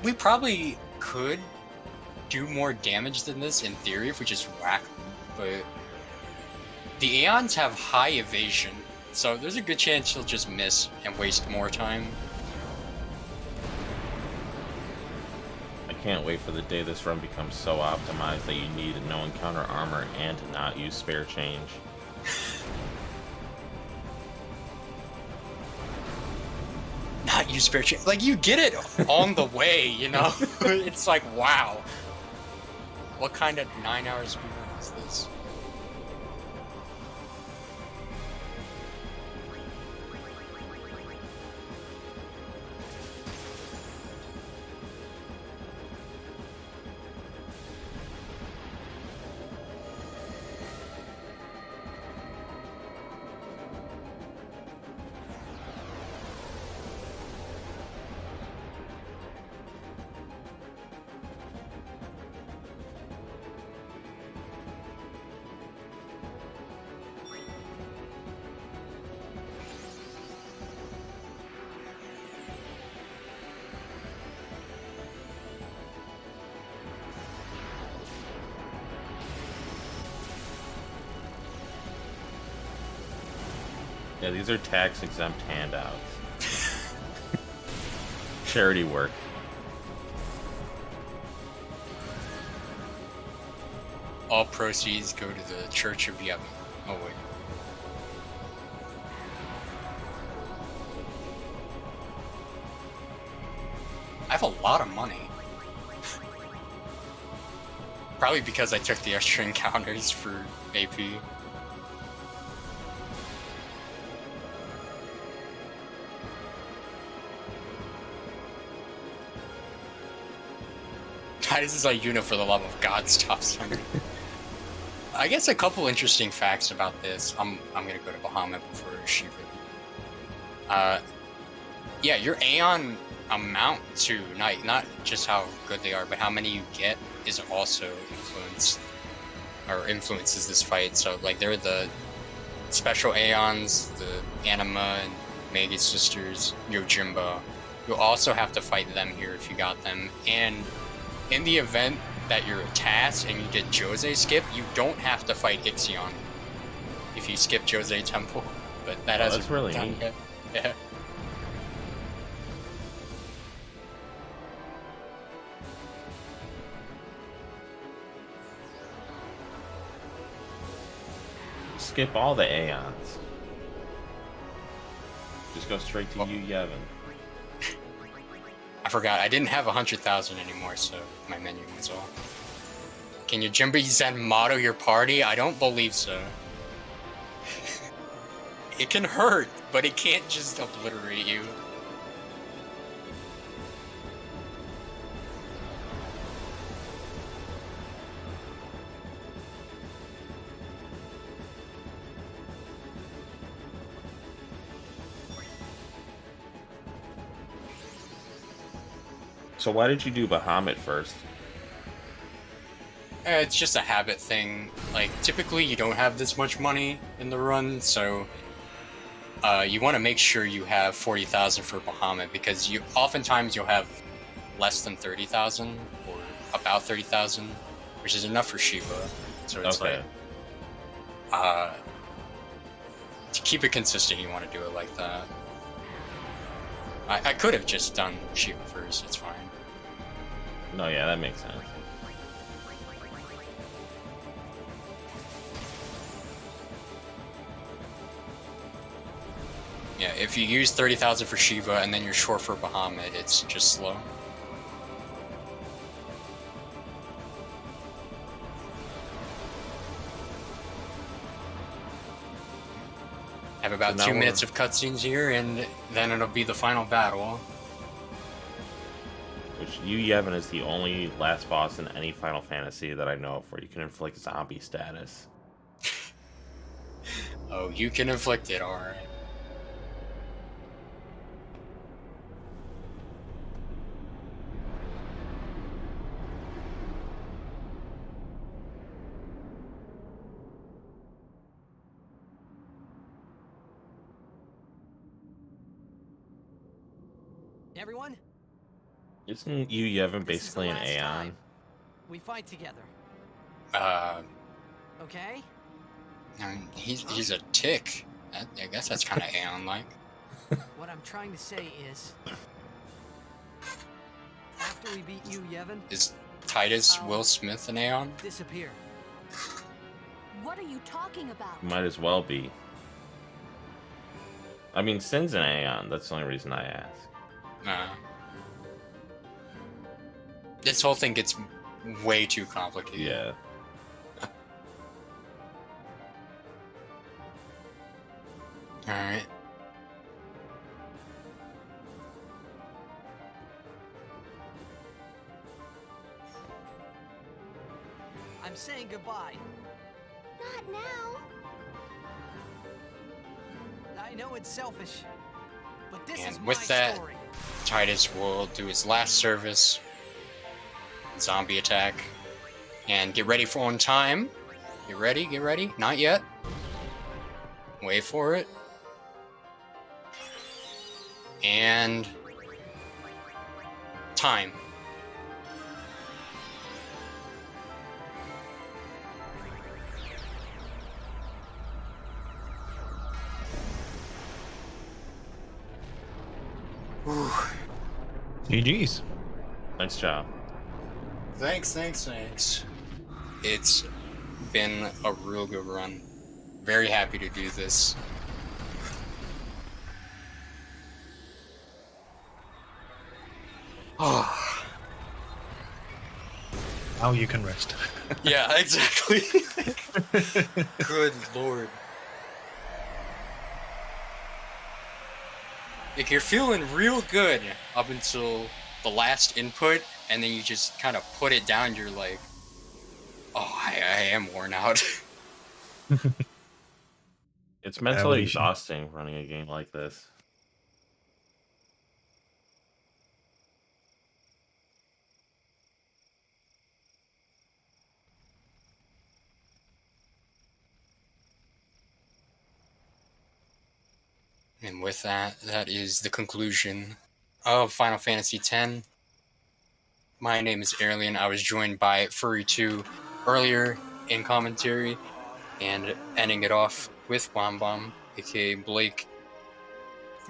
S2: we probably could do more damage than this in theory if we just whack them, but the Aeons have high evasion. So there's a good chance she'll just miss and waste more time.
S9: I can't wait for the day this run becomes so optimized that you need no encounter armor and to not use spare change.
S2: Not use spare change. Like, you get it on the way, you know? It's like, wow. What kind of 9-hour speedrun is this?
S9: Yeah, these are tax-exempt handouts. Charity work.
S2: All proceeds go to the Church of Yevon. Oh, wait. I have a lot of money. Probably because I took the extra encounters for AP. This is like Yuna for the love of God, stop signing. I guess a couple interesting facts about this. I'm gonna go to Bahamut before Shiva. Yeah, your Aeon amount to not just how good they are, but how many you get is also influences this fight. So like they're the special Aeons, the Anima and Mega Sisters, Yojimbo. You'll also have to fight them here if you got them. And in the event that you're a task and you get Jose skip, you don't have to fight Ixion if you skip Jose Temple. But that hasn't
S9: that's really
S2: done
S9: neat.
S2: yet. Yeah.
S9: Skip all the Aeons. Just go straight to you, Yevon.
S2: I forgot, I didn't have 100,000 anymore, so my menu was off. Can you Jimbo Zen motto your party? I don't believe so. It can hurt, but it can't just obliterate you.
S9: So why did you do Bahamut first?
S2: It's just a habit thing. Like, typically you don't have this much money in the run, so you want to make sure you have 40,000 for Bahamut, because oftentimes you'll have less than 30,000 or about 30,000, which is enough for Shiva. So it's
S9: Okay.
S2: like, to keep it consistent, you want to do it like that. I could have just done Shiva first, it's fine.
S9: No, yeah, that makes sense.
S2: Yeah, if you use 30,000 for Shiva and then you're short for Bahamut, it's just slow. Have about
S9: So now
S2: 2 minutes of cutscenes here, and then it'll be the final battle.
S9: Which you, Yevon, is the only last boss in any Final Fantasy that I know of where you can inflict zombie status.
S2: Oh, you can inflict it, alright.
S4: Everyone,
S9: Isn't you, Yevon,
S4: This is the
S9: basically an
S4: last
S9: Aeon?
S4: time. We fight together, okay?
S2: I mean, he's a tick. I guess that's kind of Aeon-like.
S4: What I'm trying to say is, after we beat you, Yevon,
S2: Is Titus Will Smith an Aeon?
S4: disappear.
S14: What are you talking about?
S9: Might as well be. I mean, Sin's an Aeon. That's the only reason I ask.
S2: This whole thing gets way too complicated.
S9: Yeah.
S2: Alright.
S4: I'm saying goodbye.
S5: Not now.
S4: I know it's selfish, but this is
S2: And
S4: my
S2: with that,
S4: story.
S2: Titus will do his last service. Zombie attack. And get ready for on time. Get ready, get ready. Not yet. Wait for it. And time.
S16: GG's.
S9: Nice job.
S2: Thanks. It's been a real good run. Very happy to do this. Oh.
S16: Now you can rest.
S2: Yeah, exactly. Good lord. Like, you're feeling real good up until the last input, and then you just kind of put it down, you're like, oh, I am worn out.
S9: It's mentally exhausting running a game like this.
S2: And with that, that is the conclusion of Final Fantasy X. My name is Aerlien. I was joined by Furry2 earlier in commentary, and ending it off with Bomb Bomb, aka Blake.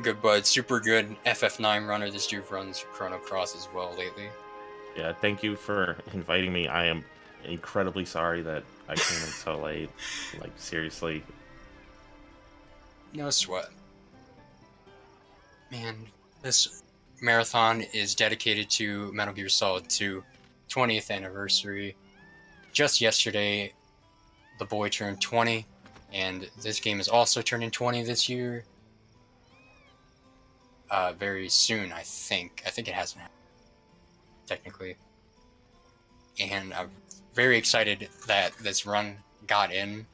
S2: Good bud, super good FF9 runner. This dude runs Chrono Cross as well lately.
S9: Yeah, thank you for inviting me. I am incredibly sorry that I came in so late. Like, seriously.
S2: No sweat. Man, this marathon is dedicated to Metal Gear Solid 2 20th anniversary. Just yesterday, the boy turned 20, and this game is also turning 20 this year. Very soon, I think. I think it hasn't happened, technically. And I'm very excited that this run got in.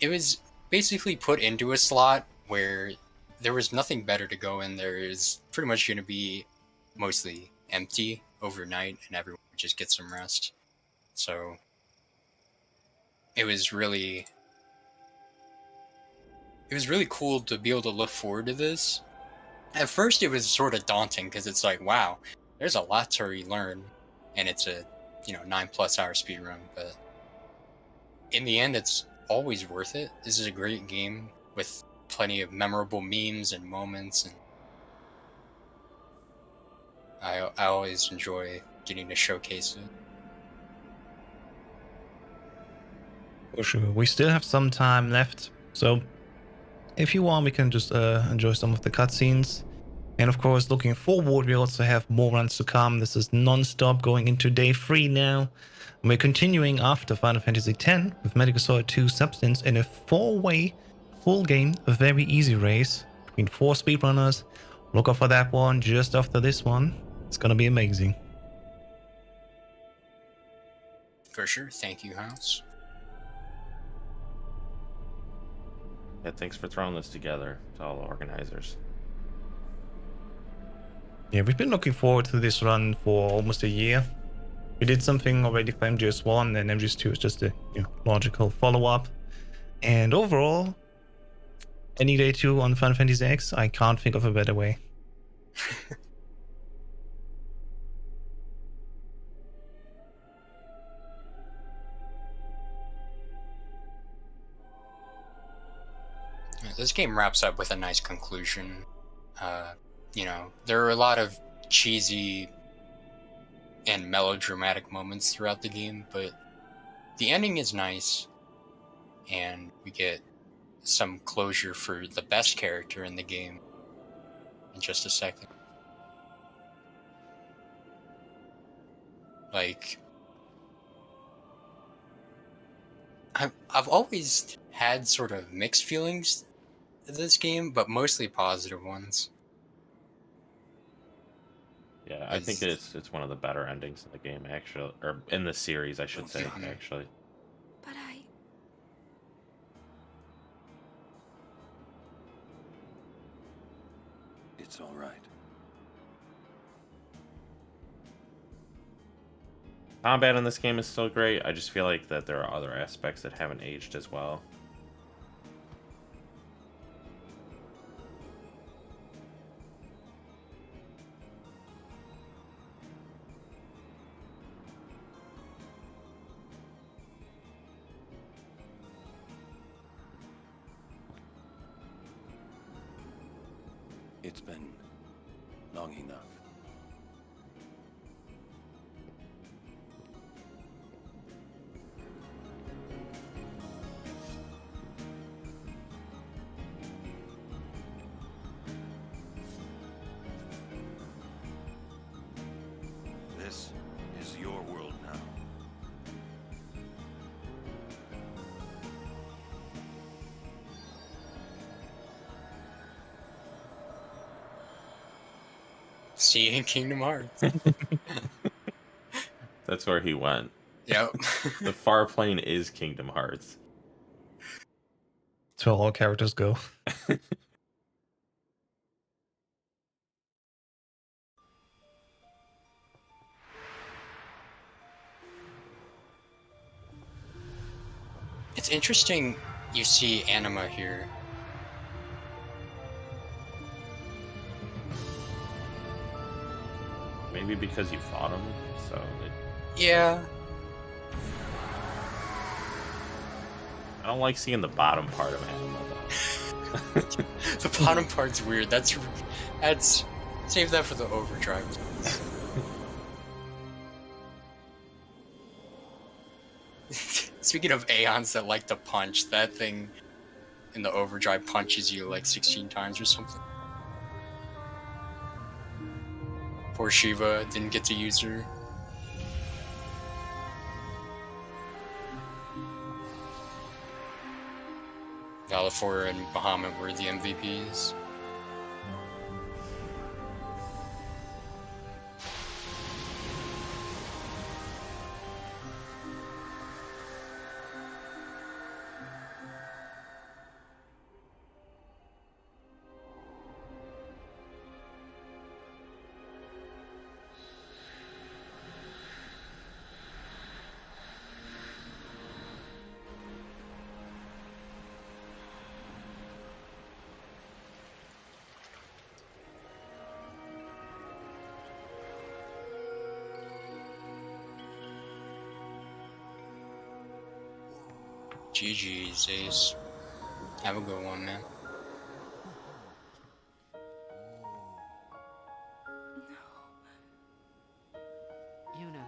S2: It was basically put into a slot where there was nothing better to go in. There is pretty much going to be mostly empty overnight, and everyone would just get some rest. So it was really cool to be able to look forward to this. At first, it was sort of daunting because it's like, wow, there's a lot to relearn, and it's a 9+ hour speedrun. But in the end, it's always worth it. This is a great game with plenty of memorable memes and moments, and I always enjoy getting to showcase it.
S16: For sure. We still have some time left, so if you want, we can just enjoy some of the cutscenes. And of course, looking forward, we also have more runs to come. This is non-stop going into day 3 now. And we're continuing after Final Fantasy X with Metal Gear Solid 2 Substance in a 4-way full game, a very easy race between 4 speedrunners. Look out for that one just after this one. It's gonna be amazing.
S2: For sure. Thank you, House.
S9: Yeah, thanks for throwing this together to all the organizers.
S16: Yeah, we've been looking forward to this run for almost a year. We did something already for MGS1, and MGS2 is just a logical follow-up. And overall, any day 2 on Final Fantasy X, I can't think of a better way.
S2: This game wraps up with a nice conclusion. There are a lot of cheesy and melodramatic moments throughout the game, but the ending is nice, and we get some closure for the best character in the game in just a second. Like, I've always had sort of mixed feelings to this game, but mostly positive ones.
S9: Yeah, I think it's one of the better endings in the game, actually, or in the series, I should say, actually.
S10: But
S6: It's all right.
S9: Combat in this game is still great. I just feel like that there are other aspects that haven't aged as well.
S6: It's been
S20: Long enough. This is your world now.
S2: See you in Kingdom Hearts.
S9: That's where he went.
S2: Yep.
S9: The far plane is Kingdom Hearts.
S16: That's where all characters go.
S2: It's interesting you see Anima here.
S9: Maybe because you fought him, so
S2: Yeah.
S9: I don't like seeing the bottom part of Anima though.
S2: The bottom part's weird. That's save that for the overdrive. Speaking of Aeons that like to punch, that thing in the overdrive punches you like 16 times or something. Poor Shiva didn't get to use her. Valifor and Bahamut were the MVPs. GG's, Ace. Have a good one, man.
S4: Yuna,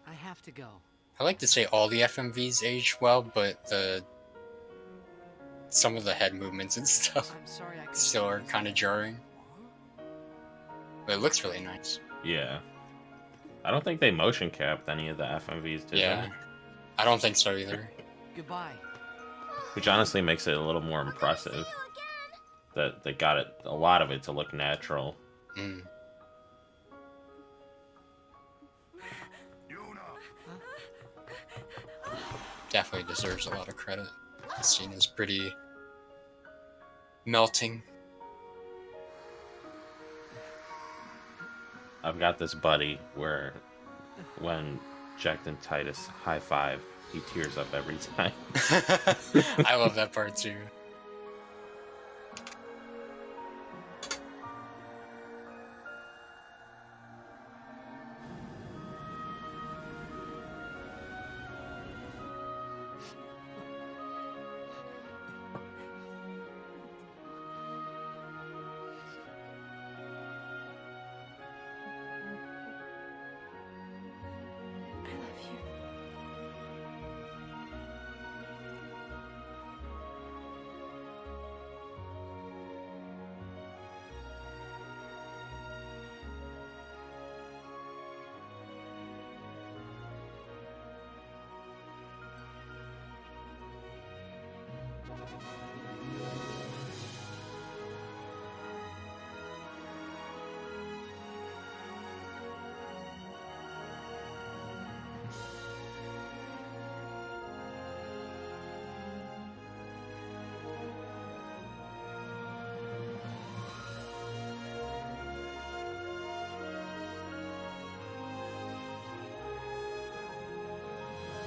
S4: I have to go.
S2: I like to say all the FMVs age well, but some of the head movements and stuff still are kind of jarring. But it looks really nice.
S9: Yeah. I don't think they motion capped any of the FMVs, did
S2: Yeah.
S9: they?
S2: I don't think so either.
S4: Goodbye.
S9: Which honestly makes it a little more impressive. That they got a lot of it to look natural.
S2: Mm. Definitely deserves a lot of credit. The scene is pretty melting.
S9: I've got this buddy where when Jack and Titus high five, he tears up every time.
S2: I love that part too.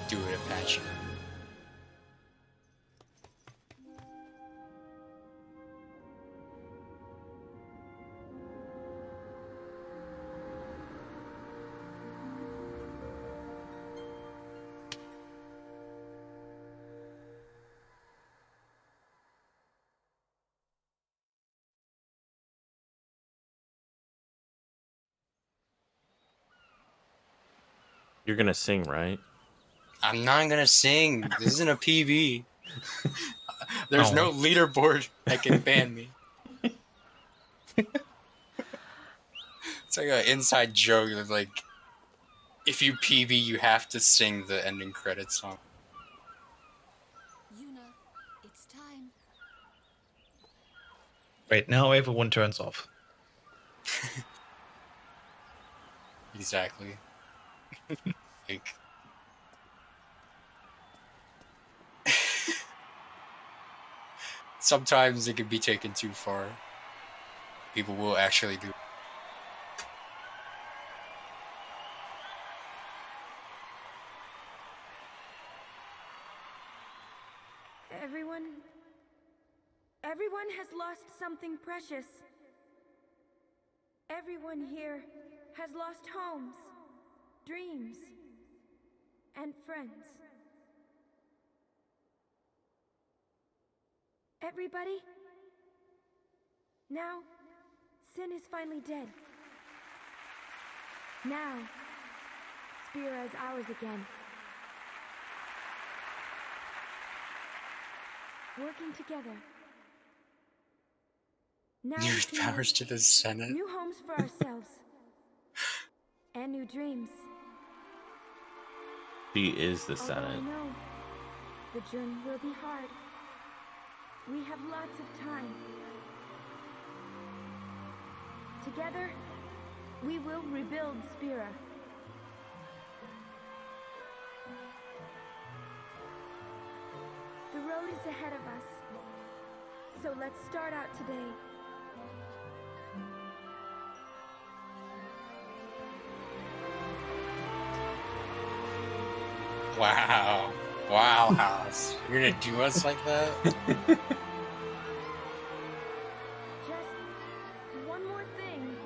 S2: Do it, Apache.
S9: You're gonna sing, right?
S2: I'm not gonna sing. This isn't a PB. There's no leaderboard that can ban me. It's like an inside joke of like, if you PB, you have to sing the ending credits song.
S14: Yuna, it's time.
S16: Right now, everyone turns off.
S2: Exactly. Like, sometimes it can be taken too far. People will actually do.
S11: Everyone has lost something precious. Everyone here has lost homes, dreams, and friends. Everybody? Now, Sin is finally dead. Now, Spira is ours again. Working together. Now
S2: New
S11: we can
S2: powers
S11: make
S2: to the Senate.
S11: new homes for ourselves. And new dreams.
S9: She is the
S11: Although I
S9: Senate.
S11: know the journey will be hard. We have lots of time. Together, we will rebuild Spira. The road is ahead of us. So let's start out today.
S2: Wow. Wow, House. You're gonna do us like that?
S11: One more thing.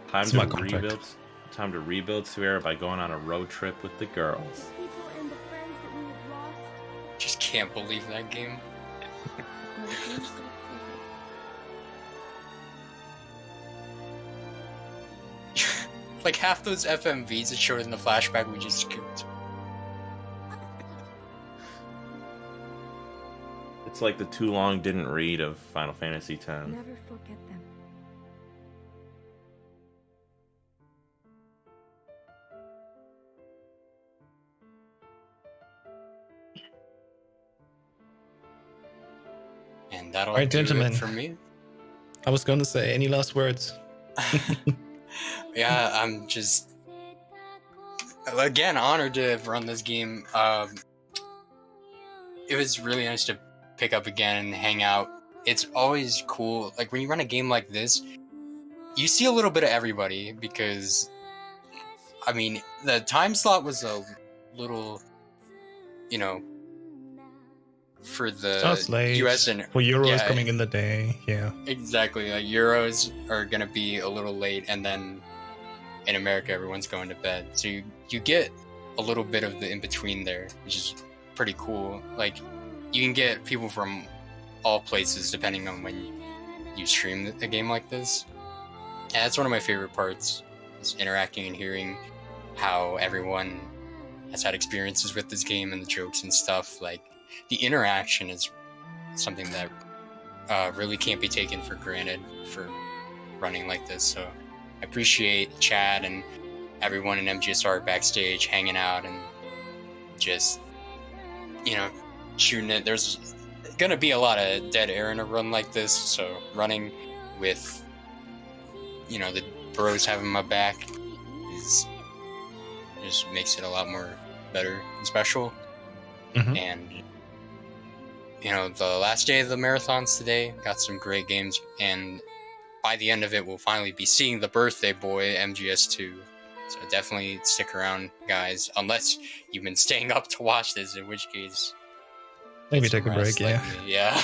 S9: Time to rebuild Spira by going on a road trip with the girls.
S11: People and the friends that we have lost.
S2: Just can't believe that game. Like half those FMVs that showed in the flashback we just skipped.
S9: It's like the too long didn't read of Final Fantasy X.
S11: Never forget them.
S2: And that'll
S16: All right,
S2: do
S16: gentlemen.
S2: it for me.
S16: I was going to say, any last words?
S2: Yeah, I'm just again honored to have run this game. It was really nice to pick up again and hang out. It's always cool, like when you run a game like this, you see a little bit of everybody because, I mean, the time slot was a little, you know, for the
S16: Starts late.
S2: US and
S16: for Euros
S2: yeah,
S16: coming in the day, yeah.
S2: Exactly, like Euros are gonna be a little late, and then in America everyone's going to bed, so you get a little bit of the in between there, which is pretty cool. Like you can get people from all places depending on when you stream a game like this. And that's one of my favorite parts, is interacting and hearing how everyone has had experiences with this game and the jokes and stuff. Like the interaction is something that really can't be taken for granted for running like this. So I appreciate Chad and everyone in MGSR backstage hanging out and just, you know, shooting it. There's gonna be a lot of dead air in a run like this, so running with, you know, the bros having my back is just makes it a lot more better and special. And you know, the last day of the marathons today got some great games, and by the end of it we'll finally be seeing the birthday boy MGS2. So definitely stick around, guys, unless you've been staying up to watch this, in which case
S16: Maybe take a break, yeah.
S2: Yeah.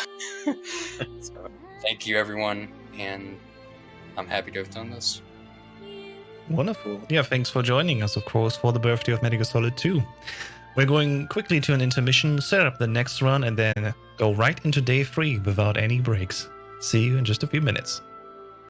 S2: So, thank you, everyone, and I'm happy to have done this.
S16: Wonderful. Yeah, thanks for joining us, of course, for the birthday of Metal Gear Solid 2. We're going quickly to an intermission, set up the next run, and then go right into day 3 without any breaks. See you in just a few minutes.